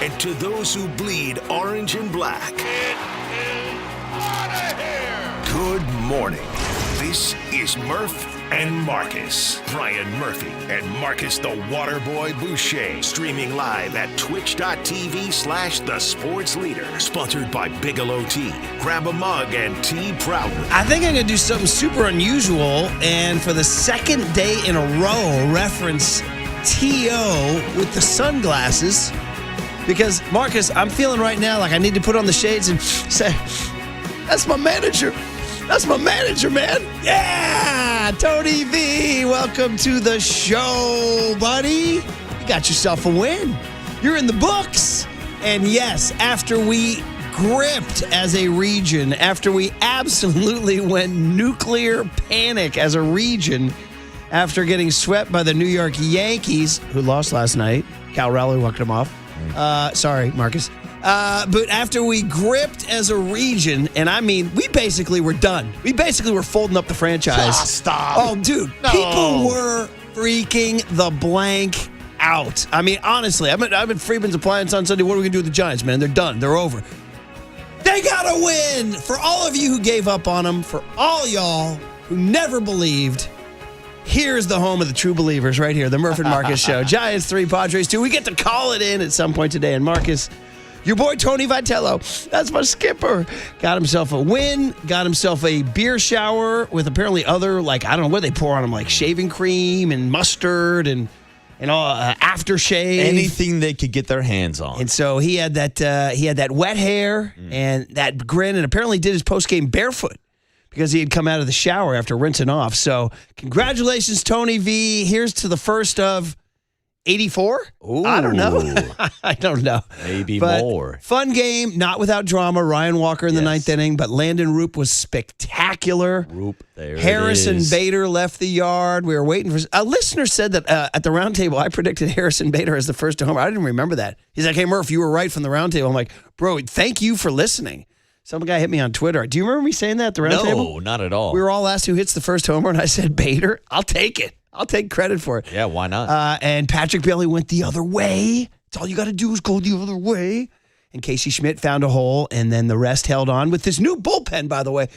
And to those who bleed orange and black, It is out of here! good morning. This is Murph and Marcus. Brian Murphy and Marcus the Waterboy Boucher. Streaming live at twitch.tv/The Sports Leader. Sponsored by Bigelow Tea. Grab a mug and tea proudly. I think I'm going to do something super unusual, and for the second day in a row, reference T.O. with the sunglasses. Because, Marcus, I'm feeling right now like I need to put on the shades and say, that's my manager. That's my manager, man. Yeah, Tony V, welcome to the show, buddy. You got yourself a win. You're in the books. And yes, after we gripped as a region, after we absolutely went nuclear panic as a region, after getting swept by the New York Yankees, who lost last night. Cal Raleigh walked them off. Sorry, Marcus. But after we gripped as a region, and I mean, we basically were done. We basically were folding up the franchise. Stop. Oh, dude. No. People were freaking the blank out. I mean, honestly, I'm at Freeman's Appliance on Sunday. What are we going to do with the Giants, man? They're done. They're over. They got to win. For all of you who gave up on them, for all y'all who never believed, here's the home of the true believers right here, the Murph and Marcus Show. Giants 3, Padres 2. We get to call it in at some point today. And Marcus, your boy Tony Vitello, that's my skipper, got himself a win, got himself a beer shower with apparently other, like, I don't know what they pour on him, like shaving cream and mustard and all aftershave. Anything they could get their hands on. And so he had that wet hair and that grin, and apparently did his postgame barefoot because he had come out of the shower after rinsing off. So congratulations, Tony V. Here's to the first of 84? I don't know. I don't know. Maybe but more. Fun game, not without drama. Ryan Walker in the ninth inning, but Landon Roop was spectacular. There Harrison it is. Bader left the yard. We were waiting for... A listener said that at the roundtable, I predicted Harrison Bader as the first to homer. I didn't remember that. He's like, hey, Murph, you were right from the roundtable. I'm like, bro, thank you for listening. Some guy hit me on Twitter. Do you remember me saying that at the roundtable? No, not at all. We were all asked who hits the first homer, and I said Bader. I'll take it. I'll take credit for it. Yeah, why not? And Patrick Bailey went the other way. That's all you got to do is go the other way. And Casey Schmidt found a hole, and then the rest held on with this new bullpen, by the way.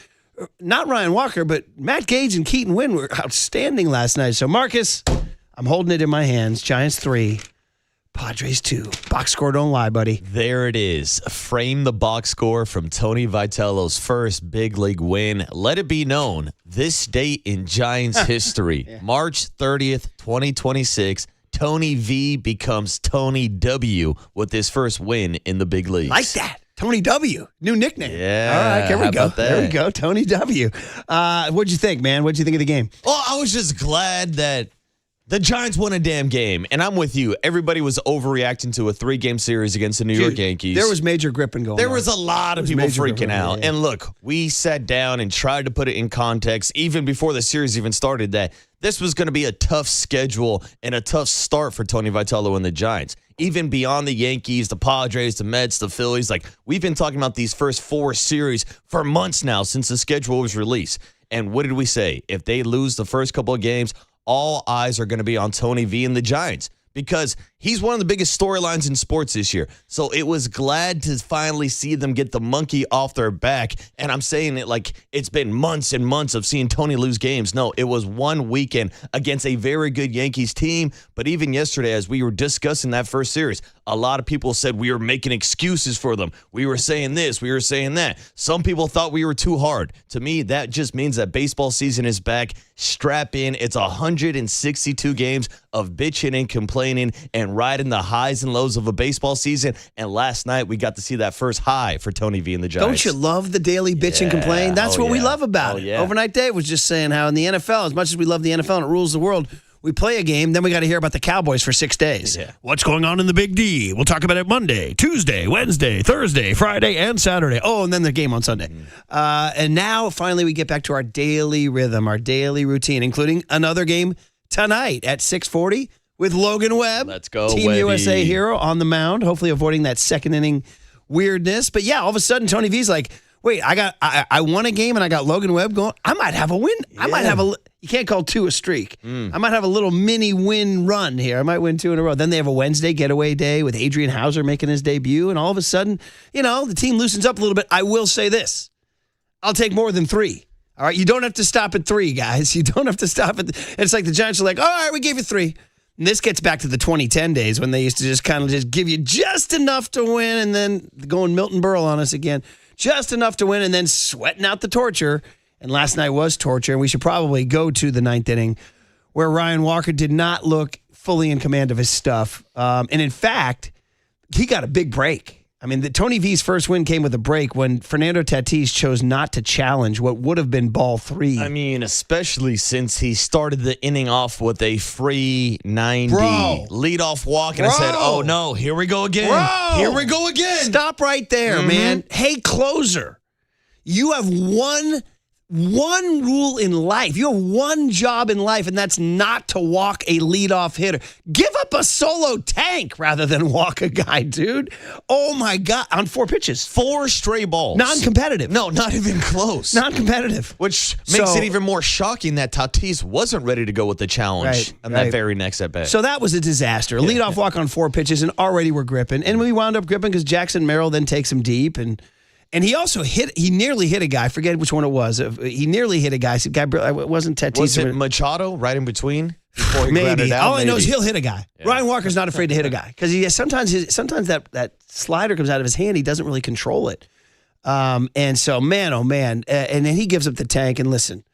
Not Ryan Walker, but Matt Gage and Keaton Wynn were outstanding last night. So, Marcus, I'm holding it in my hands. Giants 3, Padres 2. Box score don't lie, buddy. There it is. Frame the box score from Tony Vitello's first big league win. Let it be known, this date in Giants history, March 30th, 2026, Tony V becomes Tony W with his first win in the big leagues. Like that. Tony W. New nickname. Yeah. All right, here we how go. about that? There we go. Tony W. What'd you think, man? What'd you think of the game? Well, I was just glad that the Giants won a damn game, and I'm with you. Everybody was overreacting to a 3-game series against the New York Yankees. There was major gripping going on. There was a lot of people freaking out. Yeah. And look, we sat down and tried to put it in context, even before the series even started, that this was going to be a tough schedule and a tough start for Tony Vitello and the Giants. Even beyond the Yankees, the Padres, the Mets, the Phillies, like we've been talking about these first 4 series for months now since the schedule was released. And what did we say? If they lose the first couple of games, all eyes are going to be on Tony V and the Giants because he's one of the biggest storylines in sports this year. So it was glad to finally see them get the monkey off their back. And I'm saying it like it's been months and months of seeing Tony lose games. No, it was one weekend against a very good Yankees team. But even yesterday, as we were discussing that first series, a lot of people said we were making excuses for them. We were saying this, we were saying that. Some people thought we were too hard. To me, that just means that baseball season is back. Strap in. It's 162 games of bitching and complaining and riding the highs and lows of a baseball season. And last night, we got to see that first high for Tony V and the Giants. Don't you love the daily bitch and complain? That's what we love about it. Overnight Dave was just saying how in the NFL, as much as we love the NFL and it rules the world, we play a game, then we got to hear about the Cowboys for 6 days. Yeah. What's going on in the Big D? We'll talk about it Monday, Tuesday, Wednesday, Thursday, Friday, and Saturday. Oh, and then the game on Sunday. And now, finally, we get back to our daily rhythm, our daily routine, including another game tonight at 6:40 with Logan Webb. Let's go, Team Webby. USA hero on the mound, hopefully avoiding that second inning weirdness. But yeah, all of a sudden, Tony V's like, wait, I won a game and I got Logan Webb going. I might have a win. I might have you can't call 2 a streak. I might have a little mini win run here. I might win 2 in a row. Then they have a Wednesday getaway day with Adrian Hauser making his debut. And all of a sudden, the team loosens up a little bit. I will say this. I'll take more than 3. All right. You don't have to stop at 3, guys. You don't have to stop at it's like the Giants are like, all right, we gave you 3. And this gets back to the 2010 days when they used to just kind of just give you just enough to win and then going Milton Berle on us again. Just enough to win and then sweating out the torture. And last night was torture. And we should probably go to the 9th inning where Ryan Walker did not look fully in command of his stuff. And in fact, he got a big break. I mean, Tony V's first win came with a break when Fernando Tatis chose not to challenge what would have been ball 3. I mean, especially since he started the inning off with a free 90 leadoff walk, and I said, oh, no, here we go again. Here we go again. Stop right there, man. Hey, closer, you have one rule in life. You have one job in life, and that's not to walk a leadoff hitter. Give up a solo tank rather than walk a guy, dude. Oh, my God. On 4 pitches. 4 stray balls. Non-competitive. No, not even close. Non-competitive. Which makes it even more shocking that Tatis wasn't ready to go with the challenge on that very next at-bat. So that was a disaster. A leadoff walk on 4 pitches, and already we're gripping. And we wound up gripping because Jackson Merrill then takes him deep, and he also he nearly hit a guy. Forget which one it was. He nearly hit a guy. It wasn't Tatis. Was it Machado right in between? Before he maybe. Out? All I know is he'll hit a guy. Yeah. Ryan Walker's not afraid to hit a guy because sometimes that slider comes out of his hand. He doesn't really control it. And so, man, oh, man. And then he gives up the tank. And listen,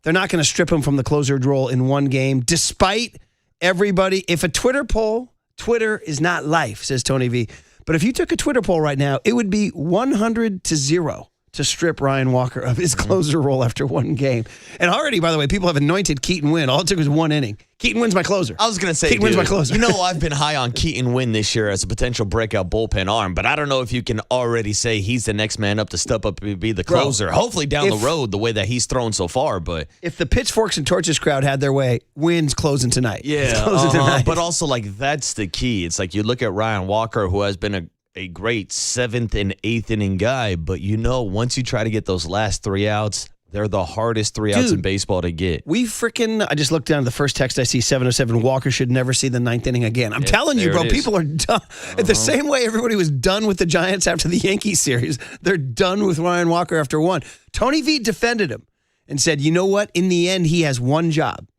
they're not going to strip him from the closer role in one game, despite everybody. If a Twitter is not life, says Tony V. But if you took a Twitter poll right now, it would be 100-0 to strip Ryan Walker of his closer role after one game. And already, by the way, people have anointed Keaton Winn. All it took was 1 inning. Keaton Winn's my closer. I was going to say, Keaton Winn's my closer. I've been high on Keaton Winn this year as a potential breakout bullpen arm, but I don't know if you can already say he's the next man up to step up and be the closer. Hopefully down the road, the way that he's thrown so far. But if the pitchforks and torches crowd had their way, Winn's closing tonight. Yeah, closing tonight. But also, that's the key. It's like you look at Ryan Walker, who has been a great 7th and 8th inning guy, but once you try to get those last 3 outs, they're the hardest 3 outs in baseball to get. I just looked down at the first text I see, 707, Walker should never see the 9th inning again. I'm telling you, bro, people are done. The same way everybody was done with the Giants after the Yankees series, they're done with Ryan Walker after 1. Tony V defended him and said, you know what? In the end, he has one job.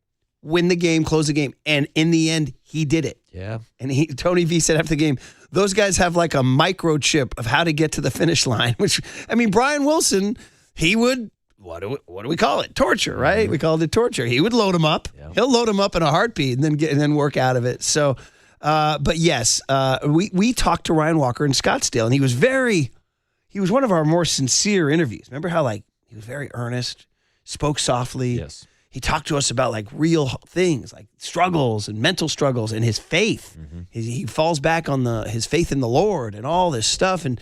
Win the game, close the game. And in the end, he did it. Yeah. And Tony V said after the game, those guys have like a microchip of how to get to the finish line, which, I mean, Brian Wilson, he would, what do we call it? Torture, right? Mm-hmm. We called it torture. He would load him up. Yeah. He'll load him up in a heartbeat and then work out of it. So, but yes, we talked to Ryan Walker in Scottsdale, and he was one of our more sincere interviews. Remember how he was very earnest, spoke softly. Yes. He talked to us about real things, like struggles and mental struggles and his faith. Mm-hmm. He falls back on his faith in the Lord and all this stuff. And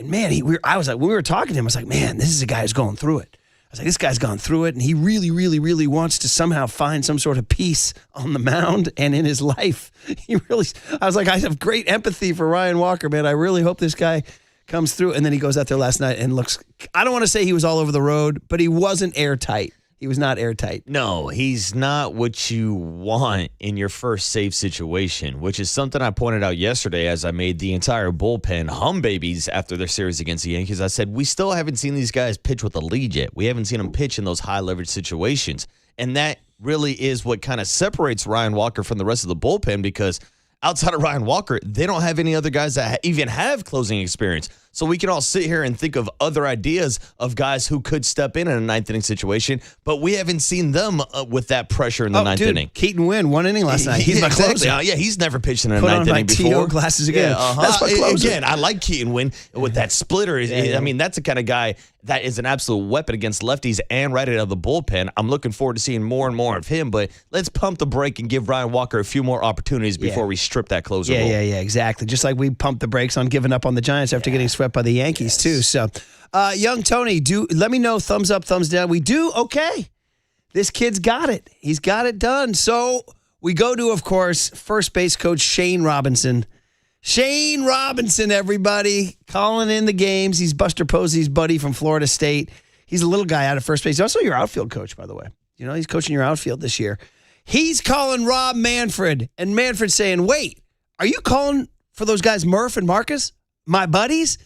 man, I was like, when we were talking to him, I was like, man, this is a guy who's going through it. I was like, this guy's gone through it, and he really, really, really wants to somehow find some sort of peace on the mound and in his life. I was like, I have great empathy for Ryan Walker, man. I really hope this guy comes through. And then he goes out there last night and looks, I don't want to say he was all over the road, but he wasn't airtight. He was not airtight. No, he's not what you want in your first save situation, which is something I pointed out yesterday as I made the entire bullpen hum babies after their series against the Yankees. I said, we still haven't seen these guys pitch with a lead yet. We haven't seen them pitch in those high leverage situations. And that really is what kind of separates Ryan Walker from the rest of the bullpen, because outside of Ryan Walker, they don't have any other guys that even have closing experience. So we can all sit here and think of other ideas of guys who could step in a 9th inning situation, but we haven't seen them with that pressure in the 9th inning. Keaton Winn, 1 inning last night. He's my closer. Yeah, he's never pitched in a 9th inning before. Put on my TO glasses again. Yeah, That's my closer. Again, I like Keaton Winn with that splitter. I mean, that's the kind of guy that is an absolute weapon against lefties and right out of the bullpen. I'm looking forward to seeing more and more of him, but let's pump the brake and give Ryan Walker a few more opportunities before we strip that closer role. Yeah, exactly. Just like we pumped the brakes on giving up on the Giants after getting swept by the Yankees, too. So, young Tony, let me know, thumbs up, thumbs down. We do okay. This kid's got it. He's got it done. So we go to, of course, first base coach Shane Robinson. Shane Robinson, everybody, calling in the games. He's Buster Posey's buddy from Florida State. He's a little guy out of first base. He's also your outfield coach, by the way. You know, he's coaching your outfield this year. He's calling Rob Manfred, and Manfred's saying, wait, are you calling for those guys Murph and Marcus, my buddies?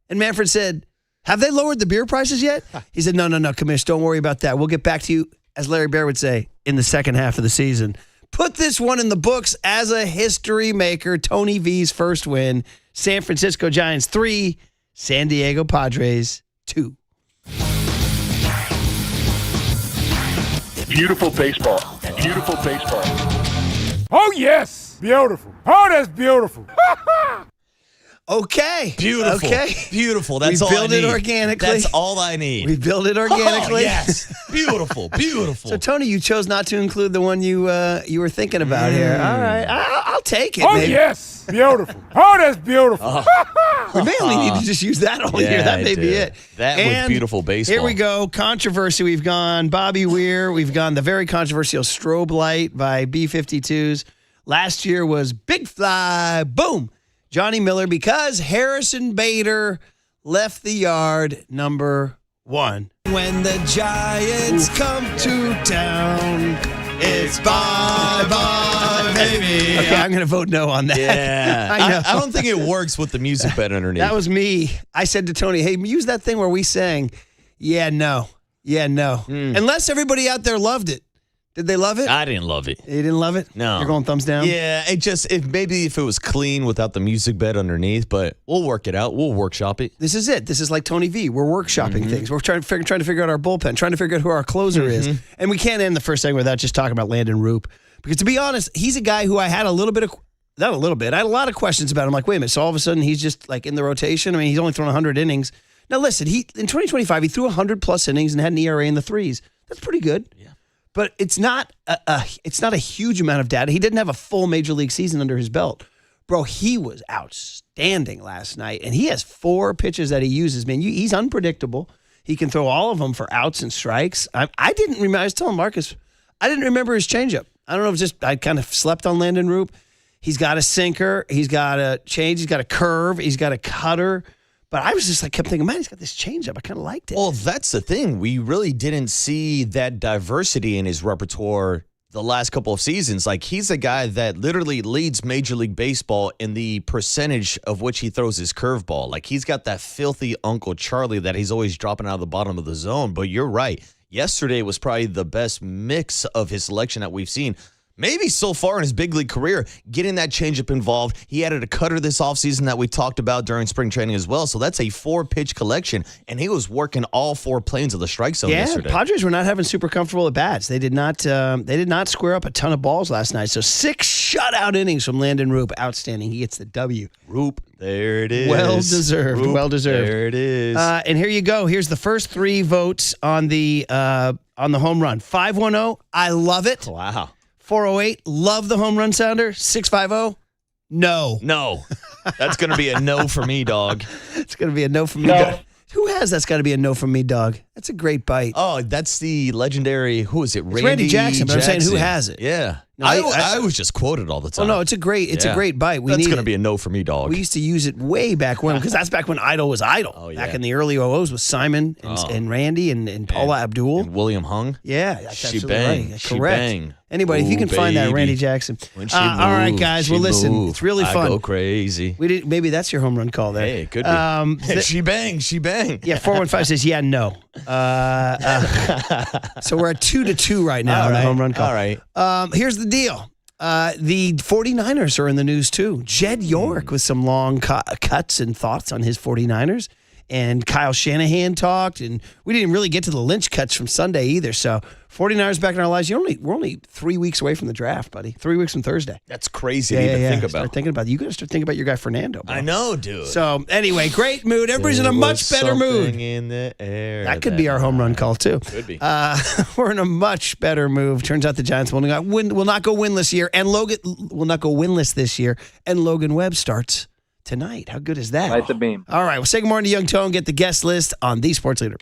And Manfred said, have they lowered the beer prices yet? He said, no, Commish, don't worry about that. We'll get back to you, as Larry Bear would say, in the second half of the season. Put this one in the books as a history maker. Tony V's first win. San Francisco Giants 3, San Diego Padres 2. Beautiful baseball. Beautiful baseball. Oh, yes. Beautiful. Oh, that's beautiful. Okay. Beautiful. Okay. Beautiful. That's all I need. We build it organically. That's all I need. We build it organically. Oh, yes. Beautiful. Beautiful. So, Tony, you chose not to include the one you were thinking about here. All right. I'll take it. Oh, maybe. yes. Beautiful. Oh, that's beautiful. We may only need to just use that all year. That may be it. That was beautiful baseball. Here we go. Controversy. We've gone Bobby Weir. We've gone the very controversial strobe light by B-52s. Last year was Big Fly. Boom. Johnny Miller, because Harrison Bader left the yard, number 1. When the Giants come to town, it's bye-bye, baby. Okay, I'm going to vote no on that. Yeah. I know. I don't think it works with the music bed underneath. That was me. I said to Tony, hey, use that thing where we sang, yeah, no. Unless everybody out there loved it. Did they love it? I didn't love it. You didn't love it? No. You're going thumbs down? Yeah, maybe if it was clean without the music bed underneath, but we'll work it out. We'll workshop it. This is it. This is like Tony V. We're workshopping things. We're trying to figure out our bullpen, trying to figure out who our closer is. And we can't end the first segment without just talking about Landon Roop. Because to be honest, he's a guy who I had I had a lot of questions about. I'm like, wait a minute. So all of a sudden he's just like in the rotation. I mean, he's only thrown 100 innings. Now listen, in 2025, he threw 100+ innings and had an ERA in the 3s. That's pretty good. Yeah. But it's not a huge amount of data. He didn't have a full major league season under his belt. Bro, he was outstanding last night. And he has 4 pitches that he uses. Man, he's unpredictable. He can throw all of them for outs and strikes. I didn't remember. I was telling Marcus, I didn't remember his changeup. I don't know if it's just I kind of slept on Landon Roop. He's got a sinker. He's got a change. He's got a curve. He's got a cutter. But I was just like, kept thinking, man, he's got this changeup. I kind of liked it. Well, that's the thing. We really didn't see that diversity in his repertoire the last couple of seasons. Like, he's a guy that literally leads Major League Baseball in the percentage of which he throws his curveball. Like, he's got that filthy Uncle Charlie that he's always dropping out of the bottom of the zone. But you're right. Yesterday was probably the best mix of his selection that we've seen. Maybe so far in his big league career, getting that changeup involved. He added a cutter this offseason that we talked about during spring training as well. So that's a 4-pitch collection, and he was working all 4 planes of the strike zone yesterday. Padres were not having super comfortable at bats. They did not square up a ton of balls last night. So 6 shutout innings from Landon Roop. Outstanding. He gets the W. Roop, there it is. Well deserved. Roop, well deserved. There it is. And here you go. Here's the first 3 votes on the home run. 510, I love it. Wow. 408, love the home run sounder. 650, no. No. That's going to be a no for me, dog. It's going to be a no for me, dog. Who has that's got to be a no from me, dog? That's a great bite. Oh, that's the legendary, who is it? Randy Jackson, but I'm saying who has it? Yeah. No, I was just quoted all the time. Oh, no, it's a great bite. That's going to be a no for me, dog. We used to use it way back when, because that's back when Idol was Idol. Oh, yeah. Back in the early 00s with Simon and Randy and Paula Abdul. And William Hung. Yeah, that's she absolutely bang. right. She Correct. bang. Anybody, if you can find that Randy Jackson. When she all right, guys. Well, listen, it's really fun. I go crazy. Maybe that's your home run call there. Hey, it could be. She bang. She bang. Yeah, 415 says, yeah, no. So we're at 2-2 right now on the home run call. All right. Here's the deal. The 49ers are in the news, too. Jed York with some long cuts and thoughts on his 49ers. And Kyle Shanahan talked, and we didn't really get to the Lynch cuts from Sunday either. So 49ers back in our lives. We're only 3 weeks away from the draft, buddy. 3 weeks from Thursday. That's crazy to even think about. Start thinking about it. You got to start thinking about your guy Fernando, bro. I know, dude. So anyway, great mood. Everybody's in a much better mood. In the air that could be our home run call too. Could be. We're in a much better move. Turns out the Giants will not go winless here, and Logan will not go winless this year. And Logan Webb starts tonight. How good is that? Light the beam. All right, we'll say good morning to Young Tone. Get the guest list on the Sports Leader.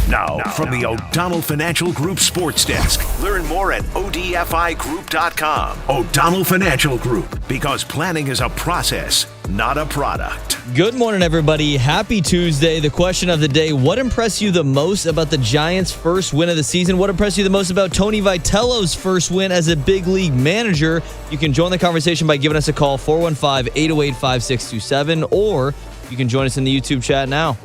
Now, from the O'Donnell Financial Group Sports Desk. Learn more at odfigroup.com. O'Donnell Financial Group, because planning is a process, not a product. Good morning, everybody. Happy Tuesday. The question of the day, what impressed you the most about the Giants' first win of the season? What impressed you the most about Tony Vitello's first win as a big league manager? You can join the conversation by giving us a call, 415-808-5627, or you can join us in the YouTube chat now.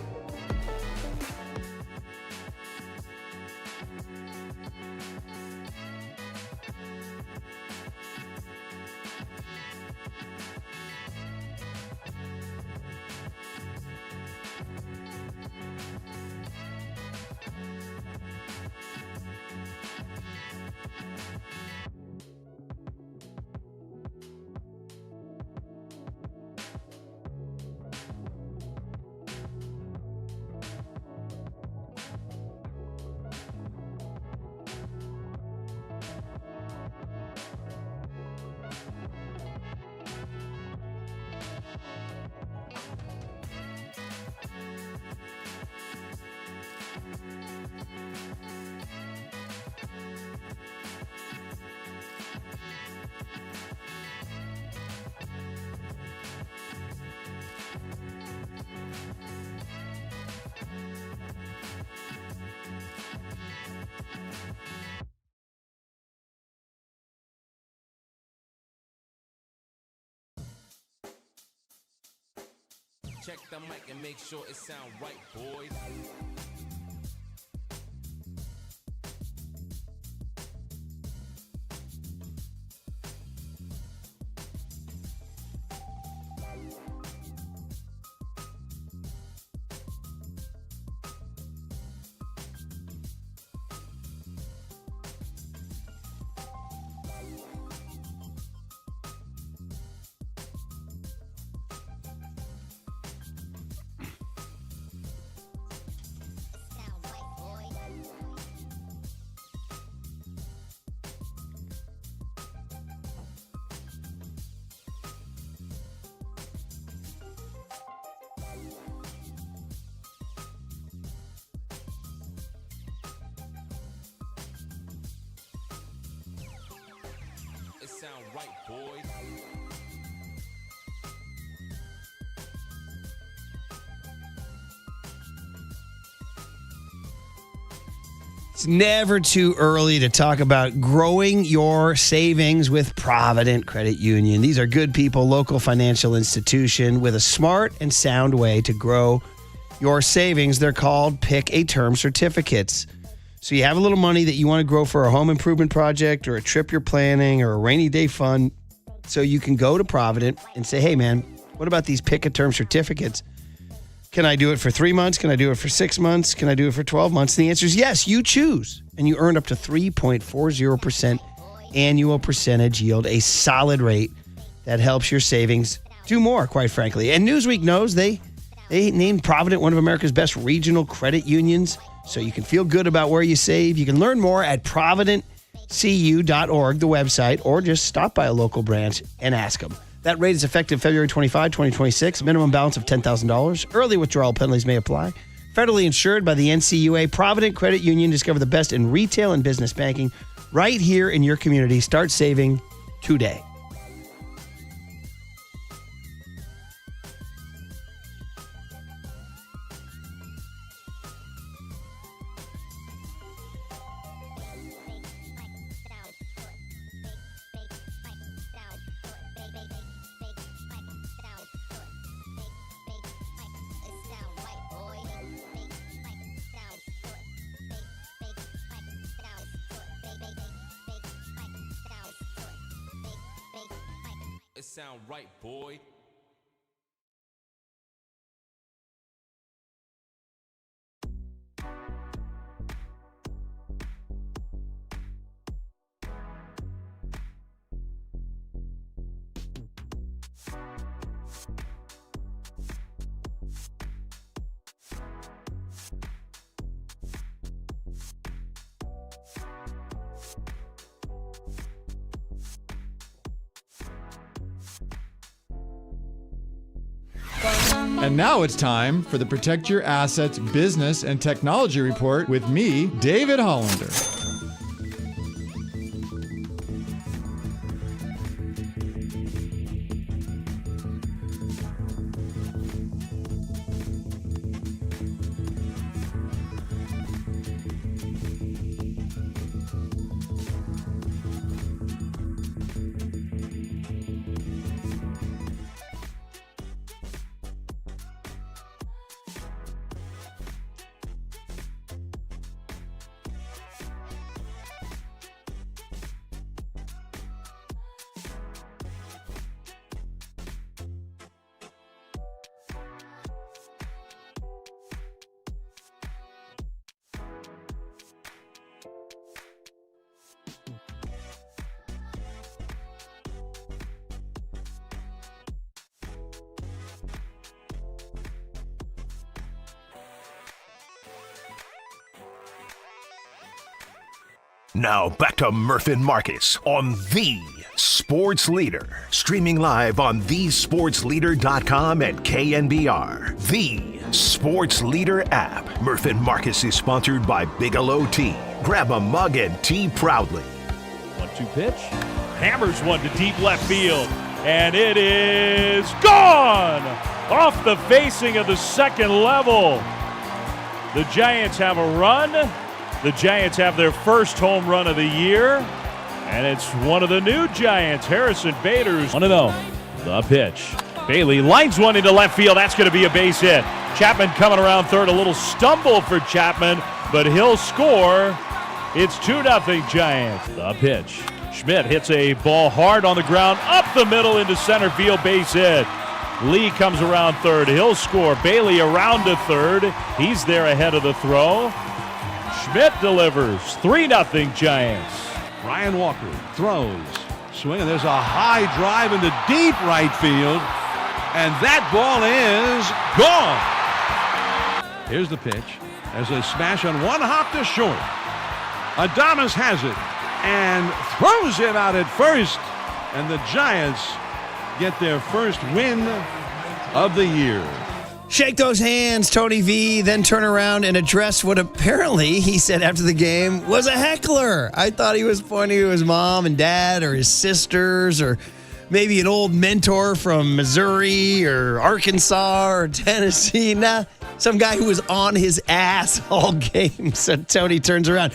Check the mic and make sure it sound right, boys. It sound right, boys. It's never too early to talk about growing your savings with Provident Credit Union. These are good people, local financial institution with a smart and sound way to grow your savings. They're called Pick a Term Certificates. So you have a little money that you want to grow for a home improvement project or a trip you're planning or a rainy day fund. So you can go to Provident and say, hey, man, what about these Pick a Term Certificates? Can I do it for 3 months? Can I do it for 6 months? Can I do it for 12 months? And the answer is yes, you choose. And you earn up to 3.40% annual percentage yield, a solid rate that helps your savings do more, quite frankly. And Newsweek knows they named Provident one of America's best regional credit unions. So you can feel good about where you save. You can learn more at providentcu.org, the website, or just stop by a local branch and ask them. That rate is effective February 25, 2026. Minimum balance of $10,000. Early withdrawal penalties may apply. Federally insured by the NCUA. Provident Credit Union. Discover the best in retail and business banking right here in your community. Start saving today. It sound right, boy. And now it's time for the Protect Your Assets Business and Technology Report with me, David Hollander. Now back to Murph and Marcus on The Sports Leader. Streaming live on thesportsleader.com and KNBR. The Sports Leader app. Murph and Marcus is sponsored by Bigelow Tea. Grab a mug and tea proudly. 1-2 pitch. Hammers one to deep left field. And it is gone! Off the facing of the second level. The Giants have a run. The Giants have their first home run of the year, and it's one of the new Giants, Harrison Bader's 1-0. The pitch. Bailey lines one into left field. That's going to be a base hit. Chapman coming around third. A little stumble for Chapman, but he'll score. It's 2-0 Giants. The pitch. Schmidt hits a ball hard on the ground, up the middle into center field, base hit. Lee comes around third. He'll score. Bailey around to third. He's there ahead of the throw. Schmidt delivers. 3-0 Giants. Ryan Walker throws. Swing, and there's a high drive into deep right field. And that ball is gone. Here's the pitch. There's a smash on one hop to short. Adames has it and throws him out at first. And the Giants get their first win of the year. Shake those hands, Tony V, then turn around and address what apparently he said after the game was a heckler. I thought he was pointing to his mom and dad or his sisters or maybe an old mentor from Missouri or Arkansas or Tennessee. Nah, some guy who was on his ass all game. So Tony turns around.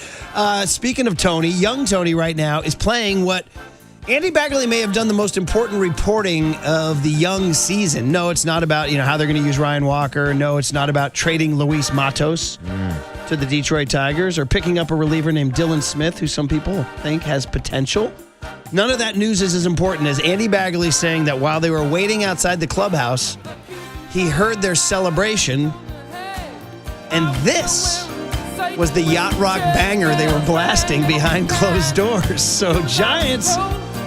Speaking of Tony, young Tony right now is playing what Andy Baggerly may have done the most important reporting of the young season. No, it's not about how they're going to use Ryan Walker. No, it's not about trading Luis Matos to the Detroit Tigers or picking up a reliever named Dylan Smith, who some people think has potential. None of that news is as important as Andy Baggerly saying that while they were waiting outside the clubhouse, he heard their celebration, and this was the Yacht Rock banger they were blasting behind closed doors. So Giants,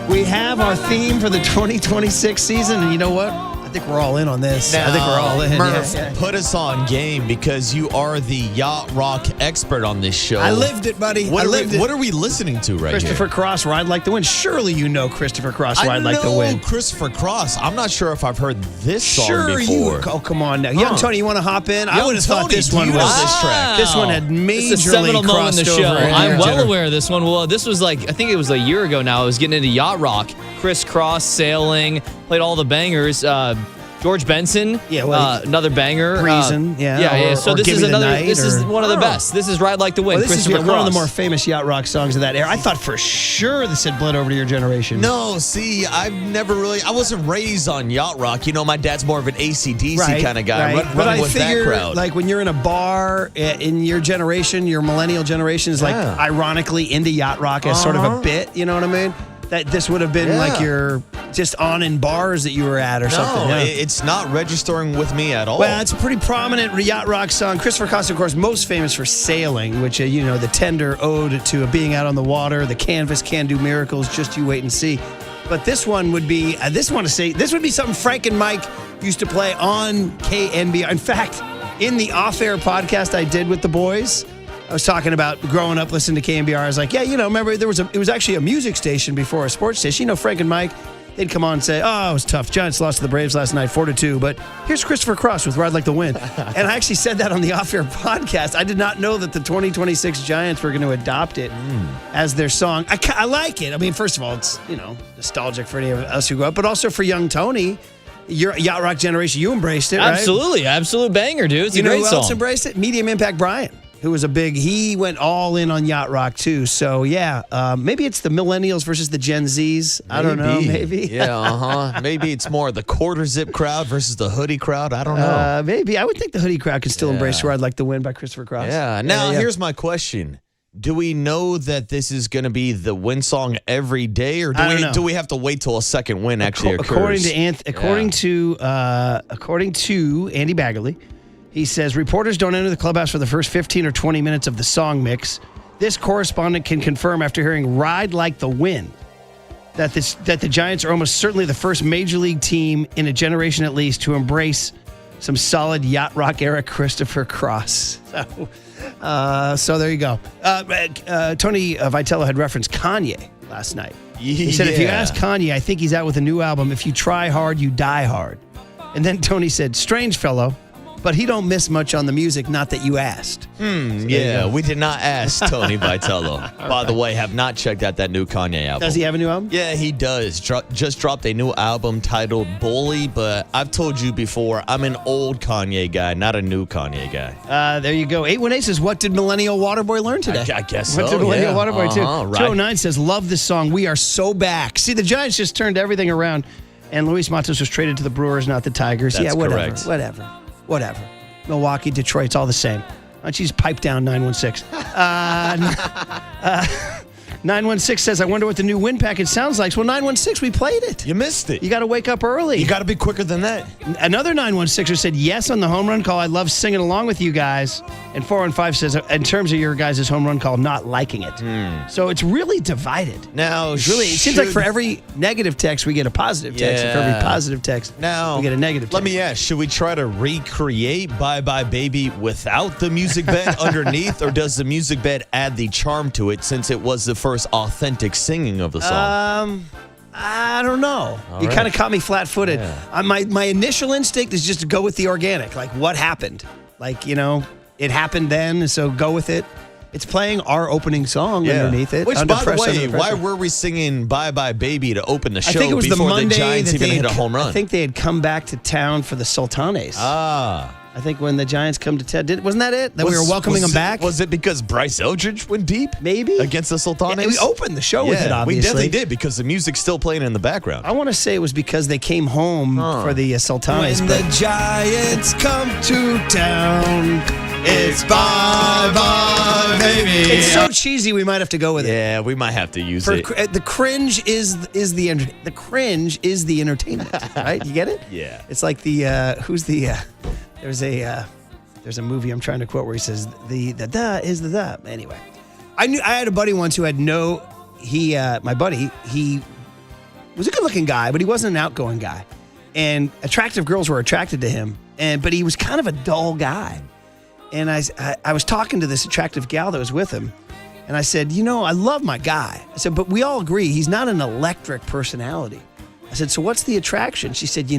we have our theme for the 2026 season, and you know what? I think we're all in on this. Now, I think we're all in. Murph, put us on game because you are the Yacht Rock expert on this show. I lived it, buddy. What are we listening to right Christopher here? Cross, Ride Like the Wind. Surely you know Christopher Cross, Ride Like the Wind. Christopher Cross. I'm not sure if I've heard this song before. Oh, come on now. Young Tony, you want to hop in? I would have thought this one was this track. This one had majorly It's a seminal moment in the show. I'm well aware. aware of this one. Well, this was I think it was a year ago now. I was getting into Yacht Rock. Chris Cross, Sailing, played all the bangers. George Benson, another banger. Reason, So this is another. This is one of the best. This is Ride Like the Wind. Well, this is Christopher one of the Cross. more famous Yacht Rock songs of that era. I thought for sure this had bled over to your generation. No, see, I wasn't raised on Yacht Rock. My dad's more of an AC/DC kind of guy, running with that crowd. Like when you're in a bar in your generation, your millennial generation is ironically into Yacht Rock as sort of a bit. You know what I mean? That this would have been like you're just on in bars that you were at or something. No, it's not registering with me at all. Well, it's a pretty prominent Yacht Rock song. Christopher Cross, of course, most famous for Sailing, which, the tender ode to being out on the water, the canvas can do miracles, just you wait and see. But this one would be, this would be something Frank and Mike used to play on KNBR. In fact, in the off-air podcast I did with the boys, I was talking about growing up listening to KNBR. I was like, remember it was actually a music station before a sports station. Frank and Mike, they'd come on and say, oh, it was tough. Giants lost to the Braves last night, 4-2. But here's Christopher Cross with Ride Like the Wind. And I actually said that on the Off Air podcast. I did not know that the 2026 Giants were going to adopt it as their song. I like it. I mean, first of all, it's, nostalgic for any of us who grew up, but also for young Tony. Your Yacht Rock generation, you embraced it, right? Absolutely. Absolute banger, dude. It's a great song. Who else embraced it? Medium Impact Brian, who was he went all in on Yacht Rock too. So yeah, maybe it's the millennials versus the Gen Zs. I don't know. Maybe. Yeah, Maybe it's more the quarter zip crowd versus the hoodie crowd. I don't know. Maybe. I would think the hoodie crowd can still embrace Ride Like the Wind by Christopher Cross. Yeah. Now, here's my question. Do we know that this is going to be the win song every day, or do we have to wait till a second win actually occurs? According to Andy Baggerly, he says reporters don't enter the clubhouse for the first 15 or 20 minutes of the song mix. This correspondent can confirm after hearing "Ride Like the Wind" that the Giants are almost certainly the first major league team in a generation at least to embrace some solid Yacht Rock era Christopher Cross. So there you go. Tony Vitello had referenced Kanye last night. He said, if you ask Kanye, I think he's out with a new album. If you try hard, you die hard. And then Tony said, strange fellow, but he don't miss much on the music, not that you asked. We did not ask Tony Vitello. By the way, have not checked out that new Kanye album. Does he have a new album? Yeah, he does. Just dropped a new album titled Bully, but I've told you before, I'm an old Kanye guy, not a new Kanye guy. There you go. 818 says, what did Millennial Waterboy learn today? I guess so. What did Millennial Waterboy too? Right. 209 says, love this song. We are so back. See, the Giants just turned everything around, and Luis Matos was traded to the Brewers, not the Tigers. That's whatever. correct. Whatever. Milwaukee, Detroit's all the same. Why don't you just pipe down 916? 916 says, I wonder what the new win package sounds like. Well, 916, we played it. You missed it. You got to wake up early. You got to be quicker than that. Another 916er said, yes on the home run call. I love singing along with you guys. And 415 says, in terms of your guys' home run call, not liking it. So it's really divided. Now, it seems like for every negative text, we get a positive text. And for every positive text, we get a negative text. Let me ask, should we try to recreate Bye Bye Baby without the music bed underneath, or does the music bed add the charm to it since it was the first authentic singing of the song? I don't know. You kind of caught me flat-footed. Yeah. My initial instinct is just to go with the organic. Like, what happened? Like, it happened then, so go with it. It's playing our opening song underneath it. Which, by the way, why were we singing Bye Bye Baby to open the show I think it was before the Monday the Giants even hit a home run? I think they had come back to town for the Sultanes. I think when the Giants come to town, wasn't that it? That we were welcoming them back? Was it because Bryce Eldridge went deep? Maybe. Against the Sultanes? Yeah, we opened the show with it, obviously. We definitely did because the music's still playing in the background. I want to say it was because they came home for the Sultanes. When the Giants come to town, it's bye-bye, baby. It's so cheesy, we might have to go with it. Yeah, we might have to use it. The cringe is the cringe is the entertainment, right? You get it? Yeah. It's like there's a movie I'm trying to quote where he says the is the. Anyway, I had a buddy once who had my buddy, he was a good-looking guy, but he wasn't an outgoing guy. And attractive girls were attracted to him, but he was kind of a dull guy. And I was talking to this attractive gal that was with him, and I said, I love my guy. I said, but we all agree he's not an electric personality. I said, so what's the attraction? She said,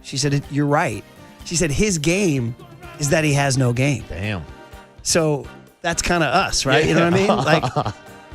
she said, you're right. She said, his game is that he has no game. Damn. So that's kind of us, right? Yeah. You know what I mean? Like,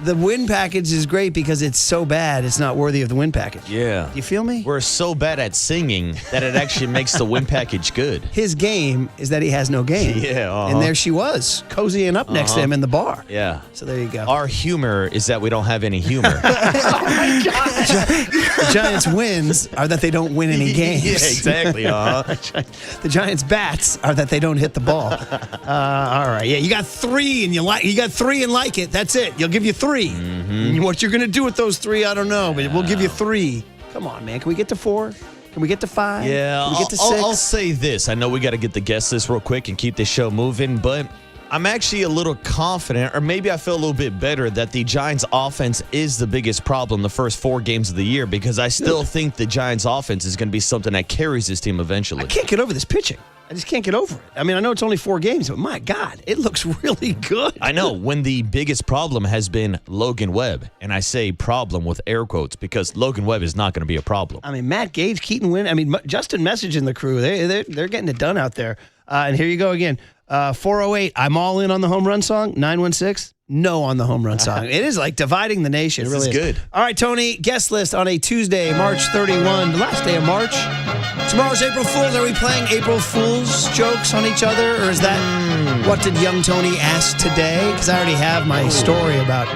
the win package is great because it's so bad, it's not worthy of the win package. Yeah. Do you feel me? We're so bad at singing that it actually makes the win package good. His game is that he has no game. Yeah. And there she was, cozying up next to him in the bar. Yeah. So there you go. Our humor is that we don't have any humor. Oh, my God. The Giants' wins are that they don't win any games. Yeah, exactly. The Giants' bats are that they don't hit the ball. All right. Yeah, you got three and you got three and like it. That's it. You'll give you three. Mm-hmm. What you're going to do with those three, I don't know, but we'll give you three. Come on, man. Can we get to 4? Can we get to 5? Yeah. Can we get to 6? I'll say this. I know we got to get the guest list real quick and keep this show moving, but I'm actually a little confident, or maybe I feel a little bit better, that the Giants' offense is the biggest problem the first 4 games of the year, because I still think the Giants' offense is going to be something that carries this team eventually. I can't get over this pitching. I just can't get over it. I mean, I know it's only 4 games, but my God, it looks really good. I know, when the biggest problem has been Logan Webb, and I say problem with air quotes because Logan Webb is not going to be a problem. I mean, Matt Gage, Keaton Wynn, I mean, Justin Message and the crew, they're getting it done out there. And here you go again. 408, I'm all in on the home run song. 916, no on the home run song. It is like dividing the nation. This it really is good. All right, Tony, guest list on a Tuesday, March 31, the last day of March. Tomorrow's April Fool's. Are we playing April Fool's jokes on each other? Or is that what did young Tony ask today? Because I already have my story about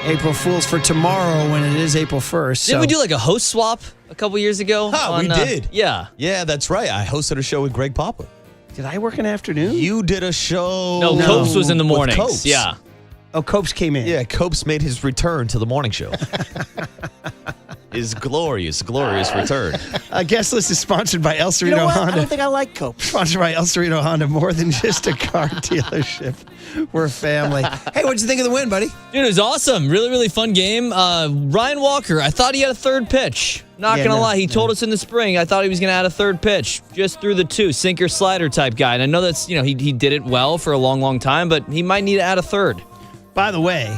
April Fool's for tomorrow when it is April 1st. Didn't we do like a host swap a couple years ago? We did. Yeah. Yeah, that's right. I hosted a show with Greg Papa. Did I work an afternoon? You did a show. No, Copes was in the mornings. Copes. Yeah. Oh, Copes came in. Yeah, Copes made his return to the morning show. His glorious return. Guest list is sponsored by El Cerrito Honda. I don't think I like Cope. Sponsored by El Cerrito Honda, more than just a car dealership. We're a family. Hey, what'd you think of the win, buddy? Dude, it was awesome. Really, really fun game. Ryan Walker, I thought he had a third pitch. Not going to lie. He told us in the spring, I thought he was going to add a third pitch. Just threw the 2, sinker slider type guy. And I know that's, he did it well for a long, long time, but he might need to add a third. By the way,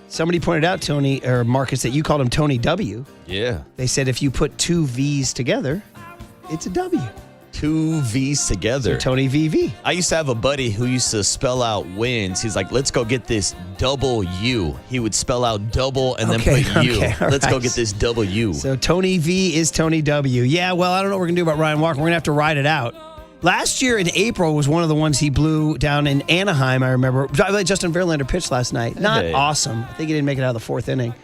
somebody pointed out, Tony, or Marcus, that you called him Tony W. Yeah. They said if you put 2 V's together, it's a W. 2 V's together. So Tony VV. I used to have a buddy who used to spell out wins. He's like, let's go get this double U. He would spell out double and then put U. Let's go get this double U. So Tony V is Tony W. Yeah, well, I don't know what we're going to do about Ryan Walker. We're going to have to ride it out. Last year in April was one of the ones he blew down in Anaheim, I remember. Justin Verlander pitched last night. Not awesome. I think he didn't make it out of the 4th inning.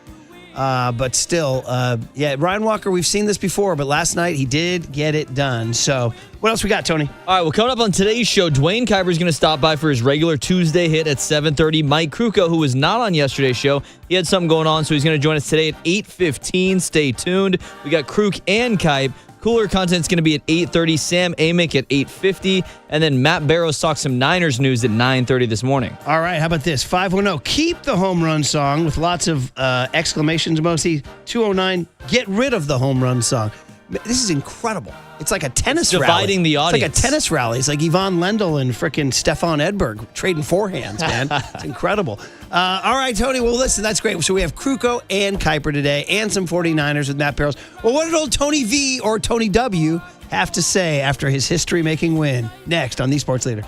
But still, Ryan Walker, we've seen this before, but last night he did get it done. So what else we got, Tony? All right, well, coming up on today's show, Dwayne Kyper is going to stop by for his regular Tuesday hit at 7:30. Mike Krukow, who was not on yesterday's show, he had something going on, so he's going to join us today at 8:15. Stay tuned. We got Kruk and Kype. Cooler content's going to be at 8:30. Sam Amick at 8:50. And then Matt Barrows talks some Niners news at 9:30 this morning. All right, how about this? 510, keep the home run song with lots of exclamations emoji. 209, get rid of the home run song. This is incredible. It's like a tennis rally. Dividing the audience. It's like a tennis rally. It's like Yvonne Lendl and frickin' Stefan Edberg trading forehands, man. It's incredible. All right, Tony. Well, listen, that's great. So we have Krukow and Kyper today and some 49ers with Matt Barrows. Well, what did old Tony V or Tony W have to say after his history-making win? Next on The Sports Leader.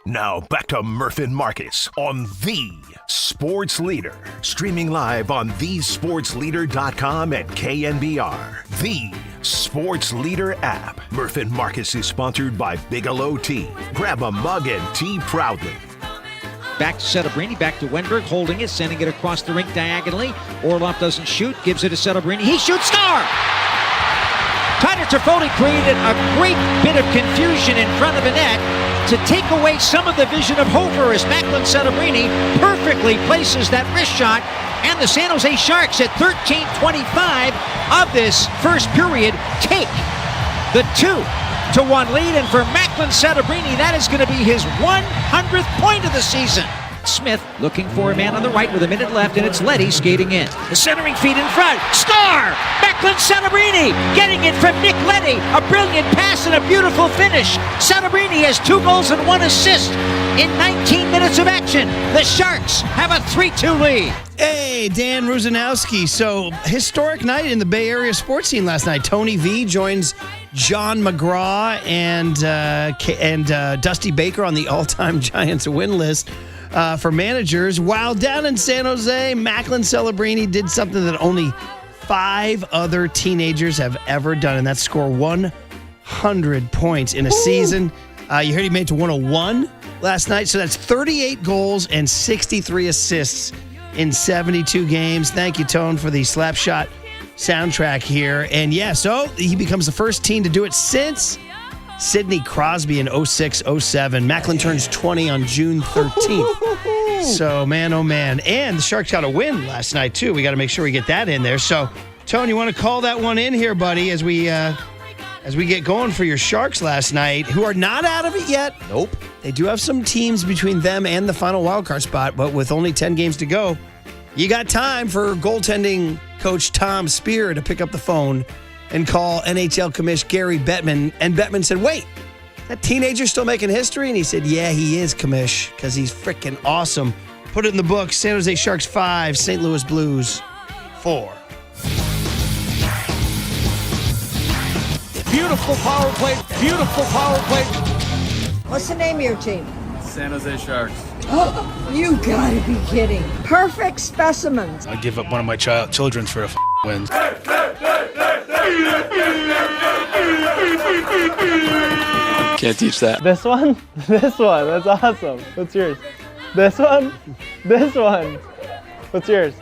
Now back to Murph and Marcus on The Sports Leader. Streaming live on thesportsleader.com and KNBR. The Sports Leader app. Murph and Marcus is sponsored by Bigelow Tea. Grab a mug and tea proudly. Back to Celebrini, back to Wenberg, holding it, sending it across the rink diagonally. Orloff doesn't shoot, gives it to Celebrini. He shoots, star! Tyler Toffoli created a great bit of confusion in front of the net to take away some of the vision of Hofer as Macklin Celebrini perfectly places that wrist shot, and the San Jose Sharks at 13:25 of this first period take the 2-1 lead, and for Macklin Celebrini, that is going to be his 100th point of the season. Smith looking for a man on the right with a minute left, and it's Leddy skating in. The centering feed in front. Star! Macklin Celebrini getting it from Nick Leddy. A brilliant pass and a beautiful finish. Celebrini has 2 goals and 1 assist in 19 minutes of action. The Sharks have a 3-2 lead. Hey, Dan Ruzanowski. So, historic night in the Bay Area sports scene last night. Tony V joins John McGraw and Dusty Baker on the all-time Giants win list for managers. While down in San Jose, Macklin Celebrini did something that only 5 other teenagers have ever done, and that's score 100 points in a season. You heard he made it to 101 last night, so that's 38 goals and 63 assists in 72 games. Thank you, Tone, for the Slapshot soundtrack here. And yeah, so he becomes the first teen to do it since Sidney Crosby in 06-07. Macklin turns 20 on June 13th. So, man, oh, man. And the Sharks got a win last night, too. We got to make sure we get that in there. So, Tone, you want to call that one in here, buddy, as we get going for your Sharks last night, who are not out of it yet. Nope. They do have some teams between them and the final wildcard spot, but with only 10 games to go, you got time for goaltending coach Tom Spear to pick up the phone and call NHL commish Gary Bettman. And Bettman said, wait, that teenager's still making history? And he said, yeah, he is, commish, because he's freaking awesome. Put it in the book. San Jose Sharks 5, St. Louis Blues 4. Beautiful power play. Beautiful power play. What's the name of your team? San Jose Sharks. Oh, you gotta be kidding. Perfect specimens. I'd give up one of my children for a win. Can't teach that. This one? This one. That's awesome. What's yours? This one? This one. What's yours?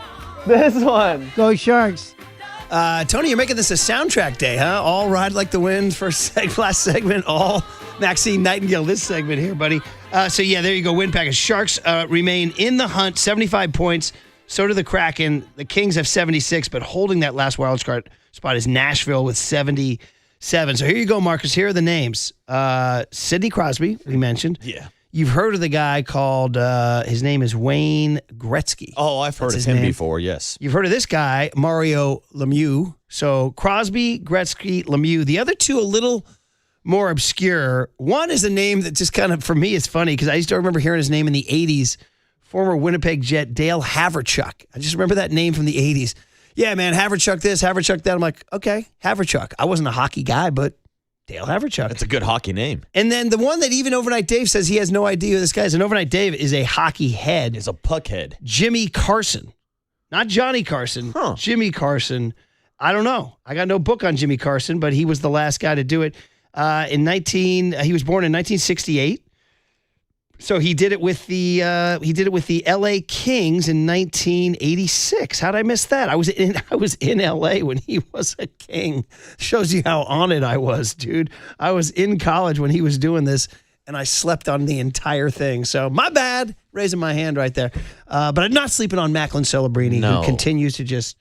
This one. Go Sharks. Tony, you're making this a soundtrack day, huh? All Ride Like the Wind, last segment, all Maxine Nightingale this segment here, buddy. So, yeah, there you go, win package. Sharks remain in the hunt, 75 points. So do the Kraken. The Kings have 76, but holding that last wildcard spot is Nashville with 77. So here you go, Marcus. Here are the names. Sidney Crosby, we mentioned. Yeah. You've heard of the guy called, his name is Wayne Gretzky. Oh, I've heard of him before, yes. You've heard of this guy, Mario Lemieux. So Crosby, Gretzky, Lemieux. The other two a little more obscure. One is a name that just kind of, for me, is funny because I used to remember hearing his name in the 80s. Former Winnipeg Jet Dale Haverchuk. I just remember that name from the 80s. Yeah, man, Haverchuk this, Haverchuk that. I'm like, okay, Haverchuk. I wasn't a hockey guy, but Dale Haverchuk. That's a good hockey name. And then the one that even Overnight Dave says he has no idea who this guy is. And Overnight Dave is a hockey head. Is a puck head. Jimmy Carson. Not Johnny Carson. Jimmy Carson. I don't know. I got no book on Jimmy Carson, but he was the last guy to do it. He was born in 1968. So he did it with the LA Kings in 1986. How'd I miss that? I was in LA when he was a King. Shows you how on it I was, dude. I was in college when he was doing this, and I slept on the entire thing. So my bad, raising my hand right there. But I'm not sleeping on Macklin Celebrini, who continues to just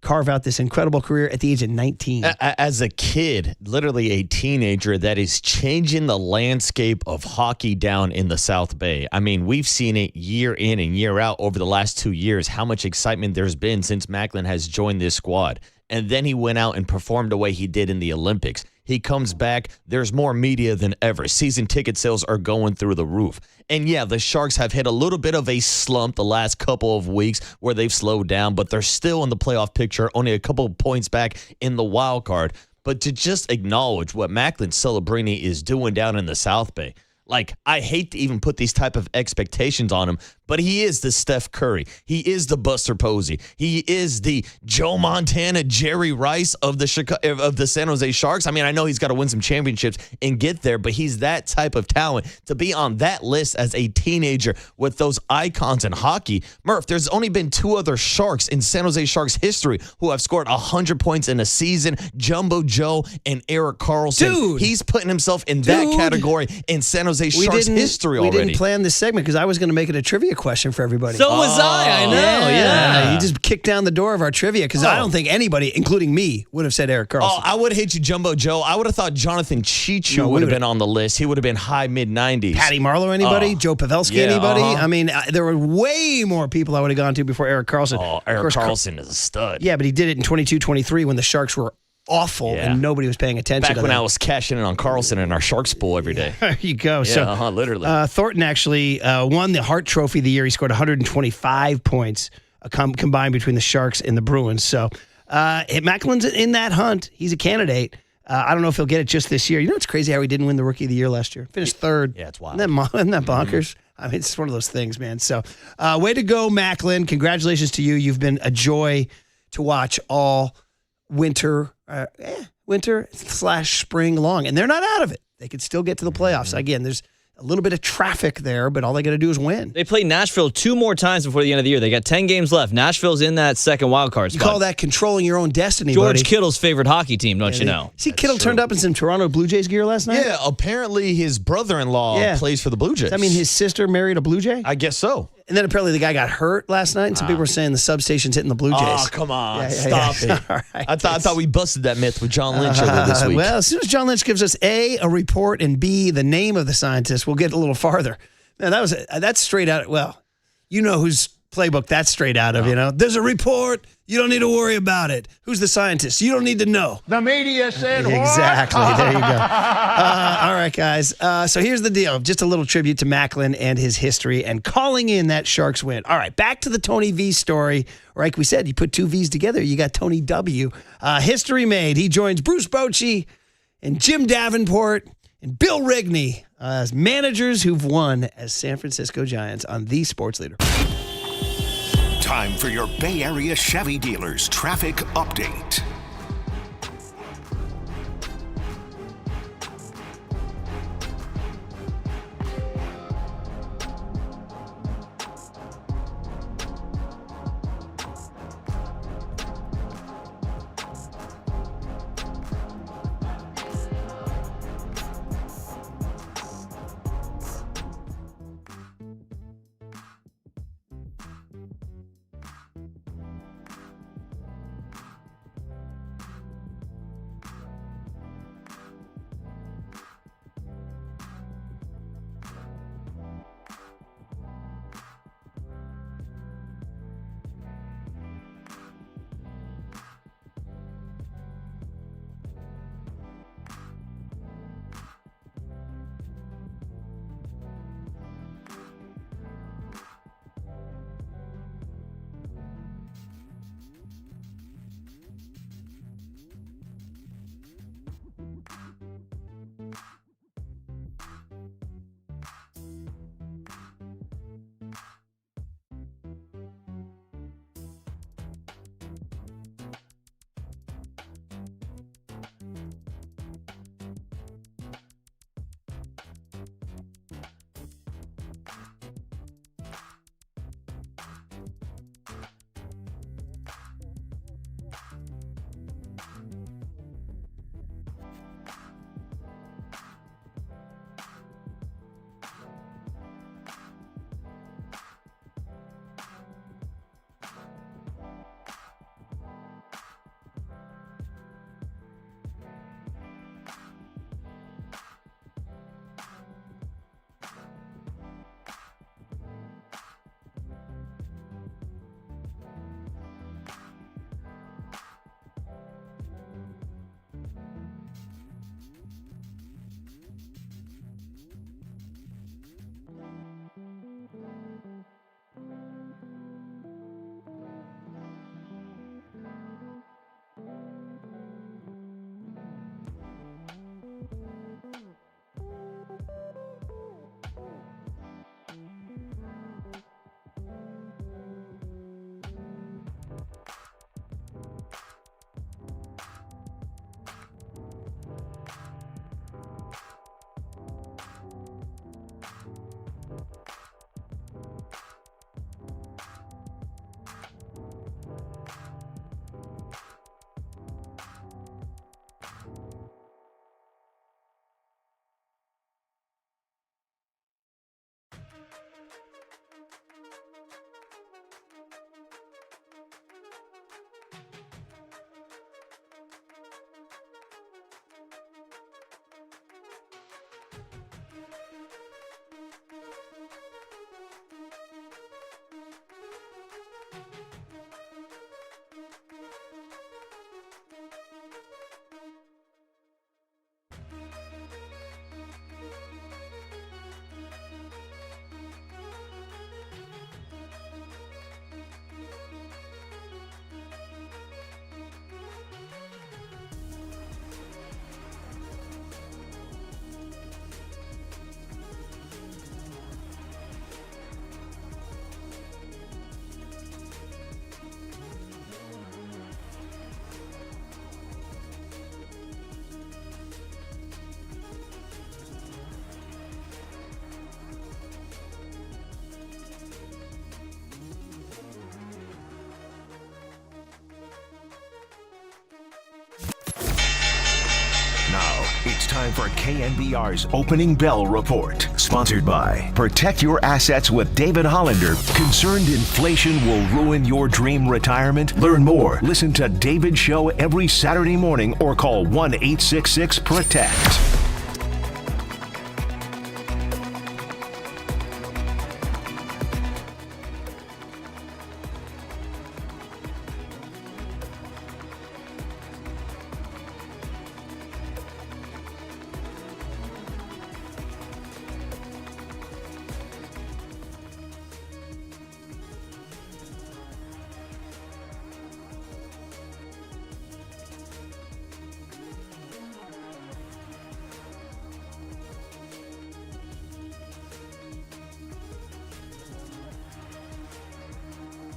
carve out this incredible career at the age of 19. As a kid, literally a teenager, that is changing the landscape of hockey down in the South Bay. I mean, we've seen it year in and year out over the last 2 years, how much excitement there's been since Macklin has joined this squad. And then he went out and performed the way he did in the Olympics. He comes back, there's more media than ever. Season ticket sales are going through the roof. And yeah, the Sharks have hit a little bit of a slump the last couple of weeks where they've slowed down, but they're still in the playoff picture, only a couple of points back in the wild card. But to just acknowledge what Macklin Celebrini is doing down in the South Bay, Like, I hate to even put these type of expectations on him, but he is the Steph Curry. He is the Buster Posey. He is the Joe Montana, Jerry Rice of the San Jose Sharks. I mean, I know he's got to win some championships and get there, but he's that type of talent to be on that list as a teenager with those icons in hockey. Murph, there's only been 2 other Sharks in San Jose Sharks history who have scored 100 points in a season, Jumbo Joe and Erik Karlsson. Dude. He's putting himself in that category in San Jose Sharks history already. We didn't plan this segment because I was going to make it a trivia question for everybody. So was I know. Yeah. You just kicked down the door of our trivia because I don't think anybody, including me, would have said Erik Karlsson. Oh, I would have hit you, Jumbo Joe. I would have thought Jonathan Cheechoo would have been on the list. He would have been high mid-90s. Patty Marleau, anybody? Joe Pavelski, anybody? I mean, there were way more people I would have gone to before Erik Karlsson. Oh, Erik Karlsson is a stud. Yeah, but he did it in 22-23 when the Sharks were awful and nobody was paying attention to them. Back when I was cashing in on Carlson in our Sharks pool every day. There you go. Yeah, literally. Thornton actually won the Hart Trophy the year he scored 125 points combined between the Sharks and the Bruins. So Macklin's in that hunt. He's a candidate. I don't know if he'll get it just this year. You know, it's crazy how he didn't win the Rookie of the Year last year. Finished third. Yeah, it's wild. Isn't that bonkers? I mean, it's one of those things, man. So way to go, Macklin. Congratulations to you. You've been a joy to watch all winter / spring long, and they're not out of it. They could still get to the playoffs. Again, there's a little bit of traffic there, but all they got to do is win. They play Nashville 2 more times before the end of the year. They got 10 games left. Nashville's in that second wild card spot. You call that controlling your own destiny, George buddy. Kittle's favorite hockey team, don't you know? See, Kittle turned up in some Toronto Blue Jays gear last night? Yeah, apparently his brother-in-law plays for the Blue Jays. Does that mean his sister married a Blue Jay? I guess so. And then apparently the guy got hurt last night, and some people were saying the substation's hitting the Blue Jays. Oh, come on. Stop it. All right. I thought we busted that myth with John Lynch earlier this week. Well, as soon as John Lynch gives us A, a report, and B, the name of the scientist, we'll get a little farther. Man, that's straight out. Well, you know whose playbook that's straight out of, you know. There's a report. You don't need to worry about it. Who's the scientist? You don't need to know. The media said what? Exactly. There you go. All right, guys. So here's the deal. Just a little tribute to Macklin and his history and calling in that Sharks win. All right, back to the Tony V story. Like we said, you put 2 V's together, you got Tony W. History made. He joins Bruce Bochy and Jim Davenport and Bill Rigney as managers who've won as San Francisco Giants on The Sports Leader. Time for your Bay Area Chevy dealers traffic update. It's time for KNBR's Opening Bell Report. Sponsored by Protect Your Assets with David Hollander. Concerned inflation will ruin your dream retirement? Learn more. Listen to David's show every Saturday morning or call 1-866-PROTECT.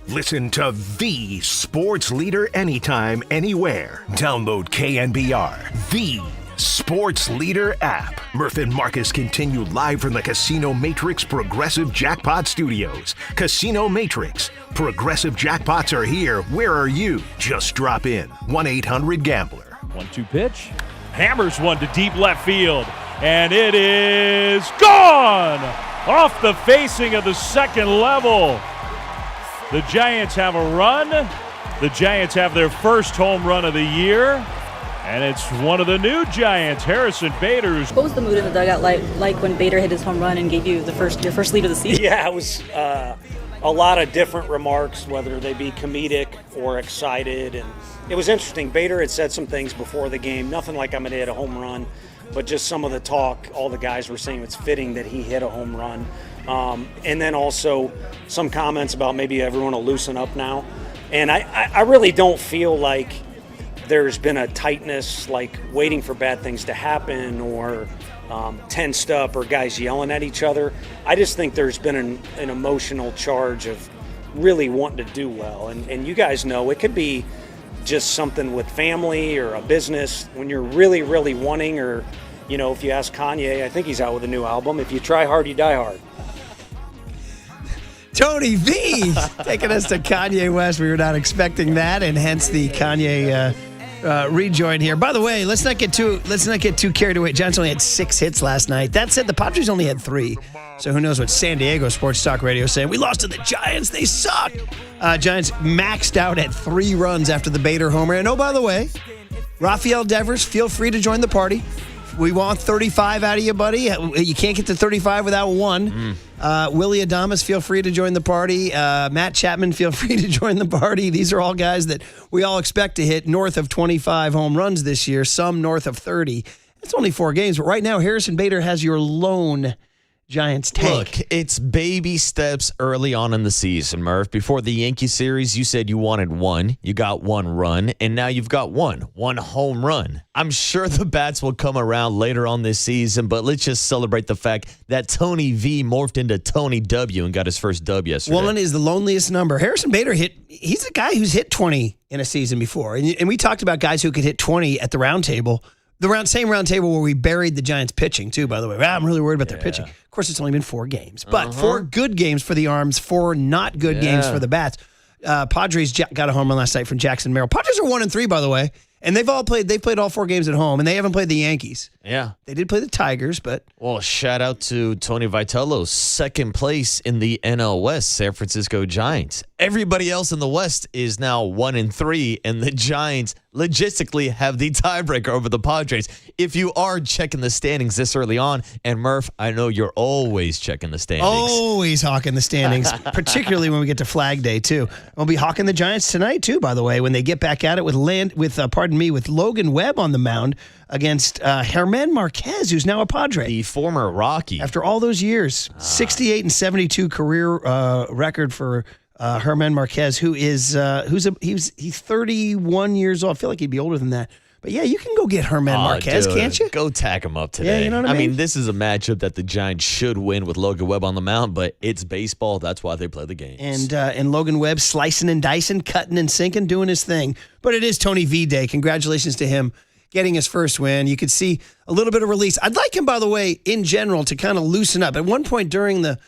Listen to the sports leader anytime, anywhere. Download KNBR, the sports leader app. Murph and Marcus continue live from the Casino Matrix Progressive Jackpot Studios. Casino Matrix. Progressive jackpots are here. Where are you? Just drop in. 1-800-GAMBLER. 1-2 pitch. Hammers one to deep left field. And it is gone! Off the facing of the second level. The Giants have a run. The Giants have their first home run of the year. And it's one of the new Giants, Harrison Bader. What was the mood in the dugout like when Bader hit his home run and gave you your first lead of the season? Yeah, it was a lot of different remarks, whether they be comedic or excited. And it was interesting. Bader had said some things before the game, nothing like I'm going to hit a home run, but just some of the talk, all the guys were saying it's fitting that he hit a home run. And then also some comments about maybe everyone will loosen up now. And I really don't feel like there's been a tightness, like waiting for bad things to happen or tensed up or guys yelling at each other. I just think there's been an emotional charge of really wanting to do well. And you guys know it could be just something with family or a business when you're really, really wanting, or, you know, if you ask Kanye, I think he's out with a new album. If you try hard, you die hard. Tony V taking us to Kanye West. We were not expecting that, and hence the Kanye rejoin here. By the way, let's not get too carried away. Giants only had 6 hits last night. That said, the Padres only had 3. So who knows what San Diego Sports Talk Radio is saying. We lost to the Giants. They suck. Giants maxed out at 3 runs after the Bader homer. And oh, by the way, Rafael Devers, feel free to join the party. We want 35 out of you, buddy. You can't get to 35 without 1. Willie Adames, feel free to join the party. Matt Chapman, feel free to join the party. These are all guys that we all expect to hit north of 25 home runs this year, some north of 30. It's only 4 games, but right now Harrison Bader has your lone Giants tank. Look, it's baby steps early on in the season, Murph. Before the Yankee series, you said you wanted 1. You got 1 run, and now you've got 1 home run. I'm sure the bats will come around later on this season, but let's just celebrate the fact that Tony V morphed into Tony W and got his first W yesterday. 1 is the loneliest number. Harrison Bader he's a guy who's hit 20 in a season before, and we talked about guys who could hit 20 at the round table. Same round table where we buried the Giants pitching, too, by the way. I'm really worried about their pitching. Of course, it's only been 4 games. But 4 good games for the arms, 4 not good games for the bats. Padres got a home run last night from Jackson Merrill. Padres are 1-3, by the way. And they've played all 4 games at home, and they haven't played the Yankees. Yeah. They did play the Tigers, but. Well, shout out to Tony Vitello, second place in the NL West, San Francisco Giants. Everybody else in the West is now 1-3, and the Giants logistically have the tiebreaker over the Padres. If you are checking the standings this early on, and Murph, I know you're always checking the standings. Always hawking the standings, particularly when we get to Flag Day, too. We'll be hawking the Giants tonight, too, by the way, when they get back at it with Logan Webb on the mound against Germán Marquez, who's now a Padre. The former Rocky. After all those years, 68-72 career record for Germán Marquez, who is he's 31 years old. I feel like he'd be older than that. But yeah, you can go get Germán Marquez, dude, can't you? Go tack him up today. Yeah, you know what I mean? This is a matchup that the Giants should win with Logan Webb on the mound, but it's baseball. That's why they play the games. And Logan Webb slicing and dicing, cutting and sinking, doing his thing. But it is Tony V Day. Congratulations to him getting his first win. You could see a little bit of release. I'd like him, by the way, in general, to kind of loosen up. At one point during the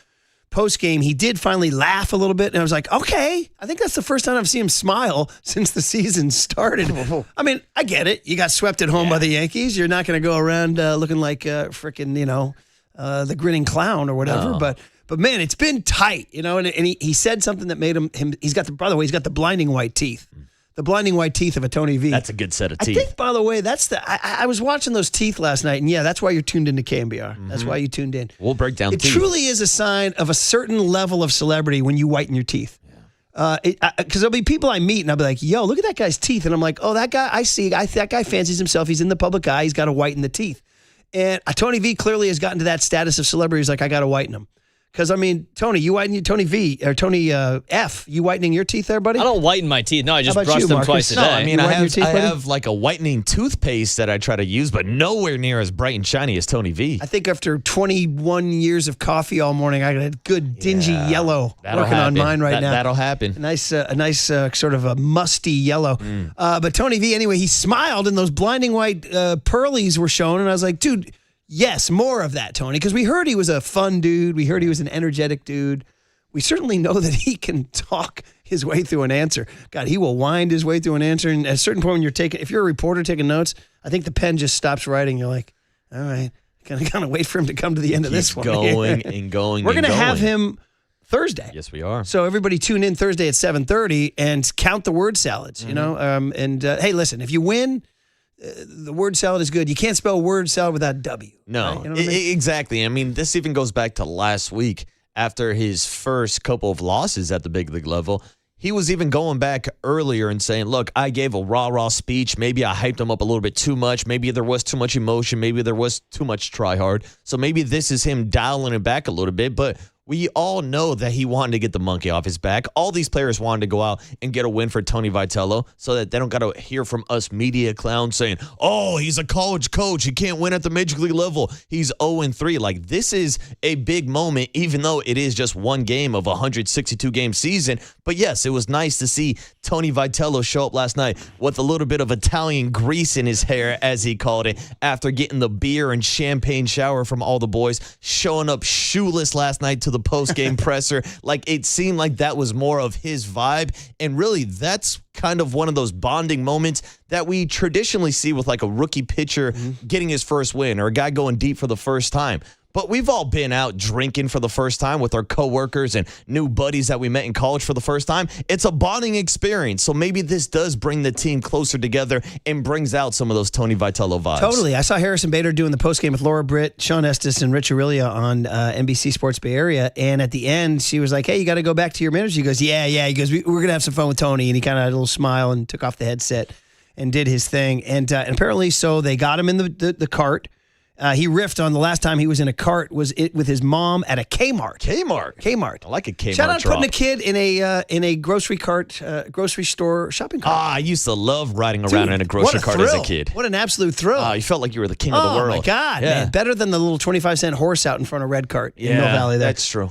post-game, he did finally laugh a little bit, and I was like, okay, I think that's the first time I've seen him smile since the season started. I mean, I get it. You got swept at home by the Yankees. You're not going to go around looking like freaking, the grinning clown or whatever. No. But man, it's been tight, and he said something that made him he's got the blinding white teeth. The blinding white teeth of a Tony V. That's a good set of teeth. I think, by the way, I was watching those teeth last night, and yeah, that's why you're tuned into KNBR. That's why you tuned in. We'll break down teeth. It truly is a sign of a certain level of celebrity when you whiten your teeth. Because there'll be people I meet, and I'll be like, yo, look at that guy's teeth. And I'm like, oh, that guy, that guy fancies himself. He's in the public eye. He's got to whiten the teeth. And Tony V clearly has gotten to that status of celebrity. He's like, I got to whiten them. Because, I mean, Tony, Tony V, or Tony F, you whitening your teeth there, buddy? I don't whiten my teeth. No, I just brush them twice a day. No, I mean, I have like a whitening toothpaste that I try to use, but nowhere near as bright and shiny as Tony V. I think after 21 years of coffee all morning, I got a good dingy yellow working on mine right now. That'll happen. A nice sort of a musty yellow. But Tony V, anyway, he smiled, and those blinding white pearlies were shown, and I was like, dude, yes, more of that, Tony, because we heard he was a fun dude. We heard he was an energetic dude. We certainly know that he can talk his way through an answer. God, he will wind his way through an answer. And at a certain point when if you're a reporter taking notes, I think the pen just stops writing. You're like, all right, kind of wait for him to come to the end of this one. Going and going. We're going to have him Thursday. Yes, we are. So everybody tune in Thursday at 7:30 and count the word salads, hey, listen, if you win, the word salad is good. You can't spell word salad without W. No, right? You know what I mean? Exactly. I mean, this even goes back to last week after his first couple of losses at the big league level. He was even going back earlier and saying, look, I gave a rah-rah speech. Maybe I hyped him up a little bit too much. Maybe there was too much emotion. Maybe there was too much try hard. So maybe this is him dialing it back a little bit. But we all know that he wanted to get the monkey off his back. All these players wanted to go out and get a win for Tony Vitello so that they don't got to hear from us media clowns saying, oh, he's a college coach. He can't win at the major league level. He's 0-3. Like, this is a big moment, even though it is just one game of a 162-game season. But yes, it was nice to see Tony Vitello show up last night with a little bit of Italian grease in his hair, as he called it, after getting the beer and champagne shower from all the boys, showing up shoeless last night to the post-game presser. Like, it seemed like that was more of his vibe. And really, that's kind of one of those bonding moments that we traditionally see with like a rookie pitcher getting his first win or a guy going deep for the first time. But we've all been out drinking for the first time with our coworkers and new buddies that we met in college for the first time. It's a bonding experience. So maybe this does bring the team closer together and brings out some of those Tony Vitello vibes. Totally. I saw Harrison Bader doing the postgame with Laura Britt, Sean Estes, and Rich Aurelia on NBC Sports Bay Area. And at the end, she was like, hey, you got to go back to your manager. He goes, yeah. He goes, we're going to have some fun with Tony. And he kind of had a little smile and took off the headset and did his thing. And apparently, so they got him in the cart. He riffed on the last time he was in a cart was it with his mom at a Kmart. Kmart. I like a Kmart. Shout out drop. putting a kid in a grocery cart, grocery store shopping cart. I used to love riding around in a grocery cart as a kid. What an absolute thrill. You felt like you were the king of the world. Oh, my God, man. Better than the little 25-cent horse out in front of Red Cart in Mill Valley there. That's true.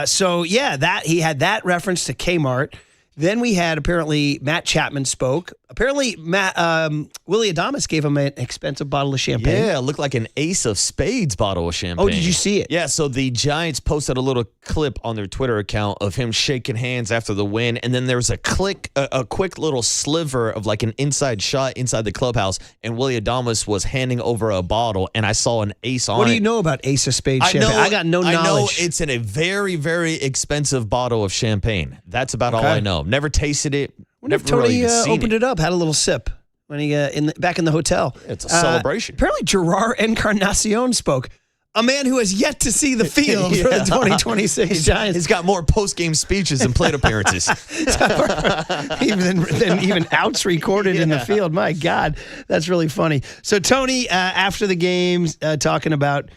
So, yeah, he had that reference to Kmart. Then we had apparently Matt Chapman spoke. Apparently Willie Adames gave him an expensive bottle of champagne. Yeah, it looked like an Ace of Spades bottle of champagne. Oh, did you see it? Yeah, so the Giants posted a little clip on their Twitter account of him shaking hands after the win, and then there was a quick little sliver of like an inside shot inside the clubhouse, and Willie Adames was handing over a bottle, and I saw an ace on it. What do you know about Ace of Spades champagne? I got no knowledge. I know it's in a very, very expensive bottle of champagne. That's about all I know. Never tasted it. What if Tony opened it up, had a little sip when he back in the hotel? It's a celebration. Apparently, Gerard Encarnacion spoke. A man who has yet to see the field for the 2026 Giants. He's got more post-game speeches and plate appearances. even outs recorded in the field. My God, that's really funny. So Tony, after the games, talking about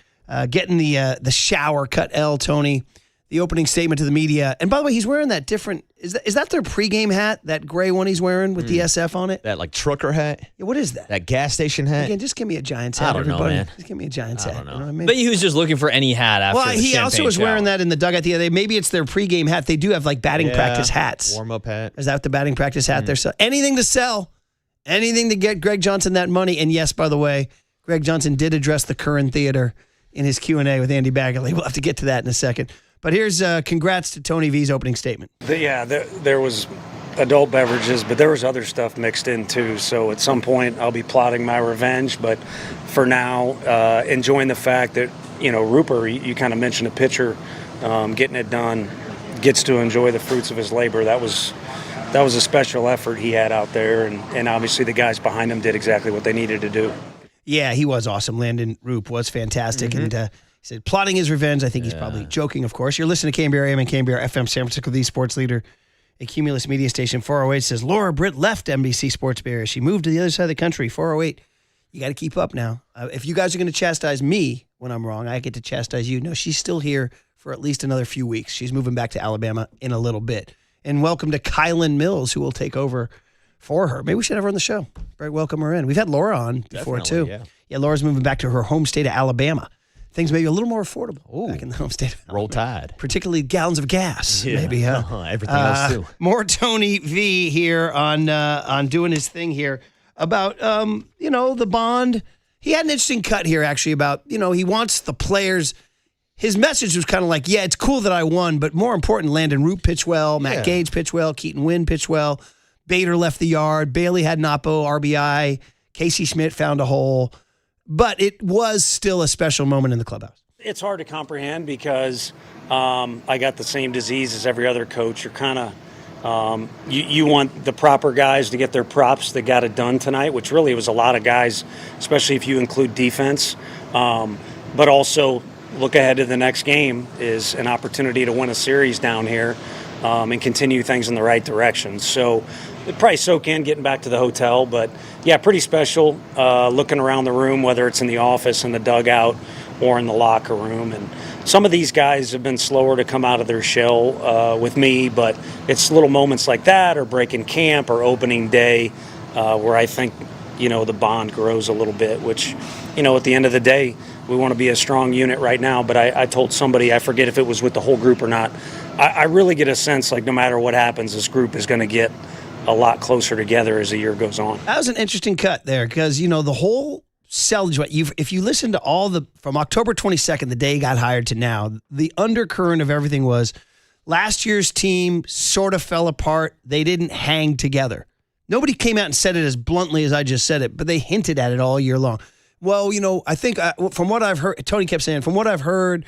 getting the shower cut L, Tony, the opening statement to the media. And by the way, he's wearing that different, is that their pregame hat, that gray one he's wearing with the SF on it? That like trucker hat? Yeah, what is that? That gas station hat? Again, just give me a Giants hat, I don't everybody. know, man. Just give me a Giants hat. I don't know. You know what I mean? But he was just looking for any hat after the he champagne also was shower. wearing that in the dugout the other day. Maybe it's their pregame hat. They do have like batting practice hats. Warm-up hat. Is that the batting practice hat they're selling? Anything to sell. Anything to get Greg Johnson that money. And yes, by the way, Greg Johnson did address the Curran Theater in his Q&A with Andy Bagley. We'll have to get to that in a second. But here's congrats to Tony V's opening statement. There was adult beverages, but there was other stuff mixed in too. So at some point I'll be plotting my revenge. But for now, enjoying the fact that, Rupert, you kind of mentioned a pitcher getting it done, gets to enjoy the fruits of his labor. That was a special effort he had out there. And obviously the guys behind him did exactly what they needed to do. Yeah, he was awesome. Landon Roop was fantastic. Mm-hmm. And he said, plotting his revenge. I think he's probably joking, of course. You're listening to KNBR AM and KNBR FM, San Francisco, the sports leader, a Cumulus media station. 408 says, Laura Britt left NBC Sports Bay Area. She moved to the other side of the country. 408, you got to keep up now. If you guys are going to chastise me when I'm wrong, I get to chastise you. No, she's still here for at least another few weeks. She's moving back to Alabama in a little bit. And welcome to Kylan Mills, who will take over for her. Maybe we should have her on the show. Welcome her in. We've had Laura on before, too. Yeah, Laura's moving back to her home state of Alabama. Things may be a little more affordable back in the home state of Alabama. Roll Tide. Particularly gallons of gas, maybe. Everything else, too. More Tony V here on doing his thing here about, the bond. He had an interesting cut here, actually, about, he wants the players. His message was kind of like, it's cool that I won, but more important, Landon Root pitched well, Matt Gage pitched well, Keaton Wynn pitched well, Bader left the yard, Bailey had an oppo, RBI, Casey Schmidt found a hole. But it was still a special moment in the clubhouse. It's hard to comprehend because I got the same disease as every other coach. You're kind of you want the proper guys to get their props that got it done tonight, which really was a lot of guys, especially if you include defense. But also look ahead to the next game is an opportunity to win a series down here and continue things in the right direction. So it'd probably soak in getting back to the hotel, but pretty special looking around the room, whether it's in the office, in the dugout, or in the locker room. And some of these guys have been slower to come out of their shell with me, but it's little moments like that or breaking camp or opening day where I think, the bond grows a little bit, which, at the end of the day, we want to be a strong unit right now. But I told somebody, I forget if it was with the whole group or not, I really get a sense like no matter what happens, this group is going to get a lot closer together as the year goes on. That was an interesting cut there because, the whole if you listen to from October 22nd, the day he got hired to now, the undercurrent of everything was last year's team sort of fell apart. They didn't hang together. Nobody came out and said it as bluntly as I just said it, but they hinted at it all year long. Well, I think from what I've heard, Tony kept saying, from what I've heard,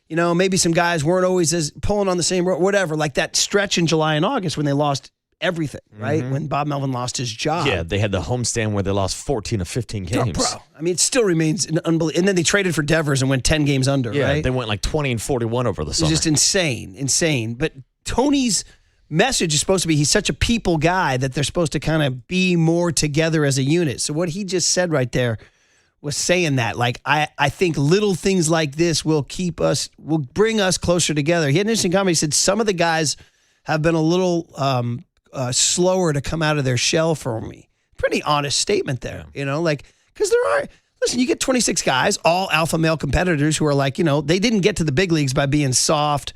maybe some guys weren't always as pulling on the same road, whatever, like that stretch in July and August when they lost everything, right? Mm-hmm. When Bob Melvin lost his job. Yeah, they had the homestand where they lost 14 of 15 games. Bro, I mean, it still remains an unbelievable. And then they traded for Devers and went 10 games under, right? They went like 20 and 41 over the summer. It was just insane. But Tony's message is supposed to be he's such a people guy that they're supposed to kind of be more together as a unit. So what he just said right there was saying that, like, I think little things like this will bring us closer together. He had an interesting comment. He said some of the guys have been a little slower to come out of their shell for me. Pretty honest statement there, because listen, you get 26 guys, all alpha male competitors who are like, they didn't get to the big leagues by being soft,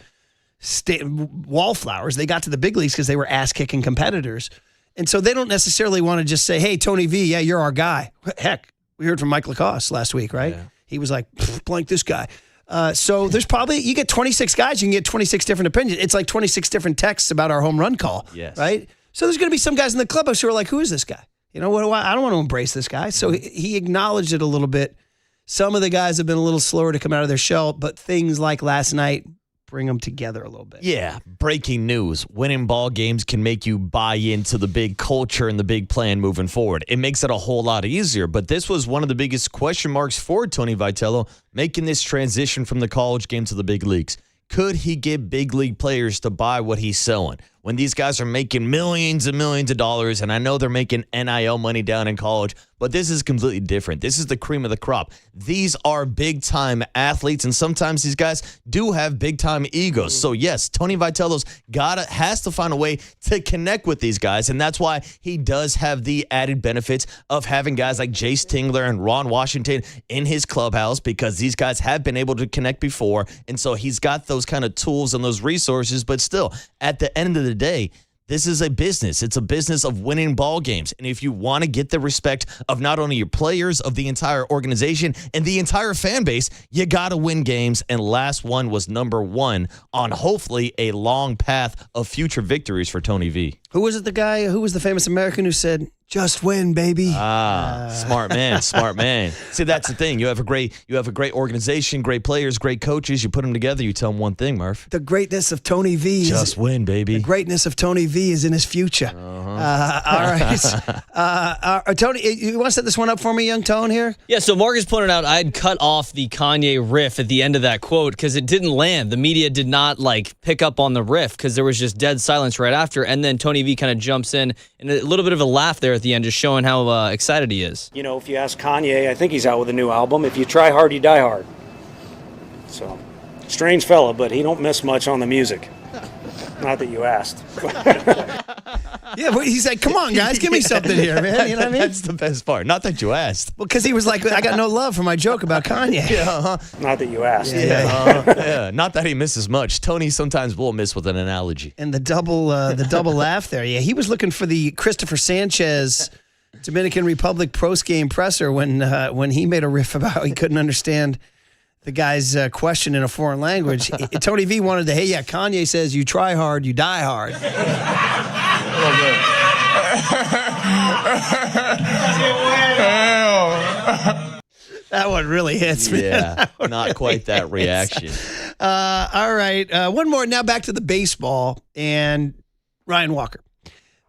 wallflowers. They got to the big leagues because they were ass-kicking competitors. And so they don't necessarily want to just say, hey, Tony V, yeah, you're our guy. Heck, we heard from Mike Lacoste last week, right? Yeah. He was like, blank this guy. So there's probably, you get 26 guys, you can get 26 different opinions. It's like 26 different texts about our home run call, right? So there's going to be some guys in the clubhouse who are like, who is this guy? You know, what do I don't want to embrace this guy. So he acknowledged it a little bit. Some of the guys have been a little slower to come out of their shell, but things like last night bring them together a little bit. Yeah, breaking news. Winning ball games can make you buy into the big culture and the big plan moving forward. It makes it a whole lot easier, but this was one of the biggest question marks for Tony Vitello, making this transition from the college game to the big leagues. Could he get big league players to buy what he's selling? When these guys are making millions and millions of dollars, and I know they're making NIL money down in college, but this is completely different. This is the cream of the crop. These are big-time athletes, and sometimes these guys do have big-time egos. So, yes, Tony Vitello's has to find a way to connect with these guys, and that's why he does have the added benefits of having guys like Jace Tingler and Ron Washington in his clubhouse, because these guys have been able to connect before, and so he's got those kind of tools and those resources. But still, at the end of the day, this is a business. It's a business of winning ball games. And if you want to get the respect of not only your players, of the entire organization and the entire fan base, you got to win games. And last one was number one on hopefully a long path of future victories for Tony V. Who was it, who was the famous American who said, just win, baby? Smart man, smart man. See, that's the thing. You have a great organization, great players, great coaches. You put them together, you tell them one thing, Murph. The greatness of Tony V. Just win, baby. The greatness of Tony V is in his future. All right. Tony, you want to set this one up for me, young Tone, here? Yeah, so Marcus pointed out I'd cut off the Kanye riff at the end of that quote because it didn't land. The media did not, pick up on the riff because there was just dead silence right after. And then Tony V kind of jumps in and a little bit of a laugh there at the end, just showing how excited he is. You know, if you ask Kanye, I think he's out with a new album. If you try hard, you die hard. So, strange fella, but he don't miss much on the music. Not that you asked. Yeah, but he's like, come on, guys, give me something here, man. You know what I mean? That's the best part. Not that you asked. Well, because he was like, I got no love for my joke about Kanye. Not that you asked. Yeah. Not that he misses much. Tony sometimes will miss with an analogy. And the double laugh there. Yeah, he was looking for the Christopher Sanchez Dominican Republic postgame presser when he made a riff about how he couldn't understand the guy's question in a foreign language. Tony V wanted to, hey, yeah, Kanye says you try hard, you die hard. That one really hits me. Yeah, not quite that reaction. All right, one more. Now back to the baseball and Ryan Walker.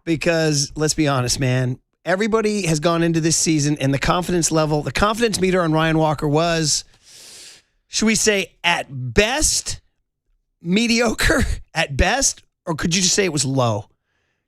Because let's be honest, man, everybody has gone into this season and the confidence meter on Ryan Walker was, should we say, at best, mediocre, at best, or could you just say it was low?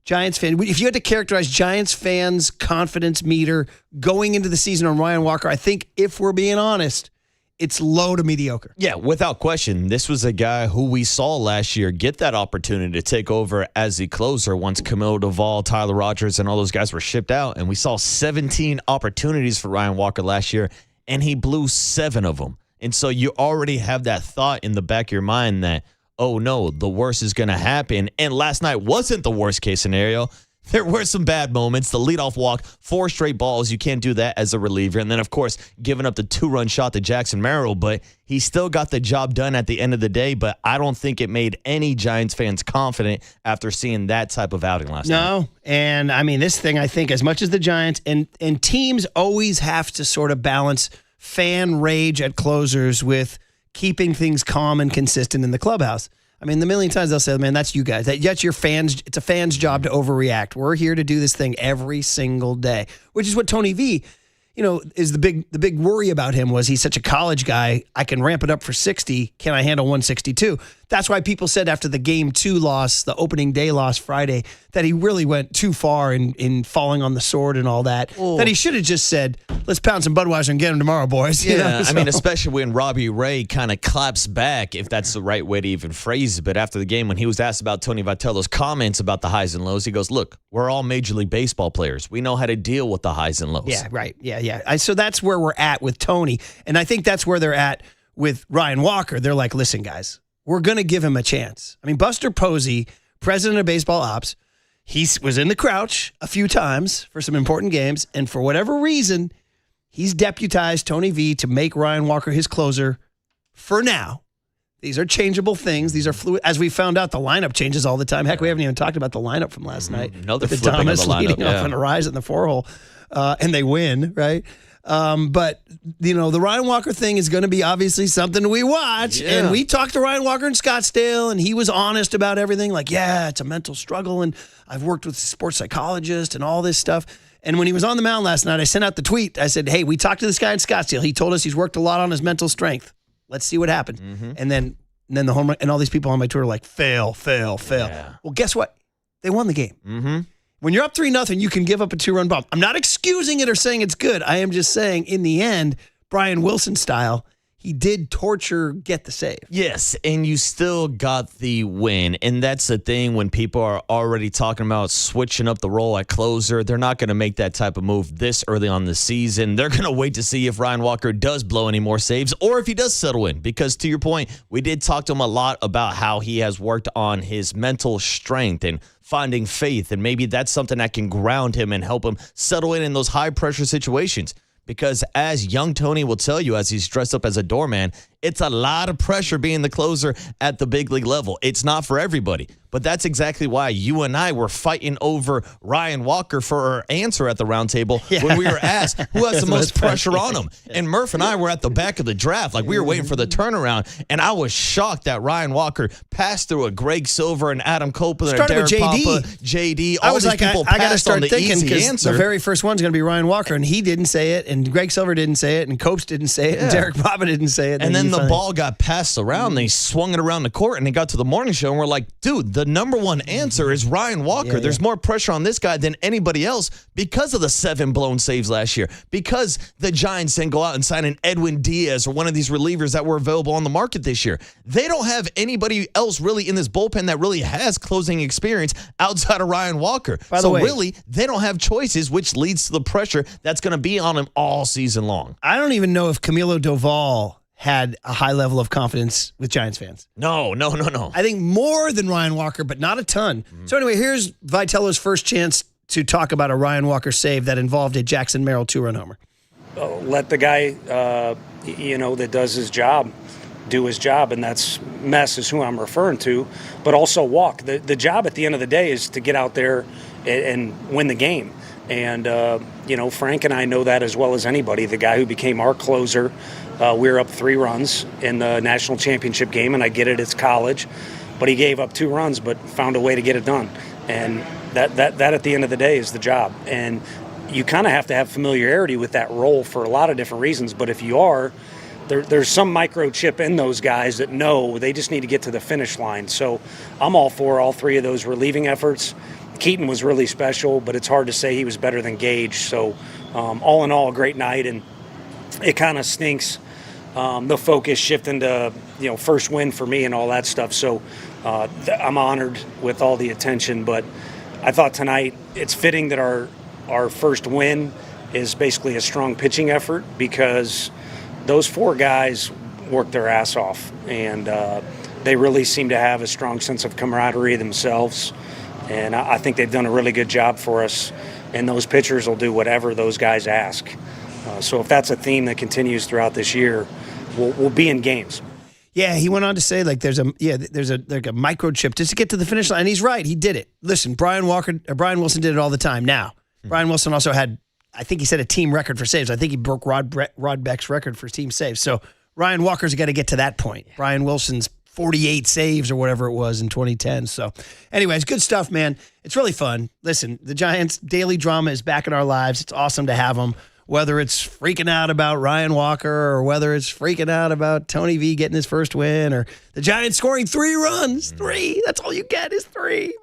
Giants fan, if you had to characterize Giants fans' confidence meter going into the season on Ryan Walker, I think if we're being honest, it's low to mediocre. Yeah, without question. This was a guy who we saw last year get that opportunity to take over as the closer once Camilo Duvall, Tyler Rogers, and all those guys were shipped out. And we saw 17 opportunities for Ryan Walker last year, and he blew 7 of them. And so you already have that thought in the back of your mind that, oh no, the worst is going to happen. And last night wasn't the worst case scenario. There were some bad moments. The leadoff walk, 4 straight balls. You can't do that as a reliever. And then, of course, giving up the 2-run shot to Jackson Merrill. But he still got the job done at the end of the day. But I don't think it made any Giants fans confident after seeing that type of outing last night. No. And, I mean, this thing, I think, as much as the Giants, and teams always have to sort of balance fan rage at closers with keeping things calm and consistent in the clubhouse. I mean, the million times they'll say, man, that's you guys. That's your fans. It's a fan's job to overreact. We're here to do this thing every single day, which is what Tony V, is the big worry about him was he's such a college guy. I can ramp it up for 60. Can I handle 162? That's why people said after the Game 2 loss, the opening day loss Friday, that he really went too far in falling on the sword and all that. Oh. That he should have just said, let's pound some Budweiser and get him tomorrow, boys. Yeah, I mean, especially when Robbie Ray kind of claps back, if that's the right way to even phrase it. But after the game, when he was asked about Tony Vitello's comments about the highs and lows, he goes, look, we're all Major League Baseball players. We know how to deal with the highs and lows. Yeah, right. Yeah. So that's where we're at with Tony. And I think that's where they're at with Ryan Walker. They're like, listen, guys, we're going to give him a chance. I mean, Buster Posey, president of baseball ops, he was in the crouch a few times for some important games, and for whatever reason, he's deputized Tony V to make Ryan Walker his closer for now. These are changeable things. These are fluid. As we found out, the lineup changes all the time. Heck, we haven't even talked about the lineup from last night. Another the flipping Thomas of the lineup, leading off on a rise in the 4-hole, and they win, right? But, the Ryan Walker thing is going to be obviously something we watch. Yeah. And we talked to Ryan Walker in Scottsdale, and he was honest about everything. Like, yeah, it's a mental struggle, and I've worked with a sports psychologist and all this stuff. And when he was on the mound last night, I sent out the tweet. I said, hey, we talked to this guy in Scottsdale. He told us he's worked a lot on his mental strength. Let's see what happens. And then the home run, and all these people on my Twitter are like, fail. Yeah. Well, guess what? They won the game. When you're up 3-0, you can give up a 2-run bomb. I'm not excusing it or saying it's good. I am just saying, in the end, Brian Wilson style, he did get the save. Yes, and you still got the win. And that's the thing when people are already talking about switching up the role at closer. They're not going to make that type of move this early on the season. They're going to wait to see if Ryan Walker does blow any more saves or if he does settle in. Because to your point, we did talk to him a lot about how he has worked on his mental strength and finding faith. And maybe that's something that can ground him and help him settle in those high-pressure situations. Because as young Tony will tell you as he's dressed up as a doorman, it's a lot of pressure being the closer at the big league level. It's not for everybody. But that's exactly why you and I were fighting over Ryan Walker for our answer at the round table when we were asked who has the most pressure on him. And Murph and I were at the back of the draft. Like, we were waiting for the turnaround. And I was shocked that Ryan Walker passed through a Greg Silver and Adam Copeland and Derek Papa, JD. All these people I got to passed start on the thinking easy because answer. the very first one's going to be Ryan Walker, and he didn't say it, and Greg Silver didn't say it, and Copes didn't say it, and Derek Papa didn't say it. And then the ball got passed around. And they swung it around the court, and they got to the morning show, and we're like, dude, the number one answer is Ryan Walker. There's more pressure on this guy than anybody else because of the 7 blown saves last year, because the Giants didn't go out and sign an Edwin Diaz or one of these relievers that were available on the market this year. They don't have anybody else really in this bullpen that really has closing experience outside of Ryan Walker. By the way, really, they don't have choices, which leads to the pressure that's going to be on him all season long. I don't even know if Camilo Doval had a high level of confidence with Giants fans. No. I think more than Ryan Walker, but not a ton. So anyway, here's Vitello's first chance to talk about a Ryan Walker save that involved a Jackson Merrill 2-run homer. Let the guy, that does his job, do his job, and that's Mess is who I'm referring to, but also walk. The job at the end of the day is to get out there and win the game. And, Frank and I know that as well as anybody. The guy who became our closer, we were up 3 runs in the national championship game, and I get it, it's college. But he gave up 2 runs but found a way to get it done. And that at the end of the day is the job. And you kind of have to have familiarity with that role for a lot of different reasons. But if you are, there's some microchip in those guys that know they just need to get to the finish line. So I'm all for all 3 of those relieving efforts. Keaton was really special, but it's hard to say he was better than Gage. So all in all, a great night, and it kind of stinks the focus shifting to first win for me and all that stuff. So I'm honored with all the attention, but I thought tonight it's fitting that our first win is basically a strong pitching effort because those 4 guys worked their ass off, and they really seem to have a strong sense of camaraderie themselves. And I think they've done a really good job for us, and those pitchers will do whatever those guys ask. So if that's a theme that continues throughout this year, we'll be in games. Yeah, he went on to say there's a microchip just to get to the finish line. And he's right, he did it. Listen, Brian Wilson did it all the time. Now, Brian Wilson also had, I think he set a team record for saves. I think he broke Rod Beck's record for team saves. So Ryan Walker's got to get to that point. Brian Wilson's 48 saves or whatever it was in 2010. So anyways, good stuff, man. It's really fun. Listen, the Giants' daily drama is back in our lives. It's awesome to have them, whether it's freaking out about Ryan Walker or whether it's freaking out about Tony V getting his first win or the Giants scoring 3 runs. 3. That's all you get is 3.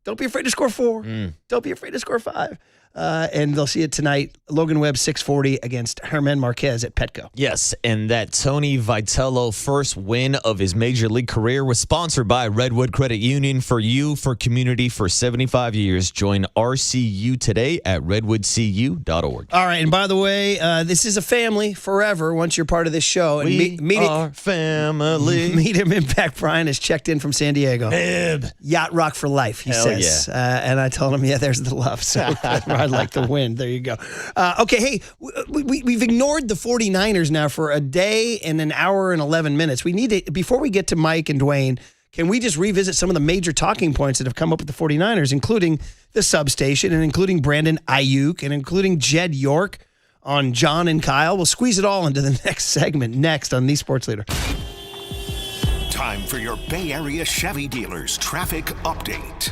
Don't be afraid to score 4. Don't be afraid to score 5. And they'll see it tonight. Logan Webb 640 against Herman Marquez at Petco. Yes, and that Tony Vitello first win of his Major League career was sponsored by Redwood Credit Union. For you, for community, for 75 years. Join RCU today at redwoodcu.org. All right, and by the way, this is a family forever once you're part of this show. And We are family. Medium Impact Brian has checked in from San Diego. Ib. Yacht rock for life, he Hell says. And I told him, yeah, there's the love. So I'd like the win. There you go. Okay, hey, we've ignored the 49ers now for a day and an hour and 11 minutes. We need to, before we get to Mike and Dwayne, can we just revisit some of the major talking points that have come up with the 49ers, including the substation and including Brandon Aiyuk and including Jed York on John and Kyle? We'll squeeze it all into the next segment next on The Sports Leader. Time for your Bay Area Chevy dealers traffic update.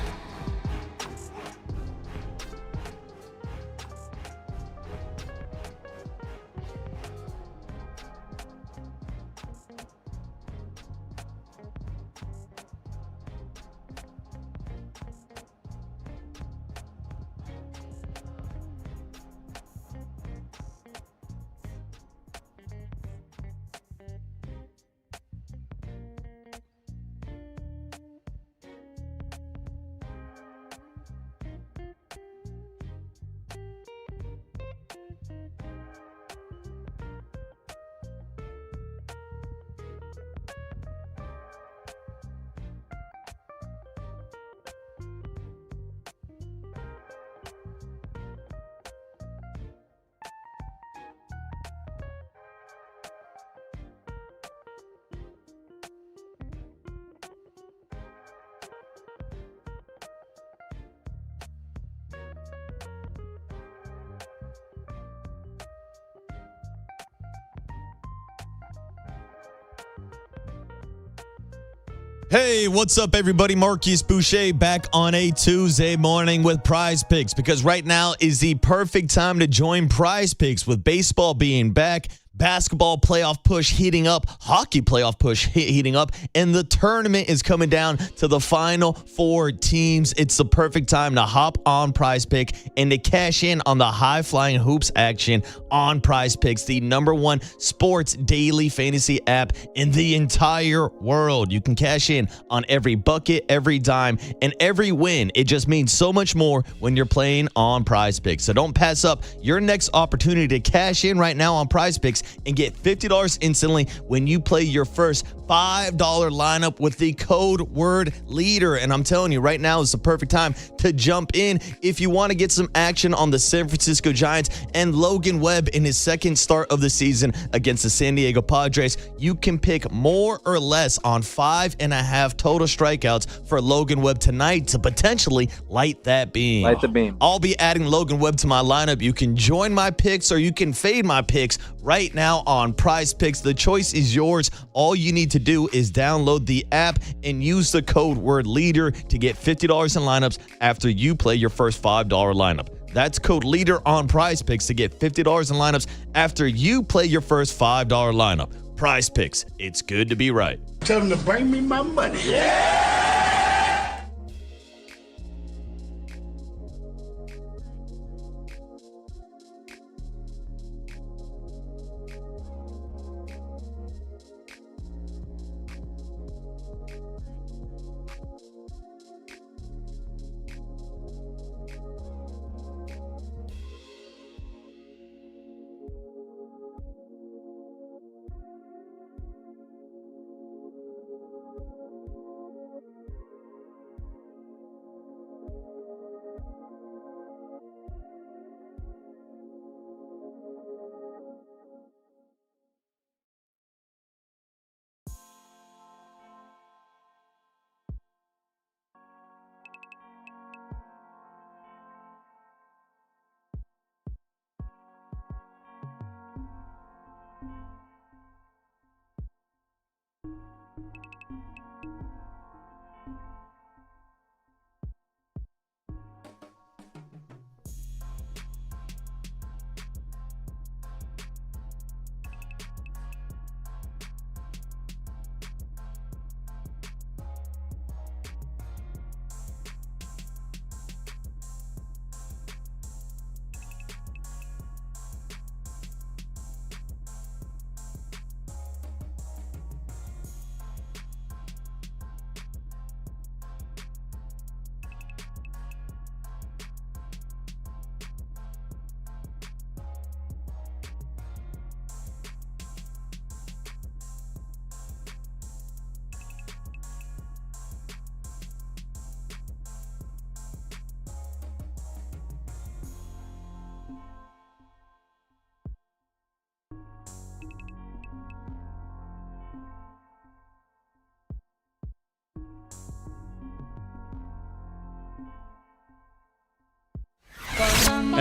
Hey, what's up, everybody? Marquise Boucher back on a Tuesday morning with PrizePicks, because right now is the perfect time to join PrizePicks with baseball being back, basketball playoff push heating up, hockey playoff push heating up, and the tournament is coming down to the final 4 teams. It's the perfect time to hop on PrizePicks and to cash in on the high-flying hoops action on PrizePicks, the #1 sports daily fantasy app in the entire world. You can cash in on every bucket, every dime, and every win. It just means so much more when you're playing on PrizePicks. So don't pass up your next opportunity to cash in right now on PrizePicks and get $50 instantly when you play your first $5 lineup with the code word leader. And I'm telling you, right now is the perfect time to jump in if you want to get some action on the San Francisco Giants and Logan Webb in his second start of the season against the San Diego Padres. You can pick more or less on 5.5 total strikeouts for Logan Webb tonight to potentially light that beam. Light the beam. I'll be adding Logan Webb to my lineup. You can join my picks or you can fade my picks right now on PrizePicks. The choice is yours. All you need to do is download the app and use the code word leader to get $50 in lineups after you play your first $5 lineup. That's code leader on PrizePicks to get $50 in lineups after you play your first $5 lineup. PrizePicks, it's good to be right. Tell them to bring me my money.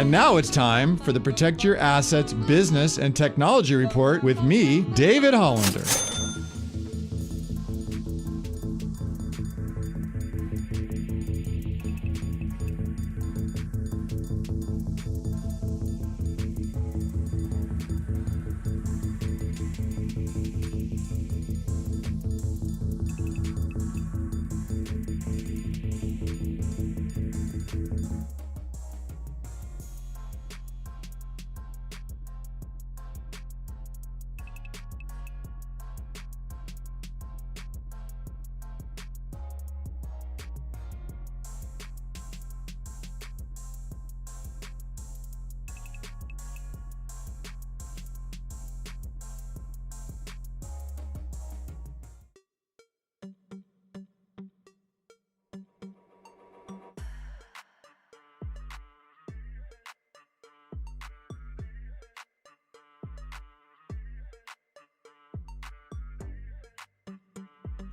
And now it's time for the Protect Your Assets Business and Technology Report with me, David Hollander.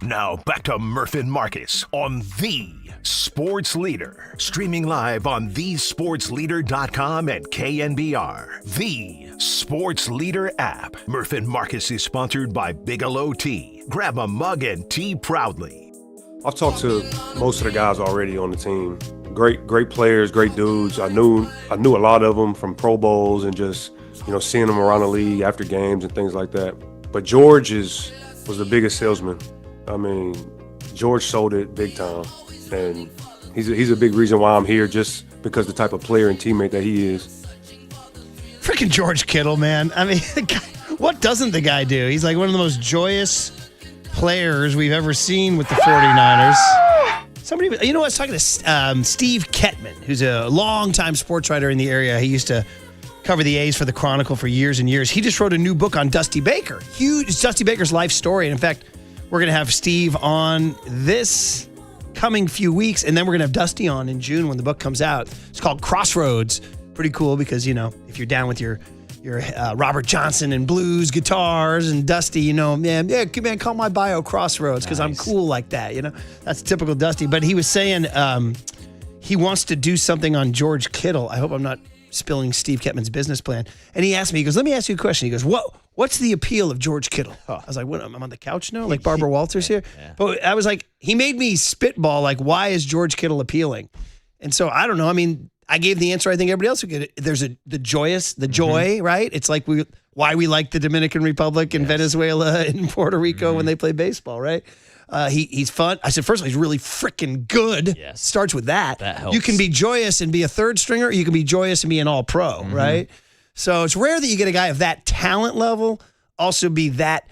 Now back to Murph and Marcus on The Sports Leader. Streaming live on thesportsleader.com and KNBR. The Sports Leader app. Murph and Marcus is sponsored by Bigelow Tea. Grab a mug and tea proudly. I've talked to most of the guys already on the team. Great players, great dudes. I knew a lot of them from Pro Bowls and just, seeing them around the league after games and things like that. But George was the biggest salesman. I mean, George sold it big time, and he's a big reason why I'm here, just because the type of player and teammate that he is. Freaking George Kittle, man. I mean, what doesn't the guy do? He's like one of the most joyous players we've ever seen with the 49ers. Somebody, I was talking to Steve Kettman, who's a longtime sports writer in the area. He used to cover the A's for the Chronicle for years and years. He just wrote a new book on Dusty Baker. Huge. It's Dusty Baker's life story. And in fact, we're going to have Steve on this coming few weeks, and then we're going to have Dusty on in June when the book comes out. It's called Crossroads. Pretty cool because, if you're down with your Robert Johnson and blues guitars and Dusty, man, call my bio Crossroads because I'm cool like that, That's typical Dusty. But he was saying he wants to do something on George Kittle. I hope I'm not spilling Steve Kettman's business plan. And he asked me, he goes, let me ask you a question. He goes, what's the appeal of George Kittle? I was like, what, I'm on the couch now? Like Barbara Walters here? Yeah. But I was like, he made me spitball, like, why is George Kittle appealing? And so I don't know. I mean, I gave the answer I think everybody else would get it. There's the joy, right? It's like why we like the Dominican Republic and Venezuela and Puerto Rico when they play baseball, right? He's fun. I said, first of all, he's really freaking good. Yes. Starts with that. That helps. You can be joyous and be a third stringer, or you can be joyous and be an all-pro, right? So it's rare that you get a guy of that talent level also be that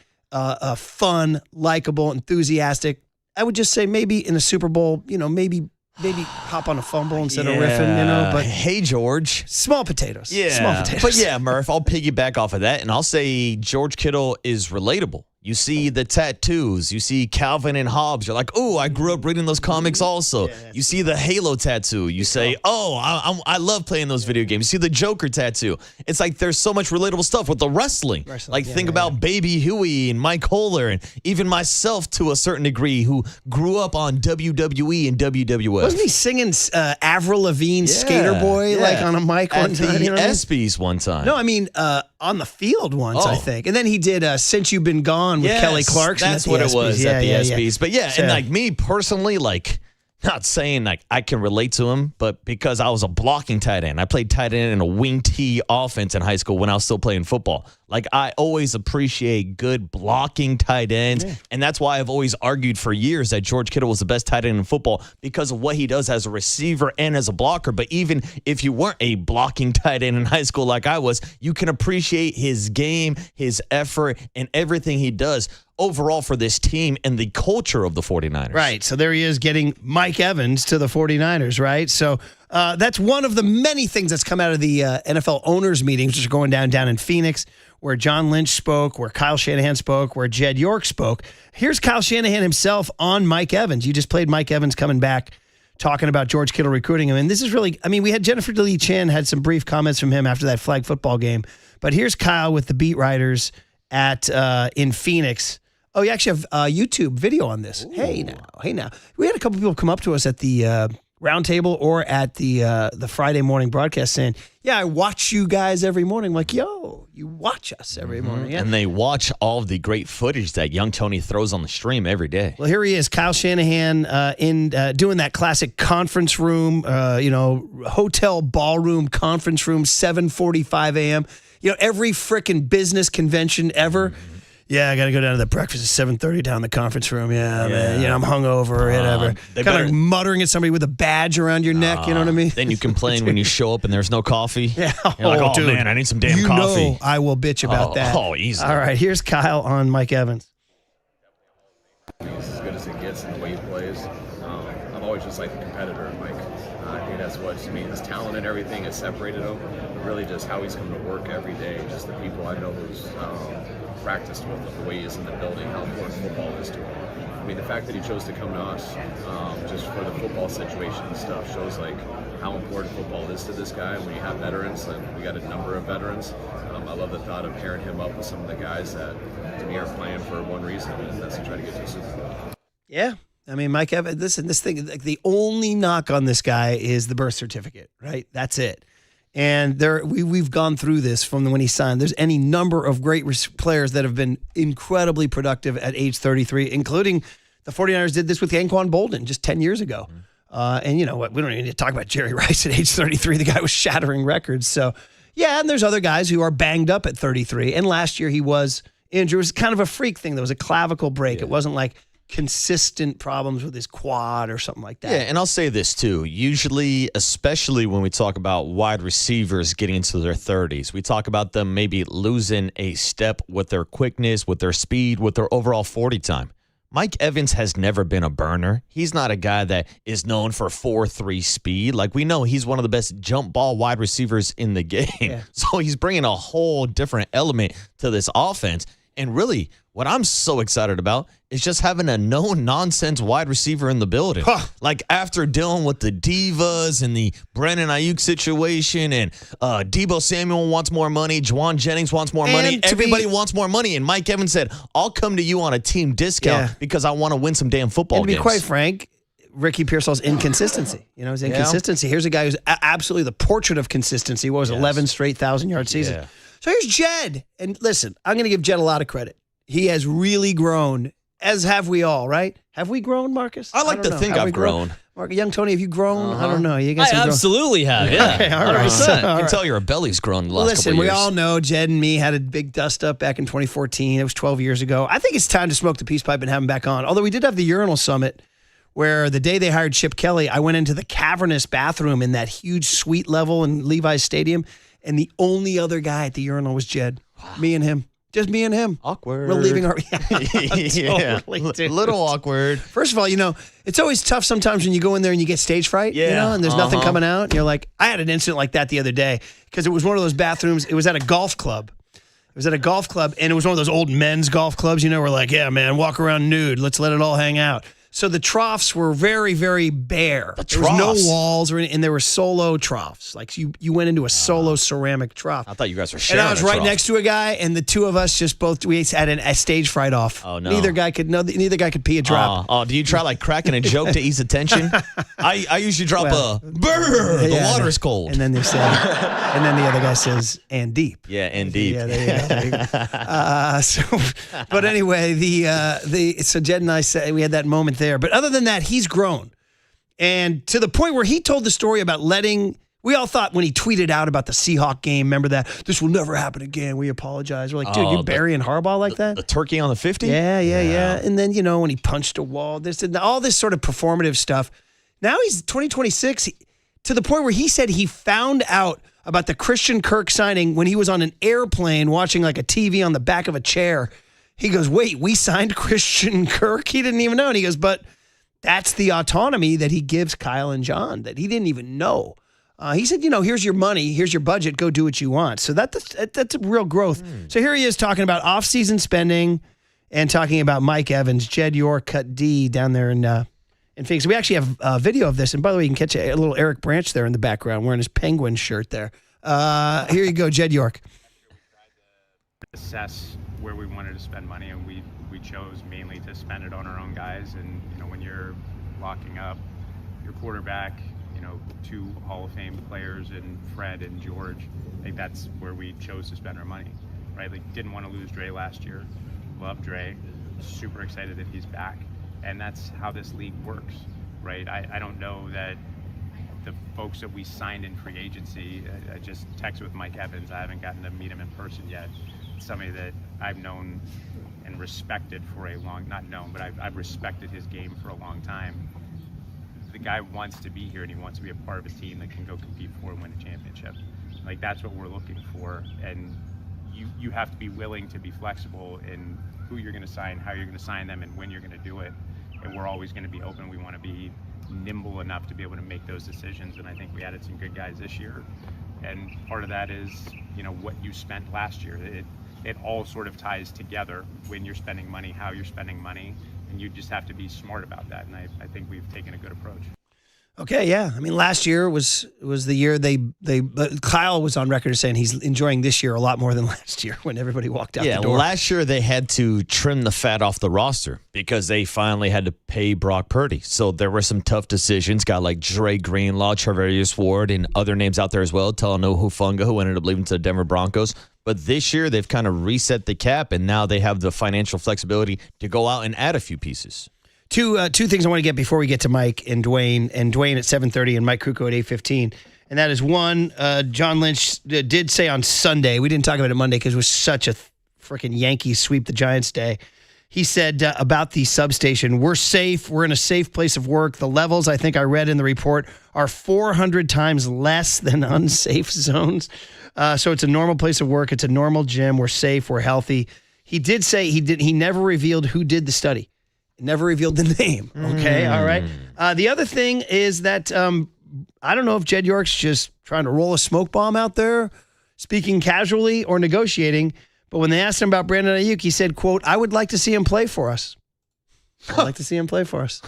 fun, likable, enthusiastic. I would just say maybe in a Super Bowl, maybe hop on a fumble instead of riffing, But hey, George. Small potatoes. Yeah. Small potatoes. But yeah, Murph, I'll piggyback off of that, and I'll say George Kittle is relatable. You see the tattoos. You see Calvin and Hobbes. You're like, oh, I grew up reading those comics also. You see the Halo tattoo. You say, I love playing those video games. You see the Joker tattoo. It's like there's so much relatable stuff with the wrestling. Think about Baby Huey and Mike Kohler and even myself to a certain degree who grew up on WWE and WWF. Wasn't he singing Avril Lavigne Skater Boy on a mic one time? At the ESPYs one time. No, I mean on the field once, I think. And then he did Since You've Been Gone with Kelly Clarkson. That's what it was at the ESPYs. But and me personally, not saying I can relate to him, but because I was a blocking tight end. I played tight end in a wing T offense in high school when I was still playing football. I always appreciate good blocking tight ends, and that's why I've always argued for years that George Kittle was the best tight end in football because of what he does as a receiver and as a blocker. But even if you weren't a blocking tight end in high school like I was, you can appreciate his game, his effort, and everything he does overall for this team and the culture of the 49ers. Right. So there he is getting Mike Evans to the 49ers, right? So that's one of the many things that's come out of the NFL owners meetings, which are going down in Phoenix, where John Lynch spoke, where Kyle Shanahan spoke, where Jed York spoke. Here's Kyle Shanahan himself on Mike Evans. You just played Mike Evans coming back, talking about George Kittle recruiting him. And this is really, we had Jennifer Lee Chan had some brief comments from him after that flag football game. But here's Kyle with the beat writers in Phoenix. Oh, you actually have a YouTube video on this. Ooh. Hey now. We had a couple people come up to us at the roundtable or at the Friday morning broadcast saying, yeah, I watch you guys every morning. I'm like, yo, you watch us every morning. Yeah. And they watch all of the great footage that young Tony throws on the stream every day. Well, here he is, Kyle Shanahan, doing that classic conference room, hotel ballroom conference room, 7:45 a.m. Every freaking business convention ever. Yeah, I got to go down to the breakfast at 7:30 down in the conference room. Yeah, man. I'm hungover, whatever. Kind of muttering at somebody with a badge around your neck, you know what I mean? Then you complain when you show up and there's no coffee. Yeah. You're like, dude, man, I need some damn coffee. You know I will bitch about that. Oh, easy. All right, here's Kyle on Mike Evans. He's as good as he gets in the way he plays. I've always just liked the competitor in Mike. I think that's what, his talent and everything has separated him. But really just how he's come to work every day, just the people I know who's practiced with him, the way he is in the building, how important football is to him. The fact that he chose to come to us just for the football situation and stuff shows how important football is to this guy. And when you have veterans, and we got a number of veterans, I love the thought of pairing him up with some of the guys that to me are playing for one reason, and that's to try to get to a Super Bowl. Yeah. Mike Evans, this thing, the only knock on this guy is the birth certificate, right? That's it. And we've gone through this from when he signed. There's any number of great players that have been incredibly productive at age 33, including the 49ers did this with Anquan Bolden just 10 years ago. And you know what? We don't even need to talk about Jerry Rice at age 33. The guy was shattering records. So, yeah, and there's other guys who are banged up at 33. And last year he was injured. It was kind of a freak thing. There was a clavicle break. It wasn't like consistent problems with his quad or something like that. Yeah, and I'll say this too. Usually, especially when we talk about wide receivers getting into their 30s, we talk about them maybe losing a step with their quickness, with their speed, with their overall 40 time. Mike Evans has never been a burner. He's not a guy that is known for 4.3 speed. Like, we know he's one of the best jump ball wide receivers in the game. Yeah. So he's bringing a whole different element to this offense. And really, what I'm so excited about is just having a no-nonsense wide receiver in the building. Like, after dealing with the divas and the Brandon Aiyuk situation, and Deebo Samuel wants more money, Juwan Jennings wants more money, everybody wants more money. And Mike Evans said, I'll come to you on a team discount because I want to win some damn football games. To be quite frank, Ricky Pearsall's inconsistency. His inconsistency. Here's a guy who's absolutely the portrait of consistency. What was 11 straight 1,000-yard season? Yeah. So here's Jed. And listen, I'm going to give Jed a lot of credit. He has really grown, as have we all, right? Have we grown, Marcus? I like to think I've grown. Young Tony, have you grown? I don't know. You guys I absolutely have, yeah. Okay, all right. 100%. I can tell your belly's grown the last couple of years. Listen, we all know Jed and me had a big dust up back in 2014. It was 12 years ago. I think it's time to smoke the peace pipe and have him back on. Although we did have the urinal summit where the day they hired Chip Kelly, I went into the cavernous bathroom in that huge suite level in Levi's Stadium, and the only other guy at the urinal was Jed. Wow. Me and him. Just me and him. Awkward. We're leaving our... Yeah, totally, little awkward. First of all, it's always tough sometimes when you go in there and you get stage fright, and there's nothing coming out. And you're like, I had an incident like that the other day because it was one of those bathrooms. It was at a golf club. And it was one of those old men's golf clubs, we're like, yeah, man, walk around nude. Let's let it all hang out. So the troughs were very, very bare. There was no walls, and there were solo troughs. Like you went into a solo ceramic trough. I thought you guys were sharing. And I was right next to a guy, and the two of us we had a stage fright off. Oh no! Neither guy could pee a drop. Do you try cracking a joke to ease the tension? I usually drop the water's cold. And then they said, and then the other guy says, and deep. Yeah, and deep. Yeah, there you go. But anyway, so Jed and I said we had that moment there. But other than that, he's grown. And to the point where he told the story about we all thought when he tweeted out about the Seahawk game, remember that? This will never happen again. We apologize. We're like, dude, you're burying Harbaugh like that? The turkey on the 50? Yeah. And then, when he punched a wall, all this sort of performative stuff. Now he's 2026 to the point where he said he found out about the Christian Kirk signing when he was on an airplane watching like a TV on the back of a chair. He goes, wait, we signed Christian Kirk? He didn't even know. And he goes, but that's the autonomy that he gives Kyle and John that he didn't even know. He said, here's your money, here's your budget, go do what you want. So that's a real growth. So here he is talking about offseason spending and talking about Mike Evans, Jed York, cut D down there in Phoenix. We actually have a video of this. And by the way, you can catch a little Eric Branch there in the background wearing his Penguin shirt there. Here you go, Jed York. Assess where we wanted to spend money, and we chose mainly to spend it on our own guys. And when you're locking up your quarterback, 2 Hall of Fame players in Fred and George. I think that's where we chose to spend our money, right? Like, didn't want to lose Dre last year. Love Dre. Super excited that he's back. And that's how this league works, right? I don't know that the folks that we signed in free agency, I just texted with Mike Evans. I haven't gotten to meet him in person yet. Somebody that I've known and respected for a long, not known, but I've respected his game for a long time. The guy wants to be here and he wants to be a part of a team that can go compete for and win a championship. Like, that's what we're looking for. And you have to be willing to be flexible in who you're going to sign, how you're going to sign them, and when you're going to do it. And we're always going to be open. We want to be nimble enough to be able to make those decisions. And I think we added some good guys this year. And part of that is, what you spent last year. It all sort of ties together when you're spending money, how you're spending money, and you just have to be smart about that. And I think we've taken a good approach. Okay, yeah. I mean, last year was the year Kyle was on record as saying he's enjoying this year a lot more than last year when everybody walked out the door. Yeah, last year they had to trim the fat off the roster because they finally had to pay Brock Purdy. So there were some tough decisions. Got like Dre Greenlaw, Charvarius Ward, and other names out there as well. Talanoa Hufanga, who ended up leaving to the Denver Broncos. But this year they've kind of reset the cap, and now they have the financial flexibility to go out and add a few pieces. Two things I want to get before we get to Mike and Dwayne at 7:30 and Mike Krukow at 8:15. And that is one, John Lynch did say on Sunday, we didn't talk about it Monday because it was such a freaking Yankees sweep the Giants day. He said about the substation, we're safe. We're in a safe place of work. The levels, I think I read in the report, are 400 times less than unsafe zones. So it's a normal place of work. It's a normal gym. We're safe. We're healthy. He did say he never revealed who did the study. Never revealed the name. Okay, all right. The other thing is that I don't know if Jed York's just trying to roll a smoke bomb out there, speaking casually or negotiating. But when they asked him about Brandon Aiyuk, he said, quote, I would like to see him play for us. I'd like to see him play for us.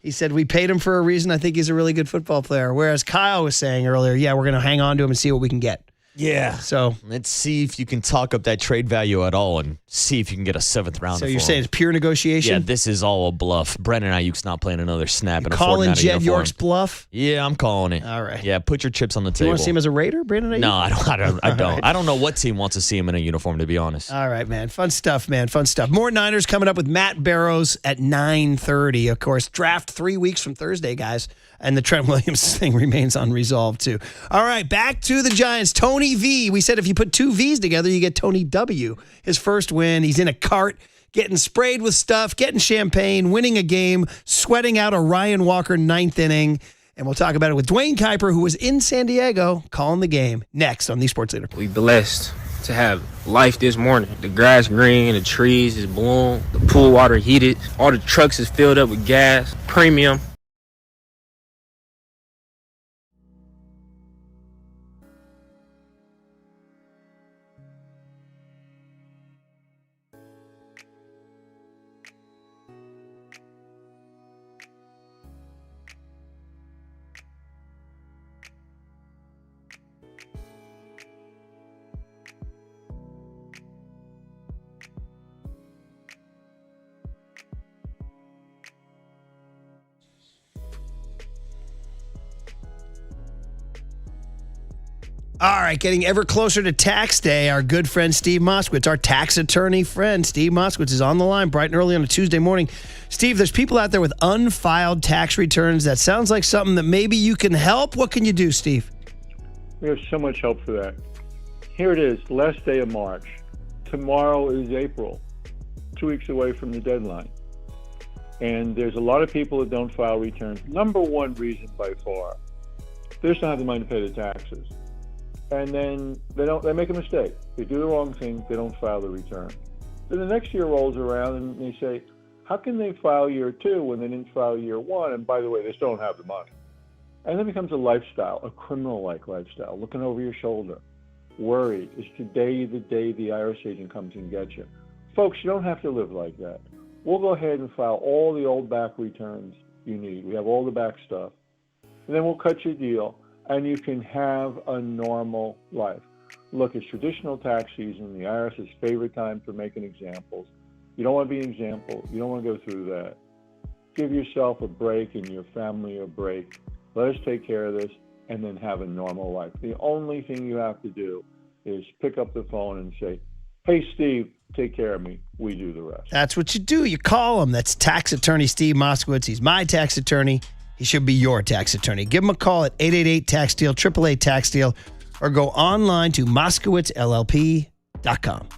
He said, we paid him for a reason. I think he's a really good football player. Whereas Kyle was saying earlier, yeah, we're going to hang on to him and see what we can get. Yeah. So let's see if you can talk up that trade value at all and see if you can get a 7th rounder. So you're saying it's pure negotiation? Yeah, this is all a bluff. Brandon Ayuk's not playing another snap in a Fortnite calling Jed uniform. York's bluff? Yeah, I'm calling it. All right. Yeah, put your chips on the Do table. you want to see him as a Raider, Brandon Ayuk? No, I don't. Right. I don't know what team wants to see him in a uniform, to be honest. All right, man. Fun stuff, man. Fun stuff. More Niners coming up with Matt Barrows at 9:30. Of course, draft 3 weeks from Thursday, guys. And the Trent Williams thing remains unresolved, too. All right, back to the Giants. Tony V. We said if you put 2 V's together, you get Tony W. His first win. He's in a cart, getting sprayed with stuff, getting champagne, winning a game, sweating out a Ryan Walker 9th inning. And we'll talk about it with Dwayne Kyper, who was in San Diego calling the game, next on the Sports Leader. We blessed to have life this morning. The grass green, the trees is blown, the pool water heated, all the trucks is filled up with gas, premium. All right, getting ever closer to tax day, our good friend Steve Moskowitz, our tax attorney friend, Steve Moskowitz is on the line bright and early on a Tuesday morning. Steve, there's people out there with unfiled tax returns. That sounds like something that maybe you can help. What can you do, Steve? We have so much help for that. Here it is, last day of March. Tomorrow is April, 2 weeks away from the deadline. And there's a lot of people that don't file returns. Number one reason by far, they just don't have the money to pay the taxes. And then they make a mistake. They do the wrong thing, they don't file the return. Then the next year rolls around and they say, how can they file year 2 when they didn't file year 1? And by the way, they still don't have the money. And then it becomes a lifestyle, a criminal-like lifestyle, looking over your shoulder, worried. Is today the day the IRS agent comes and gets you? Folks, you don't have to live like that. We'll go ahead and file all the old back returns you need. We have all the back stuff. And then we'll cut your deal, and you can have a normal life. Look, it's traditional tax season, the IRS's favorite time for making examples. You don't want to be an example. You don't want to go through that. Give yourself a break and your family a break. Let us take care of this and then have a normal life. The only thing you have to do is pick up the phone and say, hey, Steve, take care of me. We do the rest. That's what you do. You call him. That's tax attorney Steve Moskowitz. He's my tax attorney. He should be your tax attorney. Give him a call at 888-TAX-DEAL, 888-TAX-DEAL, or go online to moskowitzllp.com.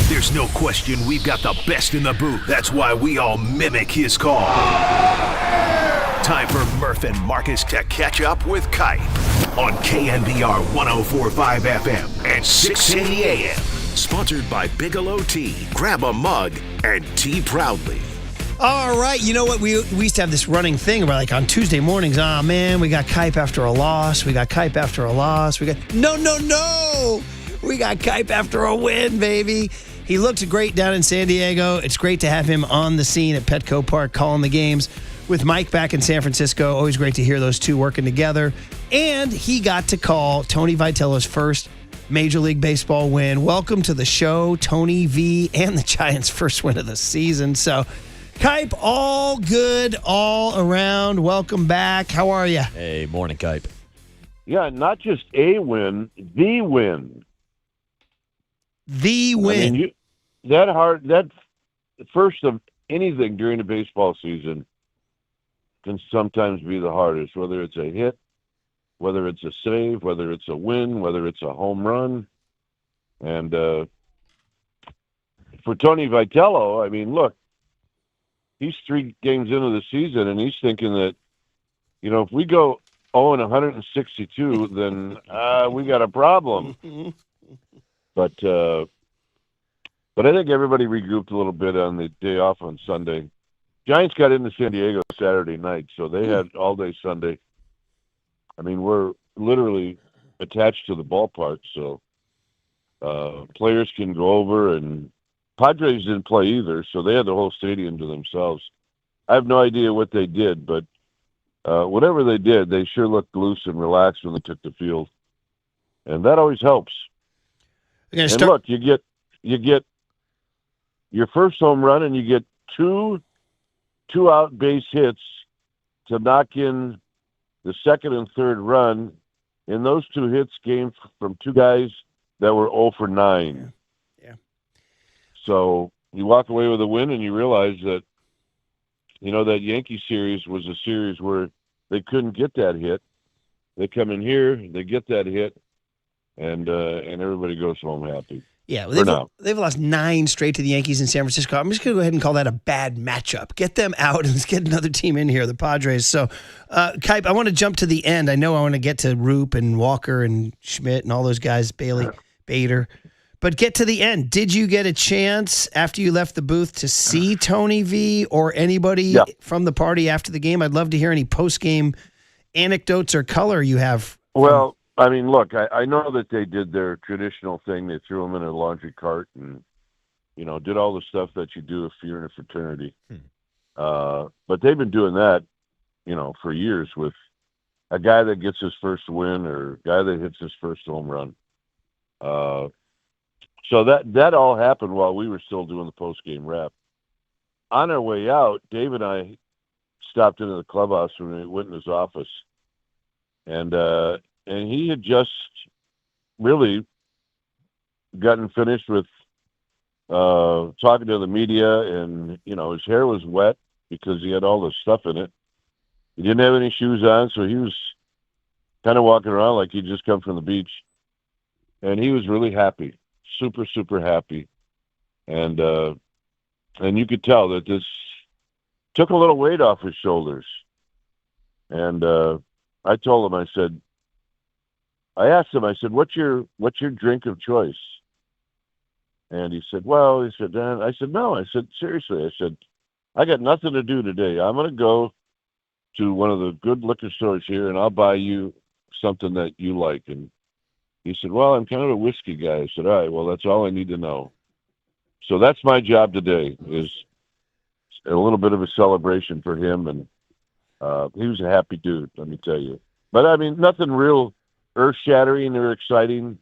There's no question we've got the best in the booth. That's why we all mimic his call. Time for Murph and Marcus to catch up with Kype on KNBR 104.5 FM and 680 AM. Sponsored by Bigelow Tea. Grab a mug and tea proudly. All right, you know what? We used to have this running thing about like on Tuesday mornings, man, we got Kype after a loss. We got Kype after a loss. We got no. We got Kype after a win, baby. He looked great down in San Diego. It's great to have him on the scene at Petco Park calling the games with Mike back in San Francisco. Always great to hear those two working together. And he got to call Tony Vitello's first Major League Baseball win. Welcome to the show, Tony V, and the Giants' first win of the season. So, Kype, all good all around. Welcome back. How are you? Hey, morning, Kype. Yeah, not just a win, the win. The win. I mean, that first of anything during the baseball season can sometimes be the hardest, whether it's a hit, whether it's a save, whether it's a win, whether it's a home run. And for Tony Vitello, I mean, look, he's 3 games into the season, and he's thinking that, if we go 0-162, then we got a problem. But I think everybody regrouped a little bit on the day off on Sunday. Giants got into San Diego Saturday night, so they had all day Sunday. I mean, we're literally attached to the ballpark, so players can go over, and Padres didn't play either, so they had the whole stadium to themselves. I have no idea what they did, but whatever they did, they sure looked loose and relaxed when they took the field, and that always helps. And look, you get your first home run, and you get two out base hits to knock in the second and third run. And those 2 hits came from 2 guys that were 0 for 9. Yeah. So you walk away with a win, and you realize that that Yankee series was a series where they couldn't get that hit. They come in here, they get that hit, and everybody goes home happy. Yeah, they've lost 9 straight to the Yankees in San Francisco. I'm just going to go ahead and call that a bad matchup. Get them out and let's get another team in here, the Padres. So, Kype, I want to jump to the end. I know I want to get to Roop and Walker and Schmidt and all those guys, Bailey, Bader. But get to the end. Did you get a chance after you left the booth to see Tony V or anybody from the party after the game? I'd love to hear any post-game anecdotes or color you have. Well, I mean, look, I know that they did their traditional thing. They threw them in a laundry cart and, did all the stuff that you do if you're in a fraternity. But they've been doing that, for years with a guy that gets his first win or a guy that hits his first home run. So that all happened while we were still doing the post-game wrap. On our way out, Dave and I stopped into the clubhouse when we went in his office. And he had just really gotten finished with talking to the media, and his hair was wet because he had all the stuff in it. He didn't have any shoes on, so he was kind of walking around like he'd just come from the beach. And he was really happy, super, super happy. And you could tell that this took a little weight off his shoulders. And I told him, I asked him, I said, what's your drink of choice? And he said, Dan, I said, no. I said, seriously. I said, I got nothing to do today. I'm going to go to one of the good liquor stores here, and I'll buy you something that you like. And he said, well, I'm kind of a whiskey guy. I said, all right, well, that's all I need to know. So that's my job today, is a little bit of a celebration for him. And he was a happy dude, let me tell you. But, I mean, nothing real earth-shattering or exciting.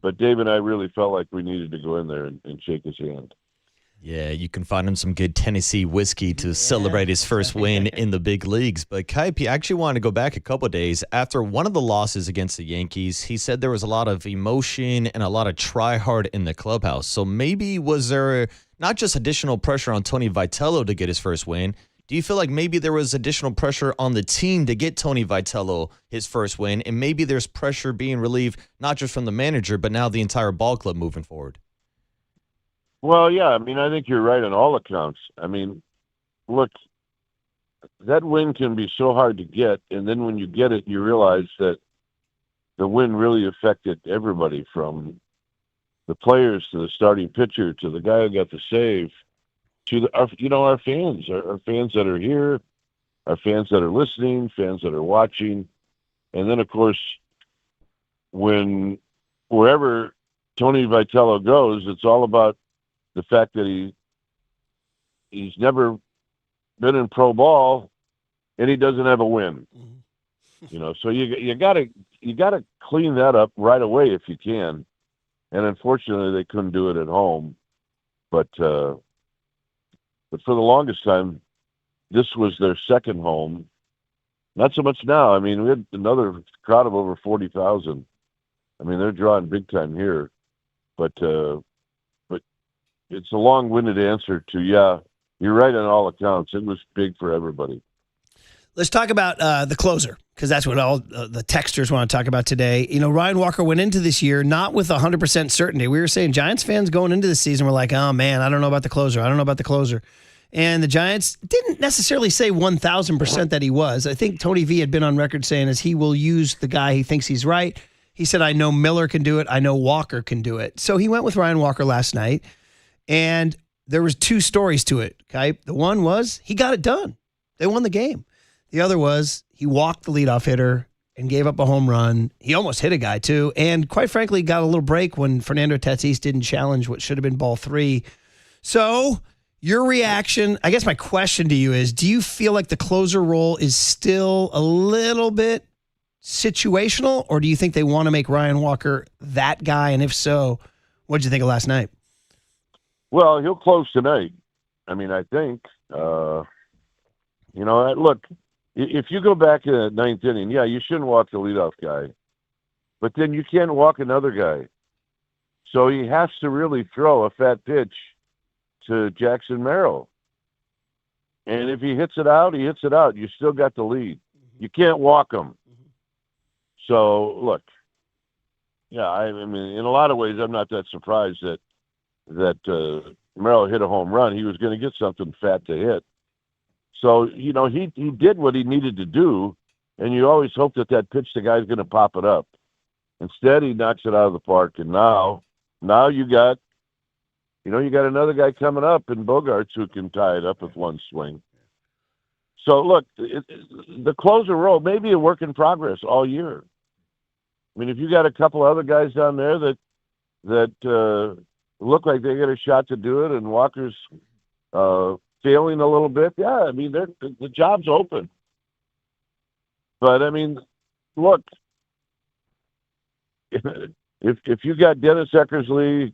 But Dave and I really felt like we needed to go in there and shake his hand. Yeah, you can find him some good Tennessee whiskey to celebrate his first win in the big leagues. But Kype actually wanted to go back a couple of days. After one of the losses against the Yankees, he said there was a lot of emotion and a lot of try-hard in the clubhouse. So maybe was there not just additional pressure on Tony Vitello to get his first win? Do you feel like maybe there was additional pressure on the team to get Tony Vitello his first win, and maybe there's pressure being relieved not just from the manager, but now the entire ball club moving forward? Well, yeah, I mean, I think you're right on all accounts. I mean, look, that win can be so hard to get, and then when you get it, you realize that the win really affected everybody, from the players to the starting pitcher to the guy who got the save to our fans, our fans that are here, our fans that are listening, fans that are watching. And then, of course, wherever Tony Vitello goes, it's all about the fact that he's never been in pro ball and he doesn't have a win. So you gotta clean that up right away if you can. And unfortunately, they couldn't do it at home. But for the longest time, this was their second home. Not so much now. I mean, we had another crowd of over 40,000. I mean, they're drawing big time here. But it's a long-winded answer to, yeah, you're right on all accounts. It was big for everybody. Let's talk about the closer, because that's what all the texters want to talk about today. Ryan Walker went into this year not with 100% certainty. We were saying Giants fans going into the season were like, oh, man, I don't know about the closer. And the Giants didn't necessarily say 1,000% that he was. I think Tony V had been on record saying as he will use the guy he thinks he's right. He said, I know Miller can do it. I know Walker can do it. So he went with Ryan Walker last night. And there was two stories to it, okay? The one was he got it done. They won the game. The other was he walked the leadoff hitter and gave up a home run. He almost hit a guy, too. And quite frankly, got a little break when Fernando Tatis didn't challenge what should have been ball 3. So your reaction, I guess my question to you is, do you feel like the closer role is still a little bit situational, or do you think they want to make Ryan Walker that guy? And if so, what did you think of last night? Well, he'll close tonight. I mean, I think, look, if you go back in the ninth inning, yeah, you shouldn't walk the leadoff guy, but then you can't walk another guy. So he has to really throw a fat pitch to Jackson Merrill. And if he hits it out, he hits it out. You still got the lead. You can't walk him. So, look, yeah, I mean, in a lot of ways, I'm not that surprised that Merrill hit a home run. He was going to get something fat to hit. So, he did what he needed to do, and you always hope that pitch, the guy's going to pop it up. Instead, he knocks it out of the park, and now you got another guy coming up in Bogarts who can tie it up with one swing. So, look, the closer role may be a work in progress all year. I mean, if you got a couple other guys down there that look like they get a shot to do it, and Walker's failing a little bit, yeah, I mean, the job's open. But, I mean, look, if you got Dennis Eckersley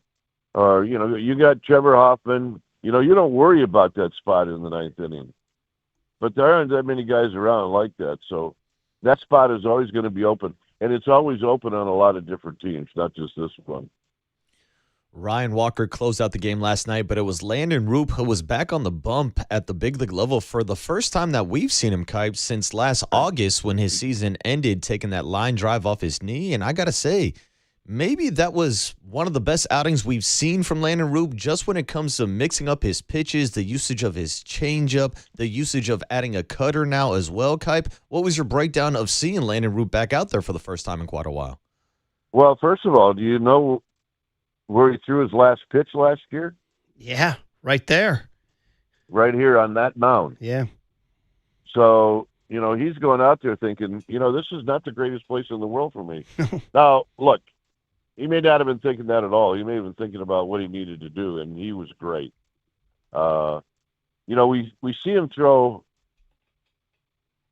or, you got Trevor Hoffman, you don't worry about that spot in the ninth inning. But there aren't that many guys around like that. So that spot is always going to be open. And it's always open on a lot of different teams, not just this one. Ryan Walker closed out the game last night, but it was Landon Roop who was back on the bump at the big league level for the first time that we've seen him, Kype, since last August when his season ended, taking that line drive off his knee. And I got to say, maybe that was one of the best outings we've seen from Landon Roop just when it comes to mixing up his pitches, the usage of his changeup, the usage of adding a cutter now as well, Kype. What was your breakdown of seeing Landon Roop back out there for the first time in quite a while? Well, first of all, do you know where he threw his last pitch last year? Yeah, right there. Right here on that mound. Yeah. So, he's going out there thinking, this is not the greatest place in the world for me. Now, look, he may not have been thinking that at all. He may have been thinking about what he needed to do, and he was great. We see him throw.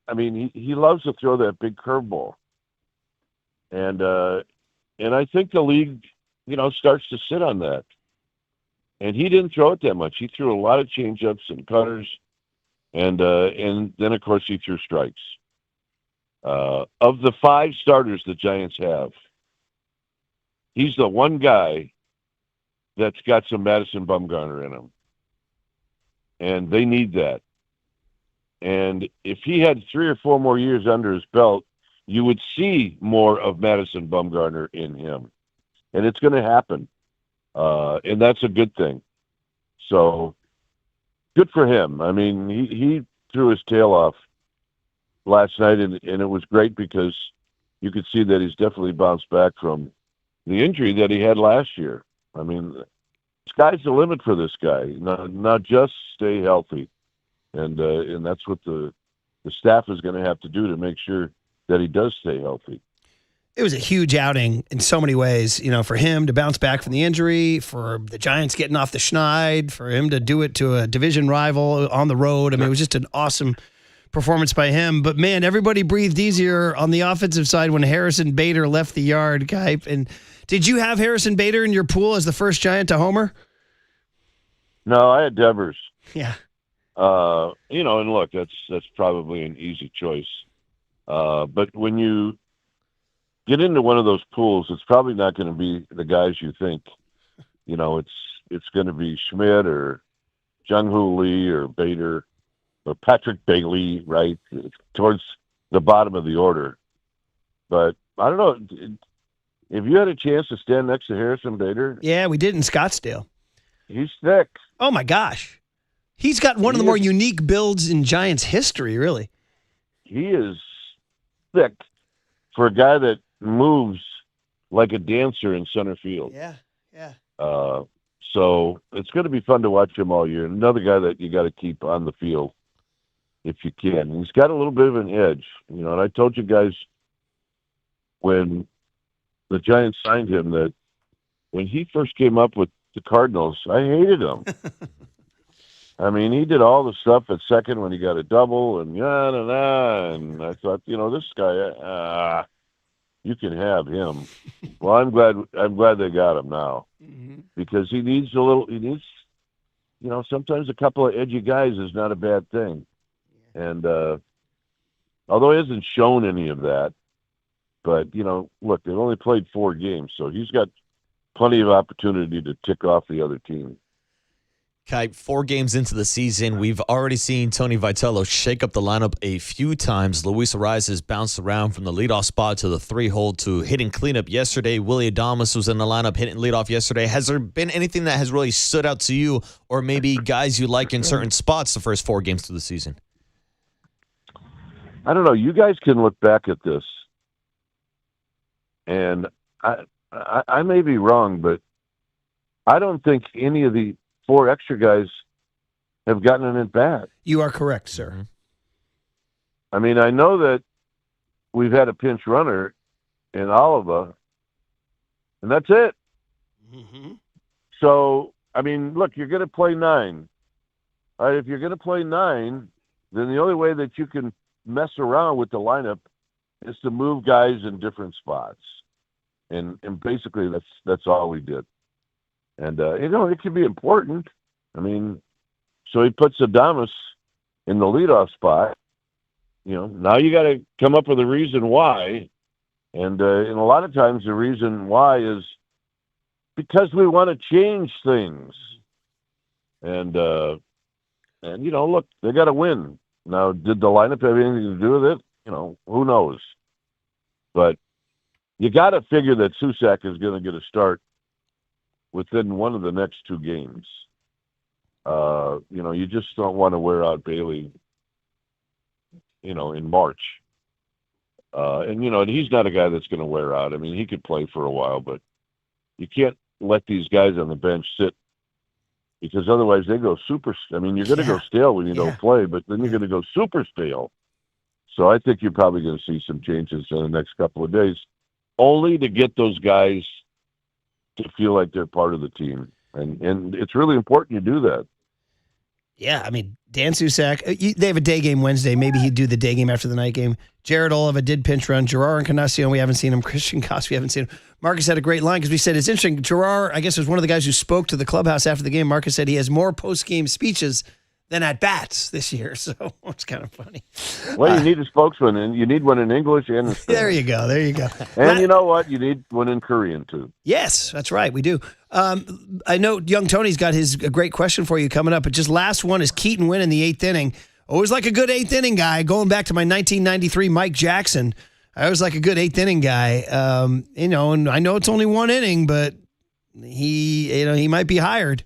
I mean, he loves to throw that big curveball. And I think the league, starts to sit on that. And he didn't throw it that much. He threw a lot of changeups and cutters, and then of course he threw strikes. Of the 5 starters the Giants have, he's the one guy that's got some Madison Bumgarner in him, and they need that. And if he had 3 or 4 more years under his belt, you would see more of Madison Bumgarner in him. And it's going to happen. And that's a good thing. So, good for him. I mean, he threw his tail off last night, and it was great because you could see that he's definitely bounced back from the injury that he had last year. I mean, sky's the limit for this guy. Not just stay healthy. And that's what the staff is going to have to do to make sure that he does stay healthy. It was a huge outing in so many ways, for him to bounce back from the injury, for the Giants getting off the schneid, for him to do it to a division rival on the road. I mean, it was just an awesome performance by him. But, man, everybody breathed easier on the offensive side when Harrison Bader left the yard, Kype. And did you have Harrison Bader in your pool as the first Giant to homer? No, I had Devers. Yeah. And look, that's probably an easy choice. But when you get into one of those pools, it's probably not going to be the guys you think. It's going to be Schmidt or Jung-Hoo Lee or Bader or Patrick Bailey, right, towards the bottom of the order. But I don't know. If you had a chance to stand next to Harrison Bader. Yeah, we did in Scottsdale. He's thick. Oh, my gosh. He's got one of the more unique builds in Giants history, really. He is thick for a guy that moves like a dancer in center field. Yeah. So it's going to be fun to watch him all year. Another guy that you got to keep on the field if you can. He's got a little bit of an edge, and I told you guys when the Giants signed him that when he first came up with the Cardinals, I hated him. I mean, he did all the stuff at second when he got a double and and I thought, this guy, you can have him. Well, I'm glad they got him now because he needs, sometimes a couple of edgy guys is not a bad thing. And although he hasn't shown any of that, but, look, they've only played 4 games, so he's got plenty of opportunity to tick off the other team. Kype, 4 games into the season, we've already seen Tony Vitello shake up the lineup a few times. Luis Arias has bounced around from the leadoff spot to the 3-hole to hitting cleanup yesterday. Willie Adames was in the lineup hitting leadoff yesterday. Has there been anything that has really stood out to you or maybe guys you like in certain spots the first 4 games through the season? I don't know. You guys can look back at this, and I may be wrong, but I don't think any of the 4 extra guys have gotten an at-bat. You are correct, sir. I mean, I know that we've had a pinch runner in Oliva, and that's it. So, I mean, look, you're going to play 9. All right, if you're going to play 9, then the only way that you can mess around with the lineup is to move guys in different spots. And basically that's all we did. And, it can be important. I mean, so he puts Adames in the leadoff spot. Now you got to come up with a reason why. And a lot of times the reason why is because we want to change things. And look, they got to win. Now, did the lineup have anything to do with it? Who knows? But you got to figure that Susak is going to get a start within one of the next two games. You just don't want to wear out Bailey, in March. And he's not a guy that's going to wear out. I mean, he could play for a while, but you can't let these guys on the bench sit because otherwise they go super. I mean, you're going to go stale when you don't play, but then you're going to go super stale. So I think you're probably going to see some changes in the next couple of days, only to get those guys to feel like they're part of the team. And it's really important you do that. Yeah, I mean, Dan Susak, they have a day game Wednesday. Maybe he'd do the day game after the night game. Jared Oliva did pinch run. Gerard Encarnacion, we haven't seen him. Christian Koss, we haven't seen him. Marcus had a great line because we said it's interesting. Gerard, I guess, was one of the guys who spoke to the clubhouse after the game. Marcus said he has more post-game speeches than at-bats this year, so it's kind of funny. Well, you need a spokesman, and you need one in English and in Spanish. There you go. And you know what? You need one in Korean, too. Yes, that's right. We do. I know Young Tony's got a great question for you coming up, but just last one is Keaton Winn in the 8th inning. Always like a good 8th inning guy. Going back to my 1993 Mike Jackson, I always like a good 8th inning guy. And I know it's only one inning, but he might be hired.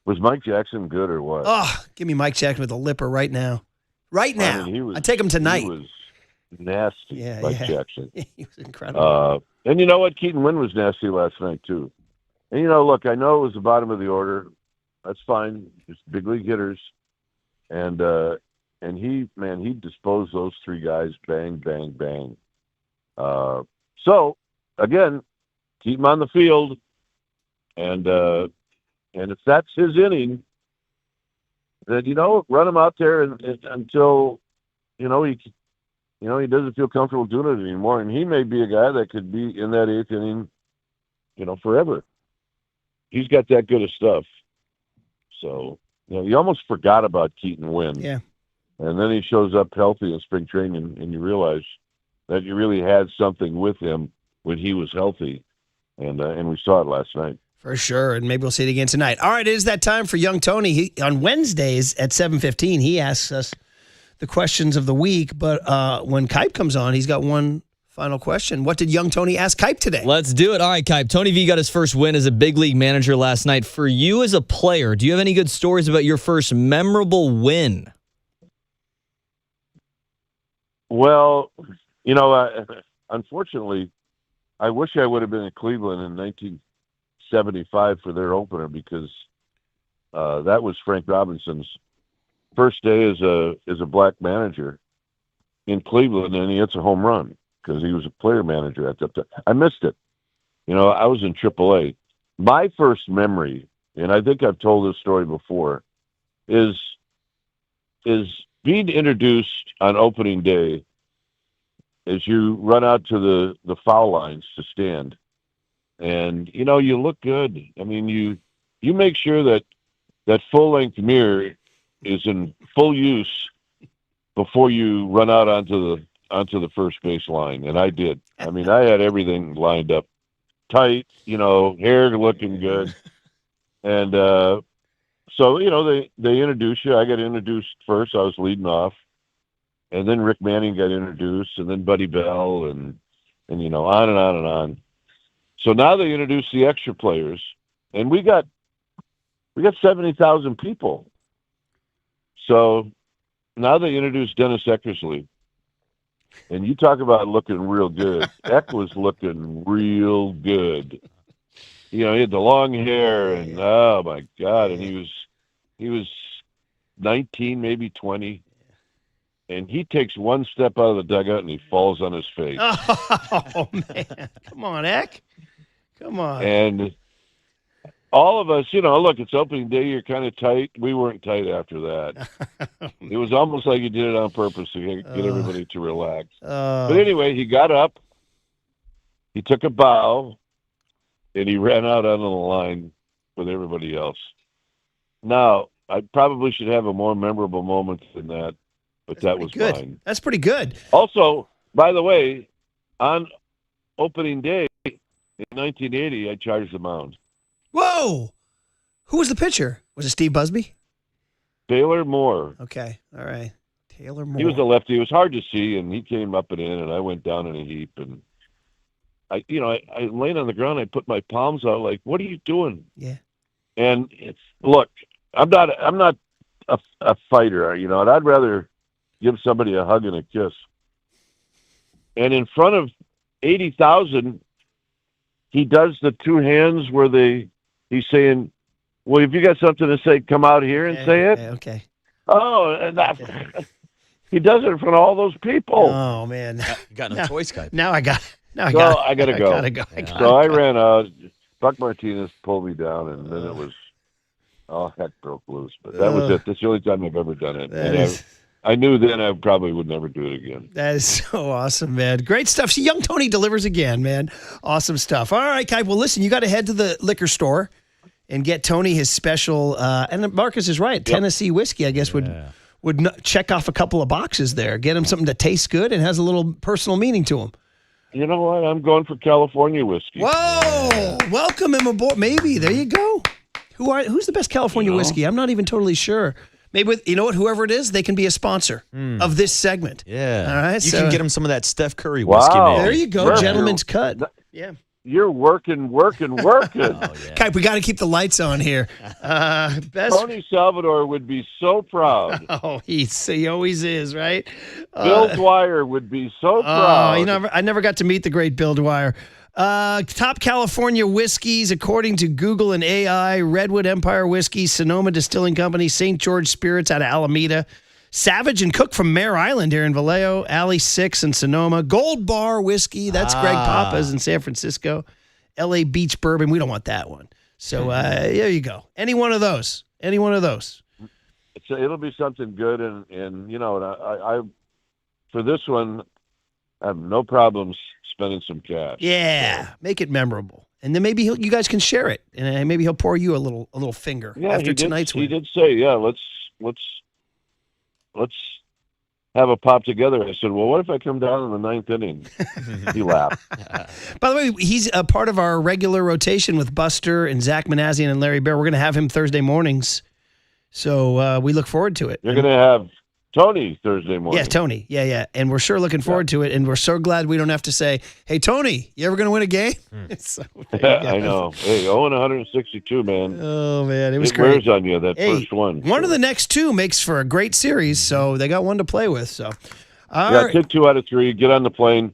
Was Mike Jackson good or what? Oh, give me Mike Jackson with a lipper right now. Right now. I take him tonight. He was nasty, Mike Jackson. He was incredible. And you know what? Keaton Winn was nasty last night, too. And, look, I know it was the bottom of the order. That's fine. It's big league hitters. And he disposed those three guys bang, bang, bang. So, again, keep him on the field. And if that's his inning, then, run him out there until, he doesn't feel comfortable doing it anymore. And he may be a guy that could be in that 8th inning, forever. He's got that good of stuff. So, you almost forgot about Keaton Winn. Yeah. And then he shows up healthy in spring training, and you realize that you really had something with him when he was healthy. And we saw it last night. For sure, and maybe we'll see it again tonight. All right, it is that time for Young Tony. On Wednesdays at 7:15, he asks us the questions of the week, but when Kype comes on, he's got one final question. What did Young Tony ask Kype today? Let's do it. All right, Kype. Tony V got his first win as a big league manager last night. For you as a player, do you have any good stories about your first memorable win? Well, unfortunately, I wish I would have been in Cleveland in 1975 for their opener because that was Frank Robinson's first day as a black manager in Cleveland, and he hits a home run because he was a player manager at that time. I missed it. I was in AAA. My first memory, and I think I've told this story before, is being introduced on opening day as you run out to the foul lines to stand. And, you look good. I mean, you make sure that full-length mirror is in full use before you run out onto the first base line. And I did. I mean, I had everything lined up tight, hair looking good. And so, they introduce you. I got introduced first. I was leading off. And then Rick Manning got introduced, and then Buddy Bell, and on and on and on. So now they introduce the extra players, and we got 70,000 people. So now they introduce Dennis Eckersley, and you talk about looking real good. Eck was looking real good. He had the long hair, and oh my God, and he was 19, maybe 20. And he takes one step out of the dugout and he falls on his face. Oh, man. Come on, Eck. Come on. And all of us, look, it's opening day. You're kind of tight. We weren't tight after that. It was almost like you did it on purpose to get everybody to relax. But anyway, he got up. He took a bow. And he ran out onto the line with everybody else. Now, I probably should have a more memorable moment than that. But that was good. Fine. That's pretty good. Also, by the way, on opening day, In 1980, I charged the mound. Whoa! Who was the pitcher? Was it Steve Busby? Taylor Moore. Okay, all right. Taylor Moore. He was a lefty. It was hard to see, and he came up and in, and I went down in a heap. And I laid on the ground. I put my palms out, like, "What are you doing?" Yeah. And look, I'm not a fighter, and I'd rather give somebody a hug and a kiss. And in front of 80,000, he does the two hands where he's saying, "Well, if you got something to say, come out here and say it." Okay. Oh, and he does it in front of all those people. Oh man, You got no choice, guy. Now I got to I gotta go. go. So I ran out. Buck Martinez pulled me down, and then it was heck broke loose. But that was it. That's the only time I've ever done it. And I knew then I probably would never do it again. That is so awesome, man. Great stuff. See, young Tony delivers again, man. Awesome stuff. All right, Kai. Well, listen, you got to head to the liquor store and get Tony his special. And Marcus is right. Tennessee whiskey, I guess, would check off a couple of boxes there. Get him something that tastes good and has a little personal meaning to him. You know what? I'm going for California whiskey. Whoa! Welcome him aboard. Maybe. There you go. Who's the best California whiskey? I'm not even totally sure. Maybe whoever it is, they can be a sponsor of this segment. Yeah. All right. You can get him some of that Steph Curry whiskey, man. There you go. Murph, Gentleman's cut. Yeah. You're working. Kike, we got to keep the lights on here. Tony Salvador would be so proud. Oh, he always is, right? Bill Dwyer would be so proud. I never got to meet the great Bill Dwyer. Top California whiskeys, according to Google and AI: Redwood Empire Whiskey, Sonoma Distilling Company, St. George Spirits out of Alameda, Savage and Cook from Mare Island here in Vallejo, Alley 6 in Sonoma, Gold Bar Whiskey, that's Greg Papa's in San Francisco, LA Beach Bourbon, we don't want that one. So there you go. Any one of those. It'll be something good, and I for this one, I have no problems spending some cash. Yeah, make it memorable, and then maybe you guys can share it, and maybe he'll pour you a little finger after tonight's win. He did say, let's have a pop together. I said, well, what if I come down in the ninth inning? He laughed. By the way, he's a part of our regular rotation with Buster and Zach Manassian and Larry Bear. We're going to have him Thursday mornings, so we look forward to it. You're going to have Tony Thursday morning. Yeah, Tony. Yeah. And we're sure looking forward to it. And we're so glad we don't have to say, hey, Tony, you ever going to win a game? So, I know. Hey, 162, man. Oh, man. It was it great. wears on you, that first one. One of the next two makes for a great series. So they got one to play with. So, take 2 out of 3, get on the plane,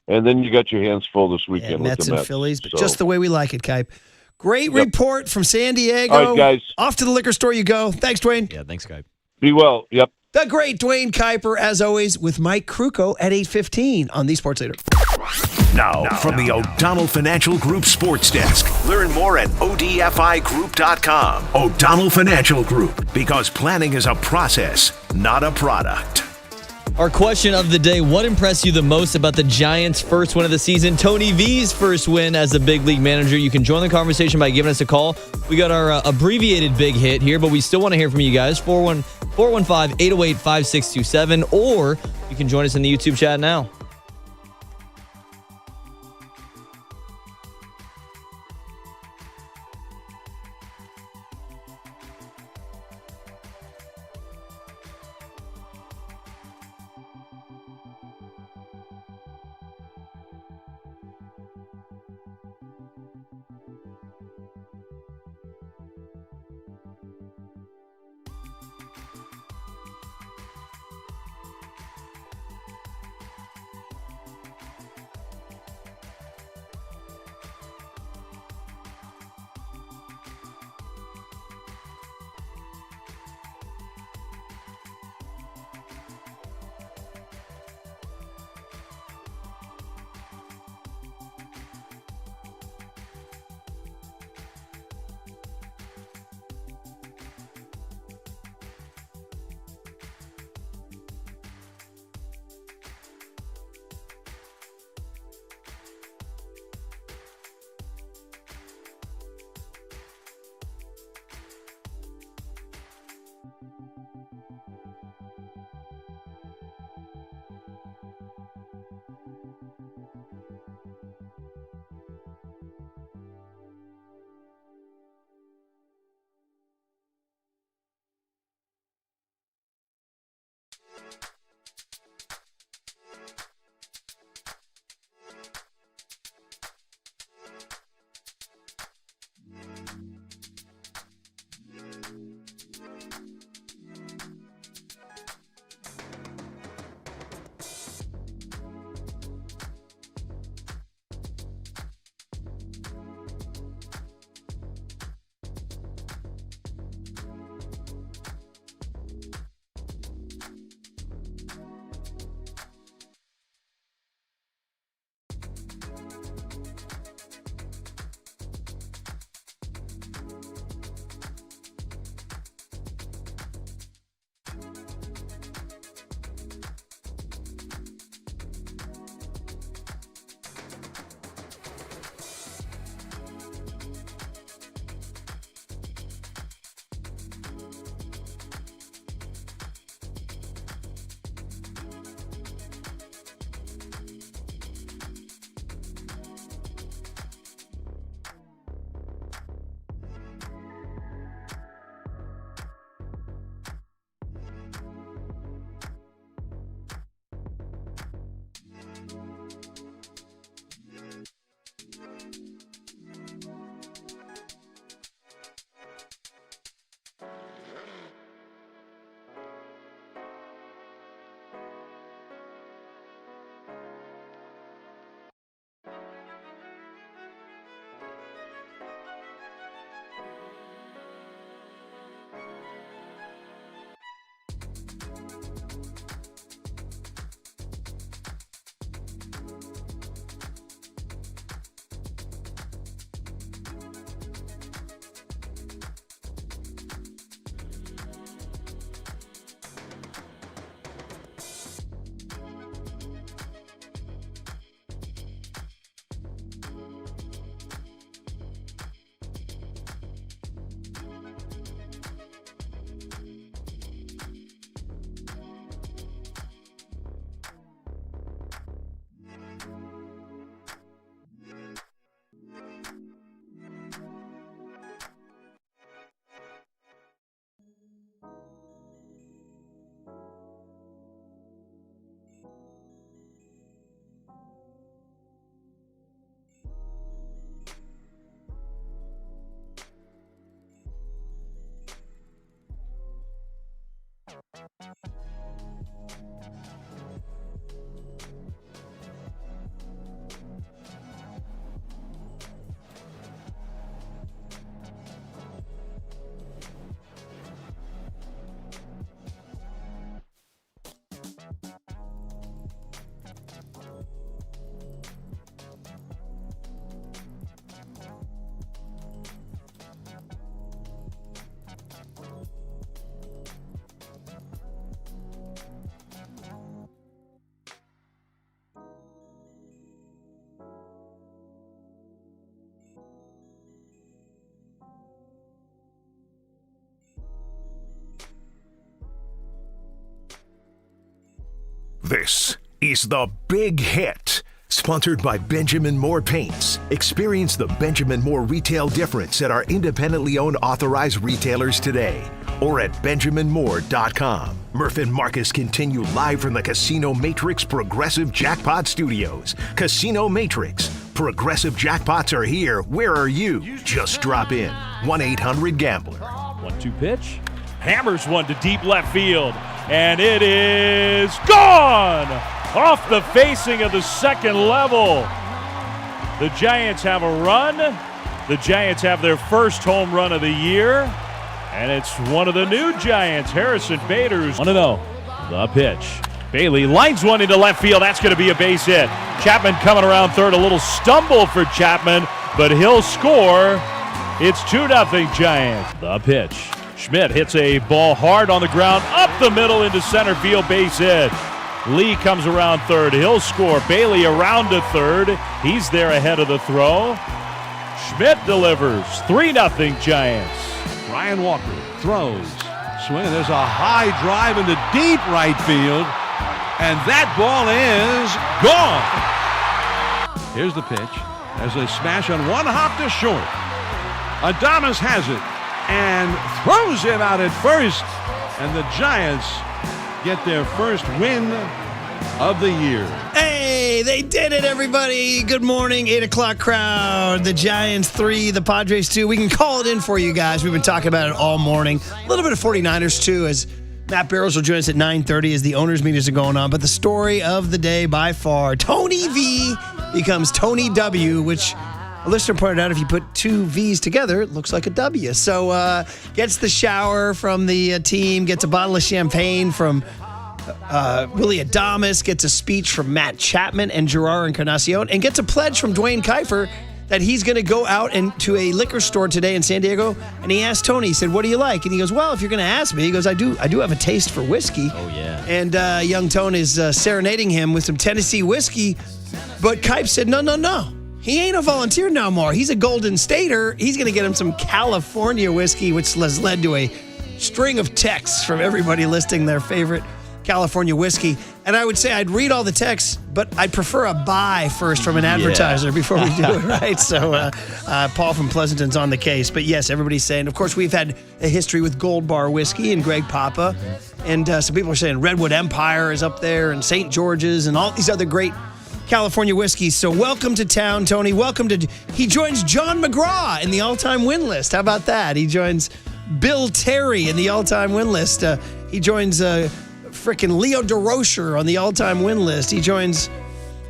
and then you got your hands full this weekend with Mets the and Mets. Phillies, but just the way we like it, Kipe. Great report from San Diego. All right, guys. Off to the liquor store you go. Thanks, Dwayne. Yeah, thanks, Kipe. Be well. Yep. The great Dwayne Kyper, as always, with Mike Krukow at 8:15 on the Sports Leader. Now, from the O'Donnell Financial Group Sports Desk. Learn more at odfigroup.com. O'Donnell Financial Group, because planning is a process, not a product. Our question of the day: what impressed you the most about the Giants' first win of the season? Tony V's first win as a big league manager. You can join the conversation by giving us a call. We got our abbreviated big hit here, but we still want to hear from you guys. 415-808-5627, or you can join us in the YouTube chat now. This is The Big Hit, sponsored by Benjamin Moore Paints. Experience the Benjamin Moore retail difference at our independently owned authorized retailers today or at benjaminmoore.com. Murph and Marcus continue live from the Casino Matrix Progressive Jackpot Studios. Casino Matrix. Progressive jackpots are here. Where are you? Just drop in. 1-800-GAMBLER. 1-2 pitch. Hammers one to deep left field. And it is gone! Off the facing of the second level. The Giants have a run. The Giants have their first home run of the year. And it's one of the new Giants, Harrison Bader's 1-0. The pitch. Bailey lines one into left field. That's going to be a base hit. Chapman coming around third. A little stumble for Chapman, but he'll score. It's 2-0 Giants. The pitch. Schmidt hits a ball hard on the ground, up the middle into center field, base hit. Lee comes around third. He'll score. Bailey around to third. He's there ahead of the throw. Schmidt delivers. 3-0 Giants. Ryan Walker throws. Swing. There's a high drive into deep right field. And that ball is gone. Here's the pitch. There's a smash on one hop to short. Adames has it and throws him out at first. And the Giants get their first win of the year. Hey, they did it, everybody. Good morning, 8 o'clock crowd. The Giants 3, the Padres 2. We can call it in for you guys. We've been talking about it all morning. A little bit of 49ers, too, as Matt Barrows will join us at 9:30 as the owners' meetings are going on. But the story of the day by far, Tony V becomes Tony W, which a listener pointed out if you put two V's together, it looks like a W. So gets the shower from the team, gets a bottle of champagne from Willie Adames, gets a speech from Matt Chapman and Gerard Encarnacion, and gets a pledge from Dwayne Kyper that he's going to go out to a liquor store today in San Diego. And he asked Tony, he said, "What do you like?" And he goes, "Well, if you're going to ask me," he goes, I do have a taste for whiskey. Oh, yeah. And young Tone is serenading him with some Tennessee whiskey. But Kype said, no. He ain't a volunteer no more. He's a Golden Stater. He's going to get him some California whiskey, which has led to a string of texts from everybody listing their favorite California whiskey. And I would say I'd read all the texts, but I'd prefer a buy first from an advertiser before we do it, right? So Paul from Pleasanton's on the case. But yes, everybody's saying, of course, we've had a history with Gold Bar Whiskey and Greg Papa. And some people are saying Redwood Empire is up there and St. George's and all these other great California whiskeys. So welcome to town, Tony. He joins John McGraw in the all-time win list. How about that? He joins Bill Terry in the all-time win list. He joins frickin' Leo DeRocher on the all-time win list. He joins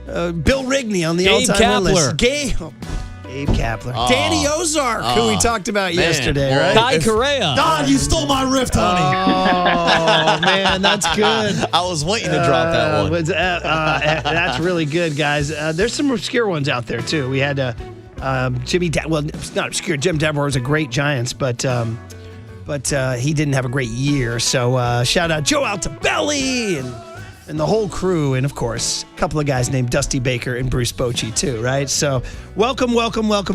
Bill Rigney on the all-time win list. Gabe Kapler. Oh. Danny Ozark, who we talked about yesterday, right? Kai Correa. Don, you stole my riff, Tony. Oh, man, that's good. I was waiting to drop that one. That's really good, guys. There's some obscure ones out there, too. We had Jimmy, it's not obscure. Jim Debord was a great Giants, but he didn't have a great year. So shout out Joe Altobelli and the whole crew. And, of course, a couple of guys named Dusty Baker and Bruce Bochy, too, right? So welcome,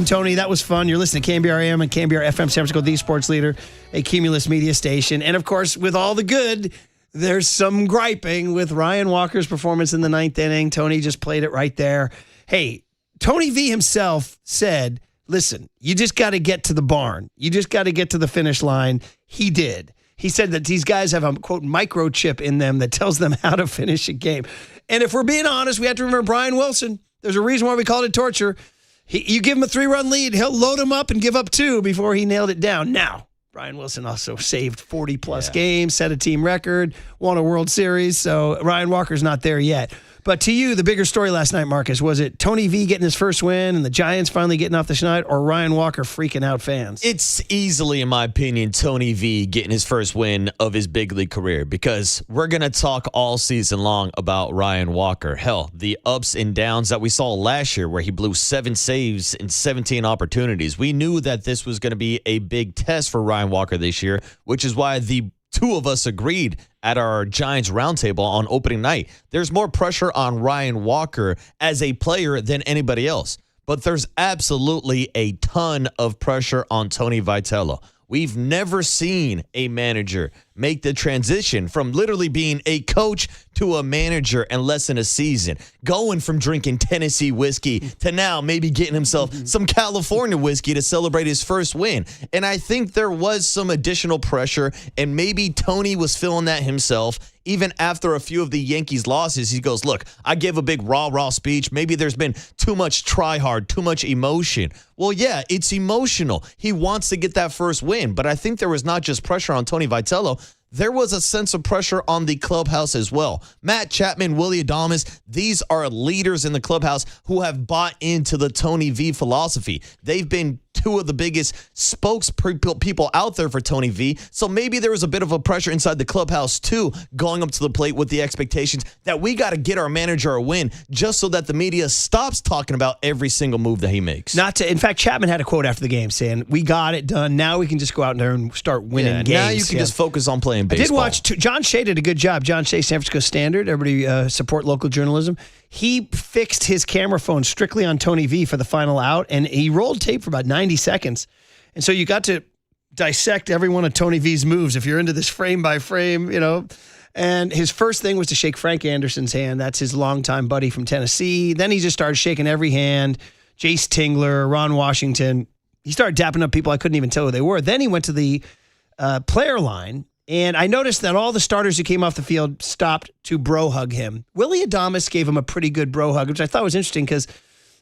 Tony. That was fun. You're listening to KNBR AM and KNBR FM, San Francisco, the sports leader, a Cumulus media station. And, of course, with all the good, there's some griping with Ryan Walker's performance in the ninth inning. Tony just played it right there. Hey, Tony V himself said, listen, you just got to get to the barn. You just got to get to the finish line. He did. He said that these guys have a, quote, microchip in them that tells them how to finish a game. And if we're being honest, we have to remember Brian Wilson. There's a reason why we called it torture. You give him a 3-run lead, he'll load him up and give up 2 before he nailed it down. Now, Brian Wilson also saved 40-plus games, set a team record, won a World Series. So Ryan Walker's not there yet. But to you, the bigger story last night, Marcus, was it Tony V getting his first win and the Giants finally getting off the schneid, or Ryan Walker freaking out fans? It's easily, in my opinion, Tony V getting his first win of his big league career, because we're going to talk all season long about Ryan Walker. Hell, the ups and downs that we saw last year where he blew 7 saves in 17 opportunities. We knew that this was going to be a big test for Ryan Walker this year, which is why the two of us agreed at our Giants roundtable on opening night. There's more pressure on Ryan Walker as a player than anybody else. But there's absolutely a ton of pressure on Tony Vitello. We've never seen a manager make the transition from literally being a coach to a manager in less than a season, going from drinking Tennessee whiskey to now maybe getting himself some California whiskey to celebrate his first win. And I think there was some additional pressure, and maybe Tony was feeling that himself. Even after a few of the Yankees' losses, he goes, look, I gave a big rah-rah speech. Maybe there's been too much try-hard, too much emotion. Well, yeah, it's emotional. He wants to get that first win. But I think there was not just pressure on Tony Vitello. There was a sense of pressure on the clubhouse as well. Matt Chapman, Willie Adames, these are leaders in the clubhouse who have bought into the Tony V philosophy. They've been two of the biggest spokespeople out there for Tony V. So maybe there was a bit of a pressure inside the clubhouse too, going up to the plate with the expectations that we got to get our manager a win just so that the media stops talking about every single move that he makes. In fact, Chapman had a quote after the game saying, we got it done. Now we can just go out there and start winning games. Now you can just focus on playing baseball. I did watch John Shea did a good job. John Shea, San Francisco Standard. Everybody support local journalism. He fixed his camera phone strictly on Tony V for the final out, and he rolled tape for about 90 seconds. And so you got to dissect every one of Tony V's moves if you're into this frame by frame, And his first thing was to shake Frank Anderson's hand. That's his longtime buddy from Tennessee. Then he just started shaking every hand. Jace Tingler, Ron Washington. He started dapping up people I couldn't even tell who they were. Then he went to the player line. And I noticed that all the starters who came off the field stopped to bro hug him. Willie Adames gave him a pretty good bro hug, which I thought was interesting because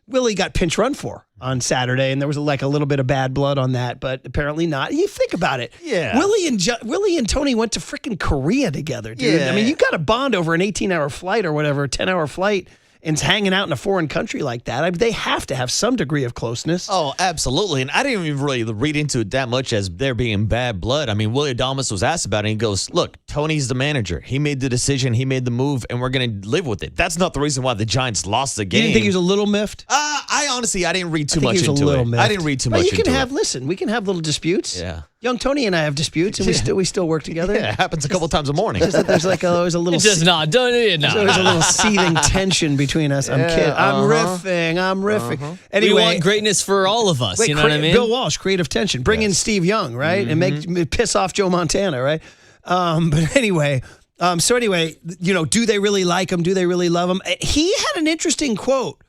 Willie got pinch run for on Saturday, and there was a little bit of bad blood on that, but apparently not. You think about it. Yeah. Willie and Tony went to freaking Korea together, dude. Yeah. I mean, you got to bond over an 18-hour flight or whatever, 10-hour flight, and hanging out in a foreign country like that. They have to have some degree of closeness. Oh, absolutely. And I didn't even really read into it that much as there being bad blood. I mean, Willie Adames was asked about it, and he goes, look, Tony's the manager. He made the decision. He made the move, and we're going to live with it. That's not the reason why the Giants lost the game. You didn't think he was a little miffed? I didn't read too much into it. Miffed. I didn't read too much into it. Listen, we can have little disputes. Yeah. Young Tony and I have disputes, and we still work together. Yeah, it happens a couple times a morning. Just that there's always a little. It does not. There's always a little seething tension between us. I'm kidding. I'm riffing. Anyway, we want greatness for all of us. You know what I mean? Bill Walsh, creative tension. Bring in Steve Young, right, and make piss off Joe Montana, right? But anyway. Do they really like him? Do they really love him? He had an interesting quote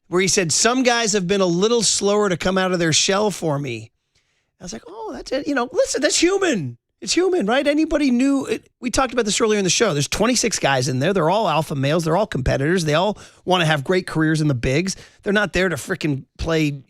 where he said, some guys have been a little slower to come out of their shell for me. I was like, oh, that's it. Listen, that's human. It's human, right? Anybody knew it. We talked about this earlier in the show. There's 26 guys in there. They're all alpha males. They're all competitors. They all want to have great careers in the bigs. They're not there to freaking play,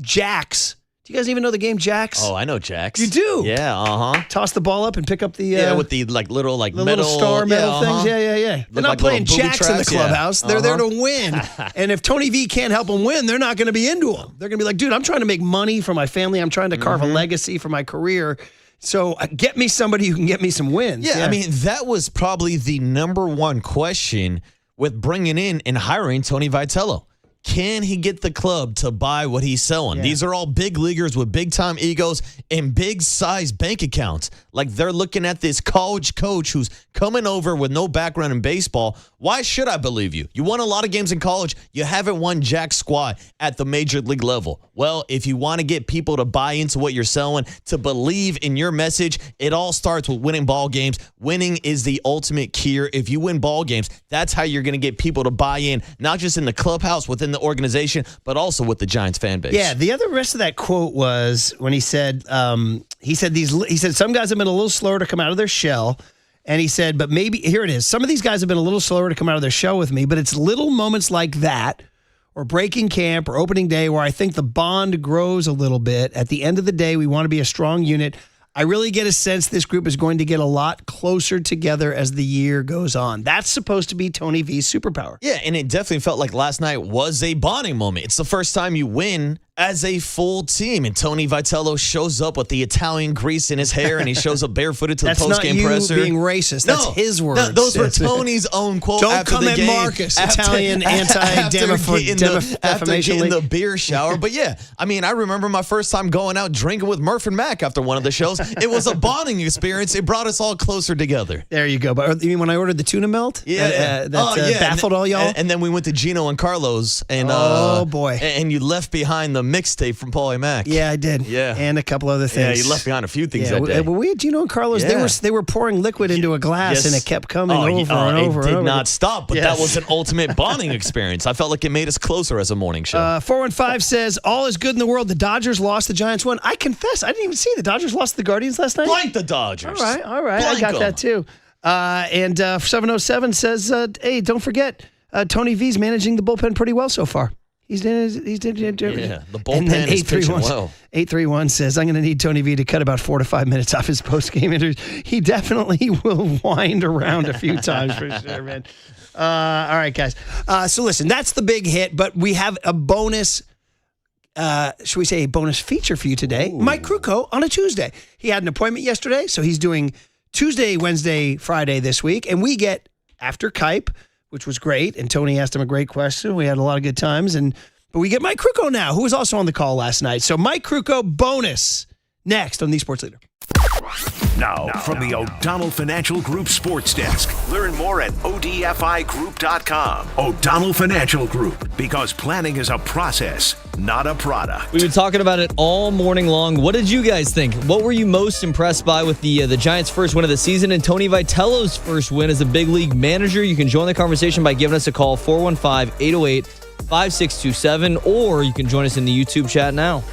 jacks. Do you guys even know the game Jacks? Oh, I know Jacks. You do? Yeah, Toss the ball up and pick up the... with the little the metal... little star metal things. Yeah. They're not playing Jacks in the clubhouse. They're there to win. And if Tony V can't help them win, they're not going to be into them. They're going to be like, dude, I'm trying to make money for my family. I'm trying to carve a legacy for my career. So get me somebody who can get me some wins. Yeah, I mean, that was probably the number one question with bringing in and hiring Tony Vitello. Can he get the club to buy what he's selling? Yeah. These are all big leaguers with big-time egos and big-size bank accounts. Like, they're looking at this college coach who's coming over with no background in baseball. Why should I believe you? You won a lot of games in college. You haven't won jack squat at the major league level. Well, if you want to get people to buy into what you're selling, to believe in your message, it all starts with winning ball games. Winning is the ultimate key. If you win ball games, that's how you're going to get people to buy in, not just in the clubhouse, within the organization, but also with the Giants fan base. Yeah, the other rest of that quote was when he said some guys have been a little slower to come out of their shell. And he said, but maybe, here it is. Some of these guys have been a little slower to come out of their shell with me, but it's little moments like that, or breaking camp, or opening day, where I think the bond grows a little bit. At the end of the day, we want to be a strong unit. I really get a sense this group is going to get a lot closer together as the year goes on. That's supposed to be Tony V's superpower. Yeah, and it definitely felt like last night was a bonding moment. It's the first time you win as a full team, and Tony Vitello shows up with the Italian grease in his hair, and he shows up barefooted to the postgame presser. That's not you being racist. That's his words. No, those were Tony's own quote. Don't after come the at game, Marcus, Italian anti-defamation in the beer shower. But yeah, I mean, I remember my first time going out drinking with Murph and Mac after one of the shows. It was a bonding experience. It brought us all closer together. There you go. But you mean when I ordered the tuna melt? Yeah, that baffled all y'all. And then we went to Gino and Carlos, and oh boy, and you left behind the mixtape from Paulie Mack. Yeah, I did. Yeah. And a couple other things. Yeah, you left behind a few things that day. Well, Gino and Carlos, they were pouring liquid into a glass, and it kept coming over and over. It did and over. not stop, but that was an ultimate bonding experience. I felt like it made us closer as a morning show. 415 says, all is good in the world. The Dodgers lost, the Giants won. I confess, I didn't even see the Dodgers lost to the Guardians last night. Blank the Dodgers. All right. Blank I got 'em. that too. And 707 says, hey, don't forget, Tony V's managing the bullpen pretty well so far. He's doing the bullpen and then is pitching well. 831 says, I'm going to need Tony V to cut about 4 to 5 minutes off his post-game interviews. He definitely will wind around a few times for sure, man. All right, guys. So listen, that's the big hit, but we have a bonus, should we say a bonus feature for you today? Ooh. Mike Krukow on a Tuesday. He had an appointment yesterday, so he's doing Tuesday, Wednesday, Friday this week, and we get after Kype, which was great, and Tony asked him a great question. We had a lot of good times, but we get Mike Krukow now, who was also on the call last night. So Mike Krukow bonus next on The Sports Leader. Now, from the O'Donnell Financial Group Sports Desk. Learn more at odfigroup.com. O'Donnell Financial Group, because planning is a process, not a product. We've been talking about it all morning long. What did you guys think? What were you most impressed by with the Giants' first win of the season and Tony Vitello's first win as a big league manager? You can join the conversation by giving us a call, 415-808-5627, or you can join us in the YouTube chat now.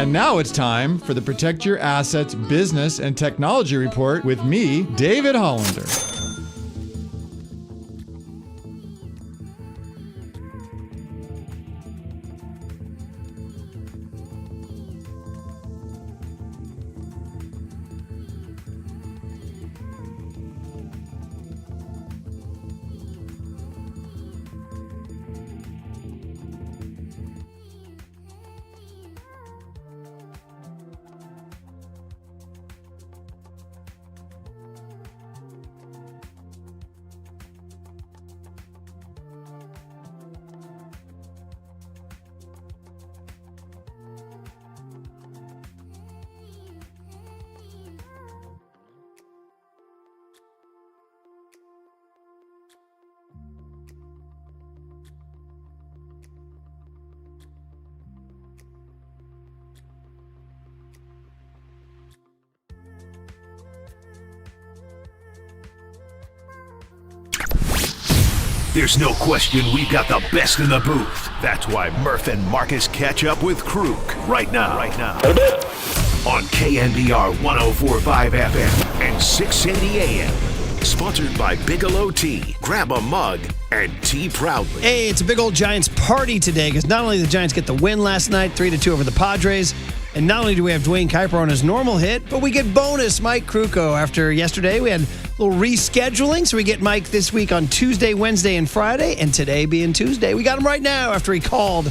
And now it's time for the Protect Your Assets Business and Technology Report with me, David Hollander. There's no question we've got the best in the booth. That's why Murph and Marcus catch up with Kruk right now. On KNBR 104.5 FM and 680 AM. Sponsored by Bigelow Tea. Grab a mug and tea proudly. Hey, it's a big old Giants party today because not only did the Giants get the win last night, 3-2 over the Padres, and not only do we have Dwayne Kyper on his normal hit, but we get bonus Mike Krukow. After yesterday, we had a little rescheduling, so we get Mike this week on Tuesday, Wednesday, and Friday, and today being Tuesday. We got him right now after he called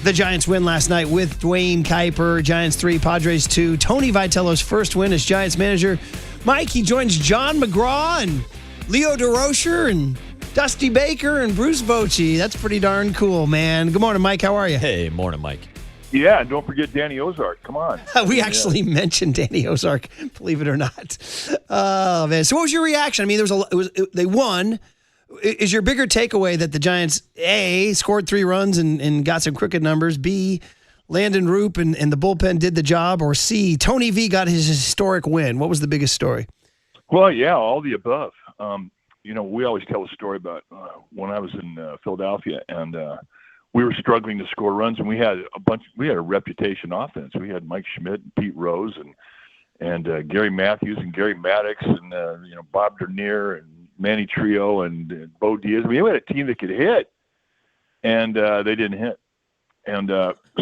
the Giants win last night with Dwayne Kyper. Giants 3, Padres 2. Tony Vitello's first win as Giants manager. Mike, he joins John McGraw and Leo DeRocher and Dusty Baker and Bruce Bochy. That's pretty darn cool, man. Good morning, Mike. How are you? Hey, morning, Mike. Yeah, and don't forget Danny Ozark. Come on. We actually mentioned Danny Ozark, believe it or not. Oh, man. So what was your reaction? I mean, they won. Is your bigger takeaway that the Giants, A, scored 3 runs and got some crooked numbers, B, Landon RP and the bullpen did the job, or C, Tony V got his historic win? What was the biggest story? Well, yeah, all the above. We always tell a story about when I was in Philadelphia, and we were struggling to score runs, and we had a reputation offense. We had Mike Schmidt and Pete Rose and Gary Matthews and Gary Maddox and Bob Dernier and Manny Trio and Bo Diaz. We had a team that could hit, and they didn't hit. And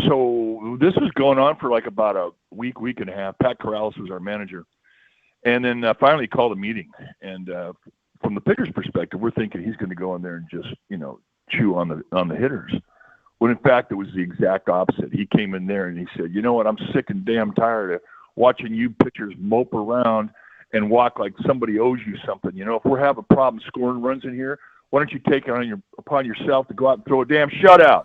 so this was going on for like about a week and a half. Pat Corrales was our manager. And then finally called a meeting. And from the pitcher's perspective, we're thinking he's going to go in there and just, chew on the hitters. When in fact, it was the exact opposite. He came in there and he said, you know what, I'm sick and damn tired of watching you pitchers mope around and walk like somebody owes you something. If we're having a problem scoring runs in here, why don't you take it upon yourself to go out and throw a damn shutout?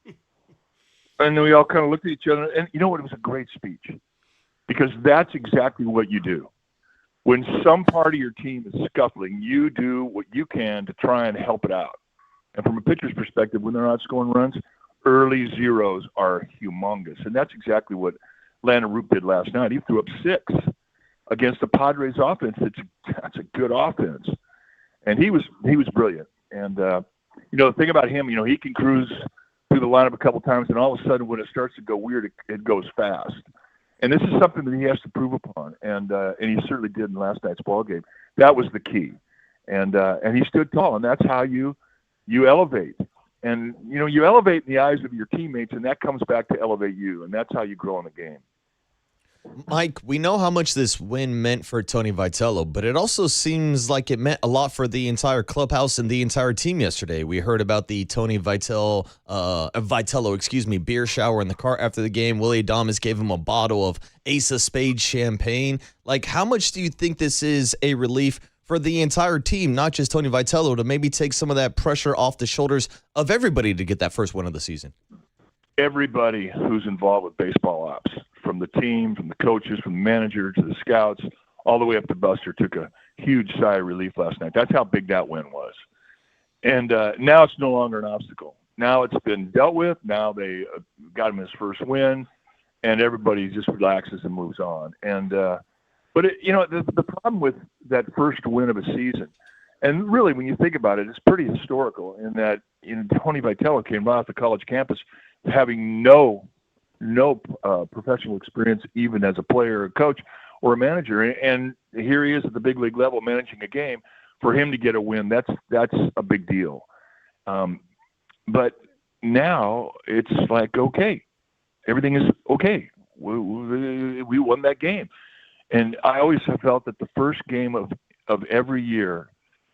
And then we all kind of looked at each other, and you know what? It was a great speech, because that's exactly what you do. When some part of your team is scuffling, you do what you can to try and help it out. And from a pitcher's perspective, when they're not scoring runs, early zeros are humongous. And that's exactly what Landon RP did last night. He threw up 6 against the Padres offense. That's a good offense. And he was brilliant. And, the thing about him, he can cruise through the lineup a couple times, and all of a sudden when it starts to go weird, it goes fast. And this is something that he has to prove upon. And he certainly did in last night's ball game. That was the key. And he stood tall, and that's how you elevate. And, you elevate in the eyes of your teammates, and that comes back to elevate you, and that's how you grow in the game. Mike, we know how much this win meant for Tony Vitello, but it also seems like it meant a lot for the entire clubhouse and the entire team yesterday. We heard about the Tony Vitello, beer shower in the car after the game. Willie Adames gave him a bottle of Ace of Spades champagne. Like, how much do you think this is a relief for the entire team, not just Tony Vitello, to maybe take some of that pressure off the shoulders of everybody to get that first win of the season? Everybody who's involved with baseball ops, from the team, from the coaches, from the manager to the scouts, all the way up to Buster, took a huge sigh of relief last night. That's how big that win was. And now it's no longer an obstacle. Now it's been dealt with. Now they got him his first win, and everybody just relaxes and moves on. And but the problem with that first win of a season, and really when you think about it, it's pretty historical in that Tony Vitello came right off the college campus having no no professional experience, even as a player, a coach, or a manager. And here he is at the big league level managing a game. For him to get a win, that's a big deal. But now it's like, okay, everything is okay. We won that game. And I always have felt that the first game of every year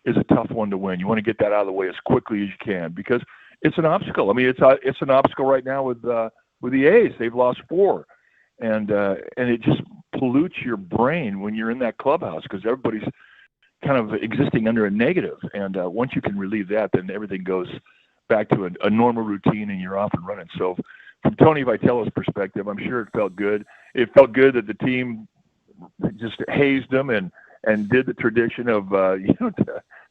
is a tough one to win. You want to get that out of the way as quickly as you can because it's an obstacle. I mean, it's an obstacle right now with the A's. They've lost 4, and it just pollutes your brain when you're in that clubhouse because everybody's kind of existing under a negative. And once you can relieve that, then everything goes back to a normal routine and you're off and running. So from Tony Vitello's perspective, I'm sure it felt good. It felt good that the team just hazed them and did the tradition of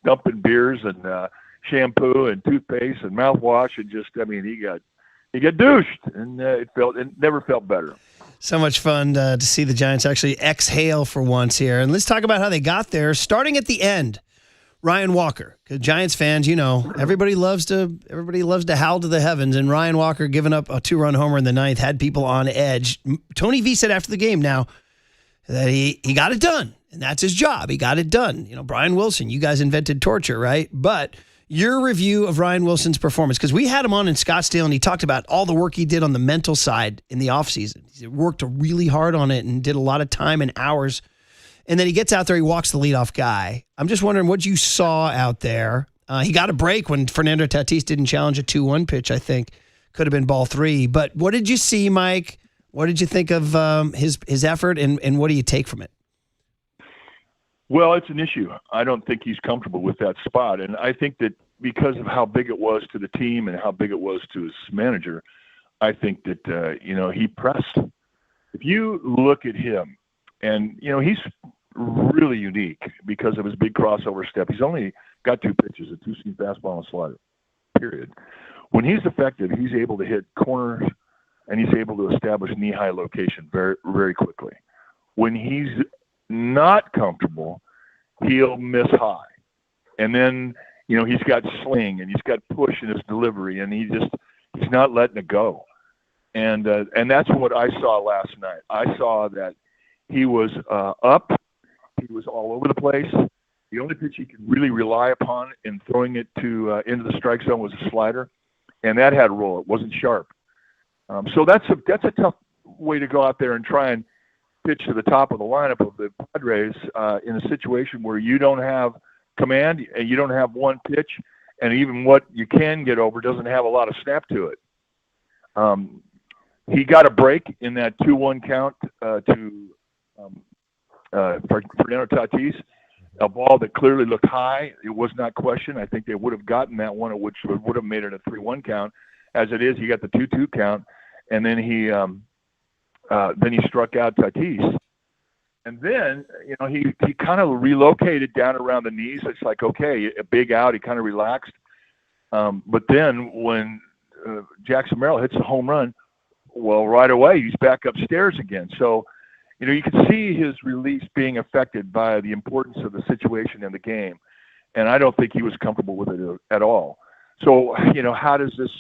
dumping beers and shampoo and toothpaste and mouthwash and just, I mean, he got douched, and it never felt better. So much fun to see the Giants actually exhale for once here. And let's talk about how they got there. Starting at the end, Ryan Walker, because Giants fans, everybody loves to howl to the heavens, and Ryan Walker giving up a 2-run homer in the 9th had people on edge. Tony V said after the game now that he got it done, and that's his job. He got it done. Brian Wilson, you guys invented torture, right? But your review of Ryan Wilson's performance, because we had him on in Scottsdale, and he talked about all the work he did on the mental side in the offseason. He worked really hard on it and did a lot of time and hours. And then he gets out there, he walks the leadoff guy. I'm just wondering what you saw out there. He got a break when Fernando Tatis didn't challenge a 2-1 pitch, I think. Could have been ball 3. But what did you see, Mike? What did you think of his effort, and what do you take from it? Well, it's an issue. I don't think he's comfortable with that spot. And I think that because of how big it was to the team and how big it was to his manager, I think that, he pressed. If you look at him, and, he's really unique because of his big crossover step. He's only got 2 pitches, a 2-seam fastball and a slider, period. When he's effective, he's able to hit corners, and he's able to establish knee-high location very, very quickly. When he's not comfortable, he'll miss high. And then, he's got sling, and he's got push in his delivery, and he's not letting it go. And that's what I saw last night. I saw that he was up. He was all over the place. The only pitch he could really rely upon in throwing it into the strike zone was a slider, and that had roll. It wasn't sharp. So that's a tough way to go out there and try and pitch to the top of the lineup of the Padres in a situation where you don't have command and you don't have one pitch, and even what you can get over doesn't have a lot of snap to it. He got a break in that 2-1 count to Fernando Tatis, a ball that clearly looked high. It was not questioned. I think they would have gotten that one, which would have made it a 3-1 count. As it is, he got the 2-2 count, and then he struck out Tatis. And then, he kind of relocated down around the knees. It's like, okay, a big out. He kind of relaxed. But then when Jackson Merrill hits a home run, well, right away, he's back upstairs again. So, you can see his release being affected by the importance of the situation in the game. And I don't think he was comfortable with it at all. So, how does this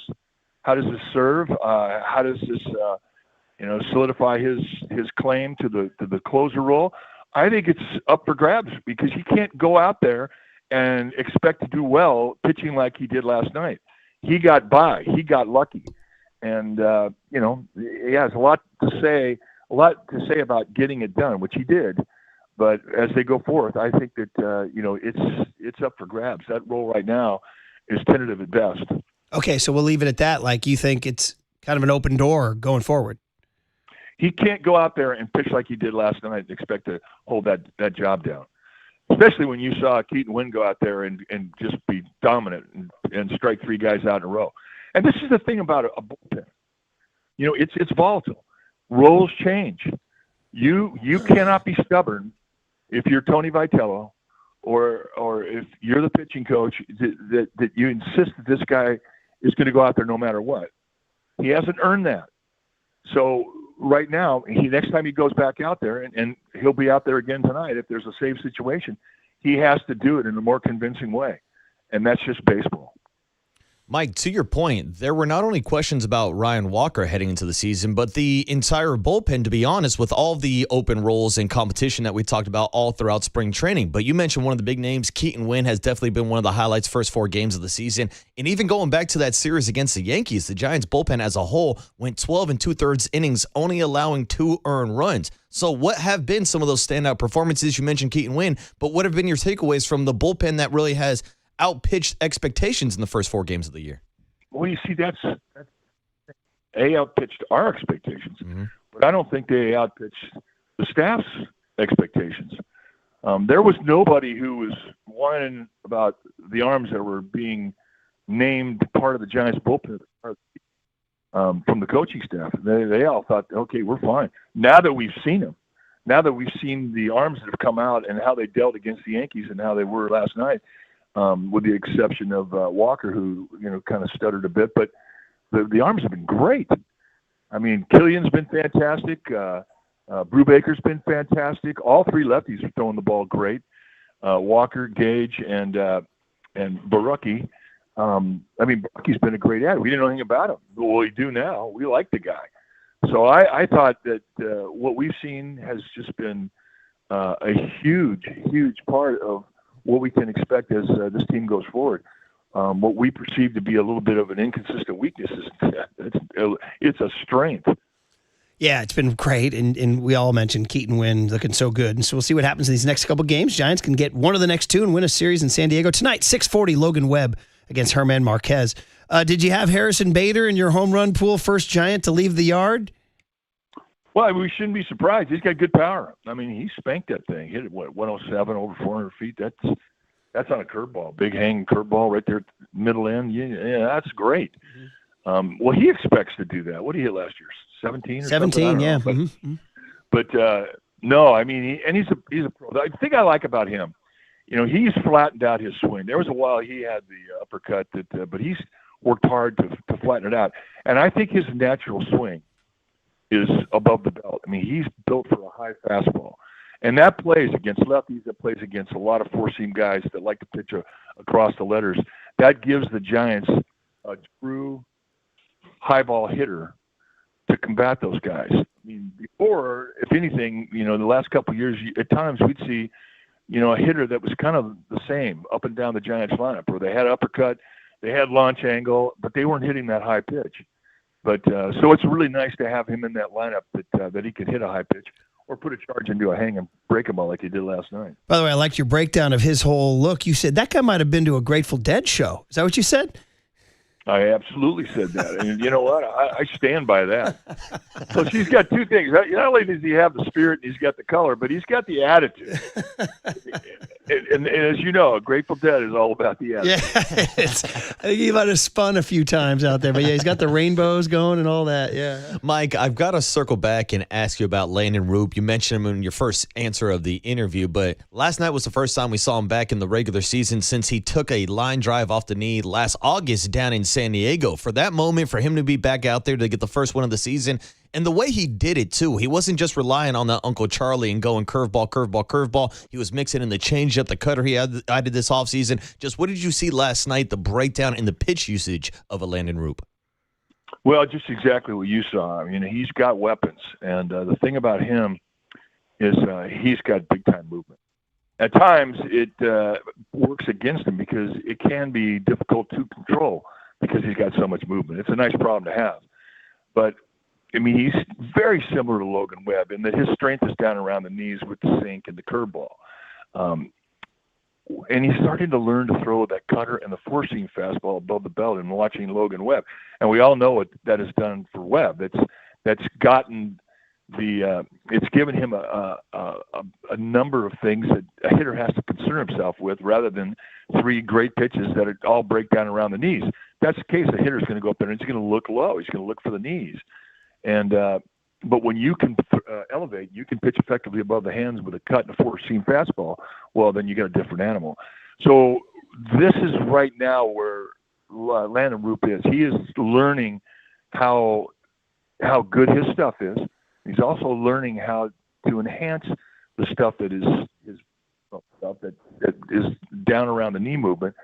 serve? How does this, solidify his claim to the closer role? I think it's up for grabs because he can't go out there and expect to do well pitching like he did last night. He got by. He got lucky. And, he has a lot to say about getting it done, which he did. But as they go forth, I think that, it's up for grabs. That role right now is tentative at best. Okay, so we'll leave it at that. Like, you think it's kind of an open door going forward? He can't go out there and pitch like he did last night and expect to hold that job down, especially when you saw Keaton Wynn go out there and just be dominant and strike 3 guys out in a row. And this is the thing about a bullpen. It's volatile. Roles change. You cannot be stubborn if you're Tony Vitello or if you're the pitching coach that you insist that this guy is going to go out there no matter what. He hasn't earned that. So right now, next time he goes back out there, and he'll be out there again tonight if there's a save situation, he has to do it in a more convincing way. And that's just baseball. Mike, to your point, there were not only questions about Ryan Walker heading into the season, but the entire bullpen, to be honest, with all the open roles and competition that we talked about all throughout spring training. But you mentioned one of the big names. Keaton Winn has definitely been one of the highlights first 4 games of the season. And even going back to that series against the Yankees, the Giants bullpen as a whole went 12 2/3 innings, only allowing 2 earned runs. So what have been some of those standout performances? You mentioned Keaton Winn, but what have been your takeaways from the bullpen that really has outpitched expectations in the first 4 games of the year? Well, you see, that's outpitched our expectations, but I don't think they outpitched the staff's expectations. There was nobody who was whining about the arms that were being named part of the Giants bullpen from the coaching staff. They all thought, okay, we're fine. Now that we've seen them, now that we've seen the arms that have come out and how they dealt against the Yankees and how they were last night, with the exception of Walker, who kind of stuttered a bit, but the arms have been great. I mean, Killian's been fantastic. Brubaker's been fantastic. All 3 lefties are throwing the ball great. Walker, Gage, and Barucki. I mean, Barucki's been a great ad. We didn't know anything about him. Well, we do now. We like the guy. So I thought that what we've seen has just been a huge, huge part of what we can expect as this team goes forward. What we perceive to be a little bit of an inconsistent weakness it's a strength. Yeah, it's been great, and we all mentioned Keaton Winn looking so good, and so we'll see what happens in these next couple games. Giants can get one of the next 2 and win a series in San Diego tonight. 6:40, Logan Webb against German Marquez. Did you have Harrison Bader in your home run pool, first Giant to leave the yard? Well, we shouldn't be surprised. He's got good power. I mean, he spanked that thing. Hit it, 107 over 400 feet. That's on a curveball. Big hanging curveball right there at the middle end. Yeah, that's great. Well, he expects to do that. What did he hit last year? 17 or 17, yeah. But no, I mean, he's a pro. The thing I like about him, he's flattened out his swing. There was a while he had the uppercut, but he's worked hard to flatten it out. And I think his natural swing is above the belt. I mean, he's built for a high fastball. And that plays against lefties, that plays against a lot of four-seam guys that like to pitch across the letters. That gives the Giants a true high ball hitter to combat those guys. I mean, before, if anything, the last couple of years, at times we'd see, a hitter that was kind of the same up and down the Giants lineup, where they had uppercut, they had launch angle, but they weren't hitting that high pitch. But so it's really nice to have him in that lineup that he could hit a high pitch or put a charge into a hang and break him all like he did last night. By the way, I liked your breakdown of his whole look. You said that guy might have been to a Grateful Dead show. Is that what you said? I absolutely said that. And you know what? I stand by that. So she's got 2 things. Not only does he have the spirit and he's got the color, but he's got the attitude. and as you know, Grateful Dead is all about the attitude. Yeah, I think he might have spun a few times out there. But, yeah, he's got the rainbows going and all that. Yeah. Mike, I've got to circle back and ask you about Landon Roop. You mentioned him in your first answer of the interview, but last night was the first time we saw him back in the regular season since he took a line drive off the knee last August down in San Diego. For that moment, for him to be back out there to get the first win of the season, and the way he did it too, he wasn't just relying on that Uncle Charlie and going curveball, curveball, curveball. He was mixing in the changeup, the cutter he added this offseason. Just what did you see last night, the breakdown in the pitch usage of a Landon Roop? Well, just exactly what you saw. I mean, he's got weapons, and the thing about him is he's got big-time movement. At times, it works against him because it can be difficult to control because he's got so much movement. It's a nice problem to have. But, I mean, he's very similar to Logan Webb in that his strength is down around the knees with the sink and the curveball. And he's starting to learn to throw that cutter and the four-seam fastball above the belt and watching Logan Webb. And we all know what that has done for Webb. That's gotten it's given him a number of things that a hitter has to concern himself with rather than 3 great pitches that all break down around the knees. That's the case. The hitter's going to go up there and he's going to look low. He's going to look for the knees. And but when you can elevate, you can pitch effectively above the hands with a cut and a four-seam fastball. Well, then you got a different animal. So this is right now where Landon Roop is. He is learning how good his stuff is. He's also learning how to enhance the stuff that is stuff that is down around the knee movement.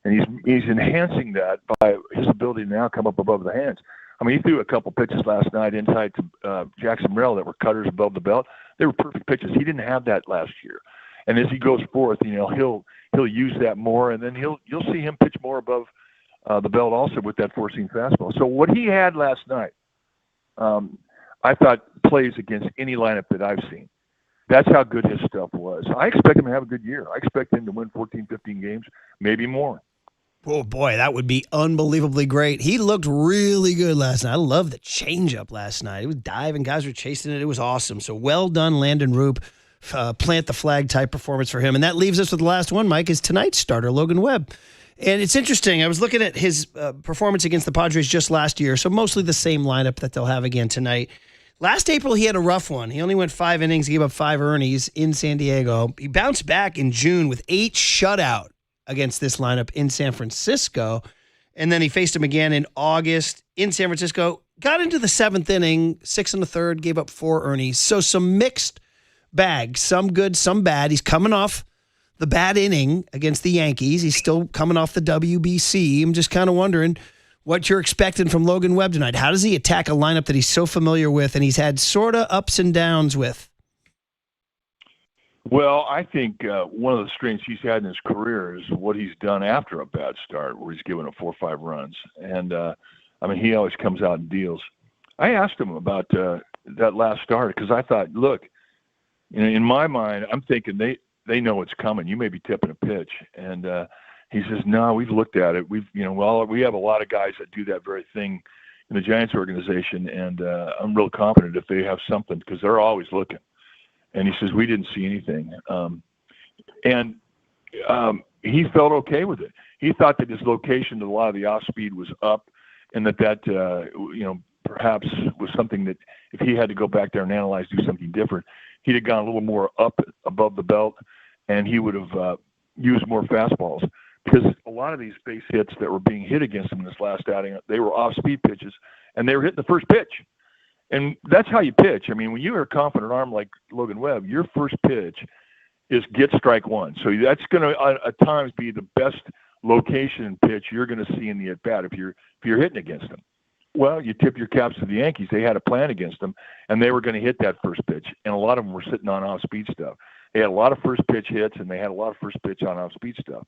and he's enhancing that by his ability to now come up above the hands. I mean, he threw a couple pitches last night inside to Jackson Merrill that were cutters above the belt. They were perfect pitches. He didn't have that last year. And as he goes forth, he'll use that more, and then you'll see him pitch more above the belt also with that four-seam fastball. So what he had last night, I thought plays against any lineup that I've seen. That's how good his stuff was. I expect him to have a good year. I expect him to win 14, 15 games, maybe more. Oh, boy, that would be unbelievably great. He looked really good last night. I love the changeup last night. It was diving. Guys were chasing it. It was awesome. So well done, Landon RP. Plant the flag type performance for him. And that leaves us with the last one, Mike, is tonight's starter, Logan Webb. And it's interesting. I was looking at his performance against the Padres just last year, so mostly the same lineup that they'll have again tonight. Last April, he had a rough one. He only went 5 innings, gave up 5 earnings in San Diego. He bounced back in June with 8 shutout against this lineup in San Francisco. And then he faced him again in August in San Francisco. Got into the 7th inning, 6 1/3, gave up 4 earnings. So some mixed bag, some good, some bad. He's coming off the bad inning against the Yankees. He's still coming off the WBC. I'm just kind of wondering what you're expecting from Logan Webb tonight. How does he attack a lineup that he's so familiar with and he's had sort of ups and downs with? Well, I think one of the strengths he's had in his career is what he's done after a bad start, where he's given up 4 or 5 runs. And, he always comes out and deals. I asked him about that last start because I thought, look, in my mind, I'm thinking they know it's coming. You may be tipping a pitch. And he says, no, we've looked at it. We have a lot of guys that do that very thing in the Giants organization, and I'm real confident if they have something because they're always looking. And he says, we didn't see anything. He felt okay with it. He thought that his location to a lot of the off-speed was up and that perhaps was something that if he had to go back there and analyze, do something different, he'd have gone a little more up above the belt and he would have used more fastballs. Because a lot of these base hits that were being hit against him in this last outing, they were off-speed pitches, and they were hitting the first pitch. And that's how you pitch. I mean, when you are a confident arm like Logan Webb, your first pitch is get strike one. So that's going to at times be the best location pitch you're going to see in the at-bat if you're hitting against them. Well, you tip your caps to the Yankees. They had a plan against them, and they were going to hit that first pitch. And a lot of them were sitting on off-speed stuff. They had a lot of first pitch hits, and they had a lot of first pitch on off-speed stuff.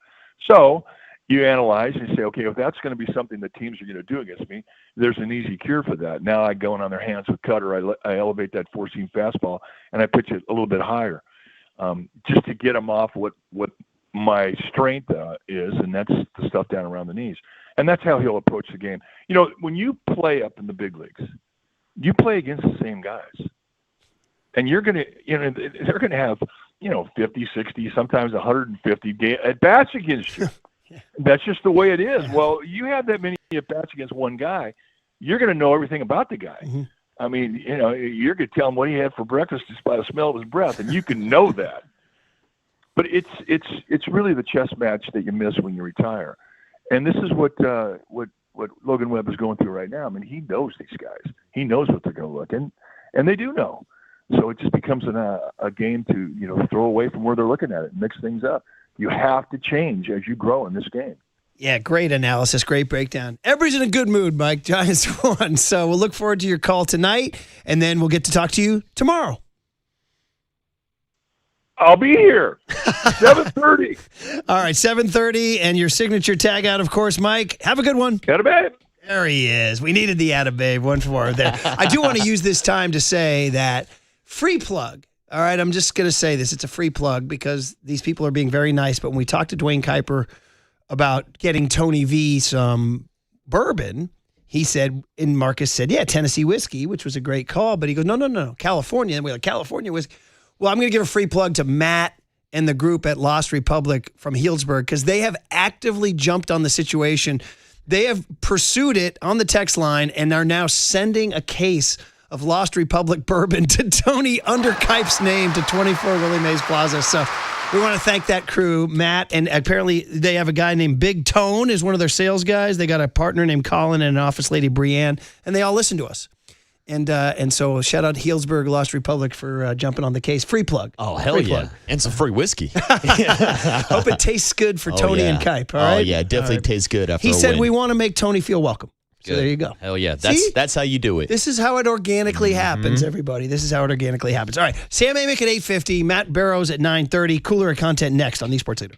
So you analyze and you say, okay, if that's going to be something that teams are going to do against me, there's an easy cure for that. Now I go in on their hands with cutter. I elevate that four-seam fastball, and I pitch it a little bit higher just to get them off what my strength is, and that's the stuff down around the knees. And that's how he'll approach the game. You know, when you play up in the big leagues, you play against the same guys. And you're going to, they're going to have, 50, 60, sometimes 150 at-bats against you. That's just the way it is. Well, you have that many at-bats against one guy, you're going to know everything about the guy. Mm-hmm. I mean, you're going to tell him what he had for breakfast just by the smell of his breath, and you can know that. But it's really the chess match that you miss when you retire. And this is what Logan Webb is going through right now. I mean, he knows these guys. He knows what they're going to look, and they do know. So it just becomes a game to throw away from where they're looking at it and mix things up. You have to change as you grow in this game. Yeah, great analysis, great breakdown. Everybody's in a good mood, Mike. Giants won. So we'll look forward to your call tonight, and then we'll get to talk to you tomorrow. I'll be here. 7:30. All right, 7:30, and your signature tag out, of course, Mike. Have a good one. Attababe. There he is. We needed the attababe, one more there. I do want to use this time to say that free plug. All right, I'm just going to say this. It's a free plug because these people are being very nice. But when we talked to Dwayne Kyper about getting Tony V some bourbon, he said, and Marcus said, yeah, Tennessee whiskey, which was a great call. But he goes, no, California. And we're like, California whiskey. Well, I'm going to give a free plug to Matt and the group at Lost Republic from Healdsburg because they have actively jumped on the situation. They have pursued it on the text line and are now sending a case of Lost Republic bourbon to Tony under Kype's name to 24 Willie Mays Plaza. So we want to thank that crew, Matt. And apparently they have a guy named Big Tone is one of their sales guys. They got a partner named Colin and an office lady, Brianne, and they all listen to us. And so shout out Healdsburg Lost Republic for jumping on the case. Free plug. Oh, hell free yeah. plug. And some free whiskey. Hope it tastes good for Tony and Kype. All right? Oh, yeah. It definitely tastes good after He a said win. we want to make Tony feel welcome. So Good. there you go. Hell yeah. See? That's how you do it. This is how it organically happens, everybody. This is how it organically happens. All right. Sam Amick at 8:50. Matt Barrows at 9:30. Cooler of content next on the Sports Leader.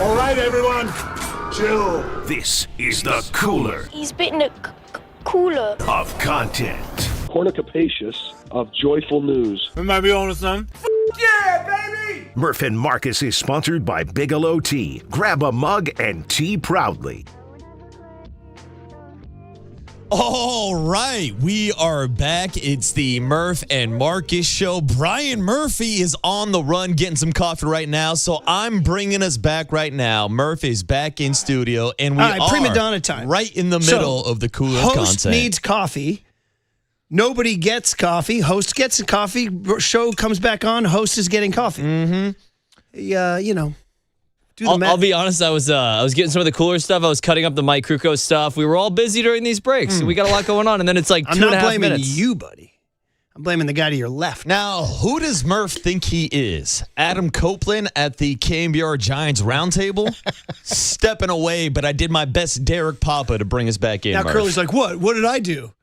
All right, everyone, chill. This is the cooler He's bitten a cooler of content. Cornucapacious of joyful news. We might be on to something. Yeah, baby! Murph and Marcus is sponsored by Bigelow Tea. Grab a mug and tea proudly. All right, we are back. It's the Murph and Marcus show. Brian Murphy is on the run getting some coffee right now, so I'm bringing us back right now. Murph is back in studio, and we are prima donna time. Right in the middle of the cooler host content. needs coffee. Nobody gets coffee. Host gets a coffee. Show comes back on. Host is getting coffee. Mm-hmm. Yeah, you know. Do the math. I'll be honest. I was getting some of the cooler stuff. I was cutting up the Mike Krukow stuff. We were all busy during these breaks. We got a lot going on, and then it's like I'm 2.5 not minutes. blaming you, buddy. I'm blaming the guy to your left. Now, who does Murph think he is? Adam Copeland at the KNBR Giants roundtable? Stepping away, but I did my best Derek Papa to bring us back in, Now Murph. Curly's like, what? What did I do?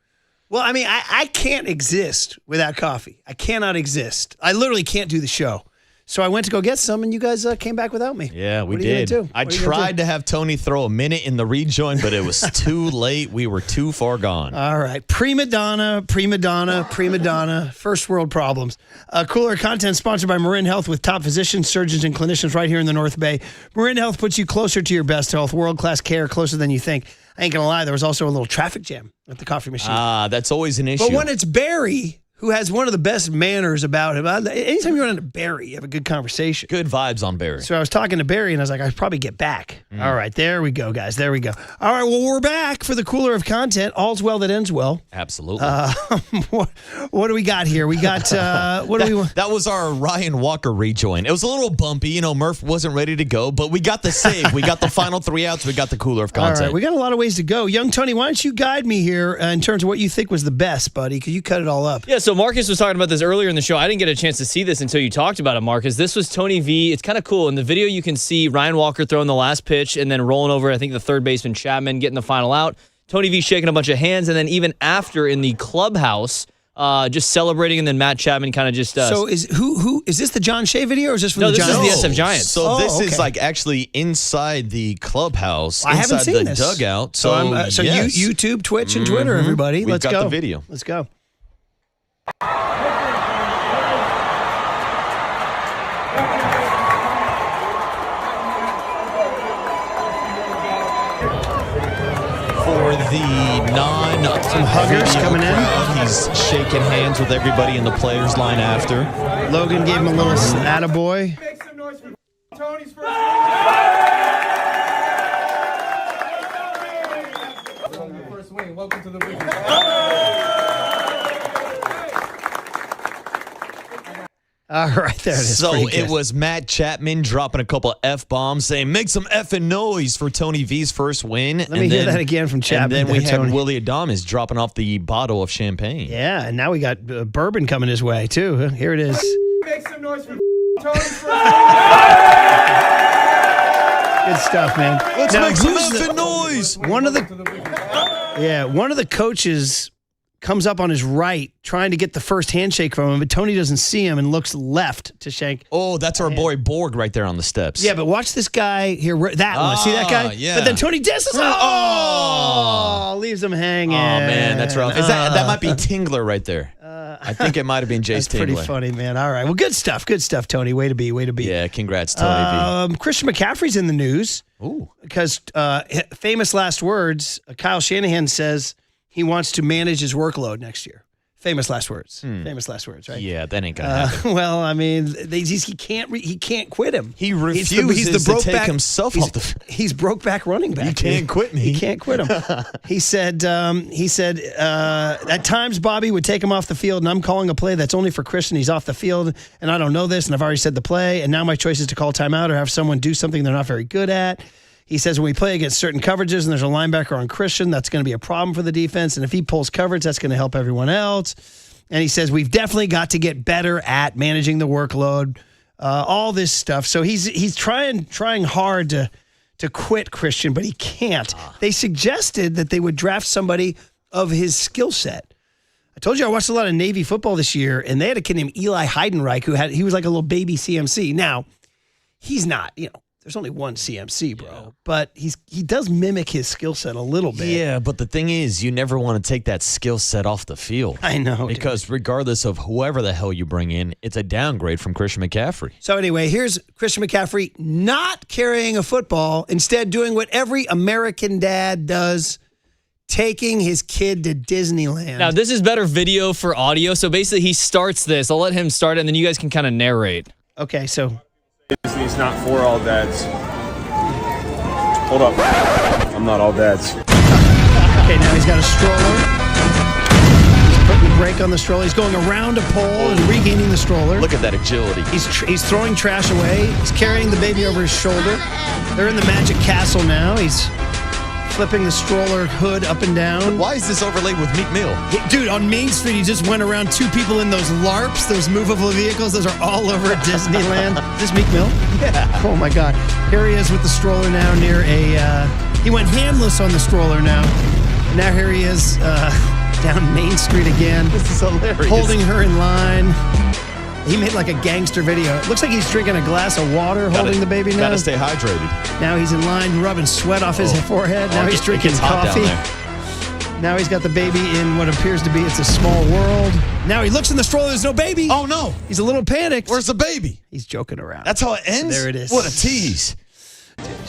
Well, I mean, I can't exist without coffee. I cannot exist. I literally can't do the show. So I went to go get some, and you guys came back without me. Yeah, we What are you did. gonna do? I What are you gonna tried to have Tony throw a minute in the rejoin, but it was too late. We were too far gone. All right. Prima donna. First world problems. Cooler content sponsored by Marin Health with top physicians, surgeons, and clinicians right here in the North Bay. Marin Health puts you closer to your best health. World-class care, closer than you think. I ain't going to lie. There was also a little traffic jam at the coffee machine. That's always an issue. But when it's Barry who has one of the best manners about him. Anytime you run into Barry, you have a good conversation. Good vibes on Barry. So I was talking to Barry, and I was like, I should probably get back. All right, there we go, guys. There we go. All right, well, we're back for the cooler of content. All's well that ends well. Absolutely. What do we got here? We got, what do we want? That was our Ryan Walker rejoin. It was a little bumpy. You know, Murph wasn't ready to go, but we got the save. We got the final 3 outs. We got the cooler of content. All right, we got a lot of ways to go. Young Tony, why don't you guide me here in terms of what you think was the best, buddy, because you cut it all up. Yeah, so Marcus was talking about this earlier in the show. I didn't get a chance to see this until you talked about it, Marcus. This was Tony V. It's kind of cool. In the video, you can see Ryan Walker throwing the last pitch and then rolling over, I think, the third baseman Chapman, getting the final out. Tony V shaking a bunch of hands, and then even after in the clubhouse, just celebrating, and then Matt Chapman kind of just... So is this the John Shea video, or is this from the Giants? No, this is the SF Giants. So this is like actually inside the clubhouse, I haven't inside seen the this. dugout. So yes. YouTube, Twitch, and Twitter, everybody. We've Let's got go. the video. Let's go. For the some huggers coming crowd, he's shaking hands with everybody in the players line after. Logan gave him a little attaboy. Make some noise for Tony's first win. Welcome to the weekend. All right, there it is. So Pretty it good. was Matt Chapman dropping a couple F-bombs saying, make some effing noise for Tony V's first win. Let me hear that again from Chapman. And then we there, had Tony. Willie Adames dropping off the bottle of champagne. Yeah, and now we got bourbon coming his way, too. Here it is. Make some noise for Tony's first Good stuff, man. Let's Now, make some who's effing noise. One of the coaches comes up on his right trying to get the first handshake from him, but Tony doesn't see him and looks left to shake. Oh, that's our boy Borg right there on the steps. Yeah, but watch this guy here. That one. See that guy? Yeah. But then Tony disses. Leaves him hanging. Oh, man, that's rough. That might be Tingler right there. I think it might have been Jace That's pretty Tingler. funny, man. All right. Well, good stuff, Tony. Way to be. Yeah, congrats, Tony V. Christian McCaffrey's in the news. Ooh. Because famous last words, Kyle Shanahan says he wants to manage his workload next year. Famous last words. Famous last words, right? Yeah, that ain't gonna happen. Well, I mean, he can't quit him. He refuses to take himself off the field. He's broke back running back. You can't quit me. He can't quit him. He said at times Bobby would take him off the field, and I'm calling a play that's only for Christian. He's off the field, and I don't know this, and I've already said the play, and now my choice is to call timeout or have someone do something they're not very good at. He says when we play against certain coverages and there's a linebacker on Christian, that's going to be a problem for the defense. And if he pulls coverage, that's going to help everyone else. And he says we've definitely got to get better at managing the workload, all this stuff. So he's trying hard to quit Christian, but he can't. They suggested that they would draft somebody of his skill set. I told you I watched a lot of Navy football this year, and they had a kid named Eli Heidenreich he was like a little baby CMC. Now, he's not, there's only one CMC, bro. But he does mimic his skill set a little bit. Yeah, but the thing is, you never want to take that skill set off the field. I know. Because regardless of whoever the hell you bring in, it's a downgrade from Christian McCaffrey. So anyway, here's Christian McCaffrey not carrying a football, instead doing what every American dad does, taking his kid to Disneyland. Now, this is better video for audio. So basically, he starts this. I'll let him start it, and then you guys can kind of narrate. Okay, so... Disney's not for all dads. Hold up. I'm not all dads. Okay, now he's got a stroller. He's putting the brake on the stroller. He's going around a pole and regaining the stroller. Look at that agility. He's throwing trash away. He's carrying the baby over his shoulder. They're in the Magic Castle now. He's flipping the stroller hood up and down. Why is this overlaid with Meek Mill? Dude, on Main Street, he just went around two people in those LARPs, those movable vehicles. Those are all over Disneyland. Is this Meek Mill? Yeah. Oh, my God. Here he is with the stroller now near he went handless on the stroller now. Now here he is down Main Street again. This is hilarious. Holding her in line. He made like a gangster video. It looks like he's drinking a glass of water, holding the baby now. Gotta stay hydrated. Now he's in line rubbing sweat off his forehead. Now he's drinking coffee. Now he's got the baby in what appears to be It's a Small World. Now he looks in the stroller. There's no baby. Oh, no. He's a little panicked. Where's the baby? He's joking around. That's how it ends? There it is. What a tease.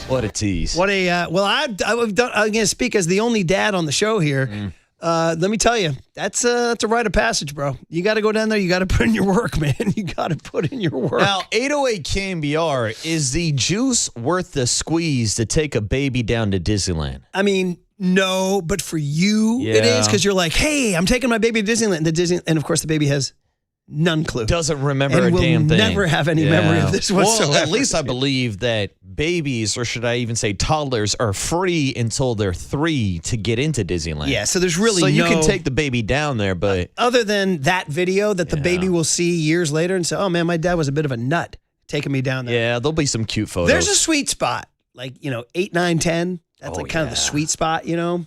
What a tease. What a, well, I'm going to speak as the only dad on the show here. Let me tell you, that's a rite of passage, bro. You got to go down there. You got to put in your work, man. You got to put in your work. Now, 808 KNBR, is the juice worth the squeeze to take a baby down to Disneyland? I mean, no, but for you, it is because you're like, hey, I'm taking my baby to Disneyland. And of course, the baby has none clue. Doesn't remember and a damn thing. Never have any memory of this whatsoever. Well, at least I believe that babies, or should I even say toddlers, are free until they're 3 to get into Disneyland. Yeah, so there's really you can take the baby down there, but other than that video that the baby will see years later and say, oh man, my dad was a bit of a nut taking me down there. Yeah, there'll be some cute photos. There's a sweet spot, like 8, 9, 10. That's kind of the sweet spot, and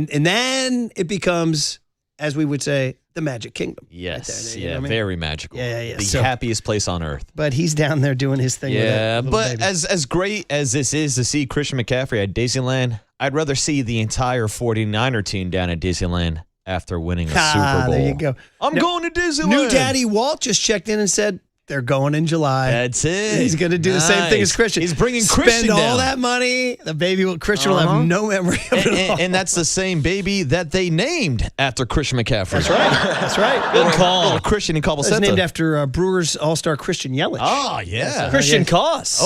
then it becomes, as we would say, the Magic Kingdom. Yes, right there, very magical. Yeah. The happiest place on earth. But he's down there doing his thing. Yeah, with but baby. as great as this is to see Christian McCaffrey at Disneyland, I'd rather see the entire 49er team down at Disneyland after winning a Super Bowl. There you go. I'm going to Disneyland. New daddy Walt just checked in and said, they're going in July. That's it. He's going to do the same thing as Christian. He's bringing Spend Christian all down. that money. The baby, Christian will have no memory of it all. And that's the same baby that they named after Christian McCaffrey. That's right. That's right. Good call. Christian in Cabo It's named after Brewers All-Star Christian Yelich. Oh, yeah. Christian Koss.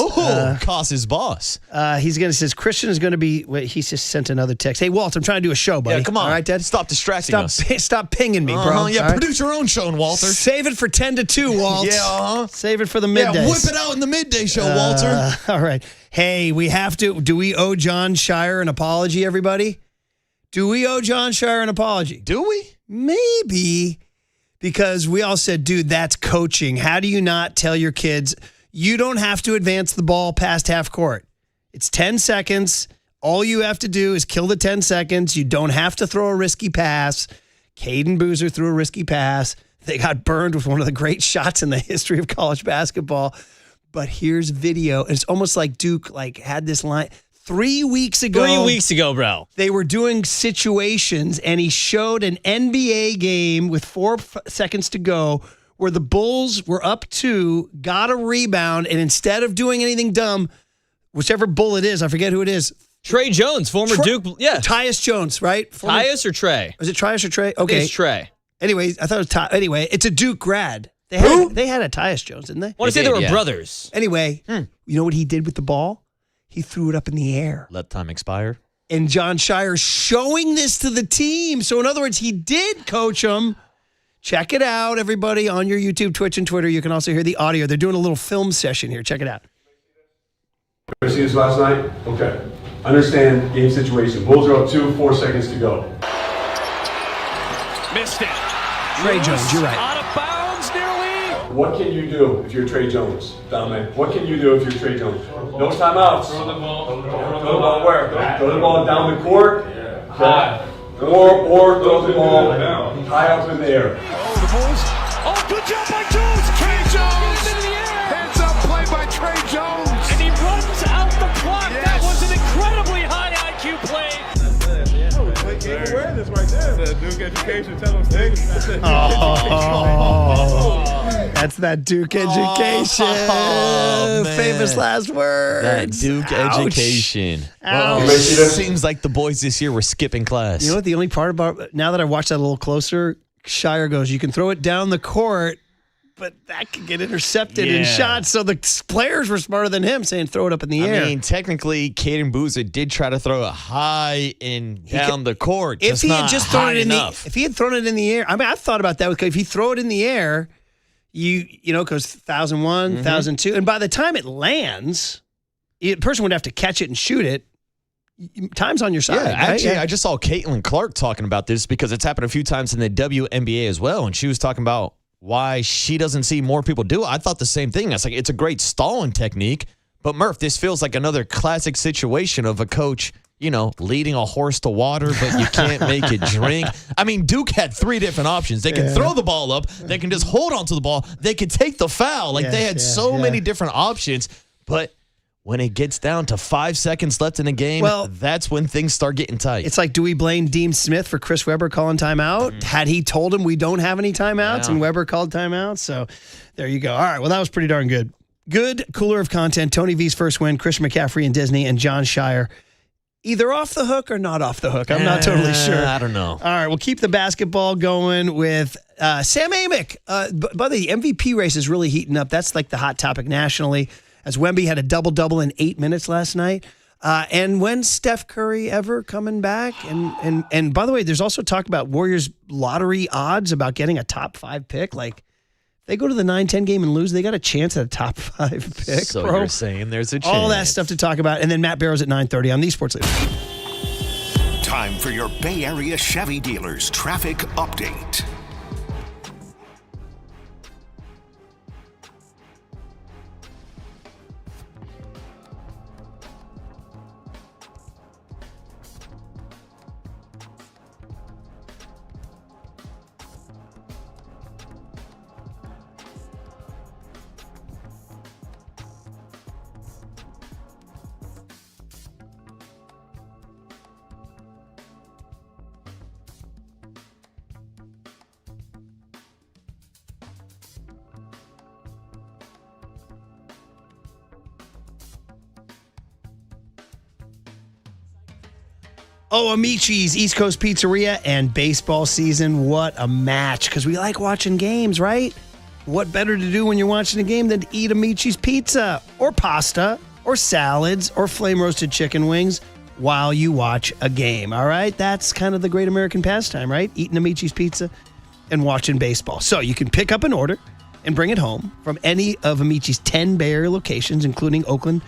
Koss is boss. Says Christian is going to be, he's just sent another text. Hey, Walt, I'm trying to do a show, buddy. Yeah, come on. All right, Dad? Stop distracting us. Stop pinging me, bro. Yeah, all right? produce your own show, Walter. Save it for 10 to 2, Walt. Yeah, Save it for the middays. Yeah, whip it out in the midday show, Walter. All right. Hey, we have to. Do we owe John Shire an apology, everybody? Do we owe John Shire an apology? Do we? Maybe. Because we all said, dude, that's coaching. How do you not tell your kids, you don't have to advance the ball past half court? It's 10 seconds. All you have to do is kill the 10 seconds. You don't have to throw a risky pass. Caden Boozer threw a risky pass. They got burned with one of the great shots in the history of college basketball. But here's video. It's almost like Duke had this line 3 weeks ago. 3 weeks ago, bro. They were doing situations, and he showed an NBA game with 4 seconds to go where the Bulls were up 2, got a rebound, and instead of doing anything dumb, whichever Bull it is, I forget who it is. Trey Jones, former Duke. Yeah. Tyus Jones, right? Tyus or Trey? Was it Tyus or Trey? Okay. It's Trey. Anyway, I thought it was Anyway, it's a Duke grad. They had a Tyus Jones, didn't they? I want to say they were brothers. Anyway, you know what he did with the ball? He threw it up in the air. Let time expire. And John Shire showing this to the team. So in other words, he did coach them. Check it out, everybody, on your YouTube, Twitch, and Twitter. You can also hear the audio. They're doing a little film session here. Check it out. You see this last night? Okay. Understand game situation. Bulls are up 2, 4 seconds to go. Missed it. Trey Jones, you're right. Out of bounds nearly. What can you do if you're Trey Jones, Dominic? What can you do if you're Trey Jones? No timeouts. Throw the ball. Throw the ball where? Throw the ball down the court. High. Or throw the ball high up in the air. Oh, the Bulls. Oh, good job by Jones. Trey Jones. Into the air. Hands up play by Trey Jones. And he runs out the clock. Yes. That was an incredibly high IQ play. Awareness right there. The Duke education, tell them things. That's that Duke education. Famous last words. That Duke education. Ouch. Seems like the boys this year were skipping class. You know what the only part about, now that I watched that a little closer, Shire goes, you can throw it down the court, but that could get intercepted in shots. So the players were smarter than him, saying throw it up in the air. I mean, technically, Caden Boozer did try to throw it high and down the court. If he had just thrown it in enough. if he had thrown it in the air, I mean, I've thought about that. If he throw it in the air, you know, it goes 1,001, 1,002, and by the time it lands, the person would have to catch it and shoot it. Time's on your side. Yeah, right? actually, I just saw Caitlin Clark talking about this because it's happened a few times in the WNBA as well, and she was talking about why she doesn't see more people do it. I thought the same thing. I was like, it's a great stalling technique, but Murph, this feels like another classic situation of a coach, you know, leading a horse to water, but you can't make it drink. I mean, Duke had 3 different options. They can throw the ball up. They can just hold on to the ball. They could take the foul. Like, they had so many different options, but when it gets down to 5 seconds left in the game, that's when things start getting tight. It's like, do we blame Dean Smith for Chris Webber calling timeout? Had he told him we don't have any timeouts and Webber called timeout? So there you go. All right, well, that was pretty darn good. Good cooler of content. Tony V's first win, Christian McCaffrey and Disney, and John Shire. either off the hook or not off the hook. I'm not totally sure. I don't know. All right, we'll keep the basketball going with Sam Amick. By the MVP race is really heating up. That's like the hot topic nationally, as Wemby had a double-double in 8 minutes last night. And when Steph Curry ever coming back? And by the way, there's also talk about Warriors lottery odds about getting a top 5 pick. Like, if they go to the 9-10 game and lose, they got a chance at a top 5 pick, So bro. you're saying there's a chance. All that stuff to talk about. And then Matt Barrows at 9:30 on the Sports Leader. Time for your Bay Area Chevy dealers traffic update. Oh, Amici's East Coast Pizzeria and baseball season. What a match. Because we like watching games, right? What better to do when you're watching a game than to eat Amici's pizza or pasta or salads or flame roasted chicken wings while you watch a game, all right? That's kind of the great American pastime, right? Eating Amici's pizza and watching baseball. So you can pick up an order and bring it home from any of Amici's 10 Bay Area locations, including Oakland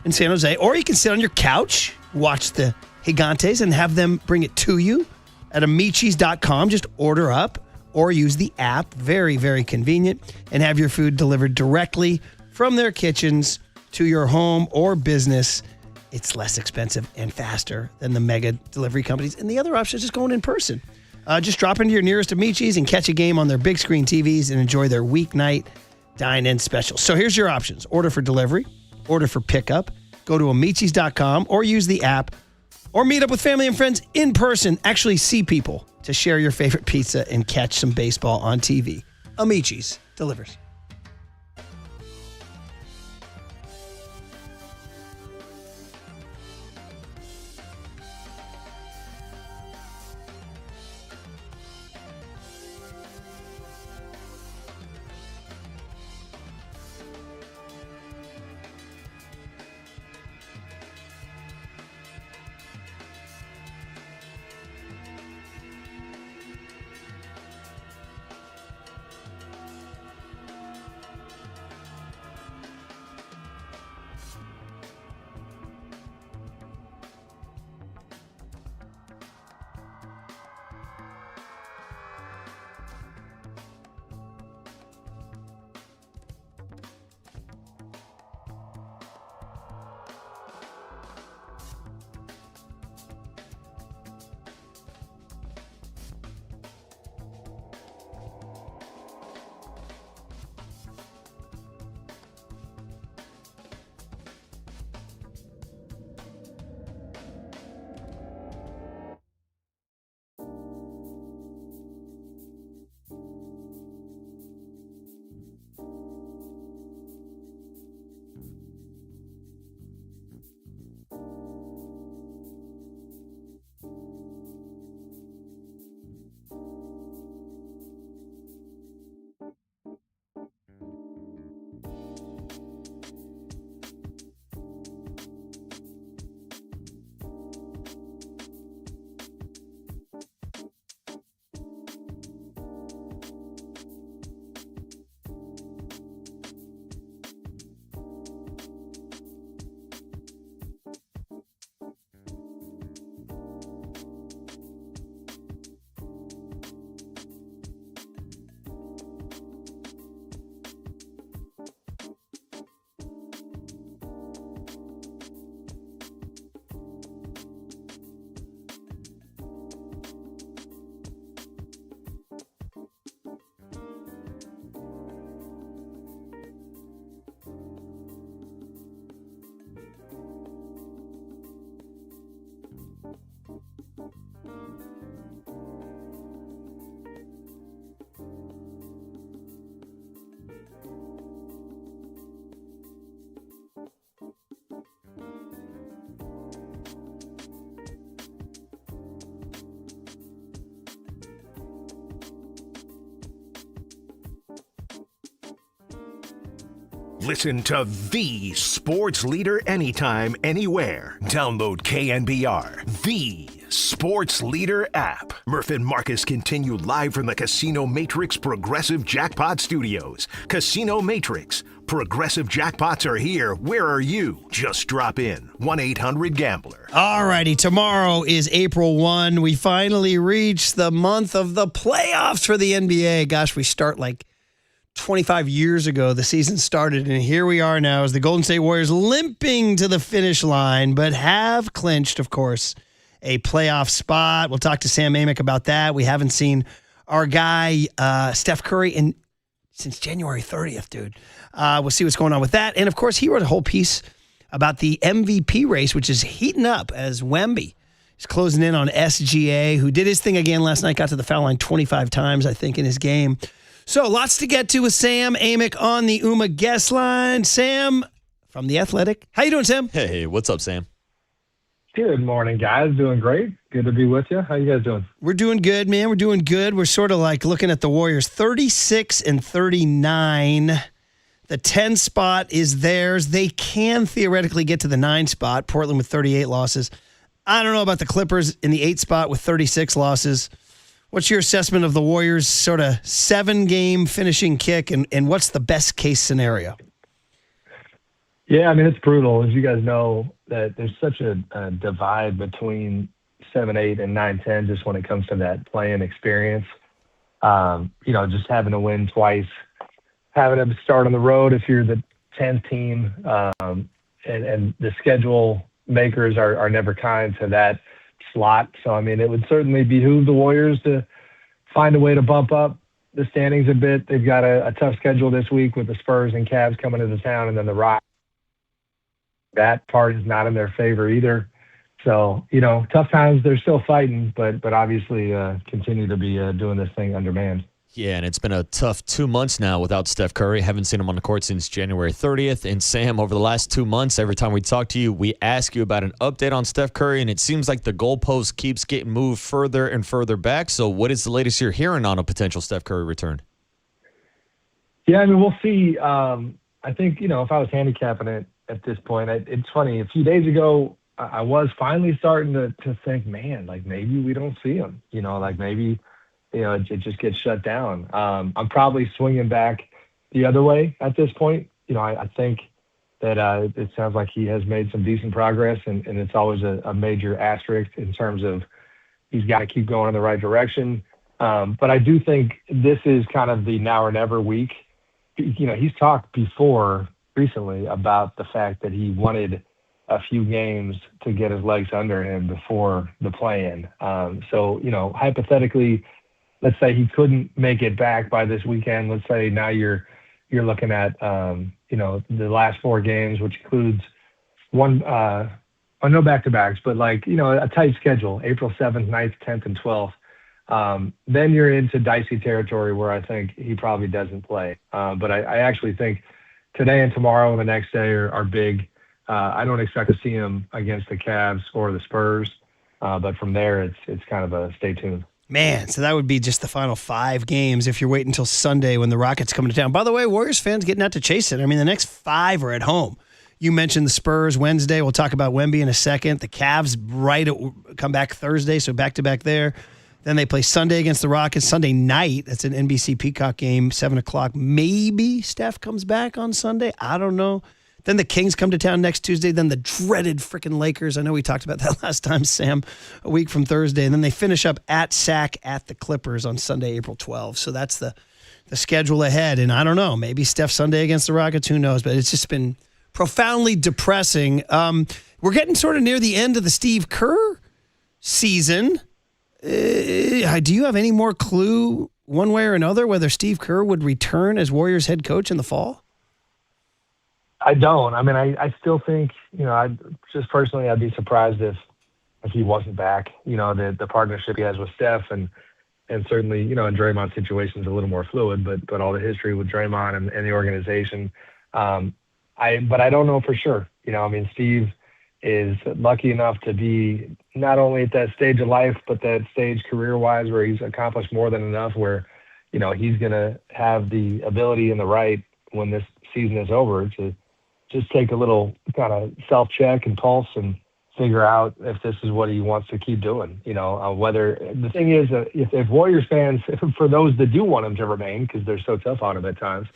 and San Jose. Or you can sit on your couch, watch the Gigantes, and have them bring it to you at amicis.com. Just order up or use the app. Very, very convenient. And have your food delivered directly from their kitchens to your home or business. It's less expensive and faster than the mega delivery companies. And the other option is just going in person. Just drop into your nearest Amici's and catch a game on their big screen TVs and enjoy their weeknight dine-in specials. So here's your options. Order for delivery, order for pickup, go to amicis.com or use the app, or meet up with family and friends in person. Actually see people to share your favorite pizza and catch some baseball on TV. Amici's delivers. Listen to the sports leader anytime, anywhere. Download KNBR, the sports leader app. Murph and Marcus continue live from the Casino Matrix Progressive Jackpot Studios. Casino Matrix. Progressive jackpots are here. Where are you? Just drop in. 1-800-GAMBLER. All righty. Tomorrow is April 1. We finally reached the month of the playoffs for the NBA. Gosh, we start like 25 years ago. The season started, and here we are now as the Golden State Warriors limping to the finish line, but have clinched, of course, a playoff spot. We'll talk to Sam Amick about that. We haven't seen our guy, Steph Curry, since January 30th, dude. We'll see what's going on with that. And, of course, he wrote a whole piece about the MVP race, which is heating up as Wemby is closing in on SGA, who did his thing again last night, got to the foul line 25 times, I think, in his game. So lots to get to with Sam Amick on the UMA guest line. Sam from The Athletic. How you doing, Sam? Hey, what's up, Sam? Good morning, guys. Doing great. Good to be with you. How you guys doing? We're doing good, man. We're doing good. We're sort of like looking at the Warriors 36 and 39. The 10 spot is theirs. They can theoretically get to the 9 spot. Portland with 38 losses. I don't know about the Clippers in the 8 spot with 36 losses. What's your assessment of the Warriors' sort of 7-game finishing kick, and what's the best case scenario? Yeah, I mean, it's brutal. As you guys know, that there's such a divide between 7, 8, and 9, 10 just when it comes to that playing experience. Just having to win twice, having to start on the road if you're the 10th team, and the schedule makers are never kind to that slot. So, I mean, it would certainly behoove the Warriors to find a way to bump up the standings a bit. They've got a tough schedule this week with the Spurs and Cavs coming into town, and then the Rockets. That part is not in their favor either. So, tough times. They're still fighting, but obviously continue to be doing this thing undermanned. Yeah, and it's been a tough 2 months now without Steph Curry. Haven't seen him on the court since January 30th. And Sam, over the last 2 months, every time we talk to you, we ask you about an update on Steph Curry, and it seems like the goalpost keeps getting moved further and further back. So what is the latest you're hearing on a potential Steph Curry return? Yeah, I mean, we'll see. I think, if I was handicapping it at this point, it's funny. A few days ago, I was finally starting to think, man, like maybe we don't see him. Like maybe – it just gets shut down. I'm probably swinging back the other way at this point. I think that it sounds like he has made some decent progress, and it's always a major asterisk in terms of he's got to keep going in the right direction. But I do think this is kind of the now or never week. He's talked before recently about the fact that he wanted a few games to get his legs under him before the play-in. So, hypothetically, let's say he couldn't make it back by this weekend. Let's say now you're looking at the last 4 games, which includes one no back-to-backs, but a tight schedule, April 7th, 9th, 10th, and 12th. Then you're into dicey territory where I think he probably doesn't play. But I actually think today and tomorrow and the next day are big. I don't expect to see him against the Cavs or the Spurs, but from there it's kind of a stay tuned. Man, so that would be just the final 5 games if you're waiting until Sunday when the Rockets come to town. By the way, Warriors fans getting out to chase it. I mean, the next 5 are at home. You mentioned the Spurs Wednesday. We'll talk about Wemby in a second. The Cavs come back Thursday, so back-to-back there. Then they play Sunday against the Rockets. Sunday night, that's an NBC Peacock game, 7 o'clock. Maybe Steph comes back on Sunday. I don't know. Then the Kings come to town next Tuesday. Then the dreaded freaking Lakers. I know we talked about that last time, Sam, a week from Thursday. And then they finish up at the Clippers on Sunday, April 12th. So that's the schedule ahead. And I don't know, maybe Steph Sunday against the Rockets. Who knows? But it's just been profoundly depressing. We're getting sort of near the end of the Steve Kerr season. Do you have any more clue one way or another whether Steve Kerr would return as Warriors head coach in the fall? I don't. I mean, I still think, I'd be surprised if he wasn't back. The partnership he has with Steph and certainly, in Draymond's situation is a little more fluid, but all the history with Draymond and the organization. But I don't know for sure. Steve is lucky enough to be not only at that stage of life, but that stage career-wise where he's accomplished more than enough where, he's going to have the ability and the right when this season is over to just take a little kind of self-check and pulse and figure out if this is what he wants to keep doing. Whether the thing is, if Warriors fans, for those that do want him to remain, because they're so tough on him at times,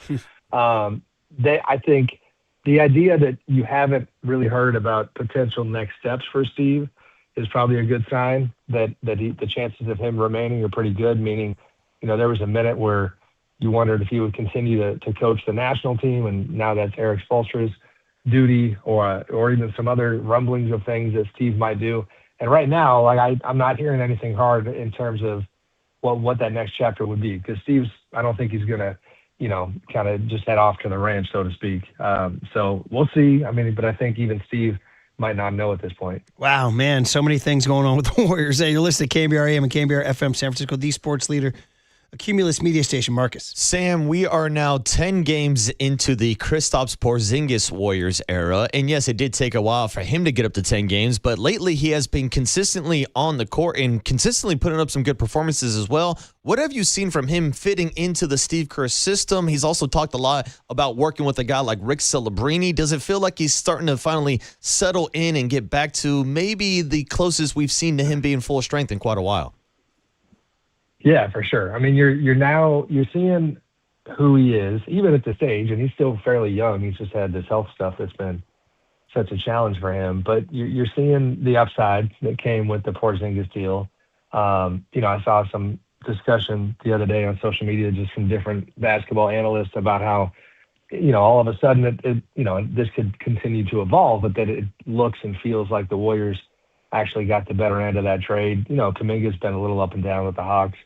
I think the idea that you haven't really heard about potential next steps for Steve is probably a good sign that the chances of him remaining are pretty good, meaning, there was a minute where you wondered if he would continue to coach the national team, and now that's Eric Spoelstra's duty, or even some other rumblings of things that Steve might do. And right now, I'm not hearing anything hard in terms of what that next chapter would be, because I don't think he's going to, kind of just head off to the ranch, so to speak. So we'll see. But I think even Steve might not know at this point. Wow, man, so many things going on with the Warriors. Hey, you're listening to KNBR AM and KNBR FM San Francisco, the sports leader, a Cumulus media station. Marcus. Sam, we are now 10 games into the Kristaps Porzingis Warriors era. And yes, it did take a while for him to get up to 10 games, but lately he has been consistently on the court and consistently putting up some good performances as well. What have you seen from him fitting into the Steve Kerr system? He's also talked a lot about working with a guy like Rick Celebrini. Does it feel like he's starting to finally settle in and get back to maybe the closest we've seen to him being full strength in quite a while? Yeah, for sure. You're seeing who he is, even at this age, and he's still fairly young. He's just had this health stuff that's been such a challenge for him. But you're seeing the upside that came with the Porzingis deal. I saw some discussion the other day on social media just from different basketball analysts about how, all of a sudden this could continue to evolve, but that it looks and feels like the Warriors actually got the better end of that trade. Kuminga's been a little up and down with the Hawks.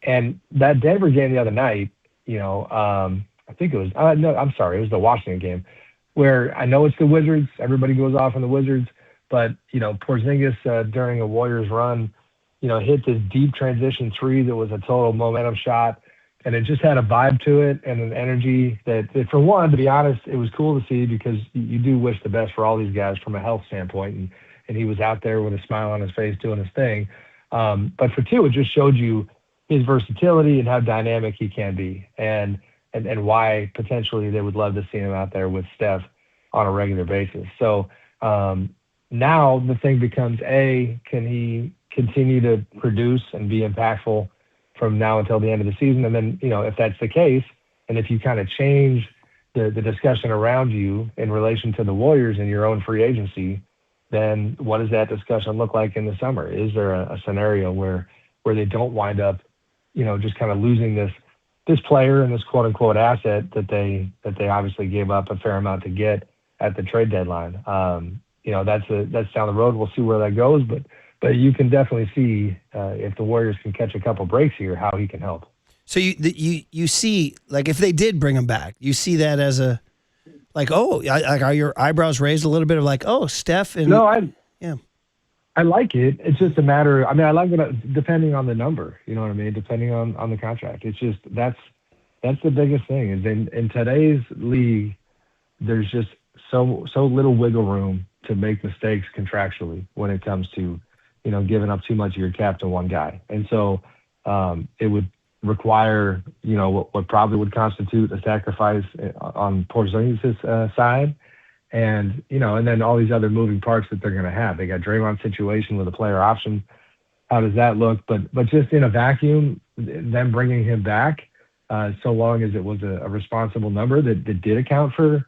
And that Denver game the other night, I think it was, it was the Washington game, where I know it's the Wizards. Everybody goes off on the Wizards, but, Porzingis during a Warriors run, hit this deep transition three that was a total momentum shot. And it just had a vibe to it and an energy that for one, to be honest, it was cool to see, because you do wish the best for all these guys from a health standpoint. And he was out there with a smile on his face doing his thing. But for two, it just showed you his versatility and how dynamic he can be, and why potentially they would love to see him out there with Steph on a regular basis. So now the thing becomes, can he continue to produce and be impactful from now until the end of the season? And then, if that's the case, and if you kind of change the discussion around you in relation to the Warriors and your own free agency, then what does that discussion look like in the summer? Is there a scenario where they don't wind up, just kind of losing this player and this quote unquote asset that they obviously gave up a fair amount to get at the trade deadline? That's down the road. We'll see where that goes, but you can definitely see if the Warriors can catch a couple breaks here, how he can help. So you see, like, if they did bring him back, you see that as a, like, are your eyebrows raised a little bit of like, Steph? And no, I like it. It's just a matter. I like it depending on the number. You know what I mean? Depending on the contract. It's just that's the biggest thing is in today's league, there's just so little wiggle room to make mistakes contractually when it comes to giving up too much of your cap to one guy. And so it would require, what probably would constitute a sacrifice on Porzingis' side. And, and then all these other moving parts that they're going to have. They got Draymond's situation with a player option. How does that look? But just in a vacuum, them bringing him back, so long as it was a responsible number that did account for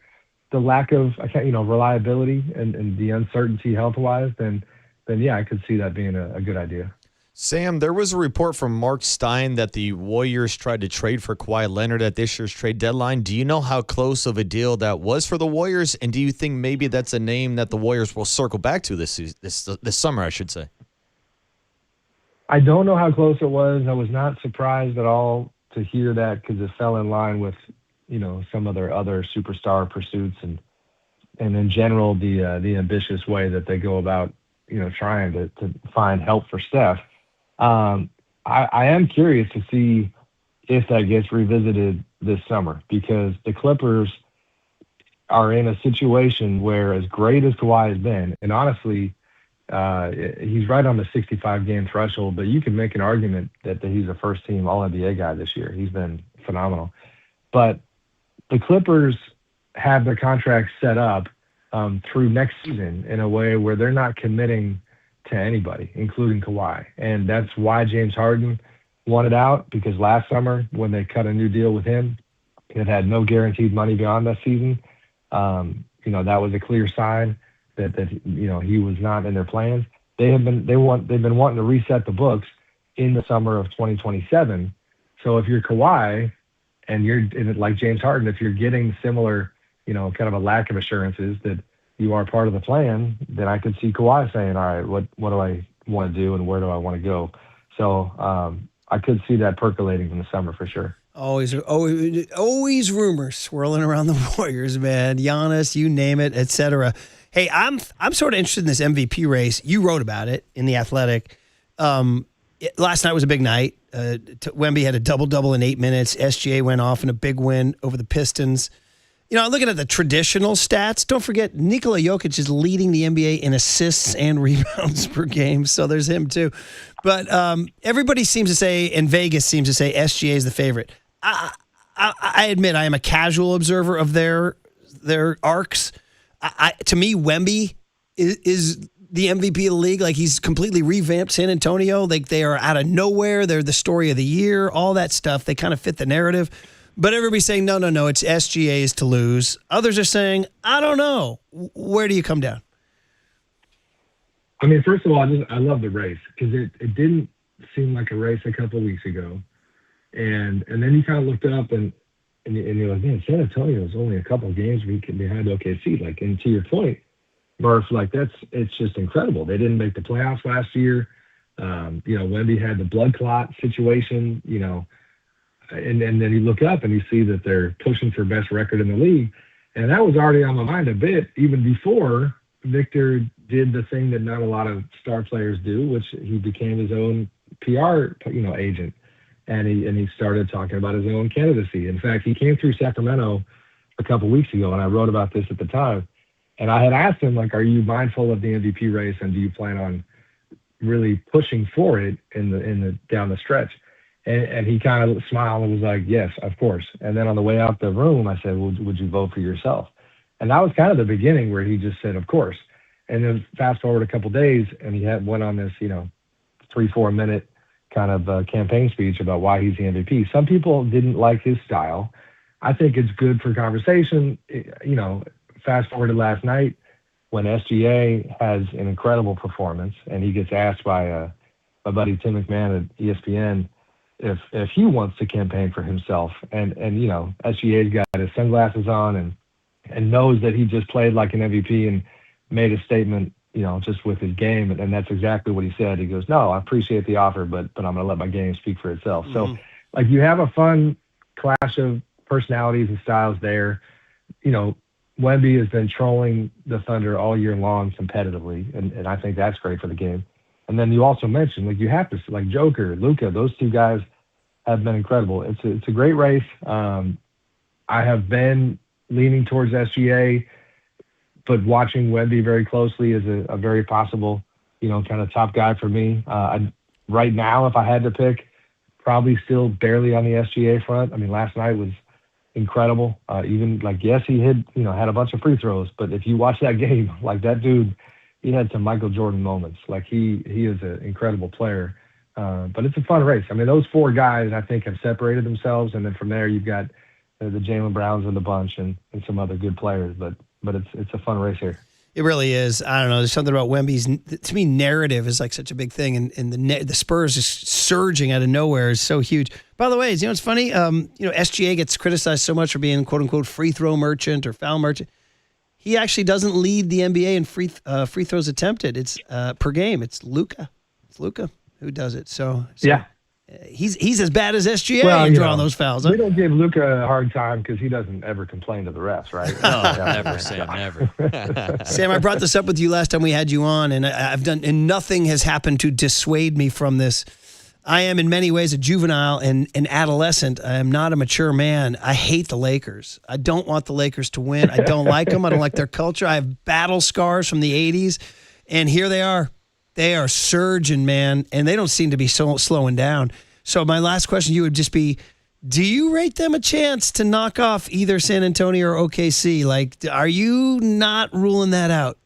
the lack of, reliability and the uncertainty health-wise, then yeah, I could see that being a good idea. Sam, there was a report from Mark Stein that the Warriors tried to trade for Kawhi Leonard at this year's trade deadline. Do you know how close of a deal that was for the Warriors? And do you think maybe that's a name that the Warriors will circle back to this summer, I should say? I don't know how close it was. I was not surprised at all to hear that, because it fell in line with, some of their other superstar pursuits and in general, the ambitious way that they go about, trying to find help for Steph. I am curious to see if that gets revisited this summer, because the Clippers are in a situation where, as great as Kawhi has been, and honestly, he's right on the 65-game threshold, but you can make an argument that he's a first-team All-NBA guy this year. He's been phenomenal. But the Clippers have their contract set up through next season in a way where they're not committing to anybody, including Kawhi. And that's why James Harden wanted out, because last summer when they cut a new deal with him, it had no guaranteed money beyond that season. That was a clear sign that he was not in their plans. They've been wanting to reset the books in the summer of 2027. So if you're Kawhi and you're like James Harden, if you're getting similar, kind of a lack of assurances that you are part of the plan, then I could see Kawhi saying, all right, what do I want to do and where do I want to go? So I could see that percolating in the summer for sure. Always rumors swirling around the Warriors, man. Giannis, you name it, etc. Hey, I'm sort of interested in this MVP race. You wrote about it in The Athletic. Last night was a big night. Wemby had a double-double in 8 minutes. SGA went off in a big win over the Pistons. Looking at the traditional stats, don't forget Nikola Jokic is leading the NBA in assists and rebounds per game, so there's him too. But everybody seems to say, and Vegas seems to say, SGA is the favorite. I admit I am a casual observer of their arcs. To me, Wemby is the MVP of the league. Like, he's completely revamped San Antonio. Like, they are out of nowhere. They're the story of the year, all that stuff. They kind of fit the narrative. But everybody's saying, no, it's SGA's to lose. Others are saying, I don't know. Where do you come down? I mean, first of all, I love the race because it didn't seem like a race a couple of weeks ago. And then you kind of looked up and you're like, man, San Antonio is only a couple of games behind OKC. Like, and to your point, Murph, like it's just incredible. They didn't make the playoffs last year. Wemby had the blood clot situation, and then you look up and you see that they're pushing for best record in the league. And that was already on my mind a bit, even before Victor did the thing that not a lot of star players do, which he became his own PR, agent. And he started talking about his own candidacy. In fact, he came through Sacramento a couple weeks ago, and I wrote about this at the time. And I had asked him, like, are you mindful of the MVP race, and do you plan on really pushing for it in the down the stretch? And he kind of smiled and was like, yes, of course. And then on the way out the room, I said, well, would you vote for yourself? And that was kind of the beginning where he just said, of course. And then fast forward a couple days, and he went on this, 3-4 minute kind of campaign speech about why he's the MVP. Some people didn't like his style. I think it's good for conversation. Fast forward to last night when SGA has an incredible performance, and he gets asked by my buddy Tim McMahon at ESPN if he wants to campaign for himself. And SGA's got his sunglasses on and knows that he just played like an MVP and made a statement, just with his game. And that's exactly what he said. He goes, no, I appreciate the offer, but I'm going to let my game speak for itself. So, like, you have a fun clash of personalities and styles there. Wemby has been trolling the Thunder all year long competitively, and I think that's great for the game. And then you also mentioned, like, you have to, like, Joker, Luka, those two guys have been incredible. It's a great race. I have been leaning towards SGA, but watching Wemby very closely is a very possible, kind of top guy for me. Right now, if I had to pick, probably still barely on the SGA front. I mean, last night was incredible. Even, like, yes, he had a bunch of free throws, but if you watch that game, like, that dude, he had some Michael Jordan moments. Like, he is an incredible player. But it's a fun race. I mean, those four guys, I think, have separated themselves, and then from there you've got the Jaylen Browns of the bunch and some other good players. But it's a fun race here. It really is. I don't know. There's something about Wemby's. To me, narrative is like such a big thing, and the Spurs just surging out of nowhere is so huge. By the way, it's funny. SGA gets criticized so much for being quote unquote free throw merchant or foul merchant. He actually doesn't lead the NBA in free throws attempted. It's per game. It's Luka. It's Luka who does it. So yeah. He's as bad as SGA in drawing those fouls. Huh? We don't give Luka a hard time because he doesn't ever complain to the refs, right? No, never, Sam, never. Sam, I brought this up with you last time we had you on, and nothing has happened to dissuade me from this. I am in many ways a juvenile and an adolescent. I am not a mature man. I hate the Lakers. I don't want the Lakers to win. I don't like them. I don't like their culture. I have battle scars from the 80s, and here they are. They are surging, man, and they don't seem to be slowing down. So my last question to you would just be, Do you rate them a chance to knock off either San Antonio or OKC? Like, are you not ruling that out?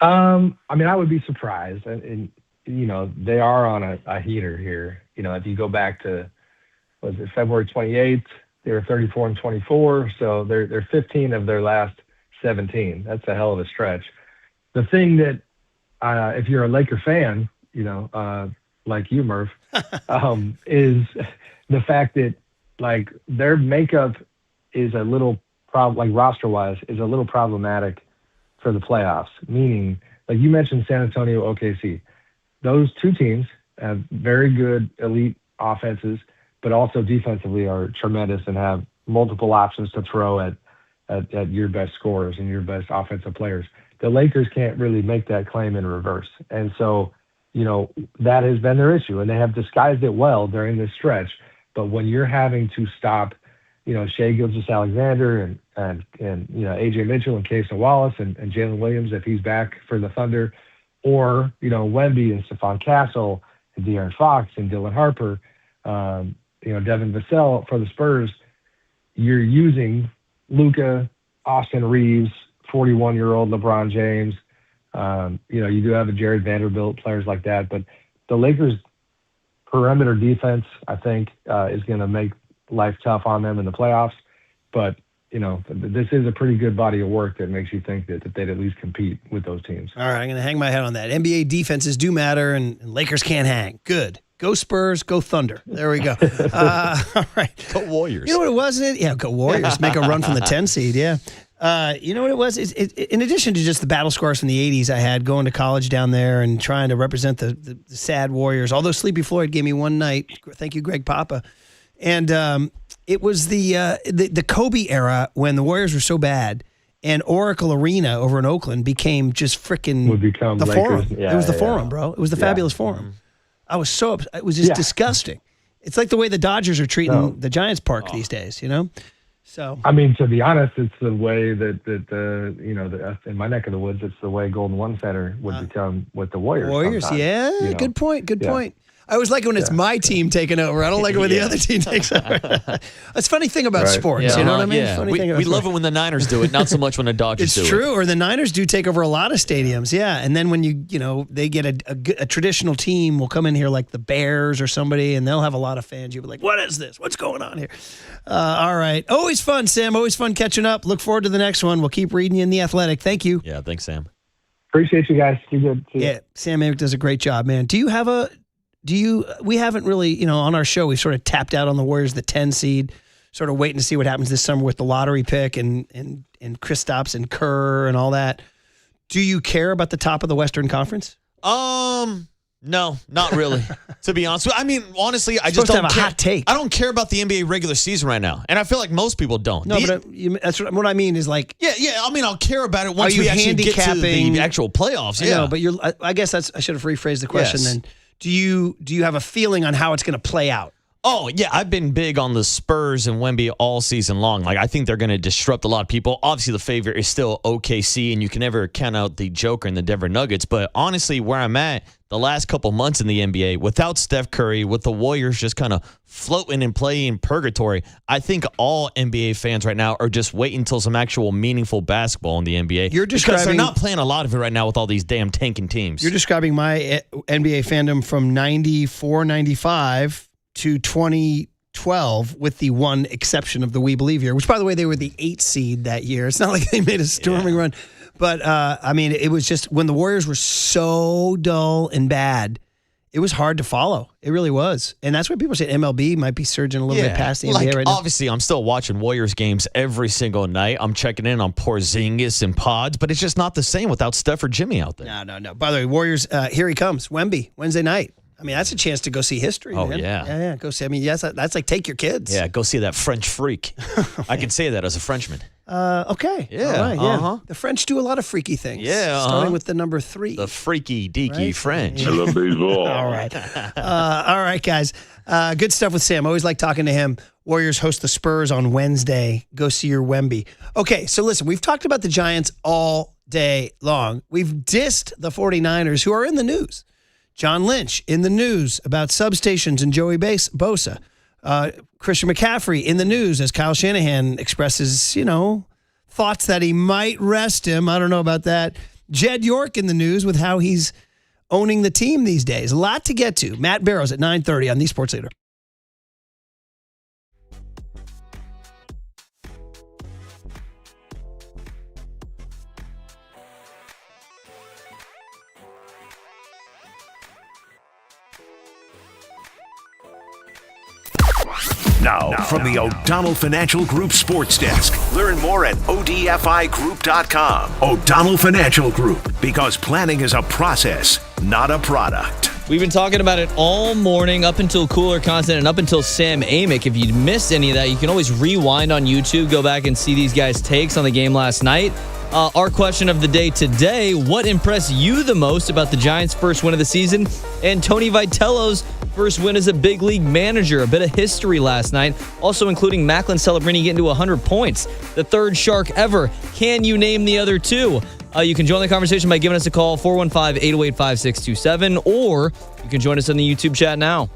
I mean, I would be surprised. And they are on a heater here. If you go back to, was it February 28th? They were 34-24. So they're 15 of their last 17. That's a hell of a stretch. The thing that, if you're a Laker fan, like you, Murph, is the fact that like their makeup is a little like roster-wise is a little problematic for the playoffs. Meaning, like you mentioned, San Antonio, OKC. Those two teams have very good elite offenses, but also defensively are tremendous and have multiple options to throw at your best scorers and your best offensive players. The Lakers can't really make that claim in reverse. And so, that has been their issue, and they have disguised it well during this stretch. But when you're having to stop, Shai Gilgeous-Alexander and AJ Mitchell and Casey Wallace and Jalen Williams, if he's back for the Thunder, or, Wemby and Stephon Castle and De'Aaron Fox and Dylan Harper, Devin Vassell for the Spurs, you're using Luka, Austin Reeves, 41-year-old LeBron James. You do have a Jared Vanderbilt, players like that. But the Lakers' perimeter defense, I think, is going to make life tough on them in the playoffs. But, this is a pretty good body of work that makes you think that they'd at least compete with those teams. All right, I'm going to hang my head on that. NBA defenses do matter, and Lakers can't hang. Good. Go Spurs, go Thunder. There we go. All right. Go Warriors. You know what it was? Yeah, go Warriors. Make a run from the 10 seed, yeah. You know what it was? In addition to just the battle scars from the 80s I had going to college down there and trying to represent the sad Warriors, although Sleepy Floyd gave me one night. Thank you, Greg Papa. And it was the Kobe era when the Warriors were so bad, and Oracle Arena over in Oakland became just freaking the Lakers. Forum. Yeah, it was the Forum, bro. It was the fabulous Forum. I was so upset. It was just disgusting. It's like the way the Dodgers are treating the Giants Park these days, So I mean, to be honest, it's the way that in my neck of the woods, it's the way Golden One Center would become with the Warriors. Yeah, good point. Good point. I always like it when it's my team taking over. I don't like it when the other team takes over. That's a funny thing about sports. You know what I mean? Yeah. We love it when the Niners do it, not so much when the Dodgers do it. It's true. Or the Niners do take over a lot of stadiums. Yeah. And then when they get a traditional team will come in here like the Bears or somebody, and they'll have a lot of fans. You'll be like, what is this? What's going on here? All right. Always fun, Sam. Always fun catching up. Look forward to the next one. We'll keep reading you in The Athletic. Thank you. Yeah. Thanks, Sam. Appreciate you guys. You good. Yeah. Sam Amick does a great job, man. We haven't really, on our show, we sort of tapped out on the Warriors, the 10 seed, sort of waiting to see what happens this summer with the lottery pick and Kristaps and Kerr and all that. Do you care about the top of the Western Conference? No, not really. To be honest, I mean, honestly, I just don't have a hot take. I don't care about the NBA regular season right now, and I feel like most people don't. No, but that's what I mean is like. Yeah. I mean, I'll care about it once we actually get to the actual playoffs. Yeah, I know, but I guess I should have rephrased the question then. Do you have a feeling on how it's going to play out? Oh, yeah. I've been big on the Spurs and Wemby all season long. Like, I think they're going to disrupt a lot of people. Obviously, the favorite is still OKC, and you can never count out the Joker and the Denver Nuggets. But honestly, where I'm at the last couple months in the NBA, without Steph Curry, with the Warriors just kind of floating and playing purgatory, I think all NBA fans right now are just waiting until some actual meaningful basketball in the NBA. Because they're not playing a lot of it right now with all these damn tanking teams. You're describing my NBA fandom from 94, 95 to 2012 with the one exception of the We Believe year, which, by the way, they were the 8th seed that year. It's not like they made a storming run. But, I mean, it was just when the Warriors were so dull and bad, it was hard to follow. It really was. And that's why people say MLB might be surging a little bit past the NBA right now. Obviously, I'm still watching Warriors games every single night. I'm checking in on Porzingis and Pods, but it's just not the same without Steph or Jimmy out there. No. By the way, Warriors, here he comes. Wemby, Wednesday night. I mean, that's a chance to go see history, man. Yeah. Go see. I mean, yes, that's like take your kids. Yeah, go see that French freak. I can say that as a Frenchman. Okay. Yeah. All right, yeah. The French do a lot of freaky things. Yeah. Starting with the number 3. The freaky, deaky French. I love baseball. All right. All right, guys. Good stuff with Sam. Always like talking to him. Warriors host the Spurs on Wednesday. Go see your Wemby. Okay, so listen, we've talked about the Giants all day long. We've dissed the 49ers, who are in the news. John Lynch in the news about substations and Joey Bosa. Christian McCaffrey in the news as Kyle Shanahan expresses, thoughts that he might rest him. I don't know about that. Jed York in the news with how he's owning the team these days. A lot to get to. Matt Barrows at 9:30 on the Sports Leader. Now, from the O'Donnell Financial Group Sports Desk. Learn more at odfigroup.com. O'Donnell Financial Group, because planning is a process, not a product. We've been talking about it all morning up until Cooler Content and up until Sam Amick. If you missed any of that, you can always rewind on YouTube, go back and see these guys' takes on the game last night. Our question of the day today, what impressed you the most about the Giants' first win of the season and Tony Vitello's first win as a big league manager? A bit of history last night, also including Macklin Celebrini getting to 100 points, the third Shark ever. Can you name the other two? You can join the conversation by giving us a call, 415-808-5627, or you can join us on the YouTube chat now.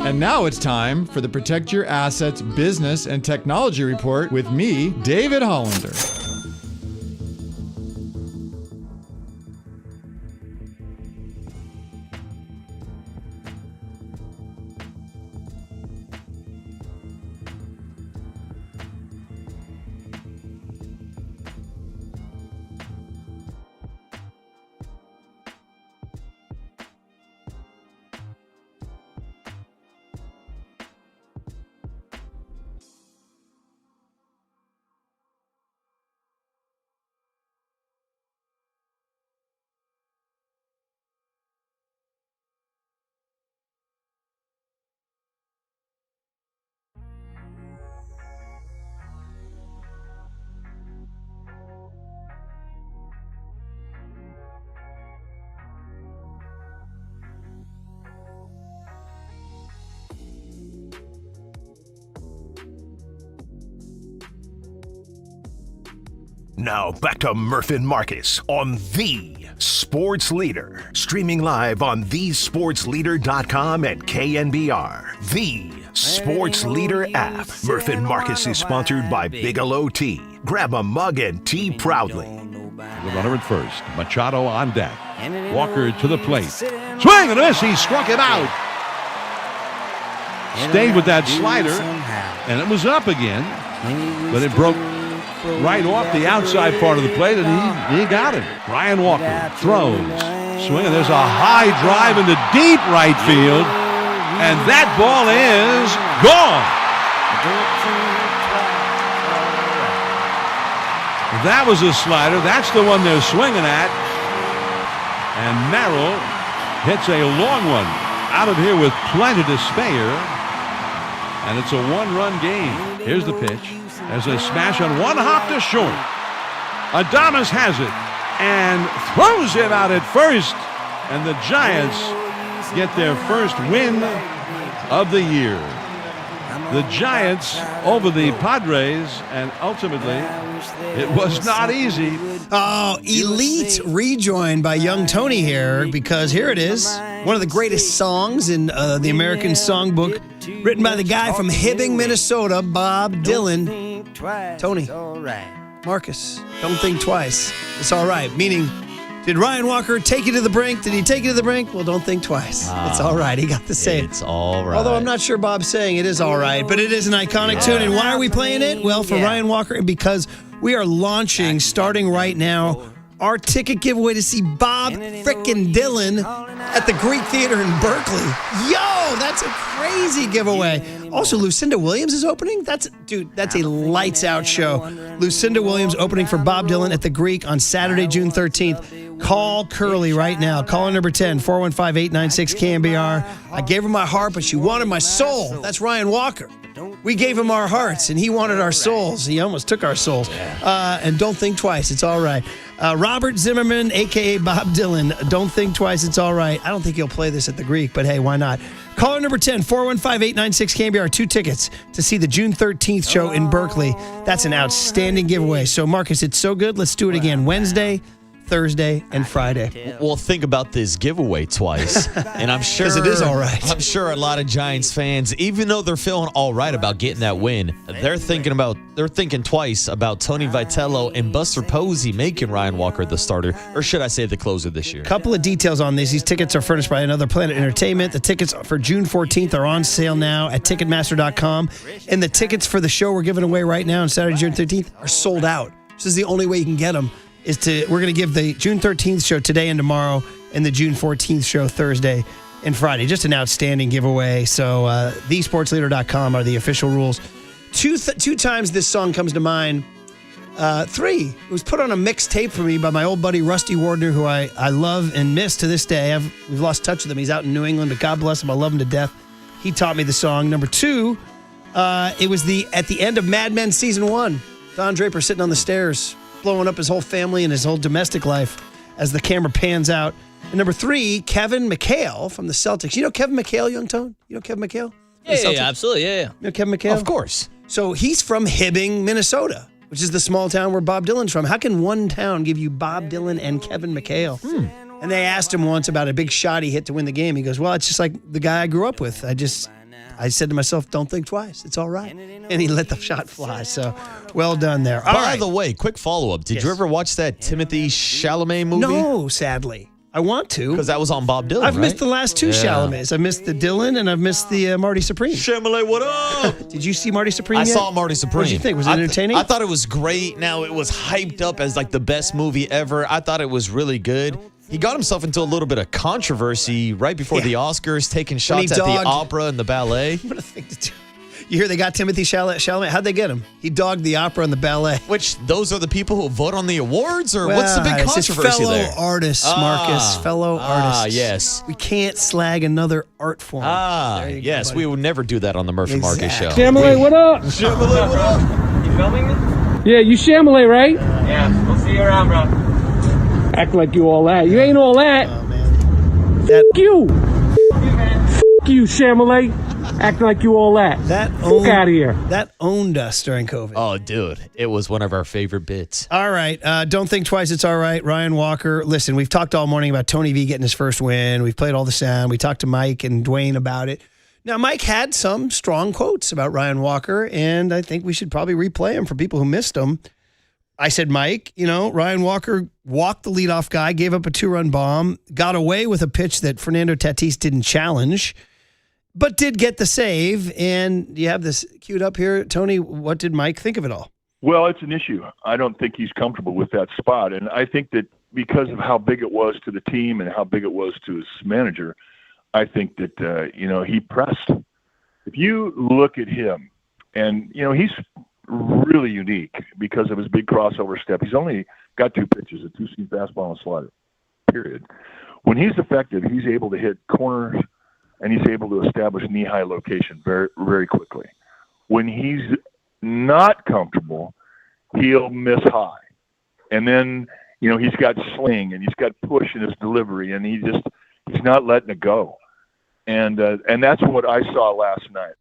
And now it's time for the Protect Your Assets Business and Technology Report with me, David Hollander. Now back to Murph and Marcus on The Sports Leader. Streaming live on thesportsleader.com and KNBR. The Sports Leader app. Murph and Marcus is sponsored by Bigelow Tea. Grab a mug and tea proudly. The runner at first. Machado on deck. Walker to the plate. Swing and a miss. He struck it out. Stayed with that slider, and it was up again, but it broke right off the outside part of the plate, and he got it. Ryan Walker throws. Swing, and there's a high drive into deep right field, and that ball is gone. That was a slider. That's the one they're swinging at. And Merrill hits a long one out of here with plenty to spare. And it's a one-run game. Here's the pitch. There's a smash on one hop to short. Adames has it and throws it out at first. And the Giants get their first win of the year. The Giants over the Padres, and ultimately it was not easy. Oh, elite rejoin by young Tony here, because here it is. One of the greatest songs in the American Songbook, written by the guy from Hibbing, Minnesota, Bob Dylan. Tony, Marcus, don't think twice. It's all right. Meaning, did Ryan Walker take you to the brink? Did he take you to the brink? Well, don't think twice. It's all right. He got to say it. It's all right. Although I'm not sure Bob's saying it is all right, but it is an iconic tune. And why are we playing it? Well, for Ryan Walker, because we are launching, starting right now, our ticket giveaway to see Bob frickin' Dylan at the Greek Theater in Berkeley. Yo, that's a crazy giveaway. Also, Lucinda Williams is opening. That's a lights out show. Lucinda Williams opening for Bob Dylan at the Greek on Saturday, June 13th. Call Curly right now. Caller number 10, 415-896-KNBR. I gave her my heart, but she wanted my soul. That's Ryan Walker. We gave him our hearts, and he wanted our souls. He almost took our souls. And don't think twice. It's all right. Robert Zimmerman, a.k.a. Bob Dylan. Don't think twice. It's all right. I don't think he'll play this at the Greek, but hey, why not? Caller number 10, 415-896-KNBR. 2 tickets to see the June 13th show in Berkeley. That's an outstanding giveaway. So, Marcus, it's so good. Let's do it again. Wednesday, Thursday, and Friday. Well, think about this giveaway twice, and I'm sure because it is all right. I'm sure a lot of Giants fans, even though they're feeling all right about getting that win, they're thinking twice about Tony Vitello and Buster Posey making Ryan Walker the starter, or should I say the closer this year. Couple of details on this. These tickets are furnished by Another Planet Entertainment. The tickets for June 14th are on sale now at Ticketmaster.com, and the tickets for the show we're giving away right now on Saturday, June 13th are sold out. This is the only way you can get them. We're going to give the June 13th show today and tomorrow, and the June 14th show Thursday and Friday. Just an outstanding giveaway. So thesportsleader.com are the official rules. Two times this song comes to mind. 3, it was put on a mixtape for me by my old buddy Rusty Wardner, who I love and miss to this day. We've lost touch with him. He's out in New England, but God bless him. I love him to death. He taught me the song. Number 2, it was at the end of Mad Men Season 1. Don Draper sitting on the stairs, blowing up his whole family and his whole domestic life as the camera pans out. And number 3, Kevin McHale from the Celtics. You know Kevin McHale, Young Tone? You know Kevin McHale? Yeah, absolutely. Yeah. You know Kevin McHale? Of course. So he's from Hibbing, Minnesota, which is the small town where Bob Dylan's from. How can one town give you Bob Dylan and Kevin McHale? And they asked him once about a big shot he hit to win the game. He goes, well, it's just like the guy I grew up with. I said to myself, don't think twice. It's all right. And he let the shot fly. So well done there. All By right. the way, quick follow-up. Did you ever watch that Timothy Chalamet movie? No, sadly. I want to. Because that was on Bob Dylan, I've right? missed the last two Chalamets. I missed the Dylan and I've missed the Marty Supreme. Chalamet, what up? Did you see Marty Supreme I yet? saw Marty Supreme. What did you think? Was it entertaining? I thought it was great. Now, it was hyped up as like the best movie ever. I thought it was really good. He got himself into a little bit of controversy right before the Oscars, taking shots at the opera and the ballet. What a thing to do. You hear they got Timothy Chalamet. How'd they get him? He dogged the opera and the ballet. Which, those are the people who vote on the awards? Or what's the big controversy fellow there? artists, Marcus. Fellow artists. Yes. We can't slag another art form. Yes. buddy. We would never do that on the Murphy Marcus show. Chalamet, what up? Chalamet, what up? You filming me? Yeah, you Chalamet, right? Yeah, we'll see you around, bro. Act like you all that. You ain't all that. Oh, man. F you. F you, Chalamet. Acting like you all that. That Fuck out of here. That owned us during COVID. Oh, dude. It was one of our favorite bits. All right. Don't think twice. It's all right. Ryan Walker. Listen, we've talked all morning about Tony V getting his first win. We've played all the sound. We talked to Mike and Dwayne about it. Now, Mike had some strong quotes about Ryan Walker, and I think we should probably replay them for people who missed them. I said, Mike, Ryan Walker walked the leadoff guy, gave up a 2-run bomb, got away with a pitch that Fernando Tatis didn't challenge, but did get the save. And you have this queued up here. Tony, what did Mike think of it all? Well, it's an issue. I don't think he's comfortable with that spot. And I think that because of how big it was to the team and how big it was to his manager, I think that, he pressed. If you look at him, and, he's really unique because of his big crossover step. He's only got 2 pitches, a 2-seam fastball and slider, period. When he's effective, he's able to hit corners and he's able to establish knee-high location very, very quickly. When he's not comfortable, he'll miss high. And then, he's got sling and he's got push in his delivery and he's not letting it go. And that's what I saw last night.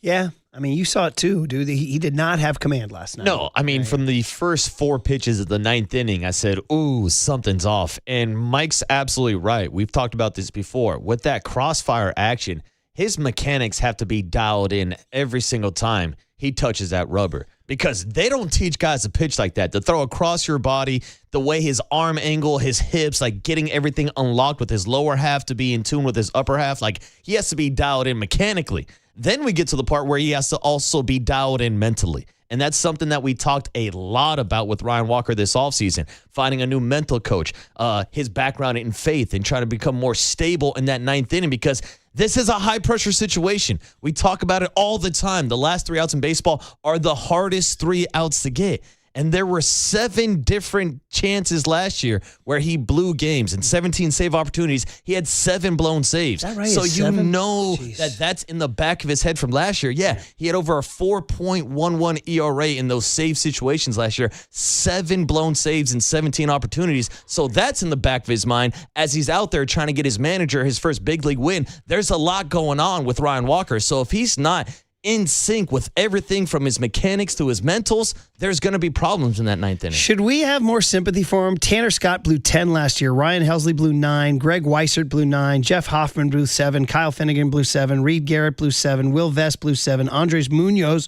Yeah. I mean, you saw it too, dude. He did not have command last night. No, I mean, from the first 4 pitches of the 9th inning, I said, ooh, something's off. And Mike's absolutely right. We've talked about this before. With that crossfire action, his mechanics have to be dialed in every single time he touches that rubber, because they don't teach guys to pitch like that, to throw across your body, the way his arm angle, his hips, like getting everything unlocked with his lower half to be in tune with his upper half. Like, he has to be dialed in mechanically. Then we get to the part where he has to also be dialed in mentally. And that's something that we talked a lot about with Ryan Walker this offseason, finding a new mental coach, his background in faith, and trying to become more stable in that 9th inning, because this is a high-pressure situation. We talk about it all the time. The last 3 outs in baseball are the hardest 3 outs to get. And there were 7 different chances last year where he blew games, and 17 save opportunities. He had 7 blown saves. Is that right? So you 7? know Jeez. that's in the back of his head from last year. Yeah, he had over a 4.11 ERA in those save situations last year. 7 blown saves and 17 opportunities. So that's in the back of his mind as he's out there trying to get his manager his first big league win. There's a lot going on with Ryan Walker. So if he's not in sync with everything from his mechanics to his mentals, there's going to be problems in that 9th inning. Should we have more sympathy for him? Tanner Scott blew 10 last year. Ryan Helsley blew 9. Greg Weissert blew 9. Jeff Hoffman blew 7. Kyle Finnegan blew 7. Reed Garrett blew 7. Will Vest blew 7. Andres Munoz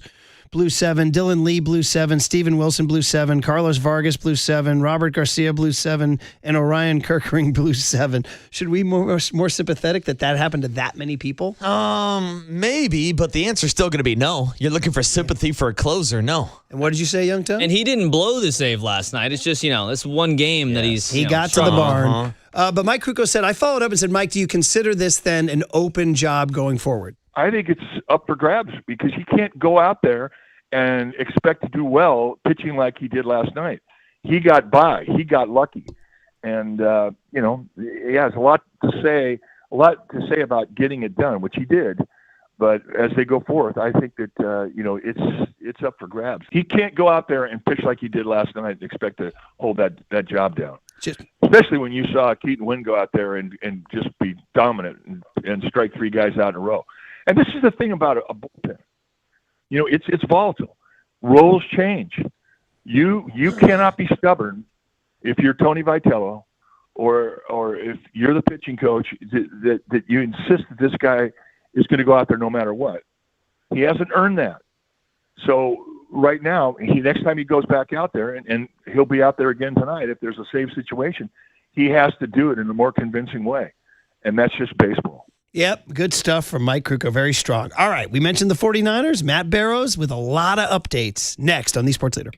blew 7. Dylan Lee blew 7. Steven Wilson blew 7. Carlos Vargas blew 7. Robert Garcia blew 7. And Orion Kirkring blew 7. Should we be more sympathetic that happened to that many people? Maybe, but the answer's still going to be no. You're looking for sympathy for a closer, no. And what did you say, Young Tom? And he didn't blow the save last night. It's just, it's one game that he got to the barn. But Mike Krukow said, I followed up and said, Mike, do you consider this then an open job going forward? I think it's up for grabs because he can't go out there and expect to do well pitching like he did last night. He got by. He got lucky. And, he has a lot to say about getting it done, which he did. But as they go forth, I think that, it's up for grabs. He can't go out there and pitch like he did last night and expect to hold that job down. Especially when you saw Keaton Wynn go out there and just be dominant and strike 3 guys out in a row. And this is the thing about a bullpen. It's volatile. Roles change. You cannot be stubborn if you're Tony Vitello or if you're the pitching coach that you insist that this guy is going to go out there no matter what. He hasn't earned that. So right now, next time he goes back out there, and he'll be out there again tonight if there's a save situation, he has to do it in a more convincing way. And that's just baseball. Yep, good stuff from Mike Krukow. Very strong. All right, we mentioned the 49ers. Matt Barrows with a lot of updates next on The Sports Leader.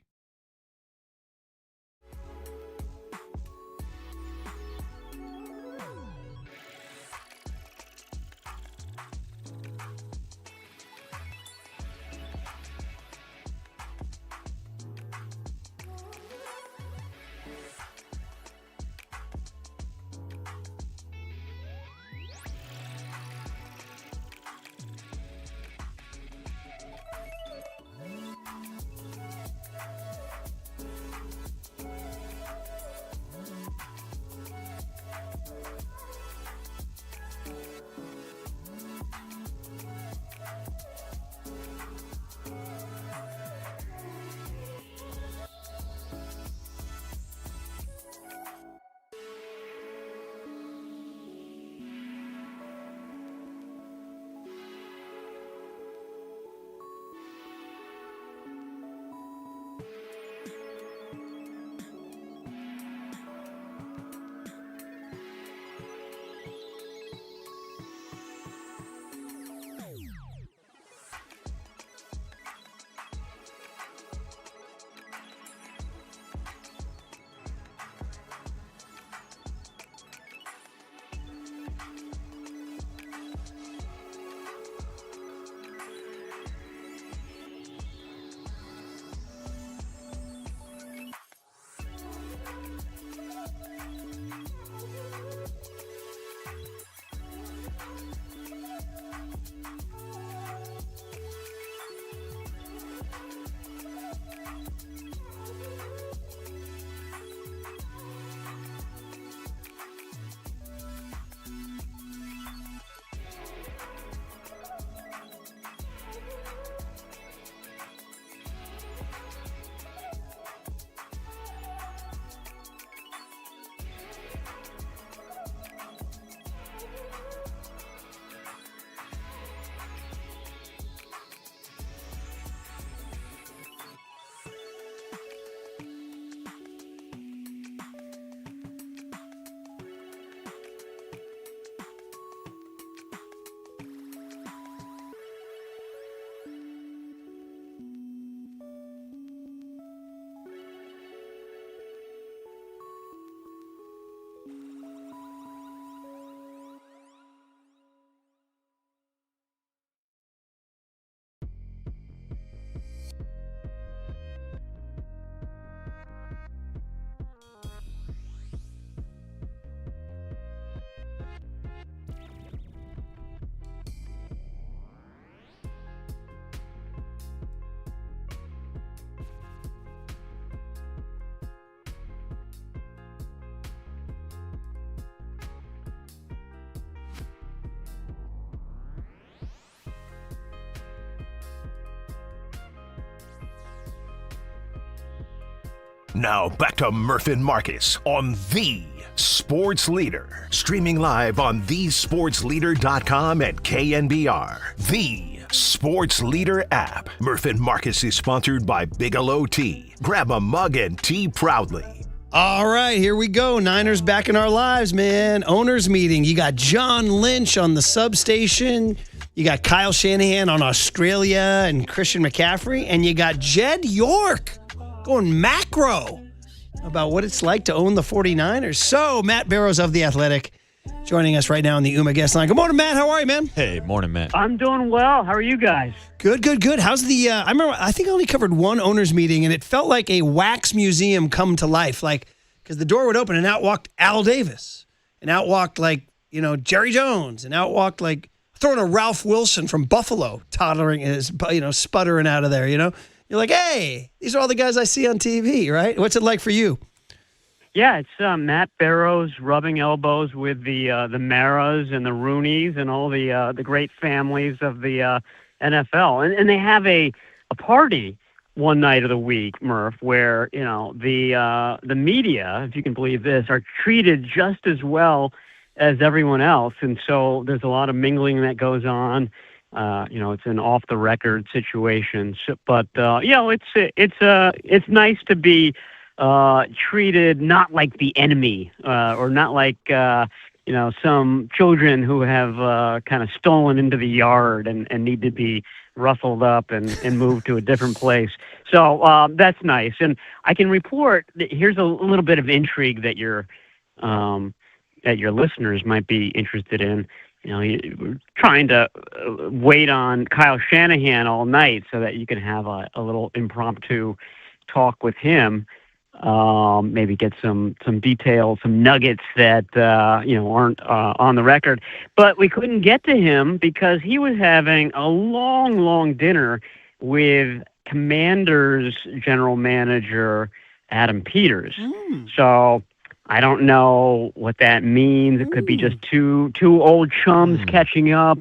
Now back to Murph and Marcus on The Sports Leader. Streaming live on thesportsleader.com and KNBR. The Sports Leader app. Murph and Marcus is sponsored by Bigelow Tea. Grab a mug and tea proudly. All right, here we go. Niners back in our lives, man. Owners meeting. You got John Lynch on the substation. You got Kyle Shanahan on Australia and Christian McCaffrey. And you got Jed York going macro about what it's like to own the 49ers. So, Matt Barrows of The Athletic joining us right now on the UMA guest line. Good morning, Matt. How are you, man? Hey, morning, Matt. I'm doing well. How are you guys? Good. How's the, I think I only covered one owners meeting, and it felt like a wax museum come to life. Like, because the door would open, and out walked Al Davis, and out walked, Jerry Jones, and out walked, throwing a Ralph Wilson from Buffalo, toddling, sputtering out of there, You're like, hey, these are all the guys I see on TV, right? What's it like for you? Yeah, it's Matt Barrows rubbing elbows with the Maras and the Rooneys and all the great families of the NFL, and they have a party one night of the week, Murph, where the media, if you can believe this, are treated just as well as everyone else, and so there's a lot of mingling that goes on. It's an off the record situation, but it's nice to be treated not like the enemy, or not like some children who have kind of stolen into the yard and need to be rustled up and moved to a different place. So that's nice, and I can report that here's a little bit of intrigue that your listeners might be interested in. We're trying to wait on Kyle Shanahan all night so that you can have a little impromptu talk with him. Maybe get some details, some nuggets that aren't on the record. But we couldn't get to him because he was having a long dinner with Commanders general manager Adam Peters. So I don't know what that means. It could be just two old chums catching up,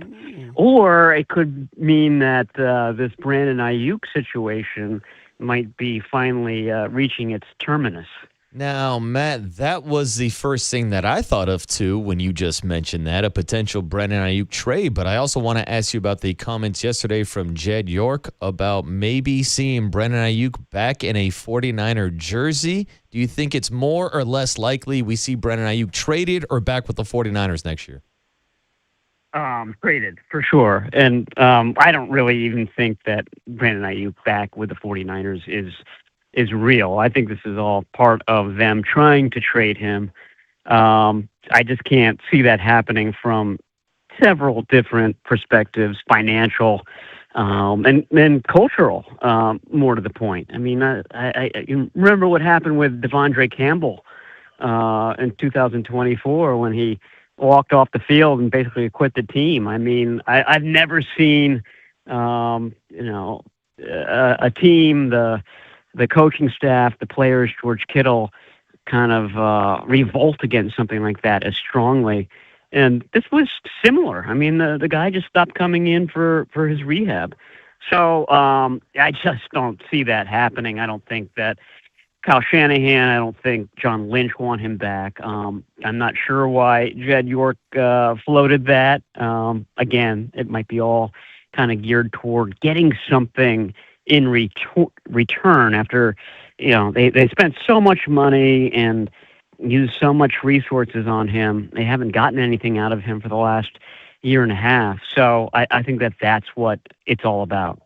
or it could mean that this Brandon Aiyuk situation might be finally reaching its terminus. Now, Matt, that was the first thing that I thought of, too, when you just mentioned that, a potential Brandon Aiyuk trade. But I also want to ask you about the comments yesterday from Jed York about maybe seeing Brandon Aiyuk back in a 49er jersey. Do you think it's more or less likely we see Brandon Aiyuk traded or back with the 49ers next year? Traded, for sure. And I don't really even think that Brandon Aiyuk back with the 49ers is real. I think this is all part of them trying to trade him. I just can't see that happening from several different perspectives, financial and cultural, more to the point. I mean, I remember what happened with Devondre Campbell in 2024 when he walked off the field and basically quit the team. I mean, I've never seen, a team, the coaching staff, the players, George Kittle, kind of revolt against something like that as strongly. And this was similar. I mean, the guy just stopped coming in for his rehab. So I just don't see that happening. I don't think that Kyle Shanahan, I don't think John Lynch want him back. I'm not sure why Jed York floated that. Again, it might be all kind of geared toward getting something in return after, they spent so much money and used so much resources on him. They haven't gotten anything out of him for the last year and a half. So I think that's what it's all about.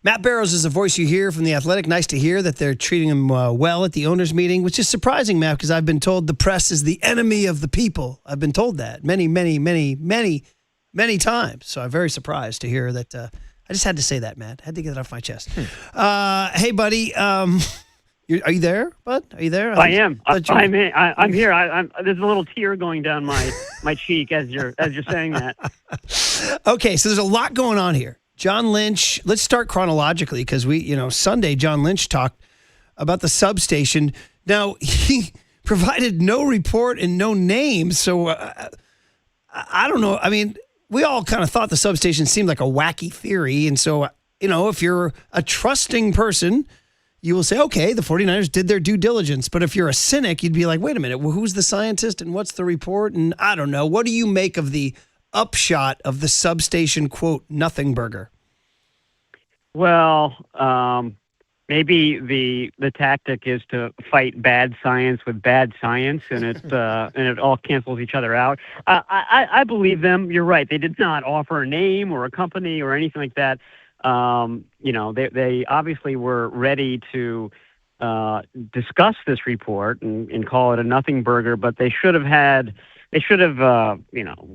Matt Barrows is the voice you hear from The Athletic. Nice to hear that they're treating him well at the owners' meeting, which is surprising, Matt, because I've been told the press is the enemy of the people. I've been told that many times. So I'm very surprised to hear that. I just had to say that, Matt. I had to get it off my chest. Hey, buddy. Are you there, bud? Are you there? I am. I'm here. There's a little tear going down my cheek as you're saying that. Okay, so there's a lot going on here. John Lynch, let's start chronologically because Sunday, John Lynch talked about the substation. Now, he provided no report and no name, so I don't know. I mean, we all kind of thought the substation seemed like a wacky theory, and so, if you're a trusting person, you will say, okay, the 49ers did their due diligence. But if you're a cynic, you'd be like, wait a minute, well, who's the scientist and what's the report? And I don't know. What do you make of the upshot of the substation, quote, nothing burger? Well, maybe the tactic is to fight bad science with bad science, and it all cancels each other out. I believe them. You're right. They did not offer a name or a company or anything like that. They obviously were ready to discuss this report and call it a nothing burger, but they should have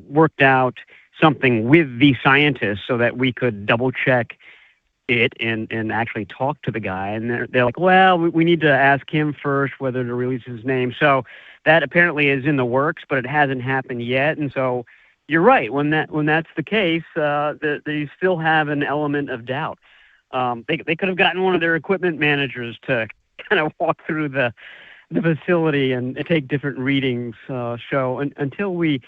worked out something with the scientists so that we could double check it and actually talk to the guy. And they're like, well, we need to ask him first whether to release his name. So that apparently is in the works, but it hasn't happened yet. And so you're right. When that's the case, they still have an element of doubt. They could have gotten one of their equipment managers to kind of walk through the facility and take different readings. Until we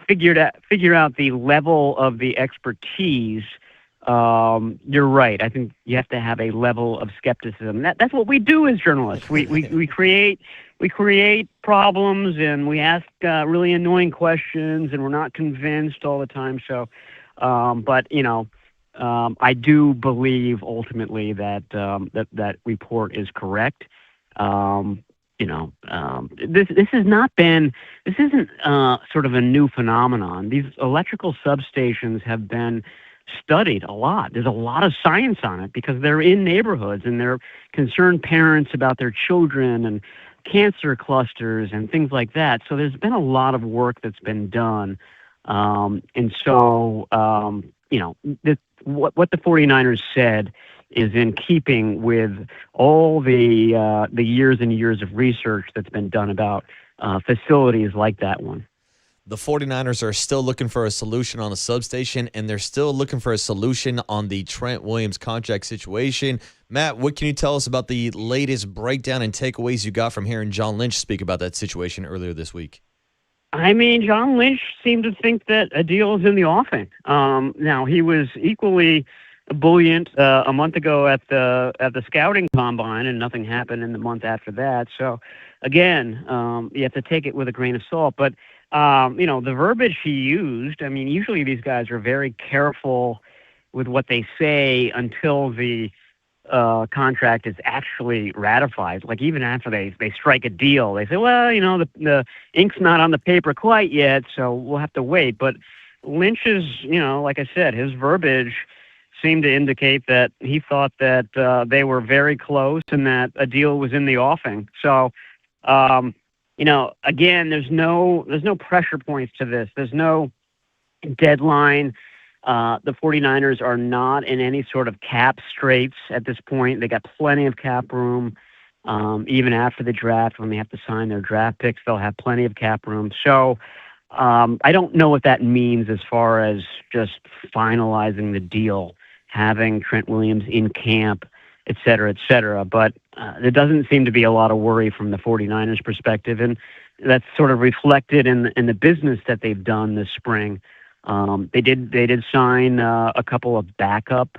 figure out the level of the expertise you're right. I think you have to have a level of skepticism. That's what we do as journalists. We create problems, and we ask really annoying questions, and we're not convinced all the time. So, but I do believe ultimately that that report is correct. This isn't sort of a new phenomenon. These electrical substations have been studied a lot. There's a lot of science on it because they're in neighborhoods and they're concerned parents about their children and cancer clusters and things like that. So there's been a lot of work that's been done. What the 49ers said is in keeping with all the years and years of research that's been done about facilities like that one. The 49ers are still looking for a solution on the substation, and they're still looking for a solution on the Trent Williams contract situation. Matt, what can you tell us about the latest breakdown and takeaways you got from hearing John Lynch speak about that situation earlier this week? I mean, John Lynch seemed to think that a deal is in the offing. Now, he was equally ebullient a month ago at the scouting combine, and nothing happened in the month after that. So, again, you have to take it with a grain of salt. But the verbiage he used, I mean, usually these guys are very careful with what they say until the contract is actually ratified. Like even after they strike a deal, they say, well, the ink's not on the paper quite yet, so we'll have to wait. But Lynch's, like I said, his verbiage seemed to indicate that he thought that they were very close and that a deal was in the offing. So, again, there's no pressure points to this. There's no deadline. The 49ers are not in any sort of cap straits at this point. They got plenty of cap room. Even after the draft, when they have to sign their draft picks, they'll have plenty of cap room. So I don't know what that means as far as just finalizing the deal, having Trent Williams in camp, et cetera, but there doesn't seem to be a lot of worry from the 49ers perspective, and that's sort of reflected in the business that they've done this spring. They did sign a couple of backup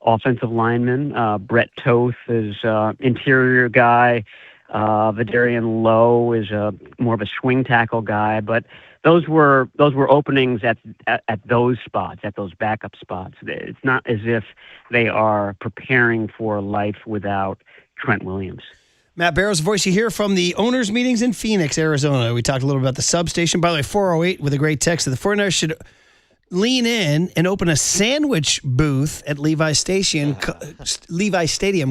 offensive linemen. Brett Toth is interior guy. Vidarian Lowe is more of a swing tackle guy, but those were openings at those spots, at those backup spots. It's not as if they are preparing for life without Trent Williams. Matt Barrow's voice you hear from the owners' meetings in Phoenix, Arizona. We talked a little about the substation. By the way, 408 with a great text. The 49ers should lean in and open a sandwich booth at Levi Stadium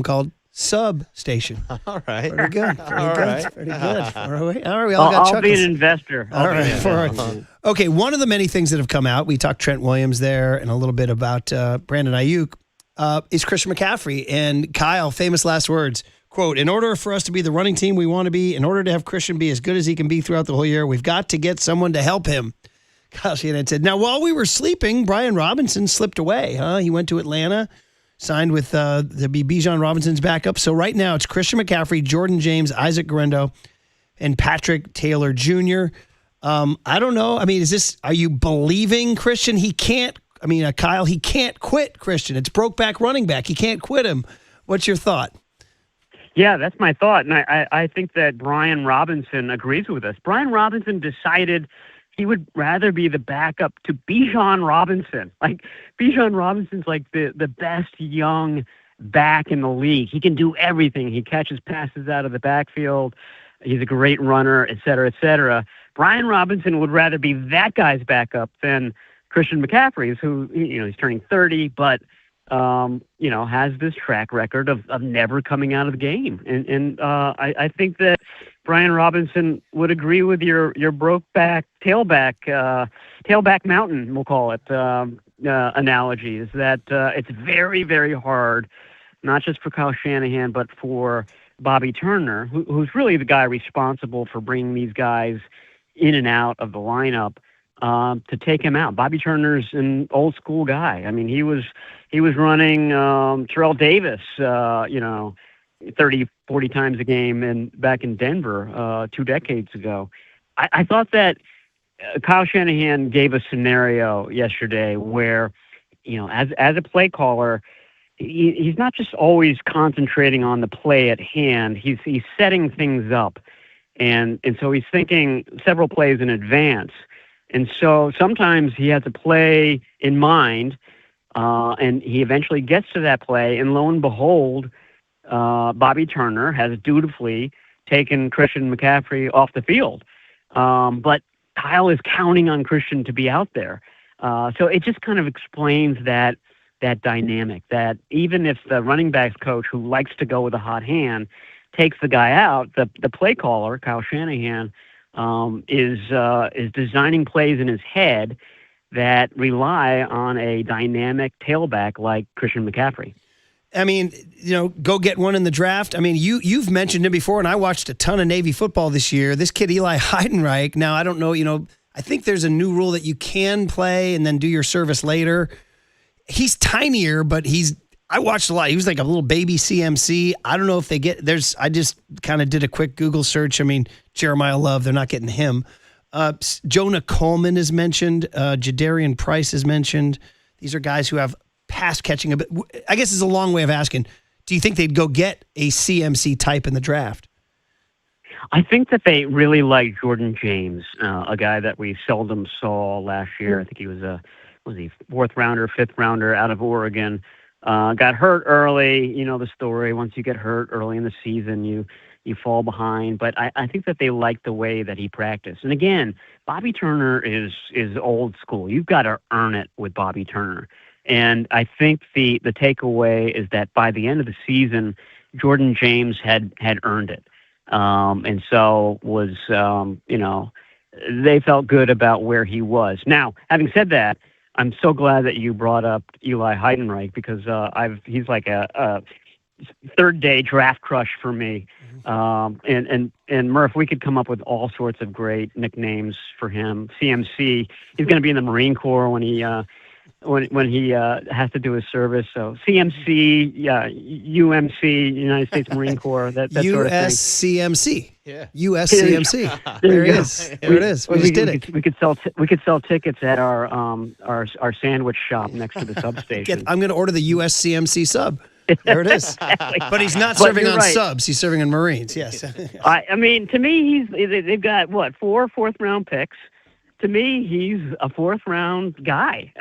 called Substation. All right. Pretty good. Pretty good. 408. All right, we all got I'll chuckles. be an investor. All right. 408. Okay, one of the many things that have come out, we talked Trent Williams there and a little bit about Brandon Aiyuk, is Christian McCaffrey. And Kyle, famous last words. Quote, in order for us to be the running team we want to be, in order to have Christian be as good as he can be throughout the whole year, we've got to get someone to help him. Kyle Shanahan said, now, while we were sleeping, Brian Robinson slipped away. He went to Atlanta, signed with the Bijan Robinson's backup. So right now it's Christian McCaffrey, Jordan James, Isaac Guerendo, and Patrick Taylor Jr. I don't know. I mean, are you believing Christian? Kyle, he can't quit Christian. It's broke back running back. He can't quit him. What's your thought? Yeah, that's my thought. And I think that Brian Robinson agrees with us. Brian Robinson decided he would rather be the backup to Bijan Robinson. Like, Bijan Robinson's like the best young back in the league. He can do everything. He catches passes out of the backfield. He's a great runner, et cetera, et cetera. Brian Robinson would rather be that guy's backup than Christian McCaffrey, who, he's turning 30, but has this track record of never coming out of the game. And I think that Brian Robinson would agree with your tailback mountain, we'll call it, analogy, is that it's very, very hard, not just for Kyle Shanahan, but for Bobby Turner, who's really the guy responsible for bringing these guys in and out of the lineup, to take him out. Bobby Turner's an old school guy. I mean, he was running Terrell Davis, 30, 40 times a game back in Denver 2 decades ago. I thought that Kyle Shanahan gave a scenario yesterday where as a play caller, he's not just always concentrating on the play at hand. He's setting things up, and so he's thinking several plays in advance. And so sometimes he has a play in mind, and he eventually gets to that play, and lo and behold, Bobby Turner has dutifully taken Christian McCaffrey off the field. But Kyle is counting on Christian to be out there. So it just kind of explains that dynamic, that even if the running backs coach, who likes to go with a hot hand, takes the guy out, the play caller, Kyle Shanahan, is designing plays in his head that rely on a dynamic tailback like Christian McCaffrey. I mean, go get one in the draft. I mean, you've mentioned him before, and I watched a ton of Navy football this year. This kid, Eli Heidenreich, now I don't know, I think there's a new rule that you can play and then do your service later. He's tinier, but I watched a lot. He was like a little baby CMC. I don't know if I just kind of did a quick Google search. I mean, Jeremiah Love, they're not getting him. Jonah Coleman is mentioned. Jadarian Price is mentioned. These are guys who have pass catching a bit. I guess it's a long way of asking, do you think they'd go get a CMC type in the draft? I think that they really like Jordan James, a guy that we seldom saw last year. I think he was he fourth rounder, fifth rounder out of Oregon. Got hurt early. You know the story. Once you get hurt early in the season, you fall behind. But I think that they like the way that he practiced. And again, Bobby Turner is old school. You've got to earn it with Bobby Turner. And I think the takeaway is that by the end of the season, Jordan James had earned it. And so was, they felt good about where he was. Now, having said that, I'm so glad that you brought up Eli Heidenreich because he's like a third day draft crush for me. And Murph, we could come up with all sorts of great nicknames for him. CMC, he's going to be in the Marine Corps when he has to do his service. So CMC, UMC, United States Marine Corps, that sort of thing. USCMC. Yeah. USCMC. There he is. There it is. We just did it. We could sell tickets at our sandwich shop next to the substation. I'm going to order the USCMC sub. There it is. Exactly. But he's not serving on subs. He's serving on Marines. Yes. I mean, to me, they've got 4 fourth-round picks. To me, he's a fourth-round guy.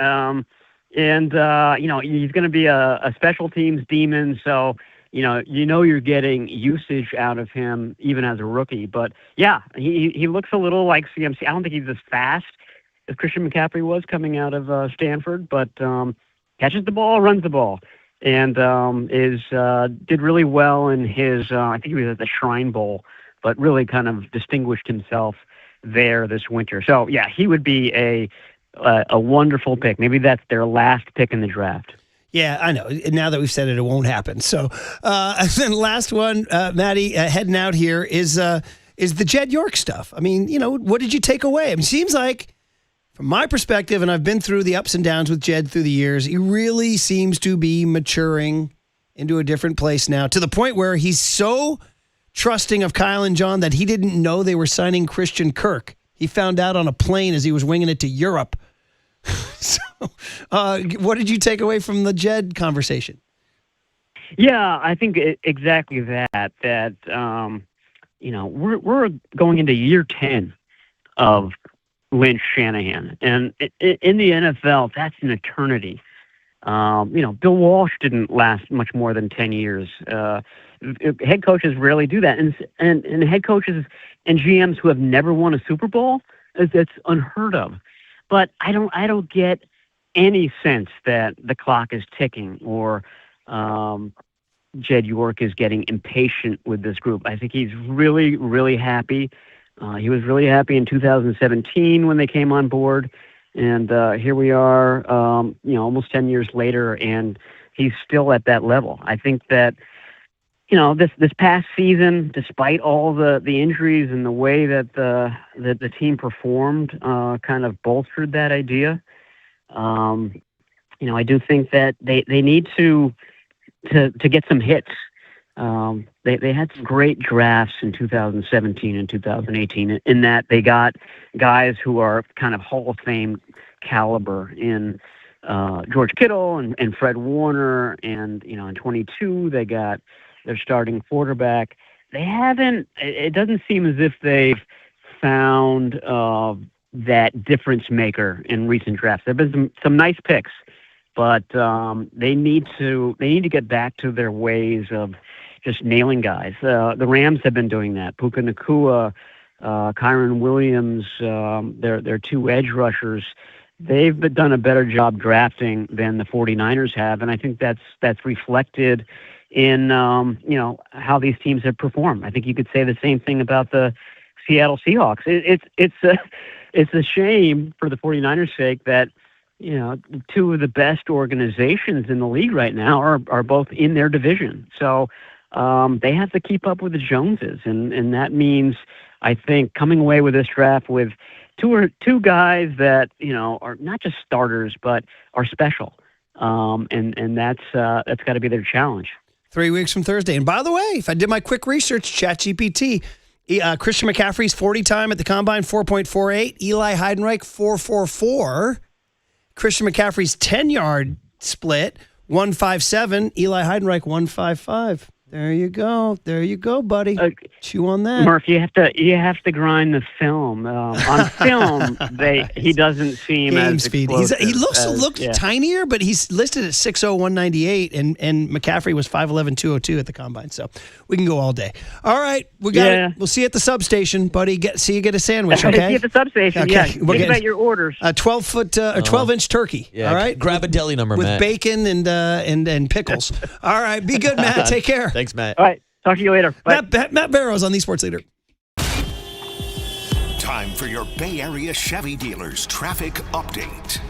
He's going to be a special teams demon. So, you're getting usage out of him even as a rookie. But, yeah, he looks a little like CMC. I don't think he's as fast as Christian McCaffrey was coming out of Stanford, but catches the ball, runs the ball, and did really well in his I think he was at the Shrine Bowl, but really kind of distinguished himself there this winter. So, yeah, he would be a wonderful pick. Maybe that's their last pick in the draft. Yeah, I know. Now that we've said it, it won't happen. So, and then last one, Maddie, heading out here is the Jed York stuff. I mean, what did you take away? I mean, it seems like, from my perspective, and I've been through the ups and downs with Jed through the years, he really seems to be maturing into a different place now, to the point where he's so trusting of Kyle and John that he didn't know they were signing Christian Kirk. He found out on a plane as he was winging it to Europe. So, what did you take away from the Jed conversation? Yeah, I think exactly that. We're going into year 10 of Lynch Shanahan, and in the NFL, that's an eternity. Bill Walsh didn't last much more than 10 years. Head coaches rarely do that, and head coaches and GMs who have never won a Super Bowl, that's unheard of. But I don't get any sense that the clock is ticking or Jed York is getting impatient with this group. I think he's really, really happy. He was really happy in 2017 when they came on board, and here we are, almost 10 years later, and he's still at that level. I think that this past season, despite all the injuries and the way that the team performed, kind of bolstered that idea. I do think that they need to get some hits. They had some great drafts in 2017 and 2018 in that they got guys who are kind of Hall of Fame caliber in George Kittle and Fred Warner, and in 22 they got their starting quarterback. They haven't. It doesn't seem as if they've found that difference maker in recent drafts. There've been some nice picks, but they need to get back to their ways of just nailing guys. The Rams have been doing that. Puka Nacua, Kyron Williams, their two edge rushers. They've done a better job drafting than the 49ers have, and I think that's reflected in how these teams have performed. I think you could say the same thing about the Seattle Seahawks. It's a shame for the 49ers' sake that two of the best organizations in the league right now are both in their division. So they have to keep up with the Joneses, and that means, I think, coming away with this draft with two guys that are not just starters but are special, and that's got to be their challenge. 3 weeks from Thursday. And by the way, if I did my quick research, ChatGPT, Christian McCaffrey's 40 time at the combine 4.48, Eli Heidenreich 4.44, Christian McCaffrey's 10-yard split 1.57, Eli Heidenreich 1.55. There you go, buddy. Chew on that. Murph, you have to grind the film. On film, he doesn't seem Game as speed. explosive He looks yeah. tinier, but he's listed at 6'0", 198, and McCaffrey was 5'11", 202 at the combine. So we can go all day. All right, we'll see you at the substation, buddy. Get a sandwich, okay? See you at the substation. Okay. Yeah. We'll Think about your orders. A 12-inch turkey. Yeah, all right. Grab a deli number, with Matt. Bacon and pickles. All right, be good, Matt. Take care. Thanks, Matt. All right, talk to you later. Bye. Matt Barrows on the Sports Leader. Time for your Bay Area Chevy dealers traffic update.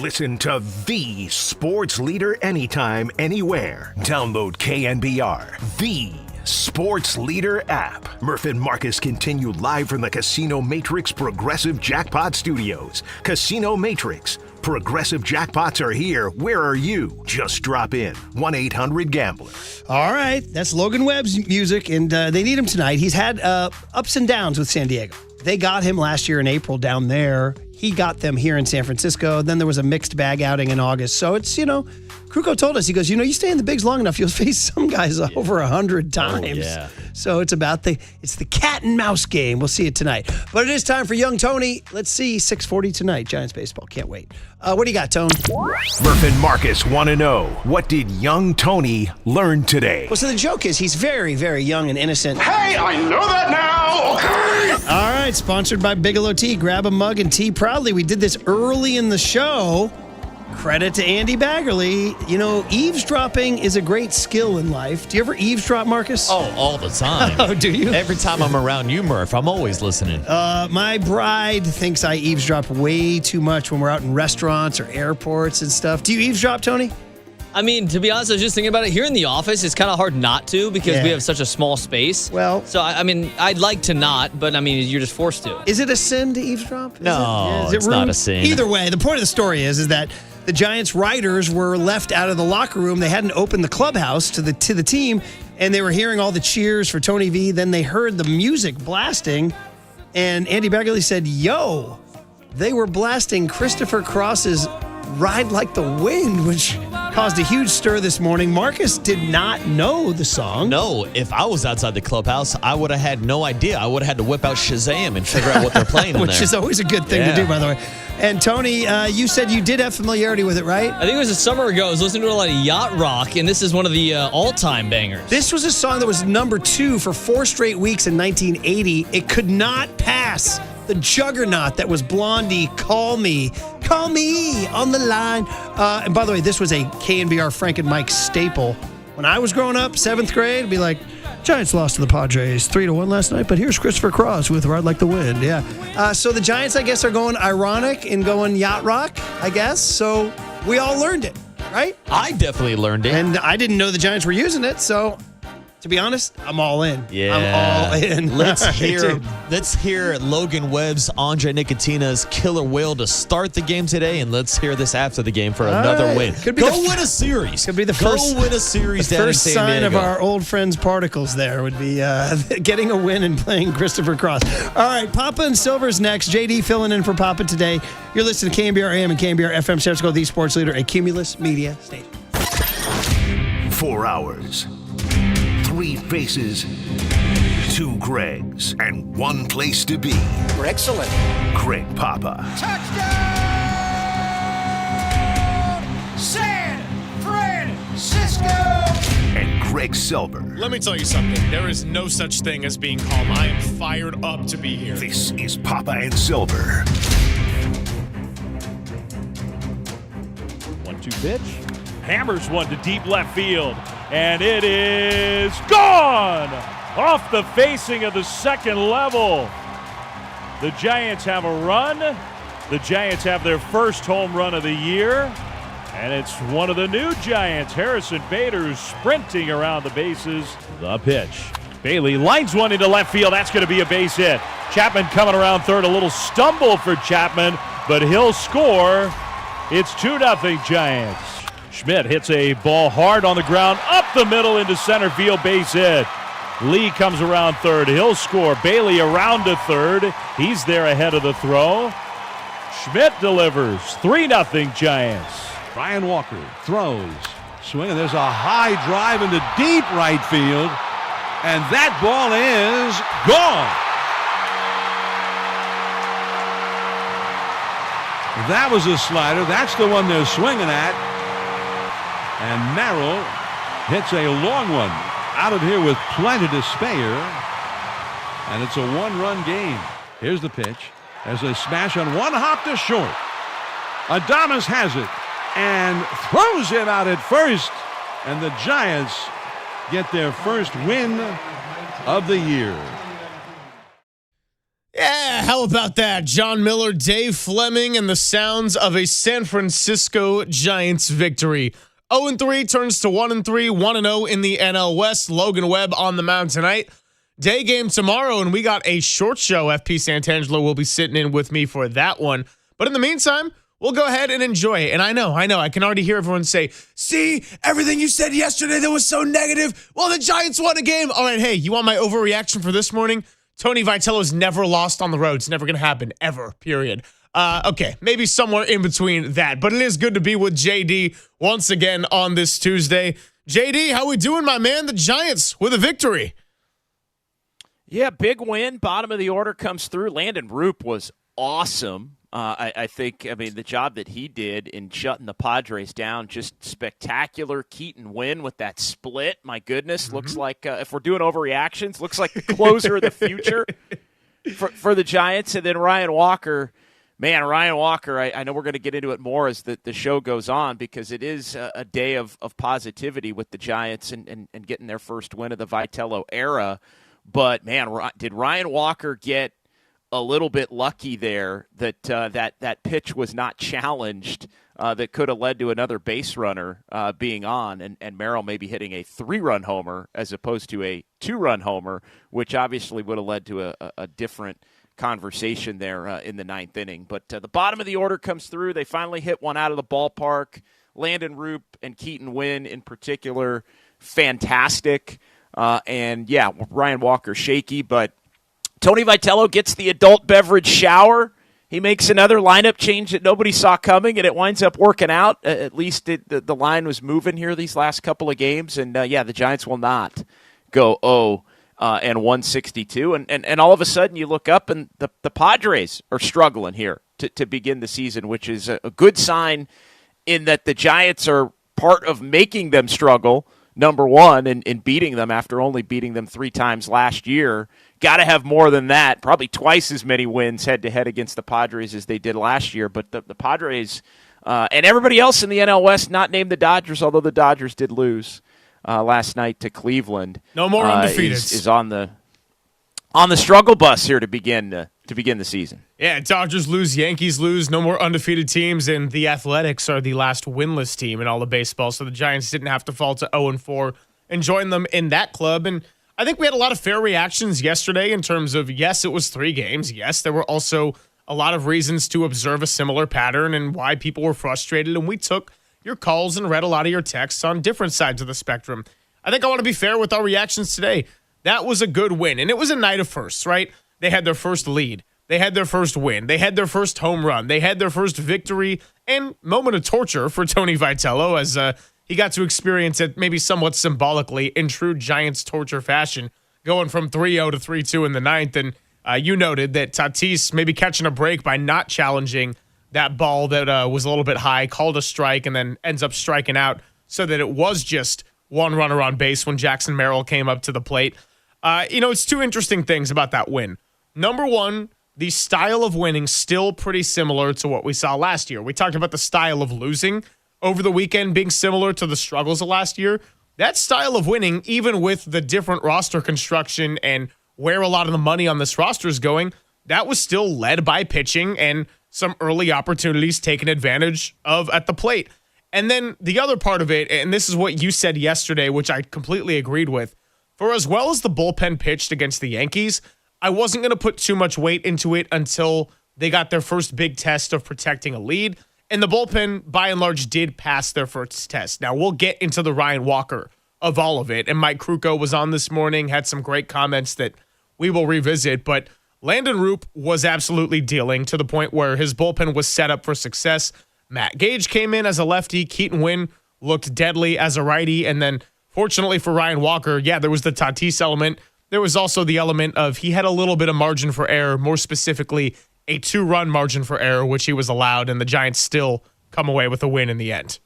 Listen to the sports leader anytime, anywhere. Download KNBR, the sports leader app. Murph and Marcus continue live from the Casino Matrix Progressive Jackpot Studios. Casino Matrix. Progressive jackpots are here. Where are you? Just drop in. 1-800-GAMBLER. All right. That's Logan Webb's music, and they need him tonight. He's had ups and downs with San Diego. They got him last year in April down there. He got them here in San Francisco. Then there was a mixed bag outing in August. So it's, Krukow told us, he goes, you stay in the bigs long enough, you'll face some guys over 100 times. Oh, yeah. So it's the cat and mouse game. We'll see it tonight. But it is time for young Tony. Let's see 6:40 tonight. Giants baseball. Can't wait. What do you got, Tone? Murph and Marcus want to know, what did young Tony learn today? Well, so the joke is he's very, very young and innocent. Hey, I know that now. Okay. All right. Sponsored by Bigelow Tea. Grab a mug and tea proudly. We did this early in the show. Credit to Andy Baggerly. Eavesdropping is a great skill in life. Do you ever eavesdrop, Marcus? Oh, all the time. Oh, do you? Every time I'm around you, Murph, I'm always listening. My bride thinks I eavesdrop way too much when we're out in restaurants or airports and stuff. Do you eavesdrop, Tony? I mean, to be honest, I was just thinking about it. Here in the office, it's kind of hard not to because we have such a small space. Well, so I'd like to not, but you're just forced to. Is it a sin to eavesdrop? No, it's not a sin. Either way, the point of the story is that the Giants writers were left out of the locker room. They hadn't opened the clubhouse to the team, and they were hearing all the cheers for Tony V. Then they heard the music blasting, and Andy Baggerly said, "Yo, they were blasting Christopher Cross's Ride Like the Wind," which caused a huge stir this morning. Marcus did not know the song. No, if I was outside the clubhouse, I would have had no idea. I would have had to whip out Shazam and figure out what they're playing in Which there. is always a good thing to do, by the way. And Tony, you said you did have familiarity with it, right? I think it was a summer ago. I was listening to a lot of Yacht rock, and this is one of the all-time bangers. This was a song that was number 2 for 4 straight weeks in 1980. It could not pass the juggernaut that was Blondie, Call Me on the line. And by the way, this was a KNBR Frank and Mike staple. When I was growing up, 7th grade, it'd be like, Giants lost to the Padres 3-1 last night, but here's Christopher Cross with Ride Like the Wind. Yeah. So the Giants, I guess, are going ironic and going yacht rock, I guess. So we all learned it, right? I definitely learned it. And I didn't know the Giants were using it, so to be honest, I'm all in. Yeah. I'm all in. Let's hear Logan Webb's Andre Nicotina's Killer Whale to start the game today, and let's hear this after the game for another win. Could be win a series. Could be the first win a series down in San Diego. First sign of our old friends Particles there would be getting a win and playing Christopher Cross. All right, Papa and Silver's next. JD filling in for Papa today. You're listening to KNBR AM and KNBR FM San Francisco, the sports leader, a Cumulus Media station. 4 hours. 3 faces, 2 Gregs, and 1 place to be. Excellent. Greg Papa. Touchdown! San Francisco! And Greg Silver. Let me tell you something. There is no such thing as being calm. I am fired up to be here. This is Papa and Silver. 1-2 pitch. Hammers one to deep left field. And it is gone off the facing of the second level. The Giants have a run. The Giants have their first home run of the year. And it's one of the new Giants, Harrison Bader, sprinting around the bases. The pitch. Bailey lines one into left field. That's going to be a base hit. Chapman coming around third. A little stumble for Chapman, but he'll score. It's 2-0 Giants. Schmidt hits a ball hard on the ground, up the middle into center field, base hit. Lee comes around third. He'll score. Bailey around to third. He's there ahead of the throw. Schmidt delivers. 3-0 Giants. Brian Walker throws. Swing, and there's a high drive into deep right field. And that ball is gone. That was a slider. That's the one they're swinging at. And Merrill hits a long one out of here with plenty to spare. And it's a 1-run game. Here's the pitch. There's a smash on one hop to short. Adames has it and throws him out at first. And the Giants get their first win of the year. Yeah, how about that? John Miller, Dave Fleming, and the sounds of a San Francisco Giants victory. 0-3 turns to 1-3, 1-0 in the NL West. Logan Webb on the mound tonight. Day game tomorrow, and we got a short show. FP Santangelo will be sitting in with me for that one. But in the meantime, we'll go ahead and enjoy it. And I know. I can already hear everyone say, see, everything you said yesterday that was so negative. Well, the Giants won a game. All right, hey, you want my overreaction for this morning? Tony Vitello's never lost on the road. It's never going to happen, ever, period. Okay, maybe somewhere in between that. But it is good to be with JD once again on this Tuesday. JD, how we doing, my man? The Giants with a victory. Yeah, big win. Bottom of the order comes through. Landon RP was awesome. I think, the job that he did in shutting the Padres down, just spectacular. Keaton win with that split. My goodness, looks like, if we're doing overreactions, looks like the closer of the future for the Giants. And then Ryan Walker, I know we're going to get into it more as the show goes on, because it is a day of positivity with the Giants and getting their first win of the Vitello era. But, man, did Ryan Walker get a little bit lucky there that that pitch was not challenged, that could have led to another base runner being on, and Merrill maybe hitting a 3-run homer as opposed to a 2-run homer, which obviously would have led to a different conversation there in the 9th inning. But the bottom of the order comes through. They finally hit one out of the ballpark. Landon RP and Keaton win in particular, fantastic. And, yeah, Ryan Walker shaky, but Tony Vitello gets the adult beverage shower. He makes another lineup change that nobody saw coming, and it winds up working out. At least the line was moving here these last couple of games. And, the Giants will not go 162. And all of a sudden you look up, and the Padres are struggling here to begin the season, which is a good sign in that the Giants are part of making them struggle, number one, in beating them after only beating them 3 times last year. Got to have more than that, probably twice as many wins head-to-head against the Padres as they did last year. But the Padres and everybody else in the NL West, not named the Dodgers, although the Dodgers did lose last night to Cleveland. No more undefeated. Is on the struggle bus here to begin the season. Yeah, Dodgers lose, Yankees lose, no more undefeated teams, and the Athletics are the last winless team in all of baseball, so the Giants didn't have to fall to 0-4 and join them in that club. And I think we had a lot of fair reactions yesterday in terms of, yes, it was 3 games. Yes, there were also a lot of reasons to observe a similar pattern and why people were frustrated, and we took your calls and read a lot of your texts on different sides of the spectrum. I think I want to be fair with our reactions today. That was a good win, and it was a night of firsts, right? They had their first lead. They had their first win. They had their first home run. They had their first victory and moment of torture for Tony Vitello as he got to experience it maybe somewhat symbolically in true Giants torture fashion, going from 3-0 to 3-2 in the 9th. And you noted that Tatis maybe catching a break by not challenging that ball that was a little bit high, called a strike, and then ends up striking out so that it was just one runner on base when Jackson Merrill came up to the plate. It's 2 interesting things about that win. Number one, the style of winning still pretty similar to what we saw last year. We talked about the style of losing over the weekend being similar to the struggles of last year. That style of winning, even with the different roster construction and where a lot of the money on this roster is going, that was still led by pitching and some early opportunities taken advantage of at the plate. And then the other part of it, and this is what you said yesterday, which I completely agreed with, for as well as the bullpen pitched against the Yankees, I wasn't going to put too much weight into it until they got their first big test of protecting a lead. And the bullpen, by and large, did pass their first test. Now, we'll get into the Ryan Walker of all of it. And Mike Krukow was on this morning, had some great comments that we will revisit. But Landon RP was absolutely dealing to the point where his bullpen was set up for success. Matt Gage came in as a lefty. Keaton Winn looked deadly as a righty. And then, fortunately for Ryan Walker, there was the Tatis element. There was also the element of he had a little bit of margin for error, more specifically a 2-run margin for error, which he was allowed, and the Giants still come away with a win in the end.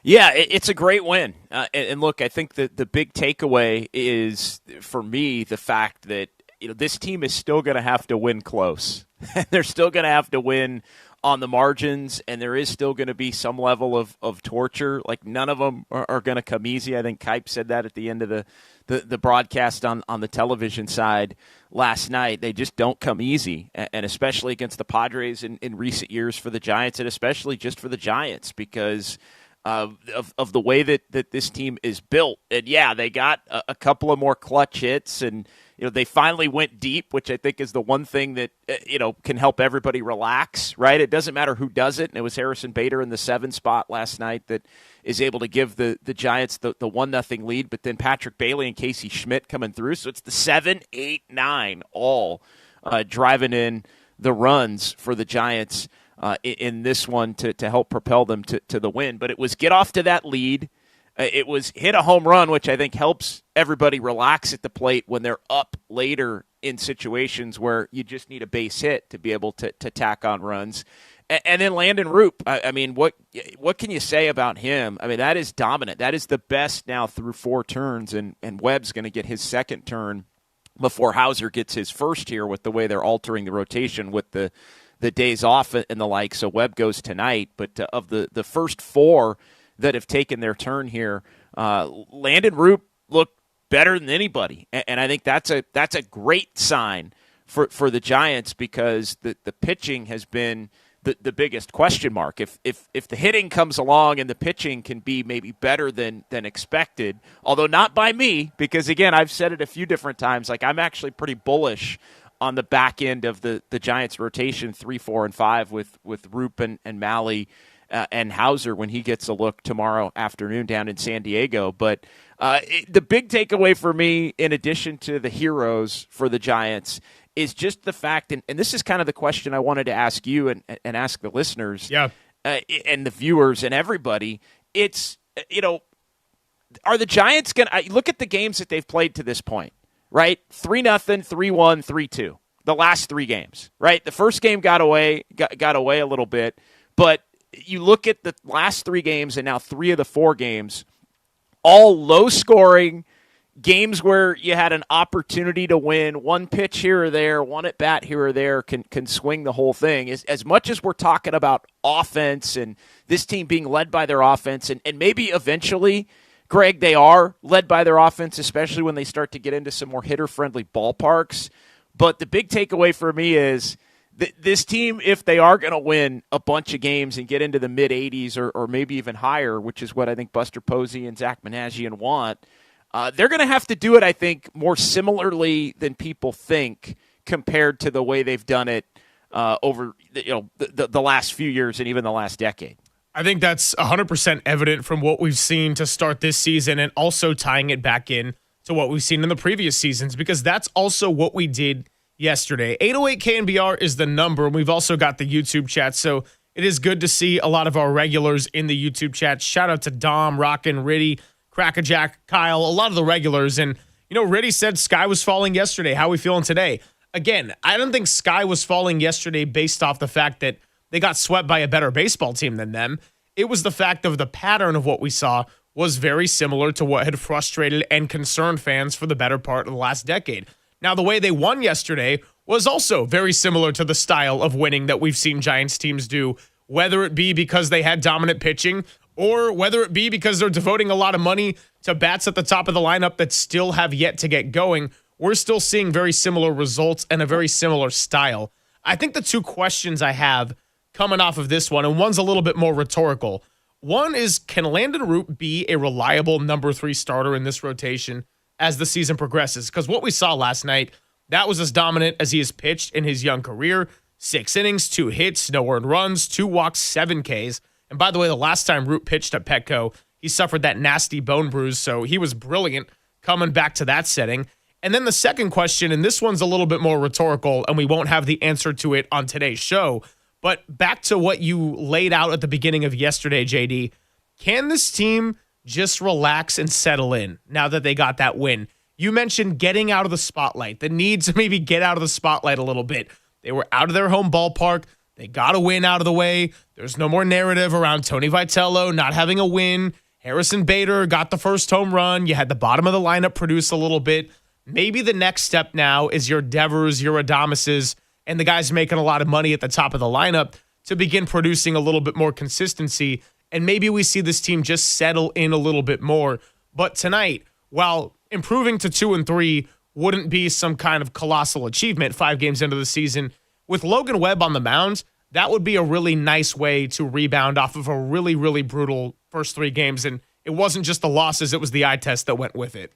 Yeah, it's a great win. And look, I think that the big takeaway is, for me, the fact that this team is still going to have to win close. They're still going to have to win on the margins, and there is still going to be some level of torture. Like, none of them are going to come easy. I think Kype said that at the end of the broadcast on the television side last night. They just don't come easy, and especially against the Padres in recent years for the Giants, and especially just for the Giants because of the way that this team is built. And, yeah, they got a couple of more clutch hits, and they finally went deep, which I think is the one thing that, can help everybody relax, right? It doesn't matter who does it. And it was Harrison Bader in the 7 spot last night that is able to give the Giants the 1-0 lead. But then Patrick Bailey and Casey Schmidt coming through. So it's the 7, 8, 9 all driving in the runs for the Giants in this one to help propel them to the win. But it was get off to that lead. It was hit a home run, which I think helps everybody relax at the plate when they're up later in situations where you just need a base hit to be able to tack on runs. And then Landon Roop, I mean, what can you say about him? I mean, that is dominant. That is the best now through 4 turns, and Webb's going to get his second turn before Hauser gets his first here with the way they're altering the rotation with the days off and the like. So Webb goes tonight. But of the first 4 that have taken their turn here, Landon Roop looked better than anybody, and I think that's a great sign for the Giants because the pitching has been the biggest question mark. If the hitting comes along and the pitching can be maybe better than expected, although not by me, because again I've said it a few different times. Like, I'm actually pretty bullish on the back end of the Giants rotation 3, 4, and 5 with Roop and Malley. And Hauser when he gets a look tomorrow afternoon down in San Diego. But the big takeaway for me, in addition to the heroes for the Giants, is just the fact, and this is kind of the question I wanted to ask you and ask the listeners and the viewers and everybody. It's, are the Giants going to look at the games that they've played to this point, right? 3-0, 3-1, 3-2, the last 3 games, right? The first game got away a little bit, but you look at the last 3 games and now 3 of the 4 games, all low-scoring games where you had an opportunity to win. One pitch here or there, one at-bat here or there can swing the whole thing. As much as we're talking about offense and this team being led by their offense, and maybe eventually, Greg, they are led by their offense, especially when they start to get into some more hitter-friendly ballparks. But the big takeaway for me is this team, if they are going to win a bunch of games and get into the mid-80s or maybe even higher, which is what I think Buster Posey and Zach Managian want, they're going to have to do it, I think, more similarly than people think compared to the way they've done it over the last few years and even the last decade. I think that's 100% evident from what we've seen to start this season and also tying it back in to what we've seen in the previous seasons, because that's also what we did yesterday. 808 KNBR is the number, and we've also got the YouTube chat, so it is good to see a lot of our regulars in the YouTube chat. Shout out to Dom, Rockin', Riddy, Crackerjack, Kyle, a lot of the regulars. And, Riddy said sky was falling yesterday. How are we feeling today? Again, I don't think sky was falling yesterday based off the fact that they got swept by a better baseball team than them. It was the fact of the pattern of what we saw was very similar to what had frustrated and concerned fans for the better part of the last decade. Now, the way they won yesterday was also very similar to the style of winning that we've seen Giants teams do, whether it be because they had dominant pitching or whether it be because they're devoting a lot of money to bats at the top of the lineup that still have yet to get going. We're still seeing very similar results and a very similar style. I think the 2 questions I have coming off of this one, and one's a little bit more rhetorical. One is, can Landon Roop be a reliable number 3 starter in this rotation as the season progresses? Because what we saw last night, that was as dominant as he has pitched in his young career. 6 innings, 2 hits, no earned runs, 2 walks, 7 Ks. And by the way, the last time Root pitched at Petco, he suffered that nasty bone bruise, so he was brilliant coming back to that setting. And then the second question, and this one's a little bit more rhetorical, and we won't have the answer to it on today's show, but back to what you laid out at the beginning of yesterday, JD, can this team just relax and settle in now that they got that win? You mentioned getting out of the spotlight, the need to maybe get out of the spotlight a little bit. They were out of their home ballpark. They got a win out of the way. There's no more narrative around Tony Vitello not having a win. Harrison Bader got the first home run. You had the bottom of the lineup produce a little bit. Maybe the next step now is your Devers, your Adamises, and the guys making a lot of money at the top of the lineup to begin producing a little bit more consistency, and maybe we see this team just settle in a little bit more. But tonight, while improving to 2-3 wouldn't be some kind of colossal achievement 5 games into the season, with Logan Webb on the mound, that would be a really nice way to rebound off of a really, really brutal first 3 games. And it wasn't just the losses, it was the eye test that went with it.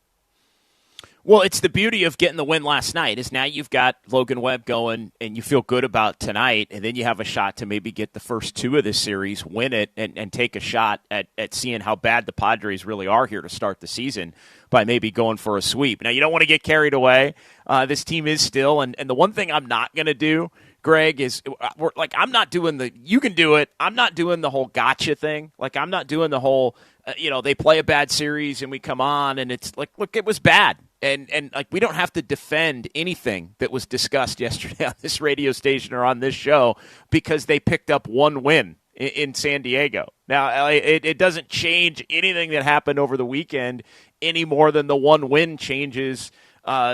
Well, it's the beauty of getting the win last night is now you've got Logan Webb going and you feel good about tonight, and then you have a shot to maybe get the first 2 of this series, win it, and take a shot at seeing how bad the Padres really are here to start the season by maybe going for a sweep. Now, you don't want to get carried away. This team is still, and the one thing I'm not going to do, Greg, is I'm not doing the you can do it. I'm not doing the whole gotcha thing. Like, I'm not doing the whole, they play a bad series and we come on and it's like, look, it was bad. And like, we don't have to defend anything that was discussed yesterday on this radio station or on this show because they picked up 1 win in San Diego. Now, it doesn't change anything that happened over the weekend any more than the 1 win changes what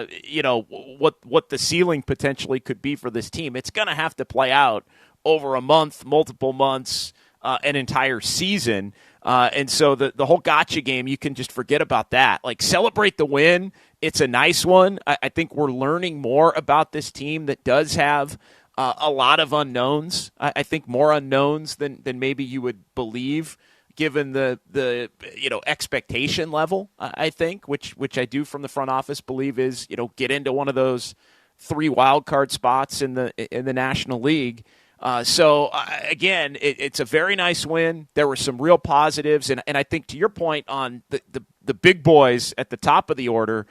the ceiling potentially could be for this team. It's going to have to play out over a month, multiple months, an entire season. And so the whole gotcha game, you can just forget about that. Like, celebrate the win. It's a nice one. I think we're learning more about this team that does have a lot of unknowns. I think more unknowns than maybe you would believe, given the expectation level. I think, which I do from the front office believe is get into one of those 3 wild card spots in the National League. Again, it's a very nice win. There were some real positives, and I think to your point on the big boys at the top of the order,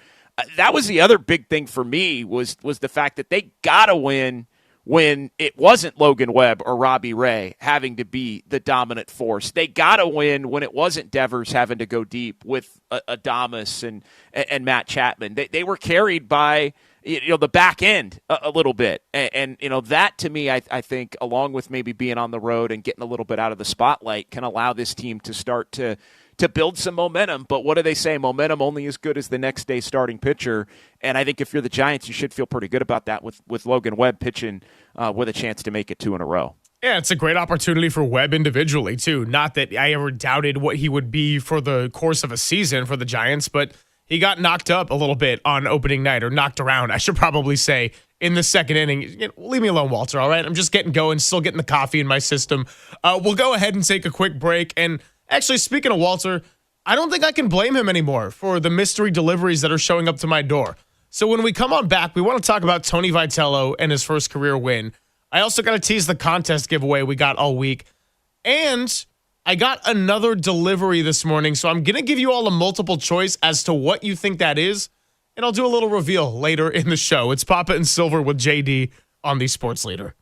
that was the other big thing for me was the fact that they got to win when it wasn't Logan Webb or Robbie Ray having to be the dominant force. They got to win when it wasn't Devers having to go deep with Adames and Matt Chapman. They were carried by the back end a little bit. And that to me, I think, along with maybe being on the road and getting a little bit out of the spotlight, can allow this team to start to build some momentum. But what do they say? Momentum only as good as the next day starting pitcher. And I think if you're the Giants, you should feel pretty good about that with Logan Webb pitching with a chance to make it 2 in a row. Yeah, it's a great opportunity for Webb individually, too. Not that I ever doubted what he would be for the course of a season for the Giants, but he got knocked up a little bit on opening night, or knocked around, I should probably say, in the second inning. Leave me alone, Walter, all right? I'm just getting going, still getting the coffee in my system. We'll go ahead and take a quick break. And actually, speaking of Walter, I don't think I can blame him anymore for the mystery deliveries that are showing up to my door. So when we come on back, we want to talk about Tony Vitello and his first career win. I also got to tease the contest giveaway we got all week. And I got another delivery this morning, so I'm going to give you all a multiple choice as to what you think that is, and I'll do a little reveal later in the show. It's Papa and Silver with JD on the Sports Leader.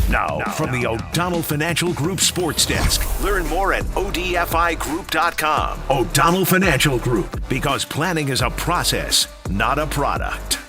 Now, from the O'Donnell Financial Group Sports Desk. Learn more at odfigroup.com. O'Donnell Financial Group, because planning is a process, not a product.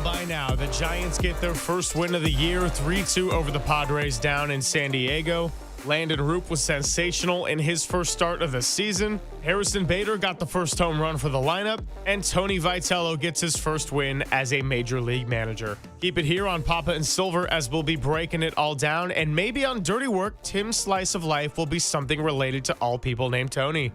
By now, the Giants get their first win of the year, 3-2 over the Padres down in San Diego. Landon RP was sensational in his first start of the season. Harrison Bader got the first home run for the lineup, and Tony Vitello gets his first win as a major league manager. Keep it here on Papa and Silver as we'll be breaking it all down, and maybe on Dirty Work, Tim's slice of life will be something related to all people named Tony.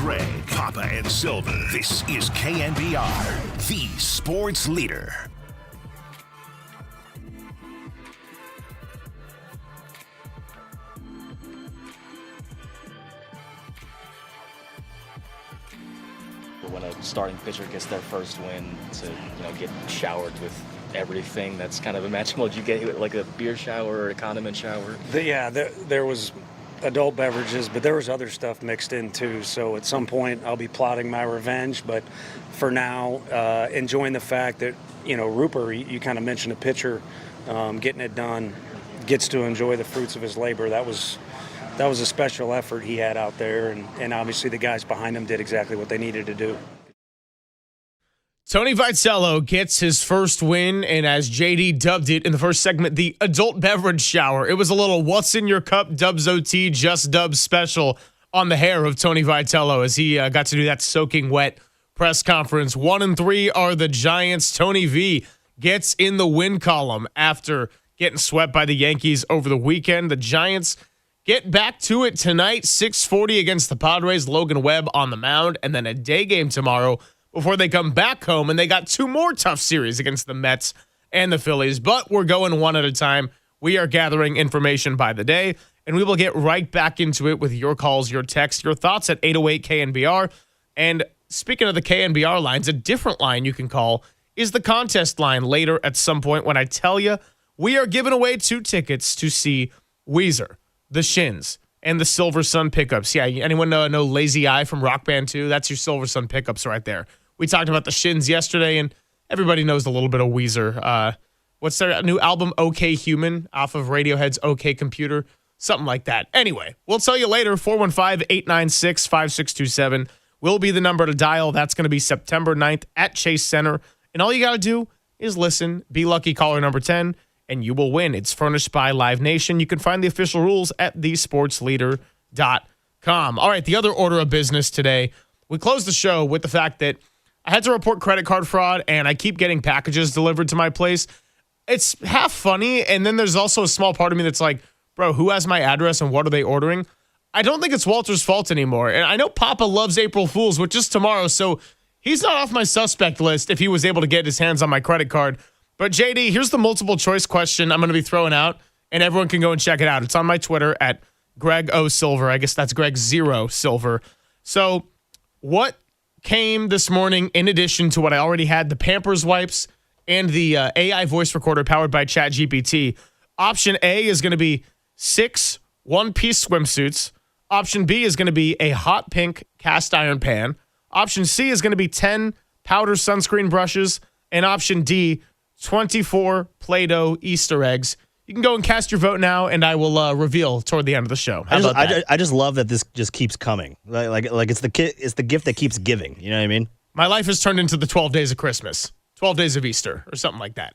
Greg, Papa, and Silver. This is KNBR, the sports leader. When a starting pitcher gets their first win, to get showered with everything that's kind of imaginable. Did you get like a beer shower or a condiment shower? There was adult beverages, but there was other stuff mixed in too. So at some point I'll be plotting my revenge. But for now, enjoying the fact that, Rooper, you kind of mentioned a pitcher getting it done, gets to enjoy the fruits of his labor. That was a special effort he had out there, and obviously the guys behind him did exactly what they needed to do. Tony Vitello gets his first win, and as JD dubbed it in the first segment, the adult beverage shower. It was a little what's in your cup, Dubs OT, just Dubs special on the hair of Tony Vitello as he got to do that soaking wet press conference. 1-3 are the Giants. Tony V gets in the win column after getting swept by the Yankees over the weekend. The Giants get back to it tonight, 6:40 against the Padres. Logan Webb on the mound, and then a day game tomorrow before they come back home, and they got two more tough series against the Mets and the Phillies. But we're going one at a time. We are gathering information by the day, and we will get right back into it with your calls, your texts, your thoughts at 808 KNBR. And speaking of the KNBR lines, a different line you can call is the contest line later at some point when I tell you we are giving away 2 tickets to see Weezer, the Shins, and the Silver Sun Pickups. Yeah, anyone know Lazy Eye from Rock Band 2? That's your Silver Sun Pickups right there. We talked about the Shins yesterday, and everybody knows a little bit of Weezer. What's their new album, OK Human, off of Radiohead's OK Computer? Something like that. Anyway, we'll tell you later. 415-896-5627 will be the number to dial. That's going to be September 9th at Chase Center. And all you got to do is listen, be lucky caller number 10, and you will win. It's furnished by Live Nation. You can find the official rules at thesportsleader.com. All right, the other order of business today. We closed the show with the fact that I had to report credit card fraud, and I keep getting packages delivered to my place. It's half funny, and then there's also a small part of me that's like, bro, who has my address and what are they ordering? I don't think it's Walter's fault anymore. And I know Papa loves April Fools, which is tomorrow, so he's not off my suspect list if he was able to get his hands on my credit card. But, JD, here's the multiple choice question I'm going to be throwing out, and everyone can go and check it out. It's on my Twitter at Greg O. Silver. I guess that's Greg Zero Silver. So what came this morning in addition to what I already had, the Pampers wipes and the AI voice recorder powered by ChatGPT? Option A is going to be 6 one-piece swimsuits. Option B is going to be a hot pink cast iron pan. Option C is going to be 10 powder sunscreen brushes. And option D, 24 Play-Doh Easter eggs. You can go and cast your vote now, and I will reveal toward the end of the show. How about that? I just love that this just keeps coming. Like it's the gift that keeps giving. You know what I mean? My life has turned into the 12 days of Christmas, 12 days of Easter, or something like that.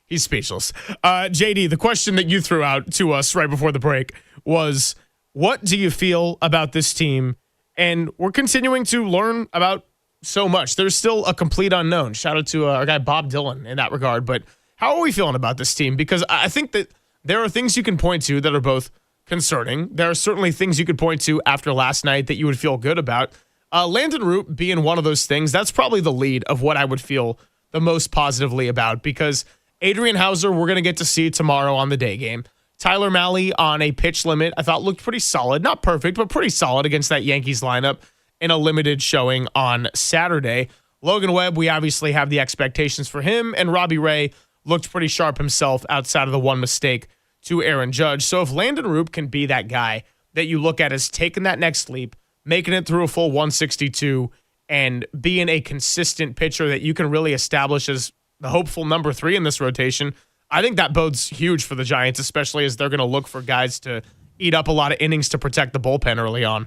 He's speechless. JD, the question that you threw out to us right before the break was, what do you feel about this team? And we're continuing to learn about so much. There's still a complete unknown. Shout out to our guy Bob Dylan in that regard. But how are we feeling about this team? Because I think that there are things you can point to that are both concerning. There are certainly things you could point to after last night that you would feel good about. Landon Root being one of those things, that's probably the lead of what I would feel the most positively about, because Adrian Hauser, we're going to get to see tomorrow on the day game. Tyler Mahle on a pitch limit, I thought looked pretty solid. Not perfect, but pretty solid against that Yankees lineup in a limited showing on Saturday. Logan Webb, we obviously have the expectations for him, and Robbie Ray looked pretty sharp himself outside of the one mistake to Aaron Judge. So if Landon Root can be that guy that you look at as taking that next leap, making it through a full 162, and being a consistent pitcher that you can really establish as the hopeful number 3 in this rotation, I think that bodes huge for the Giants, especially as they're going to look for guys to eat up a lot of innings to protect the bullpen early on.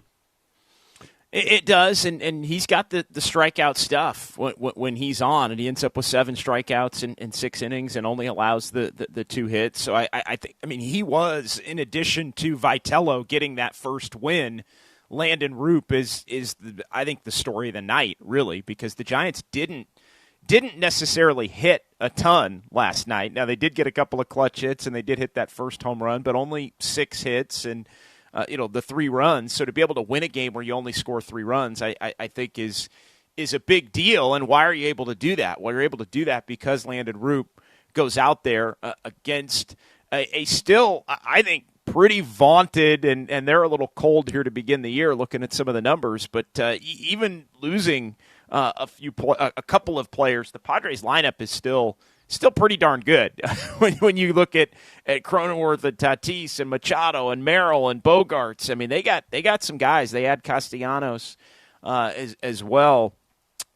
It does, and he's got the strikeout stuff when he's on, and he ends up with 7 strikeouts in 6 innings and only allows the 2 hits. So I think, I mean, he was, in addition to Vitello getting that first win, Landon Root is I think the story of the night, really, because the Giants didn't necessarily hit a ton last night. Now, they did get a couple of clutch hits, and they did hit that first home run, but only 6 hits, and the 3 runs. So to be able to win a game where you only score 3 runs, I think is a big deal. And why are you able to do that? Well, you're able to do that because Landon Roop goes out there against a still, I think, pretty vaunted, and they're a little cold here to begin the year looking at some of the numbers. But even losing a couple of players, the Padres lineup is still pretty darn good. when you look at Cronenworth and Tatis and Machado and Merrill and Bogarts, I mean, they got some guys. They had Castellanos as well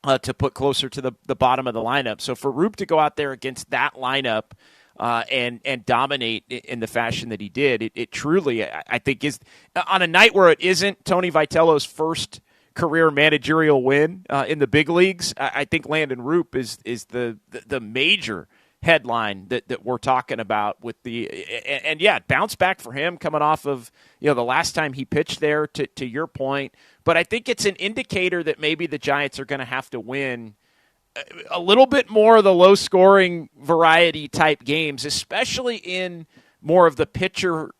to put closer to the bottom of the lineup. So for Roop to go out there against that lineup and dominate in the fashion that he did, it truly, I think, is on a night where it isn't Tony Vitello's first career managerial win in the big leagues. I think Landon Roop is the major headline that we're talking about with and bounce back for him coming off of the last time he pitched there, to your point. But I think it's an indicator that maybe the Giants are going to have to win a little bit more of the low scoring variety type games, especially in more of the pitcher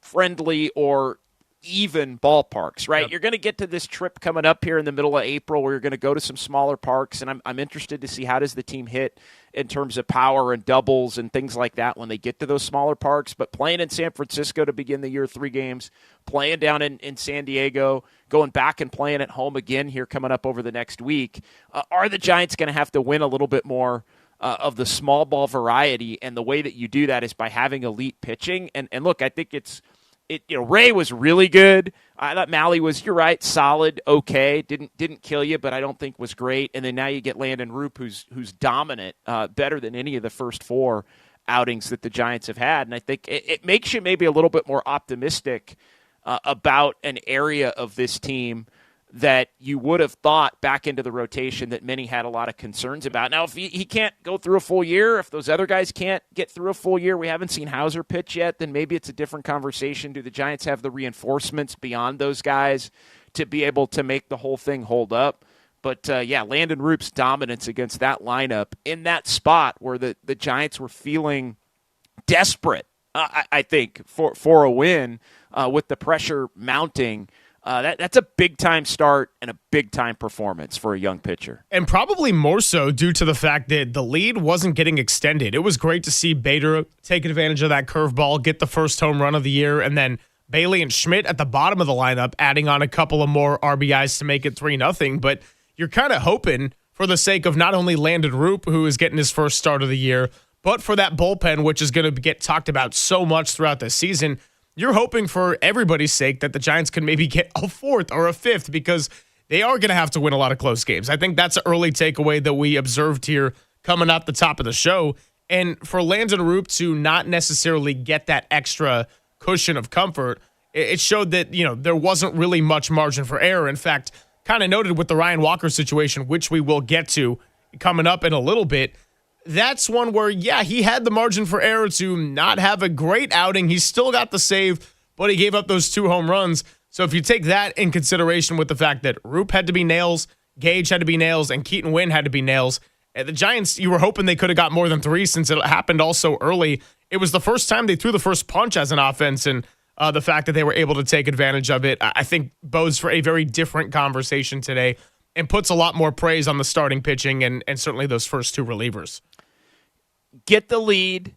friendly or even ballparks, right? Yep. You're going to get to this trip coming up here in the middle of April where you're going to go to some smaller parks, and I'm interested to see how does the team hit in terms of power and doubles and things like that when they get to those smaller parks. But playing in San Francisco to begin the year, 3 games, playing down in San Diego, going back and playing at home again here coming up over the next week, are the Giants going to have to win a little bit more of the small ball variety? And the way that you do that is by having elite pitching. And look, I think Ray was really good. I thought Malley was, you're right, solid, okay. Didn't kill you, but I don't think was great. And then now you get Landon Roop, who's dominant, better than any of the first 4 outings that the Giants have had. And I think it makes you maybe a little bit more optimistic about an area of this team that you would have thought back into the rotation that many had a lot of concerns about. Now, if he can't go through a full year, if those other guys can't get through a full year, we haven't seen Hauser pitch yet, then maybe it's a different conversation. Do the Giants have the reinforcements beyond those guys to be able to make the whole thing hold up? But, Landon Roop's dominance against that lineup in that spot where the Giants were feeling desperate, I think, for a win with the pressure mounting, that's a big-time start and a big-time performance for a young pitcher. And probably more so due to the fact that the lead wasn't getting extended. It was great to see Bader take advantage of that curveball, get the first home run of the year, and then Bailey and Schmidt at the bottom of the lineup, adding on a couple of more RBIs to make it 3-0. But you're kind of hoping, for the sake of not only Landon Roop, who is getting his first start of the year, but for that bullpen, which is going to get talked about so much throughout the season, you're hoping for everybody's sake that the Giants can maybe get a 4th or a 5th, because they are going to have to win a lot of close games. I think that's an early takeaway that we observed here coming up the top of the show. And for Landon Roop to not necessarily get that extra cushion of comfort, it showed that, there wasn't really much margin for error. In fact, kind of noted with the Ryan Walker situation, which we will get to coming up in a little bit, that's one where, he had the margin for error to not have a great outing. He still got the save, but he gave up those 2 home runs. So if you take that in consideration with the fact that Roop had to be nails, Gage had to be nails, and Keaton Winn had to be nails, the Giants, you were hoping they could have got more than 3 since it happened all so early. It was the first time they threw the first punch as an offense, and the fact that they were able to take advantage of it, I think bodes for a very different conversation today and puts a lot more praise on the starting pitching and certainly those first 2 relievers. Get the lead,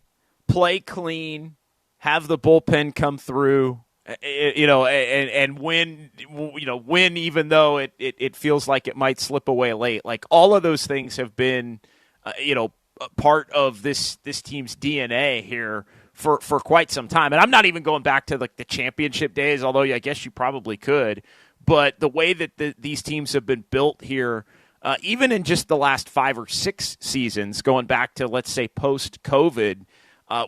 play clean, have the bullpen come through, and win, win even though it feels like it might slip away late. Like, all of those things have been, part of this team's DNA here for quite some time. And I'm not even going back to like the championship days, although I guess you probably could. But the way that these teams have been built here, even in just the last 5 or 6 seasons, going back to, let's say, post-COVID,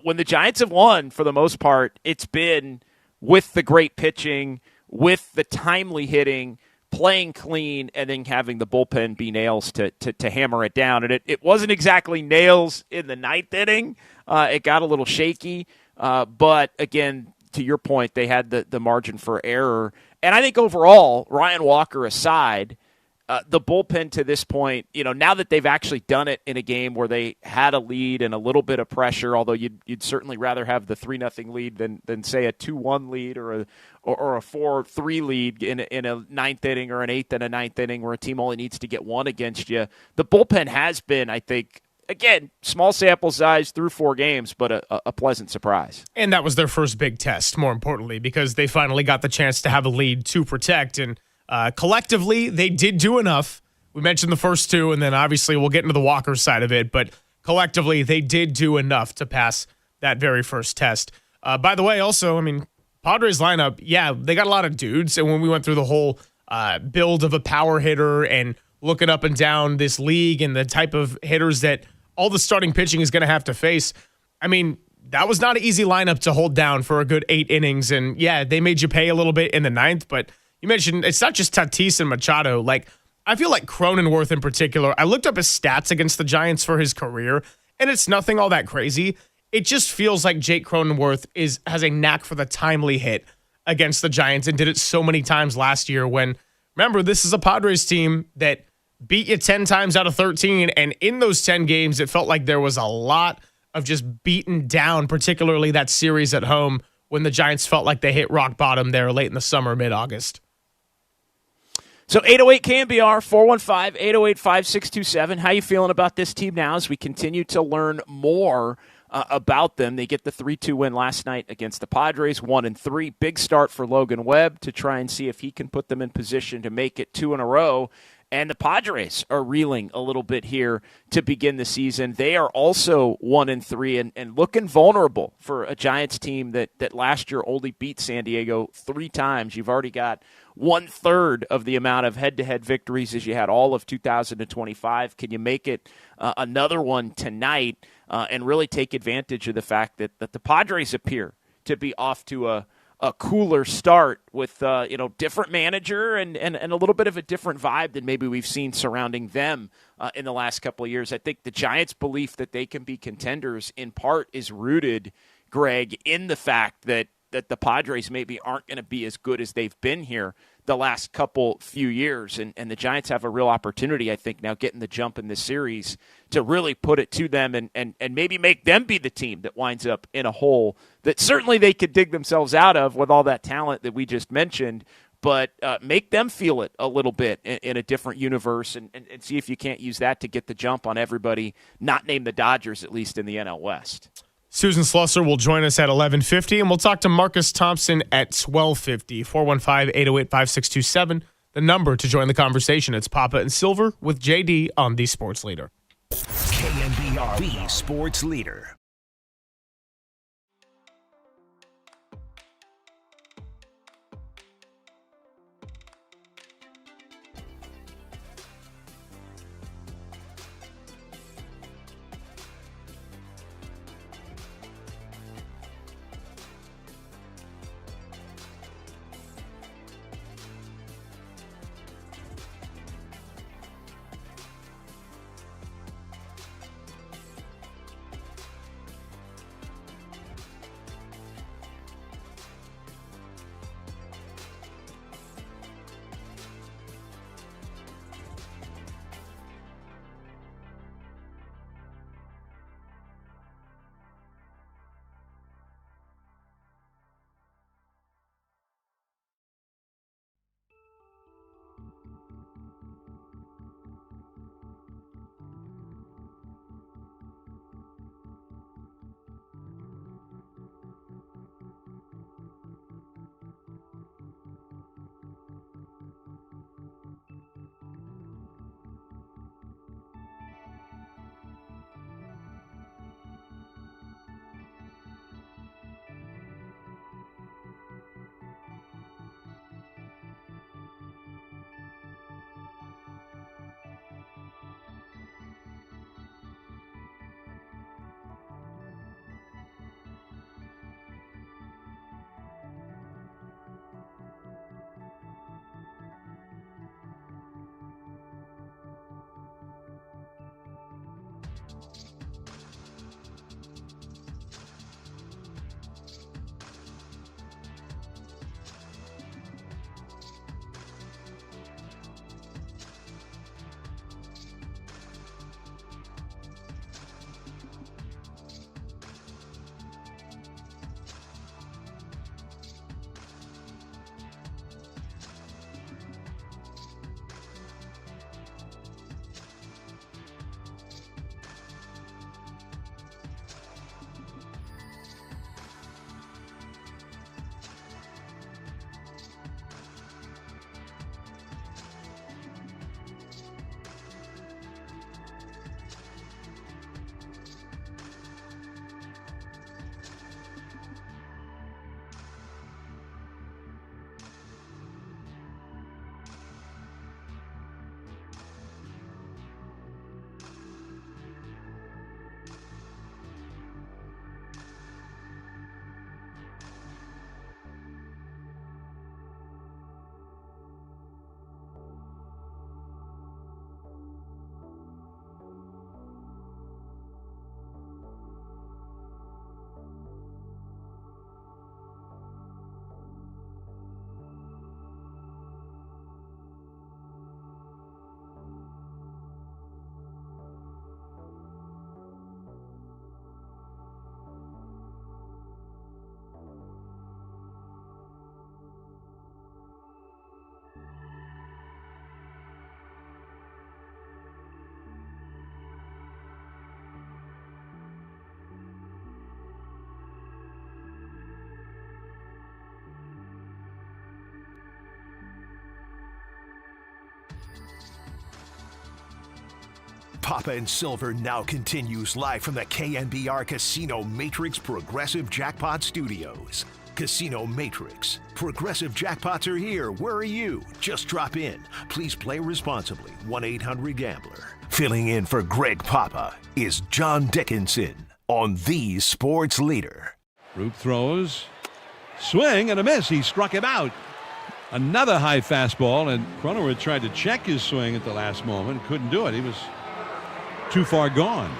when the Giants have won, for the most part, it's been with the great pitching, with the timely hitting, playing clean, and then having the bullpen be nails to hammer it down. And it wasn't exactly nails in the 9th inning. It got a little shaky. But, again, to your point, they had the margin for error. And I think overall, Ryan Walker aside, the bullpen to this point, now that they've actually done it in a game where they had a lead and a little bit of pressure, although you'd certainly rather have the 3-0 lead than say a 2-1 lead or a 4-3 lead in a ninth inning or an eighth and a ninth inning where a team only needs to get one against you. The bullpen has been, I think, again, small sample size through 4 games, but a pleasant surprise. And that was their first big test, more importantly, because they finally got the chance to have a lead to protect. And collectively, they did do enough. We mentioned the first 2, and then obviously we'll get into the Walker side of it, but collectively, they did do enough to pass that very first test. By the way, also, Padres lineup, yeah, they got a lot of dudes. And when we went through the whole build of a power hitter and looking up and down this league and the type of hitters that all the starting pitching is going to have to face, that was not an easy lineup to hold down for a good 8 innings. And yeah, they made you pay a little bit in the 9th, but you mentioned it's not just Tatis and Machado. I feel like Cronenworth in particular, I looked up his stats against the Giants for his career, and it's nothing all that crazy. It just feels like Jake Cronenworth has a knack for the timely hit against the Giants and did it so many times last year when, remember, this is a Padres team that beat you 10 times out of 13, and in those 10 games, it felt like there was a lot of just beaten down, particularly that series at home when the Giants felt like they hit rock bottom there late in the summer, mid-August. So 808 KNBR, 415-808-5627. How you feeling about this team now as we continue to learn more about them? They get the 3-2 win last night against the Padres, 1-3. Big start for Logan Webb to try and see if he can put them in position to make it 2 in a row. And the Padres are reeling a little bit here to begin the season. They are also 1-3 and looking vulnerable for a Giants team that last year only beat San Diego 3 times. You've already got 1/3 of the amount of head-to-head victories as you had all of 2025. Can you make it another one tonight and really take advantage of the fact that the Padres appear to be off to a cooler start with different manager and a little bit of a different vibe than maybe we've seen surrounding them in the last couple of years. I think the Giants' belief that they can be contenders in part is rooted, Greg, in the fact that the Padres maybe aren't going to be as good as they've been here the last few years. And the Giants have a real opportunity, I think, now getting the jump in this series to really put it to them and maybe make them be the team that winds up in a hole that certainly they could dig themselves out of with all that talent that we just mentioned, but make them feel it a little bit in a different universe and see if you can't use that to get the jump on everybody, not named the Dodgers, at least in the NL West. Susan Slusser will join us at 11:50, and we'll talk to Marcus Thompson at 12:50. 415-808-5627, the number to join the conversation. It's Papa and Silver with JD on the Sports Leader. KNBR, the Sports Leader. Papa and Silver now continues live from the KNBR Casino Matrix Progressive Jackpot Studios. Casino Matrix. Progressive jackpots are here. Where are you? Just drop in. Please play responsibly. 1-800-GAMBLER. Filling in for Greg Papa is John Dickinson on the Sports Leader. Roop throws. Swing and a miss. He struck him out. Another high fastball, and Cronenworth tried to check his swing at the last moment. Couldn't do it. He was too far gone.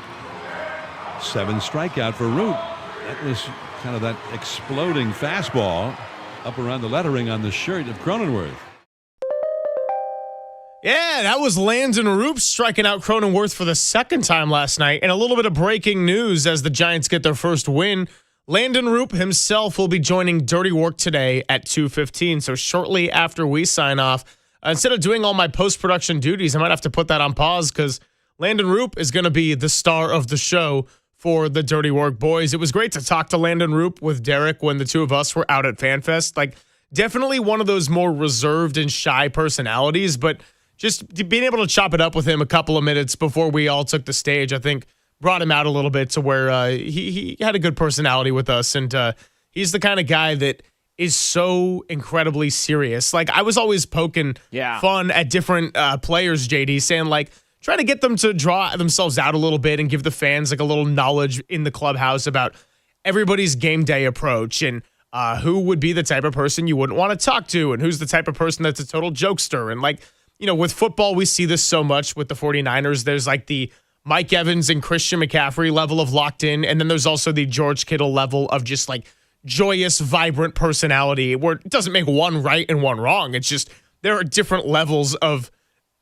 7 strikeout for Roop. That was kind of that exploding fastball up around the lettering on the shirt of Cronenworth. Yeah, that was Landon Roop striking out Cronenworth for the second time last night. And a little bit of breaking news as the Giants get their first win. Landon Roop himself will be joining Dirty Work today at 2:15. So shortly after we sign off, instead of doing all my post-production duties, I might have to put that on pause because Landon Roop is going to be the star of the show for the Dirty Work boys. It was great to talk to Landon Roop with Derek when the two of us were out at FanFest. Like, definitely one of those more reserved and shy personalities, but just being able to chop it up with him a couple of minutes before we all took the stage, I think brought him out a little bit to where he had a good personality with us. And he's the kind of guy that is so incredibly serious. Like, I was always poking fun at different players, JD, saying, like, try to get them to draw themselves out a little bit and give the fans like a little knowledge in the clubhouse about everybody's game day approach and who would be the type of person you wouldn't want to talk to and who's the type of person that's a total jokester. And, like, you know, with football, we see this so much with the 49ers. There's like the Mike Evans and Christian McCaffrey level of locked in. And then there's also the George Kittle level of just like joyous, vibrant personality where it doesn't make one right and one wrong. It's just there are different levels of,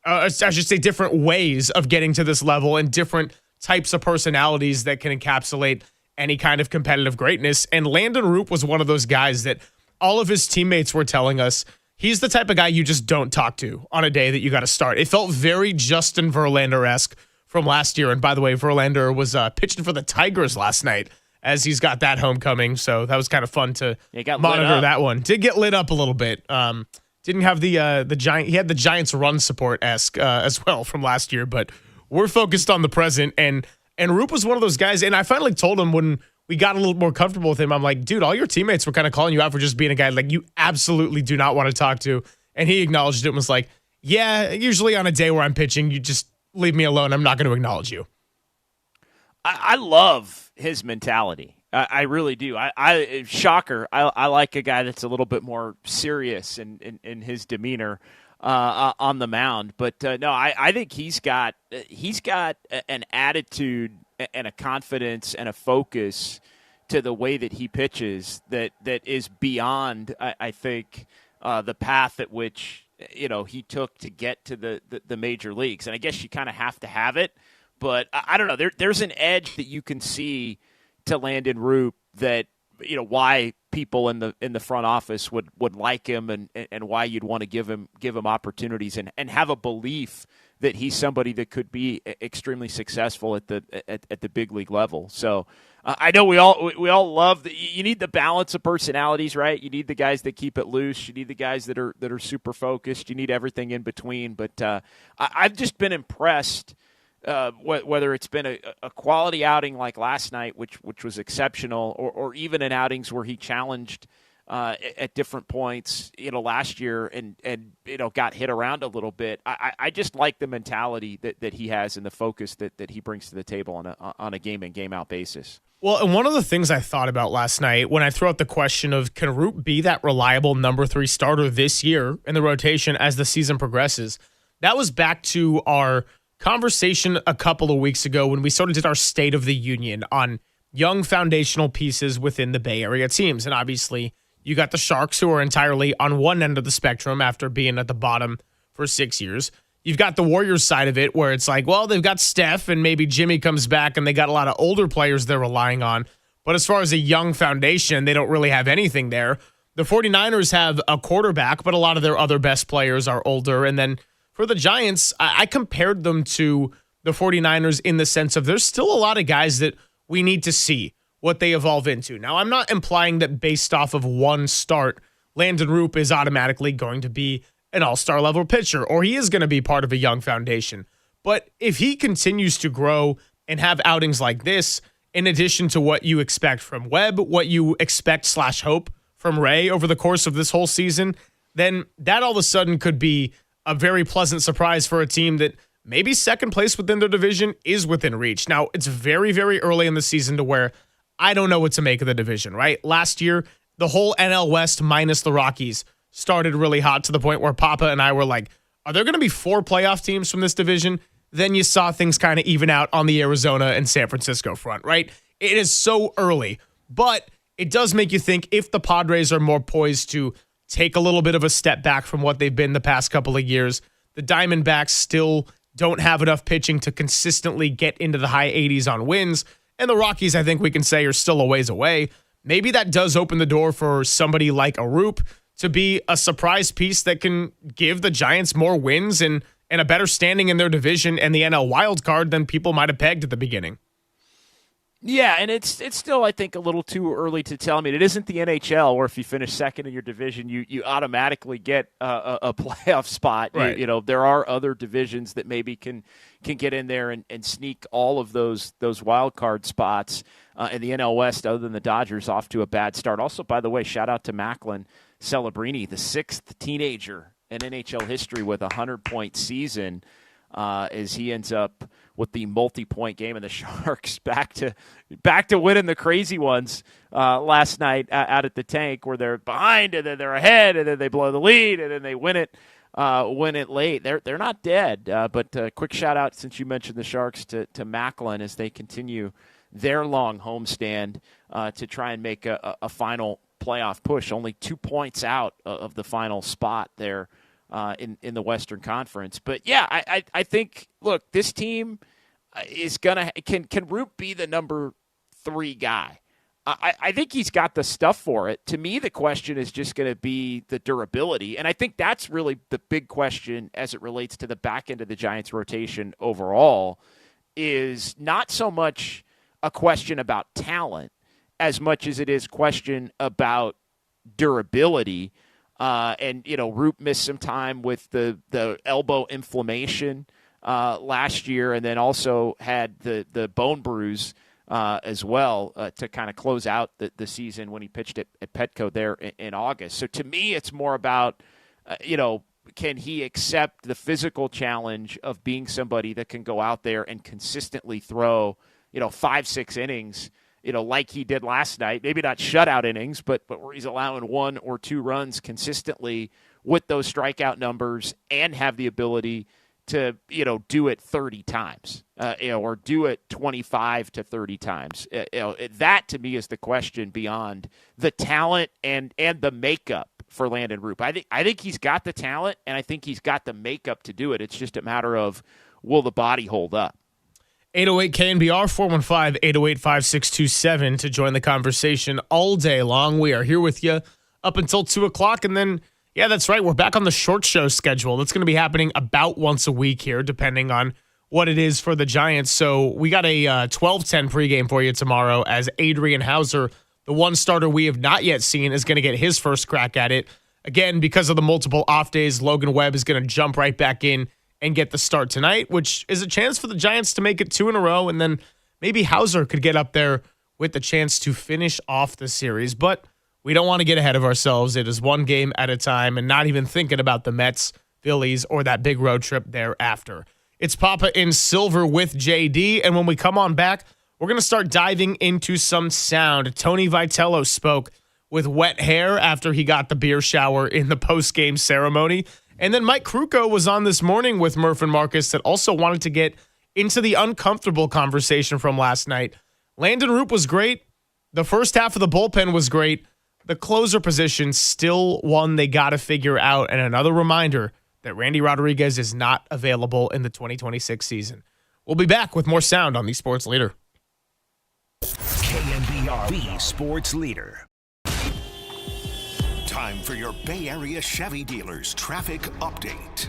I should say different ways of getting to this level and different types of personalities that can encapsulate any kind of competitive greatness. And Landon Roop was one of those guys that all of his teammates were telling us he's the type of guy you just don't talk to on a day that you got to start. It felt very Justin Verlander-esque from last year. And by the way, Verlander was pitching for the Tigers last night as he's got that homecoming. So that was kind of fun to monitor that one. Did get lit up a little bit. Didn't have the Giant. He had the Giants run support-esque as well from last year, but we're focused on the present. And Roop was one of those guys. And I finally told him when we got a little more comfortable with him, I'm like, dude, all your teammates were kind of calling you out for just being a guy like you absolutely do not want to talk to. And he acknowledged it and was like, yeah, usually on a day where I'm pitching, you just leave me alone. I'm not going to acknowledge you. I love his mentality. I really do. Shocker. I like a guy that's a little bit more serious in his demeanor on the mound. But no, I think he's got an attitude and a confidence and a focus to the way that he pitches that is beyond, I think, the path at which he took to get to the major leagues. And I guess you kind of have to have it. But I don't know. There's an edge that you can see to Landon Roop that why people in the front office would like him and why you'd want to give him opportunities and have a belief that he's somebody that could be extremely successful at the big league level. So I know we all love you need the balance of personalities, right? You need the guys that keep it loose. You need the guys that are super focused. You need everything in between. But I've just been impressed. Whether it's been a quality outing like last night, which was exceptional, or even in outings where he challenged at different points, last year and got hit around a little bit. I just like the mentality that he has and the focus that he brings to the table on a game in, game out basis. Well, and one of the things I thought about last night when I threw out the question of can Roop be that reliable number 3 starter this year in the rotation as the season progresses, that was back to our conversation a couple of weeks ago when we sort of did our State of the Union on young foundational pieces within the Bay Area teams. And obviously, you got the Sharks, who are entirely on one end of the spectrum after being at the bottom for 6 years. You've got the Warriors side of it where it's like, well, they've got Steph and maybe Jimmy comes back and they got a lot of older players they're relying on. But as far as a young foundation, they don't really have anything there. The 49ers have a quarterback, but a lot of their other best players are older. And then for the Giants, I compared them to the 49ers in the sense of there's still a lot of guys that we need to see what they evolve into. Now, I'm not implying that based off of one start, Landon Roop is automatically going to be an all-star level pitcher, or he is going to be part of a young foundation. But if he continues to grow and have outings like this, in addition to what you expect from Webb, what you expect / hope from Ray over the course of this whole season, then that all of a sudden could be a very pleasant surprise for a team that maybe second place within their division is within reach. Now, it's very, very early in the season to where I don't know what to make of the division, right? Last year, the whole NL West minus the Rockies started really hot to the point where Papa and I were like, are there going to be 4 playoff teams from this division? Then you saw things kind of even out on the Arizona and San Francisco front, right? It is so early, but it does make you think if the Padres are more poised to take a little bit of a step back from what they've been the past couple of years, the Diamondbacks still don't have enough pitching to consistently get into the high 80s on wins, and the Rockies, I think we can say, are still a ways away. Maybe that does open the door for somebody like Aiyuk to be a surprise piece that can give the Giants more wins and a better standing in their division and the NL wild card than people might have pegged at the beginning. Yeah, and it's still, I think, a little too early to tell. I mean, it isn't the NHL where if you finish second in your division, you automatically get a playoff spot. Right. You know, there are other divisions that maybe can get in there and sneak all of those wild card spots. In the NL West, other than the Dodgers, off to a bad start. Also, by the way, shout out to Macklin Celebrini, the 6th teenager in NHL history with a 100-point season, as he ends up with the multi-point game, and the Sharks back to winning the crazy ones last night out at the tank, where they're behind and then they're ahead and then they blow the lead and then they win it late. They're not dead, but quick shout out, since you mentioned the Sharks, to Macklin as they continue their long homestand to try and make a final playoff push. Only 2 points out of the final spot there in the Western Conference. But yeah, I think, look, this team is can Roop be the number 3 guy? I think he's got the stuff for it. To me, the question is just going to be the durability. And I think that's really the big question as it relates to the back end of the Giants rotation overall, is not so much a question about talent as much as it is question about durability. And, you know, Roop missed some time with the elbow inflammation last year, and then also had the bone bruise as well to kind of close out the season when he pitched at Petco there in August. So to me, it's more about, can he accept the physical challenge of being somebody that can go out there and consistently throw, 5-6 innings, like he did last night, maybe not shutout innings, but where he's allowing 1 or 2 runs consistently with those strikeout numbers, and have the ability to, do it 30 times, or do it 25 to 30 times. That to me is the question beyond the talent and the makeup for Landon Roop. I think he's got the talent, and I think he's got the makeup to do it. It's just a matter of, will the body hold up? 808 KNBR 415-808-5627 to join the conversation all day long. We are here with you up until 2 o'clock. And then, yeah, that's right, we're back on the short show schedule. That's going to be happening about once a week here, depending on what it is for the Giants. So we got a 12:10 pregame for you tomorrow, as Adrian Hauser, the one starter we have not yet seen, is going to get his first crack at it. Again, because of the multiple off days, Logan Webb is going to jump right back in and get the start tonight, which is a chance for the Giants to make it 2 in a row, and then maybe Hauser could get up there with the chance to finish off the series. But we don't want to get ahead of ourselves. It is one game at a time, and not even thinking about the Mets, Phillies, or that big road trip thereafter. It's Papa in Silver with JD, and when we come on back, we're going to start diving into some sound. Tony Vitello spoke with wet hair after he got the beer shower in the post-game ceremony. And then Mike Krukow was on this morning with Murph and Marcus that also wanted to get into the uncomfortable conversation from last night. Landon Roop was great. The first half of the bullpen was great. The closer position, still one they got to figure out. And another reminder that Randy Rodriguez is not available in the 2026 season. We'll be back with more sound on the Sports Leader. KNBR, the Sports Leader. Time for your Bay Area Chevy dealers traffic update.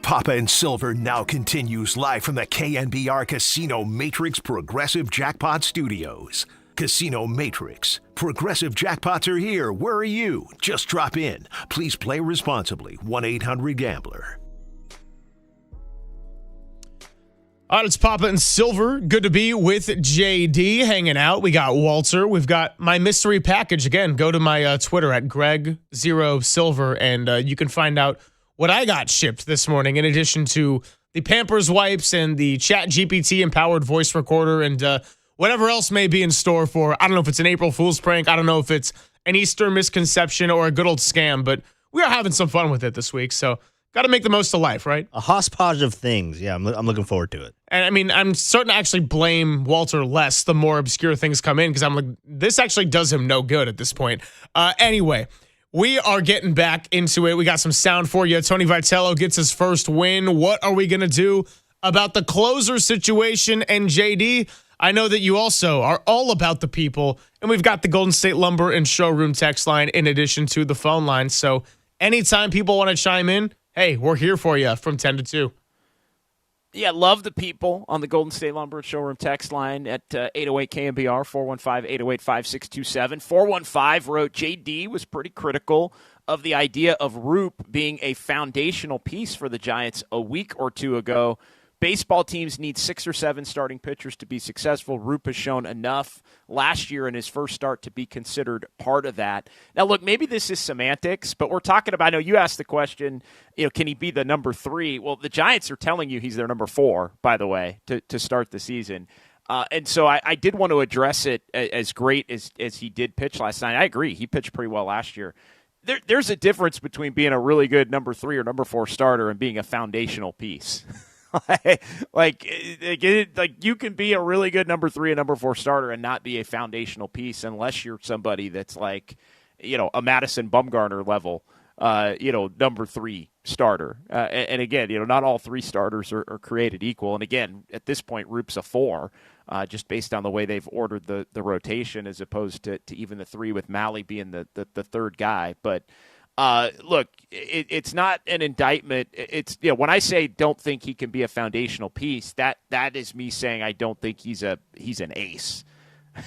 Papa and Silver now continues live from the KNBR Casino Matrix Progressive Jackpot Studios. Casino Matrix. Progressive jackpots are here. Where are you? Just drop in. Please play responsibly. 1-800-GAMBLER. All right, it's Papa and Silver. Good to be with JD hanging out. We got Walter. We've got my mystery package. Again, go to my Twitter at Greg0Silver, and you can find out what I got shipped this morning, in addition to the Pampers wipes and the Chat GPT empowered voice recorder and whatever else may be in store for, I don't know if it's an April Fool's prank. I don't know if it's an Easter misconception or a good old scam, but we are having some fun with it this week. So got to make the most of life, right? A hodgepodge of things. Yeah, I'm looking forward to it. And I mean, I'm starting to actually blame Walter less the more obscure things come in, because I'm like, this actually does him no good at this point. Anyway, we are getting back into it. We got some sound for you. Tony Vitello gets his first win. What are we going to do about the closer situation? And JD, I know that you also are all about the people, and we've got the Golden State Lumber and Showroom text line in addition to the phone line. So anytime people want to chime in, hey, we're here for you from 10 to 2. Yeah, love the people on the Golden State Lumber and Showroom text line at 808-KNBR, 415-808-5627. 415 wrote, JD was pretty critical of the idea of Roop being a foundational piece for the Giants a week or two ago. Baseball teams need 6 or 7 starting pitchers to be successful. Roop has shown enough last year in his first start to be considered part of that. Now, look, maybe this is semantics, but we're talking about, I know you asked the question, can he be the number 3? Well, the Giants are telling you he's their number 4, by the way, to start the season. And so I did want to address it as great as he did pitch last night. I agree. He pitched pretty well last year. There's a difference between being a really good number 3 or number 4 starter and being a foundational piece. like you can be a really good number 3 and number 4 starter and not be a foundational piece unless you're somebody that's like, a Madison Bumgarner level, number 3 starter. And again, not all 3 starters are created equal. And again, at this point, Roop's a 4, just based on the way they've ordered the rotation as opposed to even the 3 with Malley being the third guy. But look, it's not an indictment. It's when I say don't think he can be a foundational piece, that is me saying I don't think he's an ace.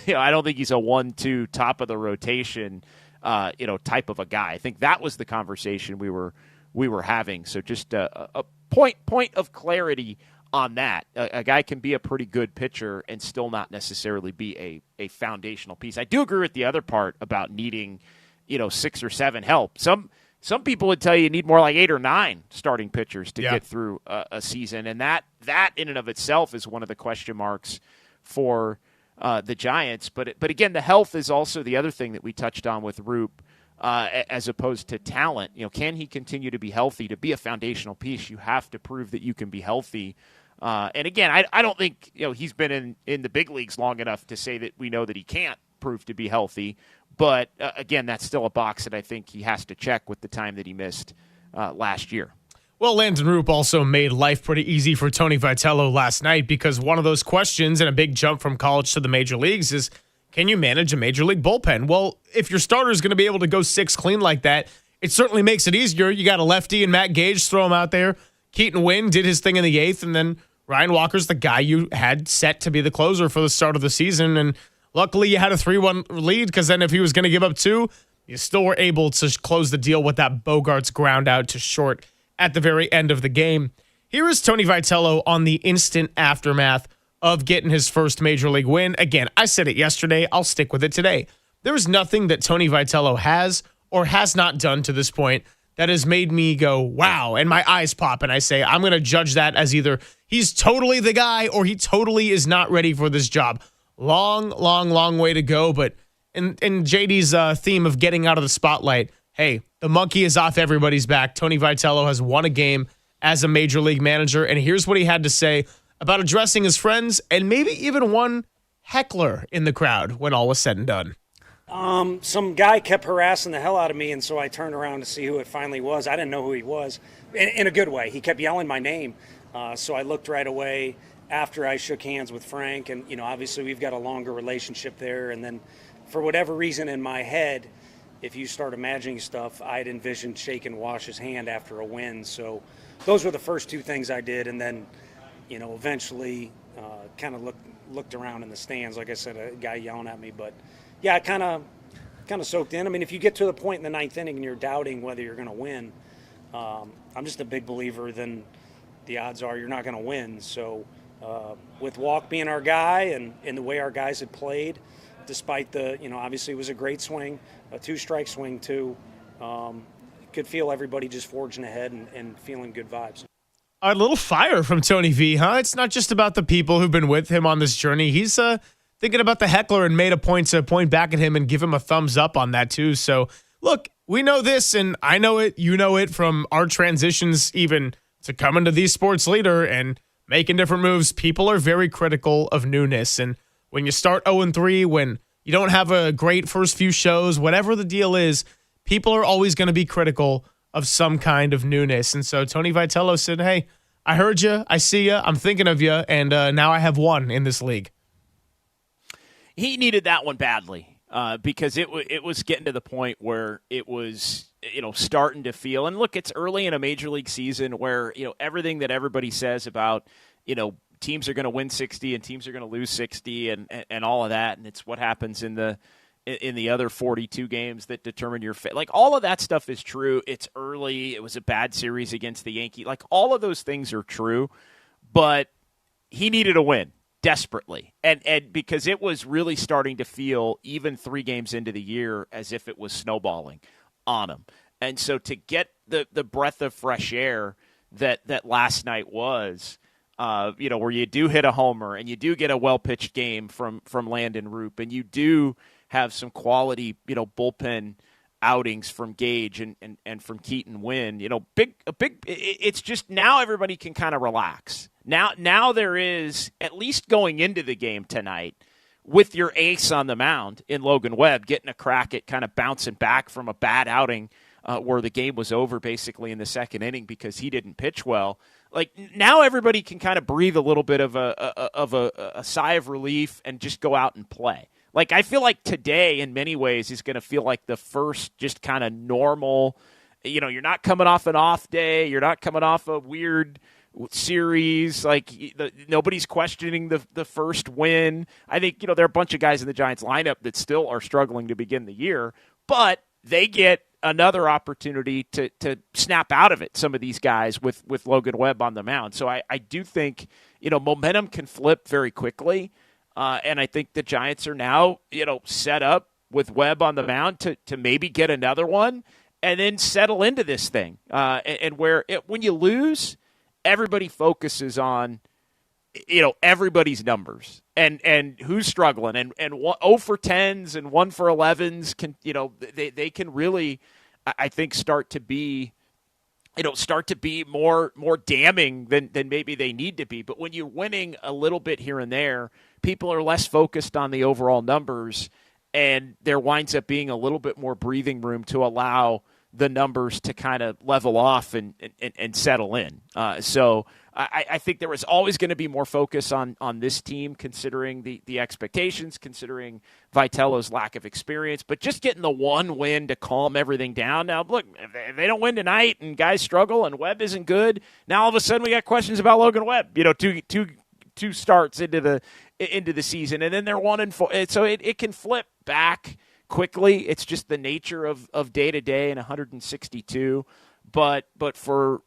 I don't think he's a 1-2 top of the rotation, type of a guy. I think that was the conversation we were having. So just a point of clarity on that. A guy can be a pretty good pitcher and still not necessarily be a foundational piece. I do agree with the other part about needing, 6 or 7 help. Some people would tell you need more like 8 or 9 starting pitchers to get through a season, and that in and of itself is one of the question marks for the Giants. But again, the health is also the other thing that we touched on with Roop, as opposed to talent. Can he continue to be healthy? To be a foundational piece, you have to prove that you can be healthy. And again, I don't think he's been in the big leagues long enough to say that we know that he can't prove to be healthy. But again, that's still a box that I think he has to check with the time that he missed last year. Well, Landon Roop also made life pretty easy for Tony Vitello last night, because one of those questions and a big jump from college to the major leagues is, can you manage a major league bullpen? Well, if your starter is going to be able to go 6 clean like that, it certainly makes it easier. You got a lefty and Matt Gage, throw him out there. Keaton Winn did his thing in the 8th, and then Ryan Walker's the guy you had set to be the closer for the start of the season. And luckily you had a 3-1 lead, because then if he was going to give up 2, you still were able to close the deal with that Bogarts ground out to short at the very end of the game. Here is Tony Vitello on the instant aftermath of getting his first major league win. Again, I said it yesterday. I'll stick with it today. There is nothing that Tony Vitello has or has not done to this point that has made me go, wow, and my eyes pop, and I say, I'm going to judge that as either he's totally the guy or he totally is not ready for this job. Long way to go, but in JD's theme of getting out of the spotlight, hey, the monkey is off everybody's back. Tony Vitello has won a game as a major league manager, and here's what he had to say about addressing his friends and maybe even one heckler in the crowd when all was said and done. Some guy kept harassing the hell out of me, and so I turned around to see who it finally was. I didn't know who he was, in a good way. He kept yelling my name, so I looked right away after I shook hands with Frank, and obviously we've got a longer relationship there. And then, for whatever reason in my head, if you start imagining stuff, I'd envisioned shaking Wash's hand after a win. So those were the first 2 things I did, and then eventually kind of looked around in the stands. Like I said, a guy yelling at me, but yeah, I kind of soaked in. I mean, if you get to the point in the 9th inning and you're doubting whether you're going to win, I'm just a big believer then the odds are you're not going to win. So with Walk being our guy and the way our guys had played, despite the, obviously it was a great swing, a 2-strike swing too, could feel everybody just forging ahead and feeling good vibes. A little fire from Tony V, huh? It's not just about the people who've been with him on this journey. He's thinking about the heckler and made a point to point back at him and give him a thumbs up on that too. So look, we know this, and I know it, you know it, from our transitions even to coming to the sports leader and making different moves. People are very critical of newness, and when you start 0-3, when you don't have a great first few shows, whatever the deal is, people are always going to be critical of some kind of newness. And so Tony Vitello said, hey, I heard you, I see you, I'm thinking of you, and now I have one in this league. He needed that one badly because it was getting to the point where it was starting to feel, and look, it's early in a major league season where everything that everybody says about teams are going to win 60 and teams are going to lose 60 and all of that, and it's what happens in the other 42 games that determine your fit. Like, all of that stuff is true. It's early. It was a bad series against the Yankees. Like, all of those things are true, but he needed a win desperately. And because it was really starting to feel, even 3 games into the year, as if it was snowballing on him. And so to get the breath of fresh air that last night was, where you do hit a homer and you do get a well-pitched game from Landon Roop, and you do have some quality, bullpen outings from Gage and from Keaton Winn, it's just now everybody can kind of relax. Now there is, at least going into the game tonight, with your ace on the mound in Logan Webb, getting a crack at kind of bouncing back from a bad outing where the game was over basically in the 2nd inning because he didn't pitch well. Like, now everybody can kind of breathe a little bit of a sigh of relief and just go out and play. Like, I feel like today, in many ways, is going to feel like the first just kind of normal. You're not coming off an off day. You're not coming off a weird series. Like nobody's questioning the first win. I think there are a bunch of guys in the Giants lineup that still are struggling to begin the year, but they get another opportunity to snap out of it, some of these guys with Logan Webb on the mound. So I do think, momentum can flip very quickly. And I think the Giants are now, set up with Webb on the mound to maybe get another one and then settle into this thing. And when you lose, everybody focuses on, everybody's numbers and who's struggling and 0 for 10s and 1 for 11s can, they can really, I think, start to be more damning than maybe they need to be. But when you're winning a little bit here and there, people are less focused on the overall numbers, and there winds up being a little bit more breathing room to allow the numbers to kind of level off and settle in. So I think there was always going to be more focus on this team, considering the expectations, considering Vitello's lack of experience, but just getting the one win to calm everything down. Now, look, if they don't win tonight and guys struggle and Webb isn't good, now all of a sudden we got questions about Logan Webb, two starts into the season, and then they're 1-4. So it can flip back quickly. It's just the nature of day-to-day and 162. But for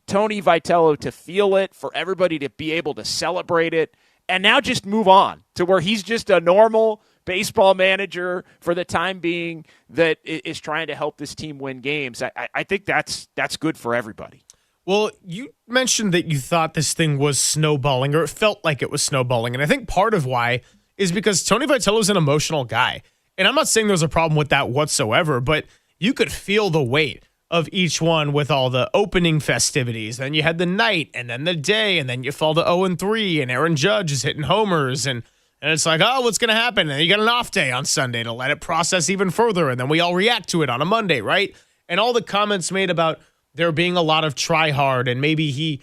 Tony Vitello to feel it, for everybody to be able to celebrate it, and now just move on to where he's just a normal baseball manager for the time being that is trying to help this team win games, I think that's good for everybody. Well, you mentioned that you thought this thing was snowballing, or it felt like it was snowballing. And I think part of why is because Tony Vitello is an emotional guy. And I'm not saying there's a problem with that whatsoever, but you could feel the weight of each one with all the opening festivities. Then you had the night, and then the day, and then you fall to 0-3, and Aaron Judge is hitting homers. And it's like, oh, what's going to happen? And you got an off day on Sunday to let it process even further. And then we all react to it on a Monday, right? And all the comments made about there being a lot of try hard, and maybe he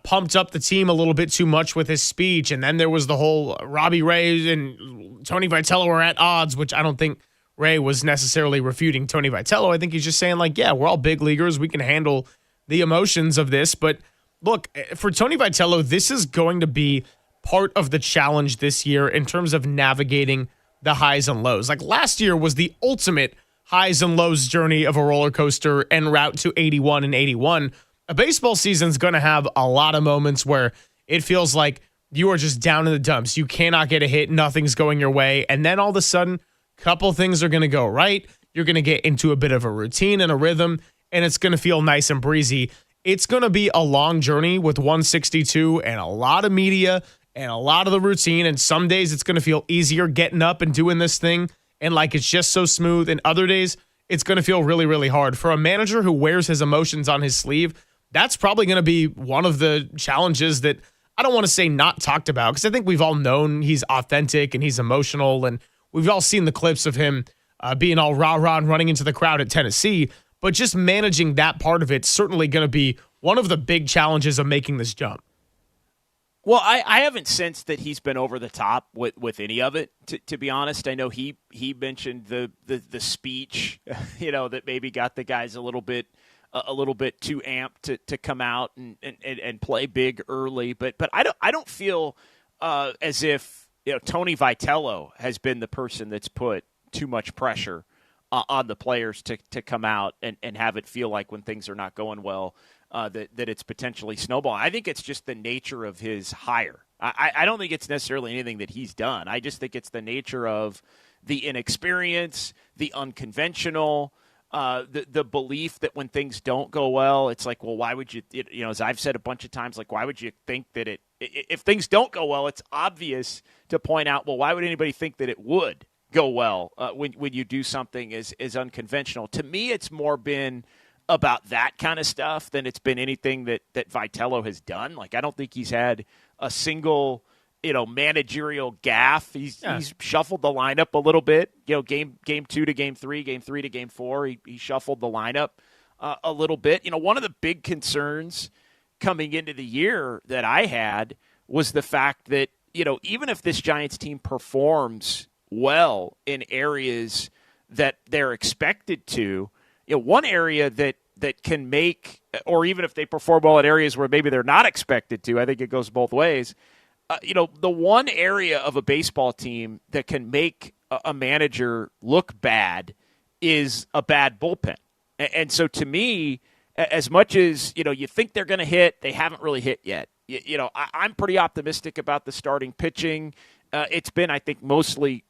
pumped up the team a little bit too much with his speech. And then there was the whole Robbie Ray and Tony Vitello are at odds, which I don't think Ray was necessarily refuting Tony Vitello. I think he's just saying, like, yeah, we're all big leaguers. We can handle the emotions of this. But look, for Tony Vitello, this is going to be part of the challenge this year in terms of navigating the highs and lows. Like last year was the ultimate highs and lows journey of a roller coaster en route to 81 and 81. A baseball season's going to have a lot of moments where it feels like you are just down in the dumps. You cannot get a hit. Nothing's going your way. And then all of a sudden, a couple things are going to go right. You're going to get into a bit of a routine and a rhythm, and it's going to feel nice and breezy. It's going to be a long journey with 162 and a lot of media and a lot of the routine. And some days it's going to feel easier getting up and doing this thing, and like it's just so smooth. And other days it's going to feel really, really hard. For a manager who wears his emotions on his sleeve, that's probably going to be one of the challenges that I don't want to say not talked about, because I think we've all known he's authentic and he's emotional, and we've all seen the clips of him being all rah-rah and running into the crowd at Tennessee. But just managing that part of it's certainly going to be one of the big challenges of making this jump. Well, I haven't sensed that he's been over the top with any of it, to be honest. I know he mentioned the speech, that maybe got the guys a little bit too amped to come out and play big early. But I don't feel as if Tony Vitello has been the person that's put too much pressure on the players to come out and have it feel like when things are not going well, that it's potentially snowballing. I think it's just the nature of his hire. I don't think it's necessarily anything that he's done. I just think it's the nature of the inexperience, the unconventional, the belief that when things don't go well, it's like, well, why would you, as I've said a bunch of times, like, why would you think that if things don't go well, it's obvious to point out, well, why would anybody think that it would go well when you do something as unconventional? To me, it's more been about that kind of stuff than it's been anything that Vitello has done. Like, I don't think he's had a single, managerial gaffe. He's shuffled the lineup a little bit. Game 2 to game 3, game 3 to game 4, he shuffled the lineup a little bit. One of the big concerns coming into the year that I had was the fact that, even if this Giants team performs well in areas that they're expected to, one area that that can make, or even if they perform well in areas where maybe they're not expected to, I think it goes both ways. The one area of a baseball team that can make a manager look bad is a bad bullpen. And so to me, as much as, you think they're going to hit, they haven't really hit yet. I'm pretty optimistic about the starting pitching. It's been, I think, mostly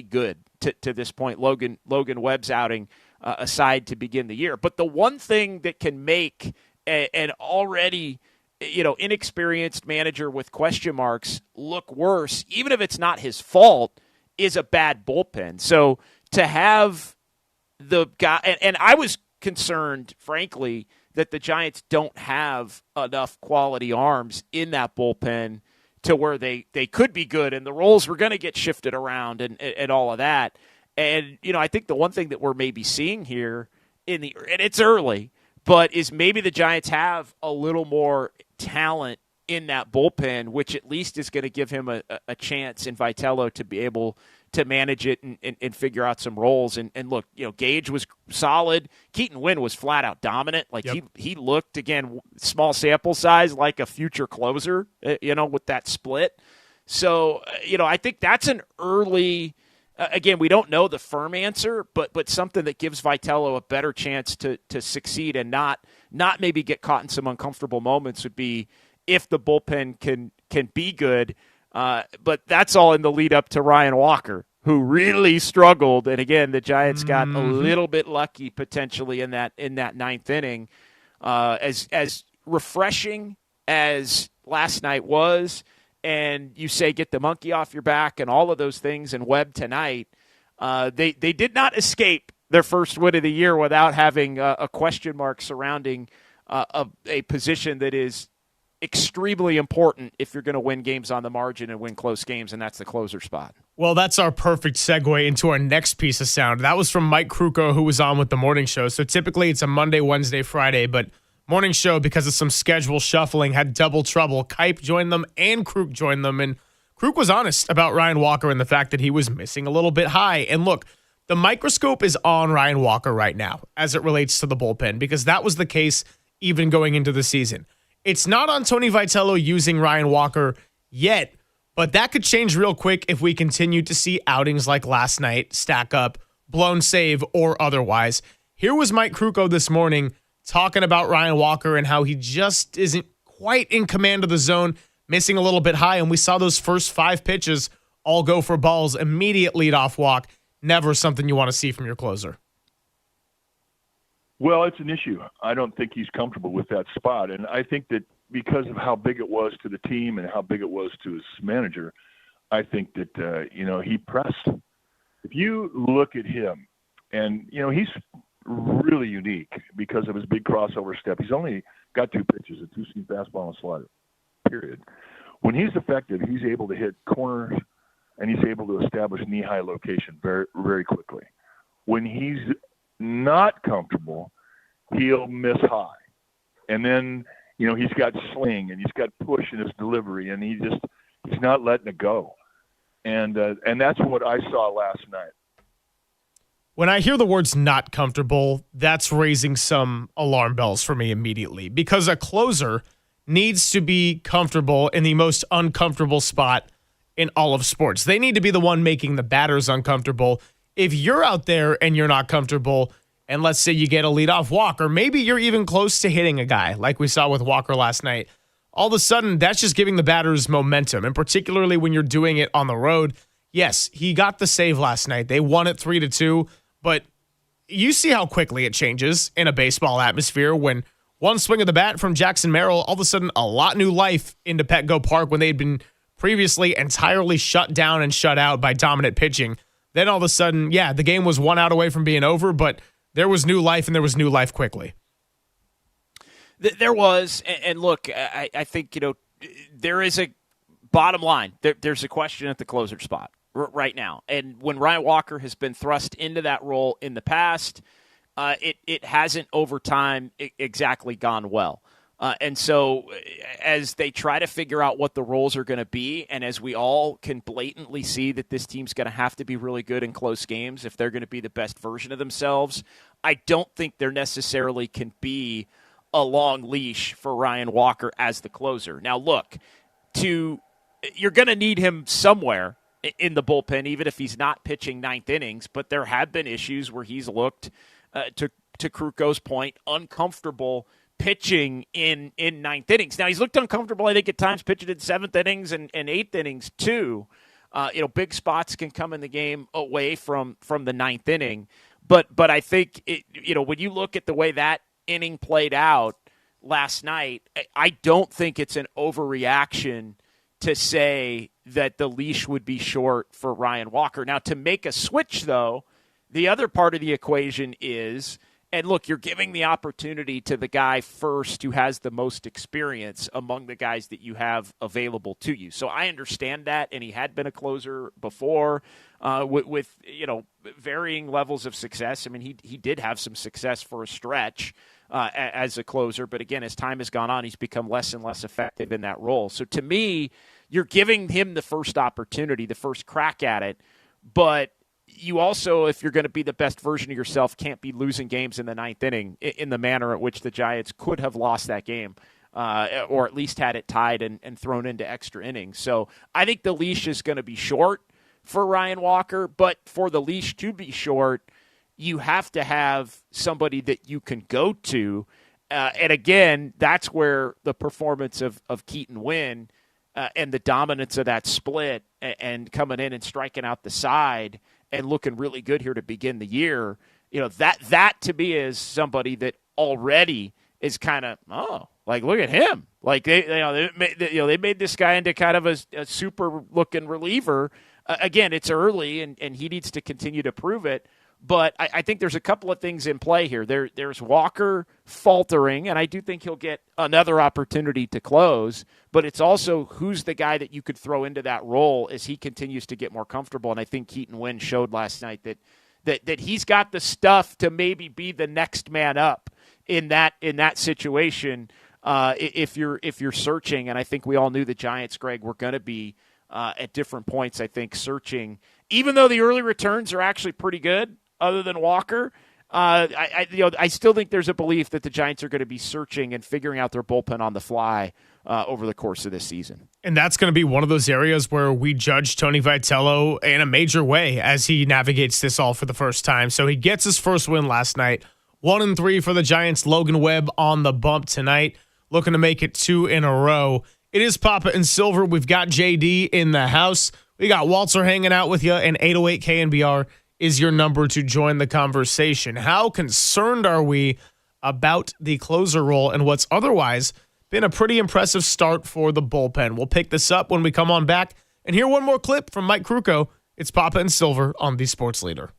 good to this point. Logan Webb's outing aside to begin the year. But the one thing that can make an already inexperienced manager with question marks look worse, even if it's not his fault, is a bad bullpen. So to have the guy, and I was concerned, frankly, that the Giants don't have enough quality arms in that bullpen to where they could be good, and the roles were going to get shifted around and all of that. And, I think the one thing that we're maybe seeing here and it's early, but is maybe the Giants have a little more talent in that bullpen, which at least is going to give him a chance in Vitello to be able to manage it and figure out some roles. And look, Gage was solid. Keaton Wynn was flat out dominant. He looked, again, small sample size, like a future closer, with that split. So, I think that's an early, again, we don't know the firm answer, but something that gives Vitello a better chance to succeed and not maybe get caught in some uncomfortable moments would be if the bullpen can be good. But that's all in the lead up to Ryan Walker, who really struggled. And again, the Giants got a little bit lucky potentially in that ninth inning. As refreshing as last night was, and you say get the monkey off your back and all of those things, and Webb tonight, they did not escape their first win of the year without having a question mark surrounding a position that is extremely important if you're going to win games on the margin and win close games, and that's the closer spot. Well, that's our perfect segue into our next piece of sound. That was from Mike Krukow, who was on with the morning show. So typically it's a Monday, Wednesday, Friday, but morning show, because of some schedule shuffling, had double trouble. Kype joined them and Kruk joined them, and Kruk was honest about Ryan Walker and the fact that he was missing a little bit high. And look, the microscope is on Ryan Walker right now as it relates to the bullpen, because that was the case even going into the season. It's not on Tony Vitello using Ryan Walker yet, but that could change real quick if we continue to see outings like last night stack up, blown save or otherwise. Here was Mike Krukow this morning talking about Ryan Walker and how he just isn't quite in command of the zone, missing a little bit high, and we saw those first 5 pitches all go for balls, immediate leadoff walk. Never something you want to see from your closer. Well, it's an issue. I don't think he's comfortable with that spot. And I think that because of how big it was to the team and how big it was to his manager, I think that, he pressed. If you look at him, and, he's really unique because of his big crossover step. He's only got 2 pitches, a 2-seam fastball and a slider, period. When he's effective, he's able to hit corners, and he's able to establish knee-high location very, very quickly. When he's not comfortable, he'll miss high. And then, he's got sling and he's got push in his delivery, and he's not letting it go. And that's what I saw last night. When I hear the words not comfortable, that's raising some alarm bells for me immediately, because a closer needs to be comfortable in the most uncomfortable spot in all of sports. They need to be the one making the batters uncomfortable. If you're out there and you're not comfortable, and let's say you get a leadoff walk, or maybe you're even close to hitting a guy like we saw with Walker last night, all of a sudden that's just giving the batters momentum, and particularly when you're doing it on the road. Yes, he got the save last night. They won it 3-2, but you see how quickly it changes in a baseball atmosphere when one swing of the bat from Jackson Merrill, all of a sudden a lot new life into Petco Park when they'd been previously entirely shut down and shut out by dominant pitching. Then all of a sudden, the game was 1 out away from being over, but there was new life, and there was new life quickly. There was, and look, I think, there is a bottom line. There's a question at the closer spot right now. And when Ryan Walker has been thrust into that role in the past, it hasn't over time exactly gone well. And so as they try to figure out what the roles are going to be, and as we all can blatantly see that this team's going to have to be really good in close games if they're going to be the best version of themselves, I don't think there necessarily can be a long leash for Ryan Walker as the closer. Now, look, you're going to need him somewhere in the bullpen, even if he's not pitching ninth innings, but there have been issues where he's looked, to Krukow's point, uncomfortable pitching in ninth innings. Now, he's looked uncomfortable, I think, at times pitching in seventh innings and eighth innings, too. Big spots can come in the game away from the ninth inning. But I think, when you look at the way that inning played out last night, I don't think it's an overreaction to say that the leash would be short for Ryan Walker. Now, to make a switch, though, the other part of the equation is, and look, you're giving the opportunity to the guy first who has the most experience among the guys that you have available to you. So I understand that, and he had been a closer before with varying levels of success. I mean, he did have some success for a stretch as a closer, but again, as time has gone on, he's become less and less effective in that role. So to me, you're giving him the first opportunity, the first crack at it, but you also, if you're going to be the best version of yourself, can't be losing games in the ninth inning in the manner at which the Giants could have lost that game, or at least had it tied and thrown into extra innings. So I think the leash is going to be short for Ryan Walker, but for the leash to be short, you have to have somebody that you can go to. And again, that's where the performance of Keaton Wynn and the dominance of that split and coming in and striking out the side and looking really good here to begin the year, that to me is somebody that already is kind of, look at him. Like they made this guy into kind of a super looking reliever. Again, it's early and he needs to continue to prove it. But I think there's a couple of things in play here. There's Walker faltering, and I do think he'll get another opportunity to close. But it's also who's the guy that you could throw into that role as he continues to get more comfortable. And I think Keaton Wynn showed last night that he's got the stuff to maybe be the next man up in that situation. If you're searching, and I think we all knew the Giants, Greg, were going to be at different points. I think searching, even though the early returns are actually pretty good. Other than Walker, I still think there's a belief that the Giants are going to be searching and figuring out their bullpen on the fly over the course of this season. And that's going to be one of those areas where we judge Tony Vitello in a major way as he navigates this all for the first time. So he gets his first win last night. 1-3 for the Giants. Logan Webb on the bump tonight, looking to make it 2 in a row. It is Papa and Silver. We've got JD in the house. We got Walter hanging out with you, and 808 KNBR is your number to join the conversation. How concerned are we about the closer role and what's otherwise been a pretty impressive start for the bullpen? We'll pick this up when we come on back and hear one more clip from Mike Krukow. It's Papa and Silver on the Sports Leader.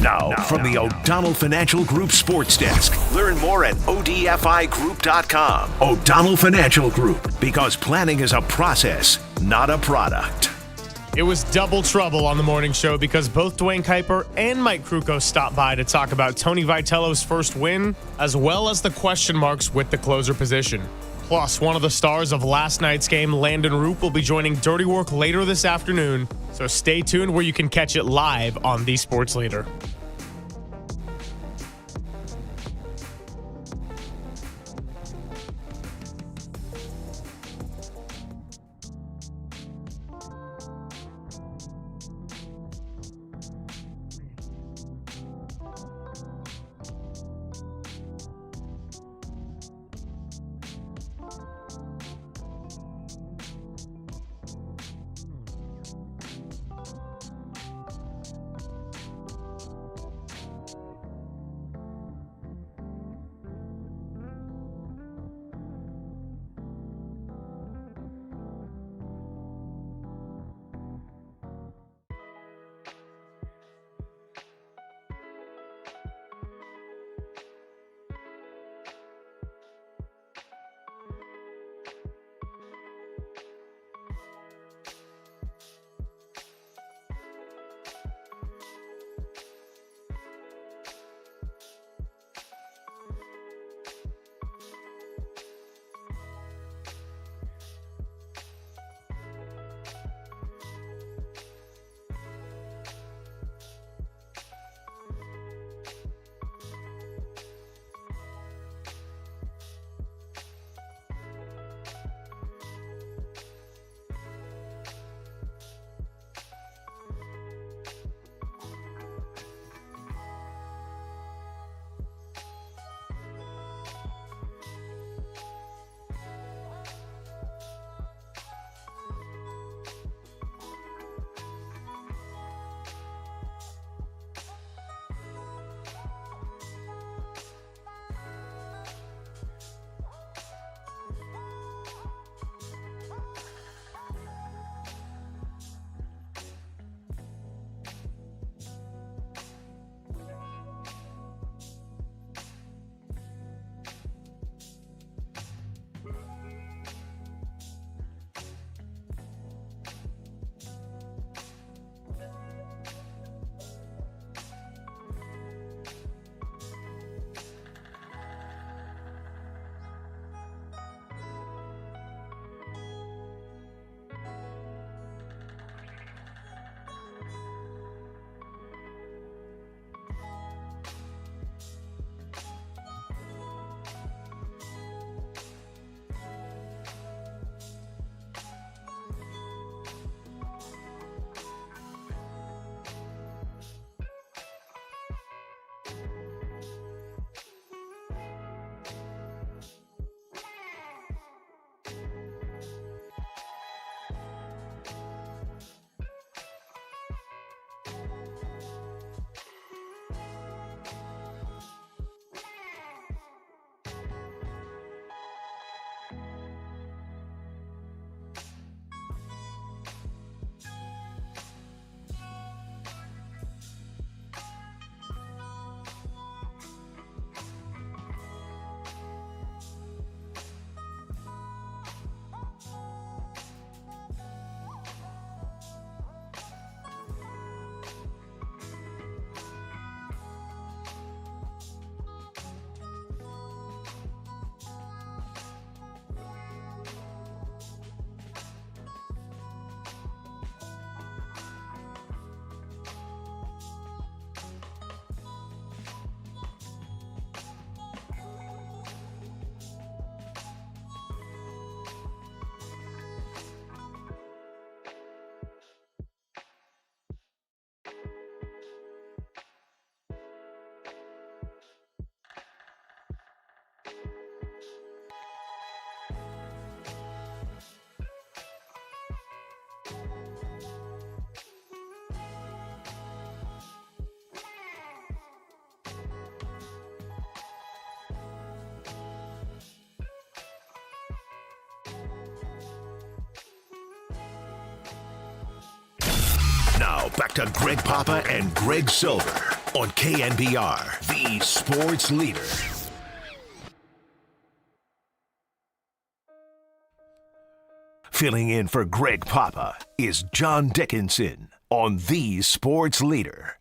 Now, from the O'Donnell Financial Group Sports Desk. Learn more at odfigroup.com. O'Donnell Financial Group, because planning is a process, not a product. It was double trouble on the morning show because both Dwayne Kyper and Mike Krukow stopped by to talk about Tony Vitello's first win, as well as the question marks with the closer position. Plus, one of the stars of last night's game, Landon RP, will be joining Dirty Work later this afternoon, so stay tuned where you can catch it live on the Sports Leader. Now back to Greg Papa and Greg Silver on KNBR, the sports leader. Filling in for Greg Papa is John Dickinson on the sports leader.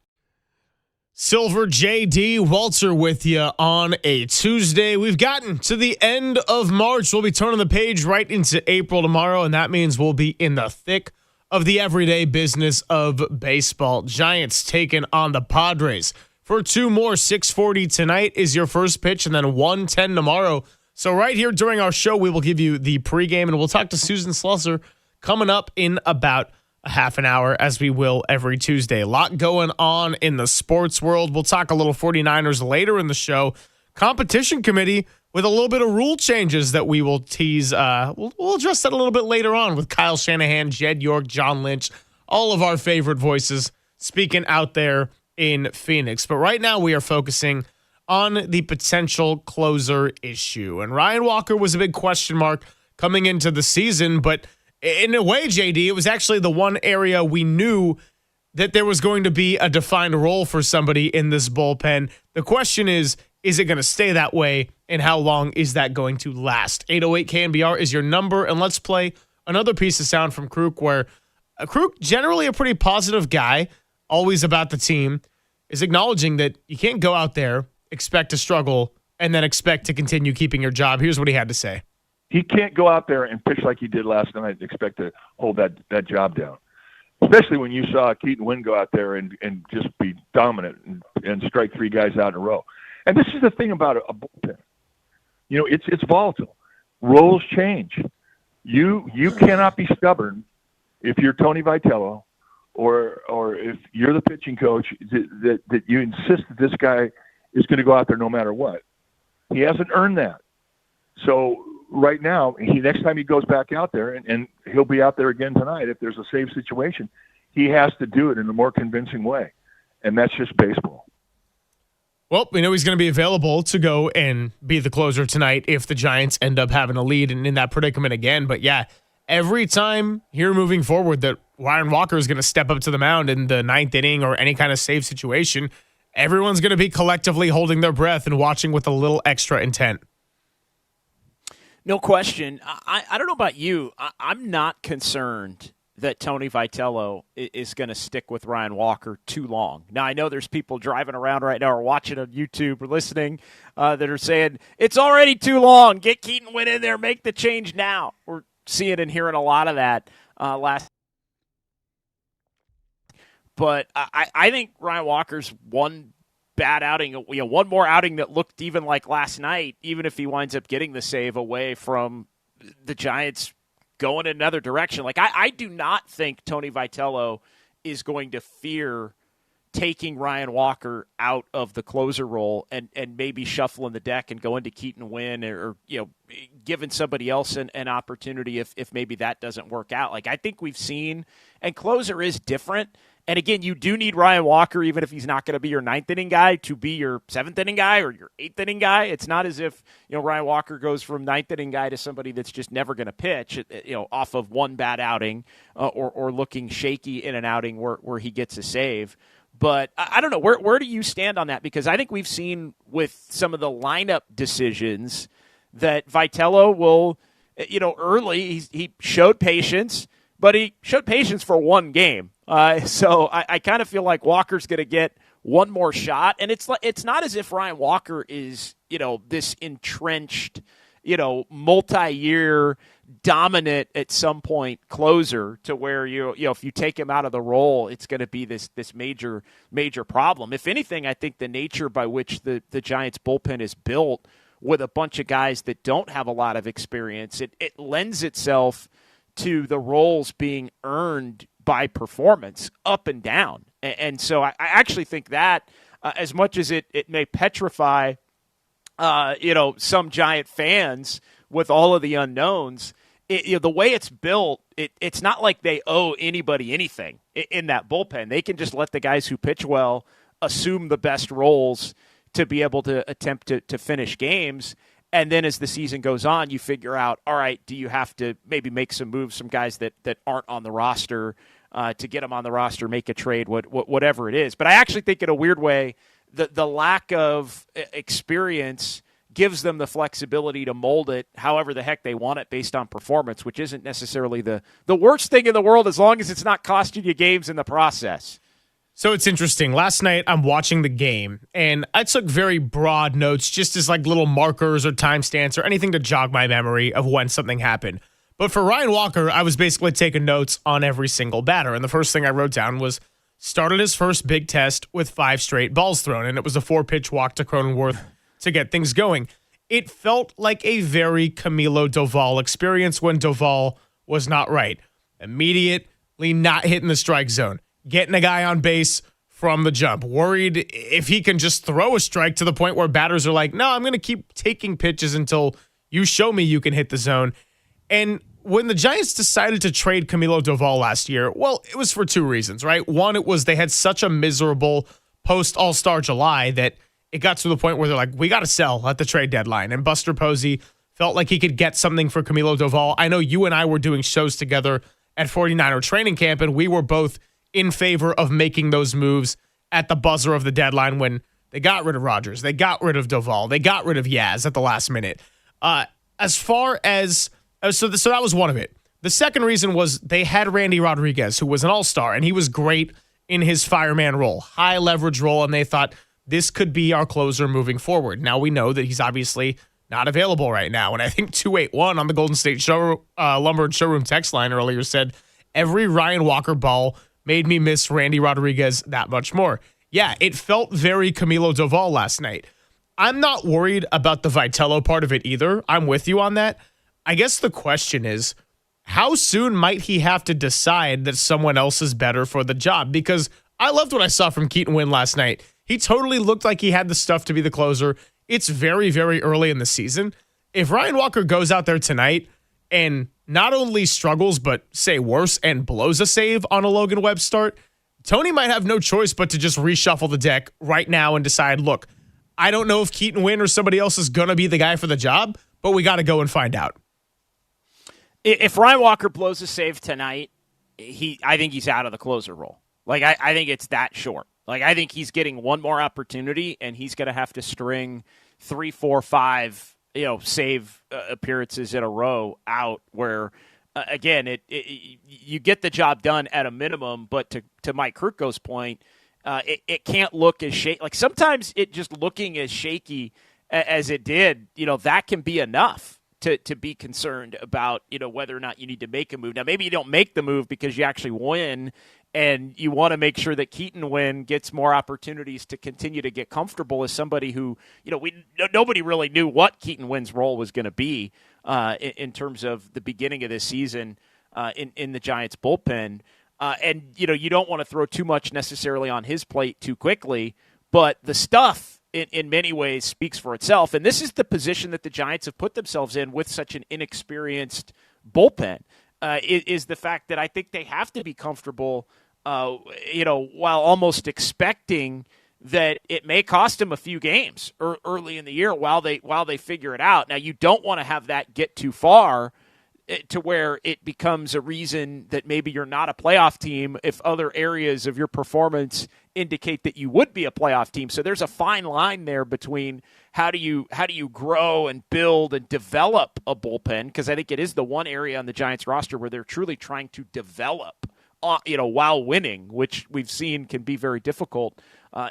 Silver, JD, Walter with you on a Tuesday. We've gotten to the end of March. We'll be turning the page right into April tomorrow, and that means we'll be in the thick of the everyday business of baseball. Giants taking on the Padres for 2 more. 6:40 tonight is your first pitch, and then 1:10 tomorrow. So right here during our show, we will give you the pregame, and we'll talk to Susan Slusser coming up in about a half an hour, as we will every Tuesday. A lot going on in the sports world. We'll talk a little 49ers later in the show. Competition committee with a little bit of rule changes that we will tease. We'll address that a little bit later on with Kyle Shanahan, Jed York, John Lynch, all of our favorite voices speaking out there in Phoenix. But right now we are focusing on the potential closer issue. And Ryan Walker was a big question mark coming into the season, but in a way, JD, it was actually the one area we knew that there was going to be a defined role for somebody in this bullpen. The question is it going to stay that way, and how long is that going to last? 808 KNBR is your number, and let's play another piece of sound from Kruk, where Kruk, generally a pretty positive guy, always about the team, is acknowledging that you can't go out there, expect to struggle, and then expect to continue keeping your job. Here's what he had to say. He can't go out there and pitch like he did last night and expect to hold that job down, especially when you saw Keaton Wynn go out there and just be dominant and strike 3 guys out in a row. And this is the thing about a bullpen. You know, it's volatile. Roles change. You cannot be stubborn if you're Tony Vitello or if you're the pitching coach that you insist that this guy is going to go out there no matter what. He hasn't earned that. So right now, next time he goes back out there, and he'll be out there again tonight if there's a save situation, he has to do it in a more convincing way. And that's just baseball. Well, we know he's going to be available to go and be the closer tonight if the Giants end up having a lead and in that predicament again. But yeah, every time here moving forward that Ryan Walker is going to step up to the mound in the 9th inning or any kind of save situation, everyone's going to be collectively holding their breath and watching with a little extra intent. No question. I don't know about you. I'm not concerned that Tony Vitello is going to stick with Ryan Walker too long. Now, I know there's people driving around right now or watching on YouTube or listening that are saying, it's already too long. Get Keaton Wynn in there. Make the change now. We're seeing and hearing a lot of that last. But I think Ryan Walker's one bad outing, one more outing that looked even like last night, even if he winds up getting the save away from the Giants going in another direction. Like, I do not think Tony Vitello is going to fear taking Ryan Walker out of the closer role and maybe shuffling the deck and going to Keaton Wynn or giving somebody else an opportunity if maybe that doesn't work out. Like, I think we've seen, and closer is different. And again, you do need Ryan Walker, even if he's not going to be your 9th inning guy, to be your 7th inning guy or your 8th inning guy. It's not as if Ryan Walker goes from 9th inning guy to somebody that's just never going to pitch, off of one bad outing or looking shaky in an outing where he gets a save. But I don't know, where do you stand on that? Because I think we've seen with some of the lineup decisions that Vitello will, early he showed patience, but he showed patience for one game. So I kind of feel like Walker's going to get one more shot, and it's not as if Ryan Walker is this entrenched, multi-year dominant at some point closer to where if you take him out of the role, it's going to be this major problem. If anything, I think the nature by which the Giants bullpen is built with a bunch of guys that don't have a lot of experience, it lends itself to the roles being earned by performance up and down. And so I actually think that as much as it may petrify, some Giant fans with all of the unknowns, the way it's built, it's not like they owe anybody anything in that bullpen. They can just let the guys who pitch well assume the best roles to be able to attempt to finish games. And then as the season goes on, you figure out, all right, do you have to maybe make some moves, some guys that aren't on the roster to get him on the roster, make a trade, whatever it is. But I actually think in a weird way, the lack of experience gives them the flexibility to mold it however the heck they want it based on performance, which isn't necessarily the worst thing in the world as long as it's not costing you games in the process. So it's interesting. Last night, I'm watching the game, and I took very broad notes just as like little markers or timestamps or anything to jog my memory of when something happened. But for Ryan Walker, I was basically taking notes on every single batter. And the first thing I wrote down was started his first big test with 5 straight balls thrown, and it was a 4-pitch walk to Cronenworth to get things going. It felt like a very Camilo Doval experience when Doval was not right. Immediately not hitting the strike zone. Getting a guy on base from the jump. Worried if he can just throw a strike to the point where batters are like, no, I'm going to keep taking pitches until you show me you can hit the zone. And when the Giants decided to trade Camilo Doval last year, well, it was for 2 reasons, right? One, it was they had such a miserable post-All-Star July that it got to the point where they're like, we got to sell at the trade deadline. And Buster Posey felt like he could get something for Camilo Doval. I know you and I were doing shows together at 49er training camp, and we were both in favor of making those moves at the buzzer of the deadline when they got rid of Rodgers, they got rid of Doval, they got rid of Yaz at the last minute. As far as so that was one of it. The second reason was they had Randy Rodriguez, who was an all-star, and he was great in his fireman role, high leverage role, and they thought this could be our closer moving forward. Now we know that he's obviously not available right now, and I think 281 on the Golden State Lumber and Showroom text line earlier said every Ryan Walker ball made me miss Randy Rodriguez that much more. Yeah, it felt very Camilo Doval last night. I'm not worried about the Vitello part of it either. I'm with you on that. I guess the question is, how soon might he have to decide that someone else is better for the job? Because I loved what I saw from Keaton Wynn last night. He totally looked like he had the stuff to be the closer. It's very, very early in the season. If Ryan Walker goes out there tonight and not only struggles, but say worse and blows a save on a Logan Webb start, Tony might have no choice but to just reshuffle the deck right now and decide, look, I don't know if Keaton Wynn or somebody else is going to be the guy for the job, but we got to go and find out. If Ryan Walker blows a save tonight, I think he's out of the closer role. Like, I think it's that short. Like, I think he's getting one more opportunity, and he's going to have to string 3, 4, 5, save appearances in a row out where, again, you get the job done at a minimum, but to Mike Krukow's point, it can't look as shaky. Like, sometimes it just looking as shaky as it did, that can be enough to be concerned about, whether or not you need to make a move. Now, maybe you don't make the move because you actually win, and you want to make sure that Keaton Wynn gets more opportunities to continue to get comfortable as somebody who, nobody really knew what Keaton Wynn's role was going to be in terms of the beginning of this season in the Giants bullpen. And, you don't want to throw too much necessarily on his plate too quickly, but the stuff in many ways speaks for itself. And this is the position that the Giants have put themselves in with such an inexperienced bullpen. Is the fact that I think they have to be comfortable, while almost expecting that it may cost them a few games early in the year while they figure it out. Now, you don't want to have that get too far to where it becomes a reason that maybe you're not a playoff team if other areas of your performance indicate that you would be a playoff team. So there's a fine line there between how do you grow and build and develop a bullpen, because I think it is the one area on the Giants roster where they're truly trying to develop while winning, which we've seen can be very difficult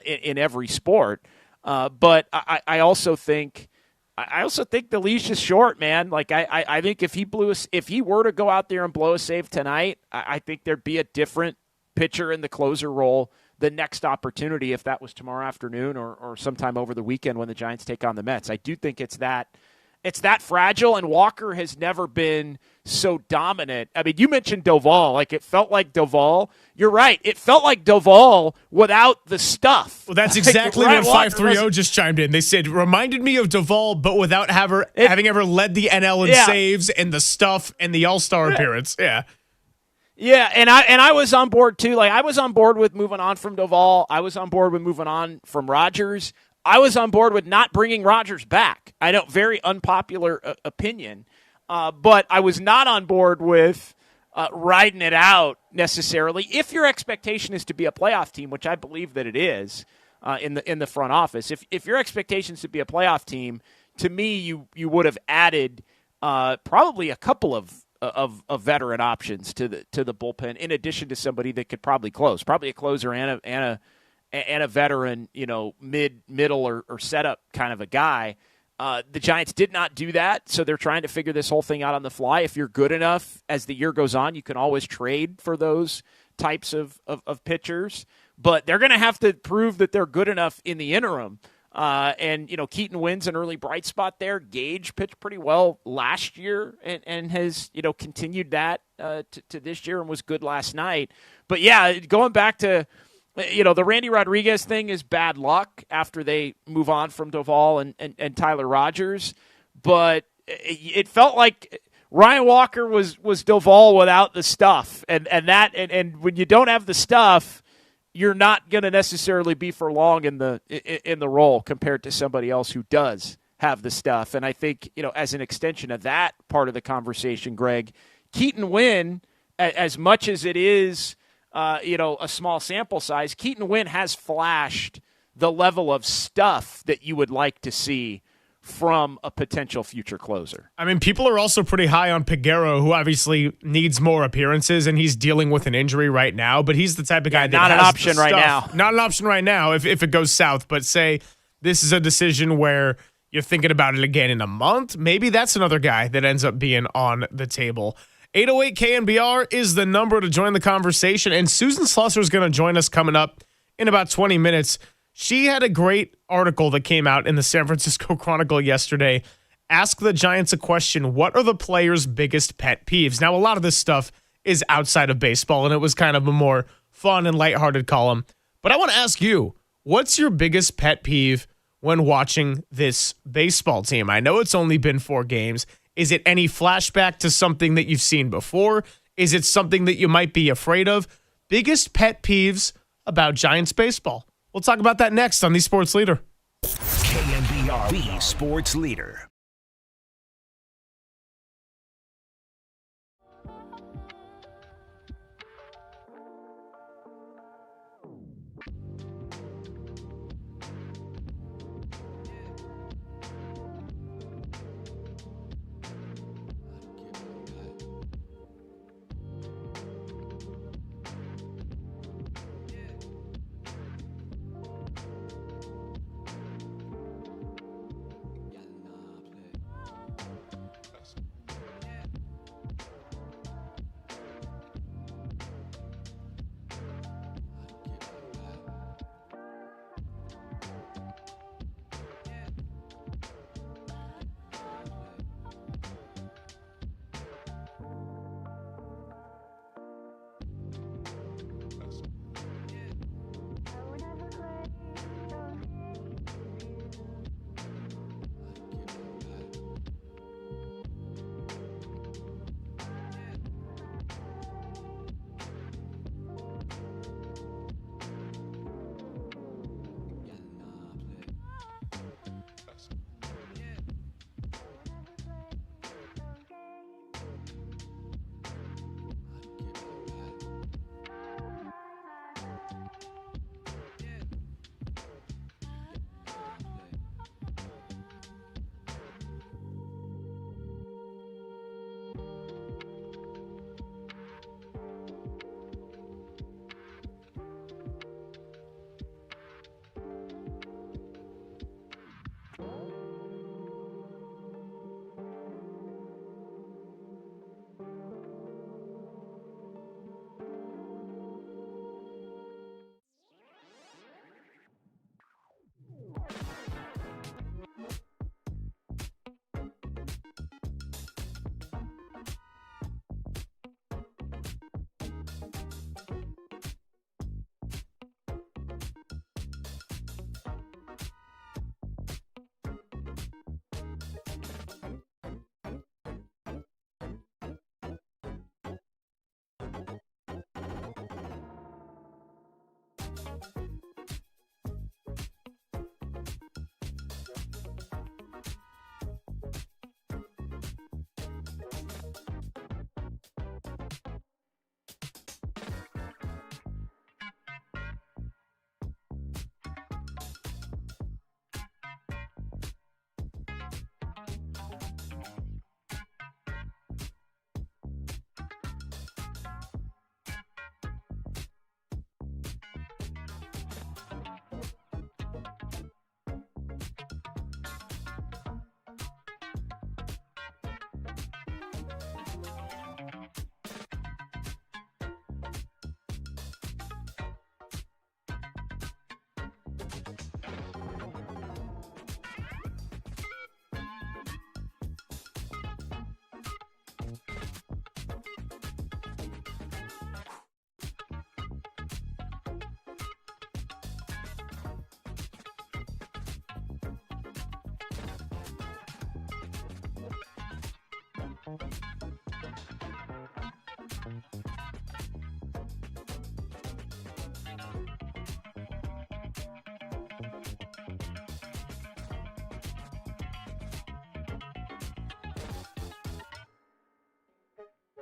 in every sport. But I also think the leash is short, man. Like I think if he were to go out there and blow a save tonight, I think there'd be a different pitcher in the closer role the next opportunity, if that was tomorrow afternoon or sometime over the weekend when the Giants take on the Mets. I do think it's that fragile, and Walker has never been so dominant. I mean, you mentioned Doval. Like, it felt like Doval. You're right. It felt like Doval without the stuff. Well, that's exactly what 530 just chimed in. They said, reminded me of Doval, but without having ever led the NL in saves and the stuff and the All-Star appearance. Yeah. Yeah, and I was on board too. Like, I was on board with moving on from Doval. I was on board with moving on from Rodgers. I was on board with not bringing Rodgers back. I know, very unpopular opinion, but I was not on board with riding it out necessarily. If your expectation is to be a playoff team, which I believe that it is in the front office, if your expectation is to be a playoff team, to me you would have added probably a couple of veteran options to the bullpen, in addition to somebody that could probably close, probably a closer and a veteran, middle or setup kind of a guy. The Giants did not do that, so they're trying to figure this whole thing out on the fly. If you're good enough as the year goes on, you can always trade for those types of pitchers, but they're going to have to prove that they're good enough in the interim. And Keaton Wynn's an early bright spot there. Gage pitched pretty well last year and has, continued that to this year and was good last night. But, yeah, going back to, the Randy Rodriguez thing is bad luck after they move on from Duvall and Tyler Rogers. But it felt like Ryan Walker was Duvall without the stuff. And when you don't have the stuff, you're not going to necessarily be for long in the role compared to somebody else who does have the stuff. And I think, as an extension of that part of the conversation, Greg, Keaton Wynn, as much as it is, a small sample size, Keaton Wynn has flashed the level of stuff that you would like to see from a potential future closer. I mean, people are also pretty high on Peguero, who obviously needs more appearances, and he's dealing with an injury right now, but he's the type of guy that not has an option the right stuff. now. Not an option right now if it goes south, but say this is a decision where you're thinking about it again in a month, maybe that's another guy that ends up being on the table. 808 KNBR is the number to join the conversation, and Susan Slusser is going to join us coming up in about 20 minutes. She had a great article that came out in the San Francisco Chronicle yesterday. Ask the Giants a question. What are the players' biggest pet peeves? Now, a lot of this stuff is outside of baseball, and it was kind of a more fun and lighthearted column. But I want to ask you, what's your biggest pet peeve when watching this baseball team? I know it's only been 4 games. Is it any flashback to something that you've seen before? Is it something that you might be afraid of? Biggest pet peeves about Giants baseball. We'll talk about that next on The Sports Leader. KNBR, the Sports Leader.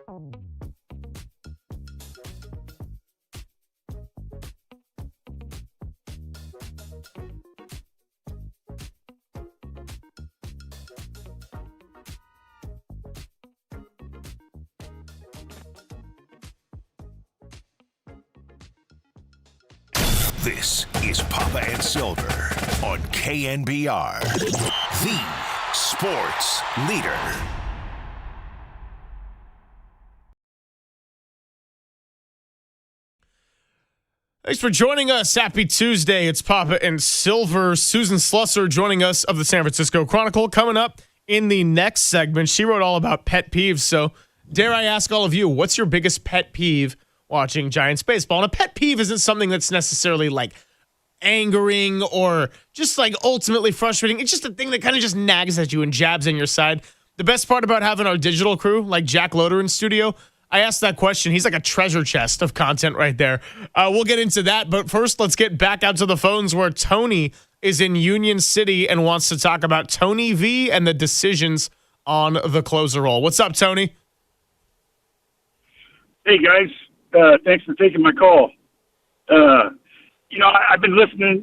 This is Papa and Silver on KNBR, the sports leader. Thanks for joining us. Happy Tuesday. It's Papa and Silver. Susan Slusser joining us of the San Francisco Chronicle. Coming up in the next segment, she wrote all about pet peeves. So dare I ask all of you, what's your biggest pet peeve watching Giants baseball? And a pet peeve isn't something that's necessarily like angering or just like ultimately frustrating. It's just a thing that kind of just nags at you and jabs in your side. The best part about having our digital crew like Jack Loader in studio, I asked that question. He's like a treasure chest of content right there. We'll get into that. But first, let's get back out to the phones where Tony is in Union City and wants to talk about Tony V and the decisions on the closer role. What's up, Tony? Hey, guys. Thanks for taking my call. I've been listening,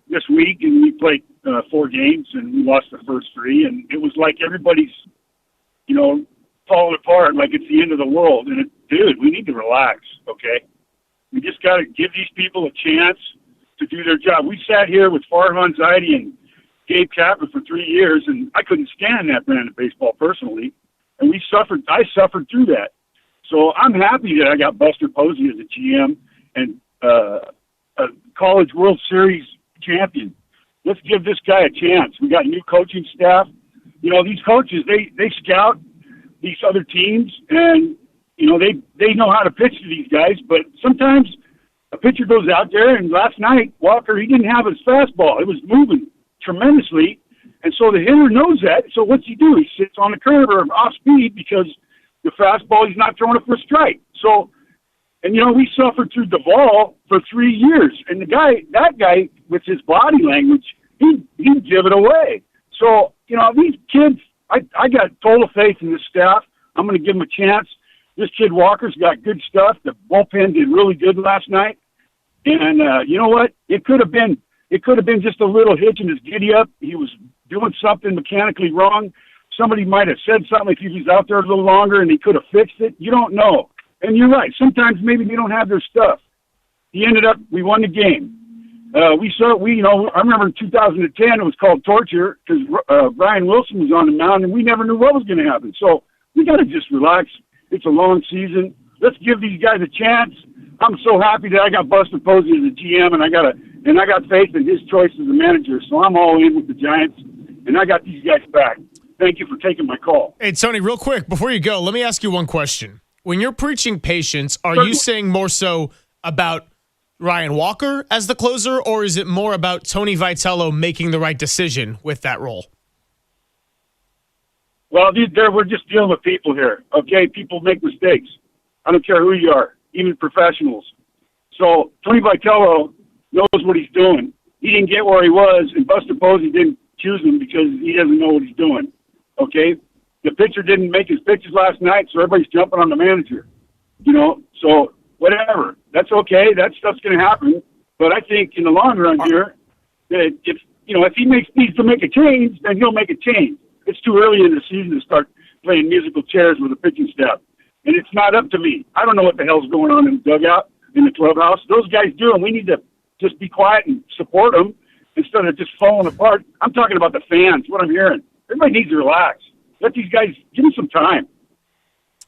this week, and we played 4 games, and we lost the first 3, and it was like everybody's, falling apart like it's the end of the world. And, dude, we need to relax, okay? We just got to give these people a chance to do their job. We sat here with Farhan Zaidi and Gabe Kapler for 3 years, and I couldn't stand that brand of baseball personally, and I suffered through that. So I'm happy that I got Buster Posey as a GM and a College World Series champion. Let's give this guy a chance. We got new coaching staff. These coaches, they scout these other teams, and, they know how to pitch to these guys. But sometimes a pitcher goes out there, and last night, Walker, he didn't have his fastball. It was moving tremendously, and so the hitter knows that. So what's he do? He sits on the curve or off speed because the fastball, he's not throwing it for a strike. So, and we suffered through Duvall for 3 years, and that guy with his body language, he'd give it away. So, these kids, I got total faith in this staff. I'm going to give them a chance. This kid Walker's got good stuff. The bullpen did really good last night, and you know what? It could have been just a little hitch in his giddy up. He was doing something mechanically wrong. Somebody might have said something if he was out there a little longer, and he could have fixed it. You don't know. And you're right. Sometimes maybe they don't have their stuff. We won the game. I remember in 2010 it was called torture because Brian Wilson was on the mound, and we never knew what was going to happen. So we got to just relax. It's a long season. Let's give these guys a chance. I'm so happy that I got Buster Posey as a GM, and I got faith in his choice as a manager. So I'm all in with the Giants, and I got these guys back. Thank you for taking my call. Hey, Tony, real quick, before you go, let me ask you one question. When you're preaching patience, are you saying more so about Ryan Walker as the closer, or is it more about Tony Vitello making the right decision with that role? Well, we're just dealing with people here, okay? People make mistakes. I don't care who you are, even professionals. So Tony Vitello knows what he's doing. He didn't get where he was, and Buster Posey didn't choose him because he doesn't know what he's doing, okay? The pitcher didn't make his pitches last night, so everybody's jumping on the manager, so whatever. That's okay. That stuff's going to happen. But I think in the long run here, that if he needs to make a change, then he'll make a change. It's too early in the season to start playing musical chairs with a pitching staff. And it's not up to me. I don't know what the hell's going on in the dugout, in the clubhouse. Those guys do, and we need to just be quiet and support them instead of just falling apart. I'm talking about the fans, what I'm hearing. Everybody needs to relax. Let these guys, give them some time.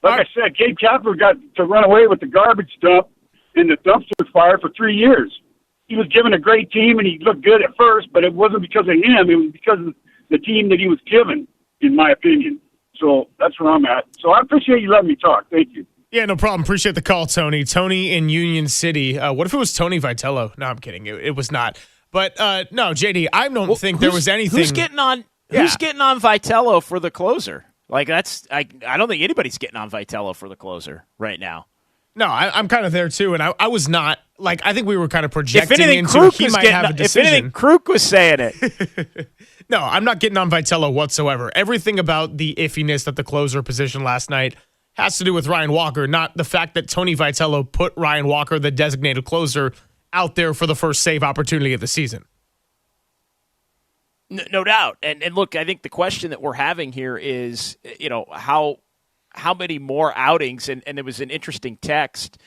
Like I said, Gabe Kapler got to run away with the garbage dump in the dumpster fire for 3 years. He was given a great team, and he looked good at first, but it wasn't because of him. It was because of the team that he was given, in my opinion. So that's where I'm at. So I appreciate you letting me talk. Thank you. Yeah, no problem. Appreciate the call, Tony. Tony in Union City. What if it was Tony Vitello? No, I'm kidding. It was not. But no, JD, I don't think there was anything. Who's getting on Vitello for the closer? Like I don't think anybody's getting on Vitello for the closer right now. No, I'm kind of there too, and I was not. Like, I think we were kind of projecting if anything, into he might have a decision. If anything, Kruk was saying it. No, I'm not getting on Vitello whatsoever. Everything about the iffiness at the closer position last night has to do with Ryan Walker, not the fact that Tony Vitello put Ryan Walker, the designated closer, out there for the first save opportunity of the season. No doubt. And look, I think the question that we're having here is, how many more outings, and there was an interesting text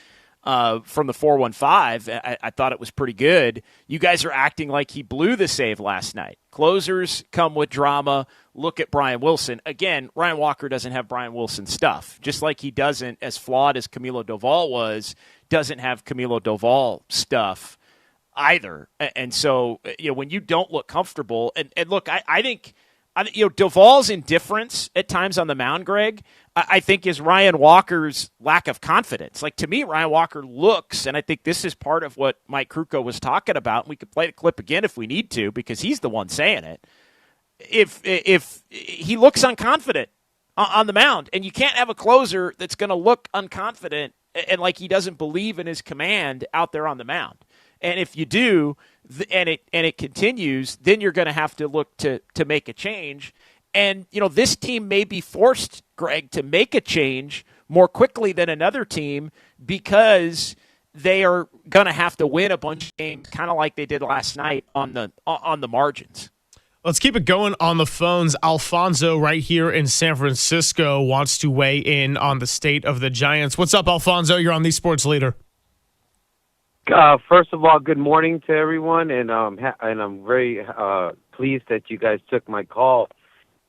from the 415. I thought it was pretty good. You guys are acting like he blew the save last night. Closers come with drama. Look at Brian Wilson. Again, Ryan Walker doesn't have Brian Wilson stuff, just like he doesn't, as flawed as Camilo Doval was, doesn't have Camilo Doval stuff either. And so, when you don't look comfortable, and look, I think Doval's indifference at times on the mound, Greg, I think is Ryan Walker's lack of confidence. Like, to me, Ryan Walker looks, and I think this is part of what Mike Krukow was talking about, and we could play the clip again if we need to, because he's the one saying it. If he looks unconfident on the mound, and you can't have a closer that's going to look unconfident and like he doesn't believe in his command out there on the mound. And if you do, and it continues, then you're going to have to look to make a change. And, this team may be forced, Greg, to make a change more quickly than another team because they are going to have to win a bunch of games, kind of like they did last night on the margins. Let's keep it going on the phones. Alfonso right here in San Francisco wants to weigh in on the state of the Giants. What's up, Alfonso? You're on the Sports Leader. First of all, good morning to everyone, and I'm very pleased that you guys took my call.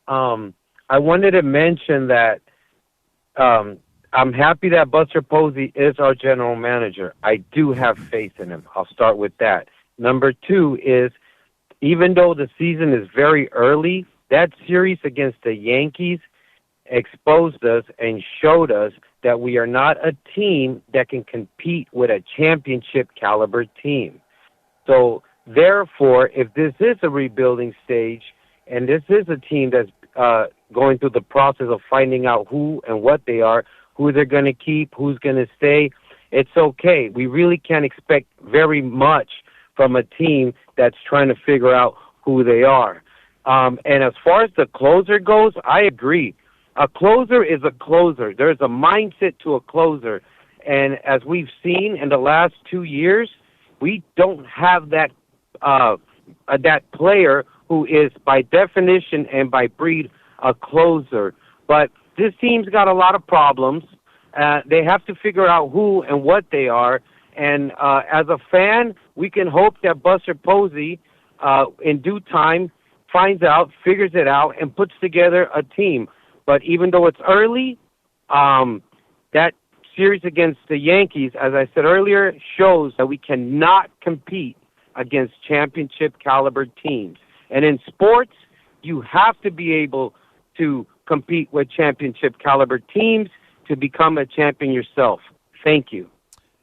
I wanted to mention that I'm happy that Buster Posey is our general manager. I do have faith in him. I'll start with that. Number two is, even though the season is very early, that series against the Yankees exposed us and showed us that we are not a team that can compete with a championship caliber team. So therefore, if this is a rebuilding stage and this is a team that's going through the process of finding out who and what they are, who they're going to keep, who's going to stay, it's okay. We really can't expect very much from a team that's trying to figure out who they are. And as far as the closer goes, I agree. A closer is a closer. There's a mindset to a closer. And as we've seen in the last 2 years, we don't have that player who is by definition and by breed a closer. But this team's got a lot of problems. They have to figure out who and what they are. And as a fan, we can hope that Buster Posey, in due time, finds out, figures it out, and puts together a team. But even though it's early, that series against the Yankees, as I said earlier, shows that we cannot compete against championship caliber teams. And in sports, you have to be able to compete with championship caliber teams to become a champion yourself. Thank you.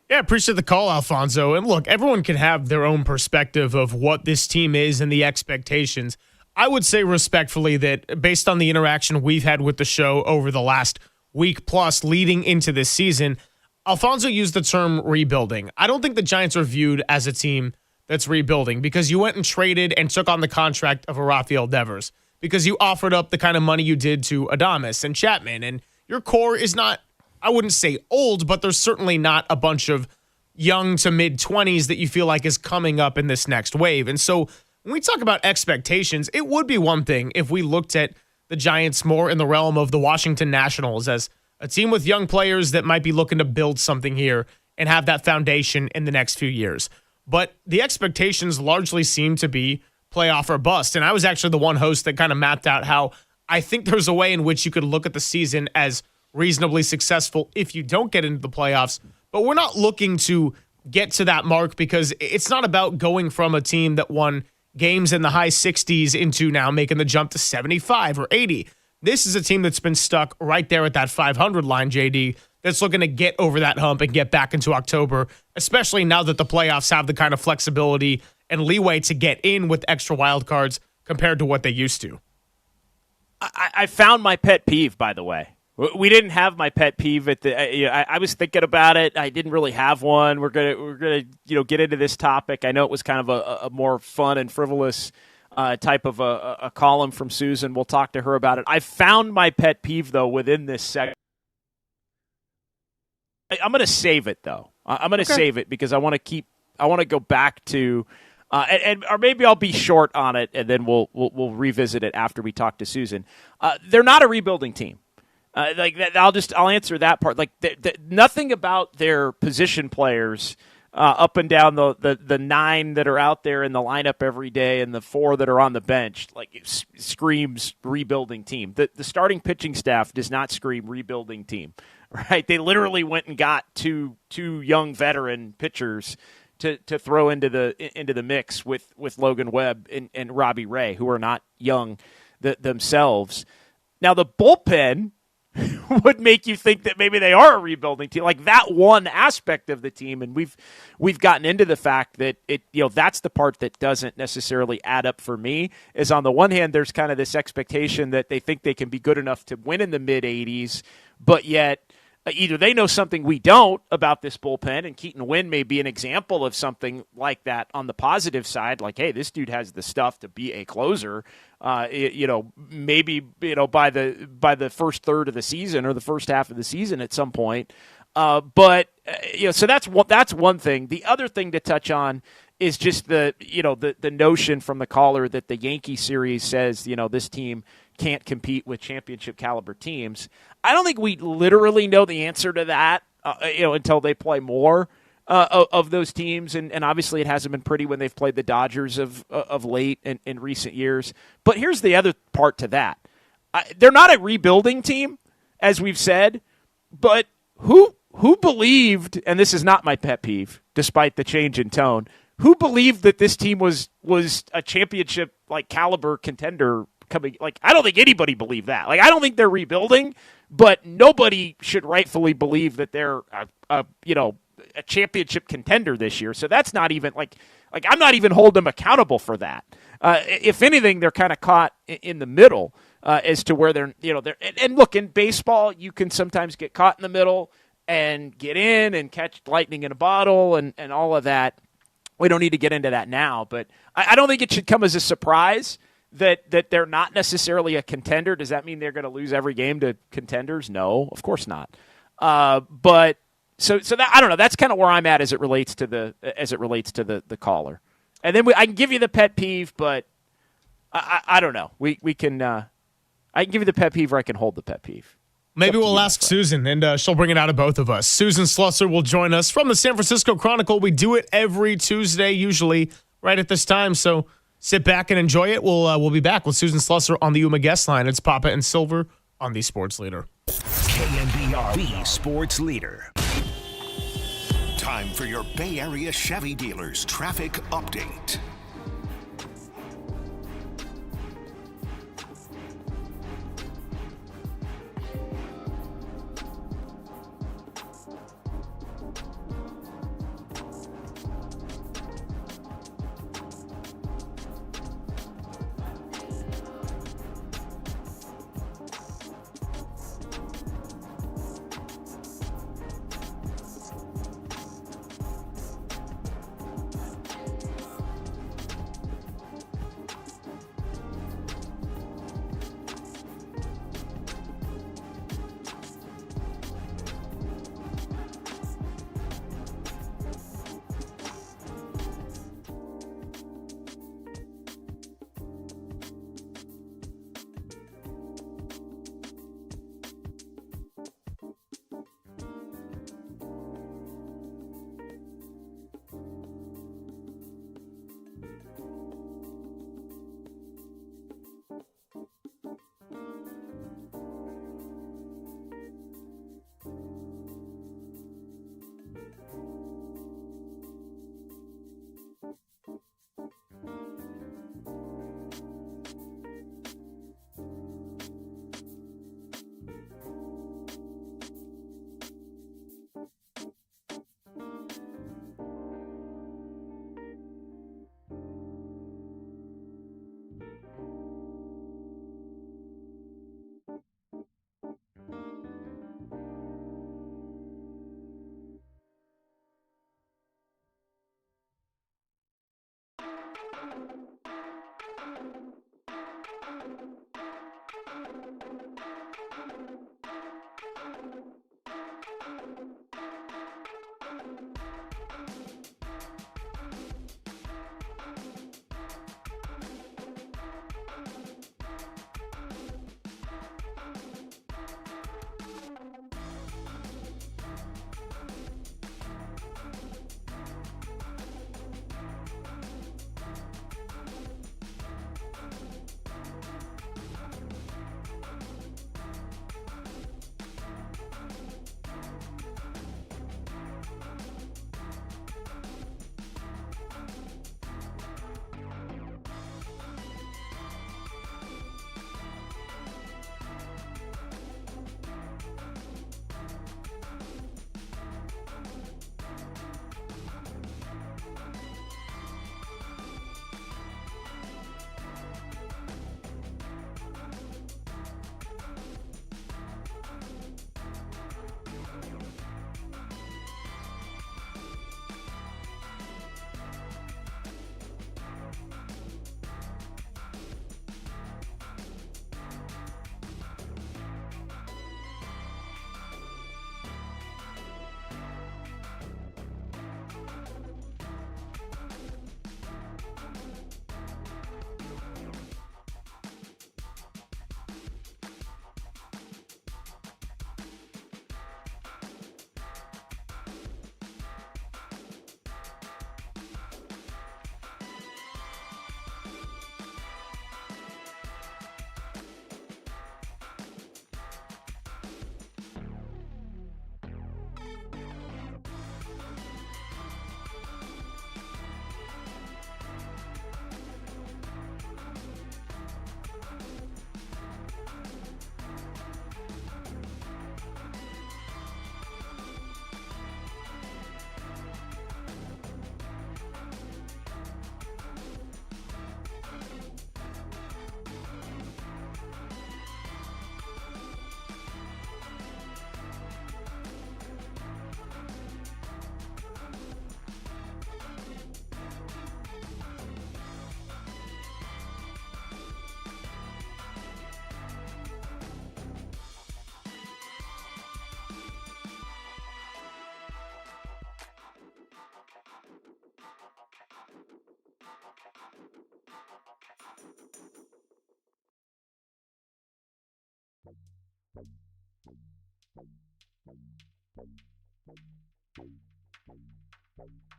Yeah, appreciate the call, Alfonso. And look, everyone can have their own perspective of what this team is and the expectations. I would say respectfully that based on the interaction we've had with the show over the last week plus leading into this season, Alfonso used the term rebuilding. I don't think the Giants are viewed as a team that's rebuilding because you went and traded and took on the contract of a Rafael Devers, because you offered up the kind of money you did to Adames and Chapman, and your core is not, I wouldn't say old, but there's certainly not a bunch of young to mid-20s that you feel like is coming up in this next wave. And so when we talk about expectations, it would be one thing if we looked at the Giants more in the realm of the Washington Nationals as a team with young players that might be looking to build something here and have that foundation in the next few years. But the expectations largely seem to be playoff or bust. And I was actually the one host that kind of mapped out how I think there's a way in which you could look at the season as reasonably successful if you don't get into the playoffs. But we're not looking to get to that mark because it's not about going from a team that won games in the high 60s into now making the jump to 75 or 80. This is a team that's been stuck right there at that 500 line, JD, that's looking to get over that hump and get back into October, especially now that the playoffs have the kind of flexibility and leeway to get in with extra wild cards compared to what they used to. I found my pet peeve, by the way. We didn't have my pet peeve at the. I was thinking about it. I didn't really have one. We're gonna get into this topic. I know it was kind of a more fun and frivolous type of a column from Susan. We'll talk to her about it. I found my pet peeve though within this segment. I'm going to save it though. I'm going to save it because I want to go back to, or maybe I'll be short on it, and then we'll revisit it after we talk to Susan. They're not a rebuilding team. I'll answer that part. Like nothing about their position players up and down the 9 that are out there in the lineup every day and the 4 that are on the bench screams rebuilding team. The starting pitching staff does not scream rebuilding team. Right? They literally went and got two young veteran pitchers to throw into the mix with Logan Webb and Robbie Ray, who are not young themselves. Now the bullpen would make you think that maybe they are a rebuilding team, like that one aspect of the team. And we've gotten into the fact that that's the part that doesn't necessarily add up for me. Is on the one hand, there's kind of this expectation that they think they can be good enough to win in the mid 80s, but yet either they know something we don't about this bullpen, and Keaton Wynn may be an example of something like that on the positive side, like, hey, this dude has the stuff to be a closer. Maybe by the first third of the season or the first half of the season at some point. So that's one thing. The other thing to touch on is just the notion from the caller that the Yankee series says this team can't compete with championship caliber teams. I don't think we literally know the answer to that until they play more of those teams, and obviously it hasn't been pretty when they've played the Dodgers of late in recent years. But here's the other part to that. They're not a rebuilding team, as we've said, but who believed, and this is not my pet peeve, despite the change in tone, who believed that this team was a championship caliber contender coming? I don't think anybody believed that. I don't think they're rebuilding, but nobody should rightfully believe that they're a championship contender this year. So that's not even I'm not even holding them accountable for that. If anything, they're kind of caught in the middle as to where they're and look, in baseball, you can sometimes get caught in the middle and get in and catch lightning in a bottle and all of that. We don't need to get into that now, but I don't think it should come as a surprise that they're not necessarily a contender. Does that mean they're going to lose every game to contenders? No, of course not. But so that, I don't know. That's kind of where I'm at as it relates to the caller. And then I can give you the pet peeve, but I don't know. We can I can give you the pet peeve, or I can hold the pet peeve. Maybe we'll ask Susan, and she'll bring it out of both of us. Susan Slusser will join us from the San Francisco Chronicle. We do it every Tuesday, usually right at this time. So sit back and enjoy it. We'll be back with Susan Slusser on the Yuma guest line. It's Papa and Silver on the Sports Leader. KNBR, the Sports Leader. Time for your Bay Area Chevy dealers traffic update.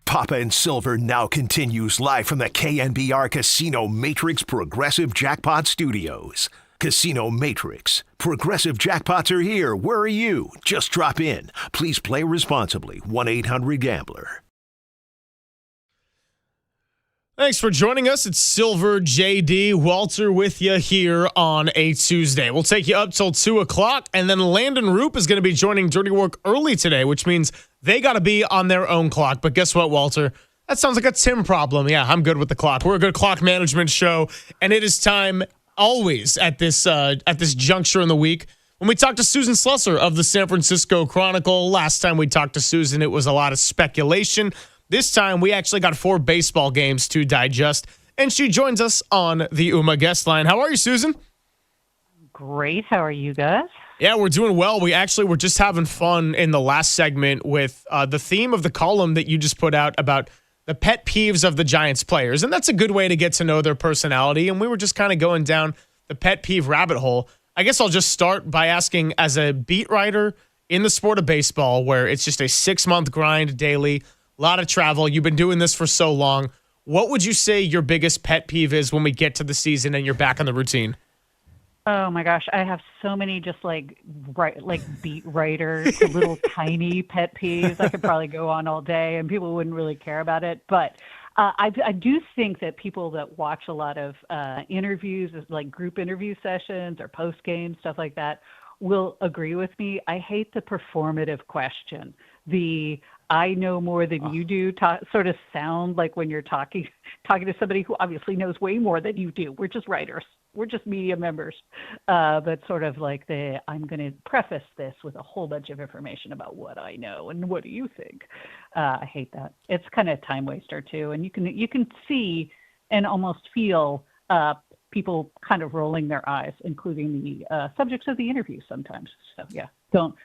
Papa and Silver now continues live from the KNBR Casino Matrix Progressive Jackpot Studios. Casino Matrix. Progressive jackpots are here. Where are you? Just drop in. Please play responsibly. 1-800-GAMBLER. Thanks for joining us. It's Silver, JD, Walter with you here on a Tuesday. We'll take you up till 2 o'clock, and then Landon RP is going to be joining Dirty Work early today, which means they got to be on their own clock. But guess what, Walter? That sounds like a Tim problem. Yeah, I'm good with the clock. We're a good clock management show, and it is time always at this juncture in the week when we talk to Susan Slusser of the San Francisco Chronicle. Last time we talked to Susan, it was a lot of speculation. This time, we actually got 4 baseball games to digest, and she joins us on the UMA guest line. How are you, Susan? Great. How are you guys? Yeah, we're doing well. We actually were just having fun in the last segment with the theme of the column that you just put out about the pet peeves of the Giants players, and that's a good way to get to know their personality, and we were just kind of going down the pet peeve rabbit hole. I guess I'll just start by asking, as a beat writer in the sport of baseball, where it's just a 6-month grind daily, a lot of travel. You've been doing this for so long. What would you say your biggest pet peeve is when we get to the season and you're back on the routine? Oh my gosh, I have so many just like beat writers, little tiny pet peeves. I could probably go on all day and people wouldn't really care about it. But I do think that people that watch a lot of interviews, like group interview sessions or post-game, stuff like that, will agree with me. I hate the performative question. The I know more than you do sort of sound like when you're talking to somebody who obviously knows way more than you do. We're just writers. We're just media members. But sort of like I'm going to preface this with a whole bunch of information about what I know and what do you think? I hate that. It's kind of a time waster too. And you can see and almost feel people kind of rolling their eyes, including the subjects of the interview sometimes. So yeah, don't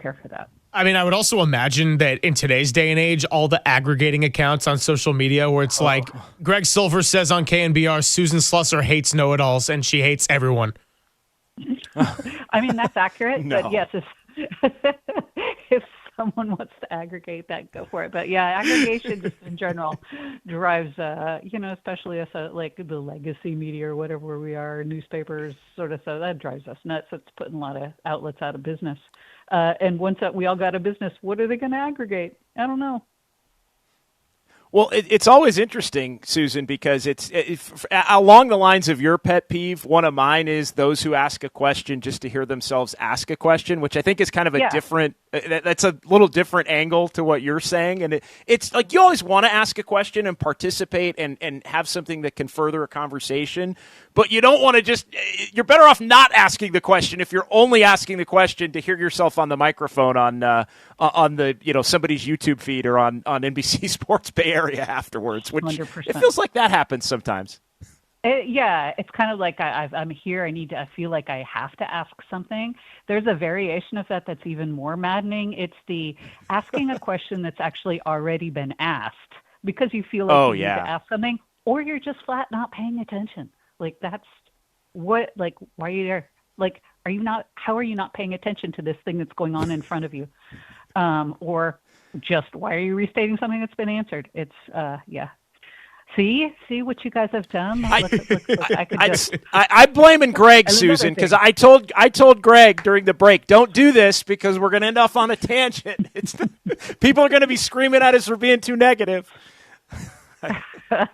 care for that. I mean, I would also imagine that in today's day and age, all the aggregating accounts on social media where it's like Greg Silver says on KNBR, Susan Slusser hates know-it-alls and she hates everyone. I mean, that's accurate, No. but yes, if someone wants to aggregate that, go for it. But yeah, aggregation just in general drives, especially us like the legacy media or whatever we are, newspapers, sort of, so that drives us nuts. It's putting a lot of outlets out of business. And once we all got a business, what are they going to aggregate? I don't know. Well, it's always interesting, Susan, because it's along the lines of your pet peeve. One of mine is those who ask a question just to hear themselves ask a question, which I think is kind of a different. That's a little different angle to what you're saying, and it's like you always want to ask a question and participate and have something that can further a conversation, but you don't want to just. You're better off not asking the question if you're only asking the question to hear yourself on the microphone on the somebody's YouTube feed or on NBC Sports Bay Area afterwards, which 100%. It feels like that happens sometimes. Yeah, it's kind of like I'm here. I feel like I have to ask something. There's a variation of that that's even more maddening. It's the asking a question that's actually already been asked because you feel like you need to ask something, or you're just flat not paying attention. Like that's what. Like why are you there? Like are you not? How are you not paying attention to this thing that's going on in front of you? Or just why are you restating something that's been answered? It's See what you guys have done. I'm blaming Greg, Susan, because I told Greg during the break, don't do this because we're going to end up on a tangent. People are going to be screaming at us for being too negative. All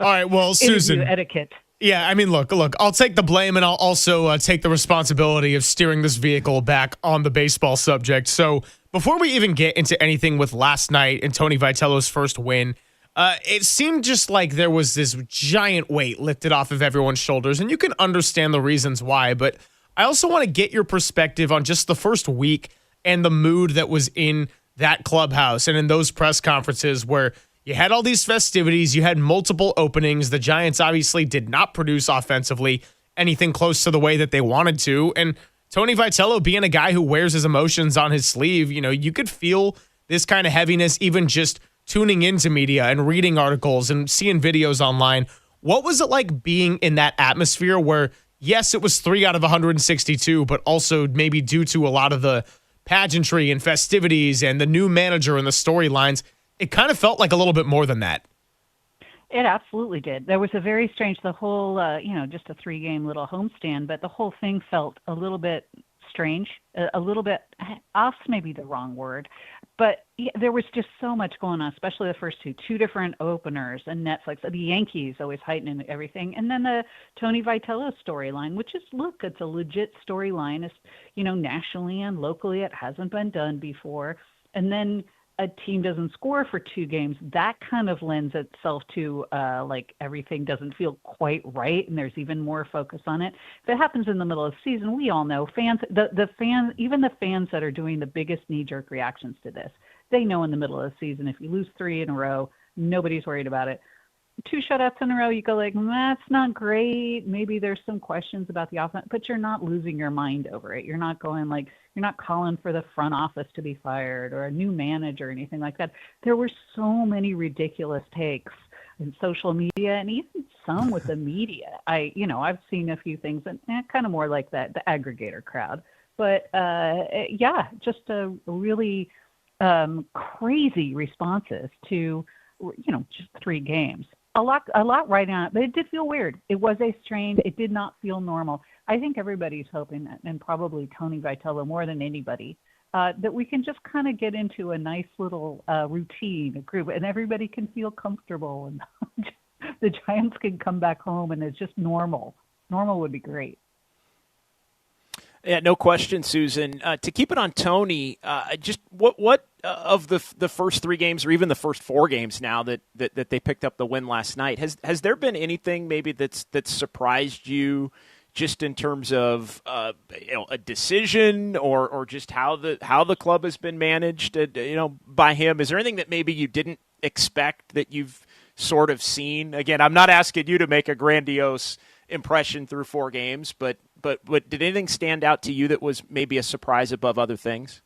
right, well, Susan. Etiquette. Yeah, I mean, look, I'll take the blame and I'll also take the responsibility of steering this vehicle back on the baseball subject. So before we even get into anything with last night and Tony Vitello's first win, it seemed just like there was this giant weight lifted off of everyone's shoulders, and you can understand the reasons why, but I also want to get your perspective on just the first week and the mood that was in that clubhouse and in those press conferences where you had all these festivities, you had multiple openings. The Giants obviously did not produce offensively anything close to the way that they wanted to, and Tony Vitello being a guy who wears his emotions on his sleeve, you could feel this kind of heaviness even just tuning into media and reading articles and seeing videos online. What was it like being in that atmosphere where yes, it was 3 out of 162, but also maybe due to a lot of the pageantry and festivities and the new manager and the storylines, it kind of felt like a little bit more than that. It absolutely did. There was a very strange, the whole, just a 3-game little homestand, but the whole thing felt a little bit strange, a little bit off, maybe the wrong word, but there was just so much going on, especially the first two different openers and Netflix, the Yankees always heightening everything. And then the Tony Vitello storyline, which is, look, it's a legit storyline. It's, nationally and locally, it hasn't been done before. And then a team doesn't score for 2 games, that kind of lends itself to everything doesn't feel quite right, and there's even more focus on it. If it happens in the middle of the season, we all know fans, even the fans that are doing the biggest knee-jerk reactions to this, they know in the middle of the season, if you lose 3 in a row, nobody's worried about it. 2 shutouts in a row, you go like, that's not great. Maybe there's some questions about the offense, but you're not losing your mind over it. You're not going you're not calling for the front office to be fired or a new manager or anything like that. There were so many ridiculous takes in social media and even some with the media. I've seen a few things and kind of more like that, the aggregator crowd. But just a really crazy responses to, just 3 games. A lot right on it, but it did feel weird. It was a strain. It did not feel normal. I think everybody's hoping that, and probably Tony Vitello more than anybody, that we can just kind of get into a nice little routine, a group, and everybody can feel comfortable, and the Giants can come back home, and it's just normal. Normal would be great. Yeah, no question, Susan. To keep it on Tony, just what of the first 3 games, or even the first 4 games now that they picked up the win last night, has there been anything maybe that's surprised you, just in terms of a decision or just how the club has been managed, by him? Is there anything that maybe you didn't expect that you've sort of seen? Again, I'm not asking you to make a grandiose impression through 4 games, but did anything stand out to you that was maybe a surprise above other things?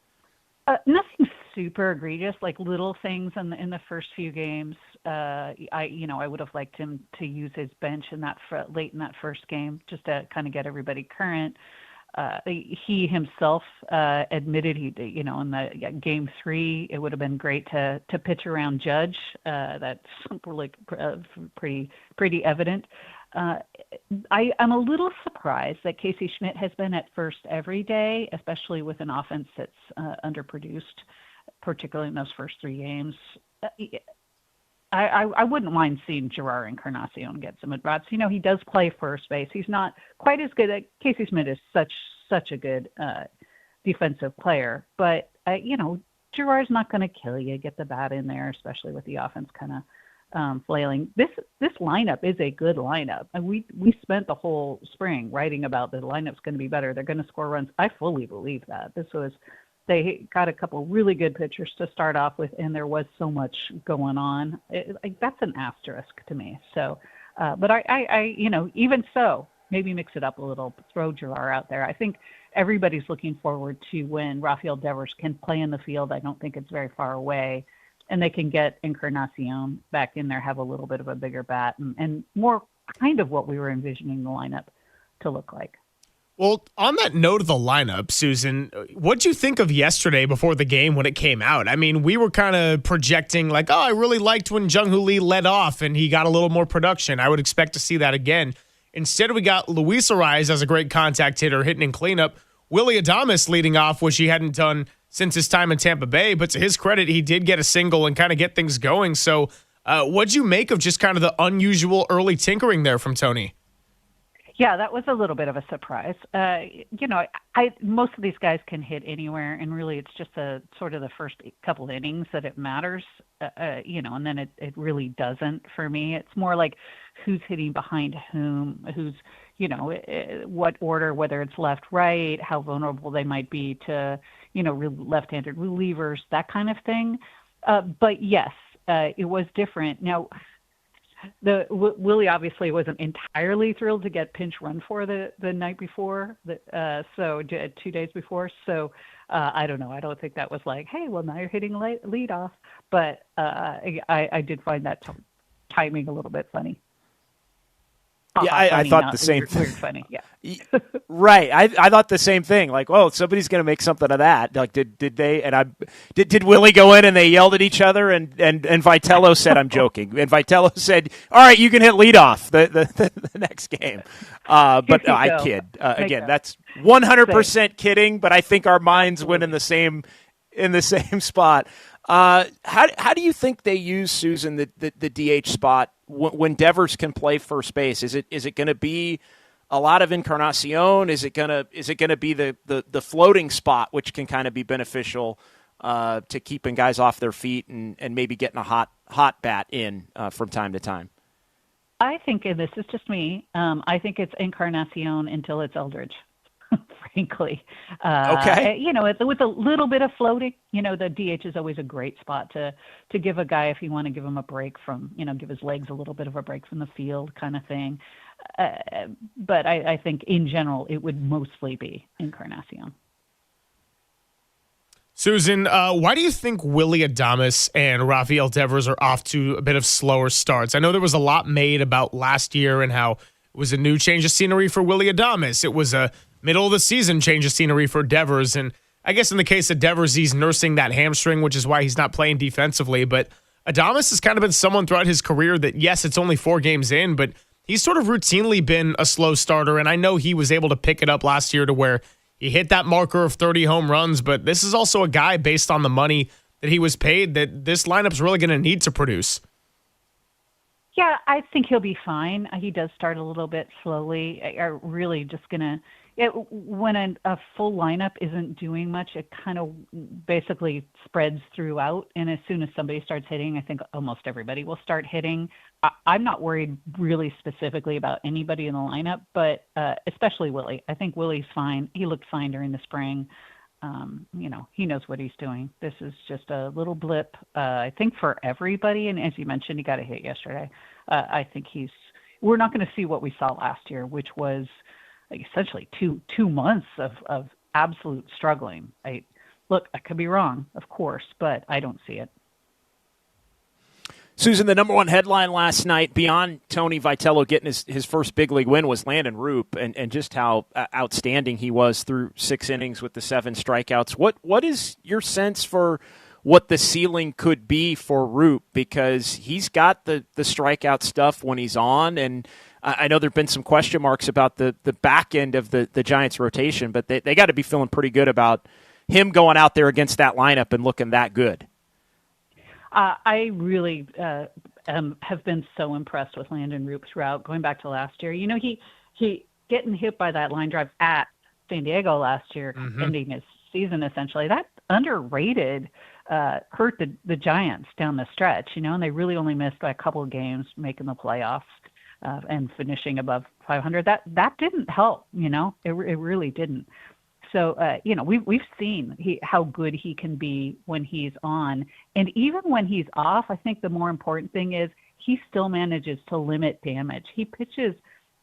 Nothing super egregious, like little things in the first few games. I would have liked him to use his bench in that late in that first game, just to kind of get everybody current. He himself admitted in the game 3, it would have been great to pitch around Judge. That's pretty evident. I'm a little surprised that Casey Schmidt has been at first every day, especially with an offense that's underproduced, particularly in those first 3 games. I wouldn't mind seeing Gerard Encarnacion get some at-bats. He does play first base. He's not quite as good. Casey Schmidt is such a good defensive player, but Gerard's not going to kill you. Get the bat in there, especially with the offense kind of flailing. This lineup is a good lineup, and we spent the whole spring writing about the lineup's going to be better. They're going to score runs. I fully believe that. They got a couple really good pitchers to start off with, and there was so much going on. That's an asterisk to me. So, but I even so, maybe mix it up a little, throw Gerard out there. I think everybody's looking forward to when Rafael Devers can play in the field. I don't think it's very far away. And they can get Encarnacion back in there, have a little bit of a bigger bat, and more kind of what we were envisioning the lineup to look like. Well, on that note of the lineup, Susan, what'd you think of yesterday before the game when it came out? I mean, we were kind of projecting like, I really liked when Jung-Hoo Lee led off and he got a little more production. I would expect to see that again. Instead, we got Luis Arraez as a great contact hitter hitting in cleanup. Willy Adames leading off, which he hadn't done since his time in Tampa Bay, but to his credit, he did get a single and kind of get things going. So what'd you make of just kind of the unusual early tinkering there from Tony? Yeah, that was a little bit of a surprise. Most of these guys can hit anywhere, and really it's just the first couple innings that it matters, and then it really doesn't for me. It's more like who's hitting behind whom, who's, what order, whether it's left, right, how vulnerable they might be to, left-handed relievers, that kind of thing. But yes, it was different. Now, Willie obviously wasn't entirely thrilled to get pinch run for the night before, 2 days before. So I don't know. I don't think that was like, hey, well, now you're hitting lead off. But I did find that timing a little bit funny. Yeah, I thought the same thing. Weird funny, yeah. Right. I thought the same thing. Like, well, somebody's going to make something of that. Like, did they? And did Willie go in and they yelled at each other? And Vitello said, "I'm joking." And Vitello said, "All right, you can hit leadoff the next game." But no, I kid. Again, that's 100% kidding. But I think our minds went in the same spot. How do you think they use, Susan, the DH spot when Devers can play first base? Is it going to be a lot of Encarnacion? Is it gonna be the floating spot, which can kind of be beneficial to keeping guys off their feet and maybe getting a hot bat in from time to time? I think, and this is just me, I think it's Encarnacion until it's Eldridge. Frankly, okay. With a little bit of floating, the DH is always a great spot to give a guy if you want to give him a break from, give his legs a little bit of a break from the field kind of thing. But I think in general it would mostly be Encarnacion. Susan, why do you think Willie Adames and Rafael Devers are off to a bit of slower starts? I know there was a lot made about last year and how it was a new change of scenery for Willie Adames. It was a middle of the season change of scenery for Devers. And I guess in the case of Devers, he's nursing that hamstring, which is why he's not playing defensively. But Adames has kind of been someone throughout his career that, yes, it's only 4 games in, but he's sort of routinely been a slow starter. And I know he was able to pick it up last year to where he hit that marker of 30 home runs. But this is also a guy, based on the money that he was paid, that this lineup's really going to need to produce. Yeah, I think he'll be fine. He does start a little bit slowly. Really just going to... when a full lineup isn't doing much, it kind of basically spreads throughout. And as soon as somebody starts hitting, I think almost everybody will start hitting. I'm not worried really specifically about anybody in the lineup, but especially Willie. I think Willie's fine. He looked fine during the spring. He knows what he's doing. This is just a little blip, I think, for everybody. And as you mentioned, he got a hit yesterday. I think we're not going to see what we saw last year, which was essentially two months of absolute struggling. I could be wrong, of course, but I don't see it. Susan, the number one headline last night, beyond Tony Vitello getting his first big league win, was Landon Roop and just how outstanding he was through 6 innings with the 7 strikeouts. What is your sense for what the ceiling could be for Roop? Because he's got the strikeout stuff when he's on, and I know there have been some question marks about the back end of the Giants' rotation, but they got to be feeling pretty good about him going out there against that lineup and looking that good. I really have been so impressed with Landon Roop throughout, going back to last year. He getting hit by that line drive at San Diego last year, ending his season essentially. That underrated hurt the Giants down the stretch, and they really only missed by a couple of games making the playoffs. And finishing above 500, that didn't help. It really didn't. So we've seen how good he can be when he's on, and even when he's off. I think the more important thing is he still manages to limit damage. He pitches,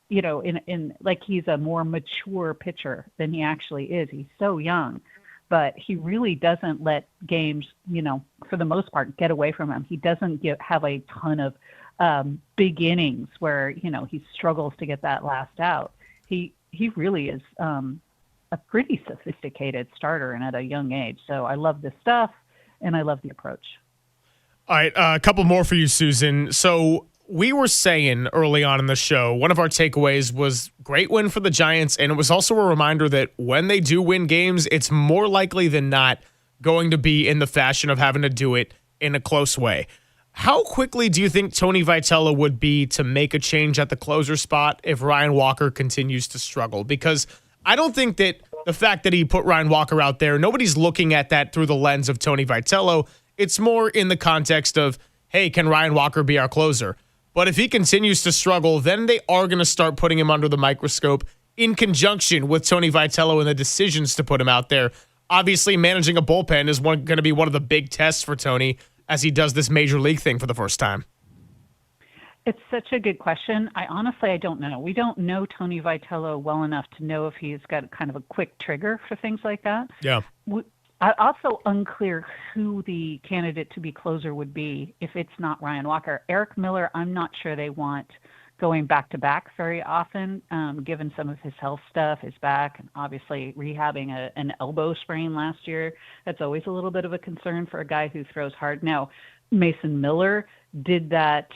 in like he's a more mature pitcher than he actually is. He's so young, but he really doesn't let games, for the most part, get away from him. He doesn't have a ton of big innings where he struggles to get that last out. He really is a pretty sophisticated starter and at a young age. So I love this stuff and I love the approach. All right, a couple more for you, Susan. So we were saying early on in the show, one of our takeaways was great win for the Giants, and it was also a reminder that when they do win games, it's more likely than not going to be in the fashion of having to do it in a close way. How quickly do you think Tony Vitello would be to make a change at the closer spot if Ryan Walker continues to struggle? Because I don't think that the fact that he put Ryan Walker out there, nobody's looking at that through the lens of Tony Vitello. It's more in the context of, hey, can Ryan Walker be our closer? But if he continues to struggle, then they are going to start putting him under the microscope in conjunction with Tony Vitello and the decisions to put him out there. Obviously, managing a bullpen is going to be one of the big tests for Tony as he does this major league thing for the first time. It's such a good question. I don't know. We don't know Tony Vitello well enough to know if he's got kind of a quick trigger for things like that. Yeah. Also unclear who the candidate to be closer would be if it's not Ryan Walker. Eric Miller, I'm not sure they want going back-to-back very often, given some of his health stuff, his back, and obviously rehabbing an elbow sprain last year. That's always a little bit of a concern for a guy who throws hard. Now, Mason Miller did that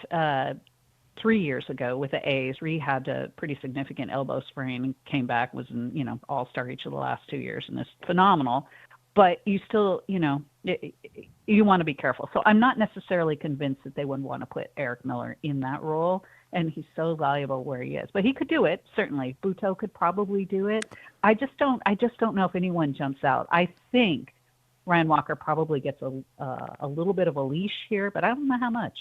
3 years ago with the A's, rehabbed a pretty significant elbow sprain, and came back, was in, all-star each of the last 2 years, and is phenomenal. But you still, you want to be careful. So I'm not necessarily convinced that they would want to put Eric Miller in that role, and he's so valuable where he is. But he could do it, certainly. Buto could probably do it. I just don't know if anyone jumps out. I think Ryan Walker probably gets a little bit of a leash here, but I don't know how much.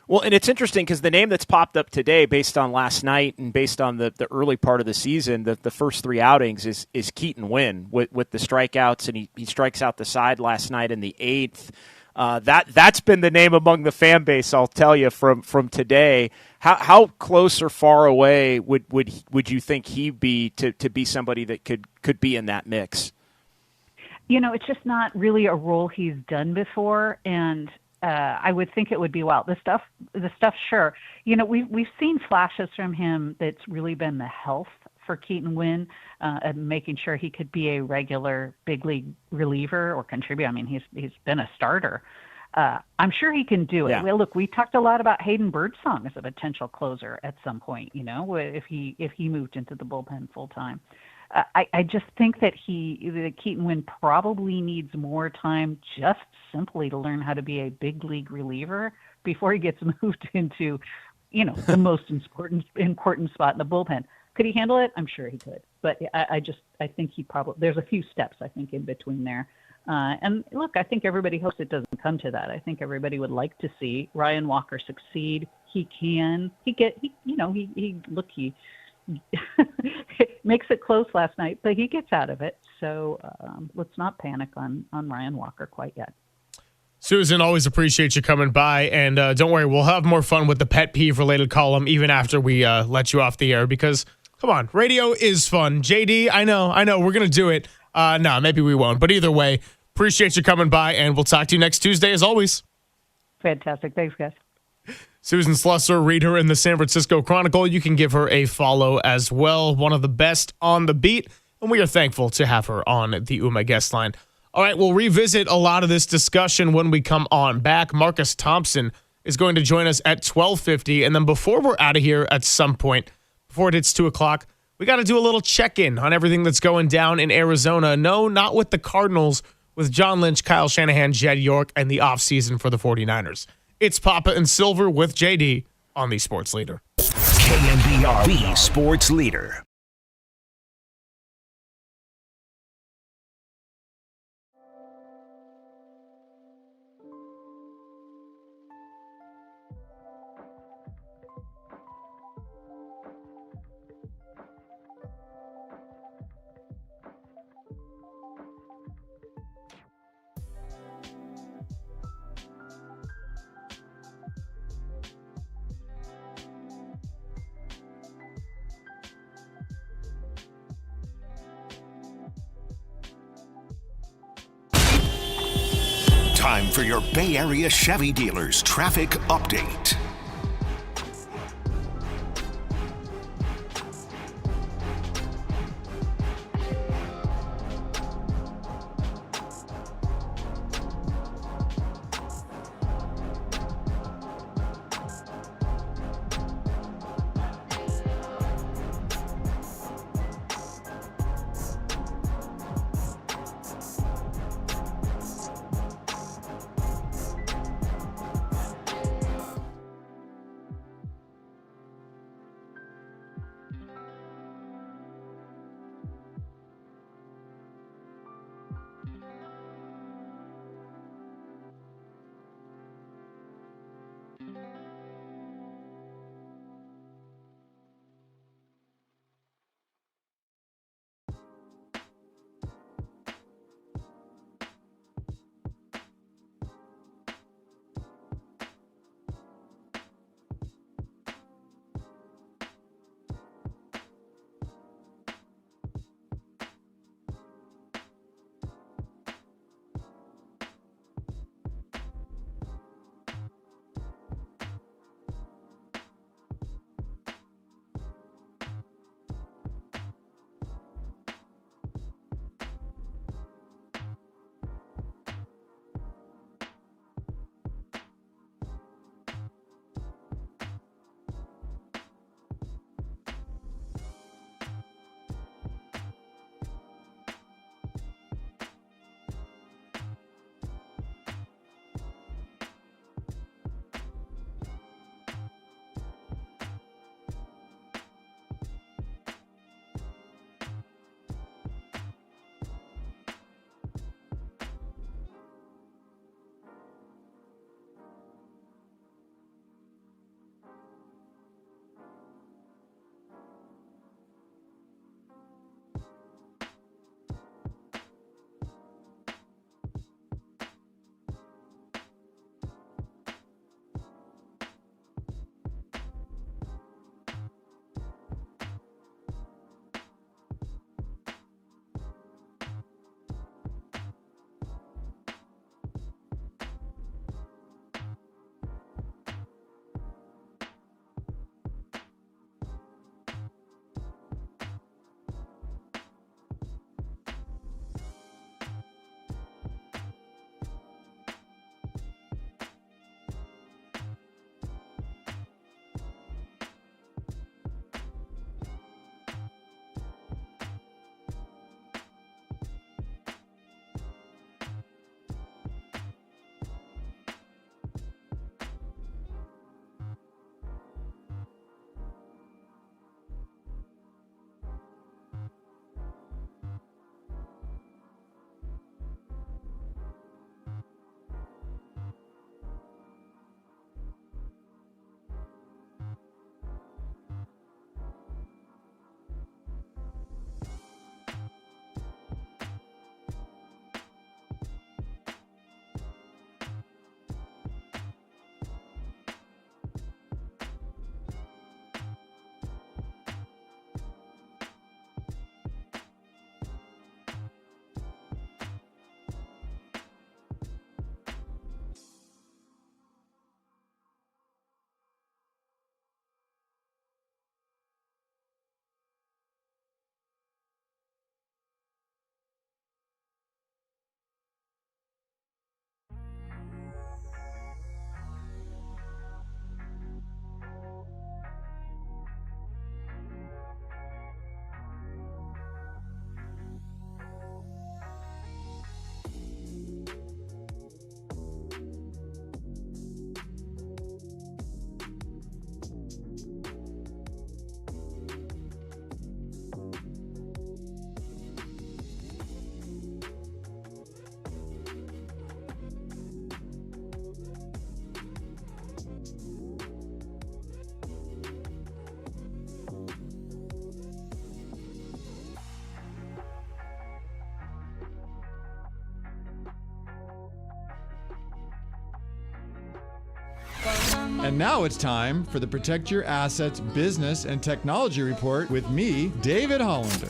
Well, and it's interesting because the name that's popped up today based on last night and based on the early part of the season, the first 3 outings is Keaton Wynn with the strikeouts, and he strikes out the side last night in the 8th. That's been the name among the fan base, I'll tell you, from today. How close or far away would you think he'd be to be somebody that could be in that mix? It's just not really a role he's done before, and I would think it would be the stuff, sure. We've seen flashes from him that's really been the health for Keaton Wynn, and making sure he could be a regular big league reliever or contributor. I mean, he's been a starter. I'm sure he can do it. Yeah. Well, look, we talked a lot about Hayden Birdsong as a potential closer at some point, if he moved into the bullpen full time. I just think that Keaton Wynn probably needs more time just simply to learn how to be a big league reliever before he gets moved into, the most important spot in the bullpen. Could he handle it? I'm sure he could. But I think there's a few steps, I think, in between there. And look, I think everybody hopes it doesn't come to that. I think everybody would like to see Ryan Walker succeed. He can. He makes it close last night, but he gets out of it. So let's not panic on Ryan Walker quite yet. Susan, always appreciate you coming by. And don't worry, we'll have more fun with the pet peeve related column even after we let you off the air, because, come on, radio is fun. JD, I know, we're going to do it. No, maybe we won't. But either way, appreciate you coming by, and we'll talk to you next Tuesday as always. Fantastic. Thanks, guys. Susan Slusser, read her in the San Francisco Chronicle. You can give her a follow as well. One of the best on the beat, and we are thankful to have her on the UMA guest line. All right, we'll revisit a lot of this discussion when we come on back. Marcus Thompson is going to join us at 12:50, and then before we're out of here at some point, before it hits 2 o'clock, we got to do a little check-in on everything that's going down in Arizona. No, not with the Cardinals, with John Lynch, Kyle Shanahan, Jed York, and the offseason for the 49ers. It's Papa and Silver with JD on the Sports Leader. KNBR, the Sports Leader. Time for your Bay Area Chevy dealers traffic update. And now it's time for the Protect Your Assets Business and Technology Report with me, David Hollander.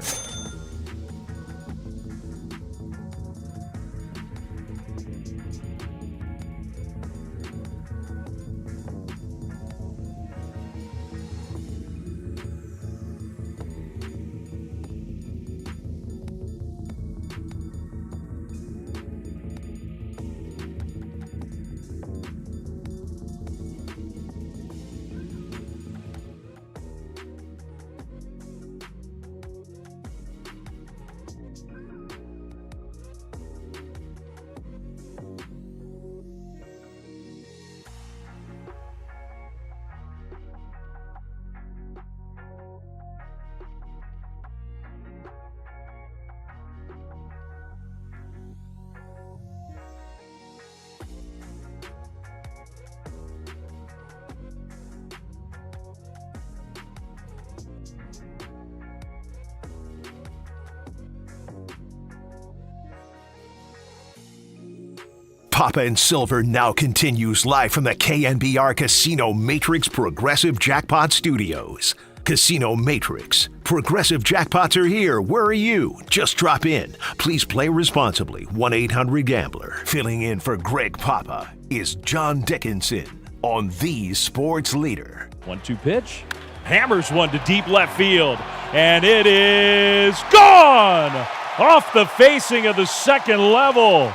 Papa and Silver now continues live from the KNBR Casino Matrix Progressive Jackpot Studios. Casino Matrix. Progressive jackpots are here. Where are you? Just drop in. Please play responsibly. 1-800-GAMBLER. Filling in for Greg Papa is John Dickinson on the Sports Leader. 1-2 pitch. Hammers one to deep left field. And it is gone! Off the facing of the second level.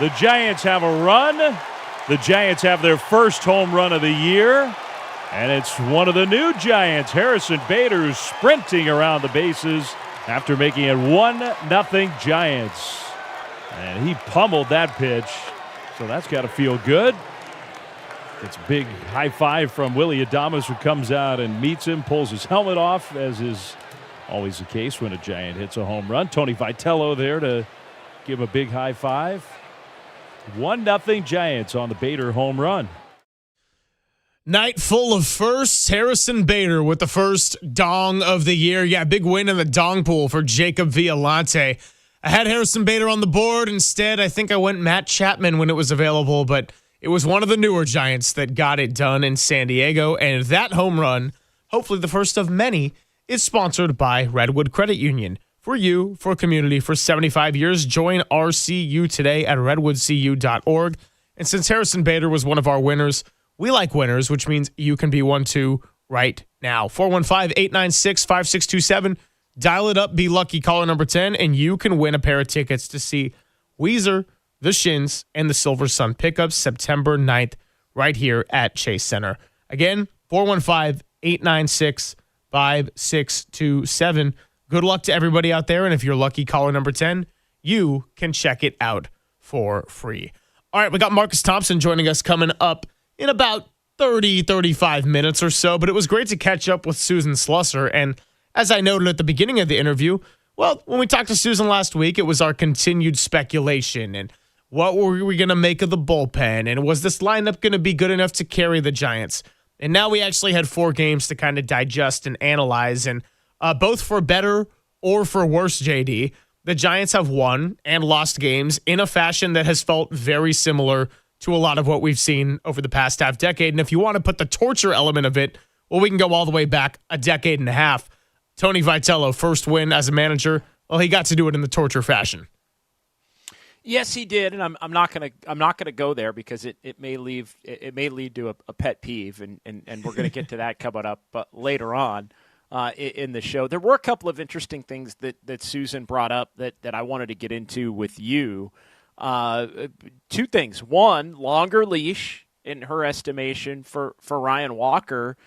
The Giants have a run. The Giants have their first home run of the year. And it's one of the new Giants, Harrison Bader, who's sprinting around the bases after making it 1-0 Giants. And he pummeled that pitch, so that's got to feel good. It's a big high five from Willie Adames, who comes out and meets him, pulls his helmet off, as is always the case when a Giant hits a home run. Tony Vitello there to give a big high five. 1-0 Giants on the Bader home run. Night full of firsts. Harrison Bader with the first dong of the year. Yeah, big win in the dong pool for Jacob Violante. I had Harrison Bader on the board. Instead, I think I went Matt Chapman when it was available, but it was one of the newer Giants that got it done in San Diego. And that home run, hopefully the first of many, is sponsored by Redwood Credit Union. For you, for community, for 75 years, join RCU today at redwoodcu.org. And since Harrison Bader was one of our winners, we like winners, which means you can be one too right now. 415-896-5627. Dial it up, be lucky, caller number 10, and you can win a pair of tickets to see Weezer, The Shins, and the Silver Sun pickups September 9th right here at Chase Center. Again, 415-896-5627. Good luck to everybody out there, and if you're lucky caller number 10, you can check it out for free. All right, we got Marcus Thompson joining us coming up in about 35 minutes or so, but it was great to catch up with Susan Slusser, and as I noted at the beginning of the interview, well, when we talked to Susan last week, it was our continued speculation, and what were we going to make of the bullpen, and was this lineup going to be good enough to carry the Giants? And now we actually had 4 games to kind of digest and analyze, and both for better or for worse, JD, the Giants have won and lost games in a fashion that has felt very similar to a lot of what we've seen over the past half decade. And if you want to put the torture element of it, well, we can go all the way back a decade and a half. Tony Vitello, first win as a manager, well, he got to do it in the torture fashion. Yes, he did, and I'm not gonna go there because it may lead to a pet peeve, and we're gonna get to that coming up later on. In the show. There were a couple of interesting things that Susan brought up that I wanted to get into with you. 2 things. One, longer leash in her estimation for Ryan Walker,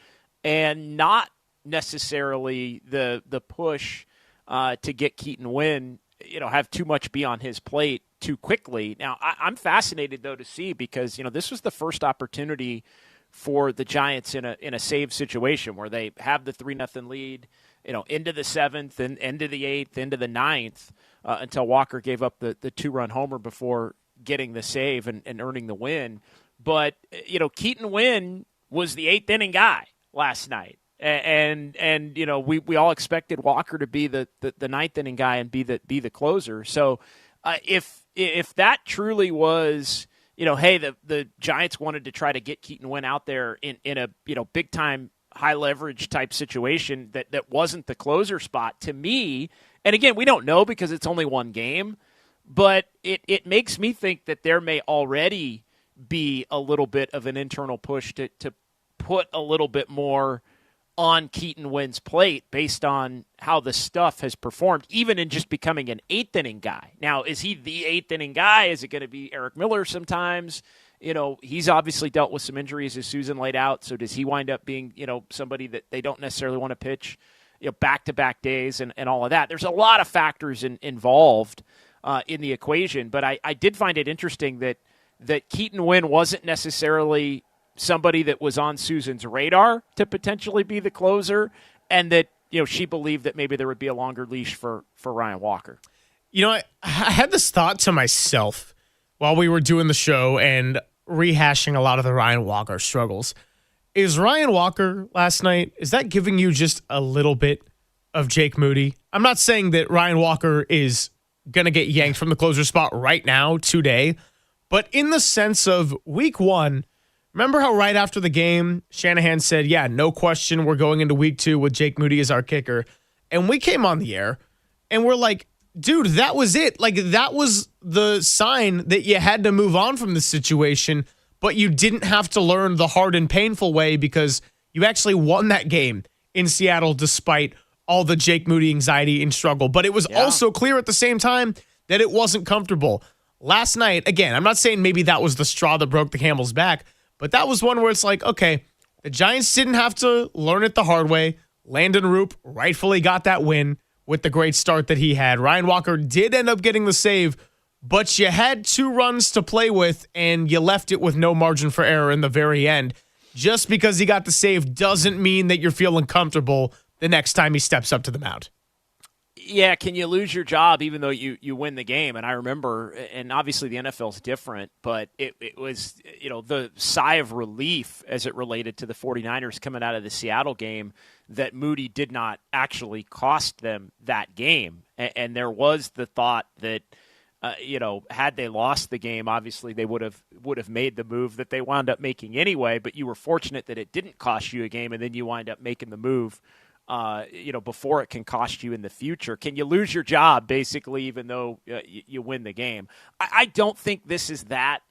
and not necessarily the push to get Keaton Wynn, have too much be on his plate too quickly. Now, I'm fascinated, though, to see because, this was the first opportunity for the Giants in a save situation where they have the 3-0 lead, into the 7th and into the 8th, into the 9th, until Walker gave up the 2-run homer before getting the save and earning the win. But, Keaton Wynn was the 8th inning guy last night. And we all expected Walker to be the 9th inning guy and be the closer. So if that truly was hey, the Giants wanted to try to get Keaton Wynn out there in a big time high leverage type situation that wasn't the closer spot to me. And again, we don't know because it's only one game, but it makes me think that there may already be a little bit of an internal push to put a little bit more on Keaton Wynn's plate based on how the stuff has performed, even in just becoming an eighth inning guy. Now, is he the eighth inning guy? Is it going to be Eric Miller sometimes? He's obviously dealt with some injuries as Susan laid out. So does he wind up being, somebody that they don't necessarily want to pitch, back-to-back days and all of that? There's a lot of factors involved in the equation, but I did find it interesting that Keaton Wynn wasn't necessarily somebody that was on Susan's radar to potentially be the closer, and that she believed that maybe there would be a longer leash for Ryan Walker. I had this thought to myself while we were doing the show and rehashing a lot of the Ryan Walker struggles. Is Ryan Walker last night, is that giving you just a little bit of Jake Moody? I'm not saying that Ryan Walker is going to get yanked from the closer spot right now, today, but in the sense of week one, remember how right after the game, Shanahan said, yeah, no question, we're going into week 2 with Jake Moody as our kicker. And we came on the air and we're like, dude, that was it. Like, that was the sign that you had to move on from the situation, but you didn't have to learn the hard and painful way because you actually won that game in Seattle despite all the Jake Moody anxiety and struggle. But it was also clear at the same time that it wasn't comfortable. Last night, again, I'm not saying maybe that was the straw that broke the camel's back, but that was one where it's like, okay, the Giants didn't have to learn it the hard way. Landon RP rightfully got that win with the great start that he had. Ryan Walker did end up getting the save, but you had 2 runs to play with, and you left it with no margin for error in the very end. Just because he got the save doesn't mean that you're feeling comfortable the next time he steps up to the mound. Yeah, can you lose your job even though you win the game? And I remember, and obviously the NFL's different, but it was, the sigh of relief as it related to the 49ers coming out of the Seattle game that Moody did not actually cost them that game. And there was the thought that, had they lost the game, obviously they would have made the move that they wound up making anyway, but you were fortunate that it didn't cost you a game, and then you wind up making the move before it can cost you in the future. Can you lose your job, basically, even though you win the game? I don't think this is that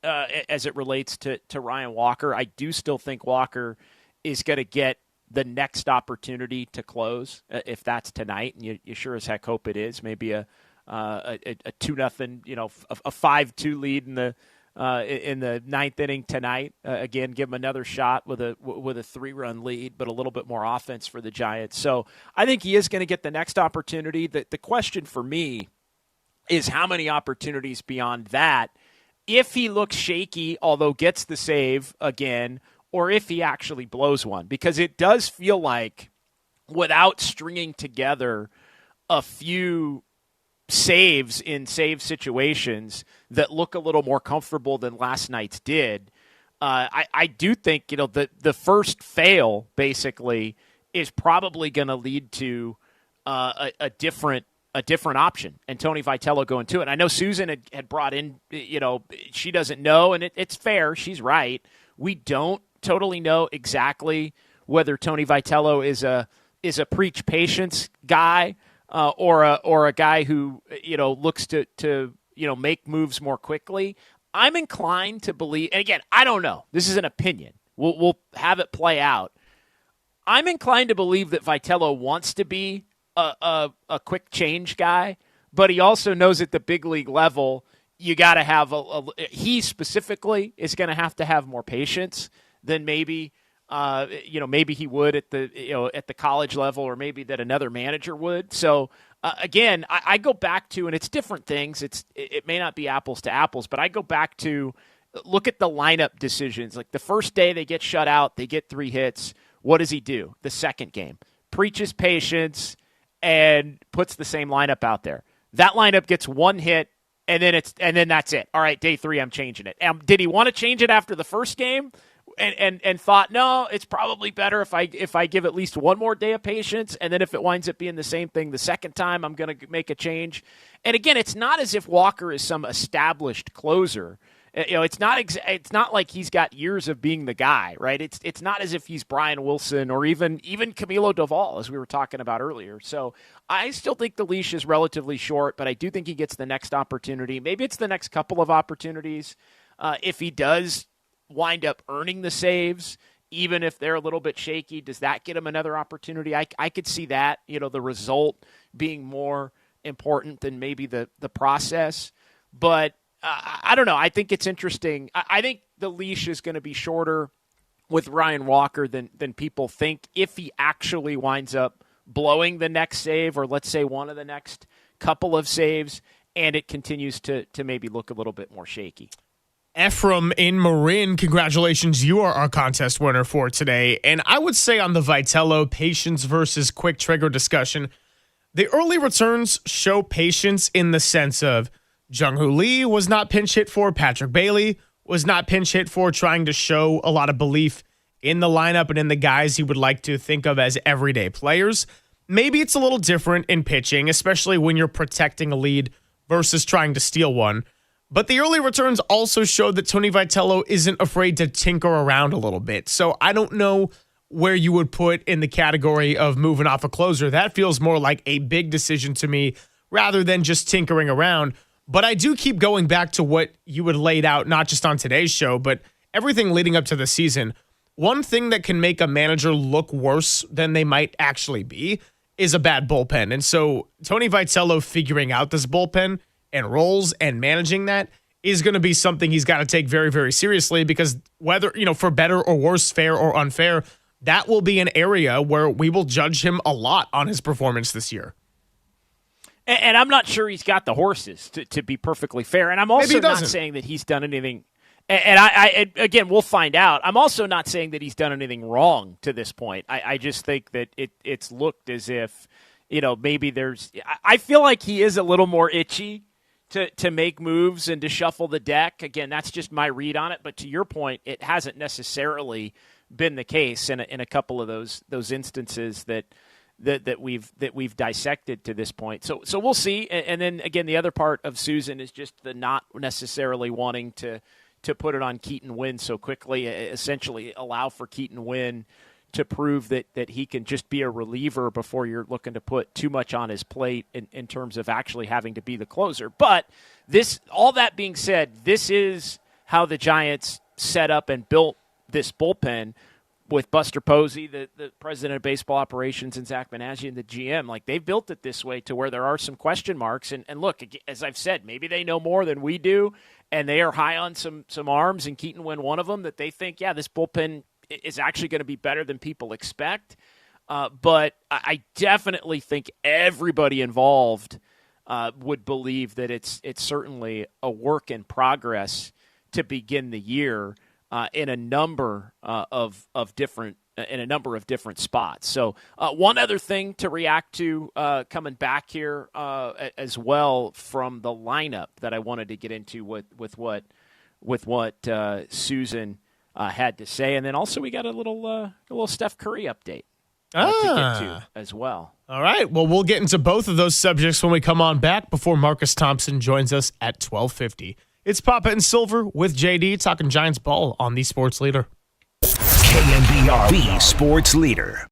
as it relates to Ryan Walker. I do still think Walker is going to get the next opportunity to close, if that's tonight, and you sure as heck hope it is. Maybe a 2-0, a 5-2 lead in the ninth inning tonight. Again, give them another shot with a 3-run lead, but a little bit more offense for the Giants. So I think he is going to get the next opportunity. The question for me is how many opportunities beyond that, if he looks shaky, although gets the save again, or if he actually blows one. Because it does feel like without stringing together a few saves in save situations that look a little more comfortable than last night's did, I do think the first fail basically is probably going to lead to a different option, and Tony Vitello going to it. And I know Susan had brought in, she doesn't know, and it's fair, she's right. We don't totally know exactly whether Tony Vitello is a preach patience guy, or a guy who looks to make moves more quickly. I'm inclined to believe, and again, I don't know. This is an opinion. We'll have it play out. I'm inclined to believe that Vitello wants to be a quick change guy, but he also knows at the big league level you got to have he specifically is going to have more patience than maybe maybe he would at the college level, or maybe that another manager would. So again, I go back to, and it's different things. It may not be apples to apples, but I go back to look at the lineup decisions. Like the first day they get shut out, they get 3 hits. What does he do? The second game, preaches patience and puts the same lineup out there. That lineup gets 1 hit, and then that's it. All right, day 3, I'm changing it. Did he want to change it after the first game? And thought, no, it's probably better if I give at least 1 more day of patience, and then if it winds up being the same thing the second time, I'm going to make a change. And again, it's not as if Walker is some established closer. It's not like he's got years of being the guy, right? It's not as if he's Brian Wilson or even Camilo Doval, as we were talking about earlier. So I still think the leash is relatively short, but I do think he gets the next opportunity. Maybe it's the next couple of opportunities. If he does wind up earning the saves, even if they're a little bit shaky, does that get him another opportunity? I could see that, the result being more important than maybe the process. But I don't know. I think it's interesting. I think the leash is going to be shorter with Ryan Walker than people think if he actually winds up blowing the next save, or let's say one of the next couple of saves, and it continues to maybe look a little bit more shaky. Ephraim in Marin, congratulations. You are our contest winner for today. And I would say on the Vitello patience versus quick trigger discussion, the early returns show patience in the sense of Jung-Hoo Lee was not pinch hit for. Patrick Bailey was not pinch hit for, trying to show a lot of belief in the lineup and in the guys he would like to think of as everyday players. Maybe it's a little different in pitching, especially when you're protecting a lead versus trying to steal one. But the early returns also showed that Tony Vitello isn't afraid to tinker around a little bit. So I don't know where you would put in the category of moving off a closer. That feels more like a big decision to me rather than just tinkering around. But I do keep going back to what you had laid out, not just on today's show, but everything leading up to the season. One thing that can make a manager look worse than they might actually be is a bad bullpen. And so Tony Vitello figuring out this bullpen and roles and managing that is going to be something he's got to take very, very seriously, because whether, for better or worse, fair or unfair, that will be an area where we will judge him a lot on his performance this year. And I'm not sure he's got the horses, to be perfectly fair. And I'm also not saying that he's done anything. And I again, we'll find out. I'm also not saying that he's done anything wrong to this point. I just think that it's looked as if, maybe I feel like he is a little more itchy to make moves and to shuffle the deck. Again, that's just my read on it. But to your point, it hasn't necessarily been the case in a couple of those instances that we've dissected to this point. So we'll see. And then again, the other part of Susan is just the not necessarily wanting to put it on Keaton Wynn so quickly, essentially allow for Keaton Wynn to prove that he can just be a reliever before you're looking to put too much on his plate in terms of actually having to be the closer. But all that being said, this is how the Giants set up and built this bullpen with Buster Posey, the president of baseball operations, and Zach Managhian, the GM. Like, they've built it this way to where there are some question marks. And look, as I've said, maybe they know more than we do, and they are high on some arms, and Keaton Wynn one of them, that they think, yeah, this bullpen is actually going to be better than people expect. But I definitely think everybody involved would believe that it's certainly a work in progress to begin the year in a number of different spots. So one other thing to react to coming back here as well from the lineup that I wanted to get into with what Susan had to say, and then also we got a little Steph Curry update to get to as well. All right. Well, we'll get into both of those subjects when we come on back before Marcus Thompson joins us at 12:50. It's Papa and Silver with JD talking Giants ball on the Sports Leader. KNBR, the Sports Leader.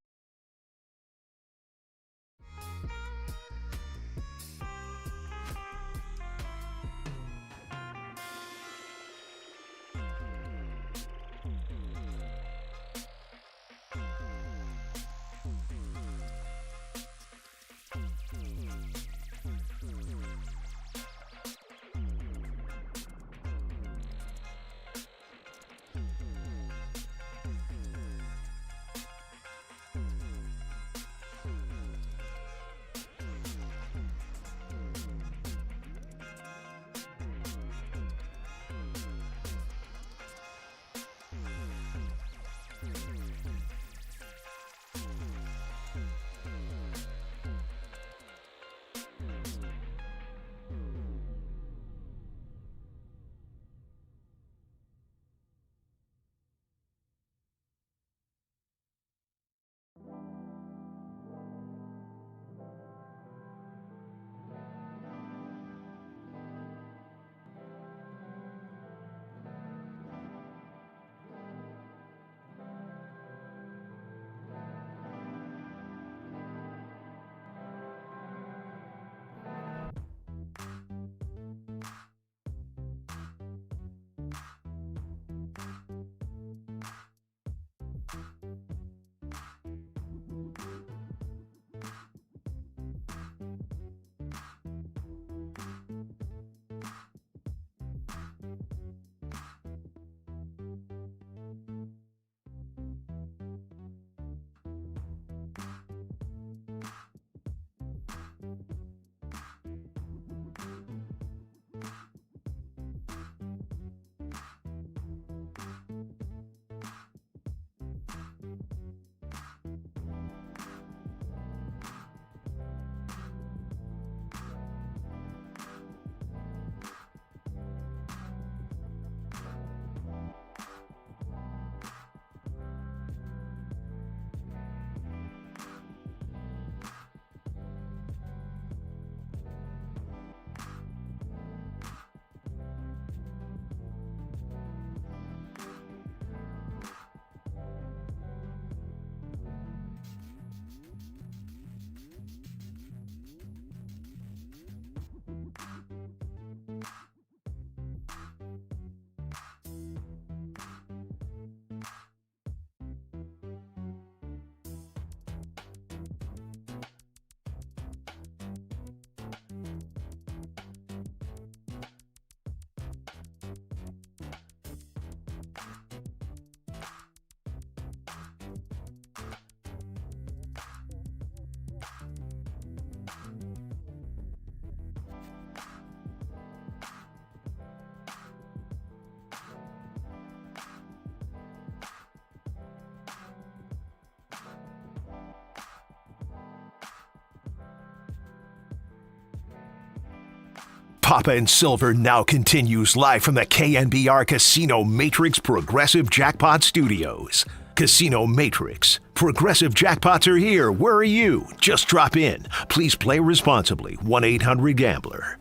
Papa and Silver now continues live from the KNBR Casino Matrix Progressive Jackpot Studios. Casino Matrix. Progressive jackpots are here. Where are you? Just drop in. Please play responsibly. 1-800-GAMBLER.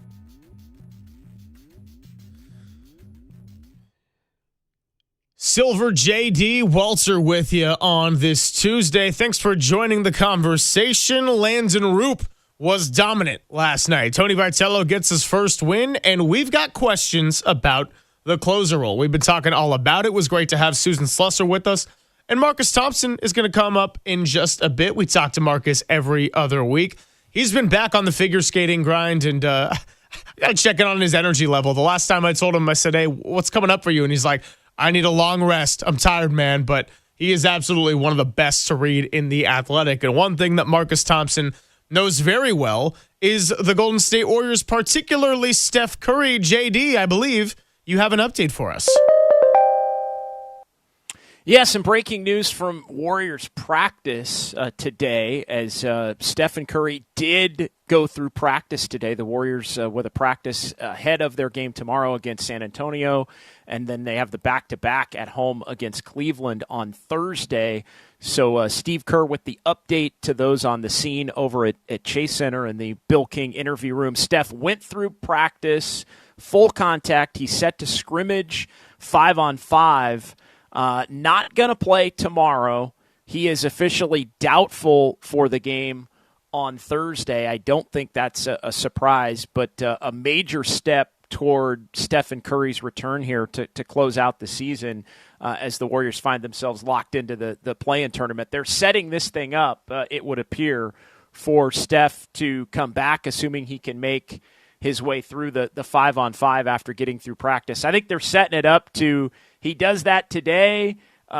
Silver JD Walter with you on this Tuesday. Thanks for joining the conversation. Landon Roop was dominant last night. Tony Vitello gets his first win, and we've got questions about the closer role. We've been talking all about it. It was great to have Susan Slusser with us. And Marcus Thompson is going to come up in just a bit. We talk to Marcus every other week. He's been back on the figure skating grind, and I got to check in on his energy level. The last time I told him, I said, hey, what's coming up for you? And he's like, I need a long rest. I'm tired, man. But he is absolutely one of the best to read in The Athletic. And one thing that Marcus Thompson knows very well is the Golden State Warriors, particularly Steph Curry. JD, I believe you have an update for us. Yeah, some breaking news from Warriors practice today as Stephen Curry did go through practice today. The Warriors with a practice ahead of their game tomorrow against San Antonio, and then they have the back-to-back at home against Cleveland on Thursday. So Steve Kerr with the update to those on the scene over at Chase Center in the Bill King interview room. Steph went through practice, full contact. He's set to scrimmage 5-on-5. Not going to play tomorrow. He is officially doubtful for the game on Thursday. I don't think that's a surprise, but a major step toward Stephen Curry's return here to close out the season as the Warriors find themselves locked into the play-in tournament. They're setting this thing up, it would appear, for Steph to come back, assuming he can make his way through the 5-on-5 after getting through practice. I think they're setting it up to he does that today.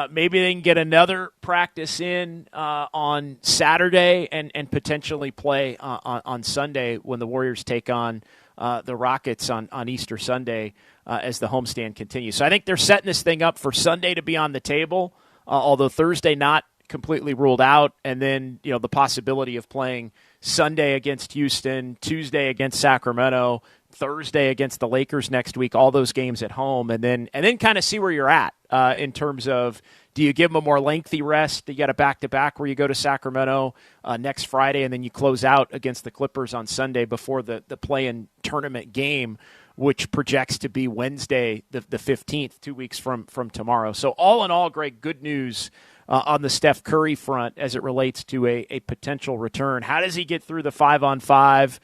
Maybe they can get another practice in on Saturday and potentially play on Sunday when the Warriors take on the Rockets on Easter Sunday as the homestand continues. So I think they're setting this thing up for Sunday to be on the table, although Thursday not completely ruled out, and then the possibility of playing Sunday against Houston, Tuesday against Sacramento, Thursday against the Lakers next week, all those games at home, and then kind of see where you're at in terms of, do you give them a more lengthy rest? You got a back-to-back where you go to Sacramento next Friday, and then you close out against the Clippers on Sunday before the play-in tournament game, which projects to be Wednesday the 15th, 2 weeks from tomorrow. So all in all, Greg, good news on the Steph Curry front as it relates to a potential return. How does he get through the 5-on-5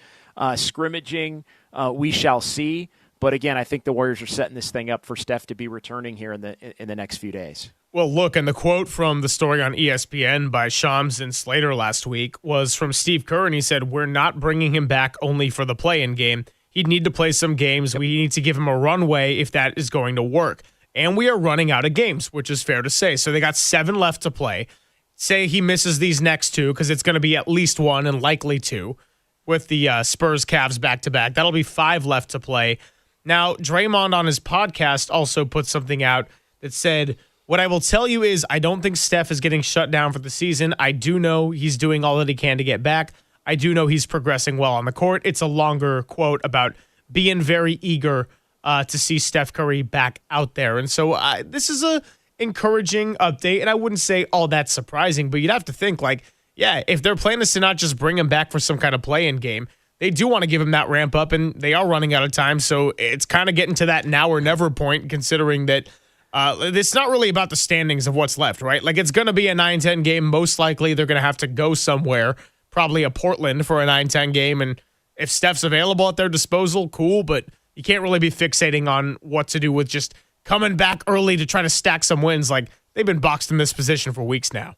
scrimmaging? We shall see. But again, I think the Warriors are setting this thing up for Steph to be returning here in the next few days. Well, look, and the quote from the story on ESPN by Shams and Slater last week was from Steve Kerr, and he said, we're not bringing him back only for the play-in game. He'd need to play some games. We need to give him a runway if that is going to work. And we are running out of games, which is fair to say. So they got 7 left to play. Say he misses these next 2, because it's going to be at least 1 and likely 2 with the Spurs Cavs back-to-back. That'll be 5 left to play. Now, Draymond on his podcast also put something out that said, what I will tell you is I don't think Steph is getting shut down for the season. I do know he's doing all that he can to get back. I do know he's progressing well on the court. It's a longer quote about being very eager to see Steph Curry back out there. And so this is a encouraging update, and I wouldn't say all that surprising, but you'd have to think, like, yeah, if their plan is to not just bring him back for some kind of play-in game, they do want to give him that ramp up, and they are running out of time, so it's kind of getting to that now or never point, considering that it's not really about the standings of what's left, right? Like, it's going to be a 9-10 game. Most likely they're going to have to go somewhere, probably a Portland for a 9-10 game, and if Steph's available at their disposal, cool, but you can't really be fixating on what to do with just coming back early to try to stack some wins. Like, they've been boxed in this position for weeks now.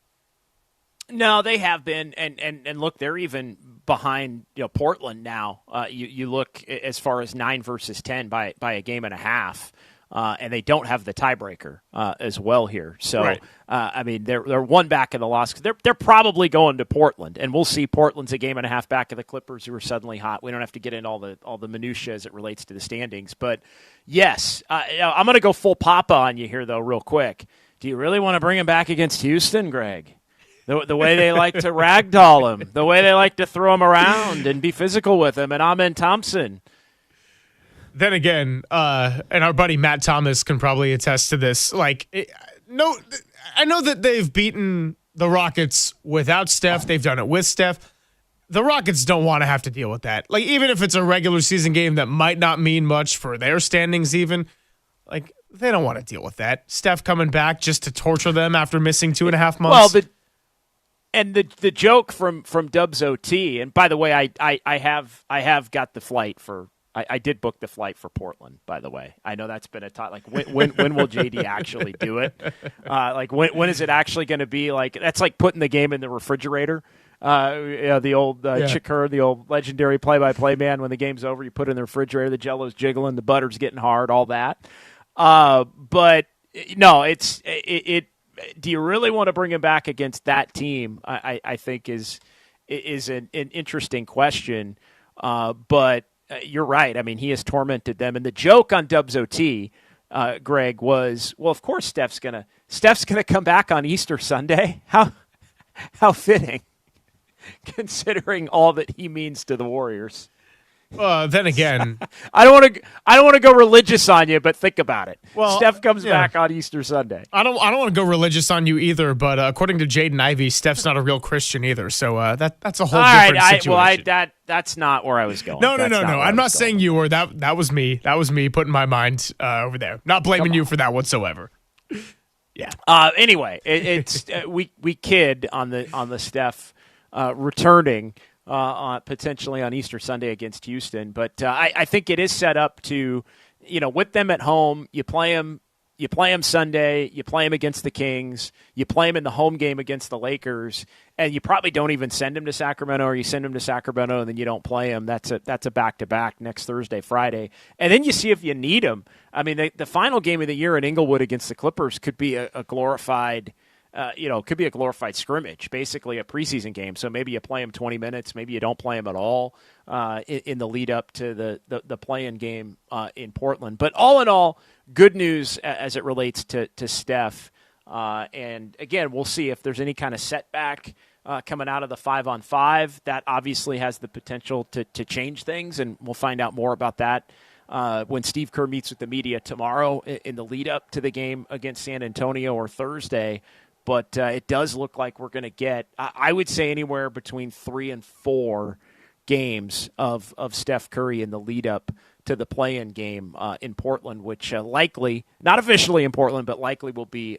No, they have been, and look, they're even behind Portland now. You look as far as 9 versus 10 by a game and a half, and they don't have the tiebreaker as well here. So, right. I mean, they're one back in the loss. They're probably going to Portland, and we'll see. Portland's a game and a half back of the Clippers, who are suddenly hot. We don't have to get into all the minutia as it relates to the standings, but yes, I'm going to go full papa on you here though, real quick. Do you really want to bring him back against Houston, Greg? The way they like to ragdoll him, the way they like to throw him around and be physical with him, and Amen Thompson. Then again, and our buddy Matt Thomas can probably attest to this. Like, no, I know that they've beaten the Rockets without Steph. They've done it with Steph. The Rockets don't want to have to deal with that. Like, even if it's a regular season game that might not mean much for their standings even, like, they don't want to deal with that. Steph coming back just to torture them after missing 2.5 months. Well, the joke from Dubs OT, and by the way, I have got the flight for. I did book the flight for Portland, by the way. I know that's been a talk. Like, when will JD actually do it? Like, when is it actually going to be? Like, that's like putting the game in the refrigerator. The old Chick Kerr, the old legendary play-by-play man. When the game's over, you put it in the refrigerator. The Jello's jiggling, the butter's getting hard, all that. But no, it. Do you really want to bring him back against that team? I think is an interesting question. But you're right. I mean, he has tormented them. And the joke on Dubs OT, Greg, was, well, of course Steph's gonna come back on Easter Sunday. How fitting, considering all that he means to the Warriors. Then again, I don't want to go religious on you, but think about it. Well, Steph comes back on Easter Sunday. I don't want to go religious on you either, but according to Jaden Ivey, Steph's not a real Christian either. So that's a whole different situation. That's not where I was going. No. I'm not saying you were. That was me. That was me putting my mind over there. Not blaming you for that whatsoever. Yeah. Anyway, it's we kid on the Steph returning. Potentially on Easter Sunday against Houston. But I think it is set up to, with them at home, you play them Sunday, you play them against the Kings, you play them in the home game against the Lakers, and you probably don't even send them to Sacramento, or you send them to Sacramento and then you don't play them. That's a back-to-back next Thursday, Friday. And then you see if you need them. I mean, the final game of the year in Inglewood against the Clippers could be a glorified could be a glorified scrimmage, basically a preseason game. So maybe you play them 20 minutes, maybe you don't play them at all in the lead up to the play-in game in Portland. But all in all, good news as it relates to Steph. And again, we'll see if there's any kind of setback coming out of the 5-on-5. That obviously has the potential to change things, and we'll find out more about that when Steve Kerr meets with the media tomorrow in the lead up to the game against San Antonio or Thursday. But it does look like we're going to get, I would say, anywhere between 3 and 4 games of Steph Curry in the lead-up to the play-in game in Portland, which likely, not officially in Portland, but likely will be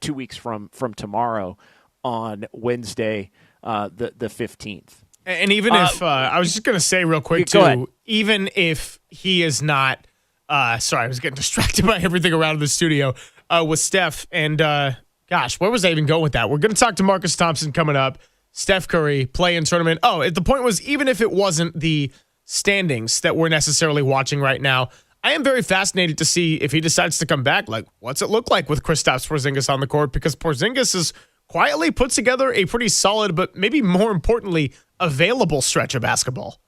2 weeks from tomorrow on Wednesday, the 15th. And even if, I was just going to say real quick, too, even if he is not, sorry, I was getting distracted by everything around the studio with Steph, and gosh, where was I even going with that? We're going to talk to Marcus Thompson coming up. Steph Curry, play-in tournament. Oh, the point was, even if it wasn't the standings that we're necessarily watching right now, I am very fascinated to see if he decides to come back. Like, what's it look like with Kristaps Porzingis on the court? Because Porzingis has quietly put together a pretty solid, but maybe more importantly, available stretch of basketball.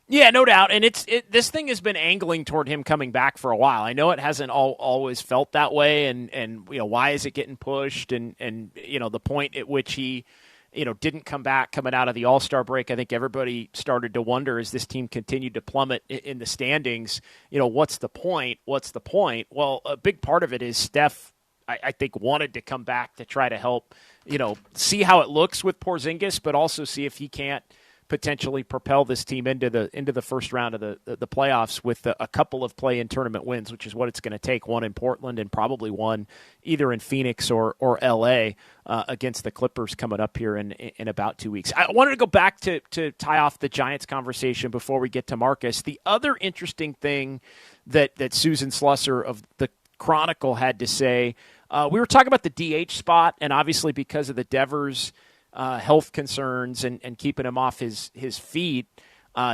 Yeah, no doubt. And this thing has been angling toward him coming back for a while. I know it hasn't always felt that way, and why is it getting pushed? And the point at which he didn't come back coming out of the All-Star break, I think everybody started to wonder, as this team continued to plummet in the standings, what's the point? What's the point? Well, a big part of it is Steph, I think, wanted to come back to try to help, see how it looks with Porzingis, but also see if he can't potentially propel this team into the first round of the playoffs with a couple of play-in tournament wins, which is what it's going to take, one in Portland and probably one either in Phoenix or L.A. Against the Clippers coming up here in about 2 weeks. I wanted to go back to tie off the Giants conversation before we get to Marcus. The other interesting thing that Susan Slusser of the Chronicle had to say, we were talking about the DH spot, and obviously because of the Devers health concerns and keeping him off his feet,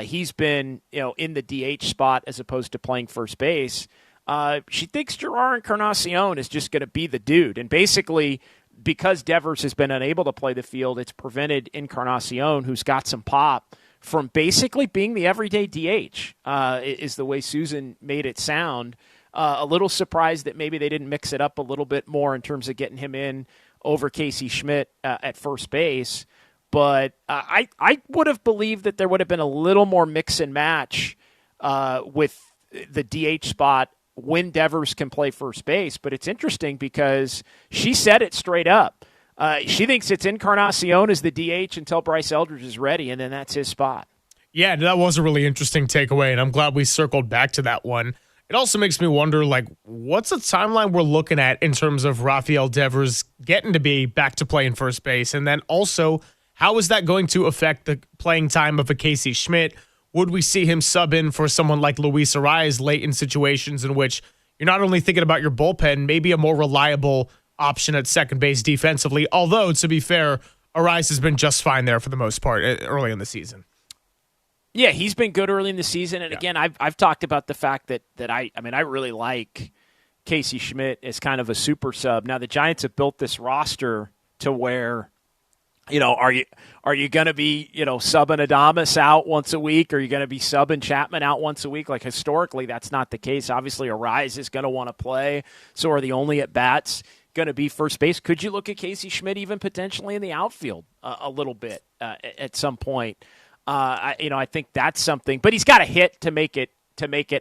he's been in the DH spot as opposed to playing first base. She thinks Gerard Encarnacion is just going to be the dude, and basically because Devers has been unable to play the field, it's prevented Encarnacion, who's got some pop, from basically being the everyday DH. Is the way Susan made it sound. A little surprised that maybe they didn't mix it up a little bit more in terms of getting him in over Casey Schmidt at first base. But I would have believed that there would have been a little more mix and match with the DH spot when Devers can play first base. But it's interesting because she said it straight up. She thinks it's Encarnacion as the DH until Bryce Eldridge is ready, and then that's his spot. Yeah, that was a really interesting takeaway, and I'm glad we circled back to that one. It also makes me wonder, what's the timeline we're looking at in terms of Rafael Devers getting to be back to play in first base? And then also, how is that going to affect the playing time of a Casey Schmidt? Would we see him sub in for someone like Luis Ariz late in situations in which you're not only thinking about your bullpen, maybe a more reliable option at second base defensively? Although, to be fair, Ariz has been just fine there for the most part early in the season. Yeah, he's been good early in the season. And again, I've talked about the fact that I really like Casey Schmidt as kind of a super sub. Now, the Giants have built this roster to where, are you going to be, subbing Adames out once a week? Are you going to be subbing Chapman out once a week? Like, historically, that's not the case. Obviously, Ariz is going to want to play. So are the only at-bats going to be first base? Could you look at Casey Schmidt even potentially in the outfield a little bit at some point? I think that's something, but he's got a hit to make it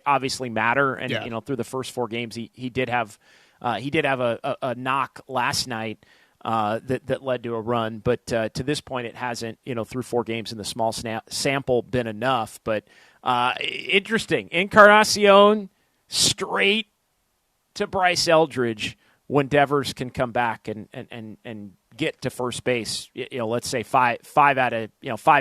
obviously matter. And through the first 4 games, he did have a knock last night that led to a run. But to this point, it hasn't through 4 games in the small sample been enough. But interesting, Encarnacion straight to Bryce Eldridge when Devers can come back and get to first base, let's say 5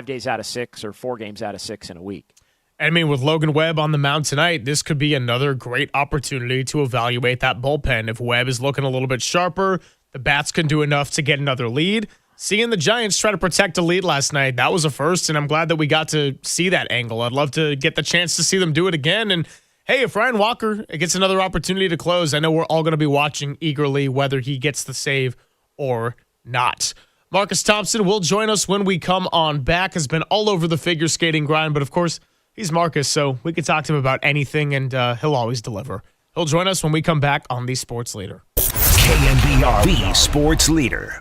days out of 6 or 4 games out of 6 in a week. I mean, with Logan Webb on the mound tonight, this could be another great opportunity to evaluate that bullpen. If Webb is looking a little bit sharper, the bats can do enough to get another lead. Seeing the Giants try to protect a lead last night, that was a first, and I'm glad that we got to see that angle. I'd love to get the chance to see them do it again. And hey, if Ryan Walker gets another opportunity to close, I know we're all going to be watching eagerly whether he gets the save or not. Marcus Thompson will join us when we come on back. Has been all over the figure skating grind, but of course, he's Marcus, so we can talk to him about anything, and he'll always deliver. He'll join us when we come back on The Sports Leader. KNBR, The Sports Leader.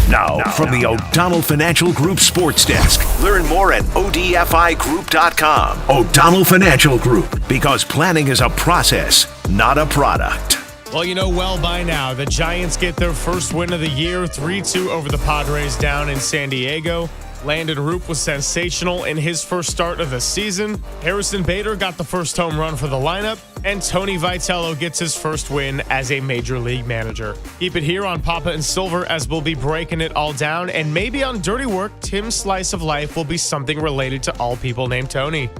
Now, from the O'Donnell Financial Group Sports Desk. Learn more at odfigroup.com. O'Donnell Financial Group, because planning is a process, not a product. Well, you know well by now, the Giants get their first win of the year, 3-2 over the Padres down in San Diego. Landon RP was sensational in his first start of the season. Harrison Bader got the first home run for the lineup, and Tony Vitello gets his first win as a major league manager. Keep it here on Papa and Silver as we'll be breaking it all down, and maybe on Dirty Work, Tim's slice of life will be something related to all people named Tony.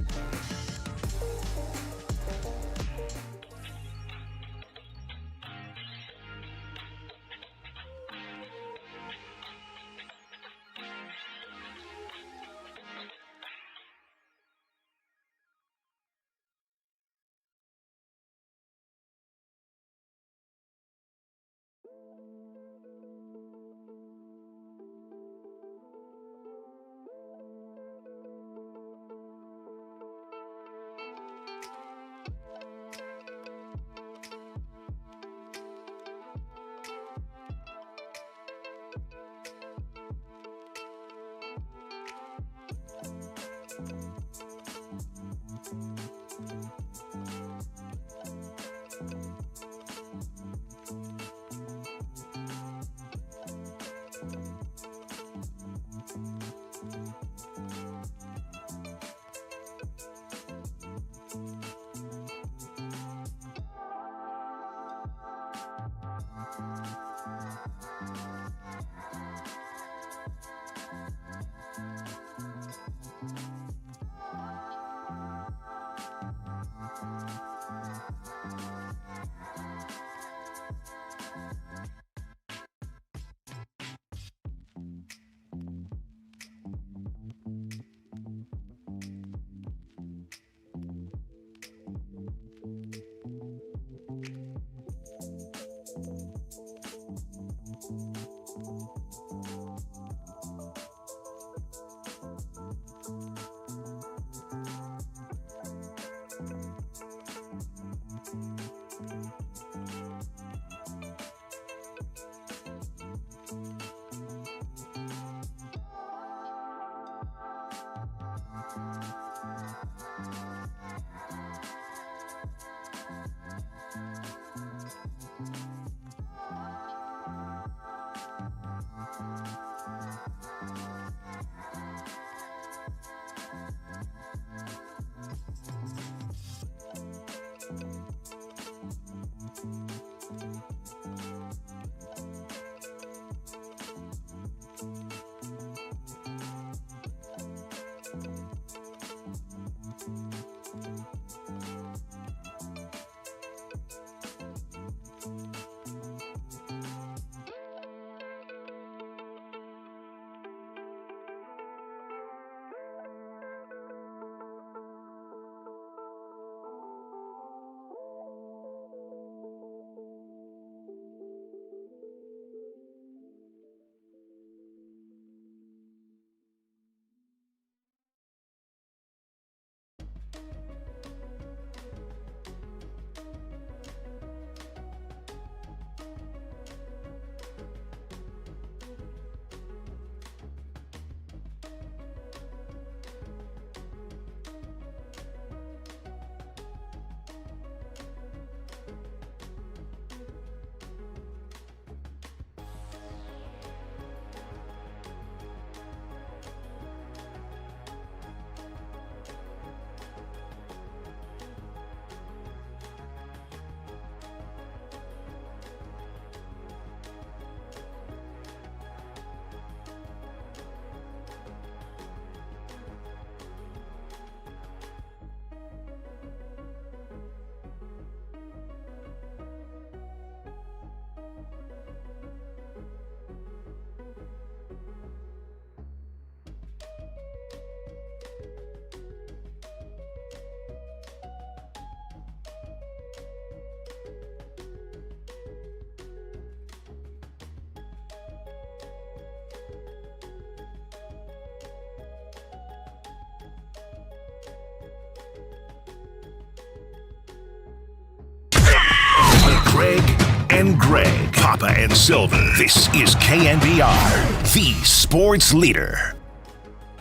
and Greg, Papa and Silver. This is KNBR, the sports leader.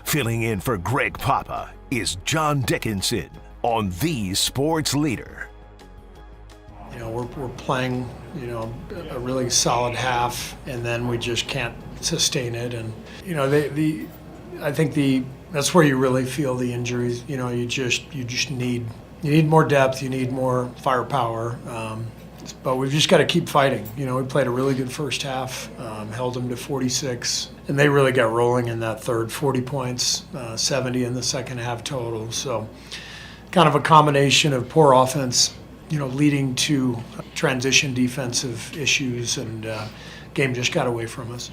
Filling in for Greg Papa is John Dickinson on the sports leader. You know, we're playing, you know, a really solid half, and then we just can't sustain it. And you know, I think that's where you really feel the injuries. You know, you just need more depth, you need more firepower. But we've just got to keep fighting. You know, we played a really good first half, held them to 46, and they really got rolling in that third. 40 points, 70 in the second half total. So, kind of a combination of poor offense, you know, leading to transition defensive issues, and game just got away from us.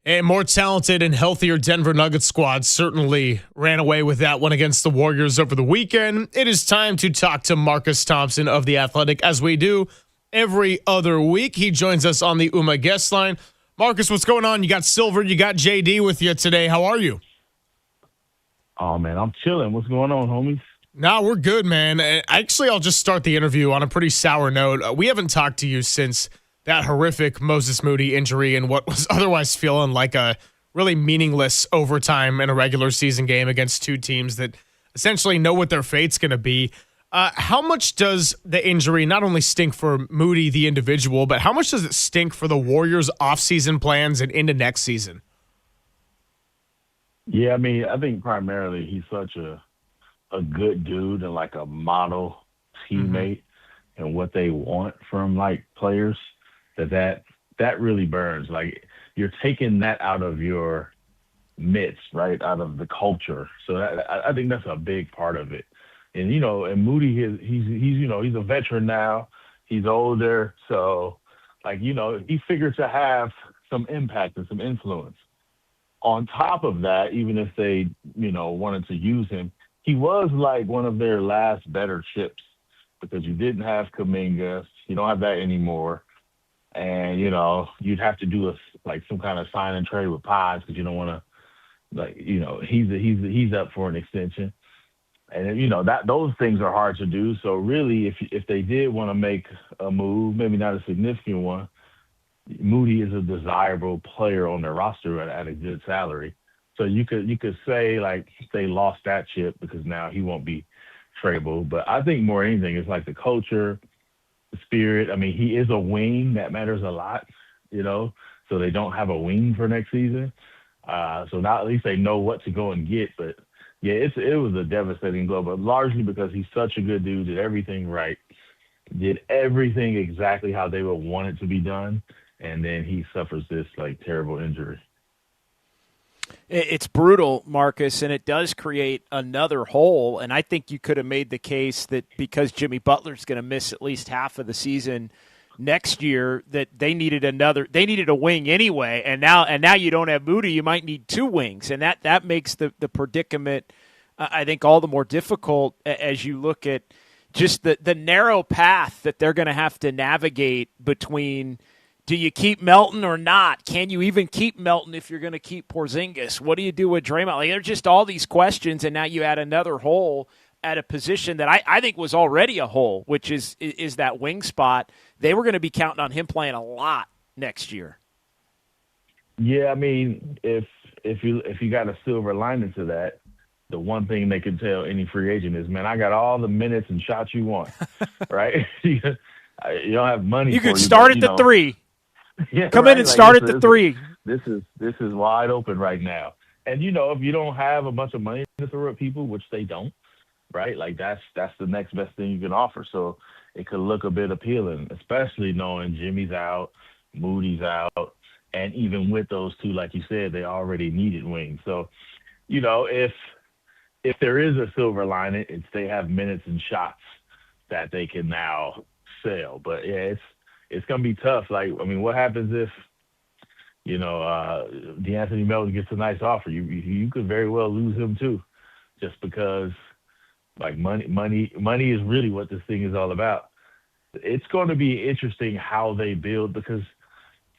A more talented and healthier Denver Nuggets squad certainly ran away with that one against the Warriors over the weekend. It is time to talk to Marcus Thompson of The Athletic, as we do every other week. He joins us on the UMA guest line. Marcus, what's going on? You got Silver, you got JD with you today. How are you? Oh, man, I'm chilling. What's going on, homies? Nah, we're good, man. Actually, I'll just start the interview on a pretty sour note. We haven't talked to you since that horrific Moses Moody injury and what was otherwise feeling like a really meaningless overtime in a regular season game against two teams that essentially know what their fate's going to be. How much does the injury not only stink for Moody, the individual, but how much does it stink for the Warriors' offseason plans and into next season? Yeah, I mean, I think primarily he's such a good dude and like a model teammate and what they want from like players. That really burns. Like, you're taking that out of your midst, right? Out of the culture. So I think that's a big part of it. And you know, and Moody, he's a veteran now. He's older, so like, you know, he figured to have some impact and some influence. On top of that, even if they, you know, wanted to use him, he was like one of their last better chips, because you didn't have Kuminga, you don't have that anymore. And, you know, you'd have to do some kind of sign and trade with Pies, because you don't want to, like, you know, he's up for an extension. And, you know, those things are hard to do. So really, if they did want to make a move, maybe not a significant one, Moody is a desirable player on their roster at a good salary. So you could say, like, they lost that chip because now he won't be tradable. But I think more anything, it's like the culture, spirit. I mean, he is a wing. That matters a lot, you know, so they don't have a wing for next season. So now at least they know what to go and get. But yeah, it was a devastating blow, but largely because he's such a good dude, did everything right, did everything exactly how they would want it to be done, and then he suffers this like terrible injury. It's brutal, Marcus, and it does create another hole. And I think you could have made the case that because Jimmy Butler's going to miss at least half of the season next year, that they needed a wing anyway. And now you don't have Moody, you might need two wings, and that makes the predicament, I think, all the more difficult as you look at just the narrow path that they're going to have to navigate between. Do you keep Melton or not? Can you even keep Melton if you're going to keep Porzingis? What do you do with Draymond? Like, there's just all these questions, and now you add another hole at a position that I think was already a hole, which is that wing spot. They were going to be counting on him playing a lot next year. Yeah, I mean, if you got a silver lining to that, the one thing they can tell any free agent is, man, I got all the minutes and shots you want, right? You don't have money. You could start at the three. Yeah, Come in and start at the three. This is wide open right now. And, you know, if you don't have a bunch of money to throw at people, which they don't, right? Like, that's the next best thing you can offer. So it could look a bit appealing, especially knowing Jimmy's out, Moody's out, and even with those two, like you said, they already needed wings. So, you know, if there is a silver lining, it's they have minutes and shots that they can now sell. But, yeah, it's going to be tough. Like, I mean, what happens if, you know, DeAnthony Melton gets a nice offer? You could very well lose him too, just because, like, money is really what this thing is all about. It's going to be interesting how they build, because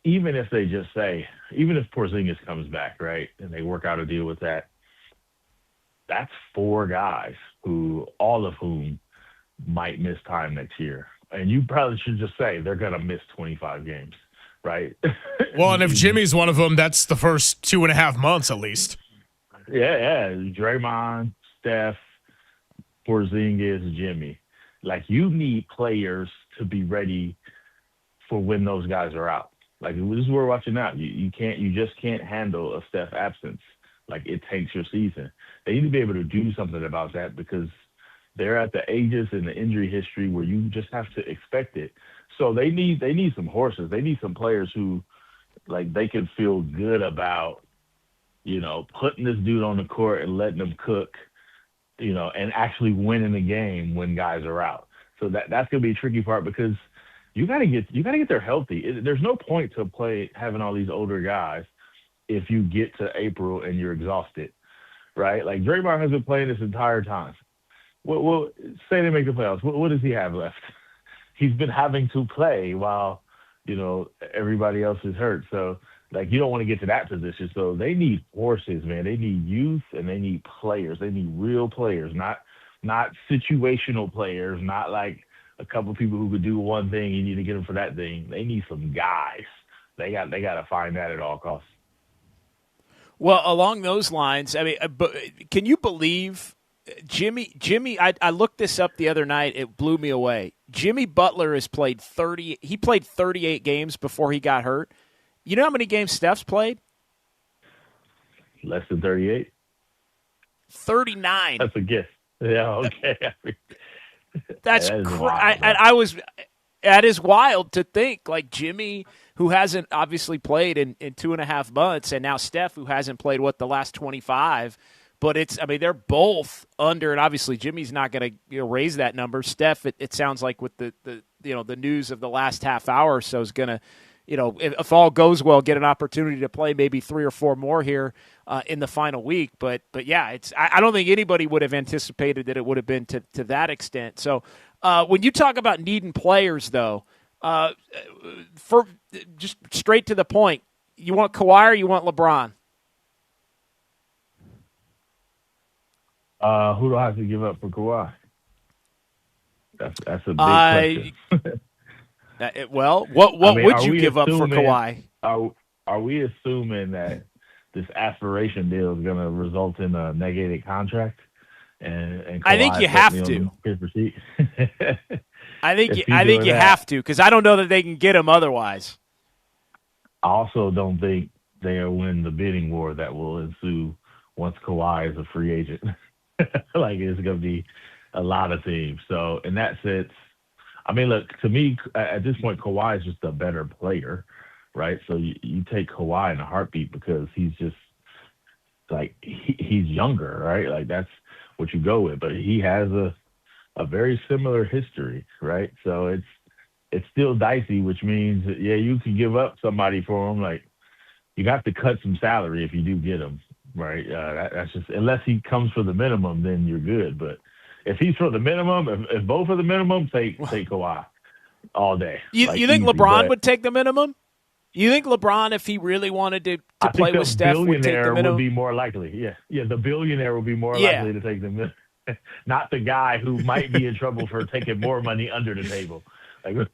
even if they just say, even if Porzingis comes back, right, and they work out a deal with that, that's four guys all of whom might miss time next year. And you probably should just say they're going to miss 25 games, right? Well, and if Jimmy's one of them, that's the first 2.5 months at least. Yeah. Draymond, Steph, Porzingis, Jimmy. Like, you need players to be ready for when those guys are out. Like, this is what we're watching now. You just can't handle a Steph absence. Like, it takes your season. They need to be able to do something about that because they're at the ages and the injury history where you just have to expect it. So they need some horses. They need some players who, like, they can feel good about, putting this dude on the court and letting him cook, and actually winning the game when guys are out. So that's gonna be a tricky part because you gotta get there healthy. There's no point to having all these older guys if you get to April and you're exhausted, right? Like, Draymond has been playing this entire time. Well, say they make the playoffs. What does he have left? He's been having to play while, everybody else is hurt. So, like, you don't want to get to that position. So they need horses, man. They need youth and they need players. They need real players, not situational players, not like a couple of people who could do one thing. You need to get them for that thing. They need some guys. They got to find that at all costs. Well, along those lines, I mean, can you believe Jimmy? I looked this up the other night. It blew me away. Jimmy Butler has played 30. He played 38 games before he got hurt. You know how many games Steph's played? Less than 38. 39. That's a guess. Yeah. Okay. That's that is wild to think. Like, Jimmy, who hasn't obviously played in 2.5 months, and now Steph, who hasn't played the last 25. But they're both under, and obviously Jimmy's not going to raise that number. Steph, it sounds like with the news of the last half hour or so is going to, if all goes well, get an opportunity to play maybe 3 or 4 more here in the final week. But yeah, I don't think anybody would have anticipated that it would have been to that extent. So when you talk about needing players, though, for just straight to the point, you want Kawhi or you want LeBron? Who do I have to give up for Kawhi? That's a big question. What would you give up for Kawhi? Are we assuming that this aspiration deal is going to result in a negated contract? And I think you have to. I think you have to, because I don't know that they can get him otherwise. I also don't think they'll win the bidding war that will ensue once Kawhi is a free agent. Like, it's going to be a lot of teams. So in that sense, I mean, look, to me, at this point, Kawhi is just a better player, right? So you take Kawhi in a heartbeat because he's just, like, he's younger, right? Like, that's what you go with. But he has a very similar history, right? So it's still dicey, which means, yeah, you can give up somebody for him. Like, you have to cut some salary if you do get him. Right, that's just, unless he comes for the minimum, then you're good. But if he's for the minimum, if both are the minimum, take Kawhi all day. You think LeBron would take the minimum? You think LeBron, if he really wanted to play with Steph, would take the minimum? Would be more likely. Yeah, the billionaire would be more likely to take the minimum, not the guy who might be in trouble for taking more money under the table. Like,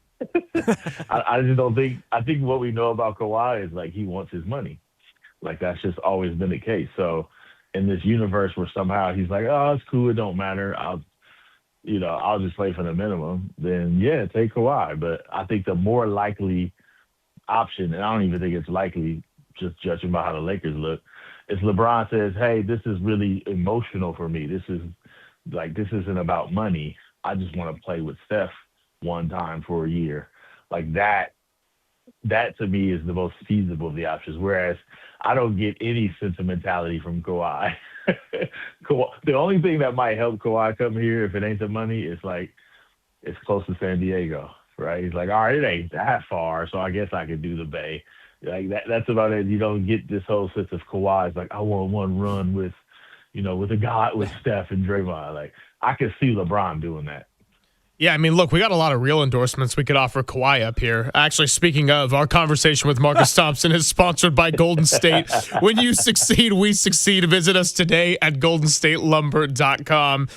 I just don't think. I think what we know about Kawhi is, like, he wants his money. Like, that's just always been the case. So in this universe where somehow he's like, oh, it's cool, it don't matter, I'll just play for the minimum, then yeah, take Kawhi. But I think the more likely option, and I don't even think it's likely, just judging by how the Lakers look, is LeBron says, hey, this is really emotional for me. This isn't about money. I just want to play with Steph one time for a year. Like, that to me is the most feasible of the options. Whereas I don't get any sentimentality from Kawhi. The only thing that might help Kawhi come here, if it ain't the money, is like, it's close to San Diego, right? He's like, all right, it ain't that far, so I guess I could do the Bay. Like, that's about it. You don't get this whole sense of Kawhi. It's like, I want one run with a guy with Steph and Draymond. Like, I could see LeBron doing that. Yeah, I mean, look, we got a lot of real endorsements we could offer Kawhi up here. Actually, speaking of, our conversation with Marcus Thompson is sponsored by Golden State. When you succeed, we succeed. Visit us today at goldenstatelumber.com.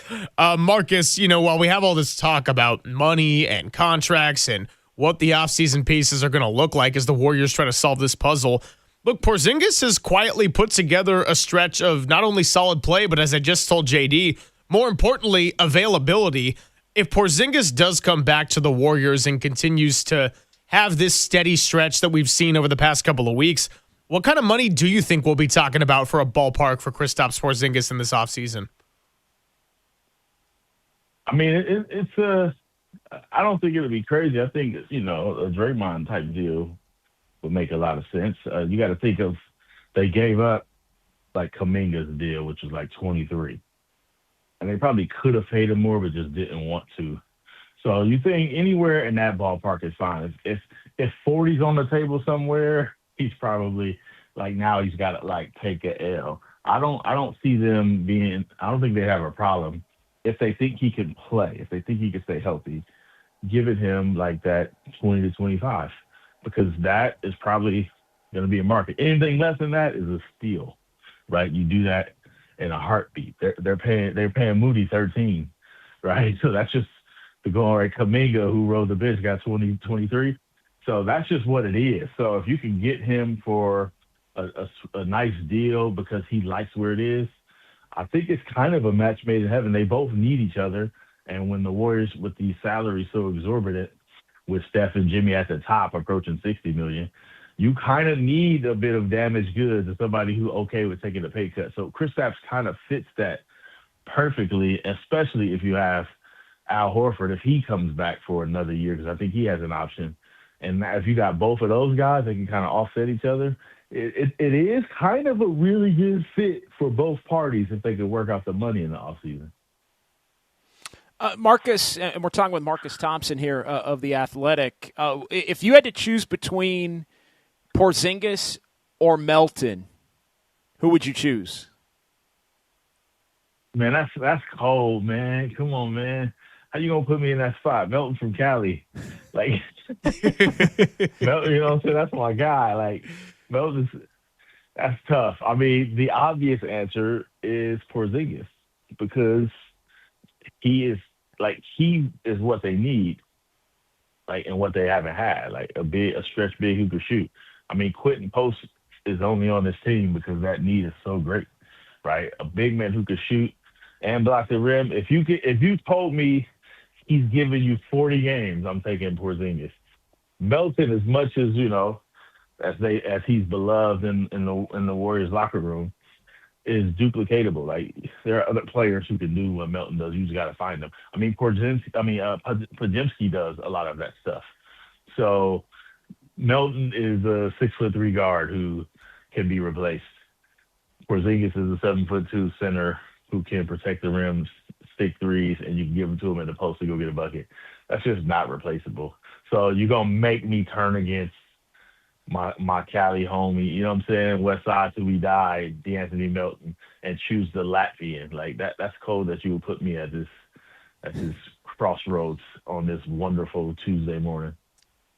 Marcus, while we have all this talk about money and contracts and what the offseason pieces are going to look like as the Warriors try to solve this puzzle, look, Porzingis has quietly put together a stretch of not only solid play, but as I just told JD, more importantly, availability. If Porzingis does come back to the Warriors and continues to have this steady stretch that we've seen over the past couple of weeks, what kind of money do you think we'll be talking about for a ballpark for Kristaps Porzingis in this offseason? I mean, I don't think it'll be crazy. I think, a Draymond type deal would make a lot of sense. You got to think of, they gave up like Kuminga's deal, which was like 23. And they probably could have paid him more, but just didn't want to. So you think anywhere in that ballpark is fine. If 40's on the table somewhere, he's probably now he's got to take a L. I don't see them being. I don't think they have a problem if they think he can play. If they think he can stay healthy, giving him that 20 to 25, because that is probably going to be a market. Anything less than that is a steal, right? You do that in a heartbeat. They're paying Moody 13, right? So that's just the going right. Kuminga, who rode the bench, got 20, 23. So that's just what it is. So if you can get him for a nice deal because he likes where it is, I think it's kind of a match made in heaven. They both need each other. And when the Warriors, with these salaries so exorbitant, with Steph and Jimmy at the top approaching $60 million, you kind of need a bit of damaged goods and somebody who's okay with taking a pay cut. So Kristaps kind of fits that perfectly, especially if you have Al Horford, if he comes back for another year, because I think he has an option. And if you got both of those guys, they can kind of offset each other. It is kind of a really good fit for both parties if they could work out the money in the offseason. Marcus, and we're talking with Marcus Thompson here of The Athletic. If you had to choose between Porzingis or Melton, who would you choose? Man, that's cold, man. Come on, man. How you gonna put me in that spot? Melton from Cali, Melton, you know what I'm saying? That's my guy. Melton, that's tough. I mean, the obvious answer is Porzingis because he is what they need, and what they haven't had, a stretch big who can shoot. I mean, Quentin Post is only on this team because that need is so great, right? A big man who can shoot and block the rim. If you told me he's giving you 40 games, I'm taking Porzingis. Melton, as much as as he's beloved in the Warriors locker room, is duplicatable. There are other players who can do what Melton does. You just got to find them. I mean, Podziemski does a lot of that stuff. So Melton is a 6'3" guard who can be replaced. Porzingis is a 7'2" center who can protect the rim, stick threes, and you can give them to him in the post to go get a bucket. That's just not replaceable. So you're gonna make me turn against my Cali homie, you know what I'm saying? West Side till we die, DeAnthony Melton, and choose the Latvian. That's cold that you would put me at this crossroads on this wonderful Tuesday morning.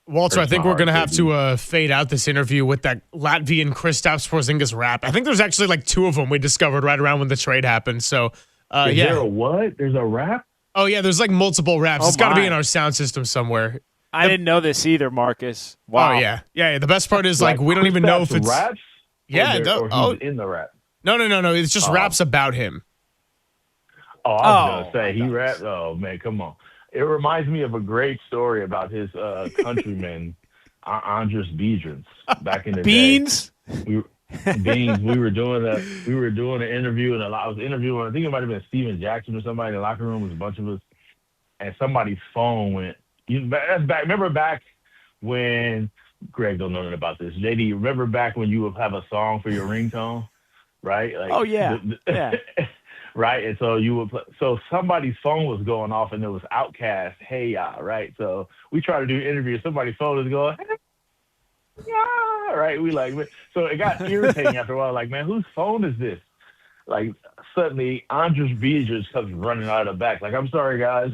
Walter, I think we're going to have to fade out this interview with that Latvian Kristaps Porzingis rap. I think there's actually two of them we discovered right around when the trade happened. So, Is there a what? There's a rap? Oh, yeah, there's multiple raps. It's got to be in our sound system somewhere. I didn't know this either, Marcus. Wow. Oh, yeah. Yeah, the best part is, we don't even know if it's... raps? Yeah. Or he's in the rap? No. It's just raps about him. Oh, I was going to say, he rapped? Oh, man, come on. It reminds me of a great story about his countryman, Andres Beedrins, back in the Beans? day. Beans. We were doing an interview, and I was interviewing, I think it might have been Steven Jackson or somebody in the locker room. It was a bunch of us, and somebody's phone went. That's back. Remember back when Greg don't know nothing about this. JD, remember back when you would have a song for your ringtone, right? Oh yeah, yeah. Right, and so you would. So somebody's phone was going off, and it was Outkast, "Hey Ya," right? So we try to do an interview. Somebody's phone is going, "Hey Ya," right? We so it got irritating after a while. Man, whose phone is this? Suddenly Andres Beedrins comes running out of the back. I'm sorry, guys.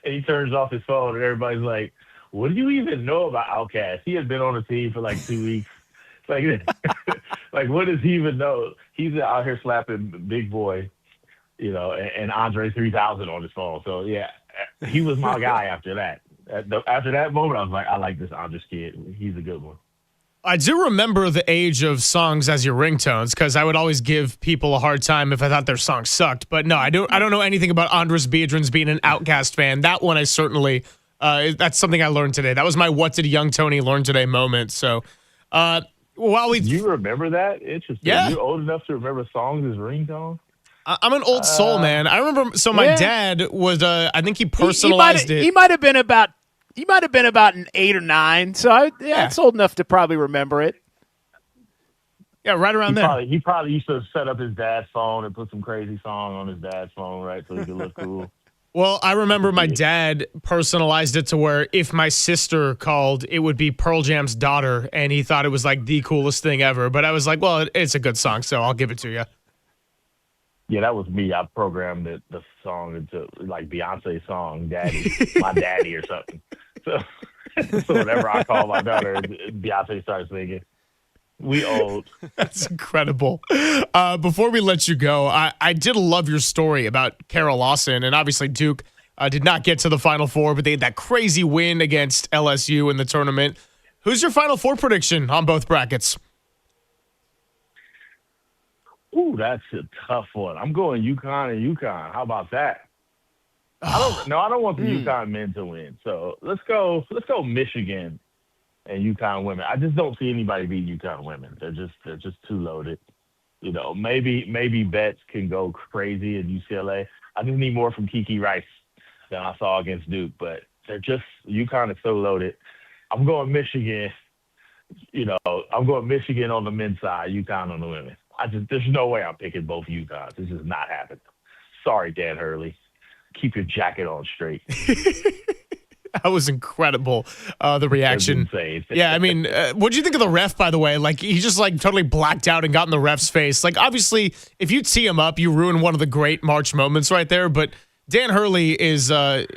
and he turns off his phone, and everybody's like, "What do you even know about Outkast? He had been on the team for like 2 weeks. Like, like what does he even know? He's out here slapping Big Boy, and Andre 3000 on his phone. So yeah, he was my guy after that. After that moment, I was like, I like this Andres kid. He's a good one. I do remember the age of songs as your ringtones because I would always give people a hard time if I thought their song sucked. But no, I don't know anything about Andres Biedrins being an Outkast fan. That one I certainly that's something I learned today. That was my what did young Tony learn today moment. So you remember that? Interesting. Yeah. You're old enough to remember songs as ringtones? I'm an old soul, man. I remember. So my dad was. I think he personalized it. He might have been about an 8 or 9. So it's old enough to probably remember it. Yeah, right around there. He probably used to set up his dad's phone and put some crazy song on his dad's phone, right, so he could look cool. Well, I remember my dad personalized it to where if my sister called, it would be Pearl Jam's Daughter, and he thought it was like the coolest thing ever. But I was like, well, it's a good song, so I'll give it to you. Yeah, that was me. I programmed the song into like Beyonce's song, "Daddy," my daddy or something. So whenever I call my daughter, Beyonce starts singing. We old. That's incredible. Before we let you go, I did love your story about Carol Lawson, and obviously Duke did not get to the Final Four, but they had that crazy win against LSU in the tournament. Who's your Final Four prediction on both brackets? Ooh, that's a tough one. I'm going UConn and UConn. How about that? I don't want the UConn men to win. So let's go Michigan and UConn women. I just don't see anybody beat UConn women. They're just too loaded. Maybe Betts can go crazy in UCLA. I just need more from Kiki Rice than I saw against Duke, but UConn is so loaded. I'm going Michigan. I'm going Michigan on the men's side, UConn on the women. There's no way I'm picking both UConns. This is not happening. Sorry, Dan Hurley. Keep your jacket on straight. That was incredible, the reaction. Yeah, I mean, what did you think of the ref, by the way? Like, he just, totally blacked out and got in the ref's face. Like, obviously, if you tee him up, you ruin one of the great March moments right there. But Dan Hurley is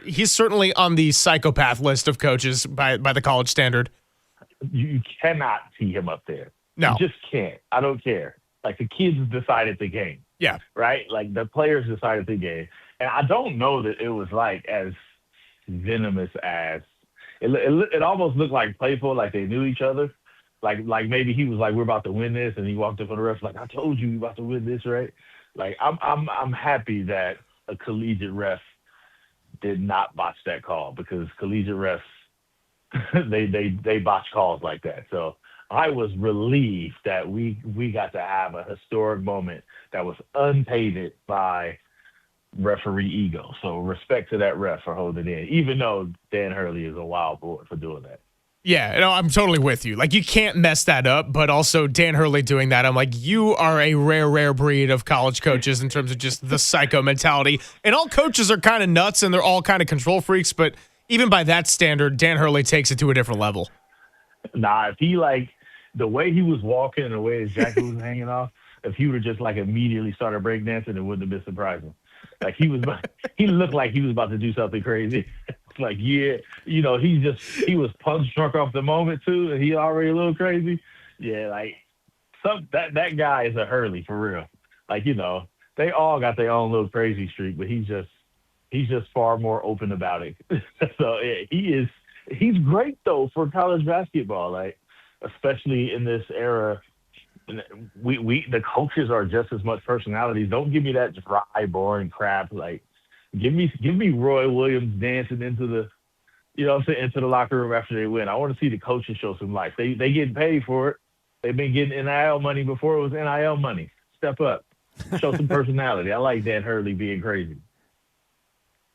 he's certainly on the psychopath list of coaches by the college standard. You cannot tee him up there. No. You just can't. I don't care. Like, the kids decided the game. Yeah. Right? Like, the players decided the game. And I don't know that it was, as venomous as it almost looked like playful, like they knew each other. Like maybe he was like, we're about to win this, and he walked up on the ref like, I told you, we're about to win this, right? Like, I'm happy that a collegiate ref did not botch that call, because collegiate refs they botch calls like that. So I was relieved that we got to have a historic moment that was untainted by referee ego. So respect to that ref for holding in, even though Dan Hurley is a wild boy for doing that. Yeah, no, I'm totally with you. Like, you can't mess that up, but also Dan Hurley doing that, I'm like, you are a rare breed of college coaches in terms of just the psycho mentality. And all coaches are kind of nuts, and they're all kind of control freaks, but even by that standard, Dan Hurley takes it to a different level. Nah, if he, the way he was walking and the way his jacket was hanging off, if he would have just, immediately started breakdancing, it wouldn't have been surprising. He looked like he was about to do something crazy. He was punch drunk off the moment too, and he already a little crazy. Yeah, that guy is a Hurley for real. They all got their own little crazy streak, but he's just far more open about it. So yeah, he's great though for college basketball, especially in this era. The coaches are just as much personalities. Don't give me that dry, boring crap. Give me Roy Williams dancing into the, into the locker room after they win. I want to see the coaches show some life. They getting paid for it. They've been getting NIL money before it was NIL money. Step up, show some personality. I like Dan Hurley being crazy.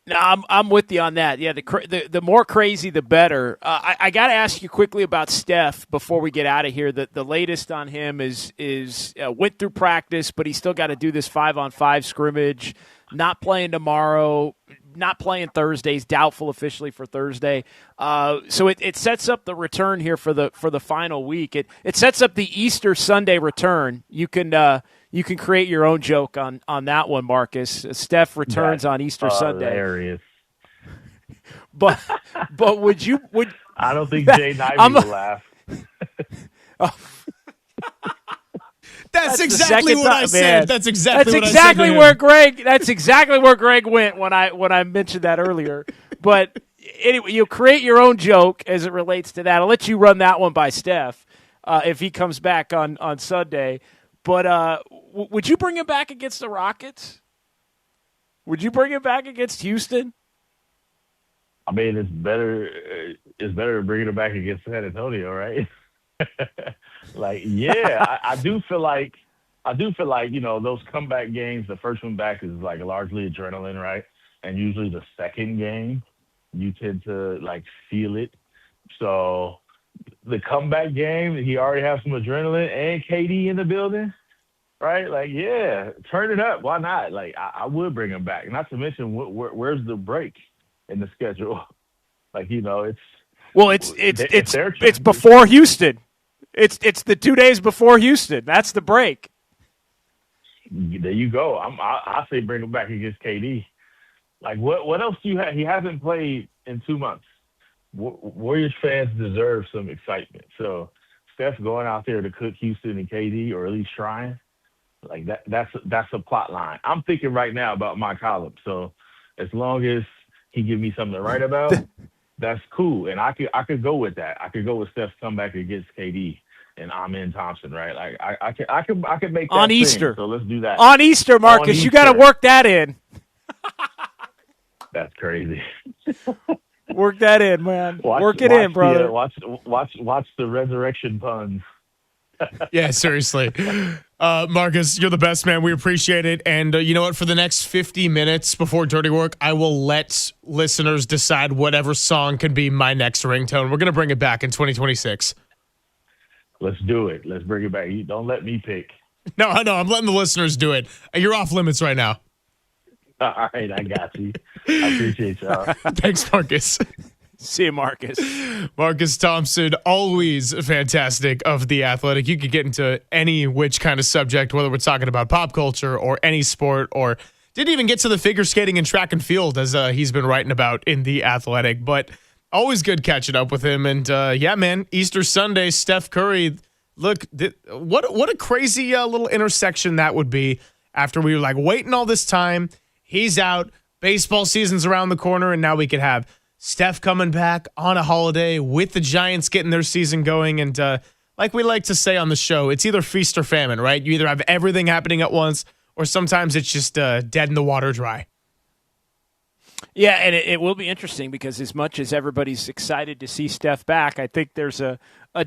No, I'm with you on that. Yeah, the more crazy, the better. I got to ask you quickly about Steph before we get out of here. The latest on him is went through practice, but he still got to do this 5-on-5 scrimmage. Not playing tomorrow. Not playing Thursdays. Doubtful officially for Thursday. So it sets up the return here for the final week. It sets up the Easter Sunday return. You can create your own joke on that one, Marcus. Steph returns on Easter Sunday. Hilarious. But would I don't think Jay Ivey will laugh. That's exactly what I said. That's exactly what I said. That's exactly where Greg went when I mentioned that earlier. But anyway, you create your own joke as it relates to that. I'll let you run that one by Steph if he comes back on Sunday. But would you bring him back against the Rockets? Would you bring him back against Houston? I mean, it's better bringing him back against San Antonio, right? I do feel like those comeback games, the first one back is like largely adrenaline, right? And usually the second game, you tend to like feel it. So the comeback game, he already has some adrenaline and KD in the building, right? Like, yeah, turn it up. Why not? Like, I would bring him back. Not to mention, where's the break in the schedule? Like, it's before Houston. It's the 2 days before Houston. That's the break. There you go. I say bring him back against KD. Like, what else do you have? He hasn't played in 2 months. Warriors fans deserve some excitement. So Steph going out there to cook Houston and KD, or at least trying, like that's a plot line. I'm thinking right now about my column. So as long as he give me something to write about, that's cool. And I could go with that. I could go with Steph's comeback against KD and Amin Thompson, right? Like I could make that on thing. Easter. So let's do that. On Easter, Marcus, you got to work that in. That's crazy. Work that in, man. Work it in, brother. Watch the resurrection puns. Yeah, seriously. Marcus, you're the best, man. We appreciate it. And you know what? For the next 50 minutes before Dirty Work, I will let listeners decide whatever song can be my next ringtone. We're going to bring it back in 2026. Let's do it. Let's bring it back. Don't let me pick. No, I know. I'm letting the listeners do it. You're off limits right now. All right, I got you. I appreciate y'all. Thanks, Marcus. See you, Marcus. Marcus Thompson, always fantastic of The Athletic. You could get into any which kind of subject, whether we're talking about pop culture or any sport, or didn't even get to the figure skating and track and field as he's been writing about in The Athletic. But always good catching up with him. And yeah, man, Easter Sunday, Steph Curry. Look, what a crazy little intersection that would be after we were like waiting all this time. He's out. Baseball season's around the corner, and now we could have Steph coming back on a holiday with the Giants getting their season going. And like we like to say on the show, it's either feast or famine, right? You either have everything happening at once, or sometimes it's just dead in the water dry. Yeah, and it will be interesting because as much as everybody's excited to see Steph back, I think there's a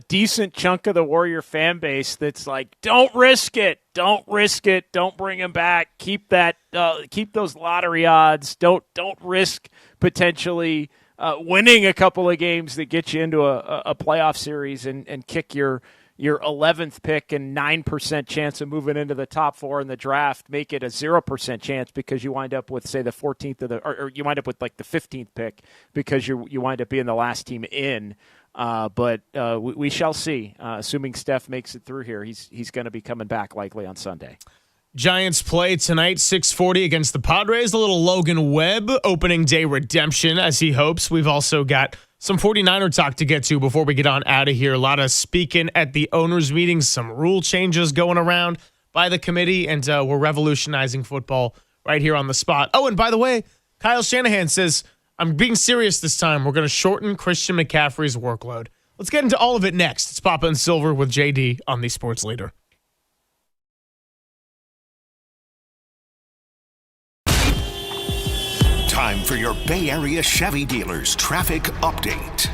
decent chunk of the Warrior fan base that's like, don't risk it. Don't risk it. Don't bring him back. Keep those lottery odds. Don't risk potentially winning a couple of games that get you into a playoff series and kick your 11th pick and 9% chance of moving into the top 4 in the draft, make it a 0% chance because you wind up with, say, the 14th or you wind up with like the 15th pick because you wind up being the last team in. But we shall see. Assuming Steph makes it through here, he's going to be coming back likely on Sunday. Giants play tonight, 6:40 against the Padres. A little Logan Webb opening day redemption as he hopes. We've also got some 49er talk to get to before we get on out of here. A lot of speaking at the owners' meetings, some rule changes going around by the committee, and we're revolutionizing football right here on the spot. Oh, and by the way, Kyle Shanahan says, I'm being serious this time. We're going to shorten Christian McCaffrey's workload. Let's get into all of it next. It's Papa and Silver with JD on the Sports Leader. Time for your Bay Area Chevy dealers traffic update.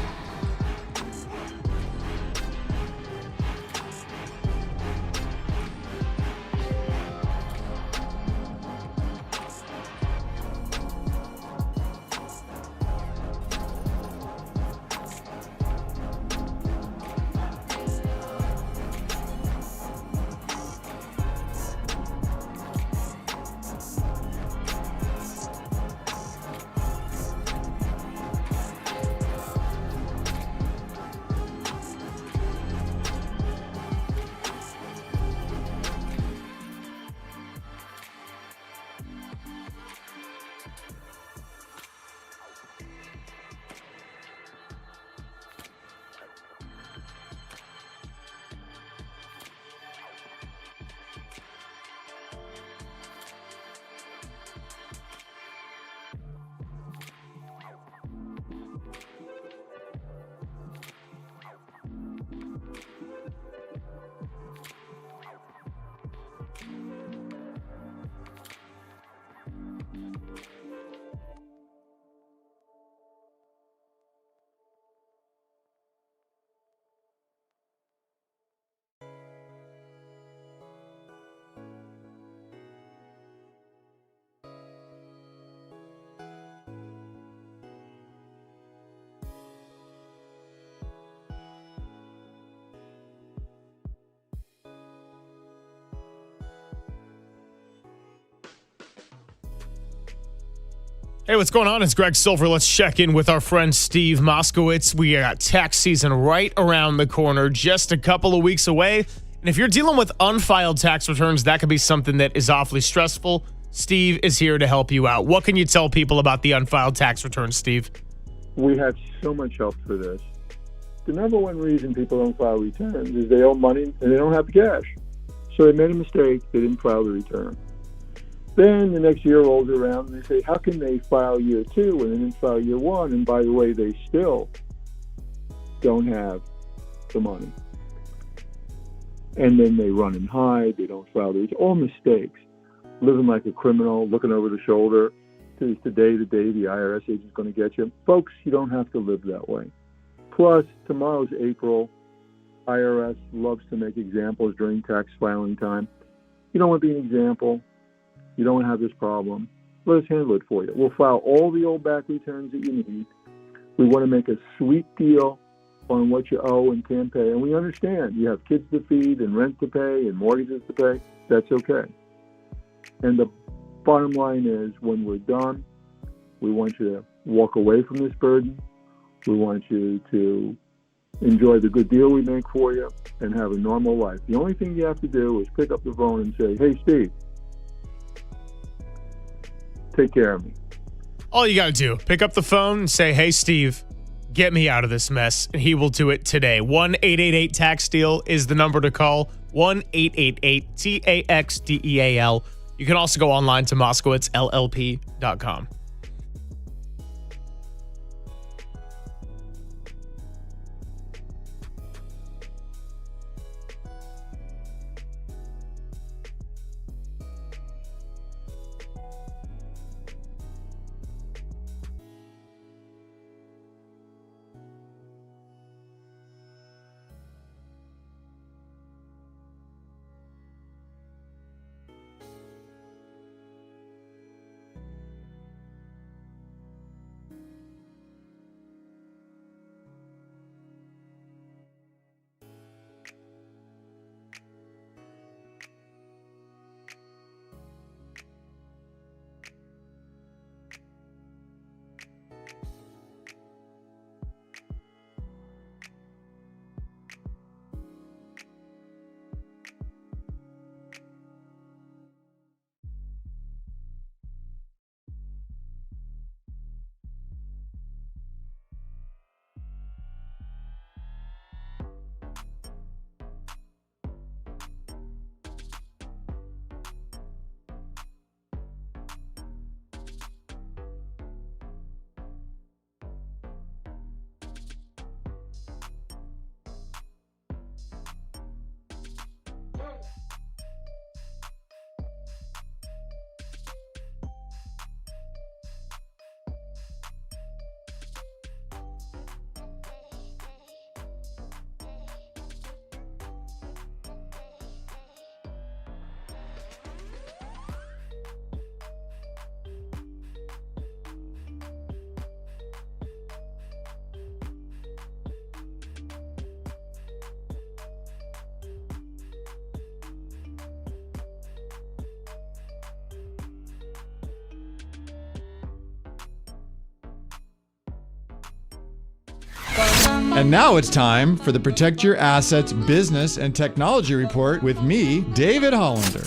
Hey, what's going on? It's Greg Silver. Let's check in with our friend Steve Moskowitz. We got tax season right around the corner, just a couple of weeks away. And if you're dealing with unfiled tax returns, that could be something that is awfully stressful. Steve is here to help you out. What can you tell people about the unfiled tax returns, Steve? We have so much help for this. The number one reason people don't file returns is they owe money and they don't have the cash. So they made a mistake. They didn't file the return. Then the next year rolls around and they say, how can they file year 2 and they didn't file year 1? And by the way, they still don't have the money. And then they run and hide. They don't file the return. All mistakes. Living like a criminal, looking over the shoulder. Today the IRS agent's going to get you. Folks, you don't have to live that way. Plus, tomorrow's April. IRS loves to make examples during tax filing time. You don't want to be an example. You don't have this problem. Let us handle it for you. We'll file all the old back returns that you need. We want to make a sweet deal on what you owe and can't pay. And we understand you have kids to feed and rent to pay and mortgages to pay. That's okay. And the bottom line is, when we're done, we want you to walk away from this burden. We want you to enjoy the good deal we make for you and have a normal life. The only thing you have to do is pick up the phone and say, hey, Steve, take care of me. All you got to do, pick up the phone and say, hey, Steve, get me out of this mess. And he will do it today. 1-888-TAX-DEAL is the number to call. 1-888-TAXDEAL. You can also go online to MoskowitzLLP.com. And now it's time for the Protect Your Assets Business and Technology Report with me, David Hollander.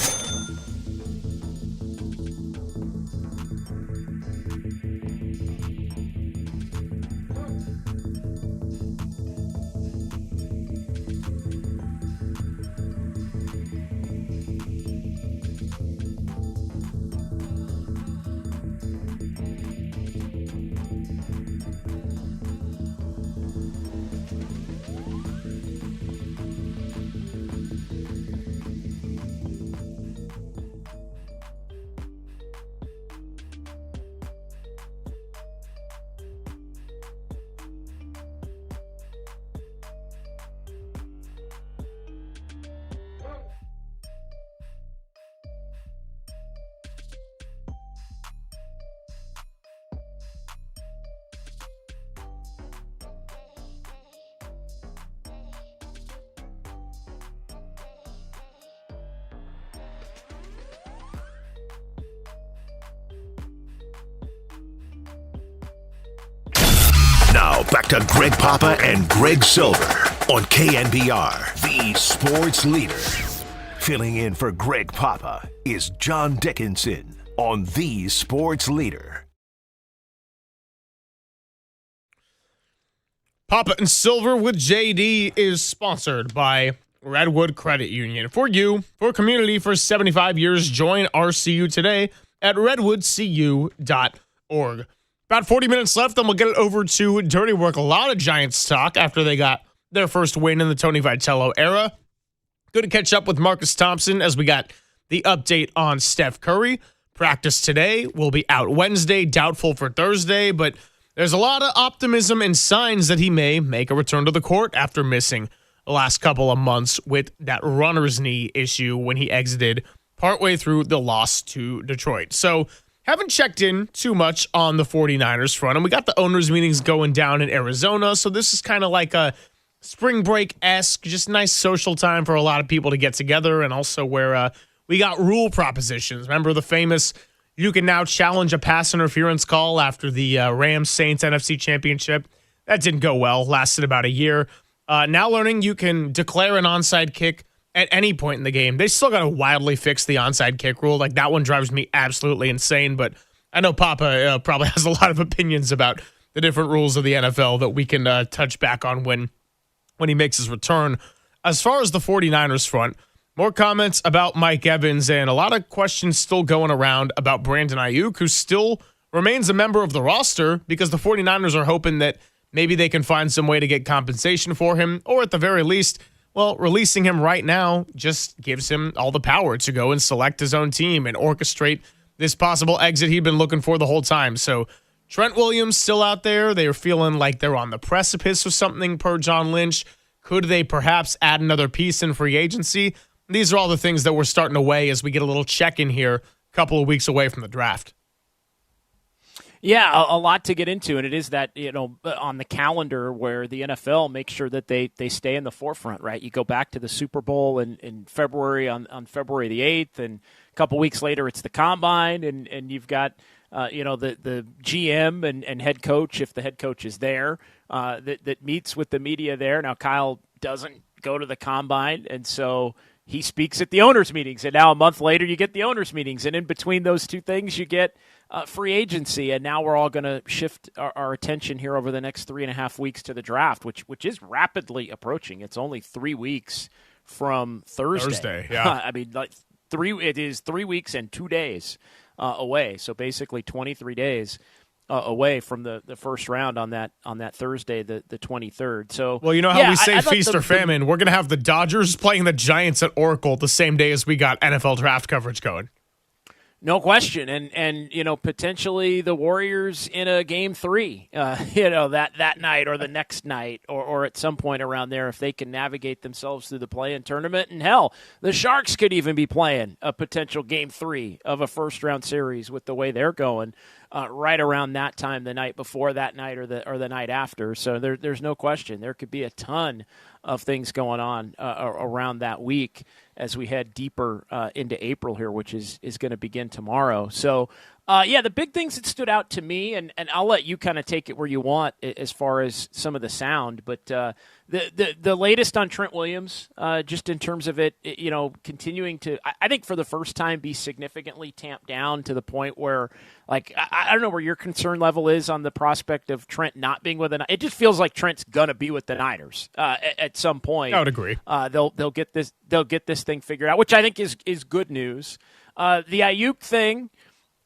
Now back to Greg Papa and Greg Silver on KNBR, the sports leader. Filling in for Greg Papa is John Dickinson on the sports leader. Papa and Silver with JD is sponsored by Redwood Credit Union. For you, for community, for 75 years, join RCU today at redwoodcu.org. About 40 minutes left, then we'll get it over to Dirty Work. A lot of Giants talk after they got their first win in the Tony Vitello era. Good to catch up with Marcus Thompson as we got the update on Steph Curry. Practice today, will be out Wednesday, doubtful for Thursday, but there's a lot of optimism and signs that he may make a return to the court after missing the last couple of months with that runner's knee issue when he exited partway through the loss to Detroit. So haven't checked in too much on the 49ers front, and we got the owners' meetings going down in Arizona, so this is kind of like a spring break-esque, just nice social time for a lot of people to get together, and also where we got rule propositions. Remember the famous, you can now challenge a pass interference call after the Rams-Saints NFC Championship? That didn't go well, lasted about a year. Now learning you can declare an onside kick at any point in the game. They still got to wildly fix the onside kick rule. Like, that one drives me absolutely insane, but I know Papa probably has a lot of opinions about the different rules of the NFL that we can touch back on when he makes his return. As far as the 49ers front, more comments about Mike Evans and a lot of questions still going around about Brandon Aiyuk, who still remains a member of the roster because the 49ers are hoping that maybe they can find some way to get compensation for him, or at the very least, well, releasing him right now just gives him all the power to go and select his own team and orchestrate this possible exit he'd been looking for the whole time. So Trent Williams still out there. They are feeling like they're on the precipice of something per John Lynch. Could they perhaps add another piece in free agency? These are all the things that we're starting to weigh as we get a little check-in here a couple of weeks away from the draft. Yeah, a lot to get into, and it is that, on the calendar where the NFL makes sure that they stay in the forefront, right? You go back to the Super Bowl in February, on February the 8th, and a couple weeks later it's the Combine, and you've got the GM and head coach, if the head coach is there, that meets with the media there. Now, Kyle doesn't go to the Combine, and so he speaks at the owners' meetings. And now a month later, you get the owners' meetings. And in between those two things, you get free agency. And now we're all going to shift our attention here over the next 3.5 weeks to the draft, which is rapidly approaching. It's only 3 weeks from Thursday. Yeah. I mean, it is 3 weeks and 2 days away. So basically 23 days away from the first round on that Thursday, the 23rd. So, well, you know how we say feast or famine? We're going to have the Dodgers playing the Giants at Oracle the same day as we got NFL draft coverage going. No question. And potentially the Warriors in a game 3, that night or the next night or at some point around there, if they can navigate themselves through the play-in tournament. And hell, the Sharks could even be playing a potential game 3 of a first-round series with the way they're going right around that time, the night before that night or the night after. So there's no question. There could be a ton of things going on around that week as we head deeper into April here, which is going to begin tomorrow. So, the big things that stood out to me, and I'll let you kind of take it where you want as far as some of the sound, but the latest on Trent Williams, just in terms of it, continuing to, I think for the first time, be significantly tamped down to the point where, like, I don't know where your concern level is on the prospect of Trent not being with the Niners. It just feels like Trent's gonna be with the Niners at some point. I would agree. They'll get this thing figured out, which I think is good news. The Aiyuk thing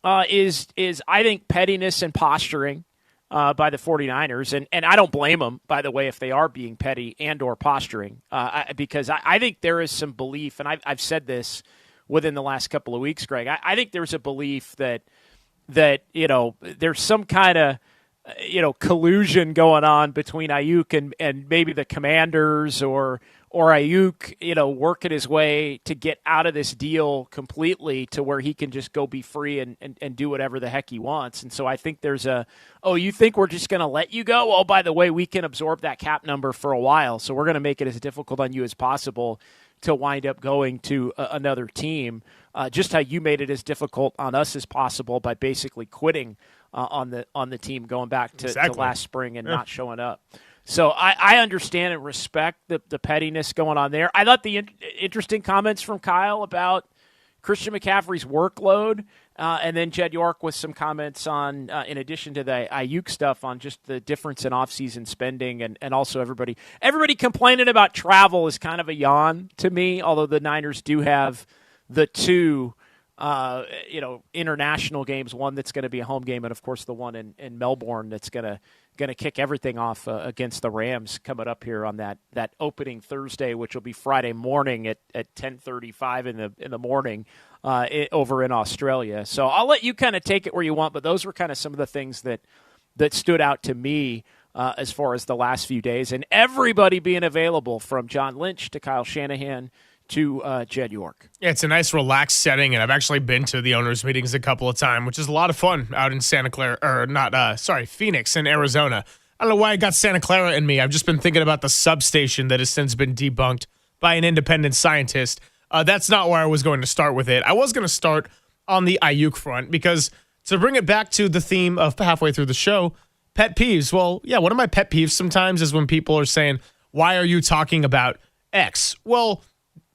is I think pettiness and posturing by the 49ers, and I don't blame them, by the way, if they are being petty and or posturing, because I think there is some belief, and I've said this within the last couple of weeks, Greg. I think there's a belief that there's some kind of collusion going on between Aiyuk and maybe the Commanders or Aiyuk, working his way to get out of this deal completely to where he can just go be free and do whatever the heck he wants. And so I think there's you think we're just going to let you go? Oh, by the way, we can absorb that cap number for a while, so we're going to make it as difficult on you as possible to wind up going to another team, just how you made it as difficult on us as possible by basically quitting on the team going back to last spring and Yeah. not showing up. So I understand and respect the pettiness going on there. I thought the interesting comments from Kyle about Christian McCaffrey's workload, and then Jed York with some comments on, in addition to the Aiyuk stuff, on just the difference in offseason spending, and also everybody complaining about travel is kind of a yawn to me, although the Niners do have the two international games, one that's going to be a home game, and of course the one in Melbourne that's going to kick everything off against the Rams coming up here on that opening Thursday, which will be Friday morning at 10:35 in the morning over in Australia. So I'll let you kind of take it where you want, but those were kind of some of the things that stood out to me as far as the last few days, and everybody being available from John Lynch to Kyle Shanahan to Jed York. Yeah, it's a nice relaxed setting, and I've actually been to the owners' meetings a couple of times, which is a lot of fun out in Phoenix in Arizona. I don't know why I got Santa Clara in me. I've just been thinking about the substation that has since been debunked by an independent scientist. That's not where I was going to start with it. I was going to start on the Aiyuk front because to bring it back to the theme of halfway through the show, pet peeves. Well, yeah, one of my pet peeves sometimes is when people are saying, why are you talking about X? Well,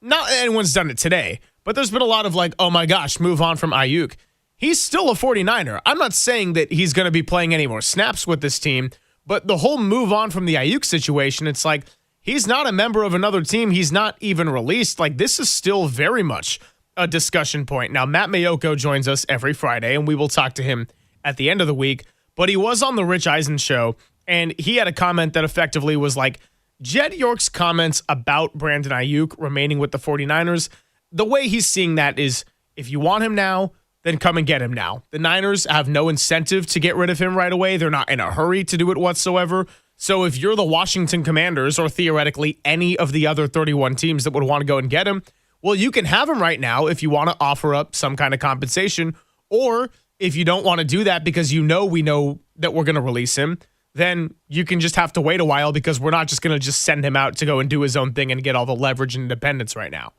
not anyone's done it today, but there's been a lot of like, oh my gosh, move on from Aiyuk. He's still a 49er. I'm not saying that he's going to be playing any more snaps with this team, but the whole move on from the Aiyuk situation, it's like he's not a member of another team. He's not even released. Like, this is still very much a discussion point. Now, Matt Mayoko joins us every Friday, and we will talk to him at the end of the week, but he was on the Rich Eisen show, and he had a comment that effectively was like, Jed York's comments about Brandon Aiyuk remaining with the 49ers, the way he's seeing that is, if you want him now, then come and get him now. The Niners have no incentive to get rid of him right away. They're not in a hurry to do it whatsoever. So if you're the Washington Commanders, or theoretically any of the other 31 teams that would want to go and get him, well, you can have him right now if you want to offer up some kind of compensation. Or if you don't want to do that because we know that we're going to release him, then you can just have to wait a while because we're not just going to just send him out to go and do his own thing and get all the leverage and independence right now.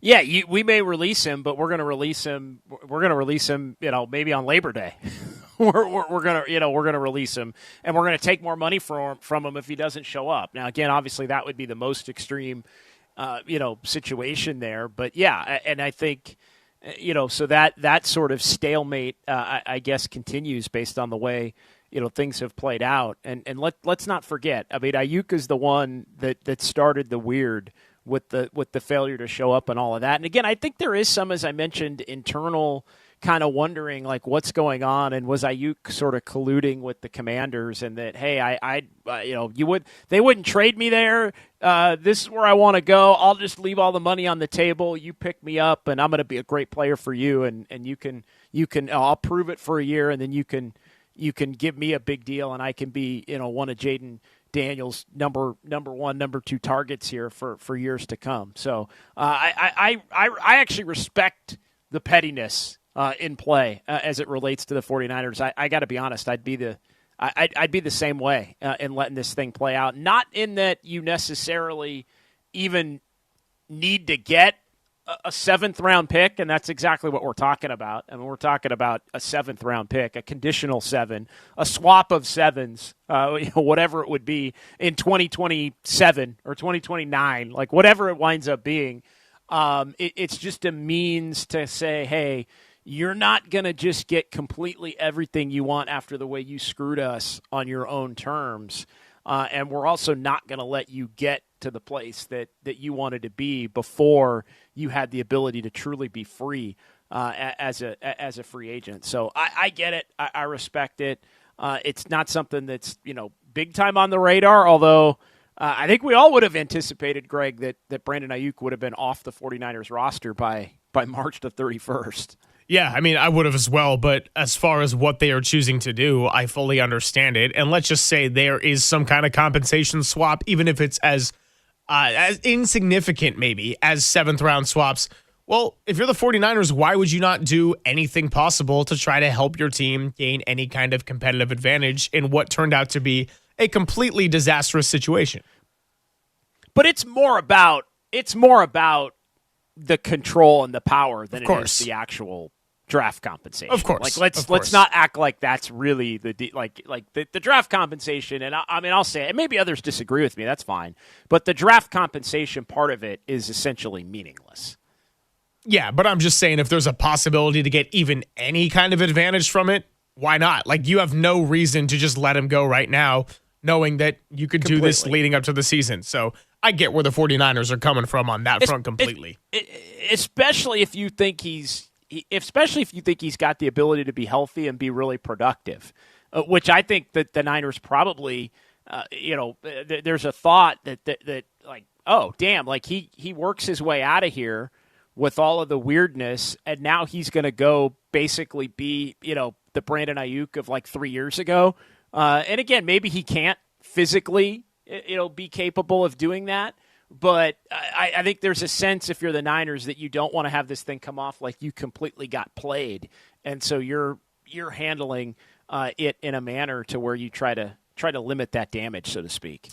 Yeah, we may release him, but we're going to release him. We're going to release him, maybe on Labor Day. we're going to release him, and we're going to take more money from him if he doesn't show up. Now, again, obviously that would be the most extreme, situation there. But yeah, and I think, so that sort of stalemate, I guess, continues based on the way things have played out. And let's not forget, I mean, Aiyuk is the one that started the weird with the failure to show up and all of that. And again, I think there is some, as I mentioned, internal kind of wondering like what's going on, and was Aiyuk sort of colluding with the Commanders, and that, hey, they wouldn't trade me there. This is where I want to go. I'll just leave all the money on the table. You pick me up, and I'm going to be a great player for you, and you can I'll prove it for a year, and then you can give me a big deal, and I can be, one of Jaden Daniels' number one, number two targets here for years to come. So I actually respect the pettiness in play as it relates to the 49ers. I got to be honest, I'd be the same way in letting this thing play out. Not in that you necessarily even need to get a seventh-round pick, and that's exactly what we're talking about. I mean, we're talking about a seventh-round pick, a conditional 7, a swap of 7s, whatever it would be in 2027 or 2029, like whatever it winds up being. It's just a means to say, hey, you're not going to just get completely everything you want after the way you screwed us on your own terms. And we're also not going to let you get to the place that you wanted to be before you had the ability to truly be free as a free agent. So I get it. I respect it. It's not something that's, big time on the radar, although I think we all would have anticipated, Greg, that Brandon Aiyuk would have been off the 49ers roster by March the 31st. Yeah, I mean, I would have as well, but as far as what they are choosing to do, I fully understand it. And let's just say there is some kind of compensation swap, even if it's as insignificant maybe as seventh-round swaps. Well, if you're the 49ers, why would you not do anything possible to try to help your team gain any kind of competitive advantage in what turned out to be a completely disastrous situation? But it's more about the control and the power than it is the actual draft compensation. Of course. Let's not act like that's really the draft compensation. And I'll say, and maybe others disagree with me. That's fine. But the draft compensation part of it is essentially meaningless. Yeah, but I'm just saying if there's a possibility to get even any kind of advantage from it, why not? Like, you have no reason to just let him go right now, knowing that you could do this leading up to the season. So I get where the 49ers are coming from on that front completely. Especially if you think he's got the ability to be healthy and be really productive, which I think that the Niners probably, there's a thought that like, oh, damn, like he works his way out of here with all of the weirdness, and now he's going to go basically be, the Brandon Aiyuk of like 3 years ago. And again, maybe he can't physically, be capable of doing that. But I think there's a sense, if you're the Niners, that you don't want to have this thing come off like you completely got played, and so you're handling it in a manner to where you try to limit that damage, so to speak.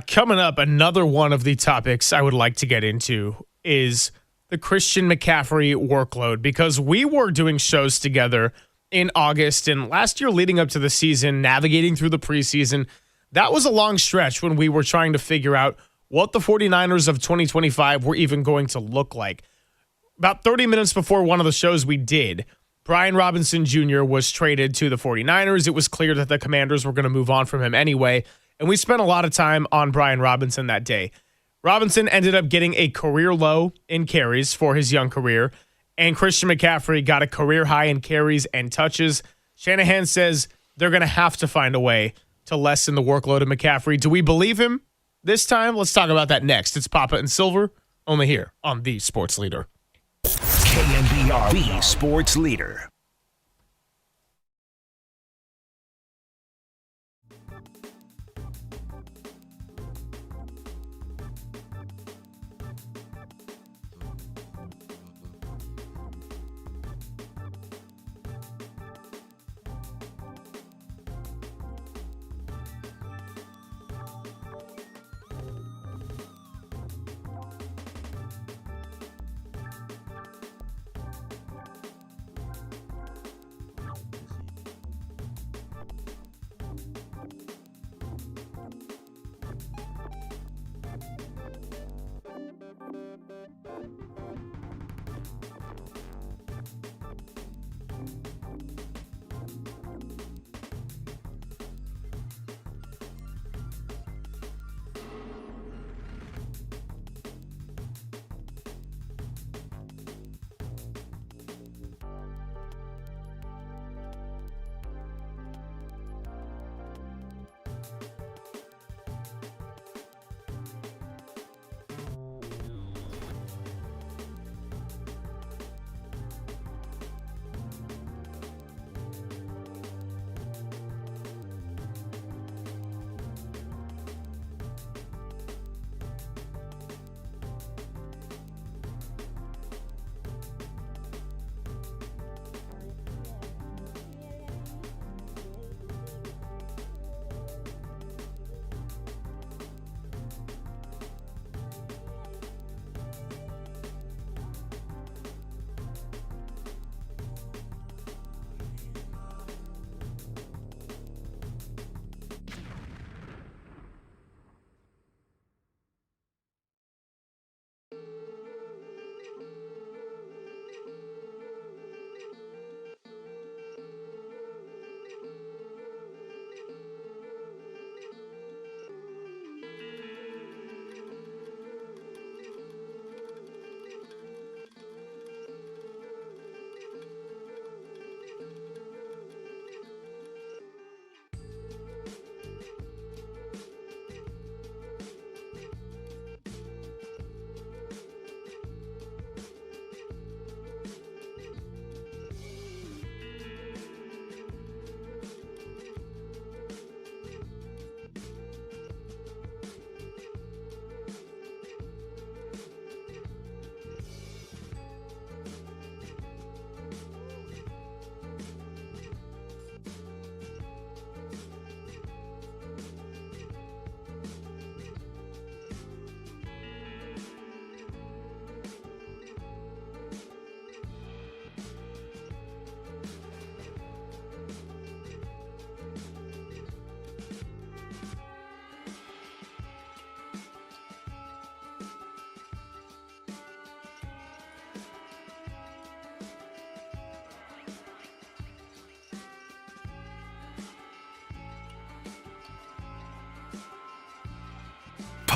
Coming up, another one of the topics I would like to get into is the Christian McCaffrey workload, because we were doing shows together in August and last year leading up to the season, navigating through the preseason. That was a long stretch when we were trying to figure out what the 49ers of 2025 were even going to look like. About 30 minutes before one of the shows we did, Brian Robinson Jr. was traded to the 49ers. It was clear that the Commanders were going to move on from him anyway, and we spent a lot of time on Brian Robinson that day. Robinson ended up getting a career low in carries for his young career, and Christian McCaffrey got a career high in carries and touches. Shanahan says they're going to have to find a way to lessen the workload of McCaffrey. Do we believe him this time? Let's talk about that next. It's Papa and Silver, only here on The Sports Leader. KNBR, The Sports Leader.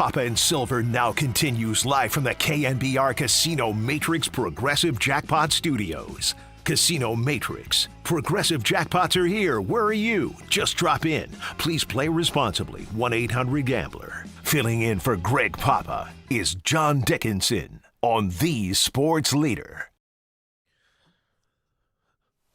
Papa and Silver now continues live from the KNBR Casino Matrix Progressive Jackpot Studios. Casino Matrix. Progressive jackpots are here. Where are you? Just drop in. Please play responsibly. 1-800-GAMBLER. Filling in for Greg Papa is John Dickinson on the Sports Leader.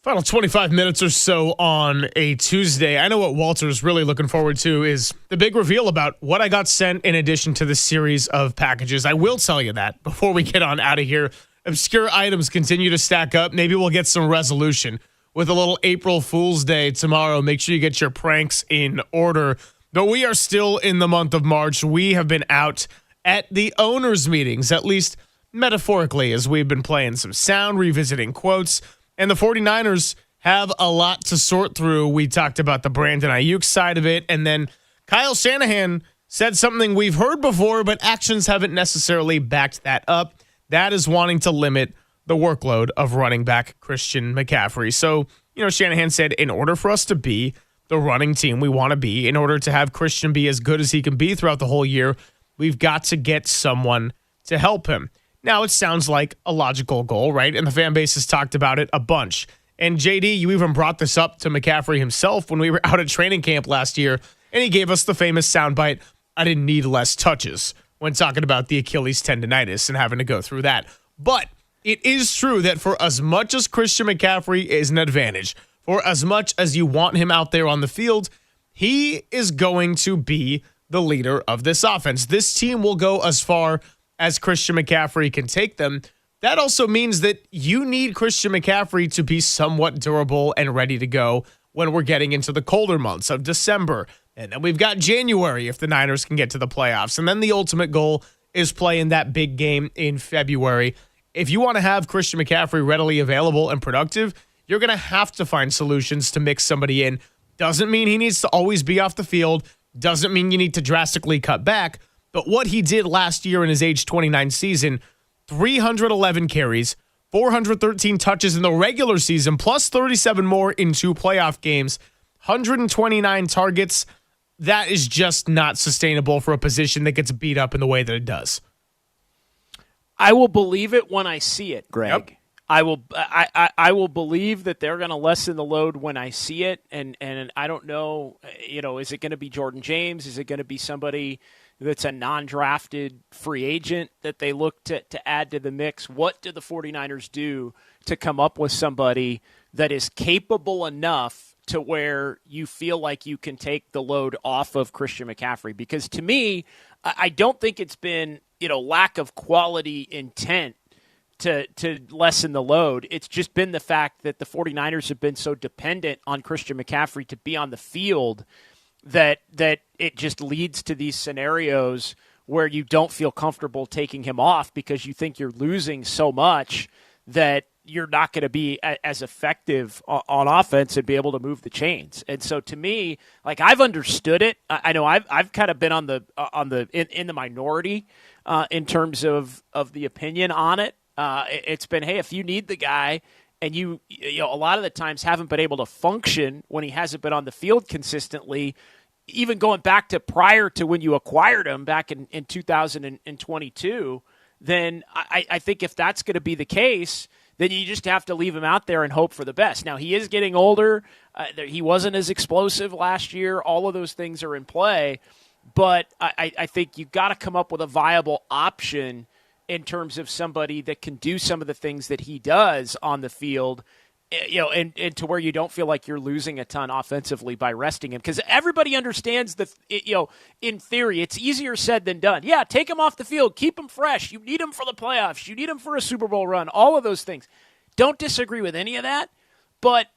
Final 25 minutes or so on a Tuesday. I know what Walter's really looking forward to is the big reveal about what I got sent in addition to the series of packages. I will tell you that before we get on out of here. Obscure items continue to stack up. Maybe we'll get some resolution with a little April Fool's Day tomorrow. Make sure you get your pranks in order. But we are still in the month of March. We have been out at the owners' meetings, at least metaphorically, as we've been playing some sound, revisiting quotes. And the 49ers have a lot to sort through. We talked about the Brandon Aiyuk side of it. And then Kyle Shanahan said something we've heard before, but actions haven't necessarily backed that up. That is wanting to limit the workload of running back Christian McCaffrey. So, Shanahan said, in order for us to be the running team we want to be, in order to have Christian be as good as he can be throughout the whole year, we've got to get someone to help him. Now, it sounds like a logical goal, right? And the fan base has talked about it a bunch. And JD, you even brought this up to McCaffrey himself when we were out at training camp last year, and he gave us the famous soundbite, I didn't need less touches, when talking about the Achilles tendonitis and having to go through that. But it is true that for as much as Christian McCaffrey is an advantage, for as much as you want him out there on the field, he is going to be the leader of this offense. This team will go as far as Christian McCaffrey can take them. That also means that you need Christian McCaffrey to be somewhat durable and ready to go when we're getting into the colder months of December. And then we've got January if the Niners can get to the playoffs. And then the ultimate goal is playing that big game in February. If you want to have Christian McCaffrey readily available and productive, you're going to have to find solutions to mix somebody in. Doesn't mean he needs to always be off the field. Doesn't mean you need to drastically cut back. But what he did last year in his age 29 season, 311 carries, 413 touches in the regular season, plus 37 more in 2 playoff games, 129 targets. That is just not sustainable for a position that gets beat up in the way that it does. I will believe it when I see it, Greg. Yep. I will believe that they're going to lessen the load when I see it, and I don't know, is it going to be Jordan James? Is it going to be somebody that's a non-drafted free agent that they look to add to the mix? What do the 49ers do to come up with somebody that is capable enough to where you feel like you can take the load off of Christian McCaffrey? Because to me, I don't think it's been, lack of quality intent to lessen the load. It's just been the fact that the 49ers have been so dependent on Christian McCaffrey to be on the field that it just leads to these scenarios where you don't feel comfortable taking him off because you think you're losing so much that you're not going to be as effective on offense and be able to move the chains. And so to me, like, I've understood it. I know I've kind of been in the minority in terms of the opinion on it. It's been, hey, if you need the guy and you a lot of the times haven't been able to function when he hasn't been on the field consistently, even going back to prior to when you acquired him back in 2022, then I think if that's going to be the case, then you just have to leave him out there and hope for the best. Now, he is getting older. He wasn't as explosive last year. All of those things are in play. But I think you've got to come up with a viable option in terms of somebody that can do some of the things that he does on the field, and to where you don't feel like you're losing a ton offensively by resting him. Because everybody understands in theory, it's easier said than done. Yeah, take him off the field, keep him fresh. You need him for the playoffs. You need him for a Super Bowl run, all of those things. Don't disagree with any of that, but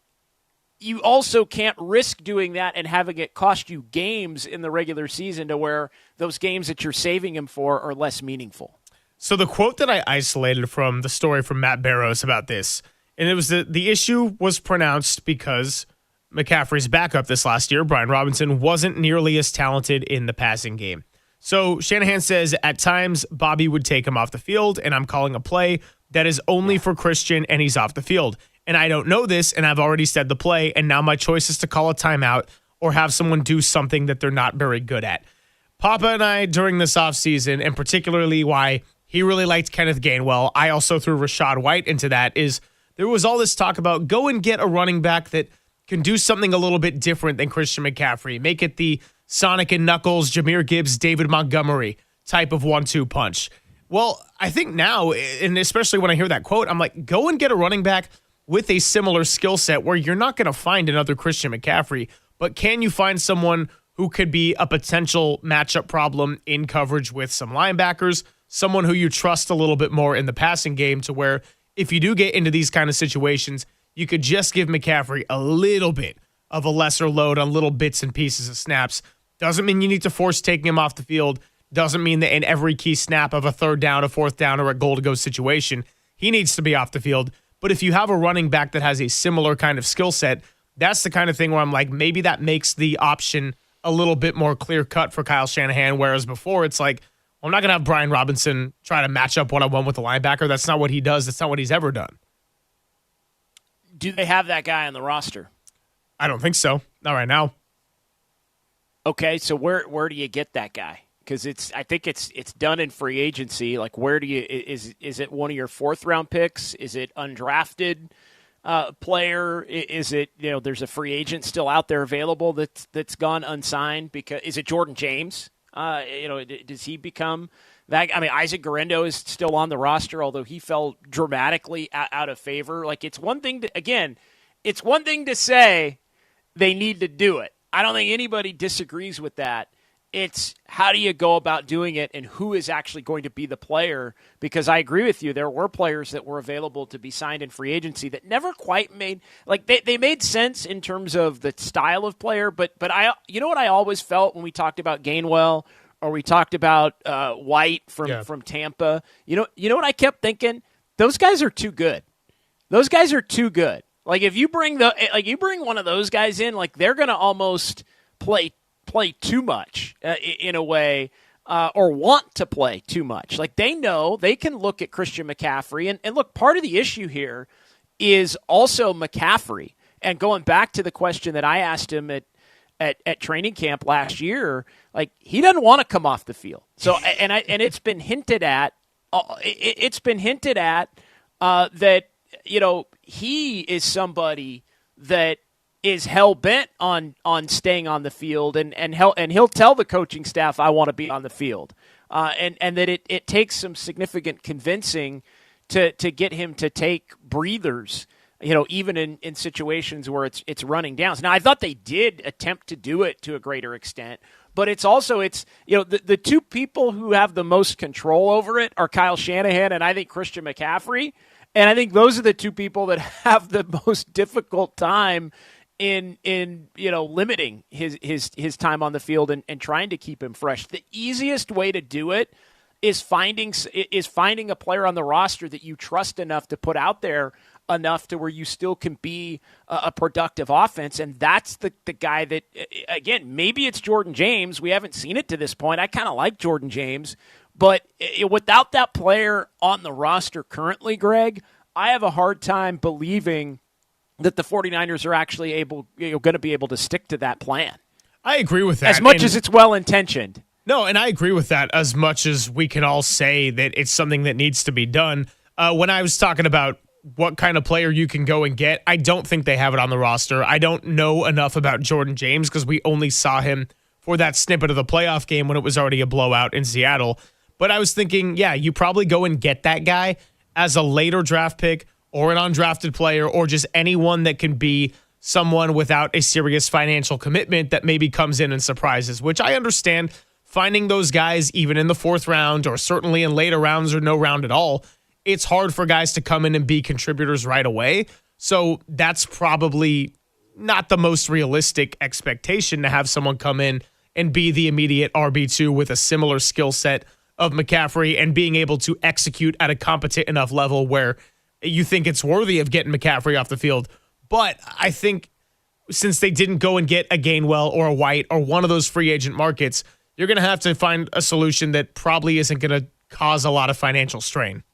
you also can't risk doing that and having it cost you games in the regular season to where those games that you're saving him for are less meaningful. So the quote that I isolated from the story from Matt Barrows about this, and it was the issue was pronounced because McCaffrey's backup this last year, Brian Robinson, wasn't nearly as talented in the passing game. So Shanahan says at times Bobby would take him off the field, and I'm calling a play that is only for Christian, and he's off the field. And I don't know this, and I've already said the play, and now my choice is to call a timeout or have someone do something that they're not very good at. Papa and I, during this offseason, and particularly why he really liked Kenneth Gainwell, I also threw Rachaad White into that, is there was all this talk about go and get a running back that can do something a little bit different than Christian McCaffrey. Make it the Sonic and Knuckles, Jahmyr Gibbs, David Montgomery type of 1-2 punch. Well, I think now, and especially when I hear that quote, I'm like, go and get a running back with a similar skill set where you're not going to find another Christian McCaffrey, but can you find someone who could be a potential matchup problem in coverage with some linebackers, someone who you trust a little bit more in the passing game to where if you do get into these kind of situations, you could just give McCaffrey a little bit of a lesser load on little bits and pieces of snaps. Doesn't mean you need to force taking him off the field. Doesn't mean that in every key snap of a third down, a fourth down, or a goal-to-go situation, he needs to be off the field. But if you have a running back that has a similar kind of skill set, that's the kind of thing where I'm like, maybe that makes the option a little bit more clear-cut for Kyle Shanahan, whereas before it's like, well, I'm not going to have Brian Robinson try to match up one-on-one with the linebacker. That's not what he does. That's not what he's ever done. Do they have that guy on the roster? I don't think so. Not right now. Okay, so where do you get that guy? Because I think it's done in free agency. Like, where do you is it one of your 4th round picks? Is it undrafted player? Is it there's a free agent still out there available that's gone unsigned? Because is it Jordan James? Does he become that? I mean, Isaac Guerrero is still on the roster, although he fell dramatically out of favor. Like, it's one thing to say they need to do it. I don't think anybody disagrees with that. It's how do you go about doing it and who is actually going to be the player? Because I agree with you. There were players that were available to be signed in free agency that never quite made – like they made sense in terms of the style of player. But you know what I always felt when we talked about Gainwell or we talked about White from Tampa? You know what I kept thinking? Those guys are too good. Those guys are too good. Like if you bring one of those guys in, like they're going to almost play too much in a way or want to play too much. Like they know they can look at Christian McCaffrey. And look, part of the issue here is also McCaffrey. And going back to the question that I asked him at training camp last year, like he doesn't want to come off the field. So and it's been hinted at that he is somebody that is hell-bent on staying on the field, and he'll tell the coaching staff, I want to be on the field. And that it takes some significant convincing to get him to take breathers, even in situations where it's running downs. Now, I thought they did attempt to do it to a greater extent, but it's the two people who have the most control over it are Kyle Shanahan and I think Christian McCaffrey. And I think those are the two people that have the most difficult time in limiting his time on the field and trying to keep him fresh. The easiest way to do it is finding a player on the roster that you trust enough to put out there enough to where you still can be a productive offense. And that's the guy that, again, maybe it's Jordan James. We haven't seen it to this point. I kind of like Jordan James. But without that player on the roster currently, Greg, I have a hard time believing that the 49ers are actually going to be able to stick to that plan. I agree with that. As much as it's well-intentioned. No, and I agree with that as much as we can all say that it's something that needs to be done. When I was talking about what kind of player you can go and get, I don't think they have it on the roster. I don't know enough about Jordan James because we only saw him for that snippet of the playoff game when it was already a blowout in Seattle. But I was thinking, yeah, you probably go and get that guy as a later draft pick or an undrafted player or just anyone that can be someone without a serious financial commitment that maybe comes in and surprises, which I understand finding those guys even in the 4th round or certainly in later rounds or no round at all. It's hard for guys to come in and be contributors right away. So that's probably not the most realistic expectation to have someone come in and be the immediate RB2 with a similar skill set of McCaffrey and being able to execute at a competent enough level where you think it's worthy of getting McCaffrey off the field. But I think since they didn't go and get a Gainwell or a White or one of those free agent markets, you're going to have to find a solution that probably isn't going to cause a lot of financial strain.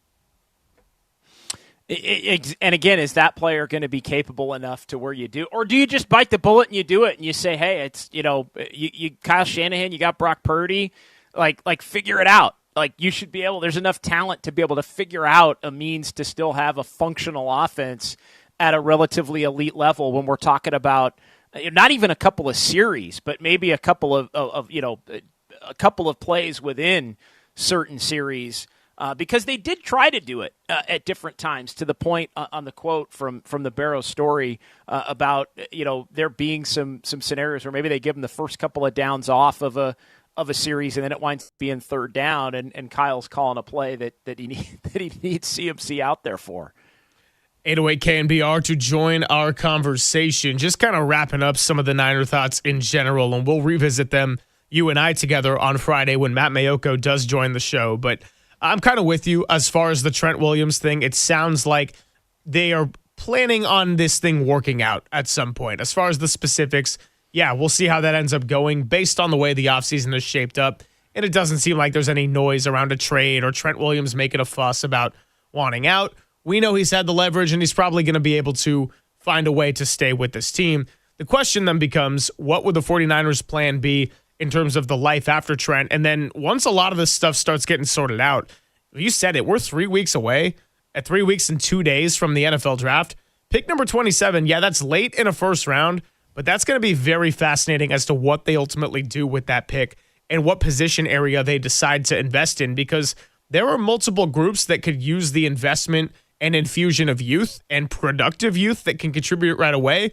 And again, is that player going to be capable enough to where you do, or do you just bite the bullet and you do it and you say, hey, it's, you Kyle Shanahan, you got Brock Purdy, like figure it out. Like you should be able, there's enough talent to be able to figure out a means to still have a functional offense at a relatively elite level when we're talking about not even a couple of series, but maybe a couple of a couple of plays within certain series. Because they did try to do it at different times, to the point on the quote from the Barrow story about there being some scenarios where maybe they give them the first couple of downs off of a series and then it winds up being third down and Kyle's calling a play that he needs CMC out there for. 808 KNBR to join our conversation. Just kind of wrapping up some of the Niner thoughts in general, and we'll revisit them, you and I, together on Friday when Matt Mayoko does join the show. But I'm kind of with you as far as the Trent Williams thing. It sounds like they are planning on this thing working out at some point. As far as the specifics, yeah, we'll see how that ends up going based on the way the offseason is shaped up. And it doesn't seem like there's any noise around a trade or Trent Williams making a fuss about wanting out. We know he's had the leverage and he's probably going to be able to find a way to stay with this team. The question then becomes, what would the 49ers plan be in terms of the life after Trent? And then once a lot of this stuff starts getting sorted out, you said it, we're 3 weeks away, at 3 weeks and 2 days from the NFL draft. Pick number 27, yeah, that's late in a first round, but that's going to be very fascinating as to what they ultimately do with that pick and what position area they decide to invest in, because there are multiple groups that could use the investment and infusion of youth and productive youth that can contribute right away.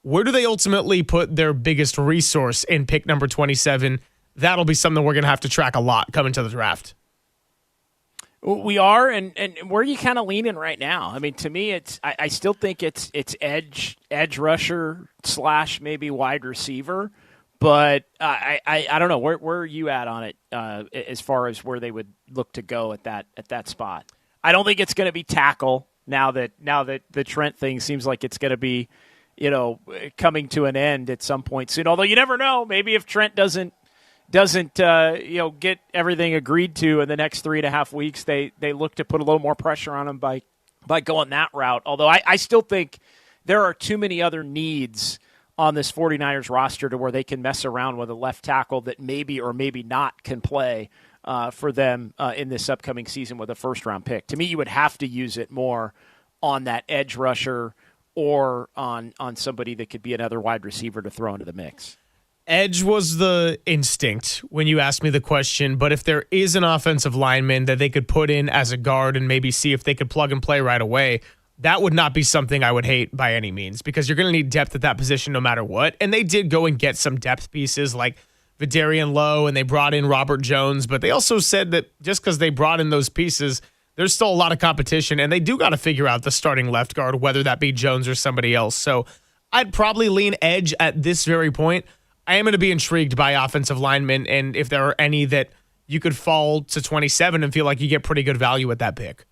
Where do they ultimately put their biggest resource in pick number 27? That'll be something we're going to have to track a lot coming to the draft. We are, and where are you kind of leaning right now? I mean, to me, I still think it's edge rusher / maybe wide receiver, but I don't know. Where are you at on it as far as where they would look to go at that spot? I don't think it's going to be tackle now that the Trent thing seems like it's going to be, coming to an end at some point soon. Although you never know, maybe if Trent doesn't get everything agreed to in the next 3.5 weeks, they look to put a little more pressure on him by going that route. Although I still think there are too many other needs on this 49ers roster to where they can mess around with a left tackle that maybe or maybe not can play for them in this upcoming season with a first-round pick. To me, you would have to use it more on that edge rusher or on somebody that could be another wide receiver to throw into the mix. Edge was the instinct when you asked me the question, but if there is an offensive lineman that they could put in as a guard and maybe see if they could plug and play right away, that would not be something I would hate by any means, because you're going to need depth at that position no matter what. And they did go and get some depth pieces like Vidarian Lowe, and they brought in Robert Jones, but they also said that just because they brought in those pieces, there's still a lot of competition, and they do got to figure out the starting left guard, whether that be Jones or somebody else. So I'd probably lean edge at this very point. I am going to be intrigued by offensive linemen, and if there are any that you could fall to 27 and feel like you get pretty good value at that pick.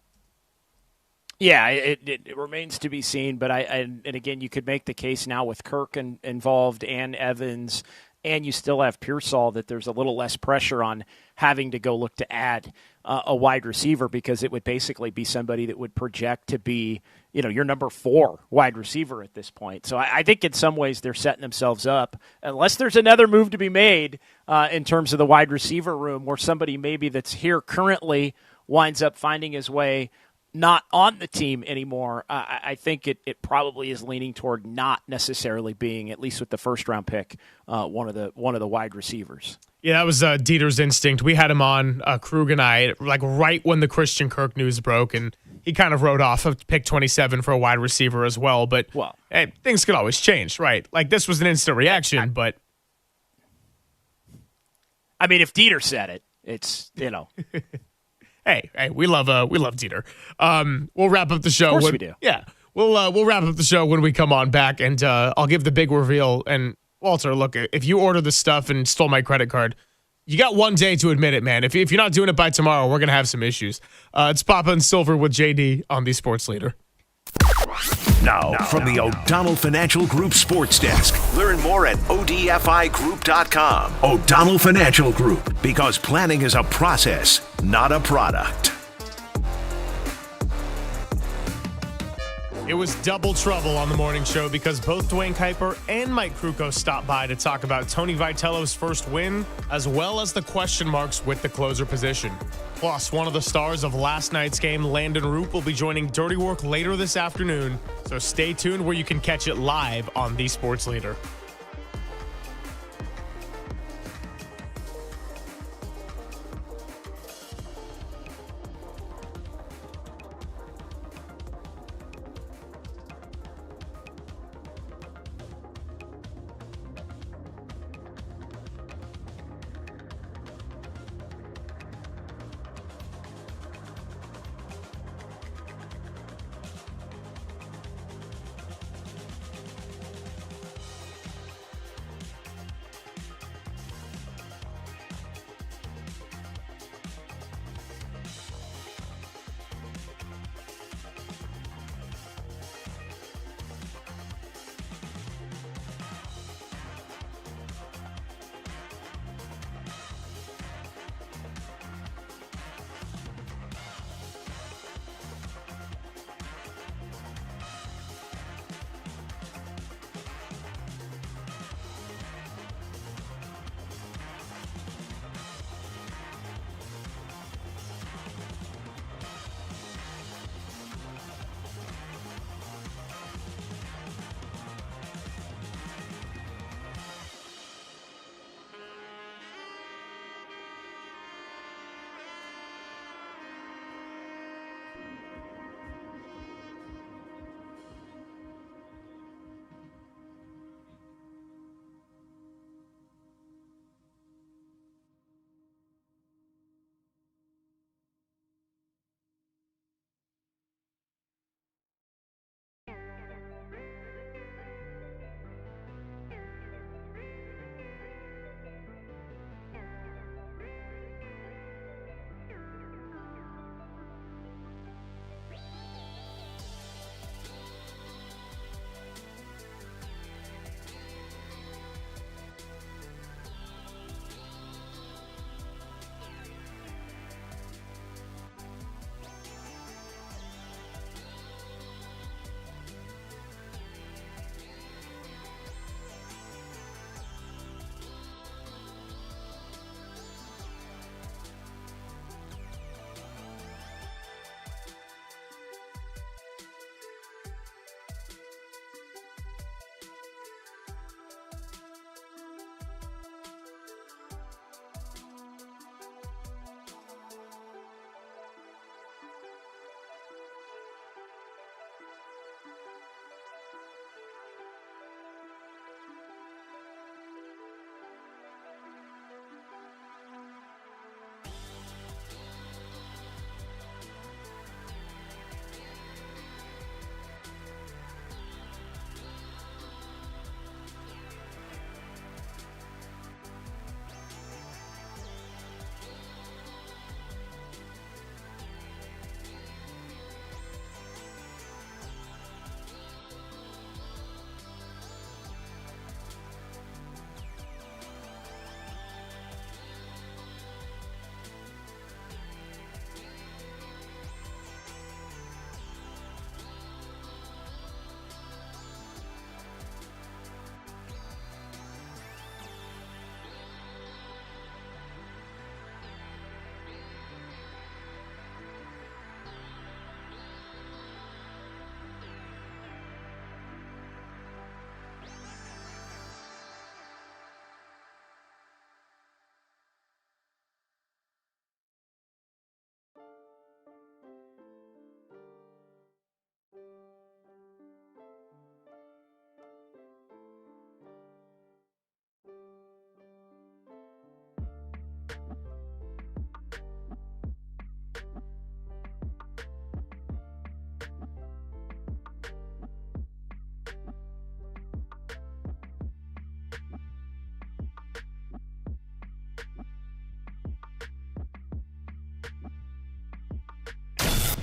Yeah, it remains to be seen, but and again, you could make the case now with Kirk involved and Evans, and you still have Pearsall, that there's a little less pressure on having to go look to add a wide receiver, because it would basically be somebody that would project to be, your number 4 wide receiver at this point. So I think in some ways they're setting themselves up, unless there's another move to be made in terms of the wide receiver room, where somebody maybe that's here currently winds up finding his way not on the team anymore. I think it probably is leaning toward not necessarily being, at least with the first round pick, one of the wide receivers. Yeah, that was Dieter's instinct. We had him on, Krug and I, like right when the Christian Kirk news broke, and he kind of wrote off of pick 27 for a wide receiver as well. But hey, things could always change, right? Like, this was an instant reaction, but I mean, if Dieter said it, it's Hey, we love Dieter. We'll wrap up the show. Of course we do. Yeah, we'll wrap up the show when we come on back, and I'll give the big reveal. And Walter, look, if you order the stuff and stole my credit card, you got one day to admit it, man. If you're not doing it by tomorrow, we're gonna have some issues. It's Papa and Silver with JD on the Sports Leader. Now, from the O'Donnell Financial Group Sports Desk. Learn more at odfigroup.com. O'Donnell Financial Group, because planning is a process, not a product. It was double trouble on the morning show because both Dwayne Kyper and Mike Krukow stopped by to talk about Tony Vitello's first win, as well as the question marks with the closer position. Plus, one of the stars of last night's game, Landon RP, will be joining Dirty Work later this afternoon, so stay tuned where you can catch it live on The Sports Leader.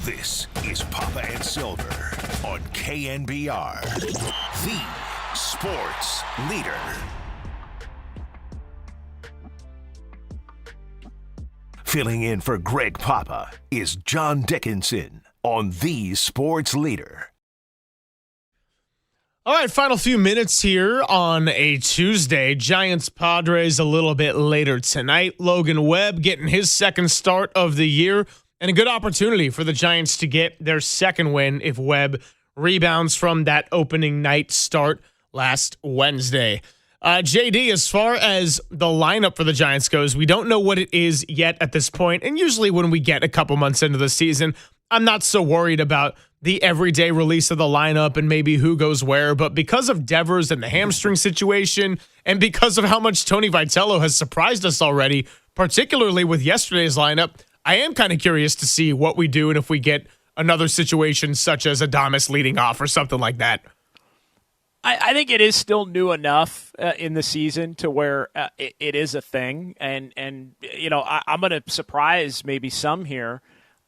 This is Papa and Silver on KNBR, the sports leader. Filling in for Greg Papa is John Dickinson on the sports leader. All right, final few minutes here on a Tuesday. Giants-Padres a little bit later tonight. Logan Webb getting his second start of the year, and a good opportunity for the Giants to get their second win if Webb rebounds from that opening night start last Wednesday. JD, as far as the lineup for the Giants goes, we don't know what it is yet at this point, and usually when we get a couple months into the season, I'm not so worried about the everyday release of the lineup and maybe who goes where, but because of Devers and the hamstring situation, and because of how much Tony Vitello has surprised us already, particularly with yesterday's lineup, I am kind of curious to see what we do and if we get another situation such as Adames leading off or something like that. I think it is still new enough in the season to where it is a thing, and I'm going to surprise maybe some here.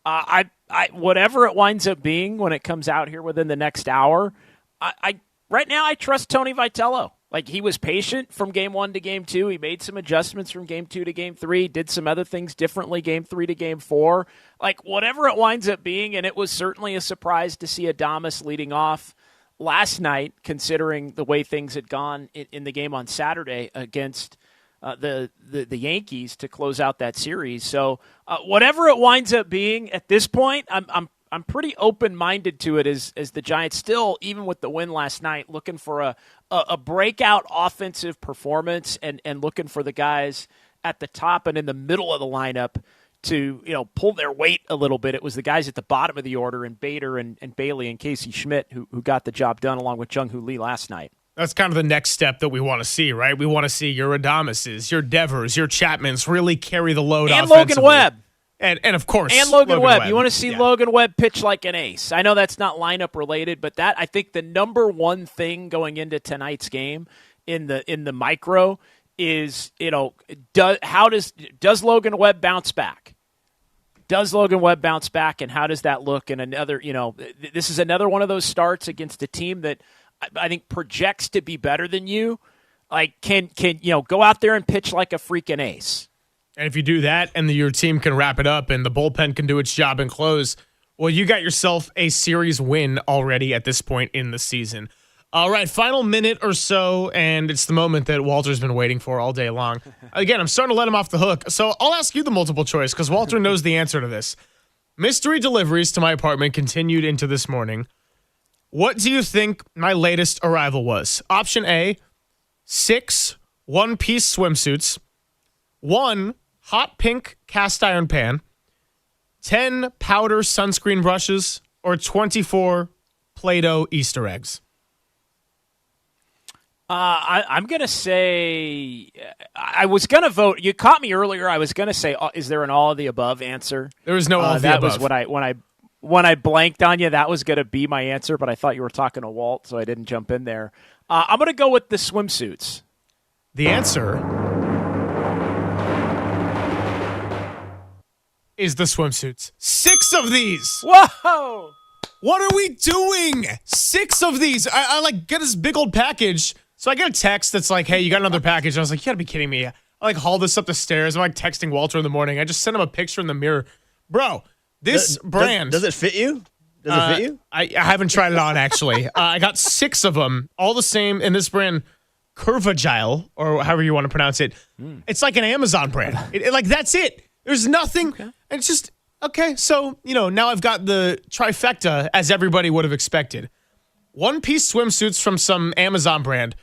I whatever it winds up being when it comes out here within the next hour, right now I trust Tony Vitello. Like, he was patient from game 1 to game 2. He made some adjustments from game 2 to game 3, did some other things differently game 3 to game 4. Like, whatever it winds up being, and it was certainly a surprise to see Adames leading off last night, considering the way things had gone in the game on Saturday against the Yankees to close out that series. So whatever it winds up being at this point, I'm pretty open-minded to it as the Giants still, even with the win last night, looking for a breakout offensive performance and looking for the guys at the top and in the middle of the lineup to pull their weight a little bit. It was the guys at the bottom of the order, and Bader and Bailey and Casey Schmidt who got the job done along with Jung-Hoo Lee last night. That's kind of the next step that we want to see, right? We want to see your Adameses, your Devers, your Chapmans really carry the load and offensively. Logan Webb. And of course, and Logan Webb. You want to see Logan Webb pitch like an ace. I know that's not lineup related, but that, I think, the number one thing going into tonight's game in the micro is, does Logan Webb bounce back? Does Logan Webb bounce back, and how does that look in another, this is another one of those starts against a team that I think projects to be better than you. Like, can go out there and pitch like a freaking ace. And if you do that and your team can wrap it up and the bullpen can do its job and close, well, you got yourself a series win already at this point in the season. All right, final minute or so, and it's the moment that Walter's been waiting for all day long. Again, I'm starting to let him off the hook, so I'll ask you the multiple choice because Walter knows the answer to this. Mystery deliveries to my apartment continued into this morning. What do you think my latest arrival was? Option A, 6 one-piece swimsuits, 1 hot pink cast iron pan, 10 powder sunscreen brushes, or 24 Play-Doh Easter eggs? I'm going to say, I was going to vote. You caught me earlier. I was going to say, is there an all of the above answer? There was no all of the that above. That was when I blanked on you, that was going to be my answer, but I thought you were talking to Walt, so I didn't jump in there. I'm going to go with the swimsuits. The answer is the swimsuits. 6 of these. Whoa! What are we doing? 6 of these. I like get this big old package. So I get a text that's like, hey, you got another package. And I was like, you gotta be kidding me. I haul this up the stairs. I'm texting Walter in the morning. I just sent him a picture in the mirror. Bro, this brand. Does it fit you? Does it fit you? I haven't tried it on, actually. I got 6 of them, all the same, in this brand, Curvagile, or however you want to pronounce it. It's like an Amazon brand. That's it. There's nothing. Okay. And it's just, okay, so, now I've got the trifecta, as everybody would have expected. One-piece swimsuits from some Amazon brand,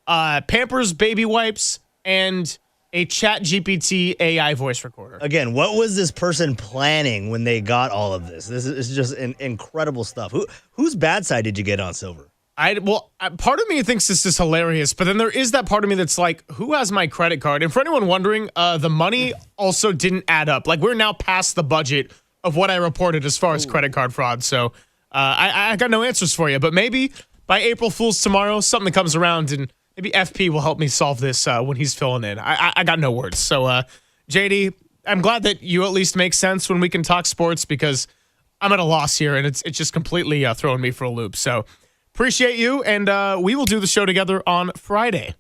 Pampers baby wipes, and a ChatGPT AI voice recorder. Again, what was this person planning when they got all of this? This is just incredible stuff. Whose bad side did you get on Silver? Part of me thinks this is hilarious, but then there is that part of me that's like, who has my credit card? And for anyone wondering, the money also didn't add up. Like, we're now past the budget of what I reported as far as credit card fraud. So I got no answers for you, but maybe by April Fool's tomorrow, something comes around and maybe FP will help me solve this when he's filling in. I got no words. So, JD, I'm glad that you at least make sense when we can talk sports because I'm at a loss here and it's just completely throwing me for a loop. So appreciate you, and we will do the show together on Friday.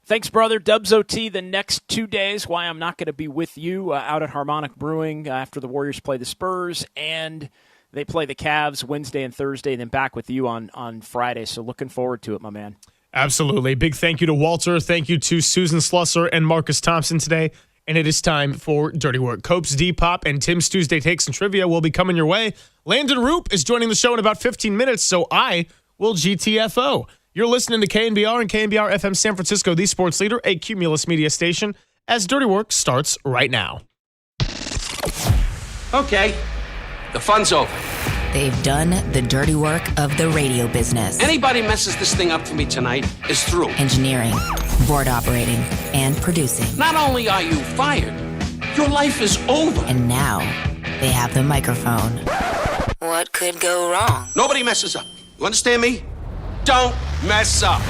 Thanks, brother. Dubs OT the next 2 days. Why I'm not going to be with you out at Harmonic Brewing after the Warriors play the Spurs, and They play the Cavs Wednesday and Thursday, and then back with you on Friday. So looking forward to it, my man. Absolutely. Big thank you to Walter. Thank you to Susan Slusser and Marcus Thompson today. And it is time for Dirty Work. Cope's Depop and Tim's Tuesday Takes and Trivia will be coming your way. Landon Roop is joining the show in about 15 minutes, so I will GTFO. You're listening to KNBR and KNBR FM San Francisco, the sports leader, a Cumulus media station, as Dirty Work starts right now. Okay, the fun's over. They've done the dirty work of the radio business. Anybody messes this thing up for me tonight is through. Engineering, board operating, and producing. Not only are you fired, your life is over. And now, they have the microphone. What could go wrong? Nobody messes up. You understand me? Don't mess up.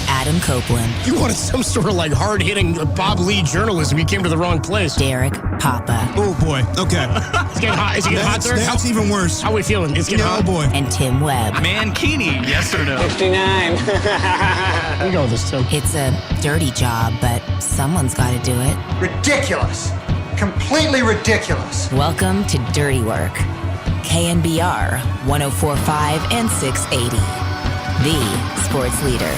Adam Copeland. You wanted some sort of like hard-hitting Bob Lee journalism. You came to the wrong place. Derek Papa. Oh, boy. Okay. It's getting hot. Is it getting hot, sir? That's even worse. How are we feeling? It's getting hot. Oh, boy. And Tim Webb. Mankini, yes or no? 59. We go with this, Tim. It's a dirty job, but someone's got to do it. Ridiculous. Completely ridiculous. Welcome to Dirty Work. KNBR 104.5 and 680. The sports leader.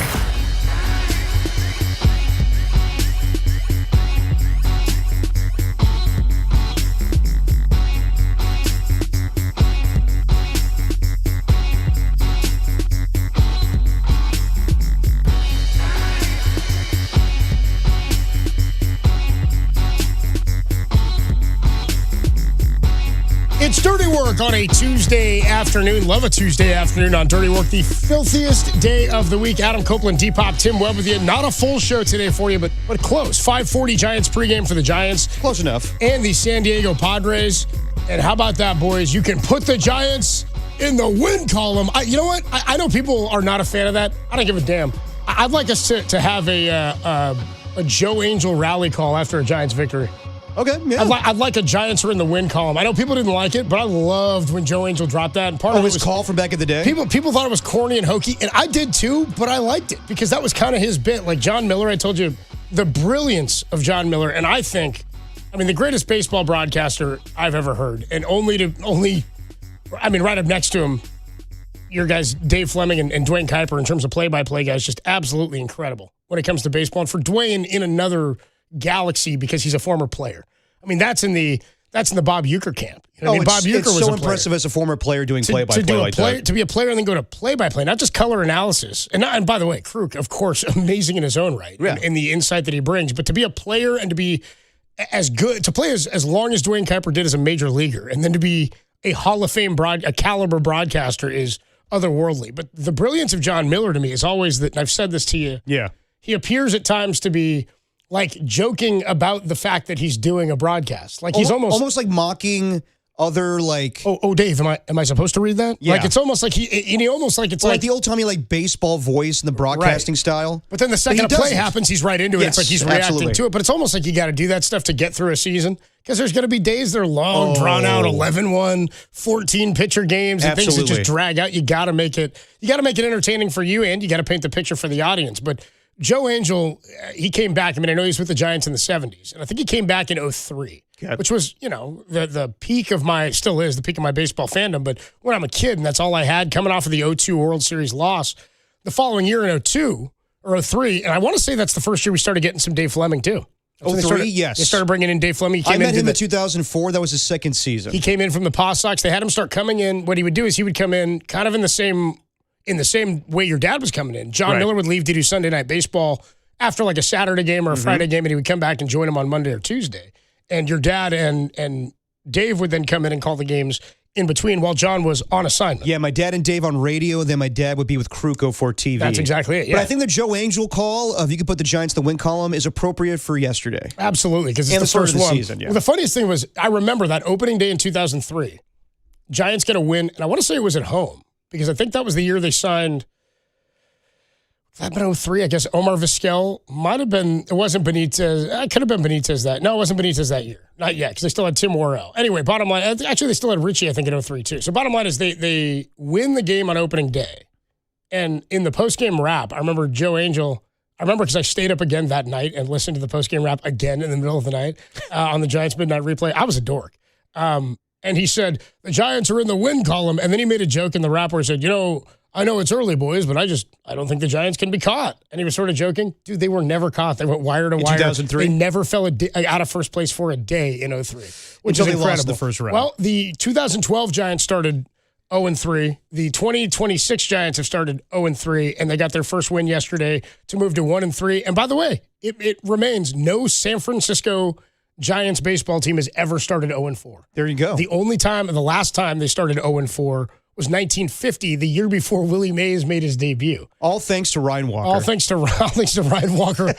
It's Dirty Work on a Tuesday afternoon. Love a Tuesday afternoon on Dirty Work, the filthiest day of the week. Adam Copeland, Depop, Tim Webb with you. Not a full show today for you, but close. 5:40 Giants pregame for the Giants. Close enough. And the San Diego Padres. And how about that, boys? You can put the Giants in the win column. You know what? I know people are not a fan of that. I don't give a damn. I'd like us to have a Joe Angel rally call after a Giants victory. Okay, yeah. I'd like a Giants are in the win column. I know people didn't like it, but I loved when Joe Angel dropped that. And part of it was call from back in the day. People thought it was corny and hokey, and I did too, but I liked it because that was kind of his bit. Like John Miller, I told you the brilliance of John Miller, and I mean, the greatest baseball broadcaster I've ever heard, and right up next to him, your guys, Dave Fleming and Dwayne Kyper, in terms of play-by-play guys, just absolutely incredible when it comes to baseball. And for Dwayne in another galaxy because he's a former player. I mean, that's in the Bob Uecker camp. You know Bob Uecker was so impressive as a former player doing play-by-play like that. To be a player and then go to play-by-play, not just color analysis. And by the way, Kruk, of course, amazing in his own right, and the insight that he brings. But to be a player and to be as good, to play as long as Dwayne Kyper did as a major leaguer, and then to be a Hall of Fame a caliber broadcaster is otherworldly. But the brilliance of John Miller to me is always that, and I've said this to you, he appears at times to be like joking about the fact that he's doing a broadcast. Like he's almost like mocking other like. Oh, Dave, am I supposed to read that? Yeah. Like it's almost like he almost like it's like the old timey like baseball voice and the broadcasting style. But then the second a play happens, he's right into it. It's like he's reacting to it. But it's almost like you got to do that stuff to get through a season because there's going to be days that are long, drawn out, 11-1, 14 pitcher games and things that just drag out. You got to make it entertaining for you, and you got to paint the picture for the audience. But Joe Angel, he came back. I mean, I know he was with the Giants in the 70s, and I think he came back in 2003, which was, the peak of the peak of my baseball fandom. But when I'm a kid, and that's all I had, coming off of the 2002 World Series loss, the following year in 2002 or 2003, and I want to say that's the first year we started getting some Dave Fleming too. 2003, yes. They started bringing in Dave Fleming. I met him in 2004. That was his second season. He came in from the Paw Sox. They had him start coming in. What he would do is he would come in kind of in the same way your dad was coming in. John Miller would leave to do Sunday Night Baseball after like a Saturday game or a Friday game, and he would come back and join him on Monday or Tuesday. And your dad and Dave would then come in and call the games in between while John was on assignment. Yeah, my dad and Dave on radio, then my dad would be with Krukow for TV. That's exactly it, yeah. But I think the Joe Angel call of you could put the Giants in the win column is appropriate for yesterday. Absolutely, because it's the first one. Season, Well, the funniest thing was, I remember that opening day in 2003, Giants get a win, and I want to say it was at home, because I think that was the year they signed. That been 2003, I guess. Omar Vizquel might have been. It wasn't Benitez. It could have been Benitez that. No, it wasn't Benitez that year. Not yet, because they still had Tim Worrell. Anyway, bottom line. Actually, they still had Richie, I think, in 2003 too. So bottom line is they win the game on opening day, and in the postgame wrap, I remember Joe Angel. I remember because I stayed up again that night and listened to the postgame wrap again in the middle of the night on the Giants midnight replay. I was a dork. And he said, the Giants are in the win column. And then he made a joke in the wrap where he said, I know it's early, boys, but I don't think the Giants can be caught. And he was sort of joking. Dude, they were never caught. They went wire to wire. 2003? They never fell out of first place for a day in 03, which is incredible. Lost the first round. Well, the 2012 Giants started 0-3. The 2026 Giants have started 0-3, and they got their first win yesterday to move to 1-3. And by the way, it remains no San Francisco Giants baseball team has ever started 0-4. There you go. The last time they started 0-4 was 1950, the year before Willie Mays made his debut. All thanks to Ryan Walker. All thanks to Ryan Walker.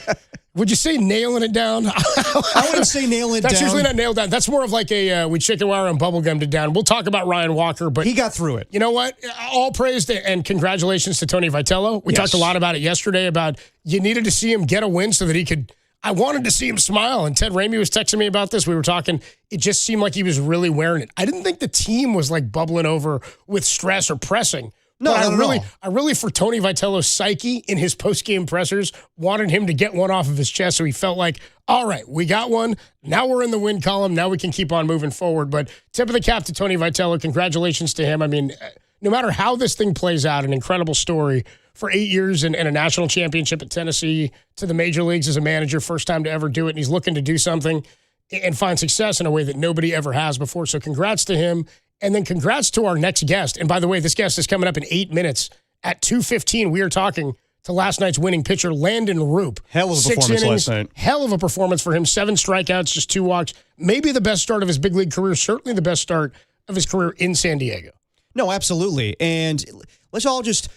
Would you say nailing it down? I wouldn't say nailing it down. That's usually not nailed down. That's more of like we chicken wire and bubblegummed it down. We'll talk about Ryan Walker, but he got through it. You know what? All praise and congratulations to Tony Vitello. We talked a lot about it yesterday about you needed to see him get a win so that he could. I wanted to see him smile, and Ted Ramey was texting me about this. We were talking. It just seemed like he was really wearing it. I didn't think the team was like bubbling over with stress or pressing. No, but not I really, for Tony Vitello's psyche in his post-game pressers, wanted him to get one off of his chest so he felt like, all right, we got one. Now we're in the win column. Now we can keep on moving forward. But tip of the cap to Tony Vitello. Congratulations to him. I mean, no matter how this thing plays out, an incredible story for 8 years and a national championship at Tennessee, to the major leagues as a manager, first time to ever do it. And he's looking to do something and find success in a way that nobody ever has before. So congrats to him. And then congrats to our next guest. And by the way, this guest is coming up in 8 minutes. At 2:15, we are talking to last night's winning pitcher, Landon Roop. Hell of a performance last night. Hell of a performance for him. 7 strikeouts, just 2 walks. Maybe the best start of his big league career. Certainly the best start of his career in San Diego. No, absolutely. And let's all just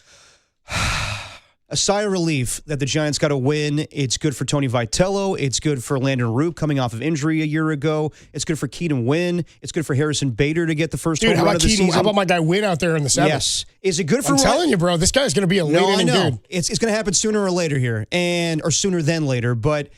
a sigh of relief that the Giants got a win. It's good for Tony Vitello. It's good for Landon Roop coming off of injury a year ago. It's good for Keaton Wynn. It's good for Harrison Bader to get the first home run of the season. How about my guy Wynn out there in the 7th? Yes. Is it good for I'm telling you, bro, this guy's going to be a late inning dude. It's going to happen sooner or later here, or sooner than later. But,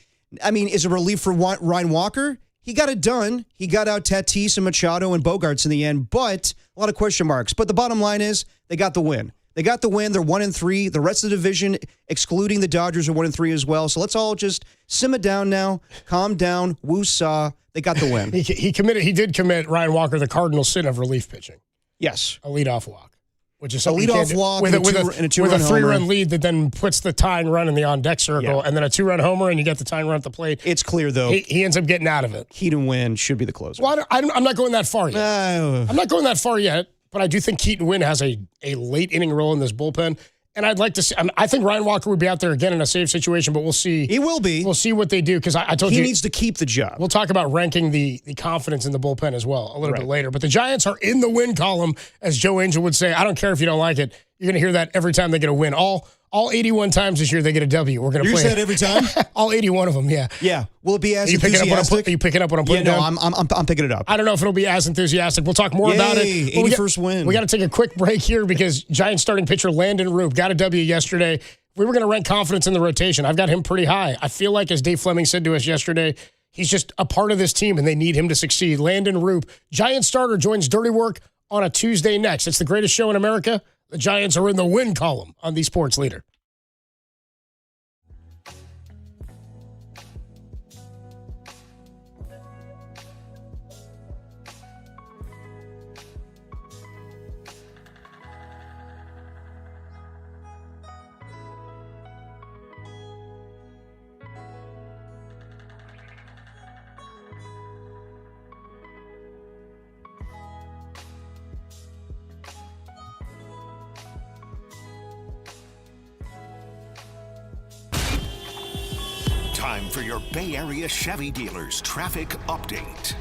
I mean, is it a relief for Ryan Walker? He got it done. He got out Tatis and Machado and Bogarts in the end, but a lot of question marks. But the bottom line is they got the win. They got the win. They're 1-3. The rest of the division, excluding the Dodgers, are 1-3 as well. So let's all just simmer down now, calm down, woo-saw. They got the win. He did commit Ryan Walker the cardinal sin of relief pitching. Yes, a leadoff walk, which is a leadoff walk with a 3-run lead that then puts the tying run in the on deck circle, and then a 2-run homer, and you get the tying run at the plate. It's clear though. He ends up getting out of it. Keaton Wynn should be the closer. Well, I'm not going that far yet. I'm not going that far yet. But I do think Keaton Wynn has a late inning role in this bullpen. And I'd like to see, I think Ryan Walker would be out there again in a safe situation, but we'll see. He will be. We'll see what they do because I told you. He needs to keep the job. We'll talk about ranking the confidence in the bullpen as well a little bit later. But the Giants are in the win column, as Joe Angel would say. I don't care if you don't like it. You're going to hear that every time they get a win. All 81 times this year they get a W. We're going to play. You said every time? All 81 of them, yeah. Yeah. Will it be as enthusiastic? enthusiastic? Are you picking up what I'm putting down? I'm picking it up. I don't know if it'll be as enthusiastic. We'll talk more about it. 81st win. We got to take a quick break here because Giants starting pitcher Landon Roop got a W yesterday. We were going to rank confidence in the rotation. I've got him pretty high. I feel like, as Dave Fleming said to us yesterday, he's just a part of this team and they need him to succeed. Landon Roop, Giants starter, joins Dirty Work on a Tuesday next. It's the greatest show in America. The Giants are in the win column on the Sports Leader. Time for your Bay Area Chevy dealers traffic update.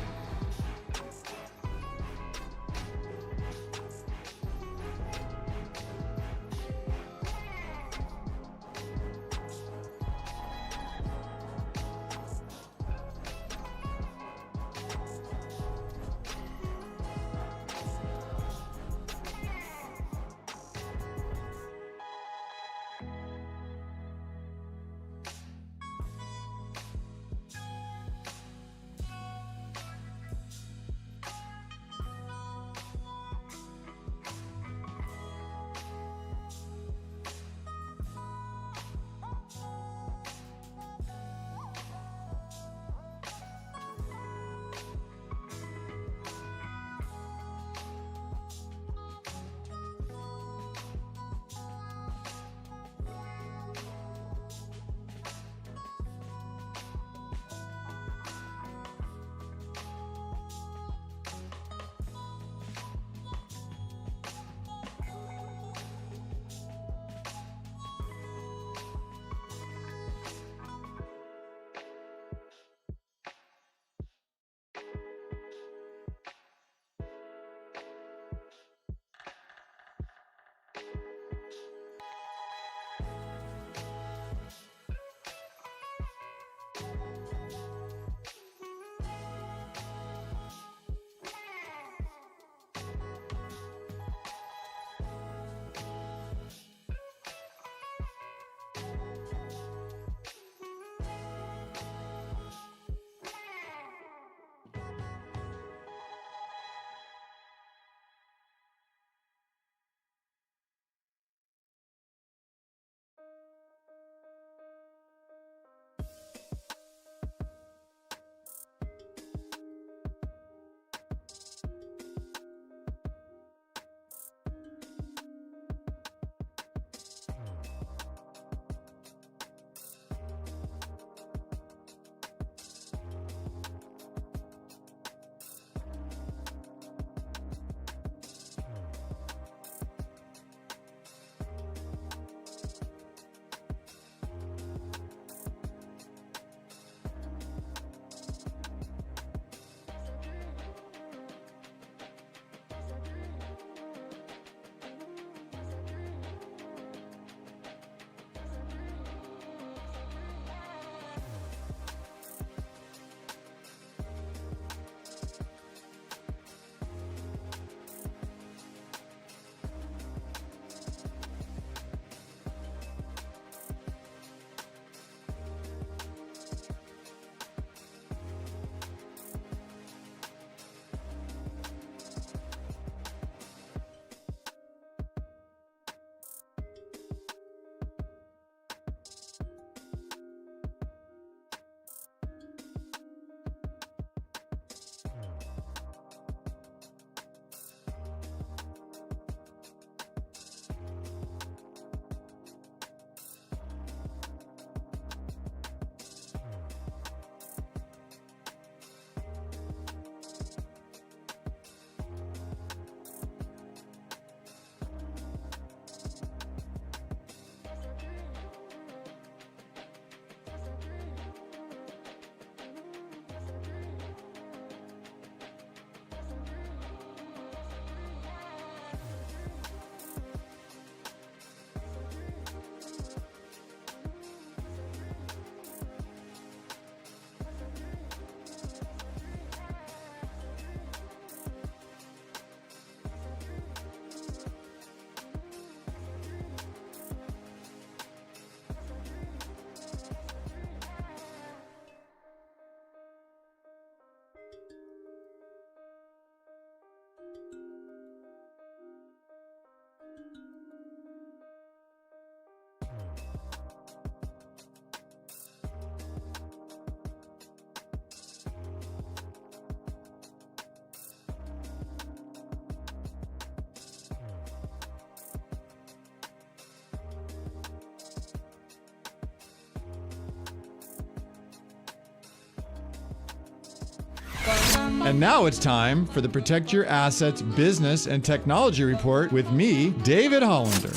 And now it's time for the Protect Your Assets Business and Technology Report with me, David Hollander.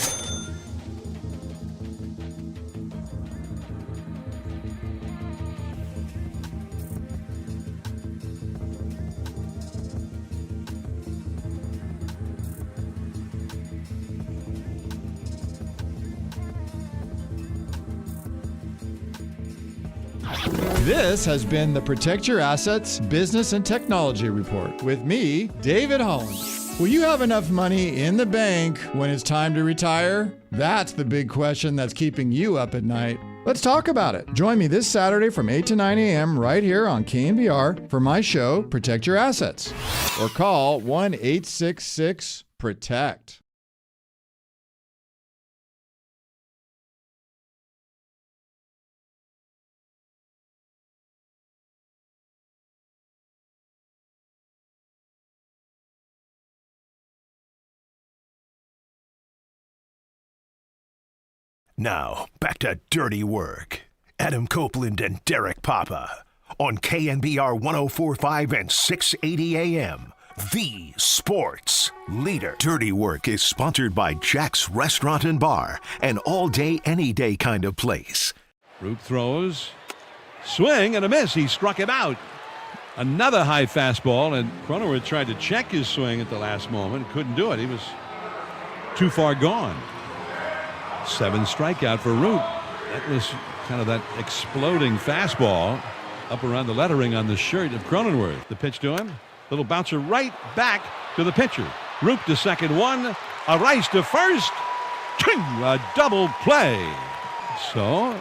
This has been the Protect Your Assets Business and Technology Report with me, David Holland. Will you have enough money in the bank when it's time to retire? That's the big question that's keeping you up at night. Let's talk about it. Join me this Saturday from 8 to 9 a.m. right here on KNBR for my show, Protect Your Assets. Or call 1-866-PROTECT. Now, back to Dirty Work. Adam Copeland and Derek Papa on KNBR 104.5 and 680 AM. The Sports Leader. Dirty Work is sponsored by Jack's Restaurant and Bar, an all-day, any-day kind of place. Roop throws. Swing and a miss. He struck him out. Another high fastball, and Cronenworth tried to check his swing at the last moment. Couldn't do it. He was too far gone. 7 strikeout for Roop. That was kind of that exploding fastball up around the lettering on the shirt of Cronenworth. The pitch to him. Little bouncer right back to the pitcher. Roop to second one. A Rice to first. A double play. So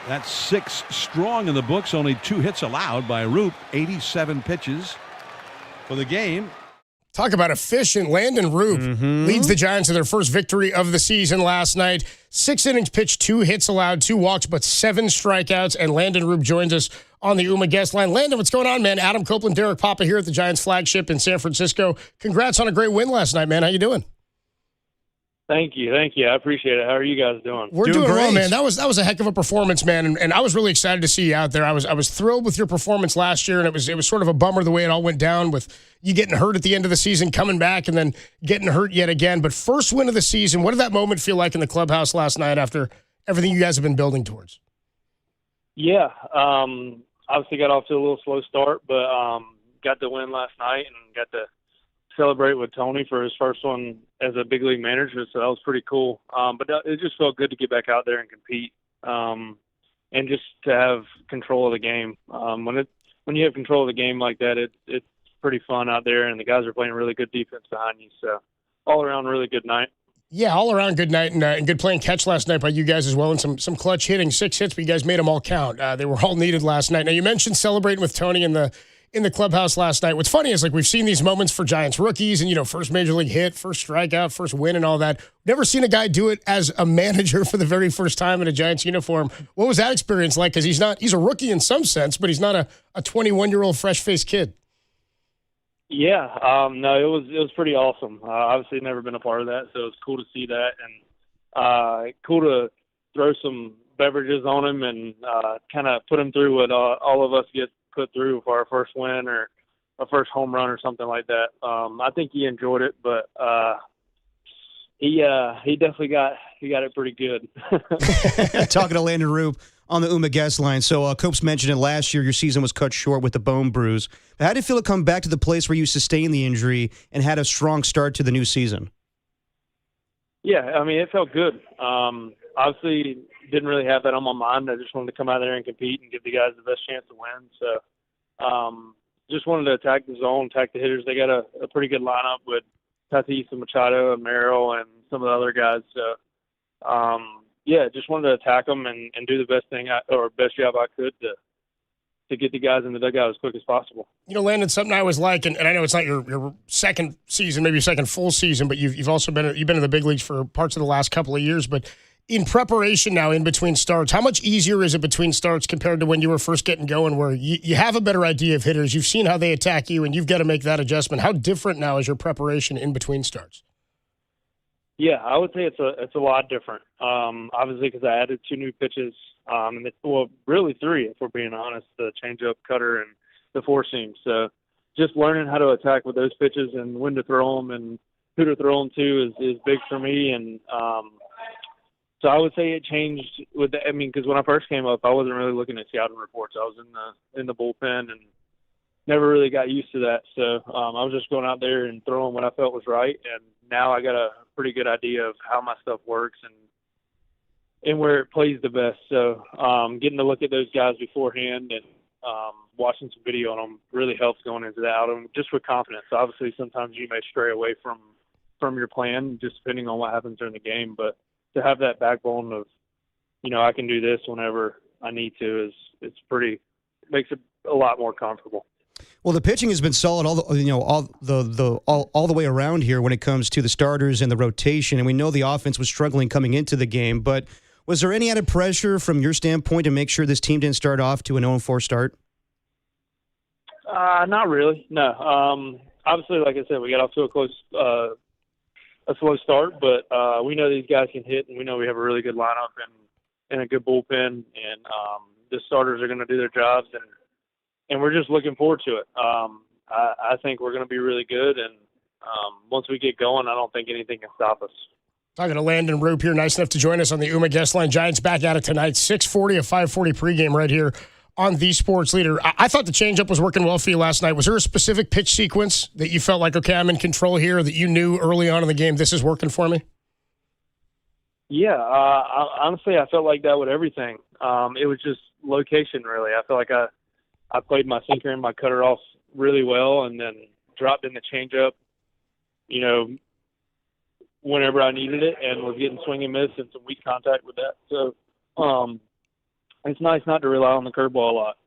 that's 6 strong in the books. Only 2 hits allowed by Roop. 87 pitches for the game. Talk about efficient. Landon Roop leads the Giants to their first victory of the season last night. 6 innings pitched, 2 hits allowed, 2 walks, but 7 strikeouts. And Landon Roop joins us on the UMA guest line. Landon, what's going on, man? Adam Copeland, Derek Papa here at the Giants flagship in San Francisco. Congrats on a great win last night, man. How you doing? Thank you. I appreciate it. How are you guys doing? We're doing well, man. That was a heck of a performance, man. And I was really excited to see you out there. I was thrilled with your performance last year, and it was sort of a bummer the way it all went down with you getting hurt at the end of the season, coming back, and then getting hurt yet again. But first win of the season, what did that moment feel like in the clubhouse last night after everything you guys have been building towards? Yeah. Obviously got off to a little slow start, but got the win last night and got to celebrate with Tony for his first one as a big league manager, so that was pretty cool. But it just felt good to get back out there and compete, and just to have control of the game. When you have control of the game like that, it's pretty fun out there, and the guys are playing really good defense behind you. So all around, really good night. Yeah, all around good night and good play and catch last night by you guys as well, and some clutch hitting. 6 hits, but you guys made them all count. They were all needed last night. Now you mentioned celebrating with Tony in the clubhouse last night. What's funny is, like, we've seen these moments for Giants rookies and, first major league hit, first strikeout, first win and all that. Never seen a guy do it as a manager for the very first time in a Giants uniform. What was that experience like? Because he's a rookie in some sense, but he's not a 21-year-old fresh-faced kid. Yeah. No, it was pretty awesome. Obviously never been a part of that, so it was cool to see that, and cool to throw some beverages on him and kind of put him through what all of us get put through for our first win or a first home run or something like that. I think he enjoyed it, but he definitely got it pretty good. Talking to Landon Roop on the UMA guest line. So Copes mentioned it last year. Your season was cut short with the bone bruise. How did it feel to come back to the place where you sustained the injury and had a strong start to the new season? Yeah, I mean, it felt good. Obviously, didn't really have that on my mind. I just wanted to come out there and compete and give the guys the best chance to win. So just wanted to attack the zone, attack the hitters. They got a pretty good lineup with Tatis and Machado and Merrill and some of the other guys. So, yeah, just wanted to attack them and do the best job I could to get the guys in the dugout as quick as possible. Landon, something I was like, and I know it's not your second season, maybe your second full season, but you've also been in the big leagues for parts of the last couple of years. But in preparation now, in between starts, how much easier is it between starts compared to when you were first getting going, where you have a better idea of hitters, you've seen how they attack you, and you've got to make that adjustment? How different now is your preparation in between starts? Yeah, I would say it's a lot different. Obviously, because I added 2 new pitches, and really 3, if we're being honest: the changeup, cutter, and the 4-seam. So just learning how to attack with those pitches and when to throw them and who to throw them to is big for me. And so I would say it changed with the, I mean, because when I first came up, I wasn't really looking at scouting reports. I was in the bullpen and never really got used to that. So I was just going out there and throwing what I felt was right. And now I got a pretty good idea of how my stuff works and where it plays the best. So getting to look at those guys beforehand and watching some video on them really helps going into that outing just with confidence. Obviously, sometimes you may stray away from your plan just depending on what happens during the game. But to have that backbone of, I can do this whenever I need to makes it a lot more comfortable. Well, the pitching has been solid all the way around here when it comes to the starters and the rotation, and we know the offense was struggling coming into the game. But was there any added pressure from your standpoint to make sure this team didn't start off to an 0-4 start? Not really. No. Obviously, like I said, we got off to a slow start, but we know these guys can hit, and we know we have a really good lineup and a good bullpen, and the starters are going to do their jobs, and we're just looking forward to it. I think we're going to be really good, and once we get going, I don't think anything can stop us. Talking to Landon Roop here, nice enough to join us on the UMA guest line. Giants back at it tonight, 6:40, a 5:40 pregame right here on The Sports Leader. I thought the changeup was working well for you last night. Was there a specific pitch sequence that you felt like, okay, I'm in control here, that you knew early on in the game, this is working for me? Yeah, honestly, I felt like that with everything. It was just location, really. I felt like I played my sinker and my cutter off really well and then dropped in the changeup, whenever I needed it, and was getting swing and miss and some weak contact with that. So it's nice not to rely on the curveball a lot.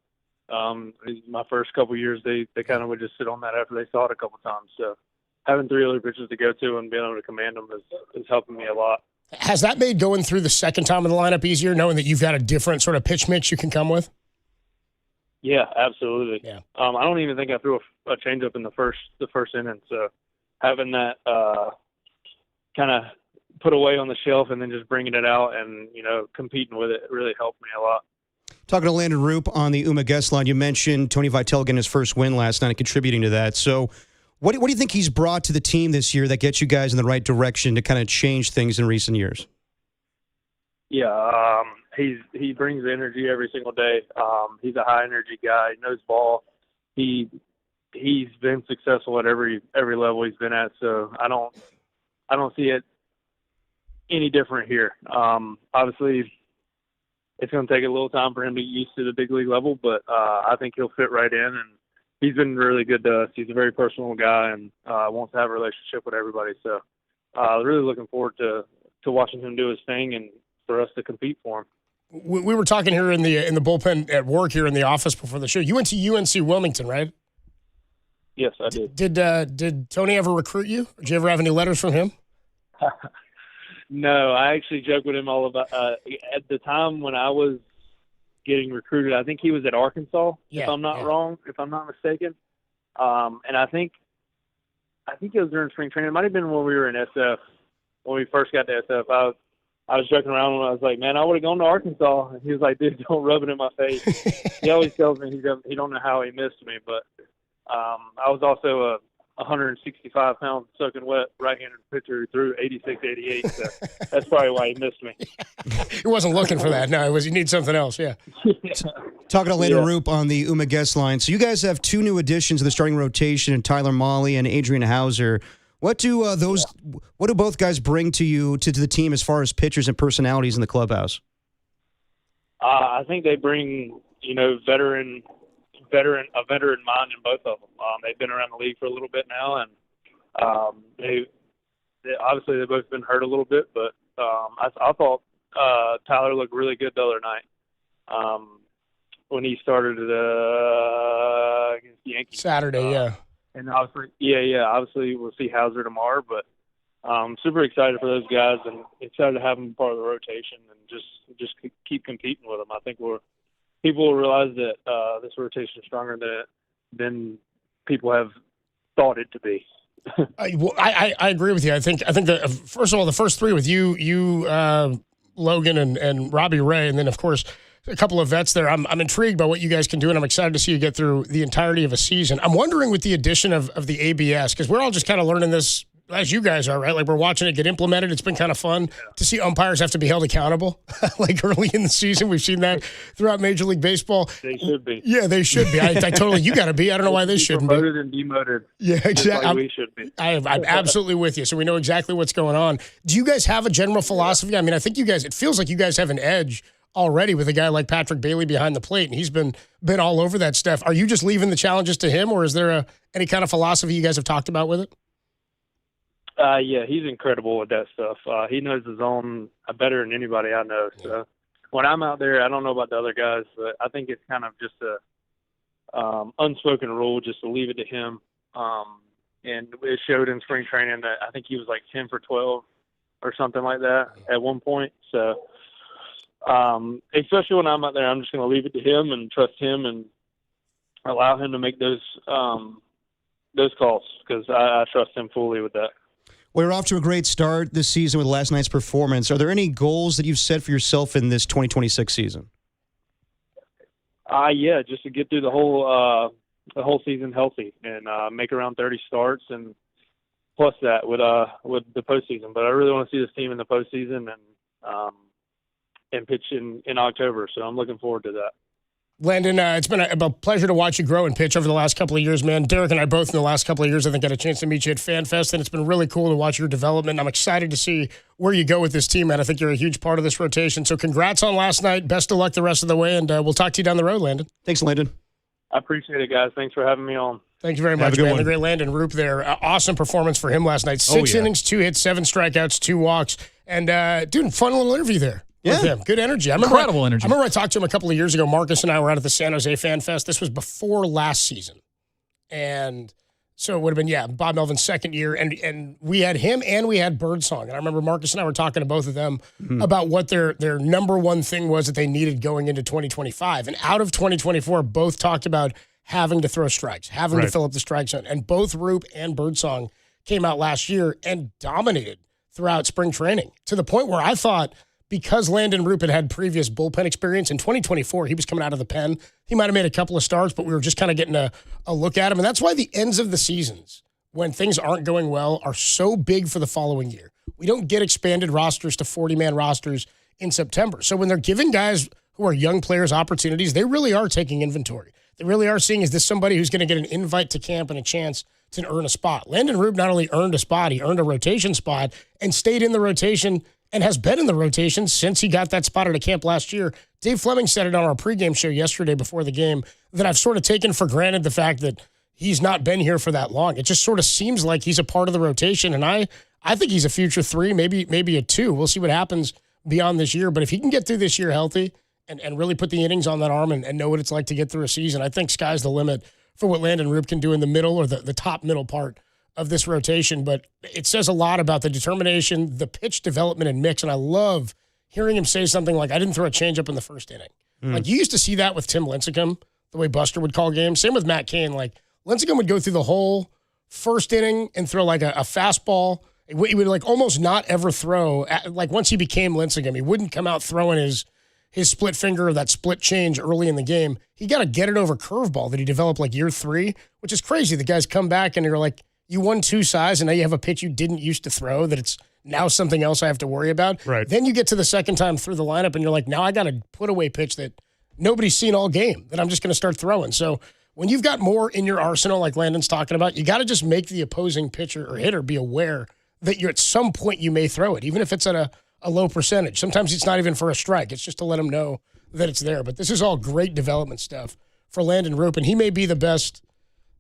My first couple of years, they kind of would just sit on that after they saw it a couple times. So having three other pitches to go to and being able to command them is helping me a lot. Has that made going through the second time in the lineup easier, knowing that you've got a different sort of pitch mix you can come with? Yeah, absolutely. Yeah. I don't even think I threw a changeup in the first inning. So having that kind of put away on the shelf and then just bringing it out and competing with it really helped me a lot. Talking to Landon Roop on the UMA guest line, you mentioned Tony Vitello getting his first win last night and contributing to that. So what do you think he's brought to the team this year that gets you guys in the right direction to kind of change things in recent years? Yeah, he brings energy every single day. He's a high energy guy. He knows ball. He's been successful at every level he's been at. So I don't see it any different here. Obviously, it's going to take a little time for him to get used to the big league level, but I think he'll fit right in. And he's been really good to us. He's a very personal guy and wants to have a relationship with everybody. So really looking forward to watching him do his thing and for us to compete for him. We were talking here in the bullpen at work here in the office before the show. You went to UNC Wilmington, right? Yes, I did. Did Tony ever recruit you? Did you ever have any letters from him? No, I actually joked with him all about at the time when I was getting recruited. I think he was at Arkansas, if I'm not wrong, if I'm not mistaken. And I think it was during spring training. It might have been when we were in SF, when we first got to SF. I was joking around when I was like, man, I would have gone to Arkansas. And he was like, dude, don't rub it in my face. He always tells me he don't know how he missed me. But I was also a 165-pound soaking wet right-handed pitcher who threw 86, 88. So that's probably why he missed me. He wasn't looking for that. No, he needs something else, yeah. Talking to Landon Roop on the UMA guest line. So you guys have two new additions to the starting rotation, in Tyler Mahle and Adrian Hauser. What do both guys bring to you, to the team, as far as pitchers and personalities in the clubhouse? I think they bring, a veteran mind in both of them. They've been around the league for a little bit now, and they obviously they've both been hurt a little bit. But I thought Tyler looked really good the other night when he started against the Yankees Saturday. Yeah. And obviously we'll see Hauser tomorrow, but super excited for those guys and excited to have them part of the rotation and just keep competing with them. I think people will realize that this rotation is stronger than people have thought it to be. I agree with you. I think that first of all, the first three with you, Logan and Robbie Ray, and then of course a couple of vets there. I'm intrigued by what you guys can do, and I'm excited to see you get through the entirety of a season. I'm wondering with the addition of the ABS, because we're all just kind of learning this as you guys are, right? Like we're watching it get implemented. It's been kind of fun to see umpires have to be held accountable. Like early in the season, we've seen that throughout Major League Baseball. They should be. Yeah, they should be. I totally, you got to be. I don't know why they shouldn't be. Promoted and demoted. Yeah, exactly. Like we should be. I'm absolutely with you. So we know exactly what's going on. Do you guys have a general philosophy? I mean, I think you guys, it feels like you guys have an edge already with a guy like Patrick Bailey behind the plate, and he's been all over that stuff. Are you just leaving the challenges to him, or is there any kind of philosophy you guys have talked about with it? Yeah, he's incredible with that stuff. He knows his zone better than anybody I know. So when I'm out there, I don't know about the other guys, but I think it's kind of just a unspoken rule just to leave it to him. And it showed in spring training that I think he was like 10 for 12 or something like that at one point. So especially when I'm out there, I'm just going to leave it to him and trust him and allow him to make those calls because I trust him fully with that. Well, you're off to a great start this season with last night's performance. Are there any goals that you've set for yourself in this 2026 season? Yeah, just to get through the whole season healthy and make around 30 starts and plus that with the postseason. But I really want to see this team in the postseason and pitch in October. So I'm looking forward to that. Landon, it's been a pleasure to watch you grow and pitch over the last couple of years, man. Derek and I both in the last couple of years, I think, got a chance to meet you at FanFest, and it's been really cool to watch your development. I'm excited to see where you go with this team, man. I think you're a huge part of this rotation. So congrats on last night. Best of luck the rest of the way, and we'll talk to you down the road, Landon. Thanks, Landon. I appreciate it, guys. Thanks for having me on. Thank you very much, man. The great Landon Roop there. Awesome performance for him last night. 6 innings, 2 hits, 7 strikeouts, 2 walks, and dude, fun little interview there. With him. Good energy. Incredible energy. I remember I talked to him a couple of years ago. Marcus and I were out at the San Jose Fan Fest. This was before last season. And so it would have been, Bob Melvin's second year. And we had him and we had Birdsong. And I remember Marcus and I were talking to both of them about what their number one thing was that they needed going into 2025. And out of 2024, both talked about having to throw strikes, having to fill up the strike zone. And both Roop and Birdsong came out last year and dominated throughout spring training to the point where I thought, because Landon Roop had previous bullpen experience, in 2024, he was coming out of the pen. He might have made a couple of starts, but we were just kind of getting a look at him. And that's why the ends of the seasons, when things aren't going well, are so big for the following year. We don't get expanded rosters to 40-man rosters in September. So when they're giving guys who are young players opportunities, they really are taking inventory. They really are seeing, is this somebody who's going to get an invite to camp and a chance to earn a spot? Landon Roop not only earned a spot, he earned a rotation spot and stayed in the rotation and has been in the rotation since he got that spot at a camp last year. Dave Fleming said it on our pregame show yesterday before the game that I've sort of taken for granted the fact that he's not been here for that long. It just sort of seems like he's a part of the rotation, and I think he's a future 3, maybe a 2. We'll see what happens beyond this year, but if he can get through this year healthy and really put the innings on that arm and know what it's like to get through a season, I think sky's the limit for what Landon Roop can do in the middle or the top middle part of this rotation. But it says a lot about the determination, the pitch development and mix. And I love hearing him say something like, I didn't throw a changeup in the first inning. Like you used to see that with Tim Lincecum, the way Buster would call games. Same with Matt Cain. Like Lincecum would go through the whole first inning and throw like a fastball. He would like almost not ever throw. Like once he became Lincecum, he wouldn't come out throwing his split finger or that split change early in the game. He got a get it over curveball that he developed like year 3, which is crazy. The guys come back and you're like, you won 2 size, and now you have a pitch you didn't used to throw that it's now something else I have to worry about. Right. Then you get to the second time through the lineup, and you're like, now I got a put-away pitch that nobody's seen all game that I'm just going to start throwing. So when you've got more in your arsenal, like Landon's talking about, you got to just make the opposing pitcher or hitter be aware that you're at some point you may throw it, even if it's at a low percentage. Sometimes it's not even for a strike. It's just to let them know that it's there. But this is all great development stuff for Landon Roop, and he may be the best,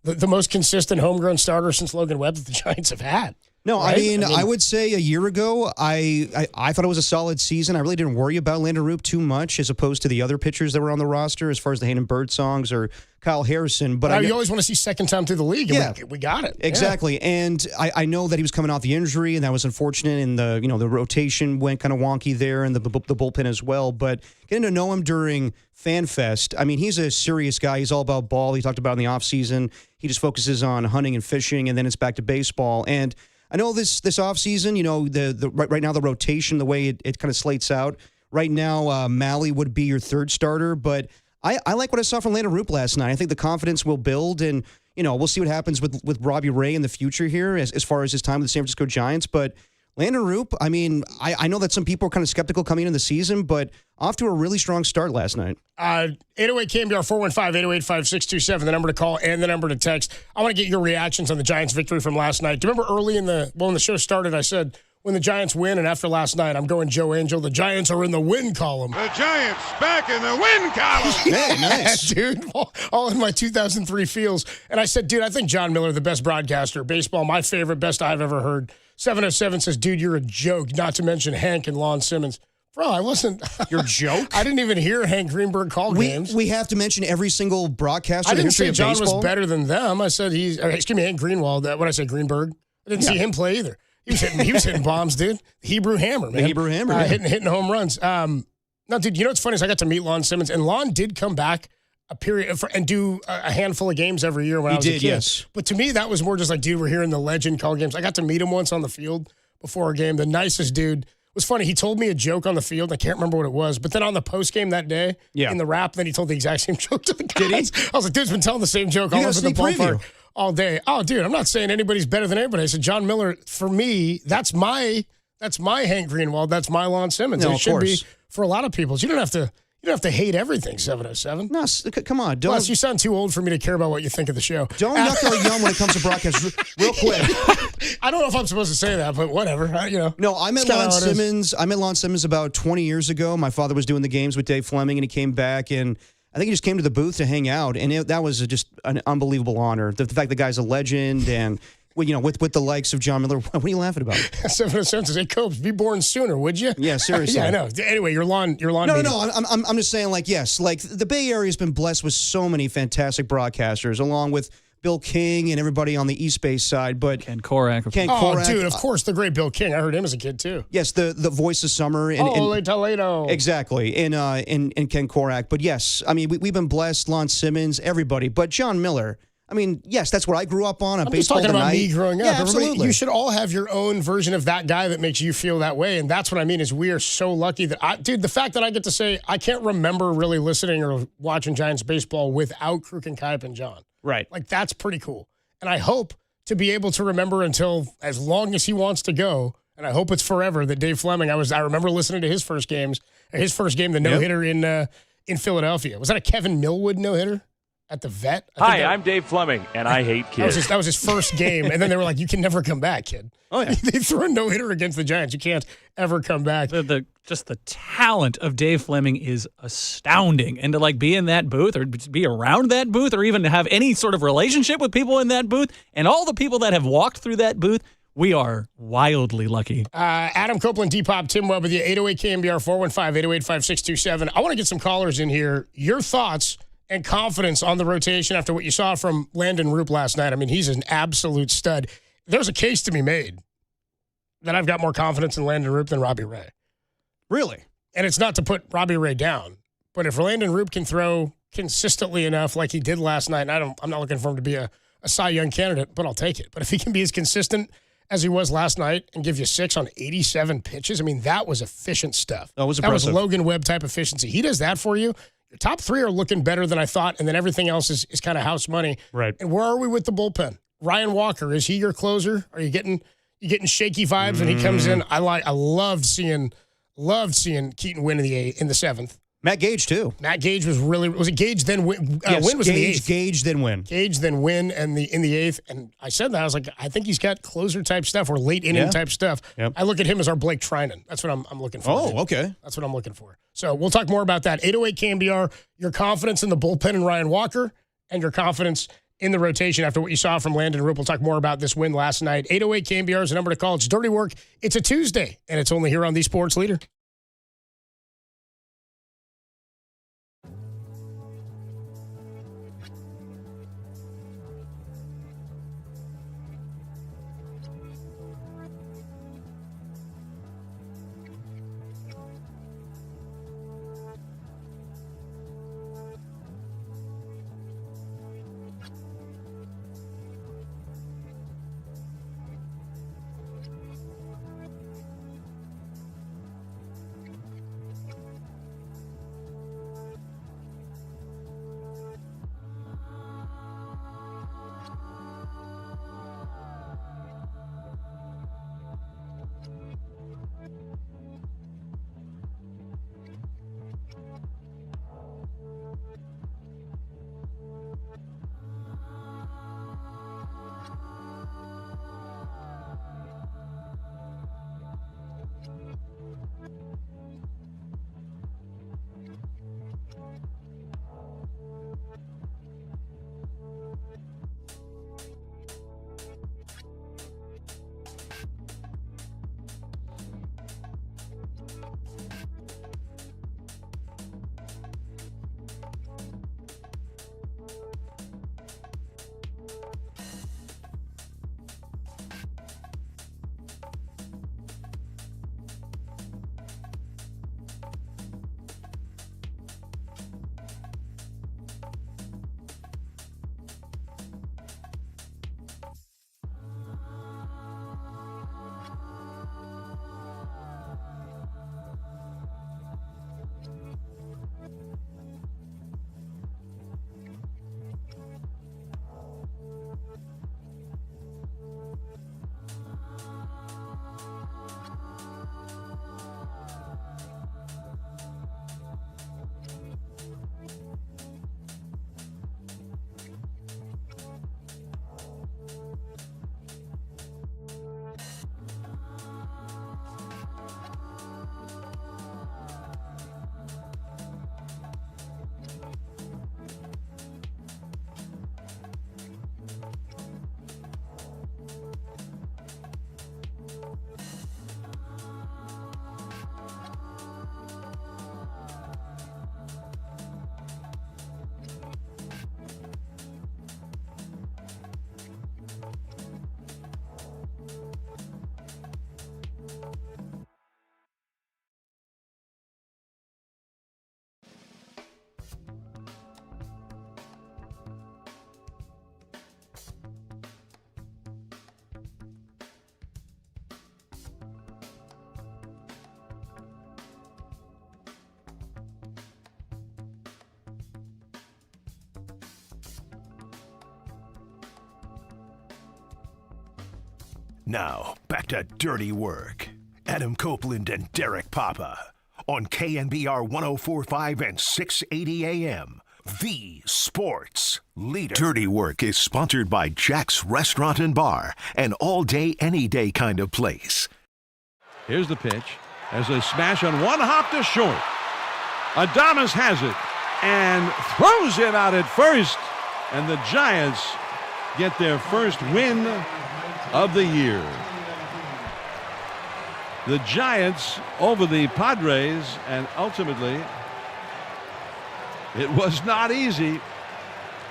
the most consistent homegrown starter since Logan Webb that the Giants have had. No, right? I mean, I would say a year ago, I thought it was a solid season. I really didn't worry about Landon Roop too much as opposed to the other pitchers that were on the roster as far as the Hayden Birdsongs or Kyle Harrison. But you always want to see second time through the league. And we got it. Exactly. Yeah. And I know that he was coming off the injury, and that was unfortunate, and the rotation went kind of wonky there, and the bullpen as well. But getting to know him during FanFest, I mean, he's a serious guy. He's all about ball. He talked about in the offseason. He just focuses on hunting and fishing, and then it's back to baseball. And I know this offseason, right now the rotation, the way it kind of slates out, Right now, Malley would be your third starter, but I like what I saw from Landon Roop last night. I think the confidence will build, and we'll see what happens with Robbie Ray in the future here as far as his time with the San Francisco Giants. But Landon Roop, I mean, I know that some people are kind of skeptical coming into the season, but off to a really strong start last night. 808 KNBR 415-808-5627, the number to call and the number to text. I want to get your reactions on the Giants' victory from last night. Do you remember early when the show started, I said, when the Giants win, and after last night, I'm going Joe Angel, the Giants are in the win column. The Giants back in the win column. Yeah, nice. Dude, all in my 2003 feels. And I said, dude, I think John Miller, the best broadcaster, baseball, my favorite, best I've ever heard. 707 says, dude, you're a joke, not to mention Hank and Lon Simmons. Bro, I wasn't. Your joke? I didn't even hear Hank Greenberg call games. We have to mention every single broadcaster in the history of baseball. I didn't say John was better than them. I said Hank Greenwald. What I say, Greenberg? I didn't see him play either. He was hitting bombs, dude. The Hebrew Hammer, man. The Hebrew Hammer. Hitting home runs. No, dude, you know what's funny is I got to meet Lon Simmons, and Lon did come back and do a handful of games every year when I was a kid. Yes. But to me, that was more just like, dude, we're hearing the legend call games. I got to meet him once on the field before a game. The nicest dude. It was funny. He told me a joke on the field. I can't remember what it was. But then on the post game that day, in the wrap, then he told the exact same joke to the guys. Did he? I was like, dude's been telling the same joke all over the ballpark all day. Oh, dude, I'm not saying anybody's better than anybody. I said, John Miller, for me, that's my Hank Greenwald. That's my Lon Simmons. No, it should be for a lot of people. So you don't have to hate everything, 707. No, come on. Plus, you sound too old for me to care about what you think of the show. Don't yuck our yum when it comes to broadcast. Real quick. I don't know if I'm supposed to say that, but whatever. No, I met Lon Simmons. I met Lon Simmons about 20 years ago. My father was doing the games with Dave Fleming, and he came back, and I think he just came to the booth to hang out, and that was just an unbelievable honor. The fact the guy's a legend, and with the likes of John Miller. What are you laughing about? 707 says, hey, Copes, be born sooner, would you? Yeah, seriously. Yeah, I know. Anyway, your lawn. No. I'm just saying, yes, the Bay Area has been blessed with so many fantastic broadcasters, along with Bill King and everybody on the East Bay side. But Ken Korak. Dude, of course, the great Bill King. I heard him as a kid too. Yes, the voice of summer. And Toledo. Exactly, and Ken Korak. But yes, I mean we've been blessed. Lon Simmons, everybody. But John Miller. I mean, yes, that's what I grew up on. I'm baseball just talking tonight. about me growing up. Yeah, absolutely. You should all have your own version of that guy that makes you feel that way. And that's what I mean is we are so lucky that the fact that I get to say I can't remember really listening or watching Giants baseball without Kruk and Kype and John. Right. Like, that's pretty cool. And I hope to be able to remember until as long as he wants to go. And I hope it's forever that Dave Fleming, I remember listening to his first game, the no-hitter in Philadelphia. Was that a Kevin Millwood no-hitter? At the vet? Hi, I'm Dave Fleming, and I hate kids. That was his first game, and then they were like, you can never come back, kid. Oh, yeah. They threw a no-hitter against the Giants. You can't ever come back. Just the talent of Dave Fleming is astounding. And to be in that booth or be around that booth or even to have any sort of relationship with people in that booth and all the people that have walked through that booth, we are wildly lucky. Adam Copeland, Depop, Tim Webb with you, 808 KNBR 415-808-5627. I want to get some callers in here. Your thoughts and confidence on the rotation after what you saw from Landon Roop last night. I mean, he's an absolute stud. There's a case to be made that I've got more confidence in Landon Roop than Robbie Ray. Really? And it's not to put Robbie Ray down, but if Landon Roop can throw consistently enough like he did last night, and I'm not looking for him to be a Cy Young candidate, but I'll take it. But if he can be as consistent as he was last night and give you 6 on 87 pitches, I mean, that was efficient stuff. That was impressive. That was Logan Webb type efficiency. He does that for you. Your top 3 are looking better than I thought, and then everything else is kind of house money. Right. And where are we with the bullpen? Ryan Walker, is he your closer? Are you getting shaky vibes when he comes in? I loved seeing Keaton win in the 7th. Matt Gage too. Matt Gage was it Gage then win? Yes, Win was in the 8th. Gage then win. Gage then win in the 8th. And I said that. I was like, I think he's got closer type stuff or late inning type stuff. Yep. I look at him as our Blake Trinan. That's what I'm looking for. Oh, okay. That's what I'm looking for. So we'll talk more about that. 808 KNBR, your confidence in the bullpen and Ryan Walker and your confidence in the rotation after what you saw from Landon Roop. We'll talk more about this win last night. 808 KNBR is the number to call. It's Dirty Work. It's a Tuesday, and it's only here on the Sports Leader. Now, back to Dirty Work. Adam Copeland and Derek Papa on KNBR 104.5 and 680 AM. The Sports Leader. Dirty Work is sponsored by Jack's Restaurant and Bar, an all-day, any-day kind of place. Here's the pitch. As a smash on one hop to short. Adames has it and throws it out at first. And the Giants get their first win of the year. The Giants over the Padres, and ultimately it was not easy.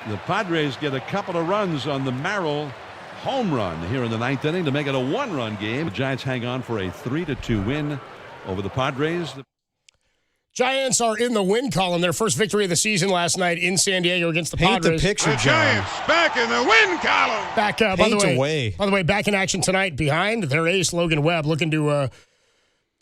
The Padres get a couple of runs on the Merrill home run here in the ninth inning to make it a one-run game. The Giants hang on for a 3-2 win over the Padres. Giants are in the win column. Their first victory of the season last night in San Diego against the Padres. Paint the picture, John. Giants back in the win column. Back by the way, back in action tonight behind their ace Logan Webb, looking to have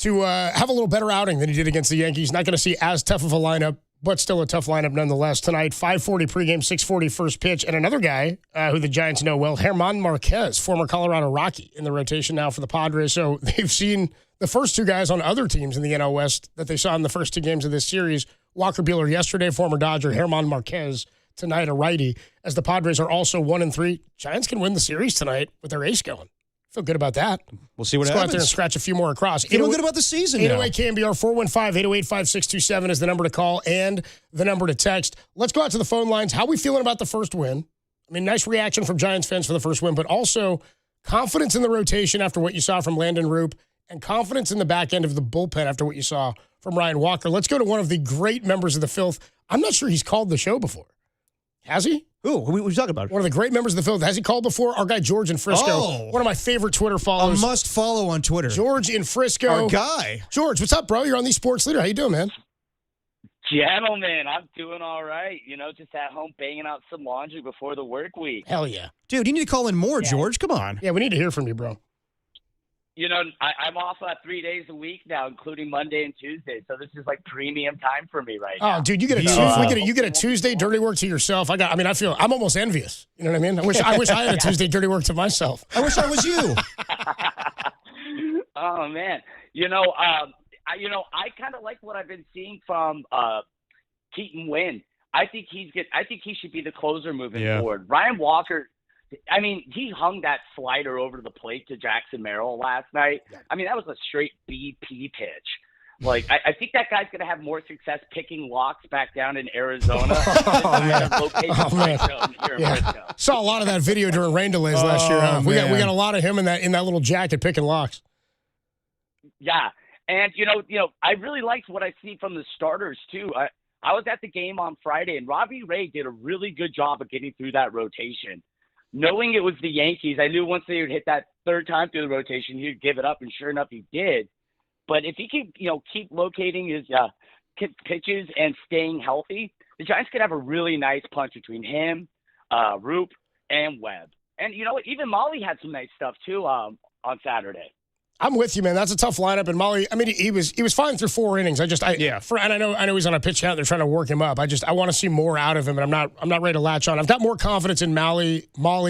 a little better outing than he did against the Yankees. Not going to see as tough of a lineup, but still a tough lineup nonetheless tonight. 5:40 pregame, 6:40 first pitch, and another guy who the Giants know well, German Marquez, former Colorado Rocky, in the rotation now for the Padres. So they've seen the first two guys on other teams in the NL West that they saw in the first two games of this series. Walker Buehler yesterday, former Dodger. German Marquez tonight, a righty. As the Padres are also 1-3, Giants can win the series tonight with their ace going. Feel good about that. We'll see what Let's happens. go out there and scratch a few more across. Feel good about the season now. 808 KNBR 415-808-5627 is the number to call and the number to text. Let's go out to the phone lines. How are we feeling about the first win? I mean, nice reaction from Giants fans for the first win, but also confidence in the rotation after what you saw from Landon RP and confidence in the back end of the bullpen after what you saw from Ryan Walker. Let's go to one of the great members of the Filth. I'm not sure he's called the show before. Has he? Who? What are you talking about? One of the great members of the Filth. Has he called before? Our guy George in Frisco. Oh. One of my favorite Twitter followers. A must follow on Twitter. George in Frisco. Our guy. George, what's up, bro? You're on the Sports Leader. How you doing, man? Gentlemen, I'm doing all right. You know, just at home banging out some laundry before the work week. Hell yeah. Dude, you need to call in more, George. Come on. Yeah, we need to hear from you, bro. You know, I'm off 3 days a week now, including Monday and Tuesday. So this is like premium time for me right now. Oh, dude, you get a Tuesday dirty work to yourself. I'm almost envious. You know what I mean? I wish I had a Tuesday dirty work to myself. I wish I was you. Oh man, I kind of like what I've been seeing from Keaton Wynn. I think he's good. I think he should be the closer moving forward. Ryan Walker. I mean, he hung that slider over to the plate to Jackson Merrill last night. I mean, that was a straight BP pitch. Like, I think that guy's going to have more success picking locks back down in Arizona. Saw a lot of that video during rain delays last year. Huh? We got a lot of him in that little jacket picking locks. Yeah, and I really liked what I see from the starters too. I was at the game on Friday, and Robbie Ray did a really good job of getting through that rotation. Knowing it was the Yankees, I knew once they would hit that third time through the rotation, he'd give it up, and sure enough, he did. But if he can, keep locating his pitches and staying healthy, the Giants could have a really nice punch between him, Roop, and Webb. And you know what? Even Molly had some nice stuff too on Saturday. I'm with you, man. That's a tough lineup. And Molly, I mean, he was fine through 4 innings. And I know he's on a pitch count. They're trying to work him up. I want to see more out of him, and I'm not ready to latch on. I've got more confidence in Molly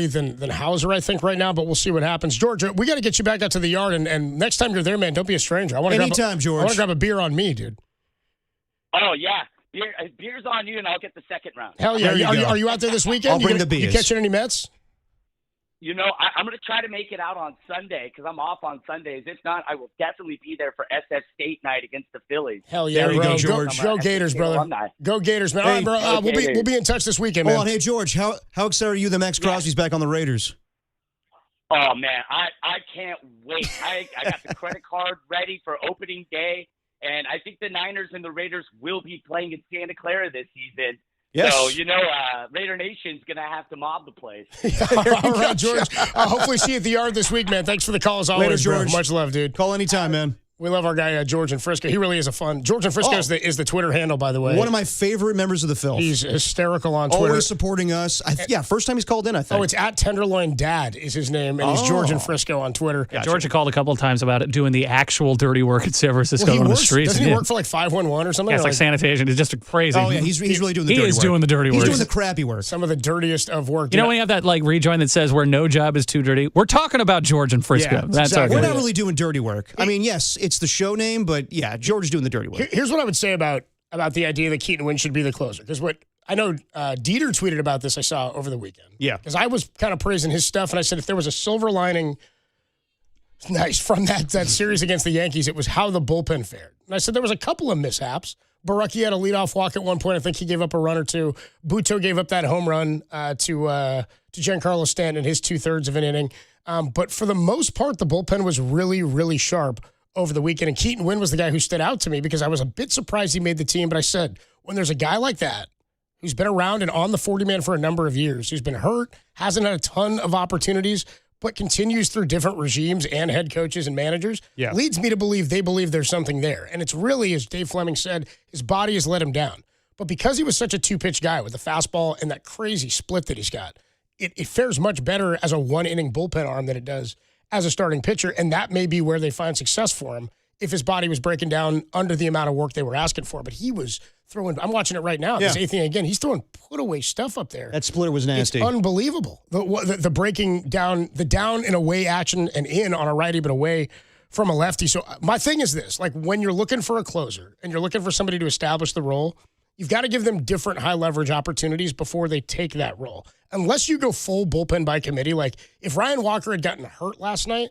than Hauser, I think, right now. But we'll see what happens. George, we got to get you back out to the yard, and next time you're there, man, don't be a stranger. Anytime, George. I want to grab a beer on me, dude. Oh yeah, beer's on you, and I'll get the second round. Hell yeah! Are you out there this weekend? I'll bring the beers. You catching any Mets? I'm going to try to make it out on Sunday because I'm off on Sundays. If not, I will definitely be there for SF State night against the Phillies. Hell yeah, there you bro. go, George. Go Gators, brother. Alumni. Go Gators, man. All right, bro. We'll be in touch this weekend, man. Hold on. Hey, George, how excited are you that Max Crosby's back on the Raiders? Oh, man, I can't wait. I got the credit card ready for opening day, and I think the Niners and the Raiders will be playing in Santa Clara this season. Yes. So, Raider Nation's going to have to mob the place. All right, George. Hopefully see you at the yard this week, man. Thanks for the call as always, Later, George. Bro. Much love, dude. Call anytime, man. We love our guy George in Frisco. He really is a fun. George in Frisco is the Twitter handle, by the way. One of my favorite members of the Filth. He's hysterical on Twitter. Always supporting us. First time he's called in, I think. Oh, it's at Tenderloin Dad is his name, and he's George in Frisco on Twitter. Yeah, George called a couple of times about it, doing the actual dirty work at San Francisco on the streets. Doesn't he work for like 511 or something? Yeah, it's like sanitation. It's just crazy. Oh, yeah, he's really doing the dirty work. He is doing the dirty work. He's doing the crappy work. Some of the dirtiest of work. You know when you have that like rejoin that says where no job is too dirty? We're talking about George in Frisco. Yeah, That's exactly. our We're not really doing dirty work. I mean, yes, it's the show name, but yeah, George is doing the dirty work. Here's what I would say about the idea that Keaton Wynn should be the closer. Because what I know Dieter tweeted about this I saw over the weekend. Yeah. Because I was kind of praising his stuff, and I said if there was a silver lining from that series against the Yankees, it was how the bullpen fared. And I said there was a couple of mishaps. Barucki had a leadoff walk at one point. I think he gave up a run or two. Buto gave up that home run to Giancarlo Stanton in his 2/3 of an inning. But for the most part, the bullpen was really, really sharp over the weekend. And Keaton Wynn was the guy who stood out to me because I was a bit surprised he made the team. But I said, when there's a guy like that who's been around and on the 40-man for a number of years, who's been hurt, hasn't had a ton of opportunities, but continues through different regimes and head coaches and managers, leads me to believe they believe there's something there. And it's really, as Dave Fleming said, his body has let him down. But because he was such a two-pitch guy with the fastball and that crazy split that he's got, it fares much better as a one-inning bullpen arm than it does as a starting pitcher, and that may be where they find success for him if his body was breaking down under the amount of work they were asking for. But he was throwing, I'm watching it right now, this eighth inning again, he's throwing put-away stuff up there. That splitter was nasty. It's unbelievable. The breaking down, the down and away action and in on a righty but away from a lefty. So my thing is this, like when you're looking for a closer and you're looking for somebody to establish the role, you've got to give them different high-leverage opportunities before they take that role. Unless you go full bullpen by committee, like if Ryan Walker had gotten hurt last night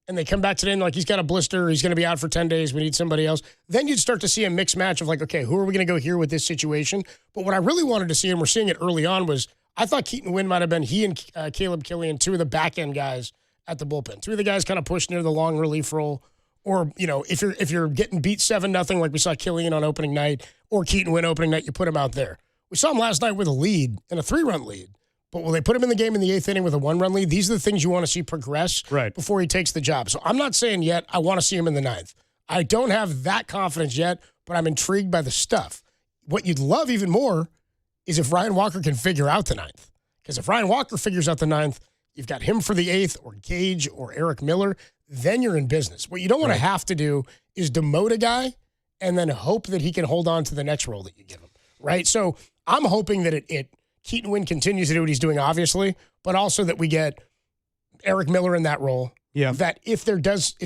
and they come back today and like he's got a blister, he's going to be out for 10 days, we need somebody else, then you'd start to see a mixed match of like, okay, who are we going to go here with this situation? But what I really wanted to see, and we're seeing it early on, was I thought Keaton Wynn might have been he and Caleb Killian, two of the back-end guys at the bullpen. Two of the guys kind of pushed near the long relief role. Or, you know, if you're getting beat 7-0 like we saw Killian on opening night or Keaton Wynn opening night, you put him out there. We saw him last night with a lead and a 3-run lead. But will they put him in the game in the 8th inning with a 1-run lead? These are the things you want to see progress before he takes the job. So I'm not saying yet I want to see him in the 9th. I don't have that confidence yet, but I'm intrigued by the stuff. What you'd love even more is if Ryan Walker can figure out the 9th. Because if Ryan Walker figures out the 9th, you've got him for the 8th or Gage or Eric Miller, then you're in business. What you don't want to have to do is demote a guy and then hope that he can hold on to the next role that you give him, right? So I'm hoping that Keaton Wynn continues to do what he's doing, obviously, but also that we get Eric Miller in that role. Yeah. That if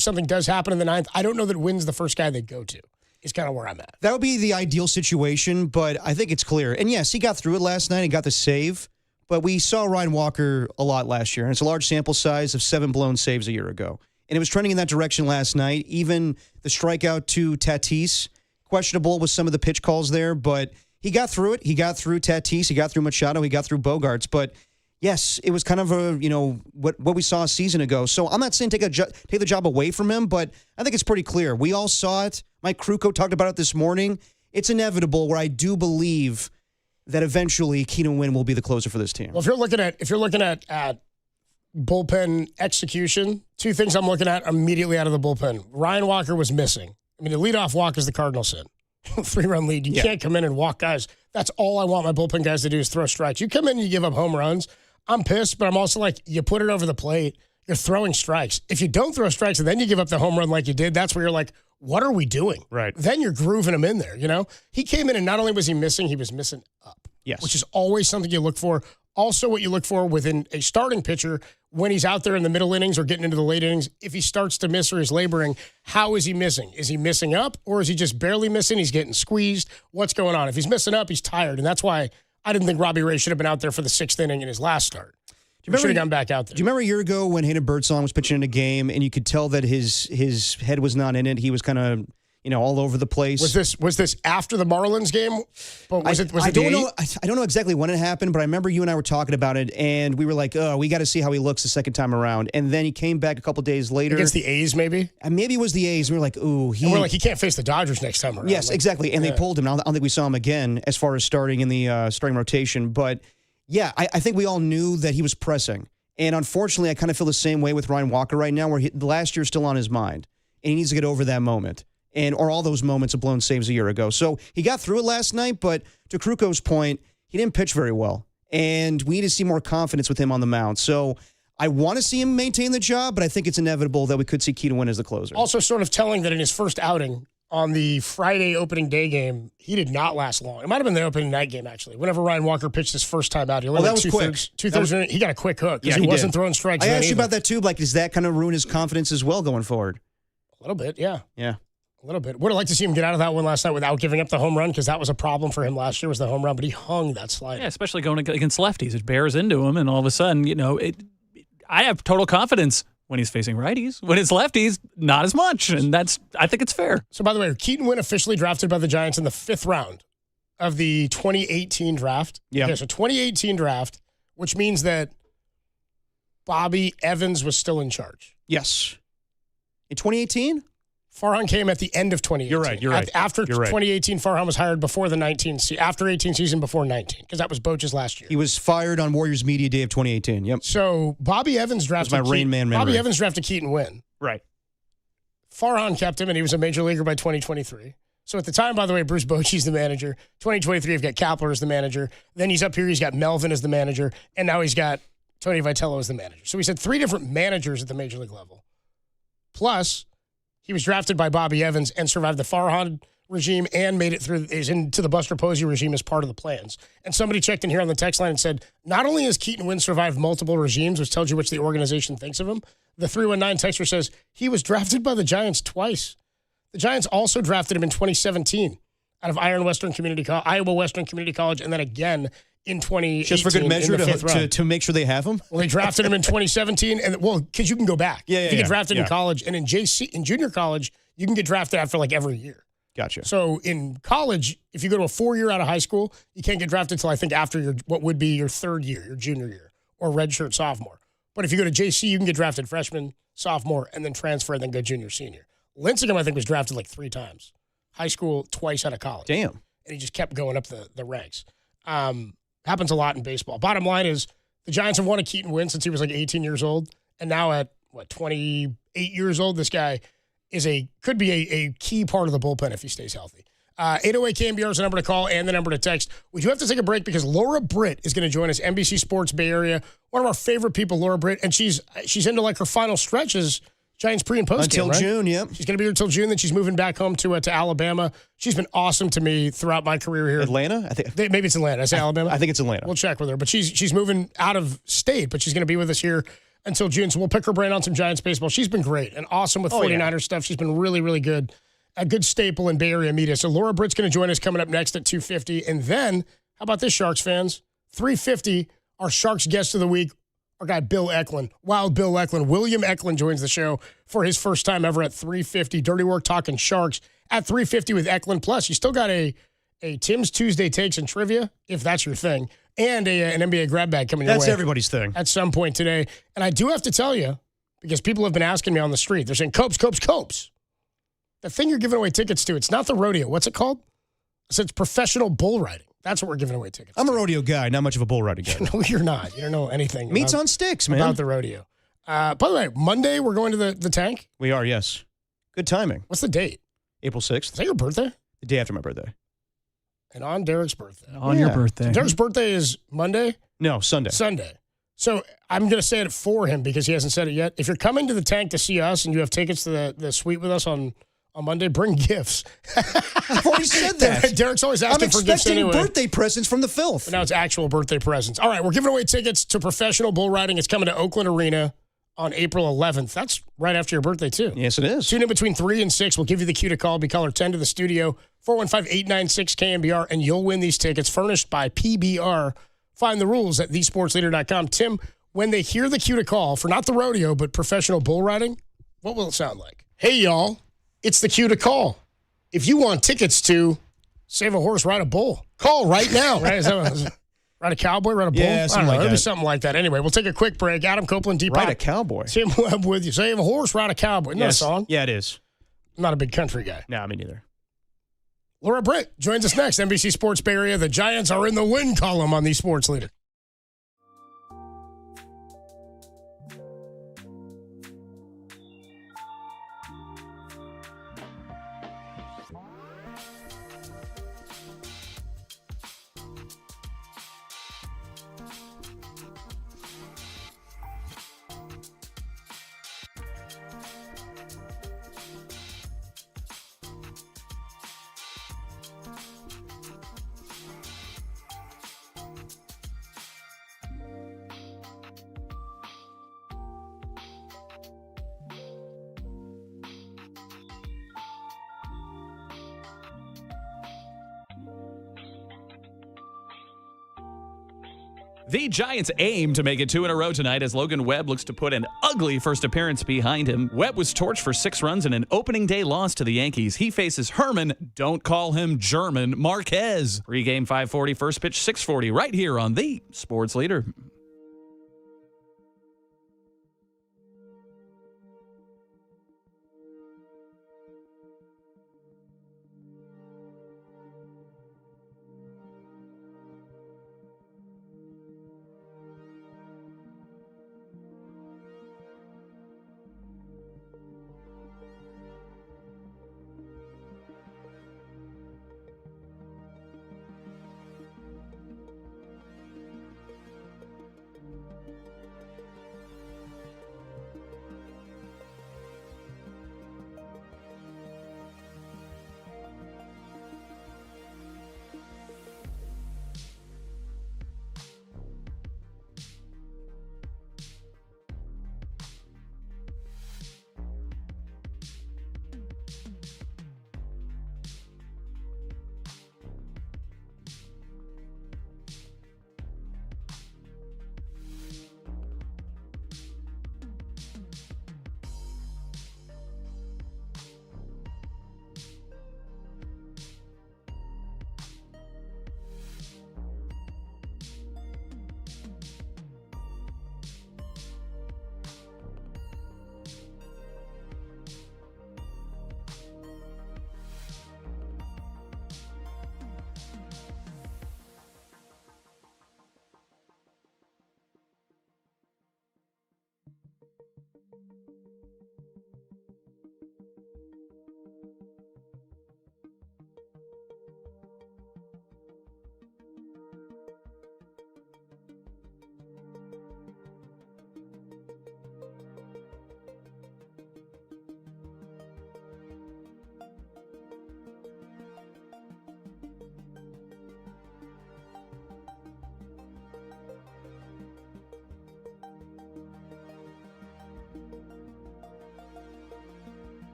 something does happen in the 9th, I don't know that Wynn's the first guy they go to. Is kind of where I'm at. That would be the ideal situation, but I think it's clear. And yes, he got through it last night and got the save, but we saw Ryan Walker a lot last year, and it's a large sample size of 7 blown saves a year ago. And it was trending in that direction last night. Even the strikeout to Tatis, questionable with some of the pitch calls there, but he got through it. He got through Tatis. He got through Machado. He got through Bogarts. But yes, it was kind of what we saw a season ago. So I'm not saying take the job away from him, but I think it's pretty clear. We all saw it. Mike Krukow talked about it this morning. It's inevitable where I do believe that eventually Keaton Wynn will be the closer for this team. Well, if you're looking at bullpen execution, two things I'm looking at immediately out of the bullpen. Ryan Walker was missing. I mean, the leadoff walk is the Cardinals in. 3-run lead. You can't come in and walk guys. That's all I want my bullpen guys to do is throw strikes. You come in and you give up home runs. I'm pissed, but I'm also like, you put it over the plate, you're throwing strikes. If you don't throw strikes and then you give up the home run like you did, that's where you're like, what are we doing? Right. Then you're grooving him in there, you know? He came in and not only was he missing, he was missing up. Yes. Which is always something you look for. Also what you look for within a starting pitcher when he's out there in the middle innings or getting into the late innings, if he starts to miss or is laboring, how is he missing? Is he missing up or is he just barely missing? He's getting squeezed. What's going on? If he's missing up, he's tired. And that's why I didn't think Robbie Ray should have been out there for the 6th inning in his last start. He should have gone back out there. Do you remember a year ago when Hayden Birdsong was pitching in a game and you could tell that his head was not in it? He was kind of all over the place. Was this after the Marlins game? But I don't know exactly when it happened, but I remember you and I were talking about it, and we were like, "Oh, we got to see how he looks the second time around." And then he came back a couple days later against the A's, maybe. And maybe it was the A's. We were like, "Ooh, he can't face the Dodgers next time around." Yes, exactly. And they pulled him. I don't think we saw him again as far as starting in the starting rotation. But yeah, I think we all knew that he was pressing, and unfortunately, I kind of feel the same way with Ryan Walker right now, where the last year's still on his mind. and he needs to get over that moment. Or all those moments of blown saves a year ago. So he got through it last night, but to Krukow's point, he didn't pitch very well. And we need to see more confidence with him on the mound. So I want to see him maintain the job, but I think it's inevitable that we could see Keaton win as the closer. Also sort of telling that in his first outing on the Friday opening day game, he did not last long. It might have been the opening night game, actually. Whenever Ryan Walker pitched his first time out, he only that was quick. Two-thirds he got a quick hook because he wasn't throwing strikes. I asked you about that too. Like, does that kind of ruin his confidence as well going forward? A little bit, yeah. Yeah. A little bit. Would have liked to see him get out of that one last night without giving up the home run because that was a problem for him last year was the home run, but he hung that slider. Yeah, especially going against lefties. It bears into him, and all of a sudden, I have total confidence when he's facing righties. When it's lefties, not as much, and I think it's fair. So, by the way, Keaton Wynn officially drafted by the Giants in the 5th round of the 2018 draft. Yeah. Okay, so 2018 draft, which means that Bobby Evans was still in charge. Yes. In 2018? Farhan came at the end of 2018. You're right. After 2018, Farhan was hired before the 18 season, before 19, because that was Boch's last year. He was fired on Warriors Media Day of 2018. Yep. So Bobby Evans drafted my Rain Man memory. Bobby Evans drafted Keaton Wynn. Right. Farhan kept him, and he was a major leaguer by 2023. So at the time, by the way, Bruce Bochy's the manager. 2023, you've got Kapler as the manager. Then he's up here, he's got Melvin as the manager, and now he's got Tony Vitello as the manager. So he's had 3 different managers at the major league level. Plus, he was drafted by Bobby Evans and survived the Farhan regime and made it through, is into the Buster Posey regime as part of the plans. And somebody checked in here on the text line and said, not only has Keaton Wynn survived multiple regimes, which tells you which the organization thinks of him, the 319 texter says he was drafted by the Giants twice. The Giants also drafted him in 2017 out of Iowa Western Community College, and then again in 2018. Just for good measure to make sure they have him? Well, they drafted him in 2017, and because you can go back. You get drafted in college, and in junior college, you can get drafted after like every year. Gotcha. So in college, if you go to a 4-year out of high school, you can't get drafted until I think after what would be your 3rd year, your junior year, or redshirt sophomore. But if you go to JC, you can get drafted freshman, sophomore, and then transfer, and then go junior, senior. Lincecum, I think, was drafted like 3 times. High school, twice out of college. Damn. And he just kept going up the ranks. Happens a lot in baseball. Bottom line is the Giants have won a Keaton Wynn since he was like 18 years old. And now at, 28 years old, this guy could be a key part of the bullpen if he stays healthy. 808 KNBR is the number to call and the number to text. We do have to take a break because Laura Britt is going to join us, NBC Sports Bay Area. One of our favorite people, Laura Britt, and she's into like her final stretches. Giants pre and post until game, right? June. Yep. She's going to be here until June. Then she's moving back home to Alabama. She's been awesome to me throughout my career here. Atlanta, I think. Maybe it's Atlanta. I say Alabama. I think it's Atlanta. We'll check with her, but she's moving out of state, but she's going to be with us here until June. So we'll pick her brain on some Giants baseball. She's been great and awesome with 49ers stuff. She's been really, really good. A good staple in Bay Area media. So Laura Britt's going to join us coming up next at 2:50, and then how about this, Sharks fans? 3:50, our Sharks guest of the week. Our guy, Bill Eklund, Wild Bill Eklund. William Eklund joins the show for his first time ever at 3:50. Dirty Work talking Sharks at 3:50 with Eklund. Plus, you still got a Tim's Tuesday takes and trivia, if that's your thing, and an NBA grab bag coming your way. That's everybody's thing. At some point today. And I do have to tell you, because people have been asking me on the street, they're saying, Copes. The thing you're giving away tickets to, it's not the rodeo. What's it called? It's professional bull riding. That's what we're giving away tickets. I'm a rodeo guy, not much of a bull riding guy. No, you're not. You don't know anything. Meat's on sticks, man. About the rodeo. By the way, Monday we're going to the tank. We are, yes. Good timing. What's the date? April 6th. Is that your birthday? The day after my birthday. And on Derek's birthday. On your birthday. So Derek's birthday is Monday? No, Sunday. Sunday. So I'm going to say it for him because he hasn't said it yet. If you're coming to the tank to see us and you have tickets to the suite with us on Monday, bring gifts. I've already said that. Derek's always asking for gifts anyway. I'm expecting birthday presents from the filth. But now it's actual birthday presents. All right, we're giving away tickets to professional bull riding. It's coming to Oakland Arena on April 11th. That's right after your birthday, too. Yes, it is. Tune in between 3 and 6. We'll give you the cue to call. Be caller 10 to the studio, 415-896-KNBR, and you'll win these tickets furnished by PBR. Find the rules at thesportsleader.com. Tim, when they hear the cue to call for not the rodeo, but professional bull riding, what will it sound like? Hey, y'all. It's the cue to call. If you want tickets to Save a Horse, Ride a Bull, call right now. Right? Is that ride a cowboy, ride a bull? Yeah, something like that. It'll be something like that. Anyway, we'll take a quick break. Adam Copeland, Deep Ride a cowboy. Tim Webb with you. Save a horse, ride a cowboy. Isn't that a song? Yeah, it is. I'm not a big country guy. No, me neither. Laura Britt joins us next. NBC Sports Bay Area. The Giants are in the win column on the Sports Leader. The Giants aim to make it 2 in a row tonight as Logan Webb looks to put an ugly first appearance behind him. Webb was torched for 6 runs in an opening day loss to the Yankees. He faces Herman, don't call him German, Marquez. Pre-game 5:40, first pitch 6:40, right here on the Sports Leader.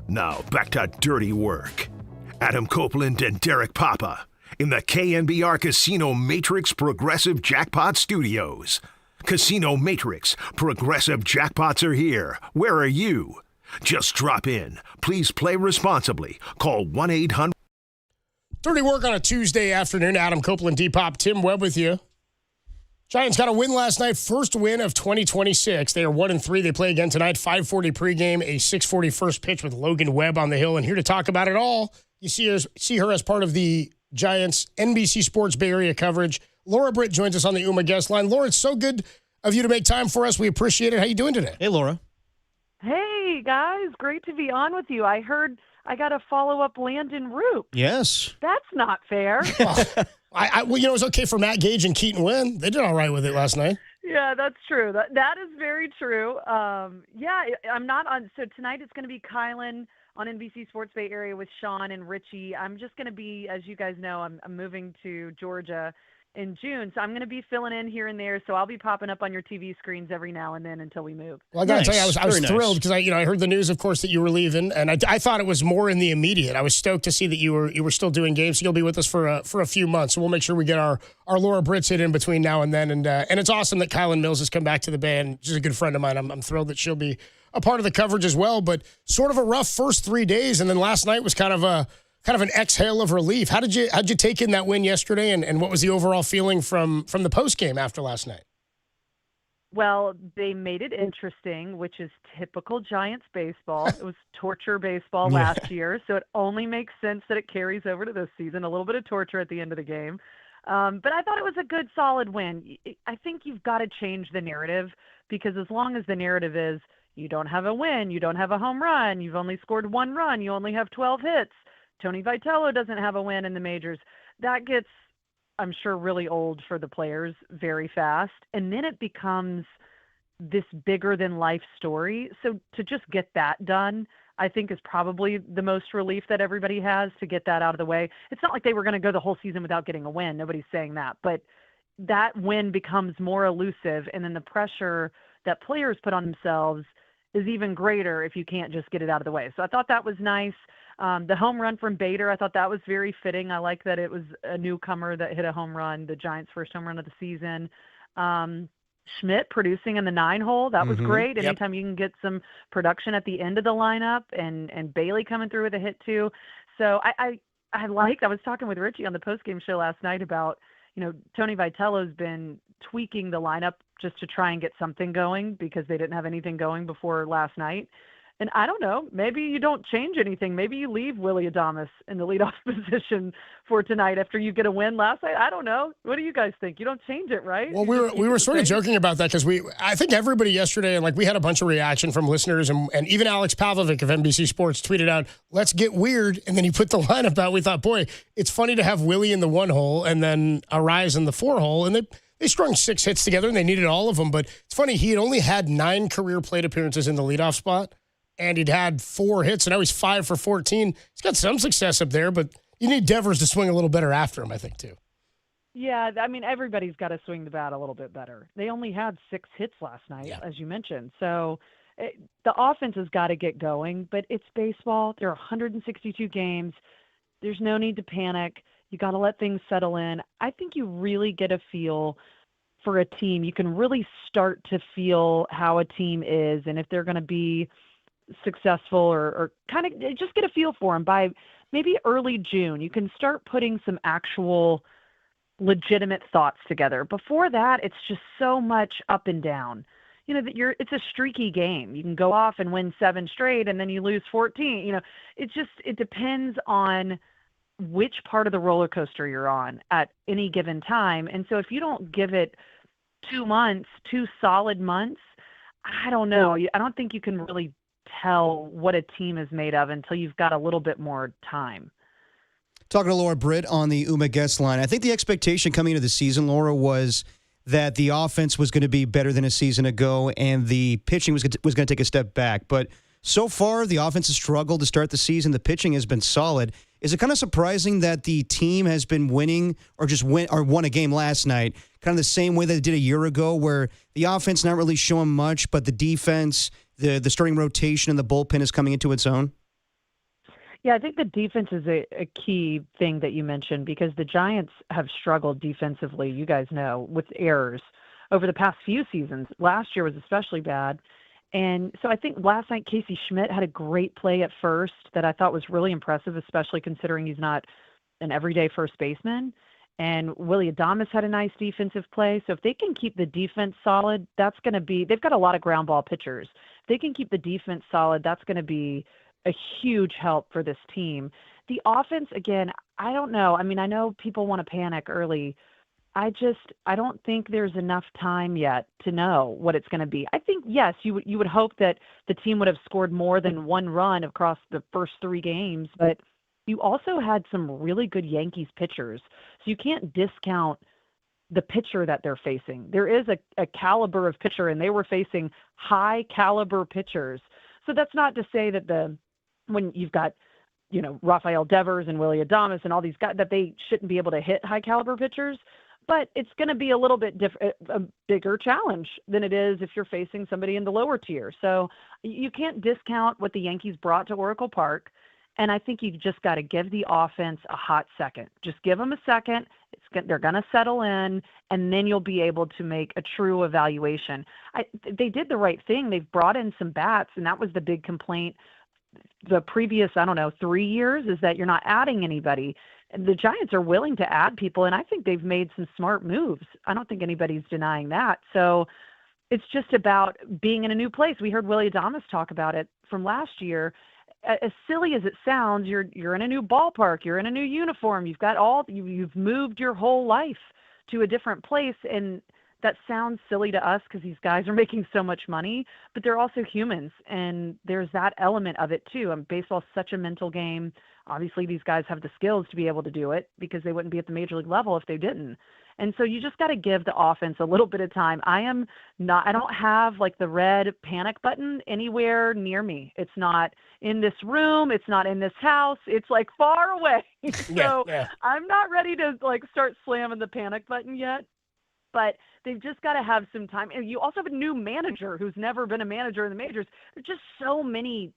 Now back to dirty work. Adam Copeland and Derek Papa in the KNBR Casino Matrix Progressive Jackpot Studios. Casino Matrix Progressive Jackpots are here. Where are you? Just drop in. Please play responsibly. Call 1-800. Dirty work on a Tuesday afternoon. Adam Copeland, D-Pop, Tim Webb with you. Giants got a win last night. First win of 2026. They are 1-3. They play again tonight. 5:40 pregame, a 6:40 first pitch with Logan Webb on the hill. And here to talk about it all, you see her as part of the Giants NBC Sports Bay Area coverage. Laura Britt joins us on the UMA guest line. Laura, it's so good of you to make time for us. We appreciate it. How you doing today? Hey, Laura. Hey, Hey, guys. Great to be on with you. I heard I got to follow up Landon Roop. Yes. That's not fair. Well, it was okay for Matt Gage and Keaton Wynn. They did all right with it last night. Yeah, that's true. That is very true. Yeah, I'm not on. So tonight it's going to be Kylan on NBC Sports Bay Area with Sean and Richie. I'm just going to be, as you guys know, I'm moving to Georgia in June, so I'm going to be filling in here and there. So I'll be popping up on your TV screens every now and then until we move. Well, I got to tell you, I was thrilled because I heard the news, of course, that you were leaving, and I thought it was more in the immediate. I was stoked to see that you were still doing games. So you'll be with us for a few months. So we'll make sure we get our Laura Brits hit in between now and then. And it's awesome that Kylan Mills has come back to the Bay, and she's a good friend of mine. I'm thrilled that she'll be a part of the coverage as well. But sort of a rough first 3 days, and then last night was kind of an exhale of relief. How'd you take in that win yesterday, and what was the overall feeling from the postgame after last night? Well, they made it interesting, which is typical Giants baseball. It was torture baseball last year, so it only makes sense that it carries over to this season, a little bit of torture at the end of the game. But I thought it was a good, solid win. I think you've got to change the narrative, because as long as the narrative is you don't have a win, you don't have a home run, you've only scored 1 run, you only have 12 hits, Tony Vitello doesn't have a win in the majors, that gets, I'm sure, really old for the players very fast. And then it becomes this bigger than life story. So to just get that done, I think is probably the most relief that everybody has, to get that out of the way. It's not like they were going to go the whole season without getting a win. Nobody's saying that. But that win becomes more elusive. And then the pressure that players put on themselves is even greater if you can't just get it out of the way. So I thought that was nice. The home run from Bader, I thought that was very fitting. I like that it was a newcomer that hit a home run, the Giants' first home run of the season. Schmidt producing in the 9-hole, that was great. Anytime you can get some production at the end of the lineup, and Bailey coming through with a hit too. So I was talking with Richie on the postgame show last night about, Tony Vitello's been tweaking the lineup just to try and get something going, because they didn't have anything going before last night. And I don't know, maybe you don't change anything. Maybe you leave Willie Adames in the leadoff position for tonight after you get a win last night. I don't know. What do you guys think? You don't change it, right? Well, we were sort of joking about that, because I think everybody yesterday, and we had a bunch of reaction from listeners, and even Alex Pavlovic of NBC Sports tweeted out, "Let's get weird," and then he put the lineup out. We thought, boy, it's funny to have Willie in the 1-hole and then Arise in the 4-hole, and they strung 6 hits together, and they needed all of them. But it's funny, he had only had 9 career plate appearances in the leadoff spot, and he'd had 4 hits, and now he's 5 for 14. He's got some success up there, but you need Devers to swing a little better after him, I think, too. Yeah, I mean, everybody's got to swing the bat a little bit better. They only had 6 hits last night, as you mentioned. So the offense has got to get going, but it's baseball. There are 162 games. There's no need to panic. You got to let things settle in. I think you really get a feel for a team. You can really start to feel how a team is, and if they're going to be successful or kind of just get a feel for them by maybe early June. You can start putting some actual legitimate thoughts together. Before that, it's just so much up and down. It's a streaky game. You can go off and win 7 straight and then you lose 14. It depends on which part of the roller coaster you're on at any given time. And so if you don't give it 2 months, 2 solid months, I don't know. I don't think you can really tell what a team is made of until you've got a little bit more time. Talking to Laura Britt on the UMA guest line. I think the expectation coming into the season, Laura, was that the offense was going to be better than a season ago and the pitching was going to take a step back. But so far, the offense has struggled to start the season. The pitching has been solid. Is it kind of surprising that the team has been winning or won a game last night, kind of the same way that they did a year ago, where the offense not really showing much, but the defense, the starting rotation, and the bullpen is coming into its own? Yeah, I think the defense is a key thing that you mentioned, because the Giants have struggled defensively, you guys know, with errors over the past few seasons. Last year was especially bad. And so I think last night Casey Schmidt had a great play at first that I thought was really impressive, especially considering he's not an everyday first baseman. And Willie Adames had a nice defensive play. So if they can keep the defense solid, that's going to be – they've got a lot of ground ball pitchers. If they can keep the defense solid, that's going to be a huge help for this team. The offense, again, I don't know. I mean, I know people want to panic early. I don't think there's enough time yet to know what it's going to be. I think, yes, you would hope that the team would have scored more than one run across the first 3 games, but you also had some really good Yankees pitchers. So you can't discount the pitcher that they're facing. There is a caliber of pitcher, and they were facing high caliber pitchers. So that's not to say that when you've got, Rafael Devers and Willie Adames and all these guys, that they shouldn't be able to hit high caliber pitchers, but it's going to be a little bit a bigger challenge than it is if you're facing somebody in the lower tier. So you can't discount what the Yankees brought to Oracle Park. And I think you've just got to give the offense a hot second. Just give them a second. They're going to settle in, and then you'll be able to make a true evaluation. They did the right thing. They've brought in some bats, and that was the big complaint the previous, 3 years, is that you're not adding anybody. The Giants are willing to add people, and I think they've made some smart moves. I don't think anybody's denying that. So it's just about being in a new place. We heard Willie Adames talk about it from last year. As silly as it sounds, you're in a new ballpark, you're in a new uniform, you've moved your whole life to a different place, and that sounds silly to us because these guys are making so much money, but they're also humans, and there's that element of it too. Baseball's such a mental game. Obviously, these guys have the skills to be able to do it because they wouldn't be at the major league level if they didn't. And so you just got to give the offense a little bit of time. I don't have like the red panic button anywhere near me. It's not in this room. It's not in this house. It's like far away. So I'm not ready to like start slamming the panic button yet, but they've just got to have some time. And you also have a new manager who's never been a manager in the majors. There's just so many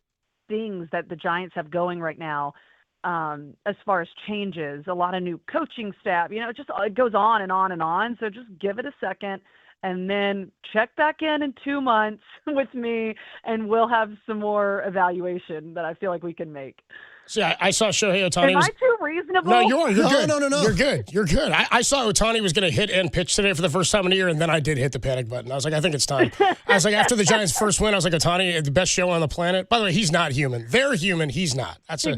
things that the Giants have going right now. As far as changes, a lot of new coaching staff, it goes on and on and on. So just give it a second and then check back in 2 months with me, and we'll have some more evaluation that I feel like we can make. See, I saw Shohei Ohtani. Am I too reasonable? No, you are. You're good. No. You're good. You're good. I saw Ohtani was going to hit and pitch today for the first time in a year, and then I did hit the panic button. I was like, I think it's time. I was like, after the Giants' first win, I was like, Ohtani, the best show on the planet. By the way, he's not human. They're human. He's not. That's a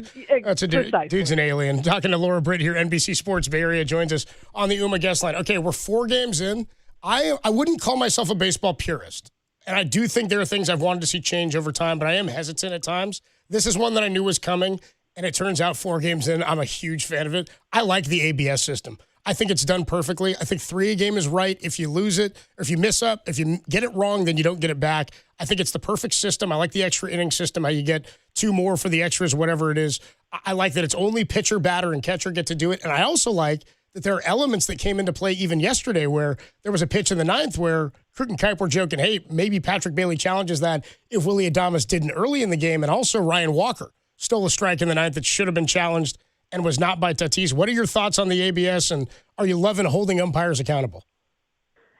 dude. Dude's an alien. Talking to Laura Britt here, NBC Sports Bay Area, joins us on the UMA guest line. Okay, we're 4 games in. I wouldn't call myself a baseball purist, and I do think there are things I've wanted to see change over time, but I am hesitant at times. This is one that I knew was coming. And it turns out 4 games in, I'm a huge fan of it. I like the ABS system. I think it's done perfectly. I think 3 a game is right. If you lose it, or if you miss up, if you get it wrong, then you don't get it back. I think it's the perfect system. I like the extra inning system, how you get 2 more for the extras, whatever it is. I like that it's only pitcher, batter, and catcher get to do it. And I also like that there are elements that came into play even yesterday where there was a pitch in the 9th where Krukow and Kyper were joking, hey, maybe Patrick Bailey challenges that if Willie Adames didn't early in the game. And also Ryan Walker stole a strike in the 9th that should have been challenged and was not by Tatis. What are your thoughts on the ABS, and are you loving holding umpires accountable?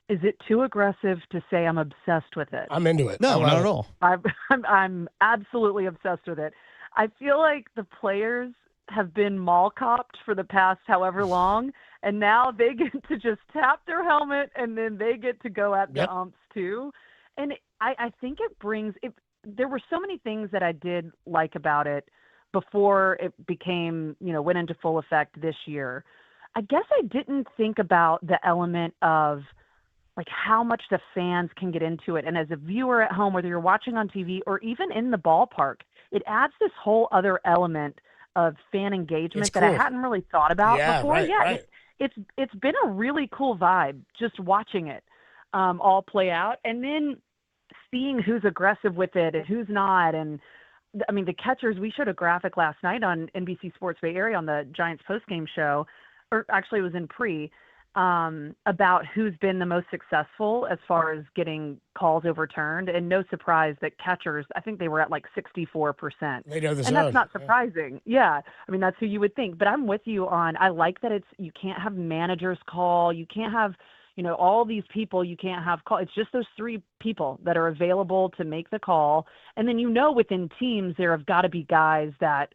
Is it too aggressive to say I'm obsessed with it? I'm into it. No, not at all. I'm absolutely obsessed with it. I feel like the players have been mall copped for the past however long, and now they get to just tap their helmet, and then they get to go at the umps too. And I think it brings it. There were so many things that I did like about it before it became, went into full effect this year. I guess I didn't think about the element of like how much the fans can get into it. And as a viewer at home, whether you're watching on TV or even in the ballpark, it adds this whole other element of fan engagement that I hadn't really thought about before. Right. It's been a really cool vibe just watching it all play out. And then seeing who's aggressive with it and who's not. And I mean, the catchers, we showed a graphic last night on NBC Sports Bay Area on the Giants postgame show, or actually it was in about who's been the most successful as far as getting calls overturned. And no surprise that catchers, I think they were at like 64%. They know the zone. And that's not surprising. Yeah. I mean, that's who you would think. But I'm with you on, I like that you can't have managers call. You can't have, all these people you can't have call. It's just those 3 people that are available to make the call. And then, within teams, there have got to be guys that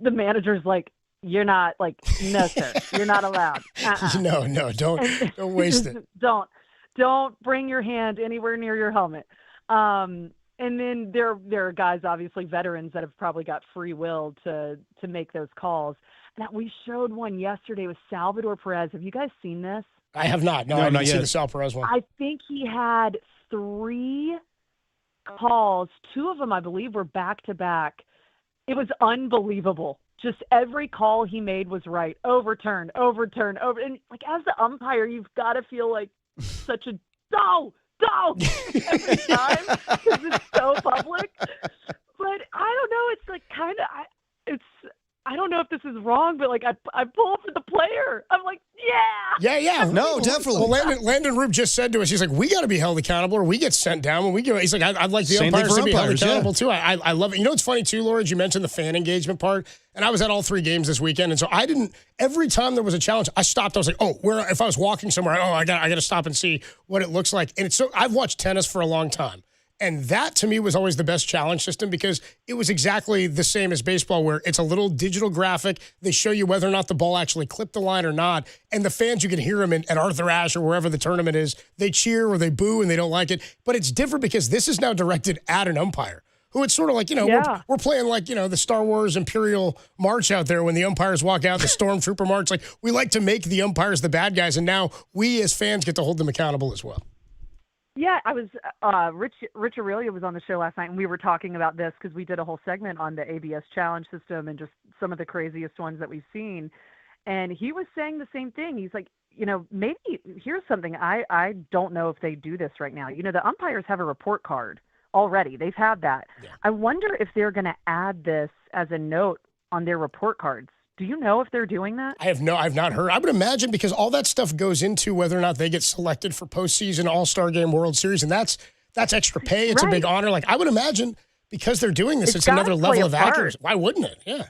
the manager's like, you're not like, no, sir, you're not allowed. No, don't waste it. Don't bring your hand anywhere near your helmet. And then there are guys, obviously veterans, that have probably got free will to make those calls. And we showed one yesterday with Salvador Perez. Have you guys seen this? I have not. No, I didn't see the Sal Perez one. I think he had 3 calls. 2 of them, I believe, were back-to-back. It was unbelievable. Just every call he made was right. Overturn. And, like, as the umpire, you've got to feel like such a no, every time because it's so public. But I don't know. It's like kind of I don't know if this is wrong, but like I pull for the player. I'm like, yeah. No, definitely. Well, Landon Roop just said to us, he's like, we got to be held accountable, or we get sent down when we go. He's like, I'd like the umpires to be held accountable too. I love it. You know what's funny too, Laura? You mentioned the fan engagement part, and I was at all 3 games this weekend, and so I didn't. Every time there was a challenge, I stopped. I was like, if I was walking somewhere, I got to stop and see what it looks like. And it's so I've watched tennis for a long time. And that, to me, was always the best challenge system because it was exactly the same as baseball where it's a little digital graphic. They show you whether or not the ball actually clipped the line or not. And the fans, you can hear them at Arthur Ashe or wherever the tournament is. They cheer or they boo and they don't like it. But it's different because this is now directed at an umpire who it's sort of like, we're playing like, the Star Wars Imperial March out there when the umpires walk out, the Stormtrooper March. Like, we like to make the umpires the bad guys. And now we as fans get to hold them accountable as well. Yeah, I was Rich Aurelia was on the show last night, and we were talking about this because we did a whole segment on the ABS challenge system and just some of the craziest ones that we've seen. And he was saying the same thing. He's like, maybe here's something I don't know if they do this right now. The umpires have a report card already. They've had that. Yeah. I wonder if they're going to add this as a note on their report cards. Do you know if they're doing that? I've not heard. I would imagine because all that stuff goes into whether or not they get selected for postseason, All-Star Game, World Series, and that's extra pay. It's a big honor. Like, I would imagine because they're doing this, it's another level of accuracy. Why wouldn't it? Yeah.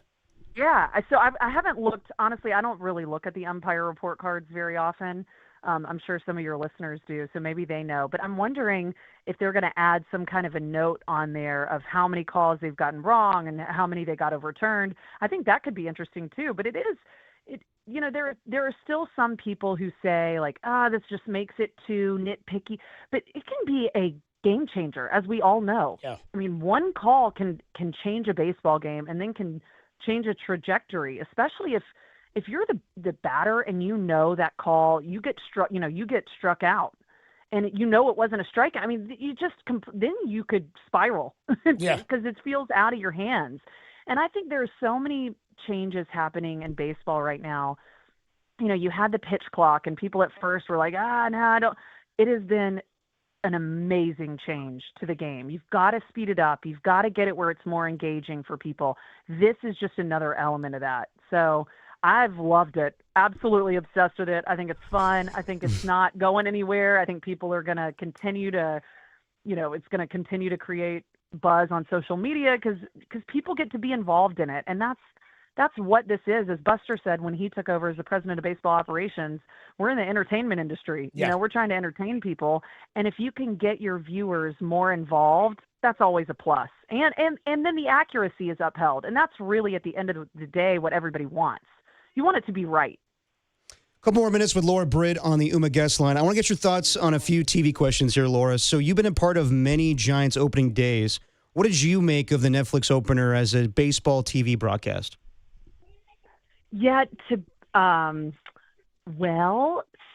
Yeah. So I haven't looked. Honestly, I don't really look at the umpire report cards very often. I'm sure some of your listeners do, so maybe they know. But I'm wondering if they're going to add some kind of a note on there of how many calls they've gotten wrong and how many they got overturned. I think that could be interesting too. But there are still some people who say like, this just makes it too nitpicky. But it can be a game changer, as we all know. Yeah. I mean, one call can change a baseball game and then can change a trajectory, especially if you're the batter and that call, you get struck out, and it wasn't a strikeout. I mean, then you could spiral because it feels out of your hands. And I think there are so many changes happening in baseball right now. You had the pitch clock, and people at first were like, no, I don't. It has been an amazing change to the game. You've got to speed it up. You've got to get it where it's more engaging for people. This is just another element of that. So I've loved it. Absolutely obsessed with it. I think it's fun. I think it's not going anywhere. I think people are going to continue to, it's going to continue to create buzz on social media because people get to be involved in it. And that's what this is. As Buster said when he took over as the president of baseball operations, we're in the entertainment industry. Yeah. We're trying to entertain people. And if you can get your viewers more involved, that's always a plus. And then the accuracy is upheld. And that's really at the end of the day what everybody wants. You want it to be right. A couple more minutes with Laura Britt on the UMA guest line. I want to get your thoughts on a few TV questions here, Laura. So you've been a part of many Giants opening days. What did you make of the Netflix opener as a baseball TV broadcast? Yeah,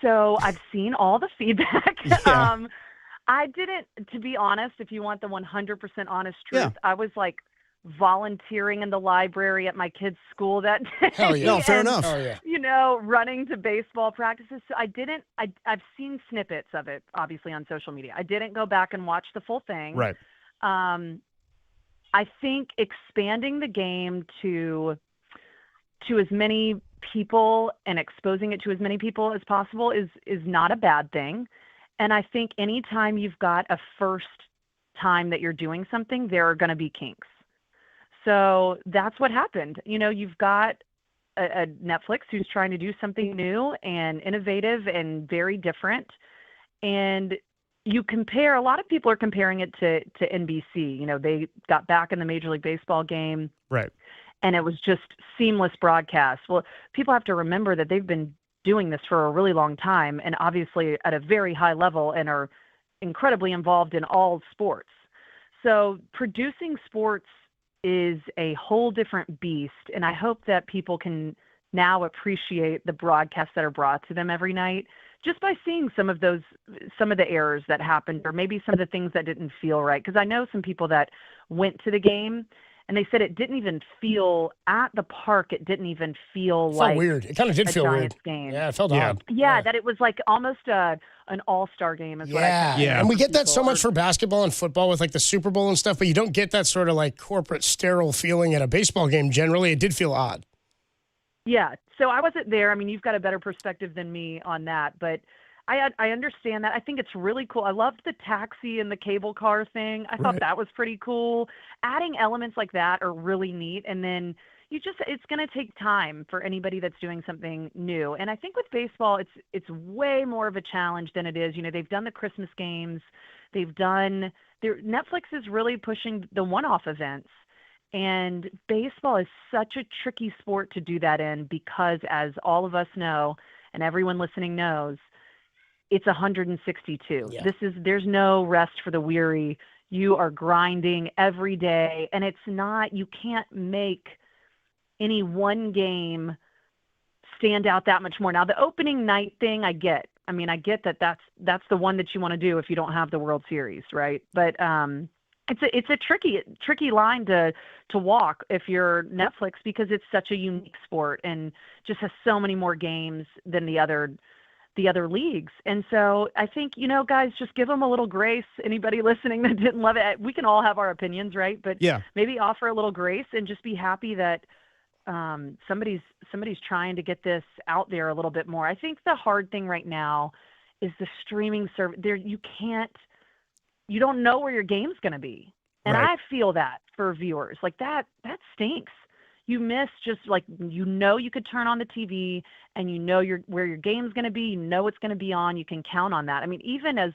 so I've seen all the feedback. Yeah. I didn't, to be honest, if you want the 100% honest truth, I was like volunteering in the library at my kid's school that day. Hell yeah. No, fair enough. Oh, yeah. Running to baseball practices. So I've seen snippets of it, obviously, on social media. I didn't go back and watch the full thing. Right. I think expanding the game to as many people and exposing it to as many people as possible is not a bad thing. And I think anytime you've got a first time that you're doing something, there are going to be kinks. So that's what happened. You've got a Netflix who's trying to do something new and innovative and very different. And you compare, a lot of people are comparing it to NBC. They got back in the Major League Baseball game. Right. And it was just seamless broadcast. Well, people have to remember that they've been doing this for a really long time and obviously at a very high level and are incredibly involved in all sports. So producing sports is a whole different beast. And I hope that people can now appreciate the broadcasts that are brought to them every night, just by seeing some of the errors that happened, or maybe some of the things that didn't feel right. Because I know some people that went to the game and they said it didn't even feel at the park. It didn't even feel It like felt weird. It kind of did feel weird. Game. Yeah, it felt odd. Yeah, that it was like almost an all-star game is what I think. And we get that so much for basketball and football with like the Super Bowl and stuff, but you don't get that sort of like corporate sterile feeling at a baseball game generally. It did feel odd. Yeah, so I wasn't there. I mean, you've got a better perspective than me on that, but I understand that. I think it's really cool. I loved the taxi and the cable car thing. I thought that was pretty cool. Adding elements like that are really neat, and then it's going to take time for anybody that's doing something new. And I think with baseball, it's way more of a challenge than it is. You know, they've done the Christmas games. Netflix is really pushing the one-off events. And baseball is such a tricky sport to do that in because, as all of us know, and everyone listening knows, it's 162. Yeah. There's no rest for the weary. You are grinding every day, and you can't make any one game stand out that much more. Now, the opening night thing, I get that that's the one that you want to do if you don't have the World Series, right? But it's a tricky line to walk if you're Netflix, because it's such a unique sport and just has so many more games than the other leagues. And so I think, guys, just give them a little grace. Anybody listening that didn't love it, we can all have our opinions, right? But maybe offer a little grace and just be happy that somebody's trying to get this out there a little bit more. I think the hard thing right now is the streaming service. You don't know where your game's going to be. And I feel that for viewers. Like that stinks. You miss just like, you could turn on the TV and where your game's going to be, it's going to be on, you can count on that. I mean, even as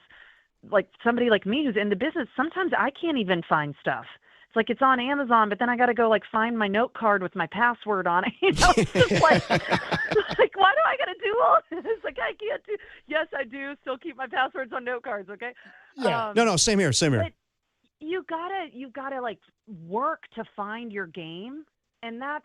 like somebody like me who's in the business, sometimes I can't even find stuff. It's like it's on Amazon, but then I got to go like find my note card with my password on it. It's just like, like, why do I got to do all this? Like, I can't do. Yes, I do still keep my passwords on note cards. Okay. Yeah. No, same here. But you gotta like work to find your game, and that's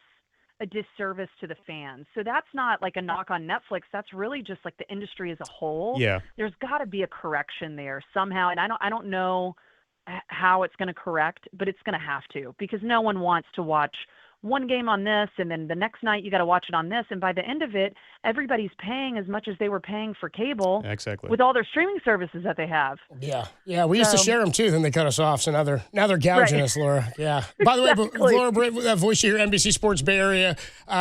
a disservice to the fans. So that's not like a knock on Netflix. That's really just like the industry as a whole. Yeah. There's got to be a correction there somehow, and I don't know how it's going to correct, but it's going to have to, because no one wants to watch one game on this and then the next night you got to watch it on this, and by the end of it everybody's paying as much as they were paying for cable with all their streaming services that they have. We used to share them too, then they cut us off, so now they're gouging us, Laura. By the way, Laura Britt, that voice you hear, NBC Sports Bay Area,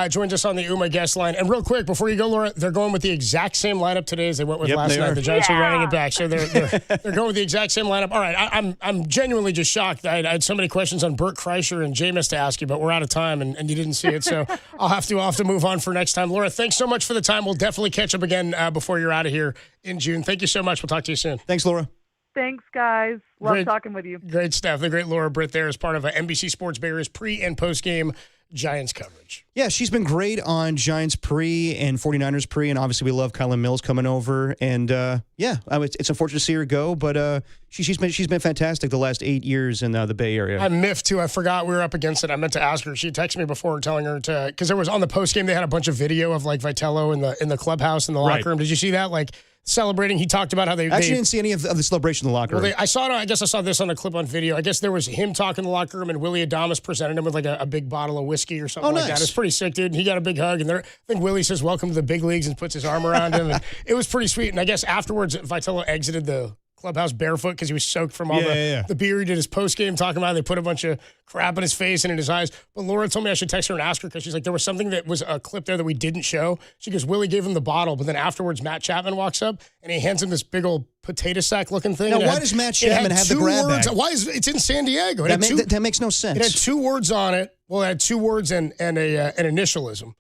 joins us on the UMA guest line. And real quick before you go, Laura, they're going with the exact same lineup today as they went with last night. The Giants are running it back, so they're going with the exact same lineup. All right, I'm genuinely just shocked. I had so many questions on Burt Kreischer and Jameis to ask you, but we're out of time and you didn't see it, so I'll have to move on for next time. Laura, thanks so much for the time. We'll definitely catch up again before you're out of here in June. Thank you so much. We'll talk to you soon. Thanks, Laura. Thanks, guys. Love talking with you. Great stuff. The great Laura Britt there is part of NBC Sports Bay Area's pre- and post-game Giants coverage. Yeah, she's been great on Giants pre and 49ers pre, and obviously we love Kylan Mills coming over. And it's unfortunate to see her go, but she's been fantastic the last 8 years in the Bay Area. I'm miffed too. I forgot we were up against it. I meant to ask her. She texted me before telling her to, because there was on the post game they had a bunch of video of like Vitello in the clubhouse in the locker room. Did you see that? Like celebrating. He talked about how they actually didn't see any of the celebration in the locker room. I guess I saw this on a clip on video. I guess there was him talking in the locker room, and Willie Adames presented him with like a big bottle of whiskey or something like that. It's pretty sick, dude. And he got a big hug, and I think Willie says "Welcome to the big leagues" and puts his arm around him, and it was pretty sweet. And I guess afterwards, Vitello exited the clubhouse barefoot because he was soaked from all the beer. He did his post game talking about it. They put a bunch of crap in his face and in his eyes. But Laura told me I should text her and ask her, because she's like, there was something that was a clip there that we didn't show. She goes, Willie gave him the bottle, but then afterwards Matt Chapman walks up and he hands him this big old potato sack looking thing. Now, why does Matt Chapman have the grab bag? Why is it's in San Diego? That makes no sense. It had 2 words on it. Well, it had 2 words and an initialism.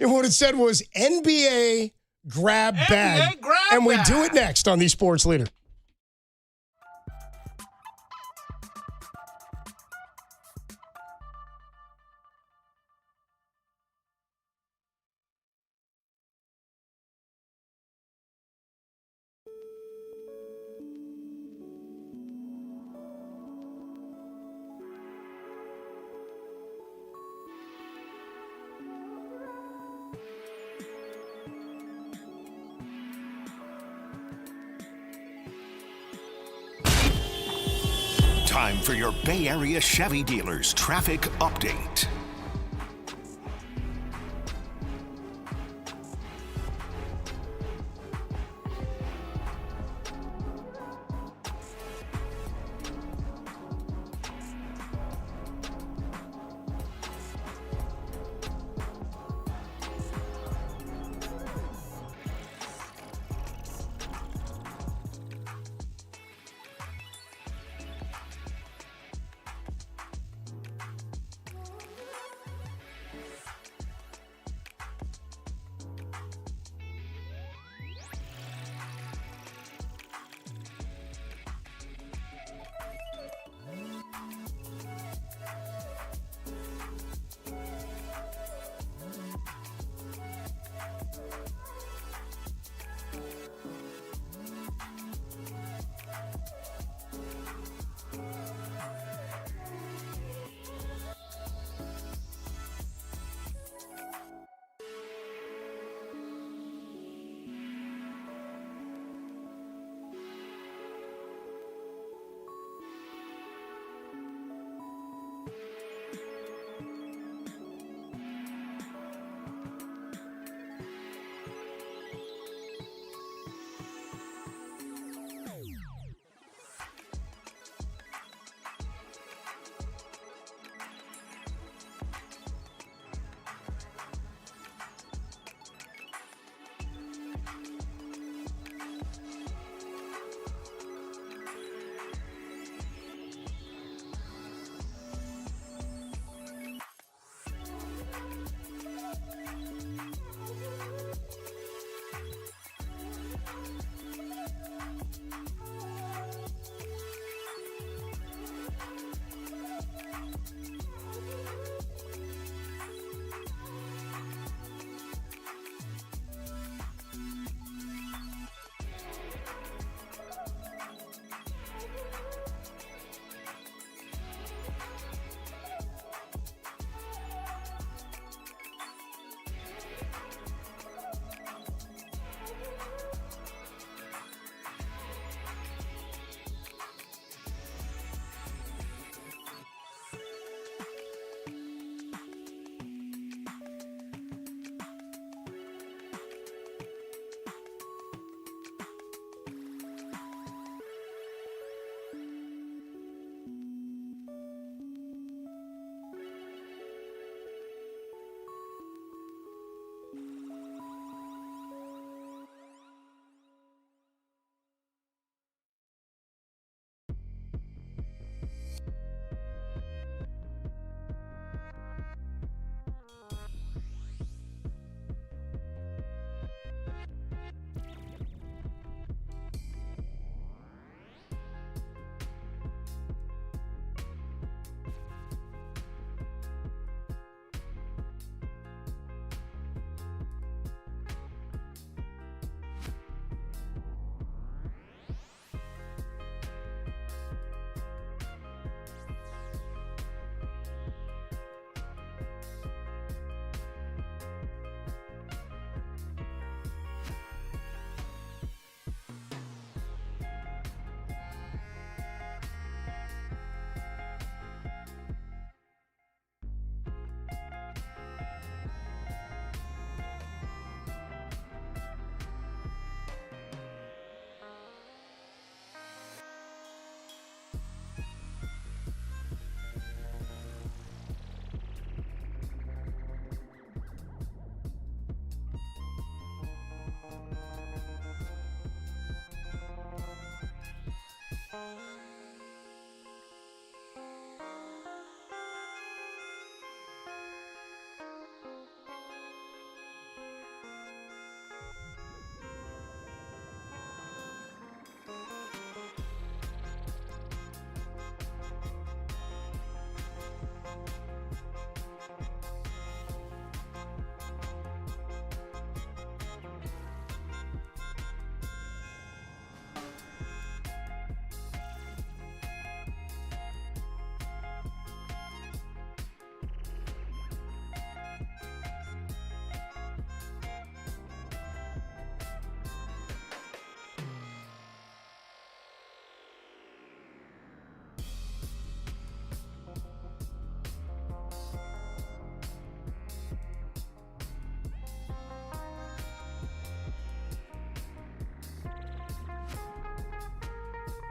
And what it said was NBA grab bag. And we do it next on the Sports Leader. Time for your Bay Area Chevy dealers traffic update.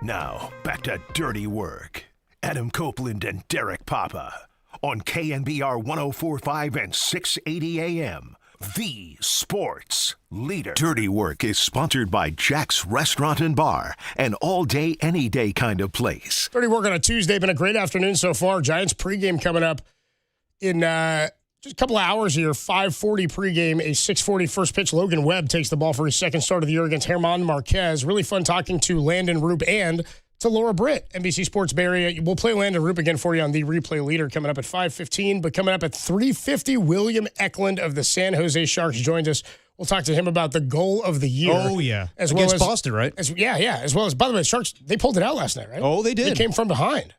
Now, back to Dirty Work. Adam Copeland and Derek Papa on KNBR 104.5 and 680 AM. The sports leader. Dirty Work is sponsored by Jack's Restaurant and Bar, an all-day, any-day kind of place. Dirty Work on a Tuesday. Been a great afternoon so far. Giants pregame coming up in just a couple of hours here. 5:40 pregame, a 6:40 first pitch. Logan Webb takes the ball for his second start of the year against German Marquez. Really fun talking to Landon Roop and to Laura Britt, NBC Sports Bay Area. We'll play Landon Roop again for you on the replay leader coming up at 5:15. But coming up at 3:50, William Eklund of the San Jose Sharks joined us. We'll talk to him about the goal of the year. Oh, yeah. As Against well as Boston, right? As well as, by the way, Sharks, they pulled it out last night, right? Oh, they did. They came from behind.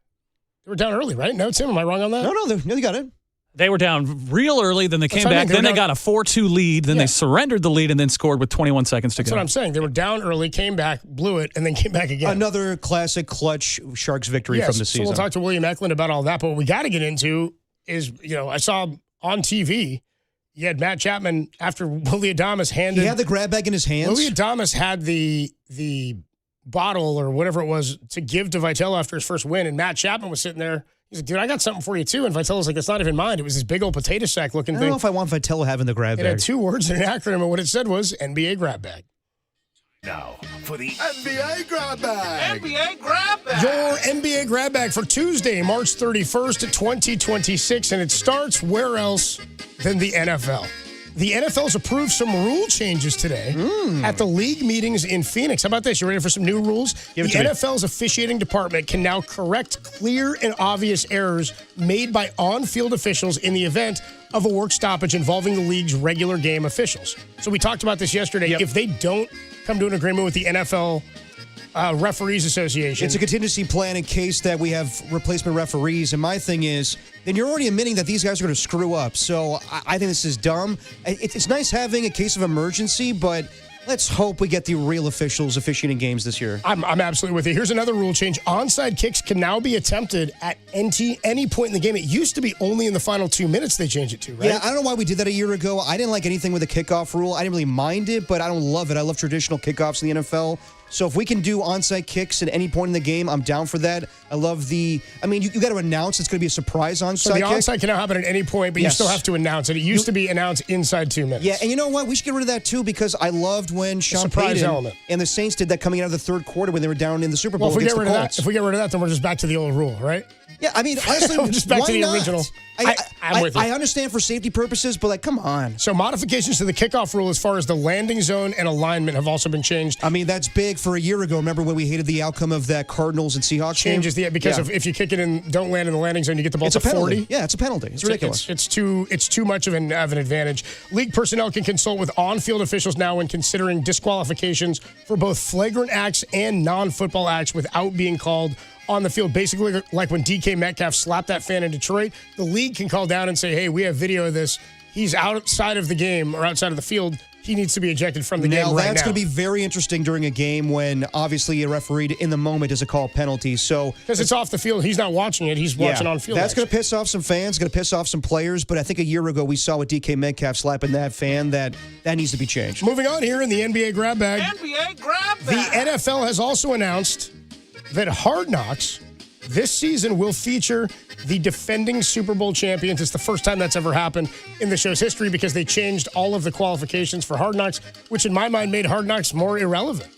They were down early, right? No, Tim, am I wrong on that? No, they got it. They were down real early, then they came back, then they got a 4-2 lead, then they surrendered the lead and then scored with 21 seconds to go. That's what I'm saying. They were down early, came back, blew it, and then came back again. Another classic clutch Sharks victory from the season. So we'll talk to William Eklund about all that. But what we got to get into is, I saw on TV, you had Matt Chapman after Willie Adames handed. He had the grab bag in his hands. Willie Adames had the bottle or whatever it was to give to Vitello after his first win, and Matt Chapman was sitting there. He's like, dude, I got something for you, too. And Vitello's like, it's not even mine. It was this big old potato sack looking thing. I don't know if I want Vitello having the grab bag. It had two words and an acronym, and what it said was NBA grab bag. Now, for the NBA grab bag. NBA grab bag. Your NBA grab bag for Tuesday, March 31st, 2026. And it starts where else than the NFL. The NFL's approved some rule changes today at the league meetings in Phoenix. How about this? You ready for some new rules? The NFL's officiating department can now correct clear and obvious errors made by on-field officials in the event of a work stoppage involving the league's regular game officials. So we talked about this yesterday. If they don't come to an agreement with the NFL Referees Association. It's a contingency plan in case that we have replacement referees. And my thing is, then you're already admitting that these guys are going to screw up. So I think this is dumb. It's nice having a case of emergency, but let's hope we get the real officials officiating games this year. I'm absolutely with you. Here's another rule change. Onside kicks can now be attempted at any point in the game. It used to be only in the final 2 minutes they changed it to, right? Yeah, I don't know why we did that a year ago. I didn't like anything with the kickoff rule. I didn't really mind it, but I don't love it. I love traditional kickoffs in the NFL. So if we can do onside kicks at any point in the game, I'm down for that. I love you got to announce it's going to be a surprise onside So the kick. onside can now happen at any point, but you still have to announce it. It used to be announced inside 2 minutes. Yeah, and you know what? We should get rid of that too because I loved when Sean Payton and the Saints did that coming out of the third quarter when they were down in the Super Bowl against the Colts. If we get rid of that, then we're just back to the old rule, right? Yeah, I mean, honestly, just back why to the not? original. I'm with you. I understand for safety purposes, but come on. So modifications to the kickoff rule as far as the landing zone and alignment have also been changed. I mean, that's big for a year ago. Remember when we hated the outcome of that Cardinals and Seahawks game? Changes because if you kick it and don't land in the landing zone, you get the ball to 40. Yeah, it's a penalty. It's ridiculous. It's too much of an advantage. League personnel can consult with on-field officials now when considering disqualifications for both flagrant acts and non-football acts without being called on the field. Basically, like when DK Metcalf slapped that fan in Detroit, the league can call down and say, hey, we have video of this. He's outside of the game or outside of the field. He needs to be ejected from the game right now. That's going to be very interesting during a game when obviously a referee in the moment does a call penalty. So because it's off the field, he's not watching it. He's watching on field. That's going to piss off some fans, going to piss off some players. But I think a year ago we saw with DK Metcalf slapping that fan that needs to be changed. Moving on here in the NBA grab bag. NBA grab bag. The NFL has also announced that Hard Knocks this season will feature the defending Super Bowl champions. It's the first time that's ever happened in the show's history because they changed all of the qualifications for Hard Knocks, which in my mind made Hard Knocks more irrelevant.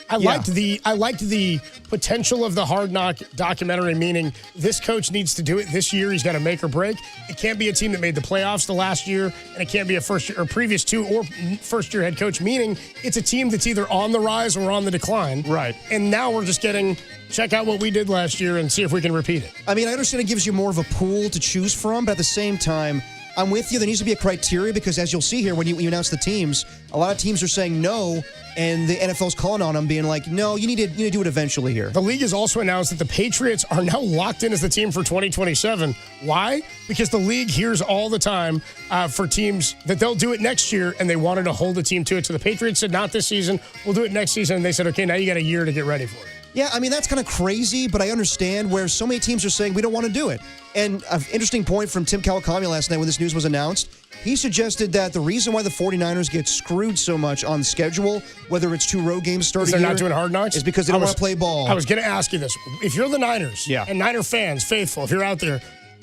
I liked the potential of the Hard Knock documentary, meaning this coach needs to do it this year. He's got to make or break. It can't be a team that made the playoffs the last year, and it can't be a first-year or previous two or first-year head coach, meaning it's a team that's either on the rise or on the decline. Right. And now we're just check out what we did last year and see if we can repeat it. I mean, I understand it gives you more of a pool to choose from, but at the same time, I'm with you. There needs to be a criteria because as you'll see here when you announce the teams, a lot of teams are saying no, and the NFL's calling on them being like, no, you need to do it eventually here. The league has also announced that the Patriots are now locked in as the team for 2027. Why? Because the league hears all the time for teams that they'll do it next year, and they wanted to hold the team to it. So the Patriots said, not this season, we'll do it next season. And they said, okay, now you got a year to get ready for it. Yeah, I mean, that's kind of crazy, but I understand where so many teams are saying we don't want to do it. And an interesting point from Tim Kawakami last night when this news was announced, He suggested that the reason why the 49ers get screwed so much on schedule, whether it's 2 road games starting they're not doing Hard Knocks, is because they don't want to play ball. I was going to ask you this. If you're the Niners and Niner fans, faithful, if you're out there,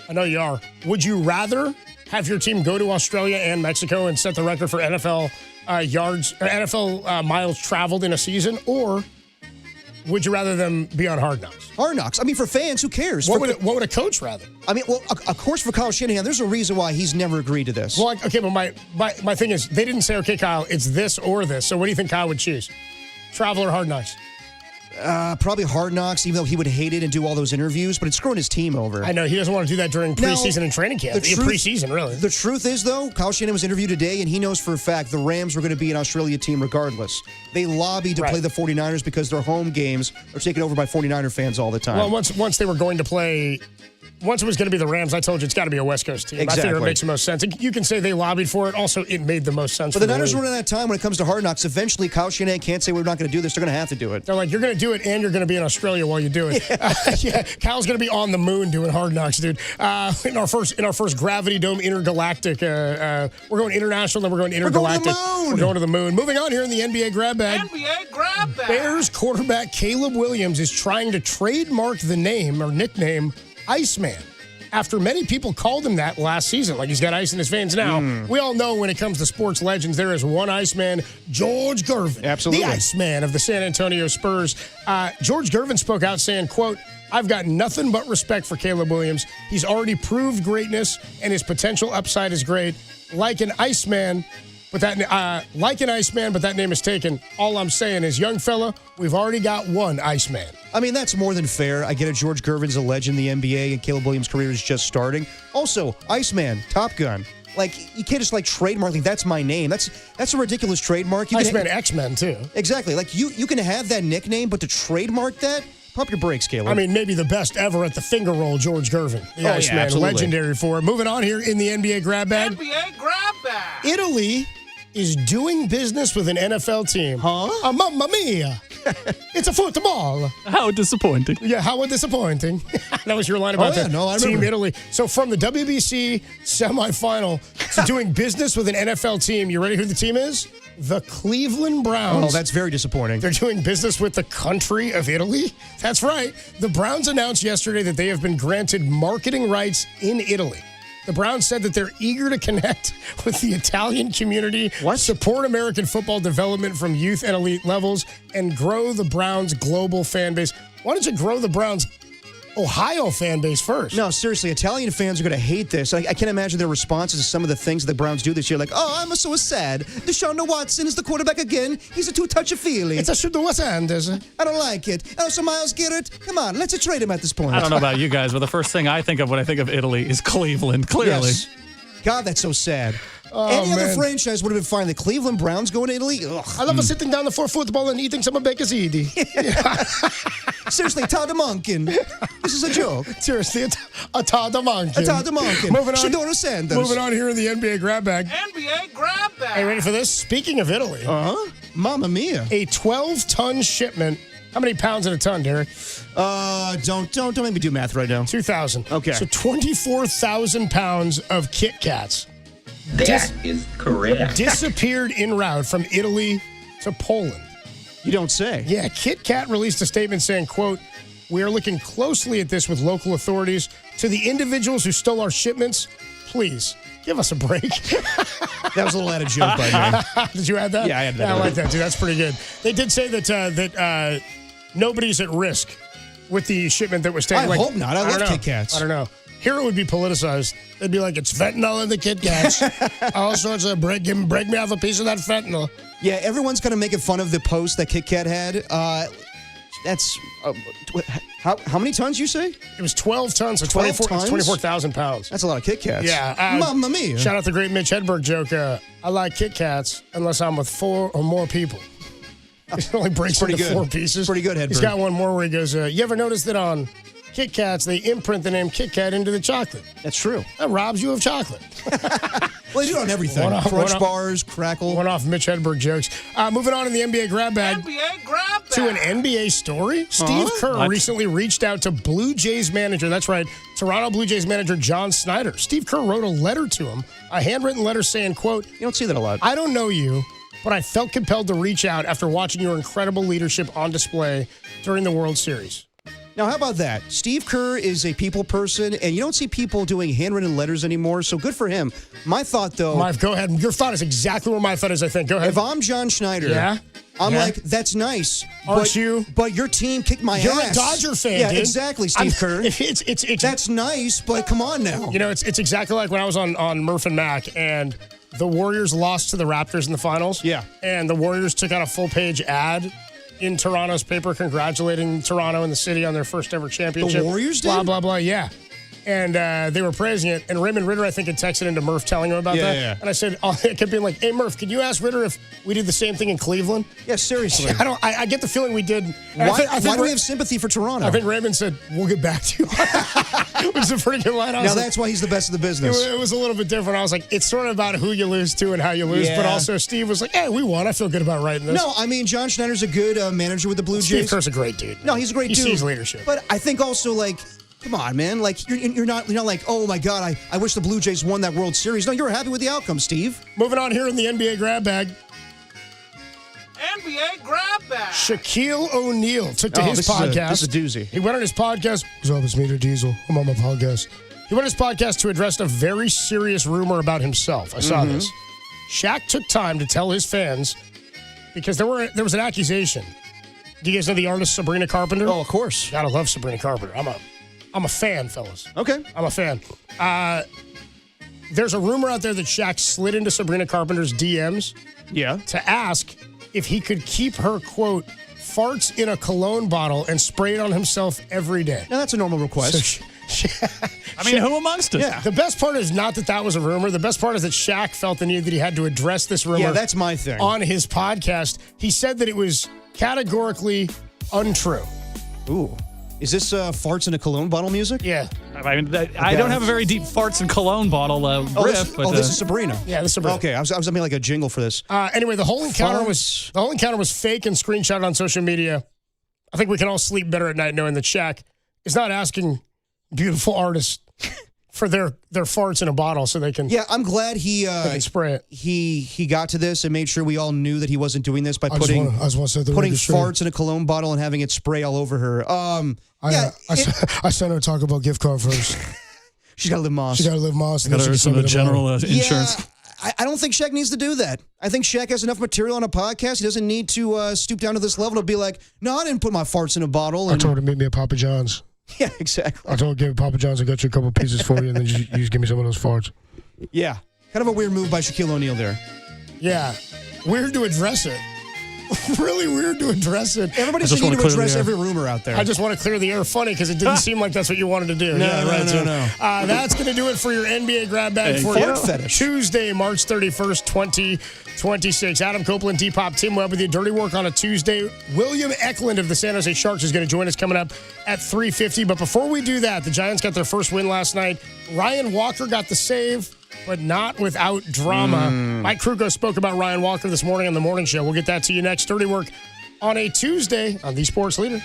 I know you are, would you rather have your team go to Australia and Mexico and set the record for NFL miles traveled in a season, or would you rather them be on Hard Knocks? Hard Knocks. I mean, for fans, who cares? What would a coach rather? I mean, well, of course, for Kyle Shanahan, there's a reason why he's never agreed to this. Well, okay, but my thing is, they didn't say, okay, Kyle, it's this or this. So what do you think Kyle would choose? Travel or Hard Knocks? Probably Hard Knocks, even though he would hate it and do all those interviews, but it's screwing his team over. I know. He doesn't want to do that during preseason and training camp. Preseason, really. The truth is, though, Kyle Shanahan was interviewed today, and he knows for a fact the Rams were going to be an Australia team regardless. They lobbied to play the 49ers because their home games are taken over by 49er fans all the time. Well, once they were going to play... Once it was going to be the Rams, I told you it's got to be a West Coast team. Exactly. I figure it makes the most sense. You can say they lobbied for it. Also, it made the most sense. But the Niners running out of time when it comes to Hard Knocks. Eventually, Kyle Shanahan can't say we're not going to do this. They're going to have to do it. They're like, you're going to do it, and you're going to be in Australia while you do it. Yeah. Kyle's going to be on the moon doing Hard Knocks, dude. In our first Gravity Dome intergalactic, we're going international, then we're going intergalactic. We're going to the moon. Moving on here in the NBA grab bag. NBA grab bag. Bears quarterback Caleb Williams is trying to trademark the name or nickname Iceman, after many people called him that last season, like he's got ice in his veins now. We all know when it comes to sports legends, there is one Iceman, George Gervin. Absolutely. The Iceman of the San Antonio Spurs. George Gervin spoke out saying, quote, "I've got nothing but respect for Caleb Williams. He's already proved greatness, and his potential upside is great. Like an Iceman, but that name is taken. All I'm saying is, young fella, we've already got one Iceman." I mean, that's more than fair. I get it. George Gervin's a legend in the NBA, and Caleb Williams' career is just starting. Also, Iceman, Top Gun. Like, you can't just, trademark, that's my name. That's a ridiculous trademark. Iceman, X-Men, too. Exactly. Like, you can have that nickname, but to trademark that, pump your brakes, Caleb. I mean, maybe the best ever at the finger roll, George Gervin. The Iceman, absolutely. Legendary for it. Moving on here in the NBA grab bag. NBA grab bag. Italy is doing business with an NFL team. Huh? Mamma mia. It's a football. How disappointing. Yeah, how disappointing. That was your line about Team Italy. So from the WBC semifinal to doing business with an NFL team, you ready who the team is? The Cleveland Browns. Oh, that's very disappointing. They're doing business with the country of Italy? That's right. The Browns announced yesterday that they have been granted marketing rights in Italy. The Browns said that they're eager to connect with the Italian community, support American football development from youth and elite levels, and grow the Browns' global fan base. Why don't you grow the Browns' Ohio fan base first? No, seriously, Italian fans are going to hate this. I can't imagine their responses to some of the things the Browns do this year. Like, oh, I'm so sad. Deshaun Watson is the quarterback again. He's a too touchy-feely. It's a Shadua Sanders. I don't like it. Oh, so Miles Garrett, come on, let's trade him at this point. I don't know about you guys, but the first thing I think of when I think of Italy is Cleveland, clearly. Yes. God, that's so sad. Oh, Any other franchise would have been fine. The Cleveland Browns going to Italy? Ugh. I love sitting down for football and eating some Becca's-Edi. Seriously, Todd Monken. This is a joke. Seriously, a Todd Monken. A Todd Monken. Moving on. Shadora Sanders. Moving on here in the NBA grab bag. NBA grab bag. Are you ready for this? Speaking of Italy. Mamma mia. A 12-ton shipment. How many pounds in a ton, Derek? Don't make me do math right now. 2,000. Okay. So 24,000 pounds of Kit Kats. That is correct. Disappeared en route from Italy to Poland. You don't say. Yeah, Kit Kat released a statement saying, quote, "We are looking closely at this with local authorities. To the individuals who stole our shipments, please give us a break." That was a little out of joke by me. Did you add that? Yeah, I added that. I like that, too. That's pretty good. They did say that nobody's at risk with the shipment that was taken. I hope not. I love Kit Kats. I don't know. Here it would be politicized. They'd be like, it's fentanyl in the Kit Kats. All sorts of break me off a piece of that fentanyl. Yeah, everyone's kind of making fun of the post that Kit Kat had. That's how many tons you say? It was 12 tons, so 24,000 pounds. That's a lot of Kit Kats. Yeah. Mamma mia. Shout out the great Mitch Hedberg joke. I like Kit Kats unless I'm with 4 or more people. It only breaks into 4 pieces. Pretty good, Hedberg. He's got one more where he goes, you ever notice that on Kit Kats, they imprint the name Kit Kat into the chocolate. That's true. That robs you of chocolate. Well, they do it on everything. Crunch bars, Crackle. One off Mitch Hedberg jokes. Moving on in the NBA grab bag. NBA grab bag. To an NBA story. Steve Kerr recently reached out to Blue Jays manager. That's right. Toronto Blue Jays manager John Snyder. Steve Kerr wrote a letter to him, a handwritten letter saying, quote, you don't see that a lot. I don't know you, but I felt compelled to reach out after watching your incredible leadership on display during the World Series. Now, how about that? Steve Kerr is a people person, and you don't see people doing handwritten letters anymore, so good for him. My thought, though... Mike, go ahead. Your thought is exactly where my thought is, I think. Go ahead. If I'm John Schneider, I'm like, that's nice. Aren't you? But your team kicked my ass. You're a Dodger fan, Yeah, dude. exactly, Steve Kerr. It's that's nice, but come on now. You know, it's exactly like when I was on Murph and Mac, and the Warriors lost to the Raptors in the finals. Yeah. And the Warriors took out a full-page ad in Toronto's paper congratulating Toronto and the city on their first ever championship. The Warriors did? Blah, blah, blah, yeah. And they were praising it. And Raymond Ritter, I think, had texted into Murph telling him about that. Yeah. And I said, I kept being like, hey, Murph, could you ask Ritter if we did the same thing in Cleveland? Yeah, seriously. I get the feeling we did. Why do we have sympathy for Toronto? I think Raymond said, we'll get back to you. Which is a pretty good line. Now, that's why he's the best of the business. It was a little bit different. I was like, it's sort of about who you lose to and how you lose. Yeah. But also, Steve was like, hey, we won. I feel good about writing this. No, I mean, John Schneider's a good manager with the Blue Jays. Steve Kerr's a great dude. No, he's a great dude. He sees leadership. But I think also, like, come on, man. Like, you're not like, oh, my God, I wish the Blue Jays won that World Series. No, you're happy with the outcome, Steve. Moving on here in the NBA grab bag. NBA grab bag. Shaquille O'Neal took to his podcast. This is a doozy. He went on his podcast. What's up, it's me, Diesel. I'm on my podcast. He went on his podcast to address a very serious rumor about himself. I saw this. Shaq took time to tell his fans because there was an accusation. Do you guys know the artist Sabrina Carpenter? Oh, of course. Gotta love Sabrina Carpenter. I'm a fan, fellas. Okay. I'm a fan. There's a rumor out there that Shaq slid into Sabrina Carpenter's DMs to ask if he could keep her, quote, farts in a cologne bottle and spray it on himself every day. Now, that's a normal request. I mean, who amongst us? Yeah. The best part is not that was a rumor. The best part is that Shaq felt the need that he had to address this rumor. Yeah, that's my thing. On his podcast. He said that it was categorically untrue. Ooh. Is this farts in a cologne bottle music? Yeah. I mean, I don't have a very deep farts and cologne bottle riff. This is Sabrina. Yeah, this is Sabrina. Okay, I was making like a jingle for this. Anyway, the whole encounter was fake and screenshotted on social media. I think we can all sleep better at night knowing that Shaq is not asking beautiful artists for their farts in a bottle so they can. Yeah, I'm glad he can spray it. He got to this and made sure we all knew that he wasn't doing this by putting putting farts in a cologne bottle and having it spray all over her. I sent her a Taco Bell gift card first. She's got to live Moss. She got to live Moss. Got her some of the general insurance. Yeah, I don't think Shaq needs to do that. I think Shaq has enough material on a podcast. He doesn't need to stoop down to this level to be like, no, I didn't put my farts in a bottle. I told her to meet me at Papa John's. Yeah, exactly. I told her, give Papa John's, I got you a couple pieces for you, and then you just give me some of those farts. Yeah. Kind of a weird move by Shaquille O'Neal there. Yeah. Weird to address it. Really weird to address it. Everybody should need to address every rumor out there. I just want to clear the air. Funny, because it didn't seem like that's what you wanted to do. No. That's going to do it for your NBA grab bag for Tuesday, March 31st, 2026. Adam Copeland, Depop, Tim Webb with you. Dirty work on a Tuesday. William Eklund of the San Jose Sharks is going to join us coming up at 3:50. But before we do that, the Giants got their first win last night. Ryan Walker got the save, but not without drama. Mike Krukow spoke about Ryan Walker this morning on the morning show. We'll get that to you next. Dirty work on a Tuesday on The Sports Leader.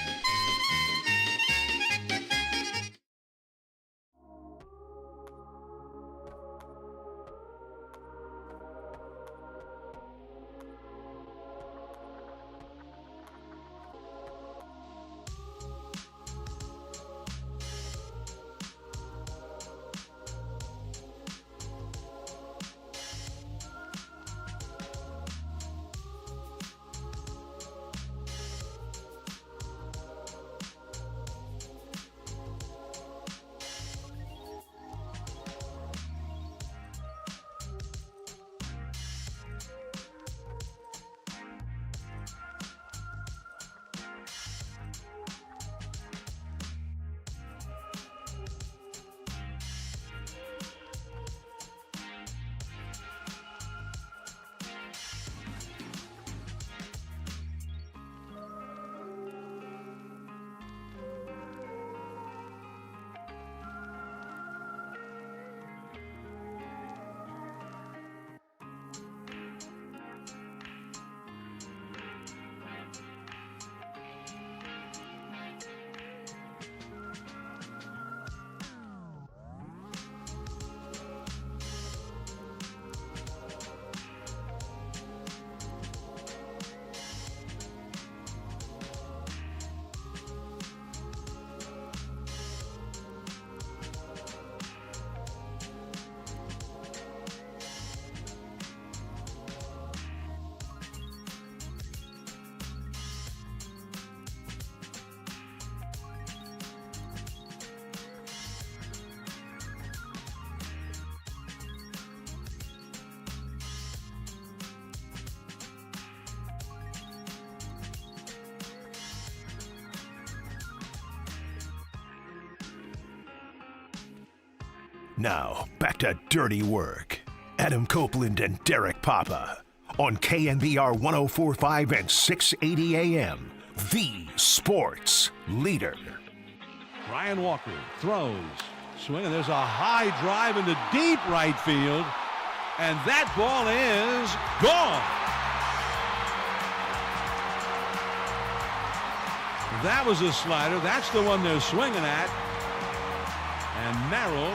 Now, back to Dirty Work. Adam Copeland and Derek Papa on KNBR 104.5 and 680 AM, the sports leader. Ryan Walker throws, swinging. There's a high drive into deep right field, and that ball is gone. That was a slider. That's the one they're swinging at. And Merrill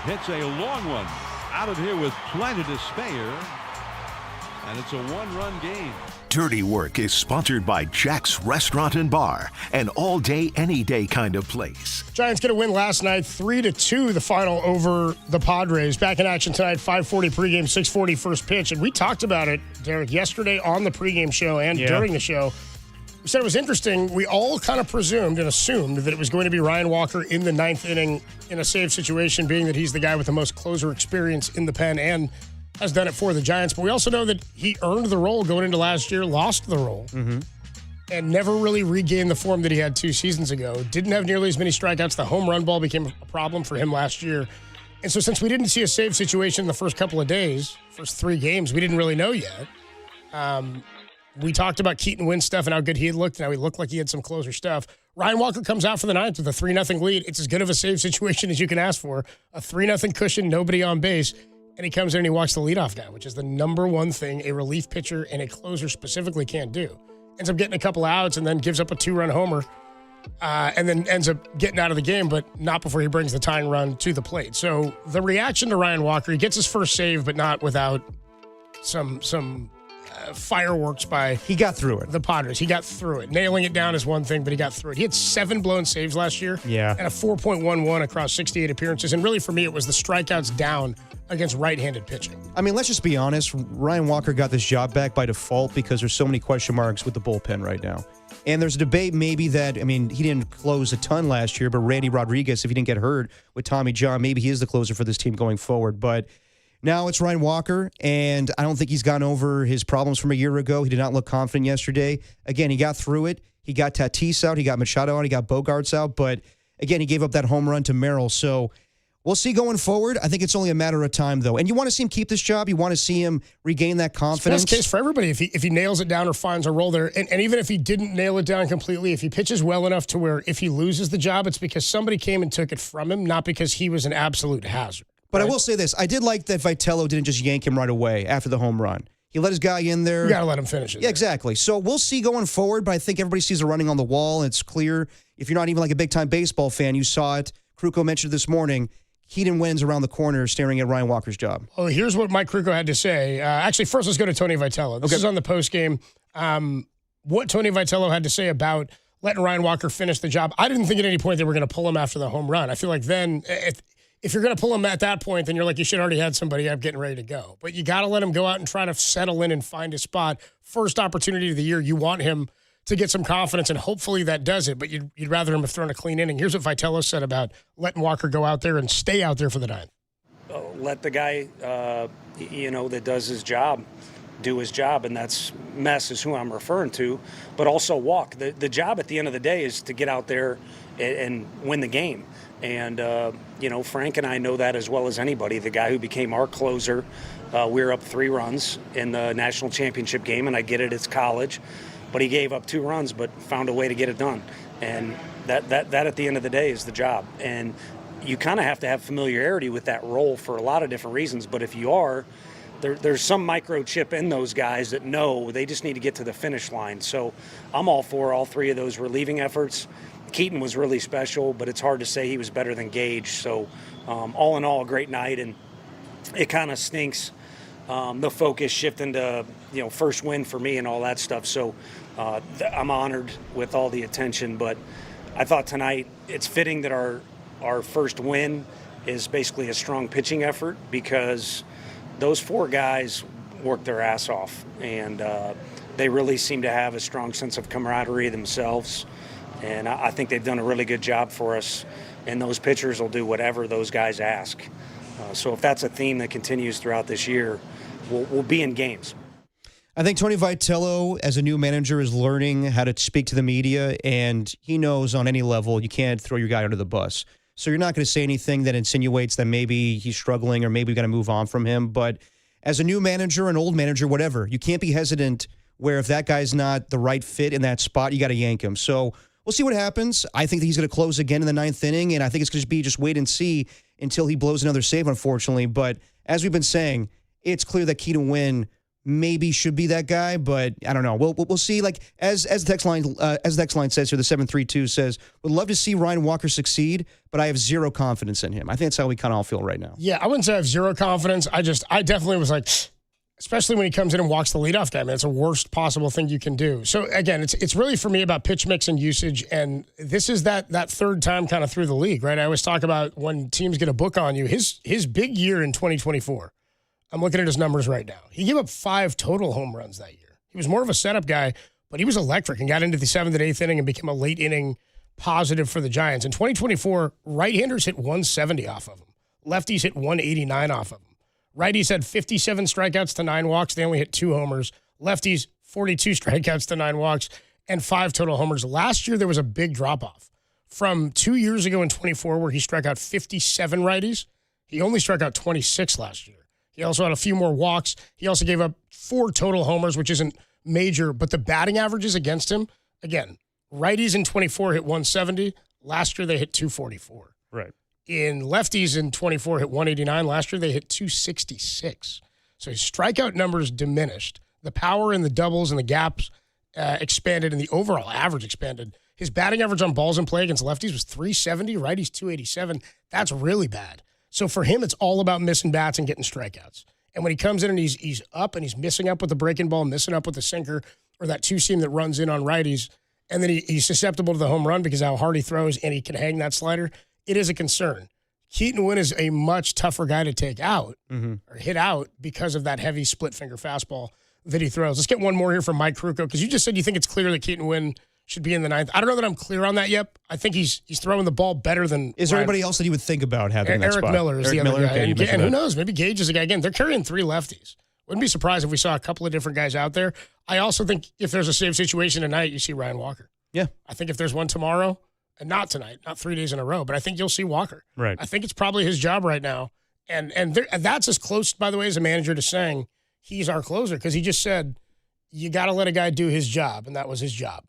hits a long one out of here with plenty to spare. And it's a one-run game. Dirty Work is sponsored by Jack's Restaurant and Bar, an all-day, any-day kind of place. Giants get a win last night, 3-2, the final over the Padres. Back in action tonight, 5:40 pregame, 6:40 first pitch. And we talked about it, Derek, yesterday on the pregame show and during the show. We said it was interesting. We all kind of presumed and assumed that it was going to be Ryan Walker in the ninth inning in a save situation, being that he's the guy with the most closer experience in the pen and has done it for the Giants. But we also know that he earned the role going into last year, lost the role, and never really regained the form that he had 2 seasons ago. Didn't have nearly as many strikeouts. The home run ball became a problem for him last year. And so since we didn't see a save situation in the first couple of days, first 3 games, we didn't really know yet. We talked about Keaton Wynn stuff and how good he had looked. Now he looked like he had some closer stuff. Ryan Walker comes out for the ninth with a 3-0 lead. It's as good of a save situation as you can ask for. A 3-0 cushion, nobody on base. And he comes in and he walks the leadoff guy, which is the number one thing a relief pitcher and a closer specifically can't do. Ends up getting a couple outs and then gives up a 2-run homer and then ends up getting out of the game, but not before he brings the tying run to the plate. So the reaction to Ryan Walker, he gets his first save, but not without some fireworks by he got through it. The Padres. He got through it. Nailing it down is one thing, but he got through it. He had 7 blown saves last year. Yeah. And a 4.11 across 68 appearances. And really for me, it was the strikeouts down against right-handed pitching. I mean, let's just be honest. Ryan Walker got this job back by default because there's so many question marks with the bullpen right now. And there's a debate maybe that, I mean, he didn't close a ton last year, but Randy Rodriguez, if he didn't get hurt with Tommy John, maybe he is the closer for this team going forward. But now it's Ryan Walker, and I don't think he's gone over his problems from a year ago. He did not look confident yesterday. Again, he got through it. He got Tatis out. He got Machado out. He got Bogarts out. But, again, he gave up that home run to Merrill. So we'll see going forward. I think it's only a matter of time, though. And you want to see him keep this job. You want to see him regain that confidence. It's best case for everybody if he nails it down or finds a role there. And even if he didn't nail it down completely, if he pitches well enough to where if he loses the job, it's because somebody came and took it from him, not because he was an absolute hazard. But I will say this. I did like that Vitello didn't just yank him right away after the home run. He let his guy in there. You got to let him finish it. Yeah, exactly. So we'll see going forward, but I think everybody sees the writing on the wall, and it's clear. If you're not even like a big-time baseball fan, you saw it. Krukow mentioned this morning. Keaton Wynn's around the corner staring at Ryan Walker's job. Well, here's what Mike Krukow had to say. Actually, first let's go to Tony Vitello. This is on the postgame. What Tony Vitello had to say about letting Ryan Walker finish the job. I didn't think at any point they were going to pull him after the home run. I feel like then if you're going to pull him at that point, then you're like, you should already had somebody up getting ready to go. But you got to let him go out and try to settle in and find his spot. First opportunity of the year, you want him to get some confidence, and hopefully that does it. But you'd rather him have thrown a clean inning. Here's what Vitello said about letting Walker go out there and stay out there for the ninth. Let the guy, that does his job, do his job, and that's Mess is who I'm referring to, but also Walk. The job at the end of the day is to get out there and win the game. And, Frank and I know that as well as anybody. The guy who became our closer, we were up 3 runs in the national championship game, and I get it, it's college. But he gave up 2 runs, but found a way to get it done. And that at the end of the day is the job. And you kind of have to have familiarity with that role for a lot of different reasons. But if you are, there's some microchip in those guys that know they just need to get to the finish line. So I'm all for all 3 of those relieving efforts. Keaton was really special, but it's hard to say he was better than Gage. So all in all, a great night. And it kind of stinks the focus shifting to, first win for me and all that stuff. So I'm honored with all the attention. But I thought tonight it's fitting that our first win is basically a strong pitching effort because those 4 guys worked their ass off. And they really seem to have a strong sense of camaraderie themselves. And I think they've done a really good job for us. And those pitchers will do whatever those guys ask. So if that's a theme that continues throughout this year, we'll be in games. I think Tony Vitello, as a new manager, is learning how to speak to the media, and he knows on any level you can't throw your guy under the bus. So you're not going to say anything that insinuates that maybe he's struggling or maybe we got to move on from him. But as a new manager, an old manager, whatever, you can't be hesitant where if that guy's not the right fit in that spot, you got to yank him. So we'll see what happens. I think that he's going to close again in the 9th inning, and I think it's going to be just wait and see until he blows another save, unfortunately. But as we've been saying, it's clear that Key to Win maybe should be that guy, but I don't know. We'll see. Like as the text line says here, the 732 says, would love to see Ryan Walker succeed, but I have zero confidence in him. I think that's how we kind of all feel right now. Yeah, I wouldn't say I have zero confidence. I definitely was like, especially when he comes in and walks the leadoff guy, man, it's the worst possible thing you can do. So again, it's really for me about pitch mix and usage, and this is that third time kind of through the league, right? I always talk about when teams get a book on you. His big year in 2024. I'm looking at his numbers right now. He gave up 5 total home runs that year. He was more of a setup guy, but he was electric and got into the 7th and 8th inning and became a late inning positive for the Giants. In 2024, right-handers hit 170 off of him. Lefties hit 189 off of him. Righties had 57 strikeouts to 9 walks. They only hit 2 homers. Lefties, 42 strikeouts to 9 walks and 5 total homers. Last year, there was a big drop-off. From 2 years ago in 24, where he struck out 57 righties, he only struck out 26 last year. He also had a few more walks. He also gave up 4 total homers, which isn't major, but the batting averages against him, again, righties in 24 hit 170. Last year, they hit 244. Right. In lefties in 24 hit 189. Last year, they hit 266. So his strikeout numbers diminished. The power in the doubles and the gaps expanded, and the overall average expanded. His batting average on balls in play against lefties was 370, righties 287. That's really bad. So for him, it's all about missing bats and getting strikeouts. And when he comes in and he's up and he's missing up with the breaking ball, missing up with the sinker or that two-seam that runs in on righties, and then he's susceptible to the home run because of how hard he throws and he can hang that slider, it is a concern. Keaton Wynn is a much tougher guy to take out or hit out because of that heavy split-finger fastball that he throws. Let's get one more here from Mike Krukow, because you just said you think it's clear that Keaton Wynn should be in the 9th. I don't know that I'm clear on that yet. I think he's throwing the ball better than. Is there anybody else that you would think about having that spot? Eric Miller is the other guy. Okay, and who knows? Maybe Gage is a guy. Again, they're carrying 3 lefties. Wouldn't be surprised if we saw a couple of different guys out there. I also think if there's a save situation tonight, you see Ryan Walker. Yeah. I think if there's one tomorrow, and not tonight, not 3 days in a row, but I think you'll see Walker. Right. I think it's probably his job right now. And that's as close, by the way, as a manager to saying he's our closer, because he just said, you got to let a guy do his job, and that was his job.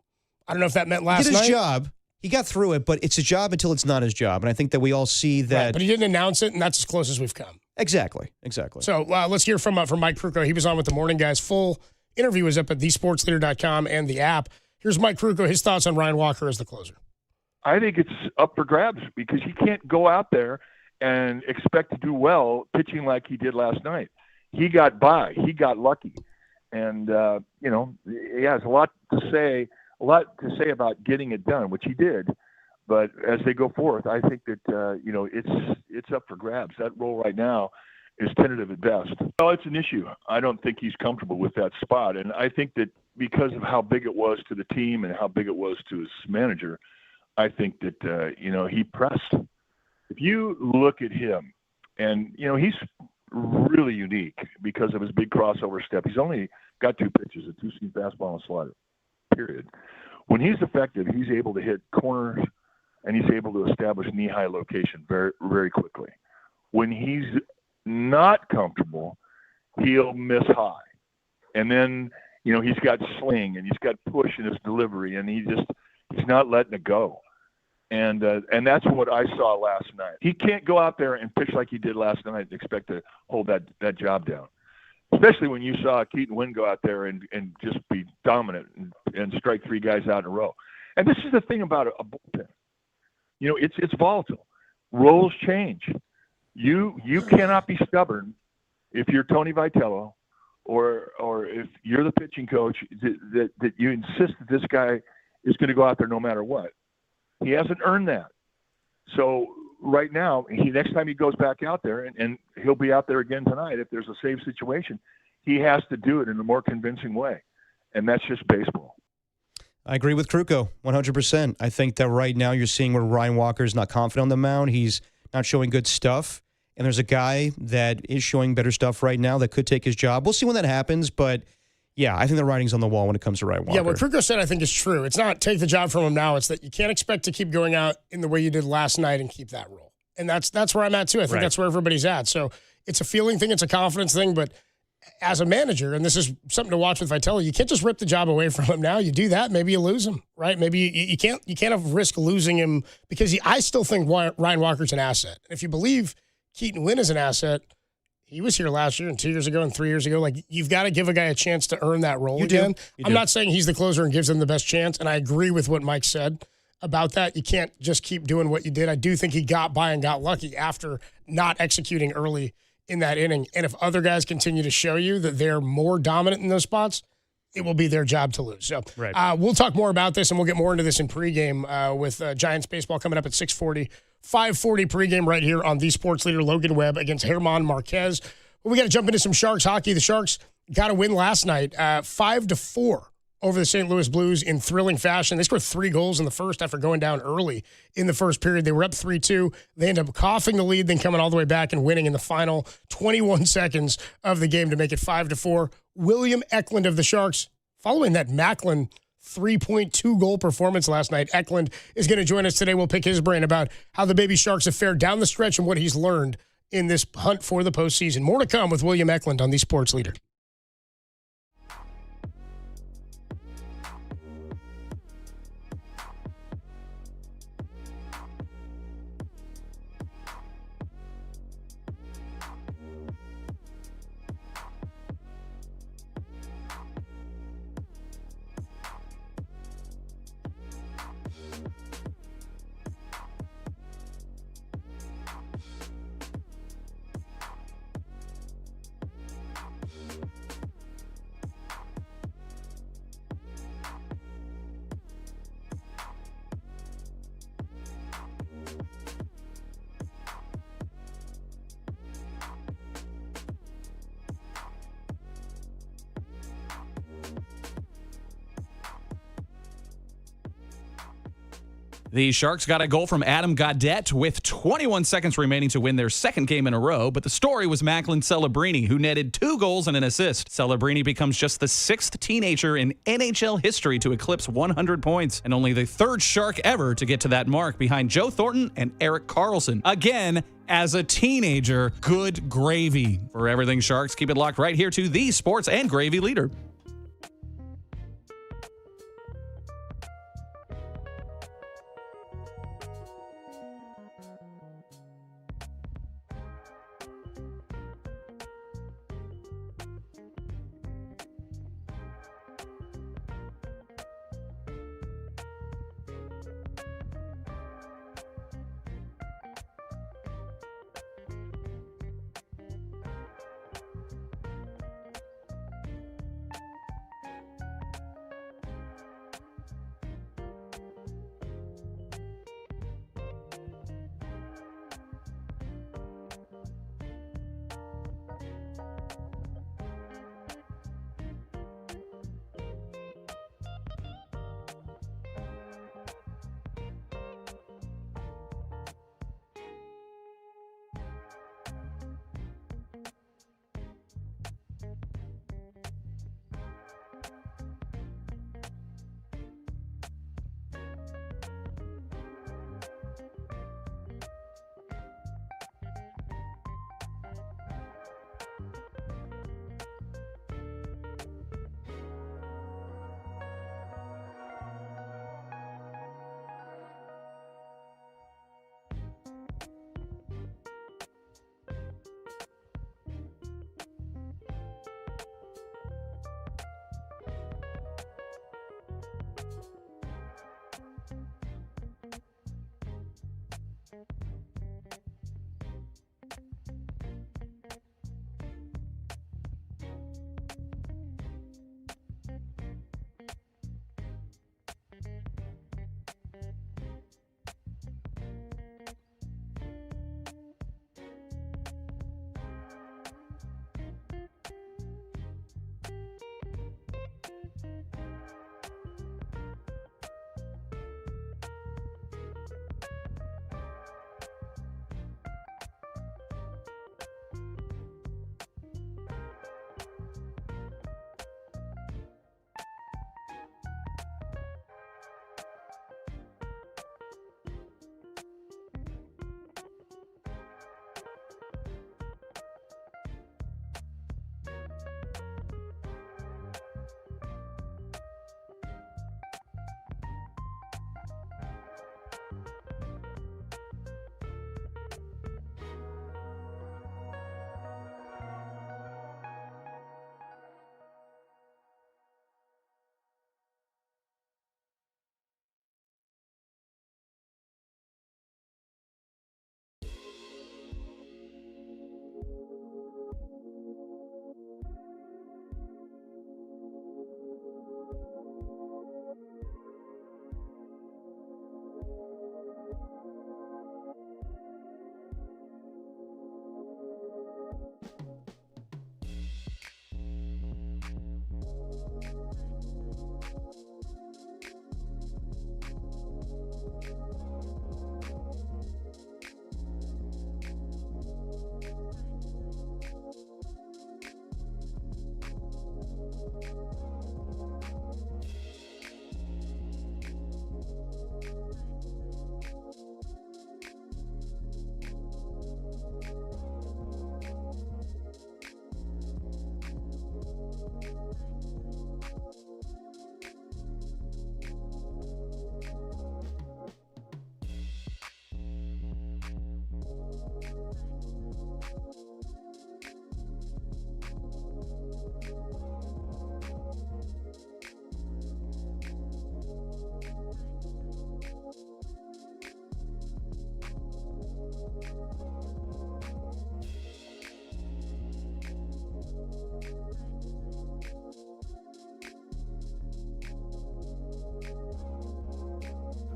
I don't know if that meant last night. He did his job. He got through it, but it's a job until it's not his job. And I think that we all see that. Right, but he didn't announce it, and that's as close as we've come. Exactly. So let's hear from Mike Krukow. He was on with the Morning Guys. Full interview is up at thesportsleader.com and the app. Here's Mike Krukow, his thoughts on Ryan Walker as the closer. I think it's up for grabs because he can't go out there and expect to do well pitching like he did last night. He got by. He got lucky. And, he has a lot to say about getting it done, which he did. But as they go forth, I think that, it's up for grabs. That role right now is tentative at best. Well, it's an issue. I don't think he's comfortable with that spot. And I think that because of how big it was to the team and how big it was to his manager, I think that, he pressed. If you look at him, and, he's really unique because of his big crossover step. He's only got 2 pitches, a 2-seam fastball and a slider, period. When he's effective, he's able to hit corners, and he's able to establish knee-high location very, very quickly. When he's not comfortable, he'll miss high. And then, he's got sling, and he's got push in his delivery, and he's not letting it go. And that's what I saw last night. He can't go out there and pitch like he did last night and expect to hold that job down, especially when you saw Keaton Wynn go out there and just be dominant and strike 3 guys out in a row. And this is the thing about a bullpen. It's volatile. Roles change. You cannot be stubborn if you're Tony Vitello or if you're the pitching coach that you insist that this guy is going to go out there no matter what. He hasn't earned that. So right now, next time he goes back out there, and he'll be out there again tonight if there's a save situation, he has to do it in a more convincing way. And that's just baseball. I agree with Krukow 100%. I think that right now you're seeing where Ryan Walker is not confident on the mound. He's not showing good stuff. And there's a guy that is showing better stuff right now that could take his job. We'll see when that happens, but yeah, I think the writing's on the wall when it comes to Ryan Walker. Yeah, what Krukow said I think is true. It's not take the job from him now. It's that you can't expect to keep going out in the way you did last night and keep that role. And that's where I'm at, too. I think that's where everybody's at. So it's a feeling thing. It's a confidence thing. But as a manager, and this is something to watch with Vitello, you can't just rip the job away from him now. You do that, maybe you lose him, right? Maybe you can't have risk losing him because I still think Ryan Walker's an asset. And if you believe Keaton Wynn is an asset, he was here last year and 2 years ago and 3 years ago. Like, you've got to give a guy a chance to earn that role again. I'm not saying he's the closer and gives them the best chance, and I agree with what Mike said about that. You can't just keep doing what you did. I do think he got by and got lucky after not executing early in that inning. And if other guys continue to show you that they're more dominant in those spots, it will be their job to lose. So we'll talk more about this, and we'll get more into this in pregame with Giants baseball coming up at 6:40. 5:40 pregame right here on the sports leader Logan Webb against German Marquez. We got to jump into some Sharks hockey. The Sharks got a win last night, 5-4 over the St. Louis Blues in thrilling fashion. They scored 3 goals in the first after going down early in the first period. They were up 3-2. They ended up coughing the lead, then coming all the way back and winning in the final 21 seconds of the game to make it 5-4. William Eklund of the Sharks, following that Macklin 3.2 goal performance last night. Eklund is going to join us today. We'll pick his brain about how the baby Sharks have fared down the stretch and what he's learned in this hunt for the postseason. More to come with William Eklund on the Sports Leader. The Sharks got a goal from Adam Gaudette with 21 seconds remaining to win their second game in a row, but the story was Macklin Celebrini, who netted 2 goals and an assist. Celebrini becomes just the 6th teenager in NHL history to eclipse 100 points, and only the 3rd Shark ever to get to that mark behind Joe Thornton and Erik Karlsson. Again, as a teenager, good gravy. For everything Sharks, keep it locked right here to the Sports and Gravy Leader.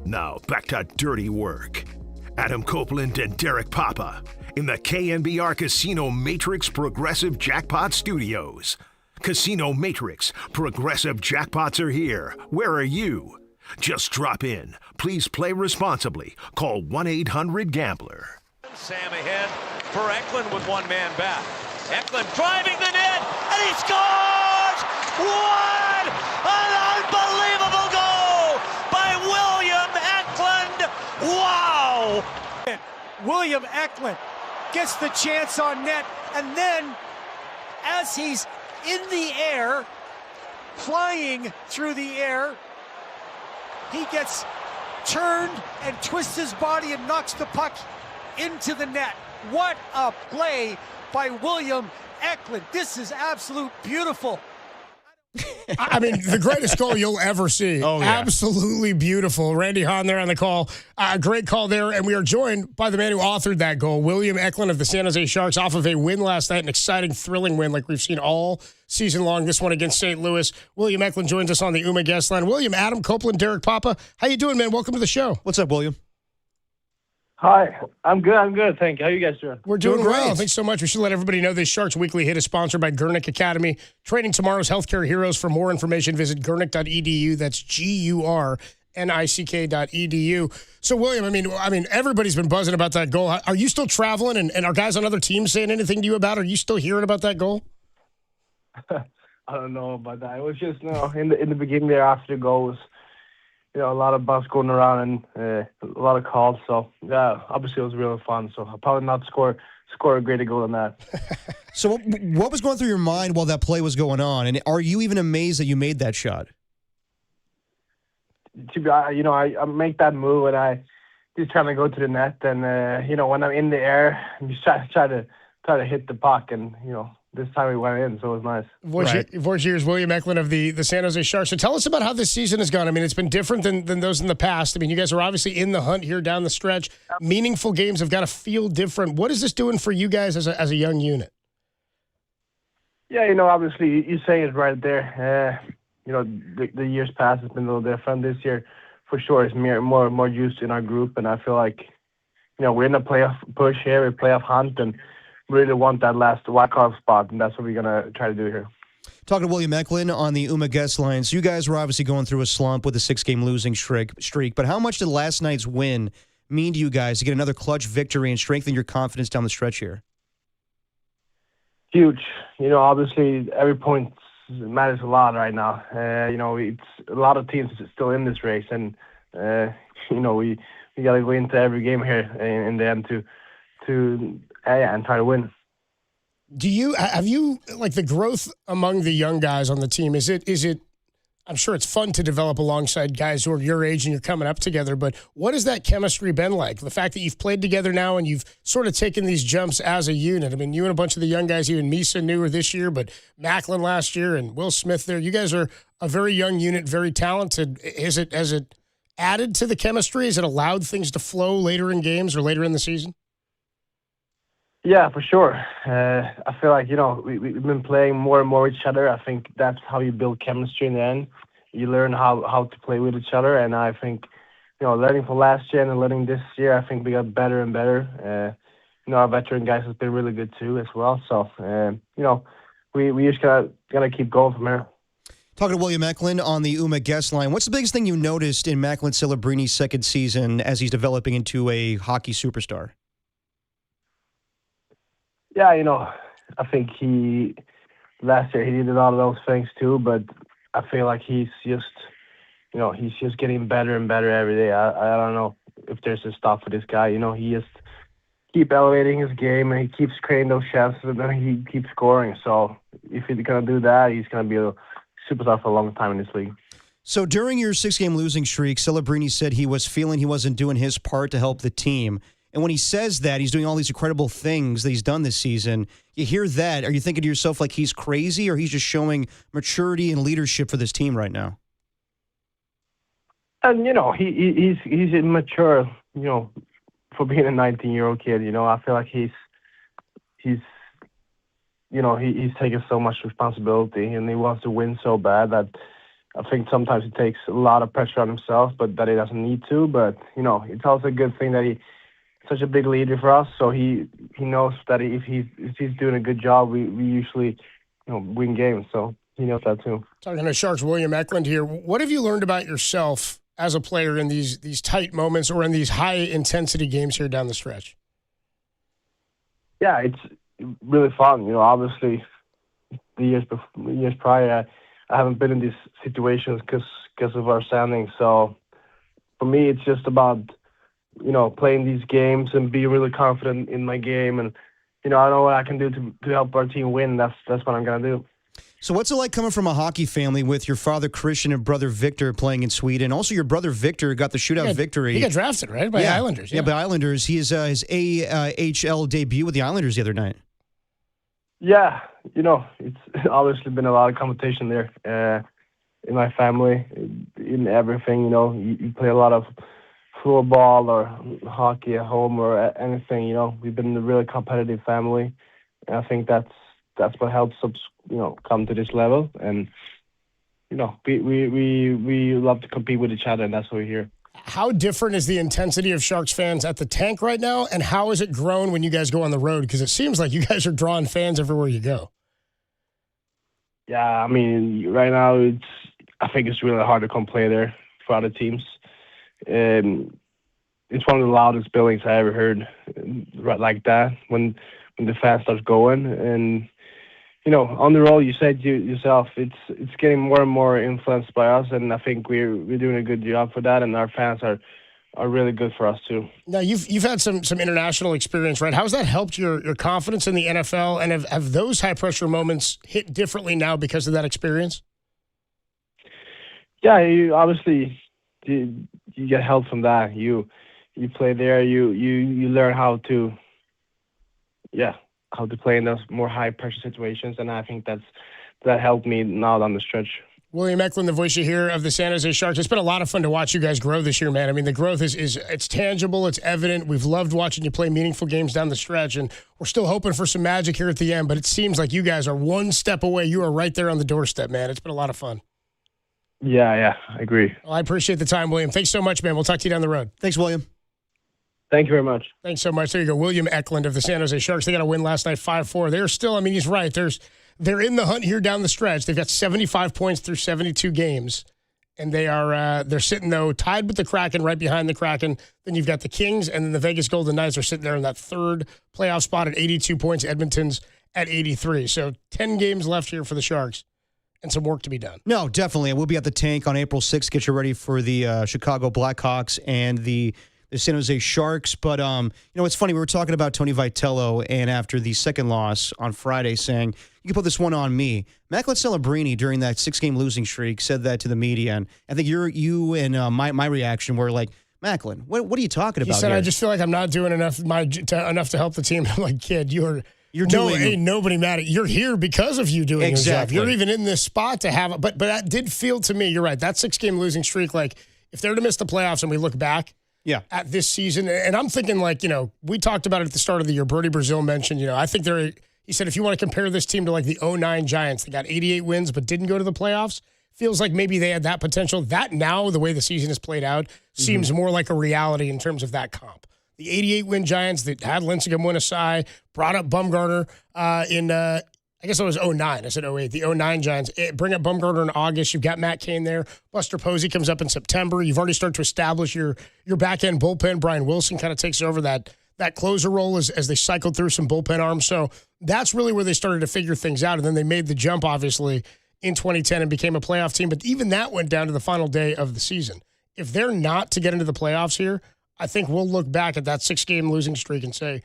Now back to dirty work. Adam Copeland and Derek Papa in the KNBR Casino Matrix Progressive Jackpot Studios. Casino Matrix Progressive Jackpots are here. Where are you? Just drop in. Please play responsibly. Call 1-800-GAMBLER. Sam ahead for Eklund with one man back. Eklund driving the net, and he scores! What an unbelievable goal by William Eklund! Wow! William Eklund gets the chance on net, and then as he's in the air, flying through the air, he gets turned and twists his body and knocks the puck into the net. What a play by William Eklund. This is absolute beautiful. I mean, the greatest goal you'll ever see. Oh, yeah. Absolutely beautiful. Randy Hahn there on the call. Great call there. And we are joined by the man who authored that goal, William Eklund of the San Jose Sharks, off of a win last night, an exciting, thrilling win like we've seen all season long. This one against St. Louis. William Eklund joins us on the UMA guest line. William, Adam Copeland, Derek Papa. How you doing, man? Welcome to the show. What's up, William? Hi, I'm good. Thank you. How you guys doing? We're doing Doing well. great. Thanks so much. We should let everybody know this Sharks Weekly Hit is sponsored by Gurnick Academy. Training tomorrow's healthcare heroes. For more information, visit gurnick.edu. That's GURNICK.edu. So, William, I mean, everybody's been buzzing about that goal. Are you still traveling, and are guys on other teams saying anything to you about it? Are you still hearing about that goal? I don't know about that. It was just, in the beginning there after the goal was, a lot of buzz going around and a lot of calls. So, yeah, obviously it was really fun. So I'll probably not score a greater goal than that. So what was going through your mind while that play was going on? And are you even amazed that you made that shot? To be honest, I make that move and I just trying to go to the net. And, when I'm in the air, I'm just try to hit the puck. And, this time we went in, so it was nice. Voice here is William Eklund of the San Jose Sharks. So tell us about how this season has gone. I mean, it's been different than those in the past. I mean, you guys are obviously in the hunt here down the stretch. Meaningful games have got to feel different. What is this doing for you guys as a young unit? Yeah, obviously you say it right there. The years past has been a little different. This year, for sure, it's more used in our group, and I feel like, we're in a playoff push here, a playoff hunt, and really want that last wild-card spot, and that's what we're going to try to do here. Talking to William Eklund on the UMA guest line. So you guys were obviously going through a slump with a 6-game losing streak, but how much did last night's win mean to you guys to get another clutch victory and strengthen your confidence down the stretch here? Huge. Obviously, every point matters a lot right now. It's a lot of teams still in this race, and, we got to go into every game here in the end to and try to win. Have you the growth among the young guys on the team? Is it I'm sure it's fun to develop alongside guys who are your age and you're coming up together, but what has that chemistry been like? The fact that you've played together now and you've sort of taken these jumps as a unit. I mean, you and a bunch of the young guys, you and Misa newer this year, but Macklin last year and Will Smith there. You guys are a very young unit, very talented. Has it added to the chemistry? Has it allowed things to flow later in games or later in the season? Yeah, for sure. I feel like, we've been playing more and more with each other. I think that's how you build chemistry in the end. You learn how to play with each other. And I think, learning from last year and learning this year, I think we got better and better. Our veteran guys has been really good too as well. So, we just gotta keep going from here. Talking to William Eklund on the UMA guest line. What's the biggest thing you noticed in Macklin Celebrini's second season as he's developing into a hockey superstar? Yeah, I think last year he did a lot of those things too, but I feel like he's just getting better and better every day. I don't know if there's a stop for this guy. He just keep elevating his game and he keeps creating those chances and then he keeps scoring. So if he's going to do that, he's going to be a superstar for a long time in this league. So during your 6-game losing streak, Celebrini said he was feeling he wasn't doing his part to help the team. And when he says that, he's doing all these incredible things that he's done this season. You hear that. Are you thinking to yourself like he's crazy or he's just showing maturity and leadership for this team right now? And, he's immature, for being a 19-year-old kid. I feel like he's taking so much responsibility and he wants to win so bad that I think sometimes he takes a lot of pressure on himself, but that he doesn't need to. But, it's also a good thing that he's such a big leader for us. So he knows that if he's doing a good job, we usually, win games. So he knows that too. Talking to Sharks, William Eklund here. What have you learned about yourself as a player in these tight moments or in these high-intensity games here down the stretch? Yeah, it's really fun. Obviously, the years prior, I haven't been in these situations because of our standing. So for me, it's just about, playing these games and be really confident in my game. And, I know what I can do to help our team win. That's what I'm going to do. So what's it like coming from a hockey family with your father Christian and brother Victor playing in Sweden? Also, your brother Victor got the shootout victory. He got drafted, right, by Islanders. Yeah, by Islanders. He is his AHL debut with the Islanders the other night. Yeah, it's obviously been a lot of competition there in my family, in everything. You play a lot of football or hockey at home or anything. We've been a really competitive family, and I think that's what helps us, come to this level. And we love to compete with each other, and that's what we're here. How different is the intensity of Sharks fans at the Tank right now, and how has it grown when you guys go on the road? Because it seems like you guys are drawing fans everywhere you go. Yeah, I mean, right now I think it's really hard to come play there for other teams. It's one of the loudest buildings I ever heard, right like that when the fans start going. And on the road, you said yourself, it's getting more and more influenced by us, and I think we're doing a good job for that, and our fans are really good for us too. Now you've had some international experience, right? How's that helped your confidence in the NFL, and have those high pressure moments hit differently now because of that experience? Yeah, you obviously you get help from that. You play there, you learn how to play in those more high-pressure situations, and I think that helped me now down the stretch. William Eklund, the voice you hear of the San Jose Sharks. It's been a lot of fun to watch you guys grow this year, man. I mean, the growth is it's tangible, it's evident. We've loved watching you play meaningful games down the stretch, and we're still hoping for some magic here at the end, but it seems like you guys are one step away. You are right there on the doorstep, man. It's been a lot of fun. Yeah, I agree. Well, I appreciate the time, William. Thanks so much, man. We'll talk to you down the road. Thanks, William. Thank you very much. Thanks so much. There you go. William Eklund of the San Jose Sharks. They got a win last night, 5-4. They're still, he's right. They're in the hunt here down the stretch. They've got 75 points through 72 games. And they're sitting, though, tied with the Kraken, right behind the Kraken. Then you've got the Kings, and then the Vegas Golden Knights are sitting there in that third playoff spot at 82 points. Edmonton's at 83. So 10 games left here for the Sharks. And some work to be done. No, definitely. And we'll be at the Tank on April 6th. Get you ready for the Chicago Blackhawks and the San Jose Sharks. But, it's funny. We were talking about Tony Vitello, and after the second loss on Friday, saying, you can put this one on me. Macklin Celebrini, during that 6-game losing streak, said that to the media. And I think you and my reaction were like, Macklin, what are you talking about? He said, here? I just feel like I'm not doing enough to help the team. I'm like, kid, ain't nobody mad at you. You're here because of you doing your job. You're even in this spot to have it. But that did feel to me, you're right, that 6-game losing streak, like, if they're to miss the playoffs and we look back at this season, and I'm thinking, like, we talked about it at the start of the year. Brody Brazil mentioned, I think he said, if you want to compare this team to, like, the 2009 Giants, they got 88 wins but didn't go to the playoffs, feels like maybe they had that potential. That now, the way the season has played out, seems more like a reality in terms of that comp. The 88-win Giants that had Lincecum win a Cy, brought up Bumgarner in, I guess it was 09. I said 08. The 09 Giants. Bring up Bumgarner in August. You've got Matt Cain there. Buster Posey comes up in September. You've already started to establish your back-end bullpen. Brian Wilson kind of takes over that closer role as they cycled through some bullpen arms. So that's really where they started to figure things out. And then they made the jump, obviously, in 2010 and became a playoff team. But even that went down to the final day of the season. If they're not to get into the playoffs here, I think we'll look back at that 6-game losing streak and say,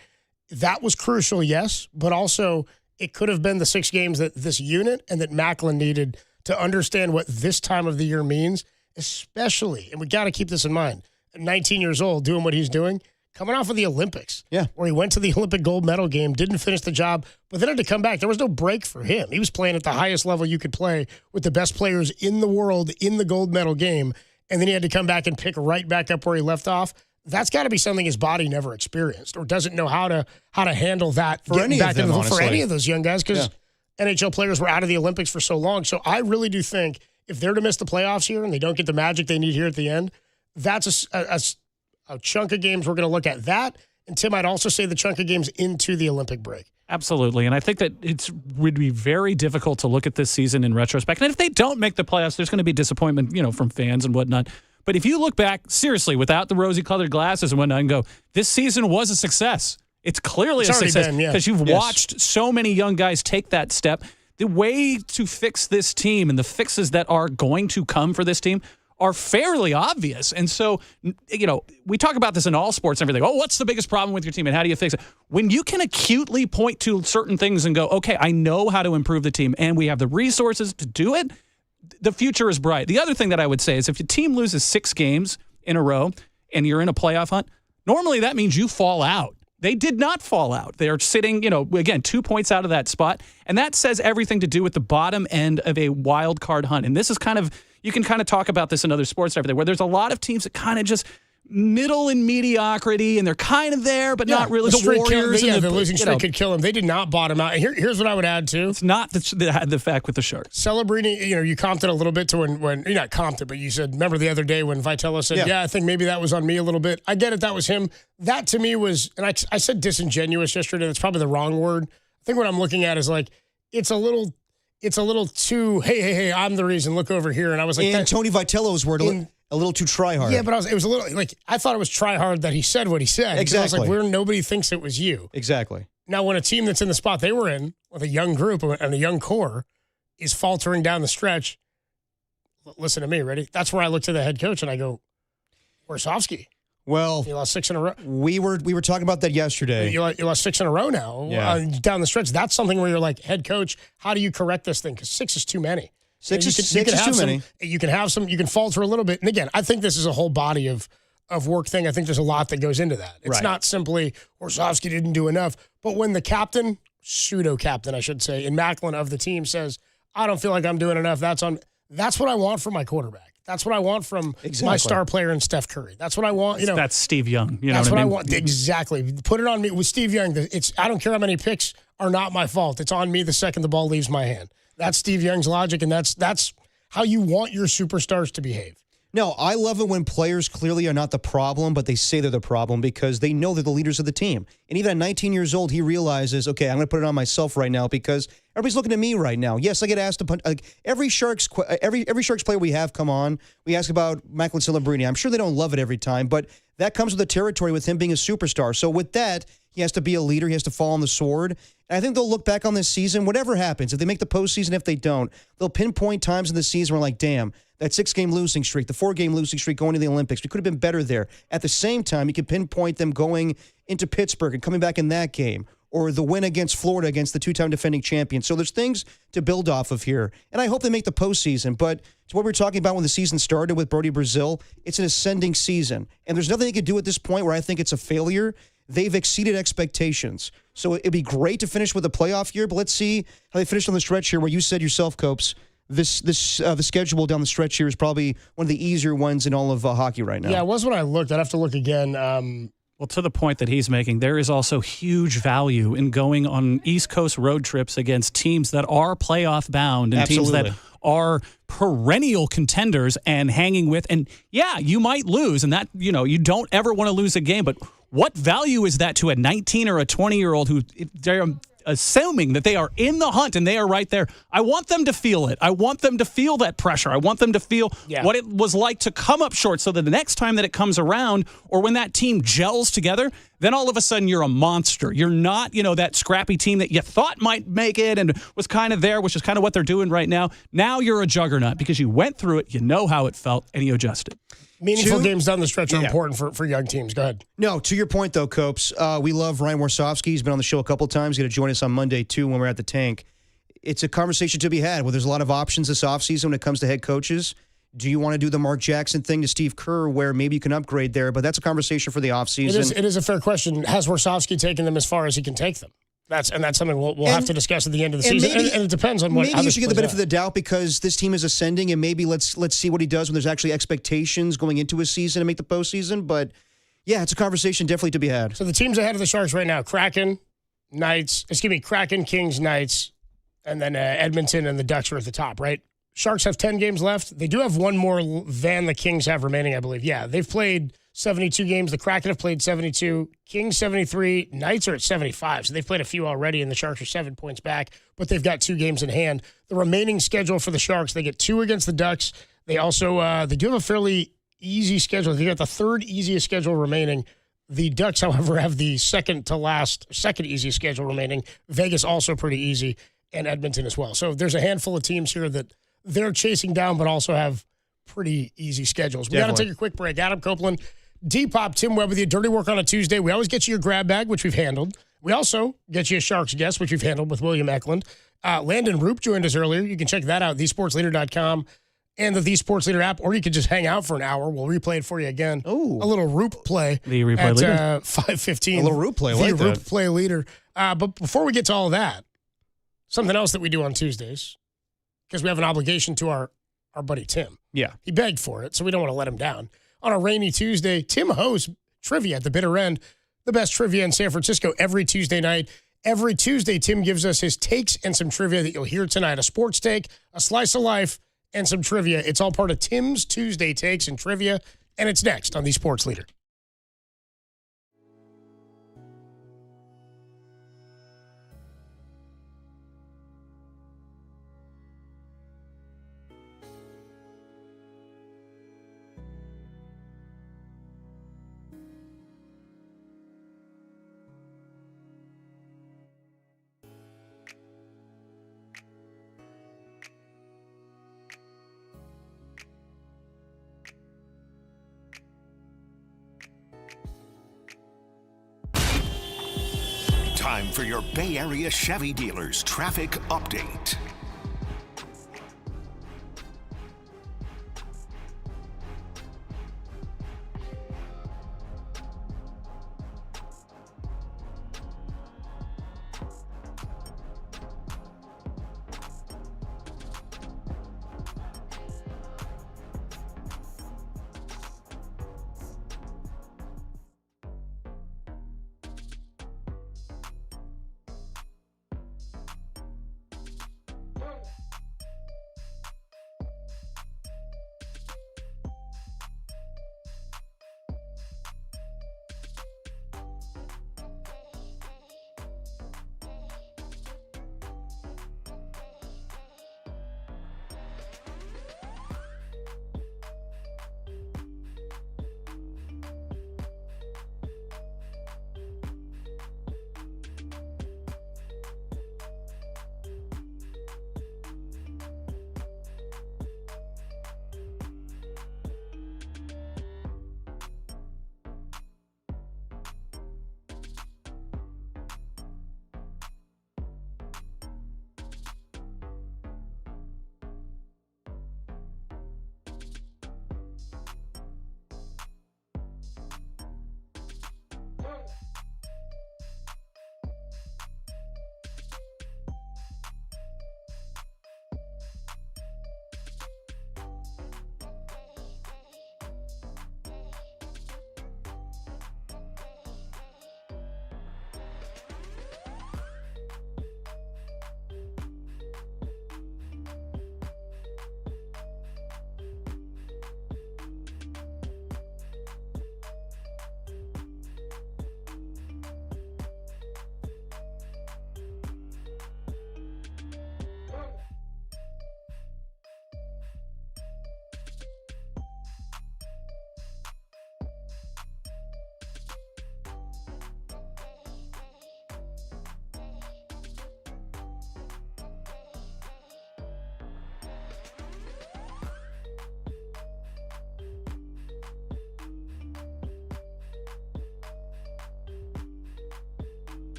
that was crucial, yes, but also it could have been the 6 games that this unit and that Macklin needed to understand what this time of the year means, especially, and we got to keep this in mind, at 19 years old, doing what he's doing, coming off of the Olympics, where he went to the Olympic gold medal game, didn't finish the job, but then had to come back. There was no break for him. He was playing at the highest level you could play with the best players in the world in the gold medal game, and then he had to come back and pick right back up where he left off. That's got to be something his body never experienced or doesn't know how to handle that for any of them, for any of those young guys, because NHL players were out of the Olympics for so long. So I really do think if they're to miss the playoffs here and they don't get the magic they need here at the end, that's a chunk of games we're going to look at that. And Tim, I'd also say the chunk of games into the Olympic break. Absolutely. And I think that it would be very difficult to look at this season in retrospect. And if they don't make the playoffs, there's going to be disappointment, from fans and whatnot. But if you look back, seriously, without the rosy-colored glasses and whatnot, and go, this season was a success. It's clearly a success because you've watched so many young guys take that step. The way to fix this team and the fixes that are going to come for this team are fairly obvious. And so, we talk about this in all sports and everything. Oh, what's the biggest problem with your team and how do you fix it? When you can acutely point to certain things and go, okay, I know how to improve the team and we have the resources to do it, the future is bright. The other thing that I would say is if your team loses 6 games in a row and you're in a playoff hunt, normally that means you fall out. They did not fall out. They're sitting, again, 2 points out of that spot. And that says everything to do with the bottom end of a wild card hunt. And this is you can kind of talk about this in other sports and everything, where there's a lot of teams that kind of just middle in mediocrity, and they're kind of there, but not really. The Warriors. The losing streak could kill them. They did not bottom out. And here's what I would add, too. It's not the fact with the Sharks. Celebrating, you comped it a little bit to when you're not comped it, but you said, remember the other day when Vitello said, I think maybe that was on me a little bit. I get it. That was him. That to me was, and I said disingenuous yesterday. That's probably the wrong word. I think what I'm looking at is like, it's a little too, hey, I'm the reason. Look over here. And I was like, and Tony Vitello's word, a little too try hard. Yeah, but it was a little like I thought it was try hard that he said what he said. Exactly. I was like, nobody thinks it was you. Exactly. Now, when a team that's in the spot they were in with a young group and a young core is faltering down the stretch, listen to me, ready? That's where I look to the head coach and I go, Warsofsky. Well, you lost 6 in a row. We were talking about that yesterday. You lost 6 in a row now down the stretch. That's something where you're like, head coach, how do you correct this thing? Because 6 is too many. Six is too many. You can falter a little bit. And again, I think this is a whole body of work thing. I think there's a lot that goes into that. It's not simply Warsofsky didn't do enough. But when the captain, pseudo-captain, I should say, in Macklin of the team says, I don't feel like I'm doing enough, that's what I want from my quarterback. That's what I want from my star player in Steph Curry. That's what I want. That's Steve Young. That's what I want. Exactly. Put it on me with Steve Young. I don't care how many picks are not my fault. It's on me the second the ball leaves my hand. That's Steve Young's logic, and that's how you want your superstars to behave. No, I love it when players clearly are not the problem, but they say they're the problem because they know they're the leaders of the team. And even at 19 years old, he realizes, okay, I'm going to put it on myself right now because everybody's looking at me right now. Yes, I get asked to punch. Like every Sharks player we have come on, we ask about Macklin Celebrini. I'm sure they don't love it every time, but that comes with the territory with him being a superstar. So with that, he has to be a leader. He has to fall on the sword. And I think they'll look back on this season, whatever happens, if they make the postseason, if they don't, they'll pinpoint times in the season where like, damn, that 6-game losing streak, the 4-game losing streak going to the Olympics, we could have been better there. At the same time, you can pinpoint them going into Pittsburgh and coming back in that game, or the win against Florida against the 2-time defending champion. So there's things to build off of here. And I hope they make the postseason. But to what we were talking about when the season started with Brody Brazil, it's an ascending season. And there's nothing they can do at this point where I think it's a failure. They've exceeded expectations. So it'd be great to finish with a playoff year, but let's see how they finish on the stretch here where you said yourself, Copes, the schedule down the stretch here is probably one of the easier ones in all of hockey right now. Yeah, it was when I looked. I'd have to look again. Well, to the point that he's making, there is also huge value in going on East Coast road trips against teams that are playoff bound and teams that are perennial contenders and hanging with. And yeah, you might lose, and that you don't ever want to lose a game. But what value is that to a 19 or a 20-year-old who they're assuming that they are in the hunt and they are right there? I want them to feel it. I want them to feel that pressure. I want them to feel what it was like to come up short so that the next time that it comes around or when that team gels together, then all of a sudden you're a monster. You're not, that scrappy team that you thought might make it and was kind of there, which is kind of what they're doing right now. Now you're a juggernaut because you went through it, you know how it felt, and you adjusted. Meaningful games down the stretch are important for young teams. Go ahead. No, to your point, though, Copes, we love Ryan Warsofsky. He's been on the show a couple of times. He's going to join us on Monday, too, when we're at the tank. It's a conversation to be had where there's a lot of options this offseason when it comes to head coaches. Do you want to do the Mark Jackson thing to Steve Kerr where maybe you can upgrade there? But that's a conversation for the offseason. It is a fair question. Has Warsofsky taken them as far as he can take them? That's something we'll have to discuss at the end of the season. And it depends on what. Maybe you should get the benefit of the doubt because this team is ascending, and maybe let's see what he does when there's actually expectations going into his season to make the postseason. But yeah, it's a conversation definitely to be had. So the teams ahead of the Sharks right now: Kraken, Kings, Knights, and then Edmonton and the Ducks are at the top, right? Sharks have 10 games left. They do have one more than the Kings have remaining, I believe. Yeah, they've played 72 games. The Kraken have played 72. Kings 73. Knights are at 75. So they've played a few already, and the Sharks are 7 points back, but they've got 2 games in hand. The remaining schedule for the Sharks, they get 2 against the Ducks. They also they do have a fairly easy schedule. They got the third easiest schedule remaining. The Ducks, however, have the second easiest schedule remaining. Vegas also pretty easy, and Edmonton as well. So there's a handful of teams here that they're chasing down, but also have pretty easy schedules. We got to take a quick break. Adam Copeland, Depop, Tim Webb with you. Dirty Work on a Tuesday. We always get you your grab bag, which we've handled. We also get you a Sharks guest, which we've handled with William Eklund. Landon Roop joined us earlier. You can check that out, thesportsleader.com and the Sports Leader app, or you could just hang out for an hour. We'll replay it for you again. Oh, a little Roop play. The replay leader. 5:15. A little Roop play. The Roop play leader. But before we get to all of that, something else that we do on Tuesdays, because we have an obligation to our buddy Tim. Yeah. He begged for it, so we don't want to let him down. On a rainy Tuesday, Tim hosts trivia at the bitter end, the best trivia in San Francisco every Tuesday night. Every Tuesday, Tim gives us his takes and some trivia that you'll hear tonight. A sports take, a slice of life, and some trivia. It's all part of Tim's Tuesday takes and trivia, and it's next on The Sports Leader. Time for your Bay Area Chevy dealers traffic update.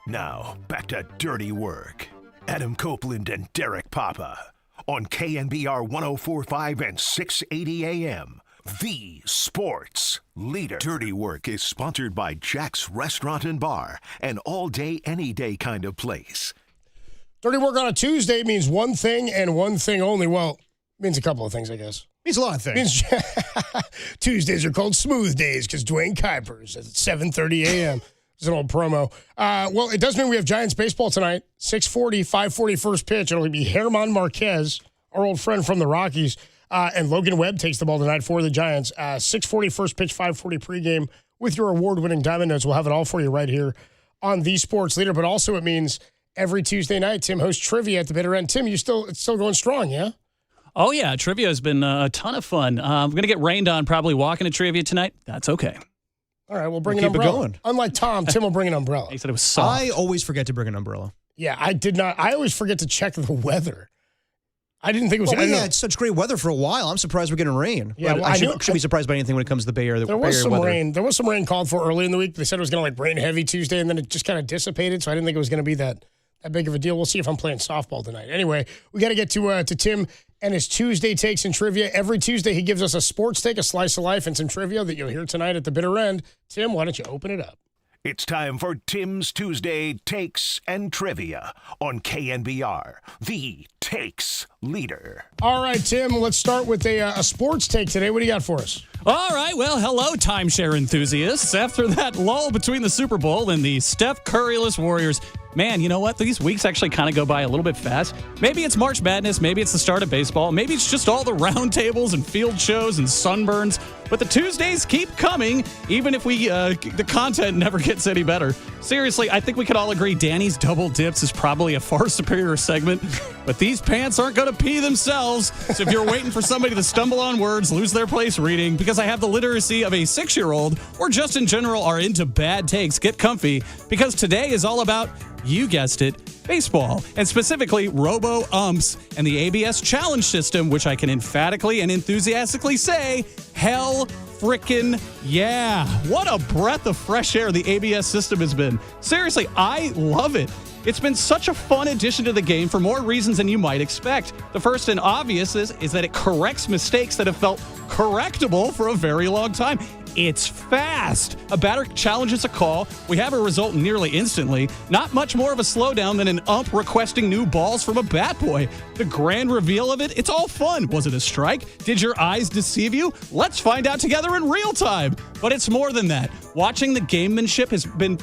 Now, back to Dirty Work. Adam Copeland and Derek Papa on KNBR 104.5 and 680 AM. The Sports Leader. Dirty Work is sponsored by Jack's Restaurant and Bar, an all-day, any-day kind of place. Dirty Work on a Tuesday means one thing and one thing only. Well, it means a couple of things, I guess. Means a lot of things. Tuesdays are called smooth days because Dwayne Kyper is at 7:30 a.m. It's an old promo. Well, it does mean we have Giants baseball tonight. 6:40, 5:40 first pitch. It'll be German Marquez, our old friend from the Rockies. And Logan Webb takes the ball tonight for the Giants. 6:40 first pitch, 5:40 pregame with your award-winning Diamond Notes. We'll have it all for you right here on The Sports Leader. But also it means every Tuesday night, Tim hosts trivia at the bitter end. Tim, it's still going strong, yeah? Oh, yeah. Trivia has been a ton of fun. We're going to get rained on probably walking to trivia tonight. That's okay. All right, we'll bring an umbrella. Keep it going. Unlike Tom, Tim will bring an umbrella. He said it was soft. I always forget to bring an umbrella. Yeah, I did not. I always forget to check the weather. I didn't think it was. Well, we had such great weather for a while. I'm surprised we're getting rain. Yeah, well, I shouldn't be surprised by anything when it comes to the Bay Area. There was some rain. There was some rain called for early in the week. They said it was going to rain heavy Tuesday, and then it just kind of dissipated. So I didn't think it was going to be that big of a deal. We'll see if I'm playing softball tonight. Anyway, we got to get to Tim and his Tuesday takes and trivia. Every Tuesday, he gives us a sports take, a slice of life, and some trivia that you'll hear tonight at the bitter end. Tim, why don't you open it up? It's time for Tim's Tuesday Takes and Trivia on KNBR, the Takes Leader. All right, Tim, let's start with a sports take today. What do you got for us? All right, well, hello, timeshare enthusiasts. After that lull between the Super Bowl and the Steph Curry-less Warriors, man, you know what? These weeks actually kind of go by a little bit fast. Maybe it's March Madness. Maybe it's the start of baseball. Maybe it's just all the roundtables and field shows and sunburns. But the Tuesdays keep coming, even if the content never gets any better. Seriously, I think we could all agree Danny's Double Dips is probably a far superior segment. But these pants aren't going to pee themselves. So if you're waiting for somebody to stumble on words, lose their place reading, because I have the literacy of a 6-year-old, or just in general are into bad takes, get comfy, because today is all about, you guessed it, baseball, and specifically robo-umps and the ABS challenge system, which I can emphatically and enthusiastically say, hell frickin' yeah. What a breath of fresh air the ABS system has been. Seriously, I love it. It's been such a fun addition to the game for more reasons than you might expect. The first and obvious is that it corrects mistakes that have felt correctable for a very long time. It's fast. A batter challenges a call. We have a result nearly instantly. Not much more of a slowdown than an ump requesting new balls from a bat boy. The grand reveal of it, it's all fun. Was it a strike? Did your eyes deceive you? Let's find out together in real time. But it's more than that. Watching the gamemanship has been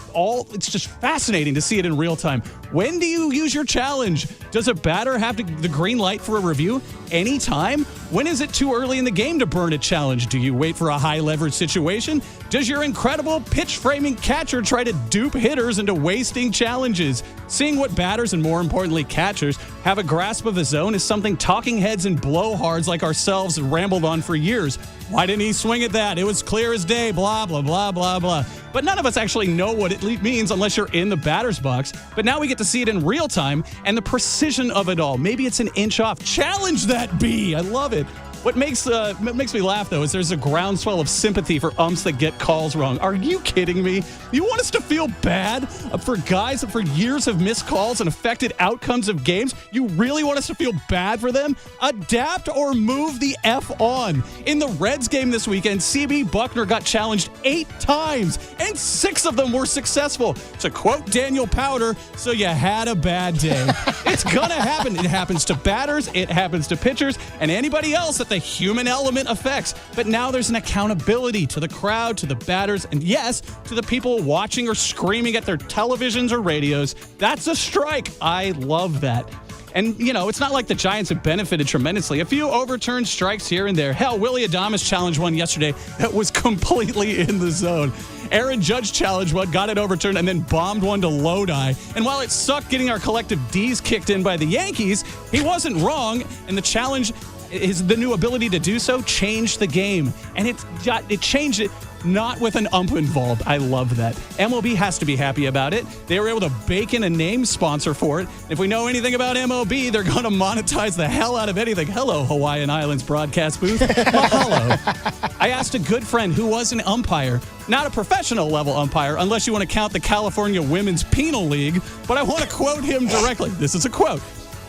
it's just fascinating to see it in real time. When do you use your challenge? Does a batter have the green light for a review? Anytime? When is it too early in the game to burn a challenge? Do you wait for a high leverage situation? Does your incredible pitch framing catcher try to dupe hitters into wasting challenges? Seeing what batters and more importantly catchers have a grasp of the zone is something talking heads and blowhards like ourselves have rambled on for years. Why didn't he swing at that? It was clear as day, blah, blah, blah, blah, blah. But none of us actually know what it means unless you're in the batter's box. But now we get to see it in real time and the precision of it all. Maybe it's an inch off. Challenge that bee. I love it. What makes me laugh, though, is there's a groundswell of sympathy for umps that get calls wrong. Are you kidding me? You want us to feel bad for guys that for years have missed calls and affected outcomes of games? You really want us to feel bad for them? Adapt or move the F on. In the Reds game this weekend, CB Buckner got challenged 8 times, and 6 of them were successful. To quote Daniel Powder, so you had a bad day. It's gonna happen. It happens to batters, it happens to pitchers, and anybody else that the human element affects. But now there's an accountability to the crowd, to the batters, and yes, to the people watching or screaming at their televisions or radios. That's a strike. I love that. And, you know, it's not like the Giants have benefited tremendously. A few overturned strikes here and there. Hell, Willie Adames challenged one yesterday that was completely in the zone. Aaron Judge challenged one, got it overturned, and then bombed one to Lodi. And while it sucked getting our collective D's kicked in by the Yankees, he wasn't wrong, and the challenge is the new ability to do so changed the game. And it changed it not with an ump involved. I love that. MLB has to be happy about it. They were able to bake in a name sponsor for it. If we know anything about MLB, they're going to monetize the hell out of anything. Hello, Hawaiian Islands broadcast booth. Mahalo. I asked a good friend who was an umpire, not a professional level umpire, unless you want to count the California Women's Penal League, but I want to quote him directly. This is a quote.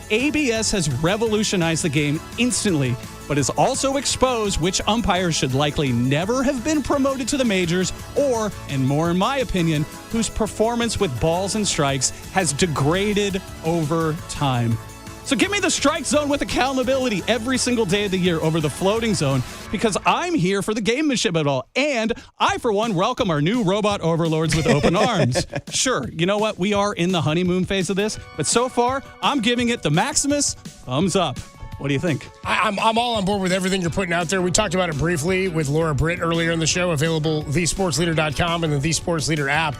ABS has revolutionized the game instantly, but has also exposed which umpires should likely never have been promoted to the majors or, and more in my opinion, whose performance with balls and strikes has degraded over time. So give me the strike zone with accountability every single day of the year over the floating zone, because I'm here for the gamemanship of it all. And I, for one, welcome our new robot overlords with open arms. Sure, you know what? We are in the honeymoon phase of this, but so far, I'm giving it the Maximus thumbs up. What do you think? I'm all on board with everything you're putting out there. We talked about it briefly with Laura Britt earlier in the show, available thesportsleader.com and the The Sports Leader app.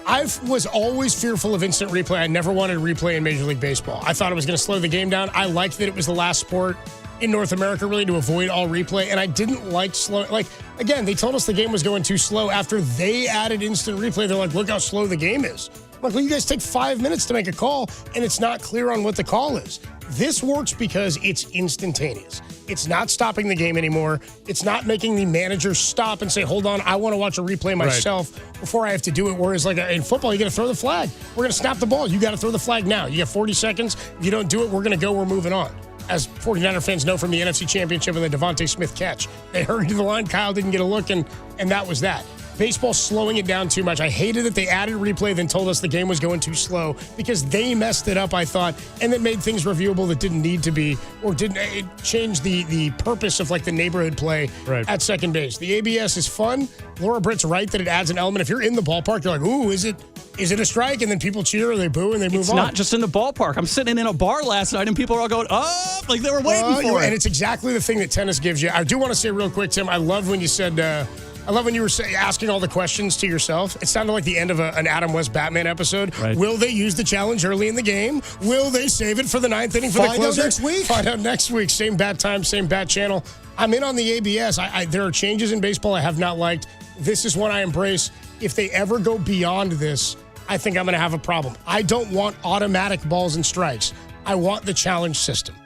I was always fearful of instant replay. I never wanted a replay in Major League Baseball. I thought it was going to slow the game down. I liked that it was the last sport in North America really to avoid all replay, and I didn't like slow. Like, again, they told us the game was going too slow after they added instant replay. They're like, look how slow the game is. I'm like, well, you guys take 5 minutes to make a call, and it's not clear on what the call is. This works because it's instantaneous. It's not stopping the game anymore. It's not making the manager stop and say, hold on, I want to watch a replay myself before I have to do it. Whereas like in football, you got to throw the flag. We're going to snap the ball. You got to throw the flag now. You got 40 seconds. If you don't do it, we're going to go. We're moving on. As 49er fans know from the NFC Championship and the Devontae Smith catch. They hurried to the line. Kyle didn't get a look, and that was that. Baseball's slowing it down too much. I hated that they added replay, then told us the game was going too slow because they messed it up, I thought, and then made things reviewable that didn't need to be, or didn't change the purpose of like the neighborhood play at second base. The ABS is fun. Laura Britt's right that it adds an element. If you're in the ballpark, you're like, ooh, is it a strike? And then people cheer or they boo and they move on. It's not just in the ballpark. I'm sitting in a bar last night and people are all going, oh, like they were waiting for it. And it's exactly the thing that tennis gives you. I do want to say real quick, Tim, I love when you said, I love when you were asking all the questions to yourself. It sounded like the end of an Adam West Batman episode. Right. Will they use the challenge early in the game? Will they save it for the ninth inning for the closer? Next week. Find out next week. Same bat time, same bat channel. I'm in on the ABS. There are changes in baseball I have not liked. This is one I embrace. If they ever go beyond this, I think I'm going to have a problem. I don't want automatic balls and strikes. I want the challenge system.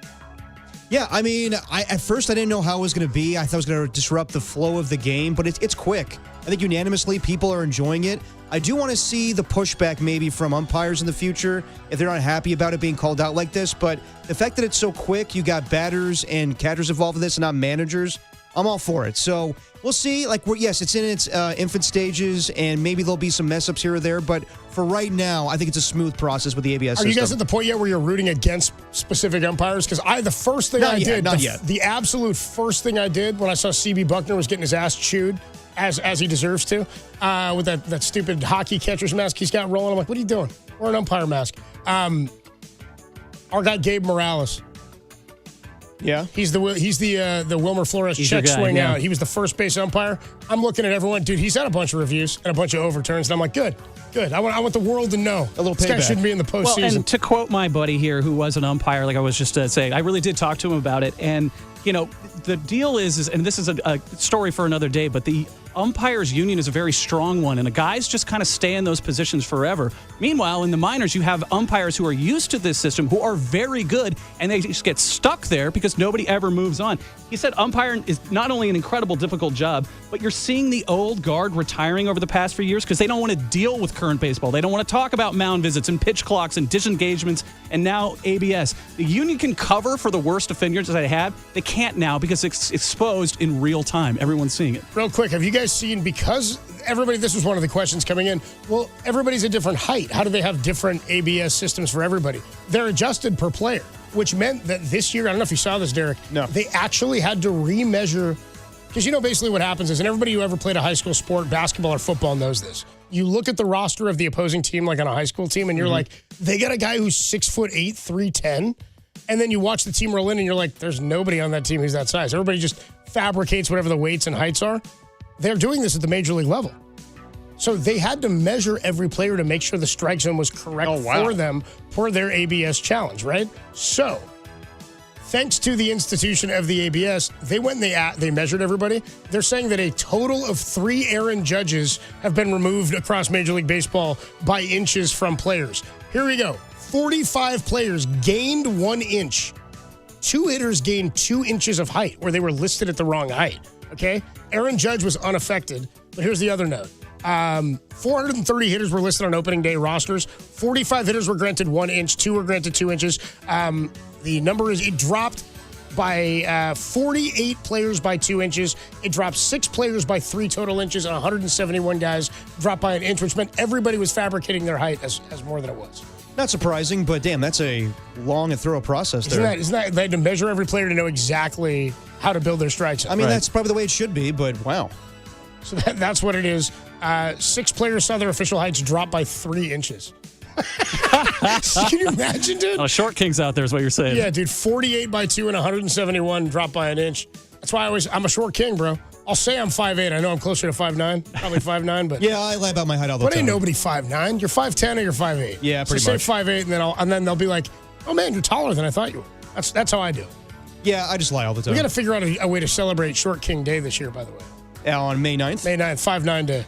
Yeah, I mean, at first I didn't know how it was going to be. I thought it was going to disrupt the flow of the game, but it's quick. I think unanimously people are enjoying it. I do want to see the pushback maybe from umpires in the future if they're not happy about it being called out like this. But the fact that it's so quick, you got batters and catchers involved in this and not managers, I'm all for it. So we'll see. Yes, it's in its infant stages, and maybe there'll be some mess-ups here or there. But for right now, I think it's a smooth process with the ABS system. Are you guys at the point yet where you're rooting against specific umpires? Because the first thing I did, the absolute first thing I did when I saw CB Buckner was getting his ass chewed, as he deserves to, with that stupid hockey catcher's mask he's got rolling. I'm like, what are you doing? Or an umpire mask. Our guy Gabe Morales. Yeah, he's the Wilmer Flores check swing out. He was the first base umpire. I'm looking at everyone, dude. He's had a bunch of reviews and a bunch of overturns, and I'm like, good. I want the world to know a little payback. This guy shouldn't be in the postseason. Well, and to quote my buddy here, who was an umpire, like I was just saying, I really did talk to him about it, and the deal is, and this is a story for another day, but the umpires union is a very strong one, and the guys just kind of stay in those positions forever. Meanwhile, in the minors, you have umpires who are used to this system, who are very good, and they just get stuck there because nobody ever moves on. He said umpiring is not only an incredible, difficult job, but you're seeing the old guard retiring over the past few years because they don't want to deal with current baseball. They don't want to talk about mound visits and pitch clocks and disengagements, and now ABS. The union can cover for the worst offenders that they have. They can't now because it's exposed in real time. Everyone's seeing it. Real quick, have you guys seen, because everybody, this was one of the questions coming in, well, everybody's a different height. How do they have different ABS systems for everybody? They're adjusted per player, which meant that this year, I don't know if you saw this, Derek, they actually had to remeasure, because basically what happens is, and everybody who ever played a high school sport, basketball or football knows this, you look at the roster of the opposing team, like on a high school team, and you're like, they got a guy who's 6'8", 310, and then you watch the team roll in and you're like, there's nobody on that team who's that size. Everybody just fabricates whatever the weights and heights are. They're doing this at the major league level. So they had to measure every player to make sure the strike zone was correct for them for their ABS challenge, right? So thanks to the institution of the ABS, they went and they measured everybody. They're saying that a total of 3 Aaron Judges have been removed across Major League Baseball by inches from players. Here we go. 45 players gained 1 inch. 2 hitters gained 2 inches of height where they were listed at the wrong height. Okay? Aaron Judge was unaffected, but here's the other note. 430 hitters were listed on opening day rosters. 45 hitters were granted 1 inch. 2 were granted 2 inches. The number it dropped by 48 players by 2 inches. It dropped 6 players by 3 total inches, and 171 guys dropped by an inch, which meant everybody was fabricating their height as more than it was. Not surprising, but damn, that's a long and thorough process there. Isn't that they had to measure every player to know exactly how to build their strikes? I mean, that's probably the way it should be, but wow. So that's what it is. 6 players saw their official heights drop by 3 inches. Can you imagine, dude? Oh, short kings out there is what you're saying. Yeah, dude, 48 by 2 and 171 dropped by an inch. That's why I'm a short king, bro. I'll say I'm 5'8". I know I'm closer to 5'9", probably 5'9", but yeah, I lie about my height all the time. But ain't nobody 5'9". You're 5'10" or you're 5'8". Yeah, pretty much. Say 5'8", and then they'll be like, "Oh man, you're taller than I thought you were." That's how I do. Yeah, I just lie all the time. We got to figure out a way to celebrate Short King Day this year, by the way. On May 9th? May 9th, 5'9" Day.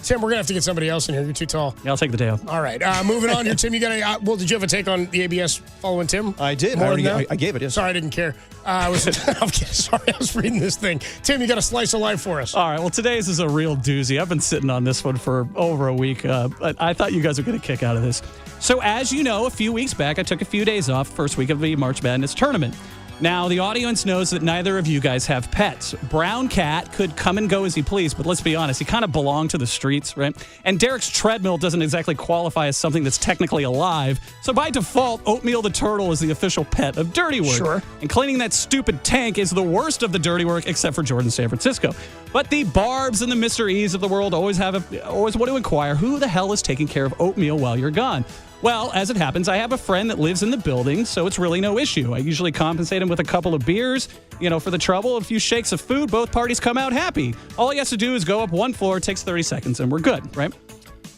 Tim, we're going to have to get somebody else in here. You're too tall. Yeah, I'll take the day off. All right. Moving on here, Tim, you got did you have a take on the ABS following Tim? I did. I gave it, yes. Sorry, I didn't care. I was reading this thing. Tim, you got a slice of life for us. All right. Well, today's is a real doozy. I've been sitting on this one for over a week, but I thought you guys would get a kick out of this. So, as you know, a few weeks back, I took a few days off, first week of the March Madness tournament. Now, the audience knows that neither of you guys have pets. Brown Cat could come and go as he pleased, but let's be honest, he kind of belonged to the streets, right? And Derek's treadmill doesn't exactly qualify as something that's technically alive. So by default, Oatmeal the Turtle is the official pet of dirty work. Sure. And cleaning that stupid tank is the worst of the dirty work, except for Jordan San Francisco. But the Barbs and the Mr. E's of the world always want to inquire, who the hell is taking care of Oatmeal while you're gone? Well, as it happens, I have a friend that lives in the building, so it's really no issue. I usually compensate him with a couple of beers, for the trouble, a few shakes of food. Both parties come out happy. All he has to do is go up one floor, it takes 30 seconds, and we're good, right?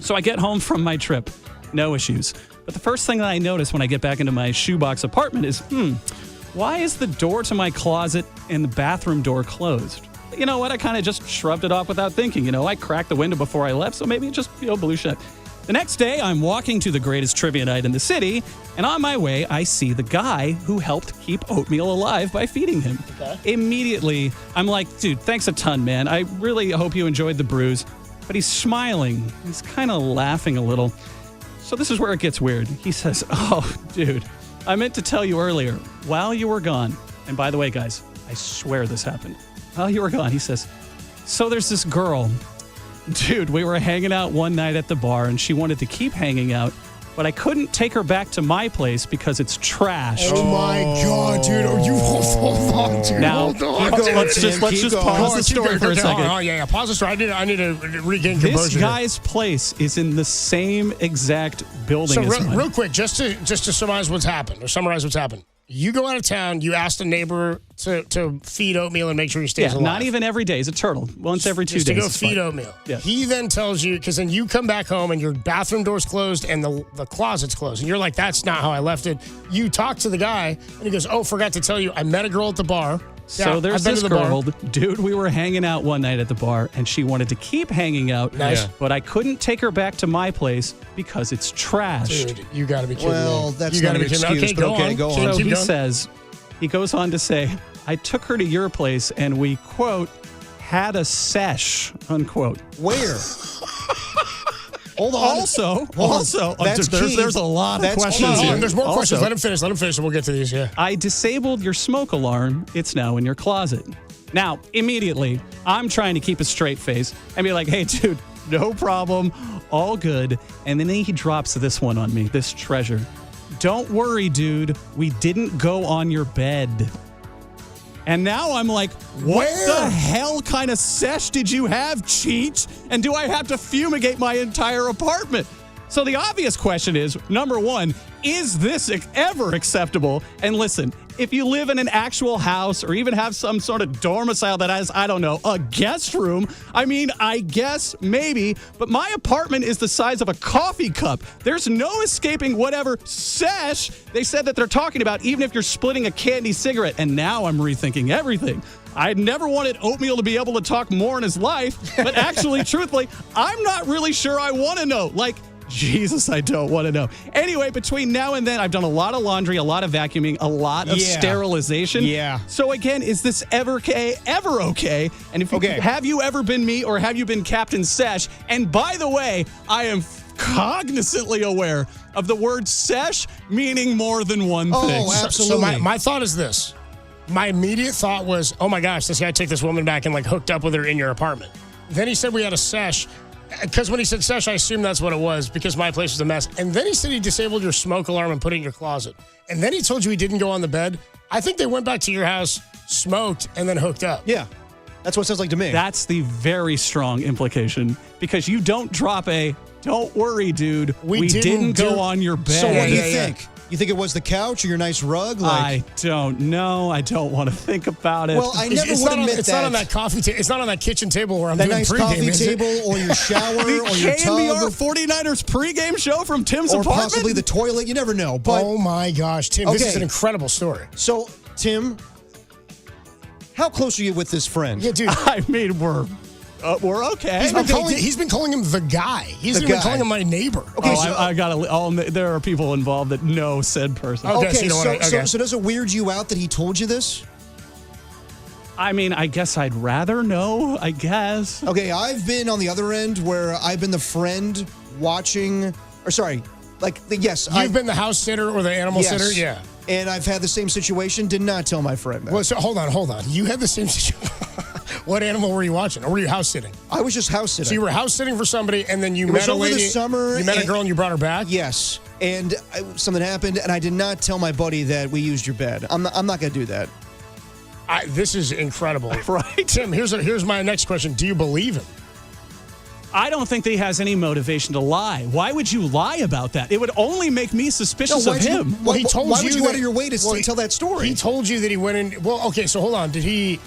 So I get home from my trip. No issues. But the first thing that I notice when I get back into my shoebox apartment is, why is the door to my closet and the bathroom door closed? You know what? I kind of just shrugged it off without thinking. I cracked the window before I left, so maybe it just, blew shut. The next day, I'm walking to the greatest trivia night in the city, and on my way, I see the guy who helped keep Oatmeal alive by feeding him. Okay. Immediately, I'm like, dude, thanks a ton, man. I really hope you enjoyed the brews. But he's smiling. He's kind of laughing a little. So this is where it gets weird. He says, oh, dude, I meant to tell you earlier, while you were gone, and by the way, guys, I swear this happened. While you were gone, he says, so there's this girl. Dude, we were hanging out one night at the bar, and she wanted to keep hanging out, but I couldn't take her back to my place because it's trash. Oh my God, dude! Hold on, dude. Now, hold on. let's just pause the story for a second. Oh yeah, pause the story. I need to regain composure. This guy's place is in the same exact building so as mine. Real quick, just to summarize what's happened. You go out of town, you ask a neighbor to feed Oatmeal and make sure he stays alive. Not even every day. He's a turtle. Once every 2 days. To go feed Oatmeal. Yeah. He then tells you, because then you come back home and your bathroom door's closed and the closet's closed. And you're like, that's not how I left it. You talk to the guy and he goes, oh, forgot to tell you, I met a girl at the bar. So there's this girl, dude, we were hanging out one night at the bar, and she wanted to keep hanging out, but I couldn't take her back to my place because it's trash. Dude, you got to be kidding me. Well, that's not an excuse, but okay, go on. So he goes on to say, I took her to your place, and we, quote, had a sesh, unquote. Where? Hold on. Also, there's a lot of questions here. There's more questions. Let him finish, and we'll get to these, yeah. I disabled your smoke alarm. It's now in your closet. Now, immediately, I'm trying to keep a straight face and be like, hey, dude, no problem, all good. And then he drops this one on me, this treasure. Don't worry, dude, we didn't go on your bed. And now I'm like, what the hell kind of sesh did you have, cheat? And do I have to fumigate my entire apartment? So the obvious question is, number one, is this ever acceptable? And listen, if you live in an actual house or even have some sort of domicile that has, I don't know, a guest room, I mean, I guess maybe, but my apartment is the size of a coffee cup. There's no escaping whatever sesh they said that they're talking about, even if you're splitting a candy cigarette. And now I'm rethinking everything. I'd never wanted Oatmeal to be able to talk more in his life, but actually, truthfully, I'm not really sure I want to know. Like, Jesus, I don't want to know. Anyway, between now and then, I've done a lot of laundry, a lot of vacuuming, a lot of sterilization. Yeah. So again, is this ever okay? And if have you ever been me or have you been Captain Sesh? And by the way, I am cognizantly aware of the word sesh meaning more than one thing. Oh, absolutely. So my thought is this. My immediate thought was, oh my gosh, this guy took this woman back and like hooked up with her in your apartment. Then he said we had a sesh. Because when he said sesh, I assumed that's what it was because my place was a mess. And then he said he disabled your smoke alarm and put it in your closet. And then he told you he didn't go on the bed. I think they went back to your house, smoked, and then hooked up. Yeah. That's what it sounds like to me. That's the very strong implication because you don't drop don't worry, dude. We didn't go on your bed. So what do you think? You think it was the couch or your nice rug? I don't know. I don't want to think about it. Well, I never would admit it's not on that coffee table. It's not on that kitchen table where I'm that doing nice pregame, coffee table or your shower or your tub. KNBR 49ers pregame show from Tim's or apartment? possibly the toilet. You never know. But oh, my gosh, Tim. This is an incredible story. So, Tim, how close are you with this friend? Yeah, dude. I mean, we're okay. He's been calling him the guy. He's even calling him my neighbor. Okay, I got there are people involved that know said person. Okay, so does it weird you out that he told you this? I mean, I guess I'd rather know, I guess. Okay, I've been on the other end where I've been the friend watching, yes. You've been the house sitter or the animal sitter? Yeah. And I've had the same situation, did not tell my friend that. Well, so hold on. You had the same situation. What animal were you watching? Or were you house sitting? I was just house sitting. So you were house sitting for somebody, and then you met a lady. Over the summer. You met a girl, and you brought her back? Yes. And something happened, and I did not tell my buddy that we used your bed. I'm not going to do that. This is incredible. Right? Tim, here's my next question. Do you believe him? I don't think that he has any motivation to lie. Why would you lie about that? It would only make me suspicious of him. He told you. Why would you go out of your way to tell that story? He told you that he went in. Well, okay, so hold on. Did he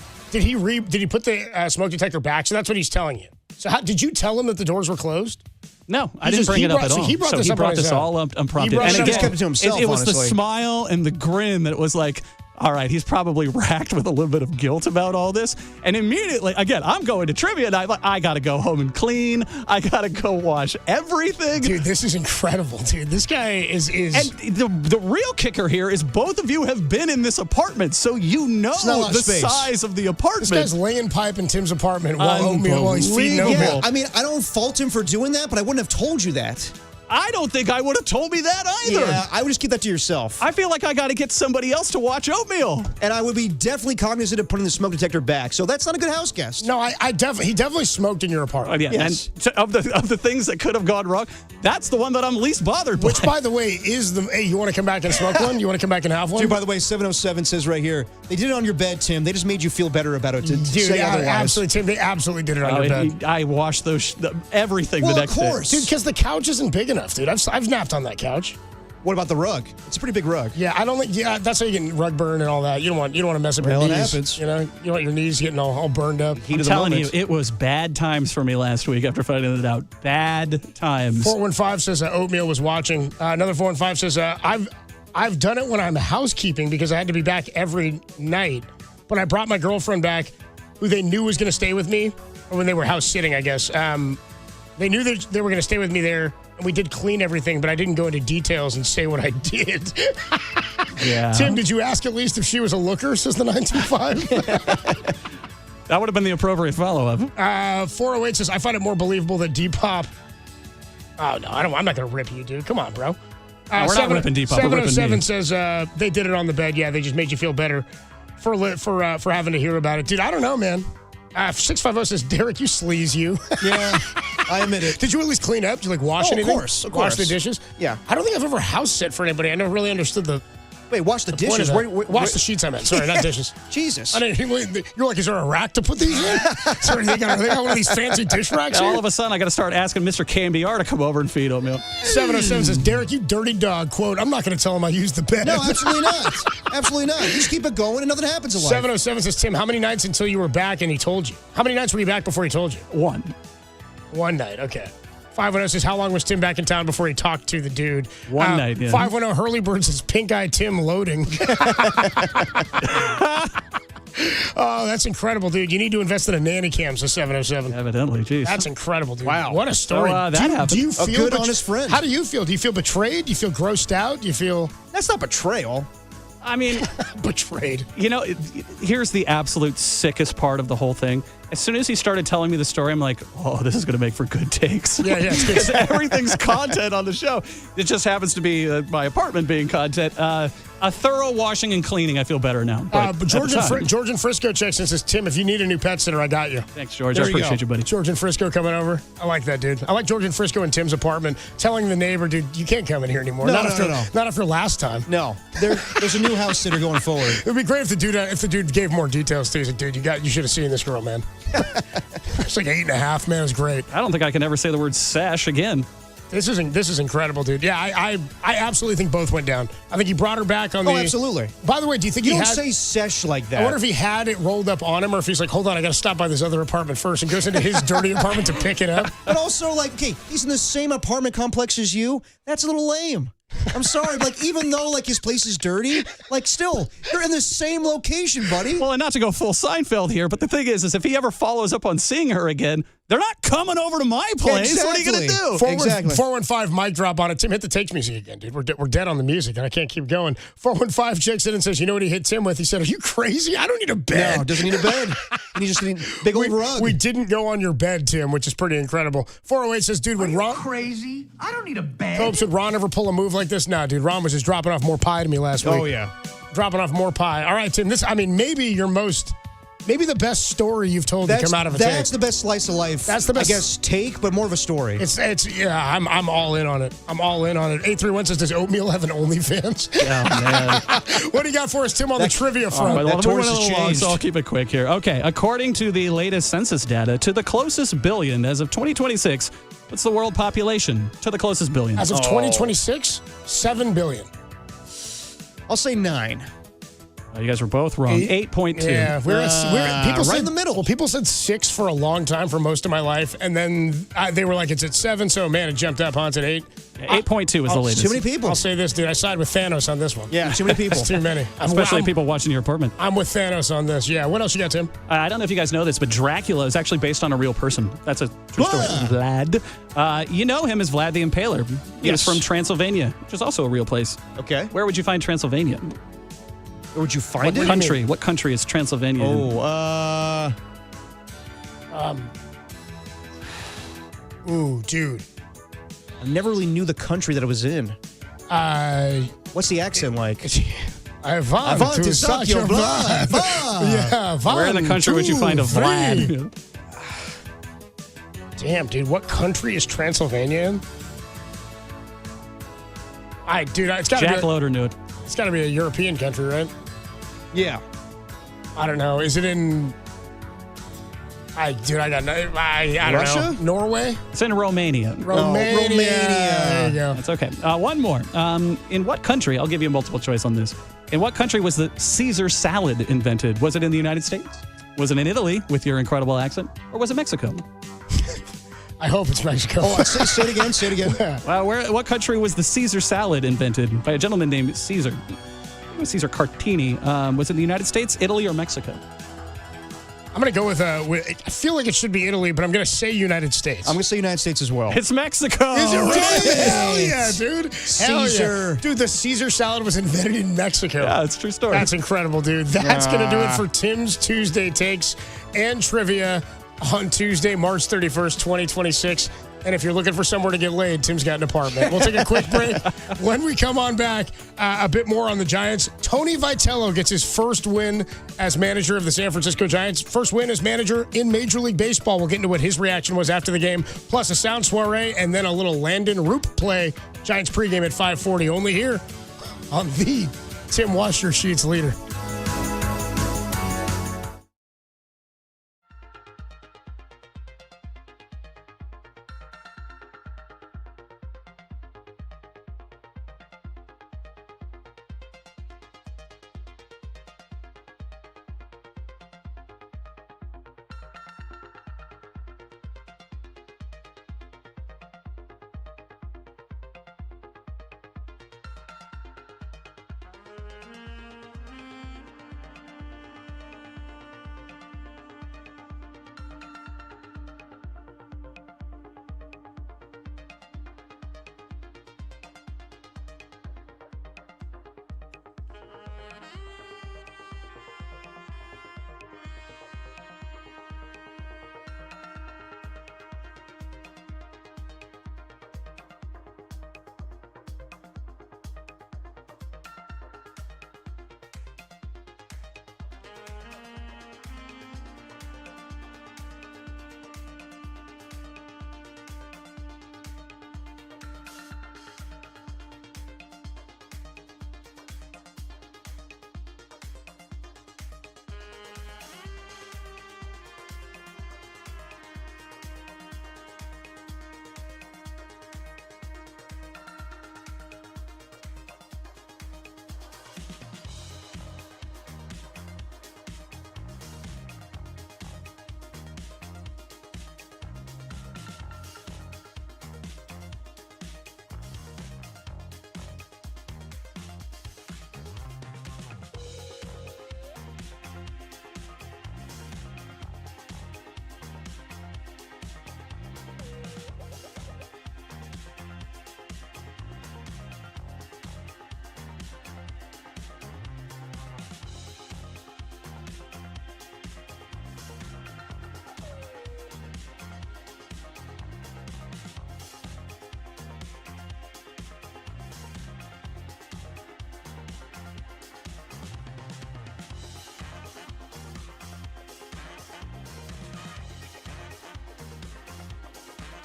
put the smoke detector back? So that's what he's telling you. So did you tell him that the doors were closed? No, I didn't bring it up at all. He brought this all up unprompted. And again, kept it to himself, it was honestly. the smile and the grin that was like, all right, he's probably racked with a little bit of guilt about all this. And immediately, again, I'm going to trivia night. I got to go home and clean. I got to go wash everything. Dude, this is incredible, dude. This guy is... And the real kicker here is both of you have been in this apartment, so you know the size of the apartment. This guy's laying pipe in Tim's apartment while he's feeding oatmeal. Yeah, I mean, I don't fault him for doing that, but I wouldn't have told you that. I don't think I would have told me that either. Yeah, I would just keep that to yourself. I feel like I got to get somebody else to watch oatmeal. And I would be definitely cognizant of putting the smoke detector back. So that's not a good house guest. No, he definitely smoked in your apartment. Yeah, yes. And of the things that could have gone wrong, that's the one that I'm least bothered by. Which, by the way, is hey, you want to come back and smoke one? You want to come back and have one? Dude, by the way, 707 says right here, they did it on your bed, Tim. They just made you feel better about it. Dude, say otherwise. Absolutely, Tim. They absolutely did it on your bed. I washed those everything the next day. Well, of course. Dude, because the couch isn't big enough, dude. I've napped on that couch. What about the rug? It's a pretty big rug. Yeah, I don't think. Yeah, that's how you get rug burn and all that. You don't want to mess up your knees. It happens. You know, you want your knees getting all burned up. I'm telling you, it was bad times for me last week after finding it out. Bad times. 415 says Oatmeal was watching. Another 415 says I've done it when I'm housekeeping because I had to be back every night. But I brought my girlfriend back, who they knew was going to stay with me, or when they were house sitting, I guess. They knew that they were going to stay with me there. And we did clean everything, but I didn't go into details and say what I did. Yeah. Tim, did you ask at least if she was a looker, says the 925? That would have been the appropriate follow-up. 408 says, I find it more believable that Depop... Oh, no, I'm not going to rip you, dude. Come on, bro. We're not ripping Depop. 707 says they did it on the bed. Yeah, they just made you feel better for having to hear about it. Dude, I don't know, man. 650 says, Derek, you sleaze you. Yeah, I admit it. Did you at least clean up? Did you wash anything? Of course. Wash the dishes? Yeah. I don't think I've ever house sit for anybody. I never really understood the Wait, wash the dishes. Wash the sheets, I meant. Sorry, not dishes. Jesus. You're like, is there a rack to put these in? Sorry, they got one of these fancy dish racks All here? of a sudden, I got to start asking Mr. KNBR to come over and feed oatmeal. 707 says, Derek, you dirty dog. Quote, I'm not going to tell him I used the bed. No, absolutely not. Absolutely not. Just keep it going and nothing happens in life. 707 says, Tim, how many nights until you were back and he told you? How many nights were you back before he told you? One night, okay. 510 says, how long was Tim back in town before he talked to the dude? One night, yeah. 510 Hurleybird says, pink eye Tim loading. Oh, that's incredible, dude. You need to invest in a nanny cam, so 707. Evidently, geez. That's incredible, dude. Wow. What a story. So, that happened. Do you A feel good, honest friend. How do you feel? Do you feel betrayed? Do you feel grossed out? Do you feel That's not betrayal. I mean, betrayed? You know, here's the absolute sickest part of the whole thing. As soon as he started telling me the story, I'm like, oh, this is going to make for good takes. Yeah, it's good. Because everything's content on the show. It just happens to be my apartment being content. A thorough washing and cleaning, I feel better now. But George in Frisco checks and says, Tim, if you need a new pet sitter, I got you. Thanks, George. There I appreciate you, buddy. George in Frisco coming over. I like that, dude. I like George in Frisco in Tim's apartment telling the neighbor, dude, you can't come in here anymore. No. Not after last time. No. There's a new house sitter going forward. It would be great if the dude gave more details too. He's like, dude, you should have seen this girl, man. It's like 8.5, man. It was great. I don't think I can ever say the word sash again. This is incredible, dude. Yeah, I absolutely think both went down. I think he brought her back on the... Oh, absolutely. By the way, do you think you he don't had... say sesh like that. I wonder if he had it rolled up on him or if he's like, hold on, I got to stop by this other apartment first and goes into his dirty apartment to pick it up. But also, like, okay, he's in the same apartment complex as you. That's a little lame. I'm sorry, like, even though, like, his place is dirty, like, still, you're in the same location, buddy. Well, and not to go full Seinfeld here, but the thing is if he ever follows up on seeing her again, they're not coming over to my place. Exactly. What are you going to do? Exactly. 415 mic drop on it. Tim, hit the takes music again, dude. We're dead on the music, and I can't keep going. 415 checks in and says, you know what he hit Tim with? He said, are you crazy? I don't need a bed. No, doesn't need a bed. He just need a big old rug. We didn't go on your bed, Tim, which is pretty incredible. 408 says, dude, would Ron... crazy? I don't need a bed. Copes, would Ron ever pull a move like this? Nah, dude. Ron was just dropping off more pie to me last week. Oh, yeah. Dropping off more pie. All right, Tim, maybe the best story you've told to come out of a take. That's the best slice of life. That's the best, I guess, take, but more of a story. I'm all in on it. I'm all in on it. 831 says, does oatmeal have an OnlyFans? Oh, man. What do you got for us, Tim, on the trivia front? Well, we're running a little long, so I'll keep it quick here. Okay, according to the latest census data, to the closest billion as of 2026, what's the world population to the closest billion? As of 2026, 7 billion. I'll say 9. You guys were both wrong. 8.2. Yeah, people right said, in the middle. Well, people said 6 for a long time for most of my life, and then they were like, it's at 7, so man, it jumped up. Hans at 8. Yeah, 8.2 was the latest. Too many people. I'll say this, dude. I side with Thanos on this one. Yeah, too many people. That's too many. Especially people watching your apartment. I'm with Thanos on this. Yeah. What else you got, Tim? I don't know if you guys know this, but Dracula is actually based on a real person. That's a true story. Vlad. You know him as Vlad the Impaler. He was from Transylvania, which is also a real place. Okay. Where would you find Transylvania? Where would you find What country? What country is Transylvania in? Ooh, dude. I never really knew the country that it was in. What's the accent like? I want to suck your blood. Yeah, where in the country would you find a Vlad? Damn, dude, what country is Transylvania in? It's got to be. Jack Loader knew it. It's got to be a European country, right? Yeah. I don't know. Is it in? I don't Russia? know. Norway? It's in Romania. Romania. There you go. That's okay. One more. In what country? I'll give you a multiple choice on this. In what country was the Caesar salad invented? Was it in the United States? Was it in Italy with your incredible accent? Or was it Mexico? I hope it's Mexico. Oh, say it again. Say it again. What country was the Caesar salad invented by a gentleman named Caesar? It was Caesar Cartini. Was it the United States, Italy, or Mexico? I'm going to go with, I feel like it should be Italy, but I'm going to say United States. I'm going to say United States as well. It's Mexico. Is it really? Hell yeah, dude. Caesar. Yeah. Dude, the Caesar salad was invented in Mexico. Yeah, it's a true story. That's incredible, dude. That's going to do it for Tim's Tuesday Takes and Trivia on Tuesday, March 31st, 2026. And if you're looking for somewhere to get laid, Tim's got an apartment. We'll take a quick break. When we come on back, a bit more on the Giants. Tony Vitello gets his first win as manager of the San Francisco Giants. First win as manager in Major League Baseball. We'll get into what his reaction was after the game, plus a sound soiree, and then a little Landon RP play. Giants pregame at 5:40. Only here on the Tim, wash your sheets leader.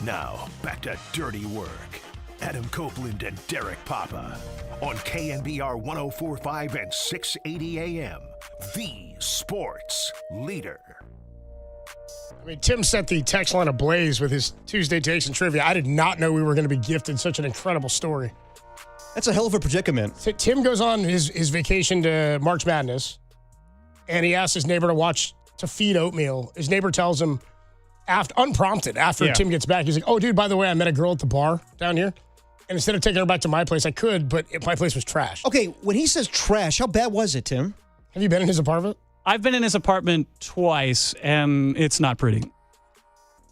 Now, back to Dirty Work. Adam Copeland and Derek Papa on KNBR 104.5 and 680 AM. The Sports Leader. I mean, Tim set the text line ablaze with his Tuesday takes and trivia. I did not know we were going to be gifted such an incredible story. That's a hell of a predicament. So Tim goes on his vacation to March Madness, and he asks his neighbor to feed oatmeal. His neighbor tells him, unprompted, after Tim gets back, he's like, "Oh, dude, by the way, I met a girl at the bar down here. And instead of taking her back to my place, I could, but my place was trash." Okay, when he says trash, how bad was it, Tim? Have you been in his apartment? I've been in his apartment twice, and it's not pretty.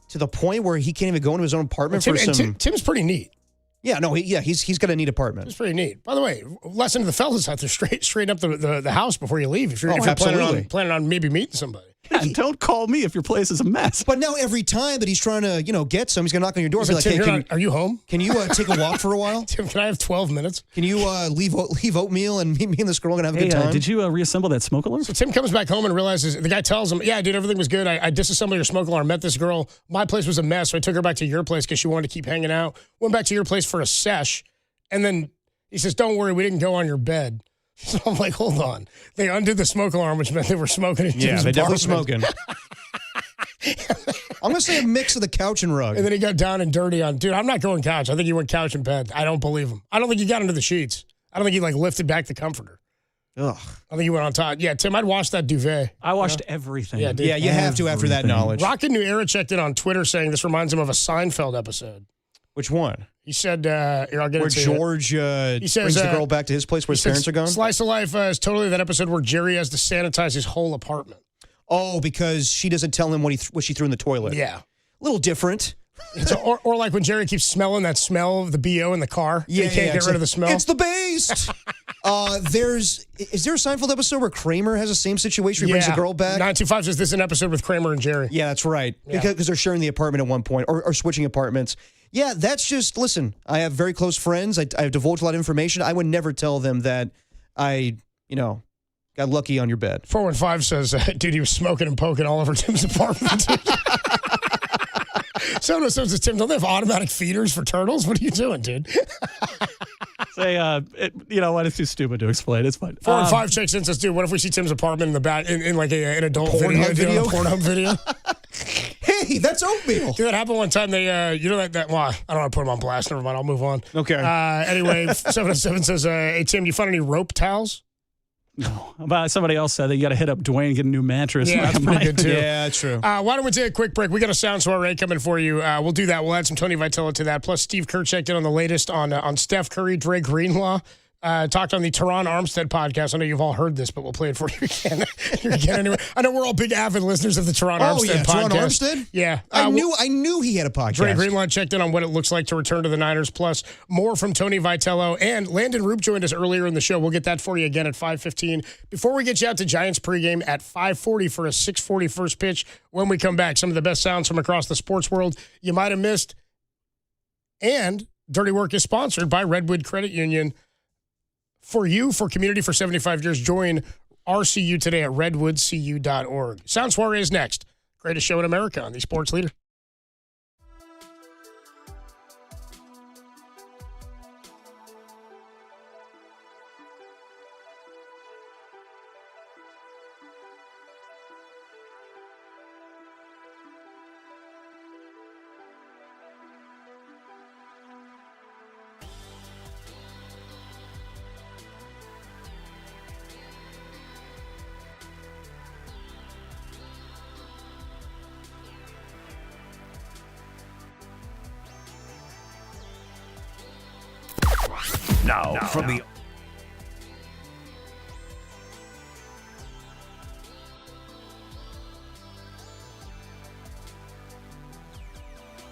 To the point where he can't even go into his own apartment for some... Tim's pretty neat. Yeah, no, he's got a neat apartment. It's pretty neat. By the way, lesson to the fellas out there: straighten up the house before you leave. If you're planning on maybe meeting somebody. Yeah, and don't call me if your place is a mess. But now every time that he's trying to, get some, he's going to knock on your door and be like, "Hey, are you home? Can you take a walk for a while? Tim, can I have 12 minutes? Can you leave oatmeal and me and this girl are going to have a good time?" Did you reassemble that smoke alarm? So Tim comes back home and realizes, the guy tells him, "Yeah, dude, everything was good. I disassembled your smoke alarm, met this girl. My place was a mess, so I took her back to your place because she wanted to keep hanging out. Went back to your place for a sesh. And then he says, 'Don't worry, we didn't go on your bed.'" So I'm like, hold on. They undid the smoke alarm, which meant they were smoking in Tim's they apartment. never smoking. I'm going to say a mix of the couch and rug. And then he got down and dirty on, dude, I'm not going couch. I think he went couch and bed. I don't believe him. I don't think he got into the sheets. I don't think he lifted back the comforter. Ugh. I think he went on top. Yeah, Tim, I'd wash that duvet. I washed everything. Yeah, dude. Yeah, you have to after that knowledge. Rocket New Era checked in on Twitter saying this reminds him of a Seinfeld episode. Which one? He said, here, I'll get where it to George brings the girl back to his place where his parents are gone? Slice of Life is totally that episode where Jerry has to sanitize his whole apartment. Oh, because she doesn't tell him what she threw in the toilet. Yeah. A little different. Or like when Jerry keeps smelling that smell of the BO in the car. Yeah, he can't get rid of the smell. It's the beast. Is there a Seinfeld episode where Kramer has the same situation where he brings a girl back? 925 says this is an episode with Kramer and Jerry. Yeah, that's right. Yeah. Because they're sharing the apartment at one point or switching apartments. Yeah, that's just, listen, I have very close friends. I've divulged a lot of information. I would never tell them that I, got lucky on your bed. 415 says, dude, he was smoking and poking all over Tim's apartment. Someone says, Tim, don't they have automatic feeders for turtles? What are you doing, dude? Say, you know what? It's too stupid to explain. It's fine. 4 and 5 checks in says, dude, what if we see Tim's apartment in the back in like an adult video? Pornhub video? Hey, that's oatmeal. Dude, that happened one time. They, you know that. Well, I don't want to put him on blast. Never mind. I'll move on. Okay. Anyway, 707 says, hey Tim, do you find any rope towels? No. But somebody else said that you got to hit up Dwayne and get a new mattress. Yeah, that's pretty good too. Yeah, that's true. Why don't we take a quick break? We got a sound soiree coming for you. We'll do that. We'll add some Tony Vitello to that. Plus, Steve Kerr checked in on the latest on Steph Curry, Dre Greenlaw. Talked on the Teron Armstead podcast. I know you've all heard this, but we'll play it for you again. Anyway. I know we're all big avid listeners of the Teron Armstead podcast. Teron Armstead? Yeah. I knew he had a podcast. Dre Greenlaw checked in on what it looks like to return to the Niners, plus more from Tony Vitello. And Landon Roop joined us earlier in the show. We'll get that for you again at 5:15. Before we get you out to Giants pregame at 5:40 for a 6:40 first pitch. When we come back, some of the best sounds from across the sports world you might have missed. And Dirty Work is sponsored by Redwood Credit Union. For community for 75 years, join RCU today at redwoodcu.org. Sound Soiree is next. Greatest show in America on the Sports Leader. Now, from the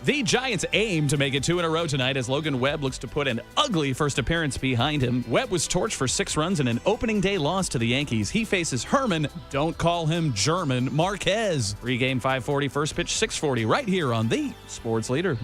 The Giants aim to make it 2 in a row tonight as Logan Webb looks to put an ugly first appearance behind him. Webb was torched for 6 runs in an opening day loss to the Yankees. He faces Herman, don't call him German, Marquez. Pre-game 5:40, first pitch 6:40, right here on the Sports Leader.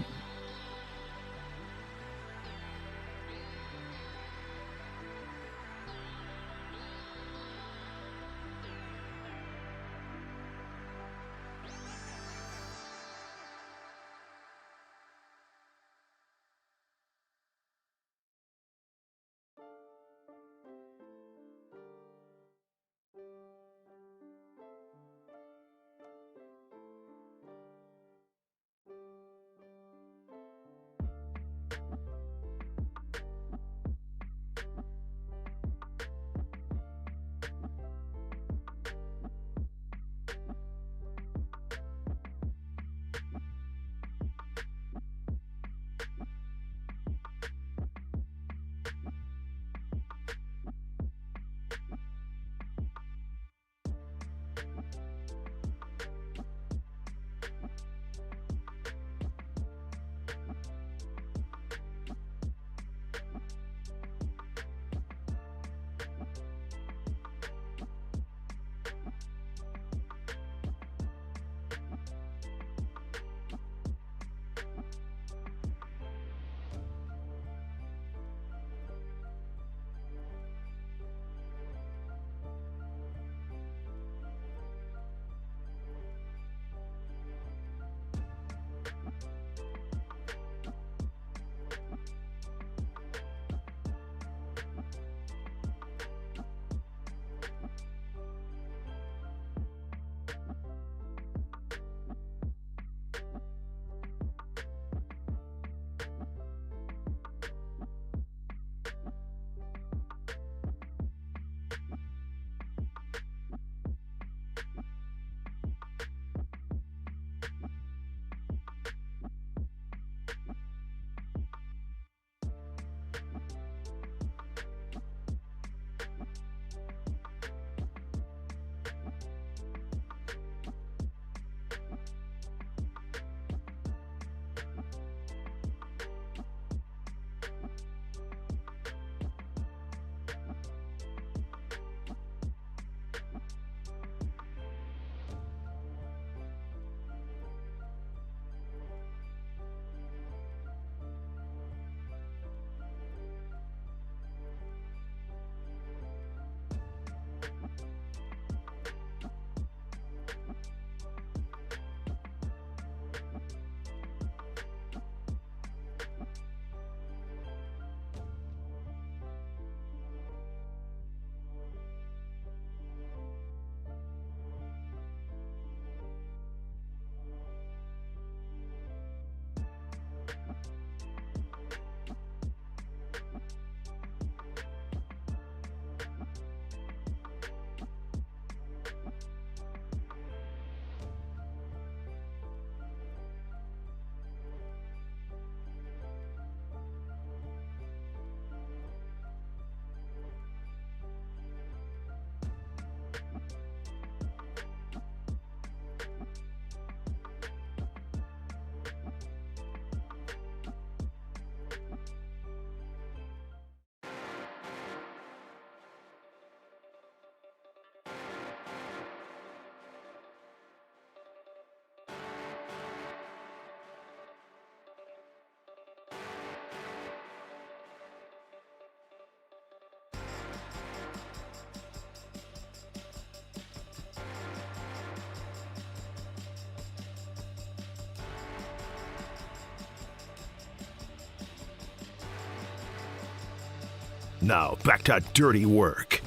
Now back to dirty work.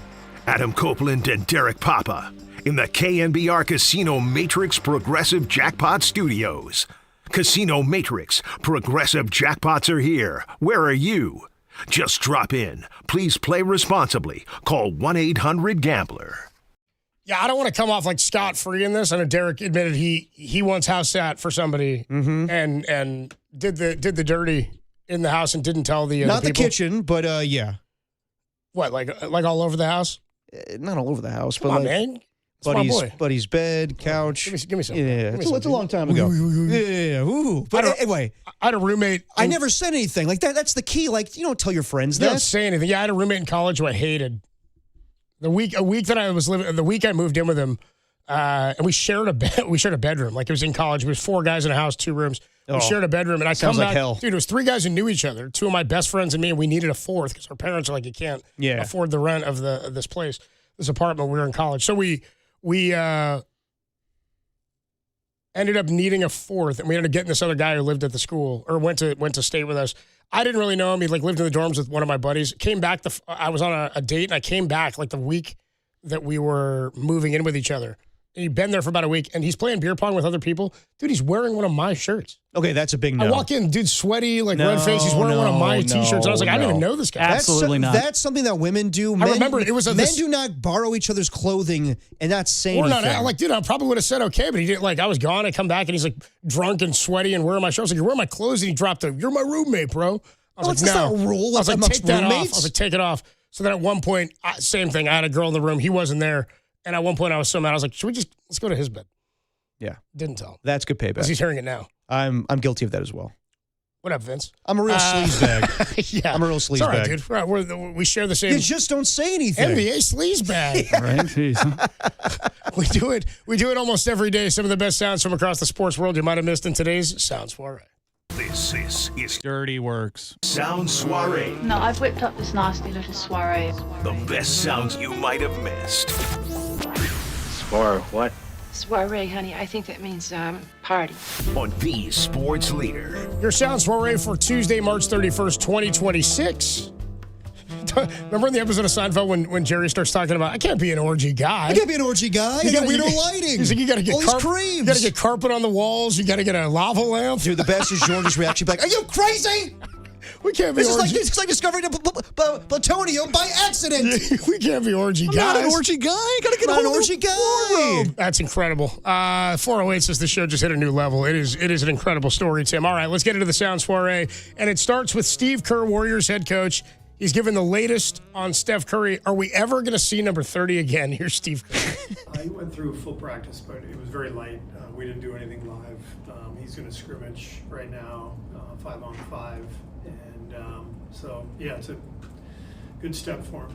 Adam Copeland and Derek Papa in the KNBR Casino Matrix Progressive Jackpot Studios. Casino Matrix Progressive Jackpots are here. Where are you? Just drop in. Please play responsibly. Call 1-800-GAMBLER. Yeah, I don't want to come off like scot-free in this. I know Derek admitted he once house sat for somebody and did the dirty in the house and didn't tell the Not the people. kitchen, but yeah. What, like all over the house? Not all over the house, Come but on, like man. It's my boy. buddy's bed, couch. Give me some. Yeah, Give me it's a long time ago. Yeah. Ooh. But anyway, I had a roommate. I never said anything. Like that. That's the key. Like, you don't tell your friends You that. don't say anything. Yeah, I had a roommate in college who I hated. A week that I was living, the week I moved in with him, and we shared a bed. We shared a bedroom. Like it was in college. It was 4 guys in a house, 2 rooms. We shared a bedroom, and I come sounds back. like hell. Dude, it was 3 guys who knew each other. 2 of my best friends and me, and we needed a 4th because our parents are like, you can't afford the rent of this place, this apartment. We were in college, so we ended up needing a 4th, and we ended up getting this other guy who lived at the school or went to stay with us. I didn't really know him. He lived in the dorms with one of my buddies. Came back. I was on a date, and I came back the week that we were moving in with each other. And he'd been there for about a week, and he's playing beer pong with other people. Dude, he's wearing one of my shirts. Okay, that's a big no. I walk in, dude, sweaty, red face. He's wearing one of my T-shirts. And I was like, I didn't even know this guy. Absolutely not. That's something that women do. I remember it was men do not borrow each other's clothing and not say or anything. not. Dude, I probably would have said okay, but he didn't. I was gone. I come back, and he's drunk and sweaty and wearing my shirt. I was like, you're wearing my clothes, and he dropped you're my roommate, bro. I was that's not a rule. I was like, amongst take that off. I roommates. was like, take it off. So then at one point, same thing. I had a girl in the room. He wasn't there. And at one point, I was so mad. I was like, let's go to his bed. Yeah. Didn't tell him. That's good payback. Because he's hearing it now. I'm guilty of that as well. What up, Vince? I'm a real sleazebag. Yeah. I'm a real sleazebag. It's all right, dude. Right, we share the same. You just don't say anything. NBA sleazebag. Right? Jeez. We do it almost every day. Some of the best sounds from across the sports world you might have missed in today's Sound Soiree. This is Dirty Works. Sound Soiree. No, I've whipped up this nasty little soiree. The best sounds you might have missed. Or what? Soiree, honey. I think that means party. On the sports leader. Your Sound Soiree for Tuesday, March 31st, 2026. Remember in the episode of Seinfeld when Jerry starts talking about, I can't be an orgy guy. I can't be an orgy guy. I got weirdo lighting. He's like, you got to get all these creams. You got to get carpet on the walls. You got to get a lava lamp. Dude, the best is George's reaction back. Are you crazy? We can't be orgy. It's like discovering plutonium by accident. We can't be orgy guys. I'm not an orgy guy. You got to get an orgy guy. That's incredible. 408 says the show just hit a new level. It is an incredible story, Tim. All right, let's get into the Sound Soiree. And it starts with Steve Kerr, Warriors head coach. He's given the latest on Steph Curry. Are we ever going to see number 30 again? Here's Steve Kerr. He went through full practice, but it was very light. We didn't do anything live. He's going to scrimmage right now, 5-on-5. And so, yeah, it's a good step for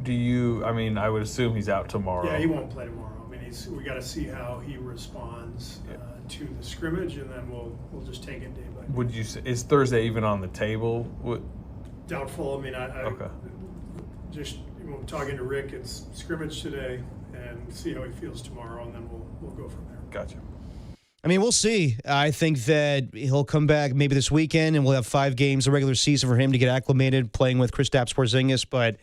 him. I would assume he's out tomorrow. Yeah, he won't play tomorrow. We got to see how he responds to the scrimmage, and then we'll just take it day by day. Would you say, is Thursday even on the table? Doubtful. Okay. Just talking to Rick, it's scrimmage today, and see how he feels tomorrow, and then we'll go from there. Gotcha. We'll see. I think that he'll come back maybe this weekend, and we'll have 5 games the regular season for him to get acclimated playing with Kristaps Porzingis. But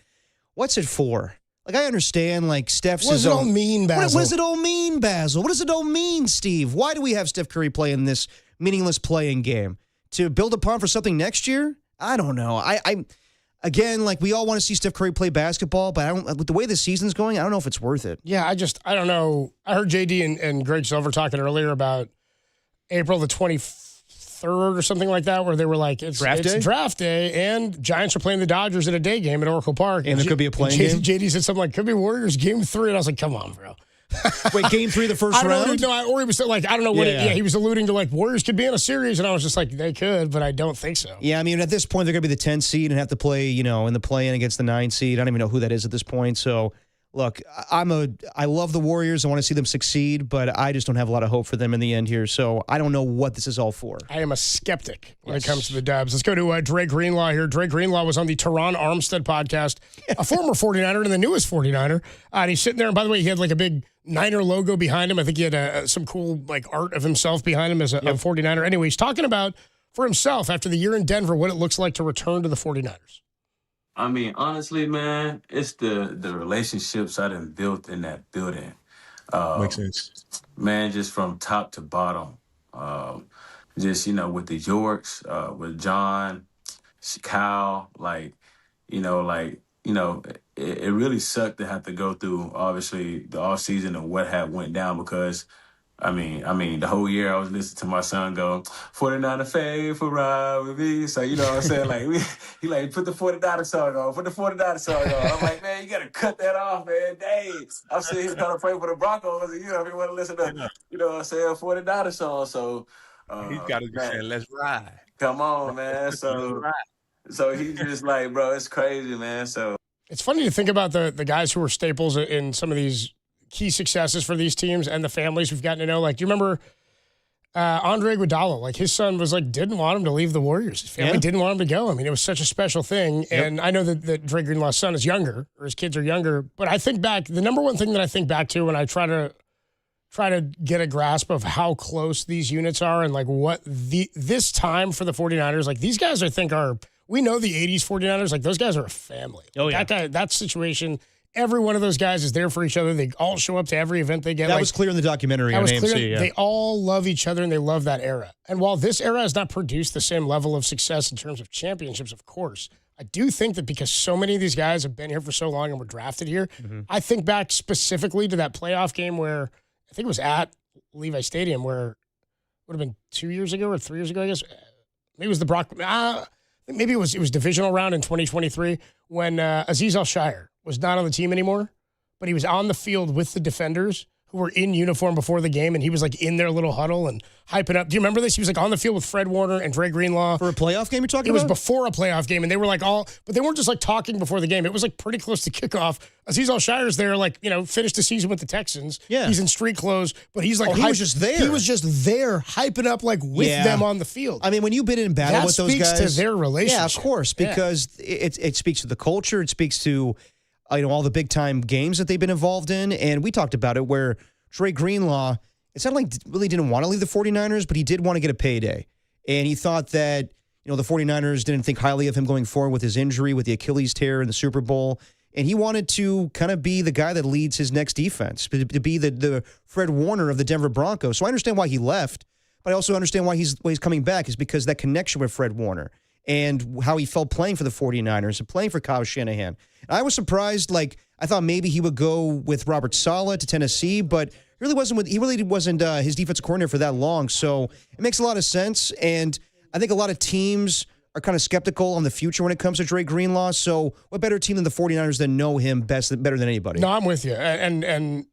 what's it for? I understand, Steph's... What does it all mean, Basil? What does it all mean, Basil? What does it all mean, Steve? Why do we have Steph Curry playing this meaningless playing game? To build upon for something next year? I don't know. Again, we all want to see Steph Curry play basketball, but with the way the season's going, I don't know if it's worth it. Yeah, I don't know. I heard JD and Greg Silver talking earlier about April the 23rd or something like that, where they were like, it's draft day, and Giants are playing the Dodgers in a day game at Oracle Park. And there could be a playing game? JD said something could be Warriors game 3, and I was like, come on, bro. Wait, game 3 of the first round? Or he was I don't know what. He was alluding to Warriors could be in a series, and I was just like, they could, but I don't think so. Yeah, at this point they're going to be the 10th seed and have to play, in the play-in against the 9 seed. I don't even know who that is at this point. So, look, I love the Warriors. I want to see them succeed, but I just don't have a lot of hope for them in the end here. So I don't know what this is all for. I am a skeptic when it comes to the Dubs. Let's go to Dre Greenlaw here. Dre Greenlaw was on the Teron Armstead podcast, a former 49er and the newest 49er. And he's sitting there, and by the way, he had a big Niner logo behind him. I think he had some cool art of himself behind him as a 49er. Anyway, he's talking about, for himself, after the year in Denver, what it looks like to return to the 49ers. I mean, honestly, man, it's the relationships I done built in that building. Makes sense. Man, just from top to bottom. Just, with the Yorks, with John, Kyle, it really sucked to have to go through, obviously, the offseason and what had went down because, I mean, the whole year I was listening to my son go, 49er fade for ride with me. So, you know what I'm saying? He put the 49er song on, put the 49er song on. I'm like, man, you got to cut that off, man. Dang. I'm sitting here trying to pray for the Broncos. And, if you want to listen to, you know what I'm saying, 49er song. So, He's got to be saying, let's ride. Come on, man. So he's just like, bro, it's crazy, man. So it's funny to think about the guys who were staples in some of these key successes for these teams and the families we've gotten to know. Like, do you remember Andre Iguodala? Like, his son was didn't want him to leave the Warriors. His family didn't want him to go. I mean, it was such a special thing. Yep. And I know that Dre Greenlaw's son is younger, or his kids are younger. But I think back, the number one thing that I think back to when I try to get a grasp of how close these units are and what this time for the 49ers, these guys I think are, we know the 80s 49ers, those guys are a family. Oh, yeah. That situation, every one of those guys is there for each other. They all show up to every event they get. That was clear in the documentary on AMC. Yeah. They all love each other and they love that era. And while this era has not produced the same level of success in terms of championships, of course, I do think that because so many of these guys have been here for so long and were drafted here, I think back specifically to that playoff game where I think it was at Levi Stadium where it would have been 2 years ago or 3 years ago, I guess. Maybe it was the maybe it was divisional round in 2023 when Aziz Al-Shire was not on the team anymore, but he was on the field with the defenders who were in uniform before the game, and he was in their little huddle and hyping up. Do you remember this? He was on the field with Fred Warner and Dre Greenlaw. For a playoff game you're talking about? about? It was before a playoff game, and they were but they weren't just talking before the game. It was pretty close to kickoff. Aziz Al-Shire's there, finished the season with the Texans. Yeah. He's in street clothes, but he's he was just there. He was just there, hyping up with them on the field. I mean, when you've been in battle with those guys. That speaks to their relationship. Yeah, of course, because it speaks to the culture. It speaks to all the big-time games that they've been involved in. And we talked about it where Dre Greenlaw, it's not really didn't want to leave the 49ers, but he did want to get a payday. And he thought that, the 49ers didn't think highly of him going forward with his injury, with the Achilles tear in the Super Bowl. And he wanted to kind of be the guy that leads his next defense, to be the Fred Warner of the Denver Broncos. So I understand why he left, but I also understand why he's coming back is because that connection with Fred Warner and how he felt playing for the 49ers and playing for Kyle Shanahan. And I was surprised, I thought maybe he would go with Robert Saleh to Tennessee, but he really wasn't his defensive coordinator for that long. So it makes a lot of sense. And I think a lot of teams are kind of skeptical on the future when it comes to Dre Greenlaw. So what better team than the 49ers that know him better than anybody? No, I'm with you. And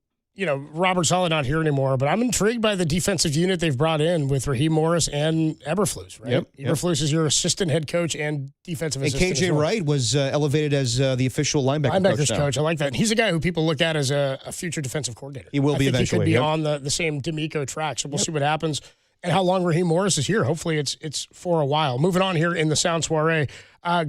Robert Saleh not here anymore, but I'm intrigued by the defensive unit they've brought in with Raheem Morris and Eberflus, right? Yep. Eberflus is your assistant head coach and defensive assistant. And KJ Wright was elevated as the official linebackers coach. I like that. And he's a guy who people look at as a future defensive coordinator. He will be eventually. He could be on the same D'Amico track. So we'll see what happens and how long Raheem Morris is here. Hopefully it's for a while. Moving on here in the Sound Soiree,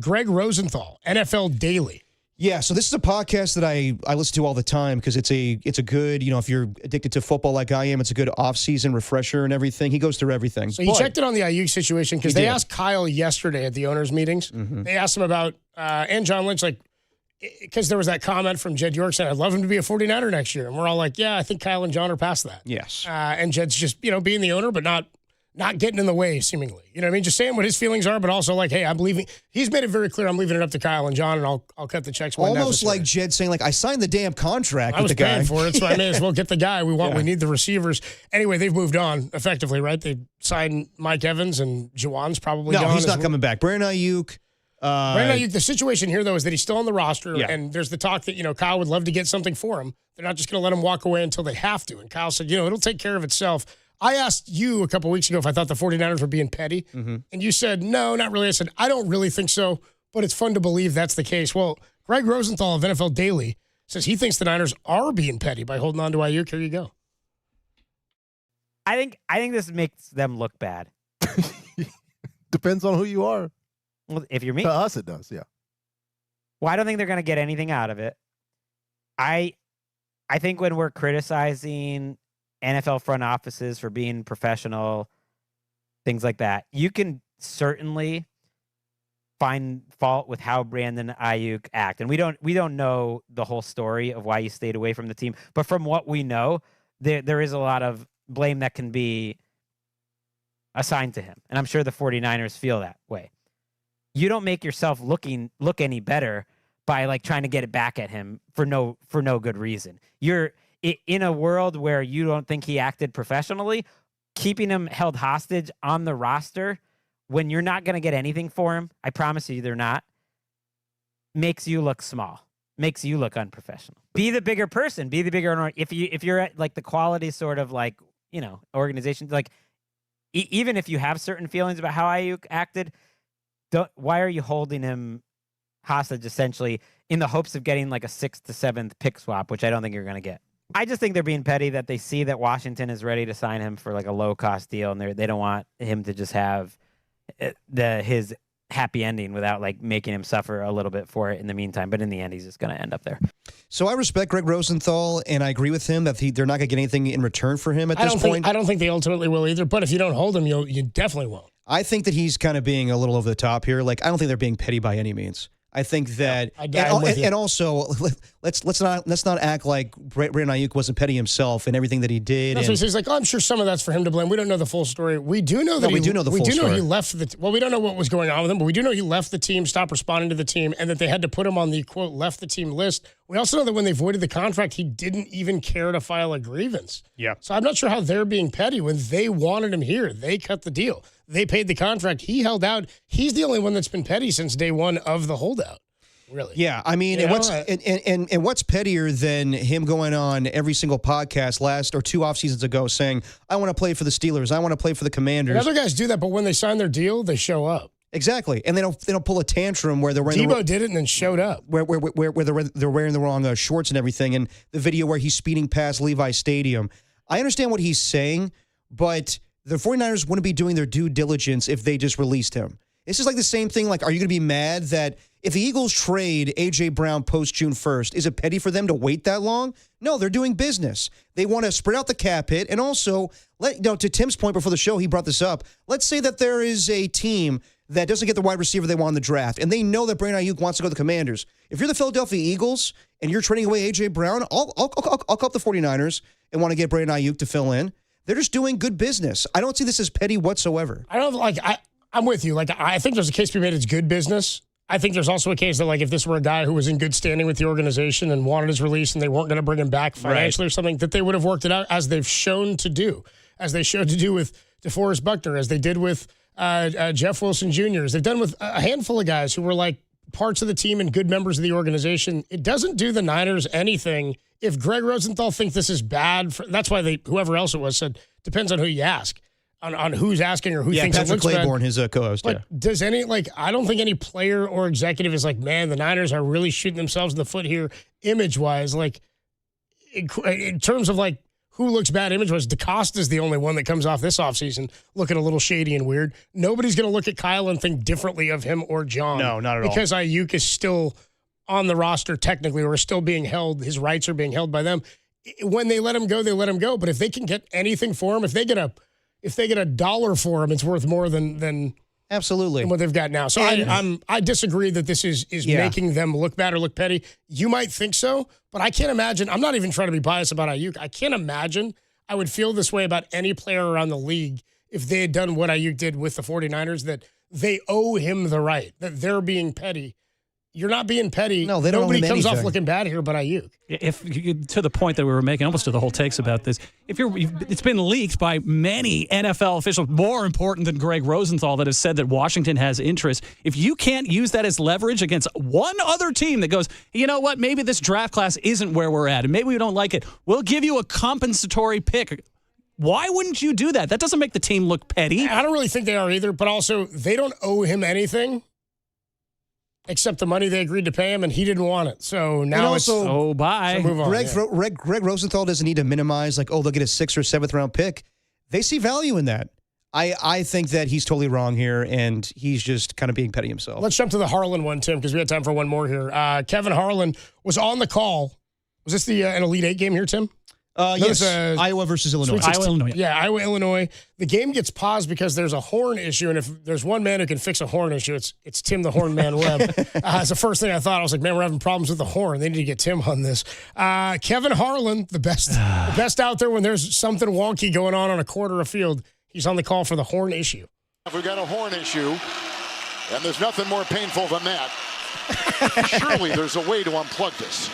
Greg Rosenthal, NFL Daily. Yeah, so this is a podcast that I listen to all the time because it's a good, if you're addicted to football like I am, it's a good off-season refresher and everything. He goes through everything. So he checked it on the Aiyuk situation because they asked Kyle yesterday at the owners' meetings. Mm-hmm. They asked him about, and John Lynch, because there was that comment from Jed York saying, I'd love him to be a 49er next year. And we're all like, yeah, I think Kyle and John are past that. Yes. And Jed's just, being the owner, but not getting in the way, seemingly. You know what I mean? Just saying what his feelings are, but also hey, I'm leaving. He's made it very clear I'm leaving it up to Kyle and John, and I'll cut the checks. Almost like Jed saying, I signed the damn contract with the guy. I was paying for it, so I may as well get the guy we want. Yeah. We need the receivers. Anyway, they've moved on, effectively, right? They signed Mike Evans, and Juwan's probably gone. No, he's not coming back. Brandon Aiyuk. The situation here, though, is that he's still on the roster, and there's the talk that, Kyle would love to get something for him. They're not just going to let him walk away until they have to. And Kyle said, it'll take care of itself. I asked you a couple weeks ago if I thought the 49ers were being petty, and you said, no, not really. I said, I don't really think so, but it's fun to believe that's the case. Well, Greg Rosenthal of NFL Daily says he thinks the Niners are being petty by holding on to Aiyuk. Here you go. I think this makes them look bad. Depends on who you are. Well, if you're me. To us, it does, yeah. Well, I don't think they're going to get anything out of it. I think when we're criticizing NFL front offices for being professional, things like that, you can certainly find fault with how Brandon Aiyuk act. And we don't know the whole story of why he stayed away from the team. But from what we know, there is a lot of blame that can be assigned to him. And I'm sure the 49ers feel that way. You don't make yourself look any better by like trying to get it back at him for no good reason. You're in a world where you don't think he acted professionally, keeping him held hostage on the roster when you're not going to get anything for him, I promise you they're not, makes you look small, makes you look unprofessional. Be the bigger person, be the bigger, if you're at like the quality sort of like, organizations, like even if you have certain feelings about how Aiyuk acted, why are you holding him hostage essentially in the hopes of getting like a 6th to 7th pick swap, which I don't think you're going to get. I just think they're being petty that they see that Washington is ready to sign him for like a low cost deal, and they don't want him to just have his happy ending without like making him suffer a little bit for it in the meantime. But in the end, he's just going to end up there. So I respect Greg Rosenthal, and I agree with him that they're not going to get anything in return for him at this point. I don't think they ultimately will either. But if you don't hold him, you definitely won't. I think that he's kind of being a little over the top here. Like, I don't think they're being petty by any means. I think that, and also let's not act like Brandon Aiyuk wasn't petty himself and everything that he did. That's what he's like. Oh, I'm sure some of that's for him to blame. We don't know the full story. We do know that we do know the full story. We do know he left the. Well, we don't know what was going on with him, but we do know he left the team, stopped responding to the team, and that they had to put him on the quote left the team list. We also know that when they voided the contract, he didn't even care to file a grievance. Yeah. So I'm not sure how they're being petty when they wanted him here. They cut the deal. They paid the contract. He held out. He's the only one that's been petty since day one of the holdout. Really? Yeah, I mean, and what's pettier than him going on every single podcast last or 2 off seasons ago saying, "I want to play for the Steelers, I want to play for the Commanders." And other guys do that, but when they sign their deal, they show up. Exactly, and they don't pull a tantrum where they're wearing. Debo did it and then showed up. Where they're wearing the wrong shorts and everything, and the video where he's speeding past Levi Stadium. I understand what he's saying, but the 49ers wouldn't be doing their due diligence if they just released him. This is like the same thing. Like, are you going to be mad that if the Eagles trade A.J. Brown post June 1st, is it petty for them to wait that long? No, they're doing business. They want to spread out the cap hit. And also, to Tim's point before the show, he brought this up. Let's say that there is a team that doesn't get the wide receiver they want in the draft, and they know that Brandon Aiyuk wants to go to the Commanders. If you're the Philadelphia Eagles and you're trading away A.J. Brown, I'll call up the 49ers and want to get Brandon Aiyuk to fill in. They're just doing good business. I don't see this as petty whatsoever. I'm with you. Like, I think there's a case to be made it's good business. I think there's also a case that, like, if this were a guy who was in good standing with the organization and wanted his release and they weren't going to bring him back financially or something, that they would have worked it out as they've shown to do, as they showed to do with DeForest Buckner, as they did with Jeff Wilson Jr., as they've done with a handful of guys who were, like, parts of the team and good members of the organization. It doesn't do the Niners anything if Greg Rosenthal thinks this is bad. That's why whoever else it was said, depends on who you ask. On who's asking or who thinks Patrick it looks Claiborne, bad. his co-host. But does I don't think any player or executive is like, man, the Niners are really shooting themselves in the foot here image-wise. Like, in terms of, like, who looks bad image-wise, DeCosta's the only one that comes off this offseason looking a little shady and weird. Nobody's going to look at Kyle and think differently of him or John. No, not at all. Because Aiyuk is still on the roster technically, or is still being held. His rights are being held by them. When they let him go, they let him go. But if they can get anything for him, if they get $1 for him, it's worth more than absolutely what they've got now. So I disagree that this is making them look bad or look petty. You might think so, but I can't imagine. I'm not even trying to be biased about Aiyuk. I can't imagine I would feel this way about any player around the league if they had done what Aiyuk did with the 49ers, that they owe him the right, that they're being petty. You're not being petty. No, they don't. Nobody comes off looking bad here, but Aiyuk. If to the point that we were making, almost to the whole takes about this, it's been leaked by many NFL officials, more important than Greg Rosenthal, that has said that Washington has interest. If you can't use that as leverage against one other team that goes, you know what, maybe this draft class isn't where we're at, and maybe we don't like it, we'll give you a compensatory pick. Why wouldn't you do that? That doesn't make the team look petty. I don't really think they are either, but also they don't owe him anything except the money they agreed to pay him, and he didn't want it. So now bye. So move on, Greg Rosenthal doesn't need to minimize, like, they'll get a 6th or 7th round pick. They see value in that. I think that he's totally wrong here, and he's just kind of being petty himself. Let's jump to the Harlan one, Tim, because we had time for one more here. Kevin Harlan was on the call. Was this an Elite Eight game here, Tim? Yes, Iowa versus Illinois. Iowa, Illinois. Yeah, Iowa, Illinois. The game gets paused because there's a horn issue, and if there's one man who can fix a horn issue, it's Tim the Horn Man Webb. It's the first thing I thought. I was like, man, we're having problems with the horn. They need to get Tim on this. Kevin Harlan, the best out there when there's something wonky going on a quarter of field. He's on the call for the horn issue. We've got a horn issue, and there's nothing more painful than that. Surely there's a way to unplug this.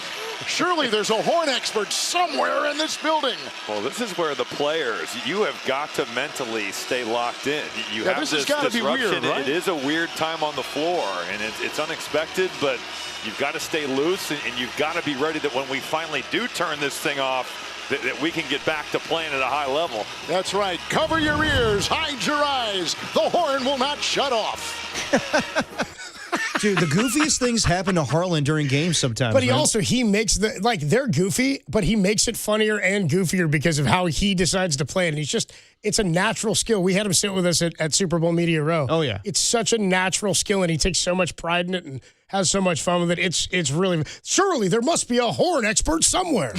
Surely there's a horn expert somewhere in this building. Well, this is where the players, you have got to mentally stay locked in. You have this this has got to be weird, right? It is a weird time on the floor, and it's unexpected, but you've got to stay loose, and you've got to be ready that when we finally do turn this thing off, that we can get back to playing at a high level. That's right. Cover your ears, hide your eyes. The horn will not shut off. Dude, the goofiest things happen to Harlan during games sometimes. But he makes they're goofy, but he makes it funnier and goofier because of how he decides to play it. And it's a natural skill. We had him sit with us at Super Bowl Media Row. Oh, yeah. It's such a natural skill, and he takes so much pride in it and has so much fun with it. It's really, surely there must be a horn expert somewhere.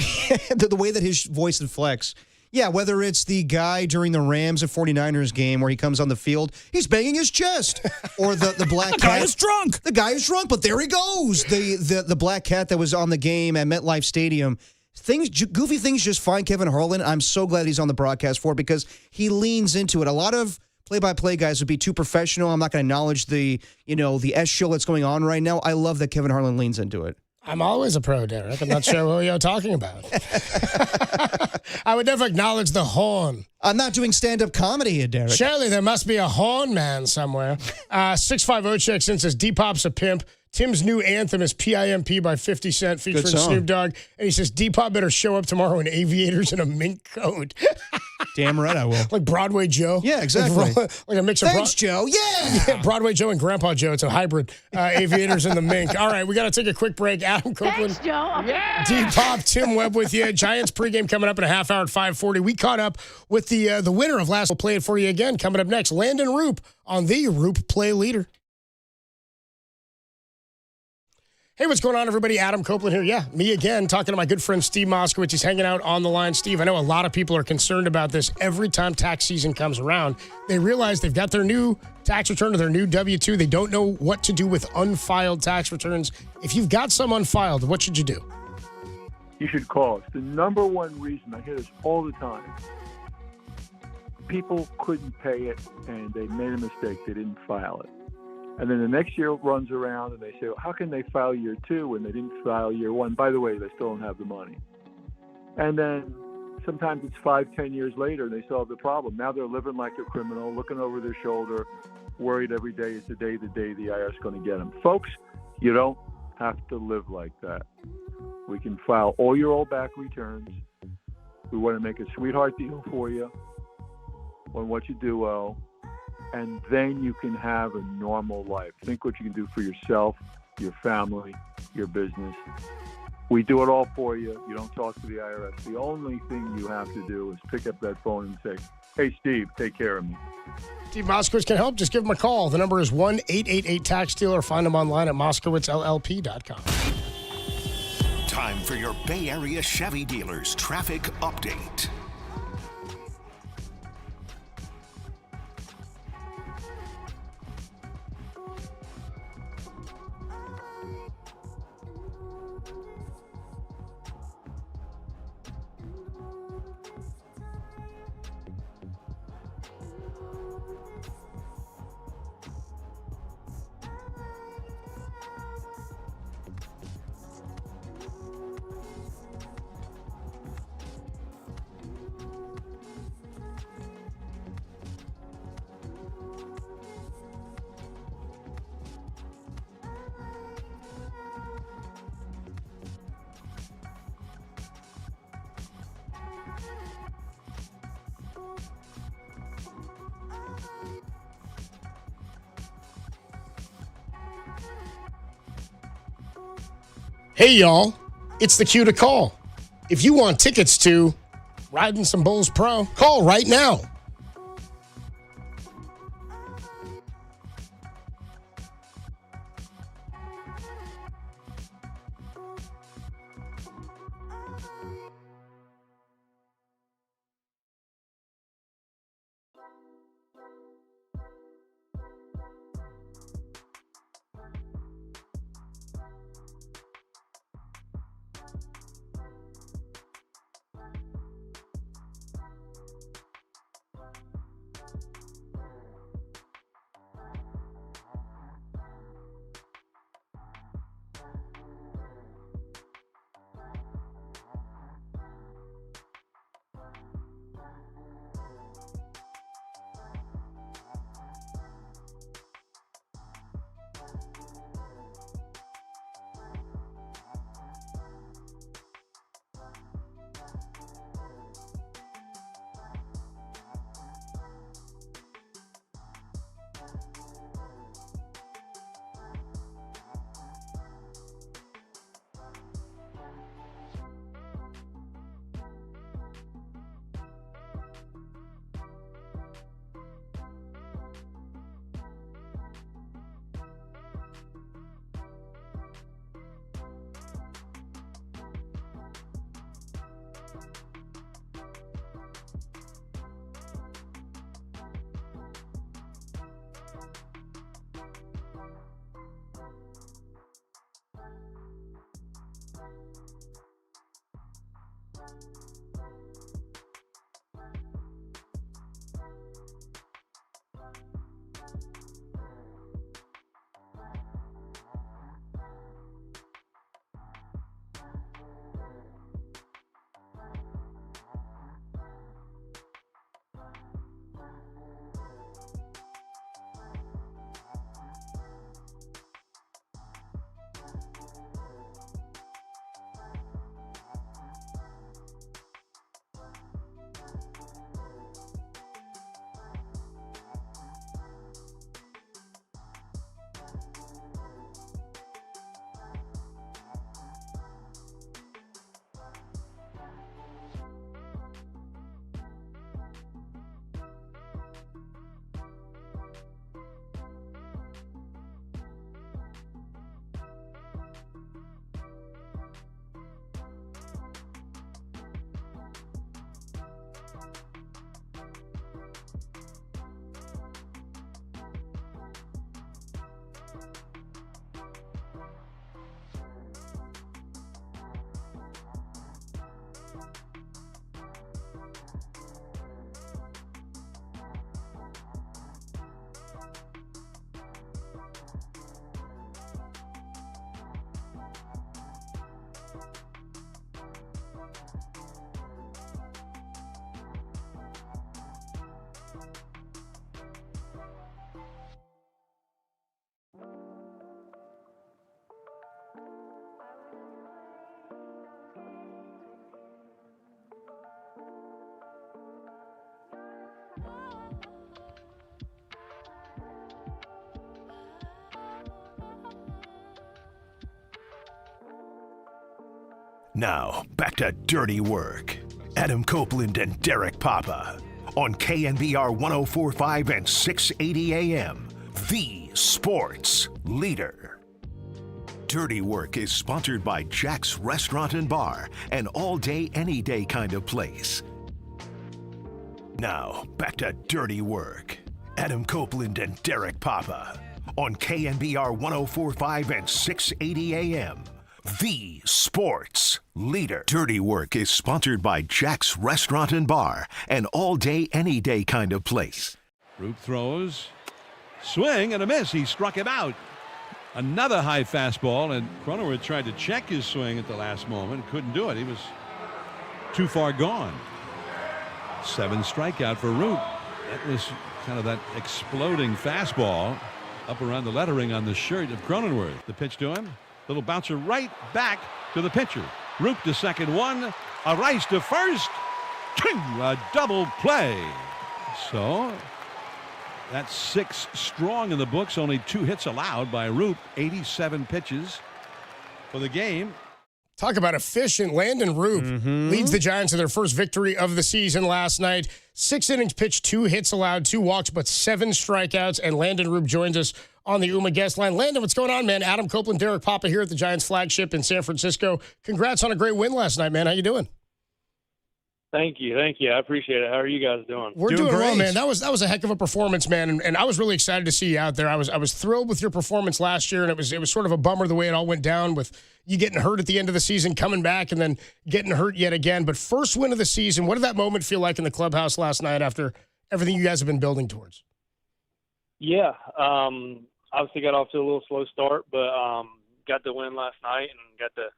the way that his voice inflects. Yeah, whether it's the guy during the Rams at 49ers game where he comes on the field, he's banging his chest. Or the black cat. The guy is drunk. The guy is drunk, but there he goes. The black cat that was on the game at MetLife Stadium. Goofy things just find Kevin Harlan. I'm so glad he's on the broadcast for it because he leans into it. A lot of play-by-play guys would be too professional. I'm not going to acknowledge the S show that's going on right now. I love that Kevin Harlan leans into it. I'm always a pro, Derek. I'm not sure who you're talking about. I would never acknowledge the horn. I'm not doing stand-up comedy here, Derek. Surely there must be a horn man somewhere. 650 checks in says, Depop's a pimp. Tim's new anthem is PIMP by 50 Cent featuring Snoop Dogg. And he says, Depop better show up tomorrow in aviators and a mink coat. Damn right I will. Like Broadway Joe. Yeah, exactly. Like a mix of Thanks, Joe. Yeah. Broadway Joe and Grandpa Joe. It's a hybrid. Aviators and the mink. All right, we got to take a quick break. Adam Copeland. Thanks, Joe. Yeah. Depop, Tim Webb with you. Giants pregame coming up in a half hour at 5:40. We caught up with the winner of last. We'll play it for you again. Coming up next, Landon Roop on the Roop Play Leader. Hey, what's going on, everybody? Adam Copeland here. Yeah, me again, talking to my good friend Steve Moskowitz. He's hanging out on the line. Steve, I know a lot of people are concerned about this. Every time tax season comes around, they realize they've got their new tax return or their new W-2. They don't know what to do with unfiled tax returns. If you've got some unfiled, what should you do? You should call. It's the number one reason. I hear this all the time. People couldn't pay it, and they made a mistake. They didn't file it. And then the next year runs around and they say, well, how can they file year 2 when they didn't file year 1? By the way, they still don't have the money. And then sometimes it's 5-10 years later and they still have the problem. Now they're living like a criminal, looking over their shoulder, worried every day is the day the IRS is going to get them. Folks, you don't have to live like that. We can file all your old back returns. We want to make a sweetheart deal for you on what you do owe. And then you can have a normal life. Think what you can do for yourself, your family, your business. We do it all for you. You don't talk to the IRS. The only thing you have to do is pick up that phone and say, hey, Steve, take care of me. Steve Moskowitz can help. Just give him a call. The number is 1-888-TAX-DEAL or find him online at MoskowitzLLP.com. Time for your Bay Area Chevy dealers traffic update. Hey, y'all, it's the cue to call. If you want tickets to Riding Some Bulls Pro, call right now. Now, back to Dirty Work. Adam Copeland and Derek Papa on KNBR 104.5 and 680 AM, the sports leader. Dirty Work is sponsored by Jack's Restaurant and Bar, an all-day, any-day kind of place. Now, back to Dirty Work. Adam Copeland and Derek Papa on KNBR 104.5 and 680 AM, the sports leader. Dirty Work is sponsored by Jack's Restaurant and Bar, an all-day, any-day kind of place. Roop throws, swing and a miss. He struck him out. Another high fastball, and Cronenworth tried to check his swing at the last moment. Couldn't do it. He was too far gone. 7 strikeout for Roop. That was kind of that exploding fastball up around the lettering on the shirt of Cronenworth. The pitch to him. Little bouncer right back to the pitcher. Roop to second, 1. A Rice to first. 2. A double play. So that's 6 strong in the books. Only 2 hits allowed by Roop. 87 pitches for the game. Talk about efficient. Landon Roop leads the Giants to their first victory of the season last night. 6 innings pitched, 2 hits allowed, 2 walks, but 7 strikeouts. And Landon Roop joins us on the UMA guest line. Landon, what's going on, man? Adam Copeland, Derek Papa here at the Giants flagship in San Francisco. Congrats on a great win last night, man. How you doing? Thank you. I appreciate it. How are you guys doing? We're doing well, man. That was a heck of a performance, man, and I was really excited to see you out there. I was thrilled with your performance last year, and it was sort of a bummer the way it all went down with you getting hurt at the end of the season, coming back, and then getting hurt yet again. But first win of the season, what did that moment feel like in the clubhouse last night after everything you guys have been building towards? Yeah, obviously got off to a little slow start, but got the win last night and got to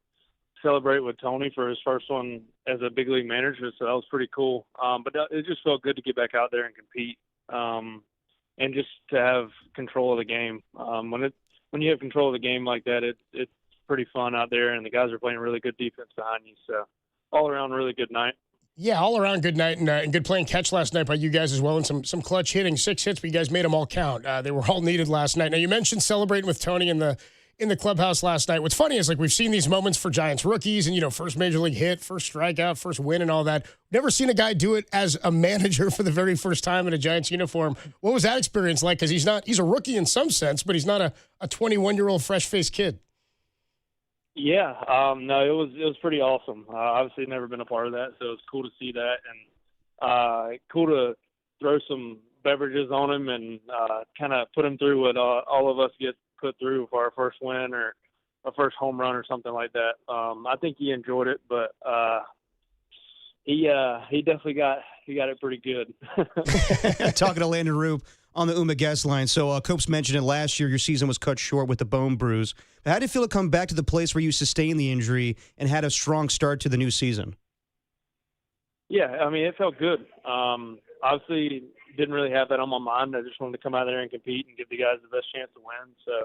celebrate with Tony for his first one as a big league manager, so that was pretty cool. But it just felt good to get back out there and compete, and just to have control of the game. When you have control of the game like that, it's pretty fun out there, and the guys are playing really good defense behind you. So all around, really good night. Yeah, all around good night and good play and catch last night by you guys as well, and some clutch hitting. 6 hits, but you guys made them all count. They were all needed last night. Now you mentioned celebrating with Tony in the clubhouse last night. What's funny is like we've seen these moments for Giants rookies and, first major league hit, first strikeout, first win and all that. Never seen a guy do it as a manager for the very first time in a Giants uniform. What was that experience like? Because he's a rookie in some sense, but he's not a 21-year-old fresh-faced kid. Yeah, no, it was pretty awesome. Obviously never been a part of that, so it was cool to see that, and cool to throw some beverages on him and kind of put him through what all of us get put through for our first win or a first home run or something like that. I think he enjoyed it, but he definitely got it pretty good. Talking to Landon Roop on the UMA guest line. So Copes mentioned it last year. Your season was cut short with the bone bruise. How did it feel to come back to the place where you sustained the injury and had a strong start to the new season? Yeah, I mean, it felt good. Obviously, didn't really have that on my mind. I just wanted to come out there and compete and give the guys the best chance to win. So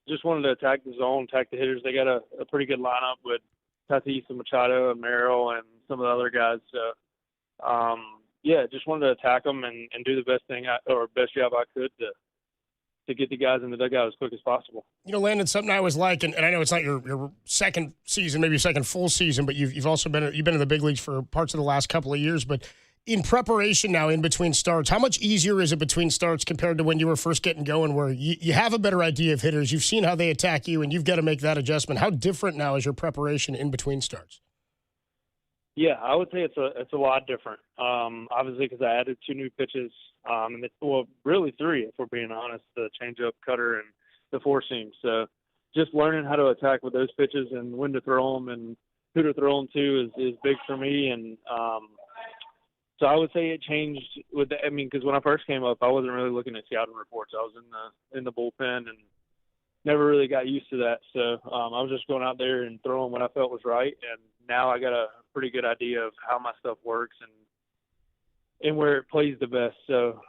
just wanted to attack the zone, attack the hitters. They got a pretty good lineup with Tatis and Machado and Merrill and some of the other guys. So, yeah, just wanted to attack them and do the best job I could to get the guys in the dugout as quick as possible. Landon, something I was like, and I know it's not your second season, maybe your second full season, but you've also been in the big leagues for parts of the last couple of years. But in preparation now, in between starts, how much easier is it between starts compared to when you were first getting going, where you have a better idea of hitters, you've seen how they attack you, and you've got to make that adjustment? How different now is your preparation in between starts? Yeah, I would say it's a lot different. Obviously, because I added 2 new pitches, and really 3 if we're being honest, the changeup, cutter, and the 4-seam. So just learning how to attack with those pitches and when to throw them and who to throw them to is big for me. And so I would say it changed because when I first came up, I wasn't really looking at scouting reports. I was in the bullpen and never really got used to that. So I was just going out there and throwing what I felt was right. And now I got a pretty good idea of how my stuff works and where it plays the best. So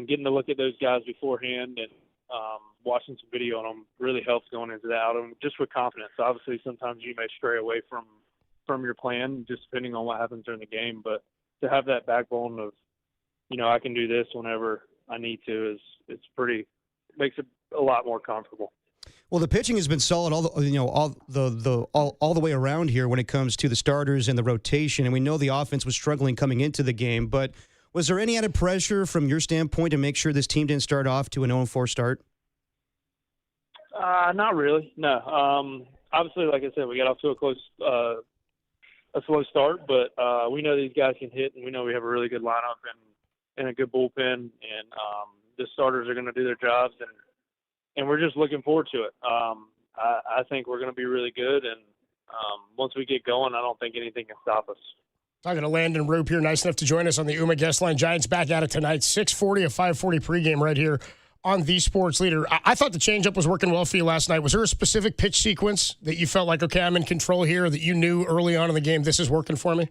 getting to look at those guys beforehand and watching some video on them really helps going into the outing just with confidence. Obviously, sometimes you may stray away from your plan just depending on what happens during the game. But to have that backbone of, I can do this whenever I need to makes it a lot more comfortable. Well, the pitching has been solid all the way around here when it comes to the starters and the rotation, and we know the offense was struggling coming into the game. But was there any added pressure from your standpoint to make sure this team didn't start off to an 0-4 start? Not really. No. Obviously, like I said, we got off to a slow start, but we know these guys can hit, and we know we have a really good lineup and a good bullpen, and the starters are going to do their jobs, and we're just looking forward to it. I think we're going to be really good, and once we get going, I don't think anything can stop us. Talking to Landon RP here, nice enough to join us on the UMA guest line. Giants back at it tonight, 6:40, a 5:40 pregame right here on the Sports Leader. I thought the changeup was working well for you last night. Was there a specific pitch sequence that you felt like, okay, I'm in control here, that you knew early on in the game, this is working for me?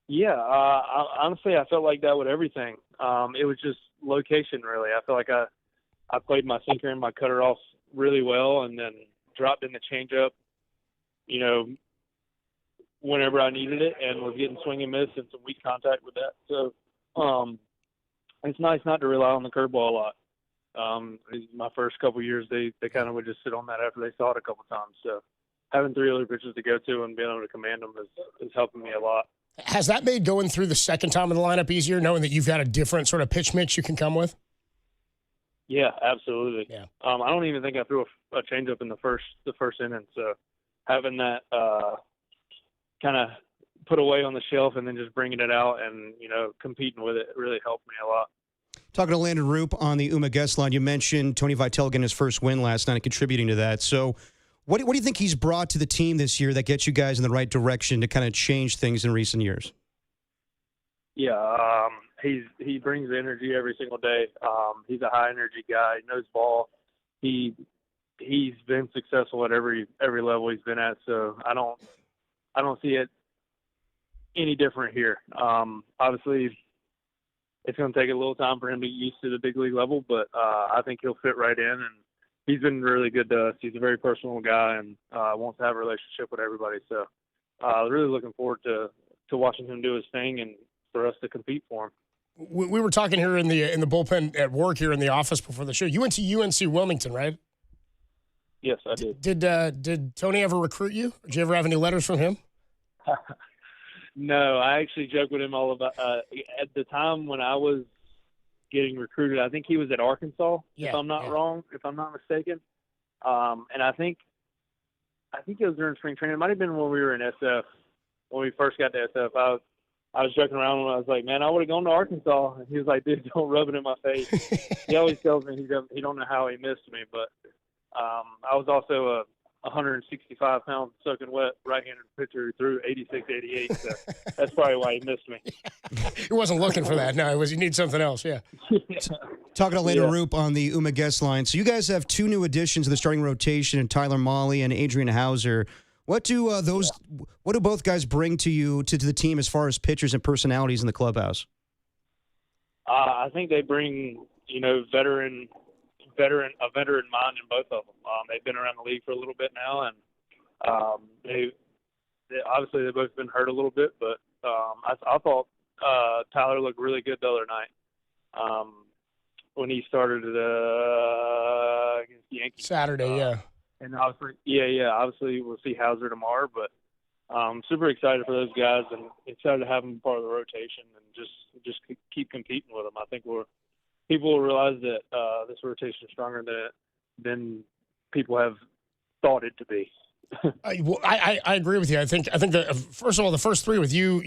Yeah, honestly, I felt like that with everything. It was just location, really. I felt like I played my sinker and my cutter off really well, and then dropped in the changeup, whenever I needed it, and was getting swing and miss and some weak contact with that. So it's nice not to rely on the curveball a lot. My first couple of years, they kind of would just sit on that after they saw it a couple of times. So having three other pitches to go to and being able to command them is helping me a lot. Has that made going through the second time in the lineup easier, knowing that you've got a different sort of pitch mix you can come with? Yeah, absolutely. Yeah. I don't even think I threw a changeup in the first inning. So having that kind of put away on the shelf and then just bringing it out and competing with it really helped me a lot. Talking to Landon RP on the UMA guest line, you mentioned Tony Vitello getting his first win last night and contributing to that. So what do you think he's brought to the team this year that gets you guys in the right direction to kind of change things in recent years? Yeah, he brings energy every single day. He's a high energy guy. He knows ball. He's been successful at every level he's been at. So I don't see it any different here. Obviously, it's going to take a little time for him to get used to the big league level, but I think he'll fit right in. And he's been really good to us. He's a very personal guy and wants to have a relationship with everybody. So really looking forward to watching him do his thing and for us to compete for him. We were talking here in the bullpen at work here in the office before the show. You went to UNC Wilmington, right? Yes, I did. Did Tony ever recruit you? Did you ever have any letters from him? No, I actually joked with him all about at the time when I was getting recruited. I think he was at Arkansas, if I'm not wrong, if I'm not mistaken. And I think it was during spring training. It might have been when we were in SF, when we first got to SF. I was joking around and I was like, man, I would have gone to Arkansas. And he was like, dude, don't rub it in my face. He always tells me he don't know how he missed me, but I was also a 165-pound soaking wet right-handed pitcher who threw 86, 88. So that's probably why he missed me. He wasn't looking for that. No, it was you need something else. Yeah. Talking to Landon RP on the UMA guest line. So you guys have two new additions to the starting rotation, and Tyler Mahle and Adrian Hauser. What do both guys bring to you to the team as far as pitchers and personalities in the clubhouse? I think they bring a veteran mind in both of them. They've been around the league for a little bit now, and they obviously they've both been hurt a little bit, but I thought Tyler looked really good the other night when he started against the Yankees Saturday. Yeah. And obviously we'll see Hauser tomorrow, but super excited for those guys and excited to have them part of the rotation and just keep competing with them. I think people will realize that this rotation is stronger than people have thought it to be. I agree with you. I think that first of all, the first three with you,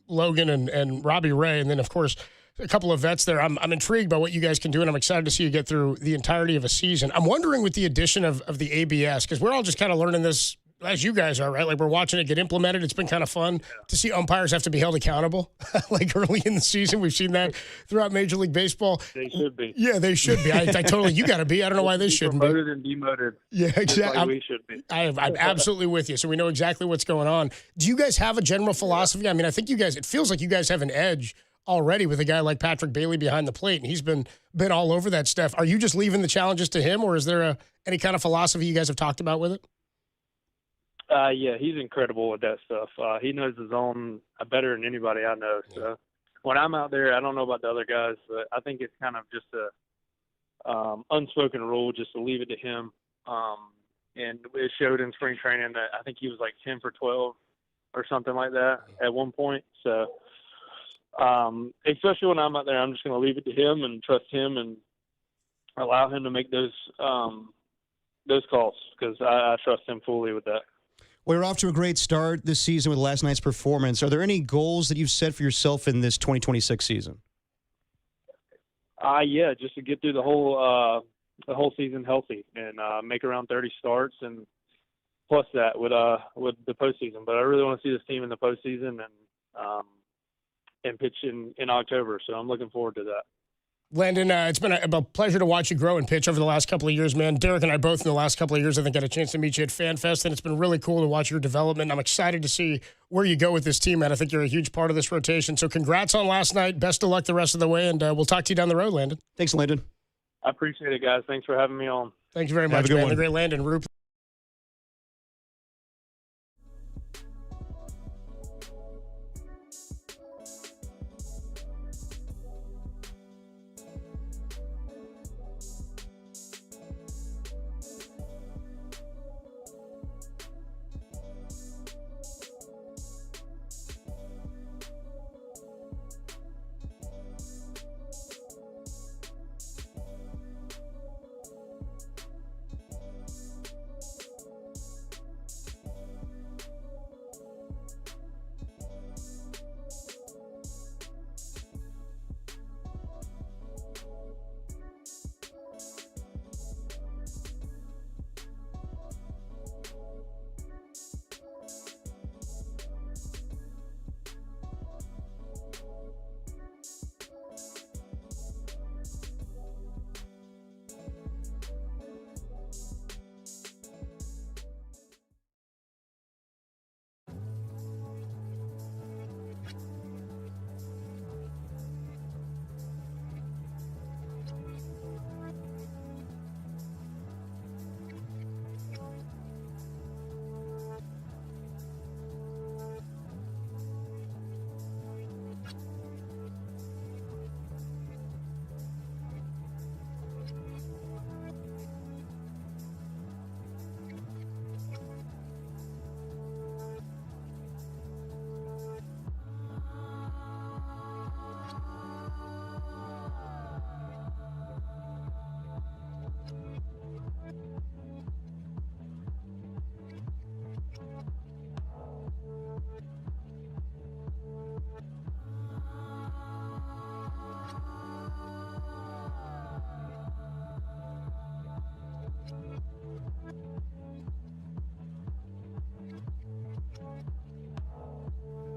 Logan and Robbie Ray, and then of course a couple of vets there. I'm intrigued by what you guys can do, and I'm excited to see you get through the entirety of a season. I'm wondering with the addition of the ABS, because we're all just kind of learning this as you guys are, right? Like we're watching it get implemented. It's been kind of fun to see umpires have to be held accountable. Like early in the season, we've seen that throughout Major League Baseball. They should be. Yeah, they should be. I totally. You got to be. I don't know why they shouldn't be. Promoted and demoted. Yeah, exactly. Like we should be. I'm absolutely with you. So we know exactly what's going on. Do you guys have a general philosophy? I mean, I think you guys. It feels like you guys have an edge already with a guy like Patrick Bailey behind the plate, and he's been all over that stuff. Are you just leaving the challenges to him, or is there any kind of philosophy you guys have talked about with it? Yeah, he's incredible with that stuff. He knows his zone better than anybody I know. So when I'm out there, I don't know about the other guys, but I think it's kind of just unspoken rule just to leave it to him. And it showed in spring training that I think he was like 10 for 12 or something like that at one point. So, especially when I'm out there, I'm just going to leave it to him and trust him and allow him to make those calls because I trust him fully with that. Well, you're off to a great start this season with last night's performance. Are there any goals that you've set for yourself in this 2026 season? Yeah, just to get through the whole season healthy and make around 30 starts and plus that with the postseason. But I really want to see this team in the postseason and pitch in October. So I'm looking forward to that. Landon, it's been a pleasure to watch you grow and pitch over the last couple of years, man. Derek and I both in the last couple of years, I think, had a chance to meet you at FanFest, and it's been really cool to watch your development. I'm excited to see where you go with this team, man. I think you're a huge part of this rotation. So congrats on last night. Best of luck the rest of the way, and we'll talk to you down the road, Landon. Thanks, Landon. I appreciate it, guys. Thanks for having me on. Thank you very much, man. The great Landon Roop.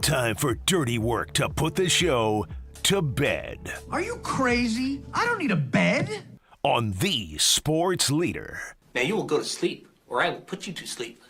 Time for dirty work to put the show to bed. Are you crazy? I don't need a bed. On the sports leader. Now you will go to sleep, or I will put you to sleep.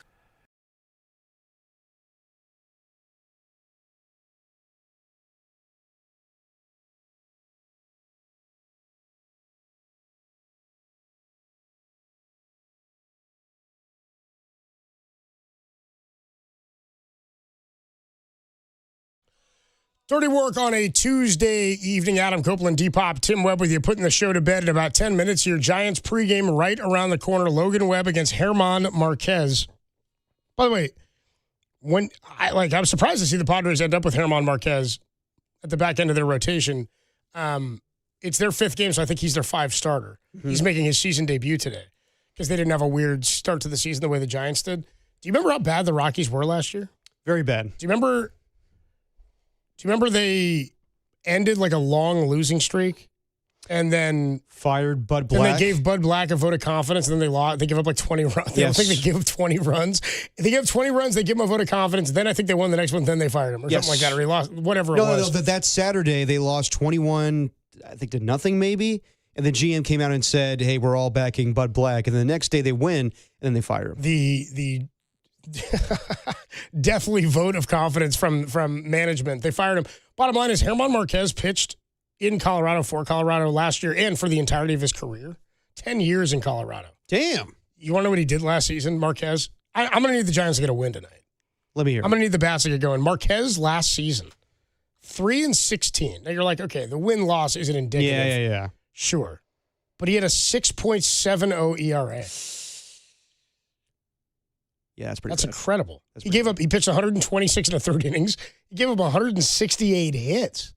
Dirty work on a Tuesday evening. Adam Copeland, D-Pop, Tim Webb with you, putting the show to bed in about 10 minutes here. Giants pregame right around the corner. Logan Webb against German Marquez. By the way, I'm surprised to see the Padres end up with German Marquez at the back end of their rotation. It's their fifth game, so I think he's their 5 starter. Mm-hmm. He's making his season debut today because they didn't have a weird start to the season the way the Giants did. Do you remember how bad the Rockies were last year? Very bad. Do you remember they ended like a long losing streak and then fired Bud Black? And they gave Bud Black a vote of confidence, and then they lost. They give up like 20 runs. Yes. I think they give up 20 runs. If they give up 20 runs, they give him a vote of confidence. Then I think they won the next one. Then they fired him or something like that, or he lost, whatever it was. No, that Saturday they lost 21, I think, to nothing maybe. And the GM came out and said, hey, we're all backing Bud Black. And the next day they win, and then they fire him. The deathly vote of confidence from management. They fired him. Bottom line is German Marquez pitched in Colorado for Colorado last year and for the entirety of his career. 10 years in Colorado. Damn. You want to know what he did last season, Marquez? I'm going to need the Giants to get a win tonight. Let me hear. I'm going to need the bats to get going. Marquez last season, 3-16. Now you're like, okay, the win-loss isn't indicative. Yeah. Sure. but he had a 6.70 ERA. Yeah, that's pretty. That's incredible. He pitched 126 in the third innings. He gave up 168 hits.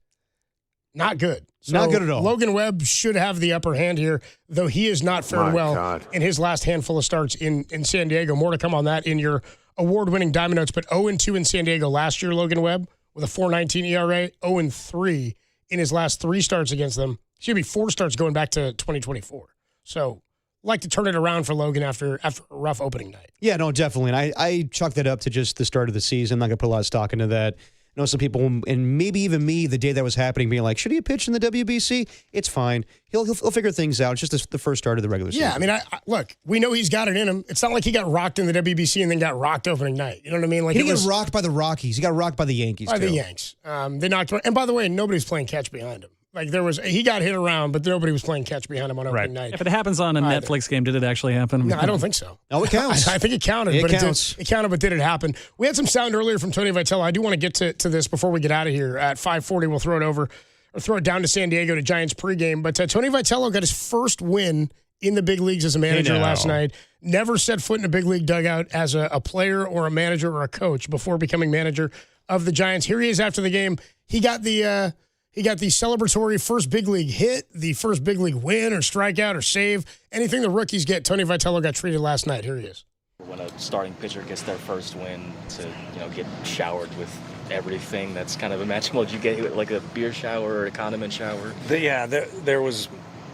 Not good. So Not good at all. Logan Webb should have the upper hand here, though he has not fared well in his last handful of starts in San Diego. More to come on that in your award-winning Diamond Notes. But 0-2 in San Diego last year, Logan Webb, with a 4.19 ERA, 0-3 in his last 3 starts against them. Should be 4 starts going back to 2024. So, like to turn it around for Logan after a rough opening night. Yeah, no, definitely. And I chalk that up to just the start of the season. I'm not going to put a lot of stock into that. I know some people, and maybe even me, the day that was happening, being like, should he have pitched in the WBC? It's fine. He'll figure things out. It's just the first start of the regular season. Yeah, I mean, look, we know he's got it in him. It's not like he got rocked in the WBC and then got rocked opening night. You know what I mean? Like he didn't get rocked by the Rockies. He got rocked by the Yankees, the Yanks. They knocked him. And by the way, nobody's playing catch behind him. Like he got hit around, but nobody was playing catch behind him on opening night. If it happens on a Netflix game, did it actually happen? No, I don't think so. No, it counts. I think it counted. It counted, but did it happen? We had some sound earlier from Tony Vitello. I do want to get to this before we get out of here. At 5:40, we'll throw it over or throw it down to San Diego to Giants pregame. But Tony Vitello got his first win in the big leagues as a manager last night. Never set foot in a big league dugout as a player or a manager or a coach before becoming manager of the Giants. Here he is after the game. He got the celebratory first big league hit, the first big league win or strikeout or save. Anything the rookies get, Tony Vitello got treated last night. Here he is. When a starting pitcher gets their first win, to get showered with everything that's kind of imaginable. Did you get like a beer shower or a condiment shower? There was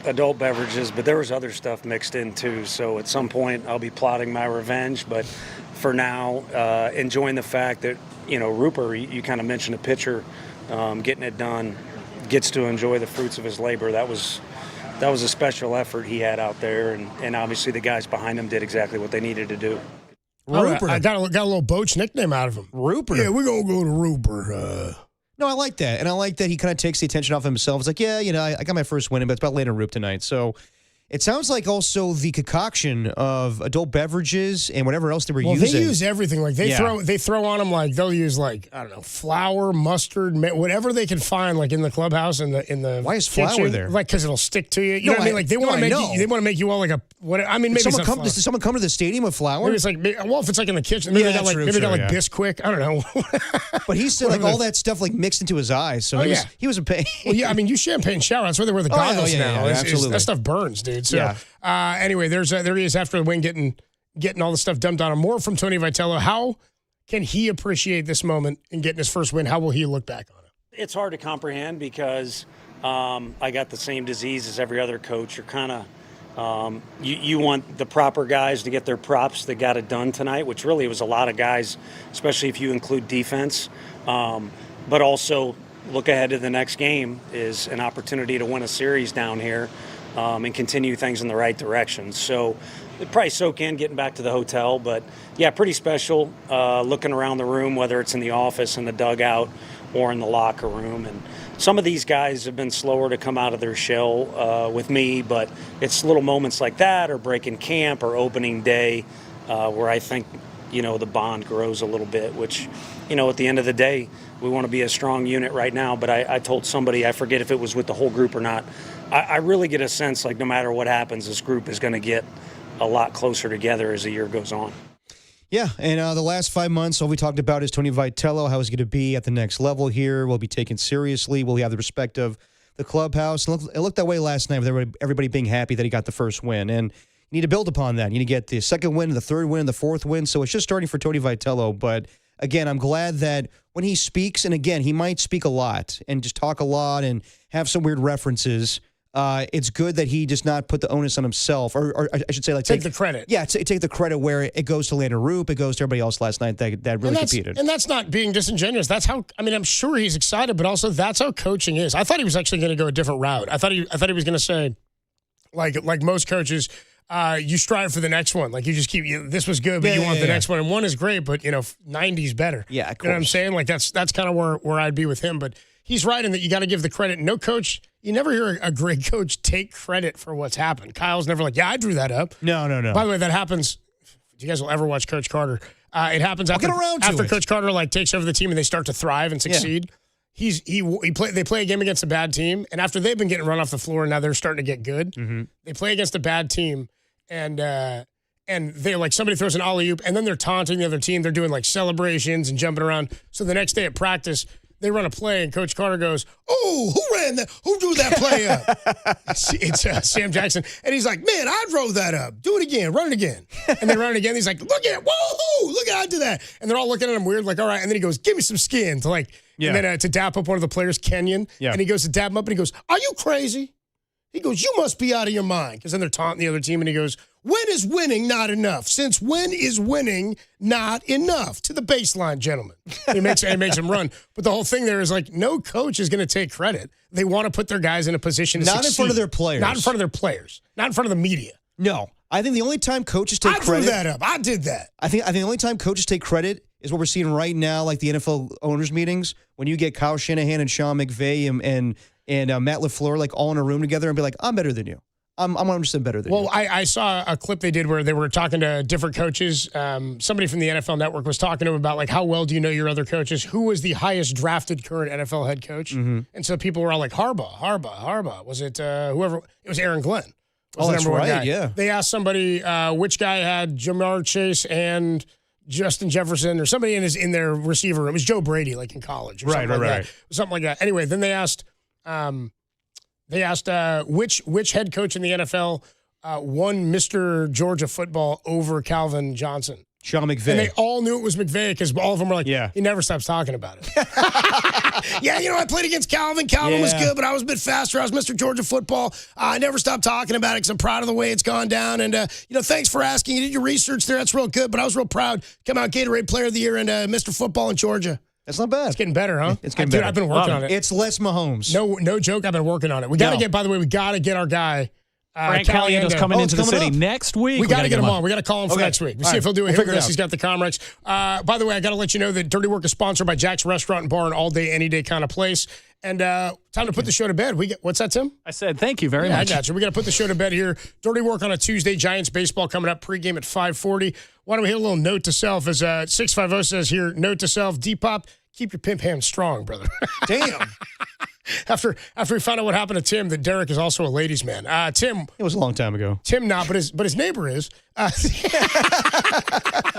adult beverages, but there was other stuff mixed in too. So at some point I'll be plotting my revenge. But for now, enjoying the fact that, Rupert, you kind of mentioned a pitcher getting it done, gets to enjoy the fruits of his labor. That was a special effort he had out there, and obviously the guys behind him did exactly what they needed to do. Rupert. I got a little Boach nickname out of him. Rupert. Yeah, we're going to go to Rupert. No, I like that. And I like that he kind of takes the attention off himself. It's like, I got my first win, but it's about Landon RP tonight. So it sounds like also the concoction of adult beverages and whatever else they were using. They use everything. Like they throw on them, like they'll use flour, mustard, whatever they can find like in the clubhouse in the Why is kitchen. flour there? Like because it'll stick to you. You know what I mean? Like they want to make you all like a what? I mean, maybe does someone come to the stadium with flour? Maybe it's like if it's like in the kitchen, maybe they got Bisquick. I don't know. But he said like all that stuff like mixed into his eyes, so he was a pain. Well, yeah, I mean, you champagne shower. That's why they wear the goggles now. Absolutely, that stuff burns, dude. So anyway, there he is after the win, getting all the stuff dumped on him. More from Tony Vitello. How can he appreciate this moment in getting his first win? How will he look back on it? It's hard to comprehend because I got the same disease as every other coach. You're kind of you want the proper guys to get their props that got it done tonight, which really was a lot of guys, especially if you include defense. But also look ahead to the next game is an opportunity to win a series down here and continue things in the right direction. So it probably soak in getting back to the hotel. But, yeah, pretty special looking around the room, whether it's in the office, in the dugout, or in the locker room. And some of these guys have been slower to come out of their shell with me, but it's little moments like that or breaking camp or opening day where I think, the bond grows a little bit, which, at the end of the day, we want to be a strong unit right now. But I told somebody, I forget if it was with the whole group or not, I really get a sense like no matter what happens, this group is going to get a lot closer together as the year goes on. Yeah, and the last 5 months, all we talked about is Tony Vitello, how he's going to be at the next level here. Will he be taken seriously? Will he have the respect of the clubhouse? And it looked that way last night with everybody being happy that he got the first win. And you need to build upon that. You need to get the second win, the third win, the fourth win. So it's just starting for Tony Vitello. But again, I'm glad that when he speaks, and again, he might speak a lot and just talk a lot and have some weird references. It's good that he does not put the onus on himself, or I should say, like take the credit. Yeah, take the credit where it goes to Landon RP, it goes to everybody else last night that really competed. And that's not being disingenuous. That's how. I mean, I'm sure he's excited, but also that's how coaching is. I thought he was actually going to go a different route. I thought he was going to say, like most coaches, you strive for the next one. Like you just keep. This was good, but you want the next one, and one is great, but 90's better. Yeah, of course. You know what I'm saying? Like that's kind of where I'd be with him, but. He's right in that you got to give the credit. No coach, you never hear a great coach take credit for what's happened. Kyle's never like, I drew that up. No. By the way, that happens. If you guys will ever watch Coach Carter, it happens after Coach Carter takes over the team and they start to thrive and succeed. They play a game against a bad team, and after they've been getting run off the floor, and now they're starting to get good. They play against a bad team, and they like somebody throws an alley-oop, and then they're taunting the other team. They're doing like celebrations and jumping around. So the next day at practice, they run a play, and Coach Carter goes, "Oh, who ran that? Who drew that play up?" it's Sam Jackson, and he's like, "Man, I drove that up. Do it again. Run it again." And they run it again. He's like, "Look at it. Whoa, look at I did that." And they're all looking at him weird, like, "All right." And then he goes, "Give me some skin," to like, and then to dap up one of the players, Kenyon. And he goes to dap him up, and he goes, "Are you crazy?" He goes, "You must be out of your mind." Because then they're taunting the other team, and he goes, "When is winning not enough? Since when is winning not enough?" To the baseline, gentlemen. He makes him run. But the whole thing there is like, no coach is going to take credit. They want to put their guys in a position to Not succeed. in front of their players. Not in front of their players. Not in front of the media. No. I think the only time coaches take credit. I drew that up. I did that. I think the only time coaches take credit is what we're seeing right now, like the NFL owners meetings, when you get Kyle Shanahan and Sean McVay and Matt LaFleur like all in a room together and be like, "I'm better than you. I'm 100% better than you." Well, I saw a clip they did where they were talking to different coaches. Somebody from the NFL Network was talking to them about like, how well do you know your other coaches? Who was the highest drafted current NFL head coach? And so people were all like, Harbaugh. Was it whoever? It was Aaron Glenn. Was Oh, the that's number one right, guy. yeah. They asked somebody which guy had Jamar Chase and Justin Jefferson or somebody in their receiver room. It was Joe Brady, like in college. Or something like that. Something like that. Anyway, then they asked which head coach in the NFL won Mr. Georgia football over Calvin Johnson. Sean McVay. And they all knew it was McVay because all of them were like, he never stops talking about it. I played against Calvin. Calvin was good, but I was a bit faster. I was Mr. Georgia football. I never stopped talking about it because I'm proud of the way it's gone down. And, thanks for asking. You did your research there. That's real good. But I was real proud. Come out Gatorade Player of the Year and Mr. Football in Georgia. That's not bad. It's getting better, huh? It's getting better. I've been working on it. It's less Mahomes. No joke. I've been working on it. We got to get our guy. Frank Caliendo's coming into the city next week. We got to get him on. We got to call him for next week. We'll see if he'll do it. We'll figure it out. He's got the Comrex. By the way, I got to let you know that Dirty Work is sponsored by Jack's Restaurant and Bar, an all-day, any-day kind of place. And time to put the show to bed. What's that, Tim? I said thank you very much. I got you. We got to put the show to bed here. Dirty Work on a Tuesday. Giants baseball coming up. Pregame at 5:40. Why don't we hit a little note to self? As 650 says here, note to self, Depop, keep your pimp hand strong, brother. Damn. After we found out what happened to Tim, that Derek is also a ladies' man. Tim. It was a long time ago. Tim not, but his neighbor is.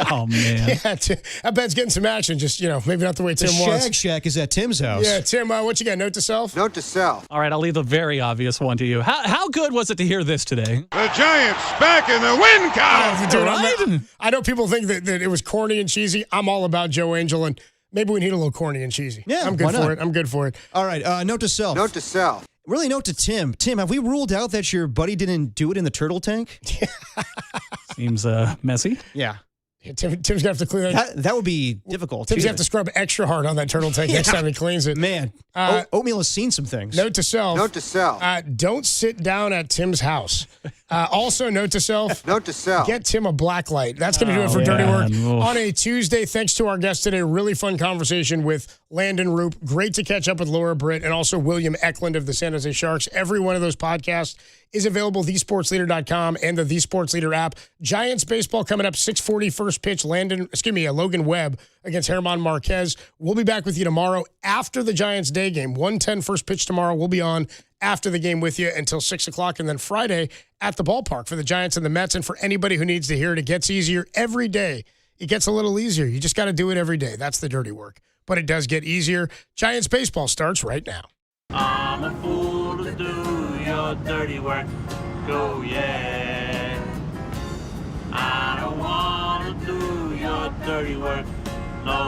Oh, man. Yeah, I bet it's getting some action. Just, maybe not the way Tim The wants. Shag Shack is at Tim's house. Yeah, Tim, what you got? Note to self? Note to self. All right, I'll leave the very obvious one to you. How good was it to hear this today? The Giants back in the win column. Dude, I know people think that it was corny and cheesy. I'm all about Joe Angel, and maybe we need a little corny and cheesy. Yeah, I'm good why for not? it. I'm good for it. All right, note to self. Note to self. Really note to Tim. Tim, have we ruled out that your buddy didn't do it in the turtle tank? Seems messy. Yeah. Tim's going to have to clean that. That would be difficult. Tim's going to have to scrub extra hard on that turtle tank next time he cleans it. Man, Oatmeal has seen some things. Note to self. Note to self. Don't sit down at Tim's house. Also, note to self. Note to self. Get Tim a black light. That's going to do it for Dirty Work on a Tuesday. Thanks to our guest today. Really fun conversation with Landon RP. Great to catch up with Laura Britt and also William Eklund of the San Jose Sharks. Every one of those podcasts is available at thesportsleader.com and the Sports Leader app. Giants baseball coming up 6:40 first pitch. Logan Webb against German Marquez. We'll be back with you tomorrow after the Giants day game. 1:10 first pitch tomorrow. We'll be on after the game with you until 6 o'clock, and then Friday at the ballpark for the Giants and the Mets. And for anybody who needs to hear it, it gets easier every day. It gets a little easier. You just got to do it every day. That's the dirty work. But it does get easier. Giants baseball starts right now. I'm a fool to do your dirty work. Go, yeah. I don't want to do your dirty work. No.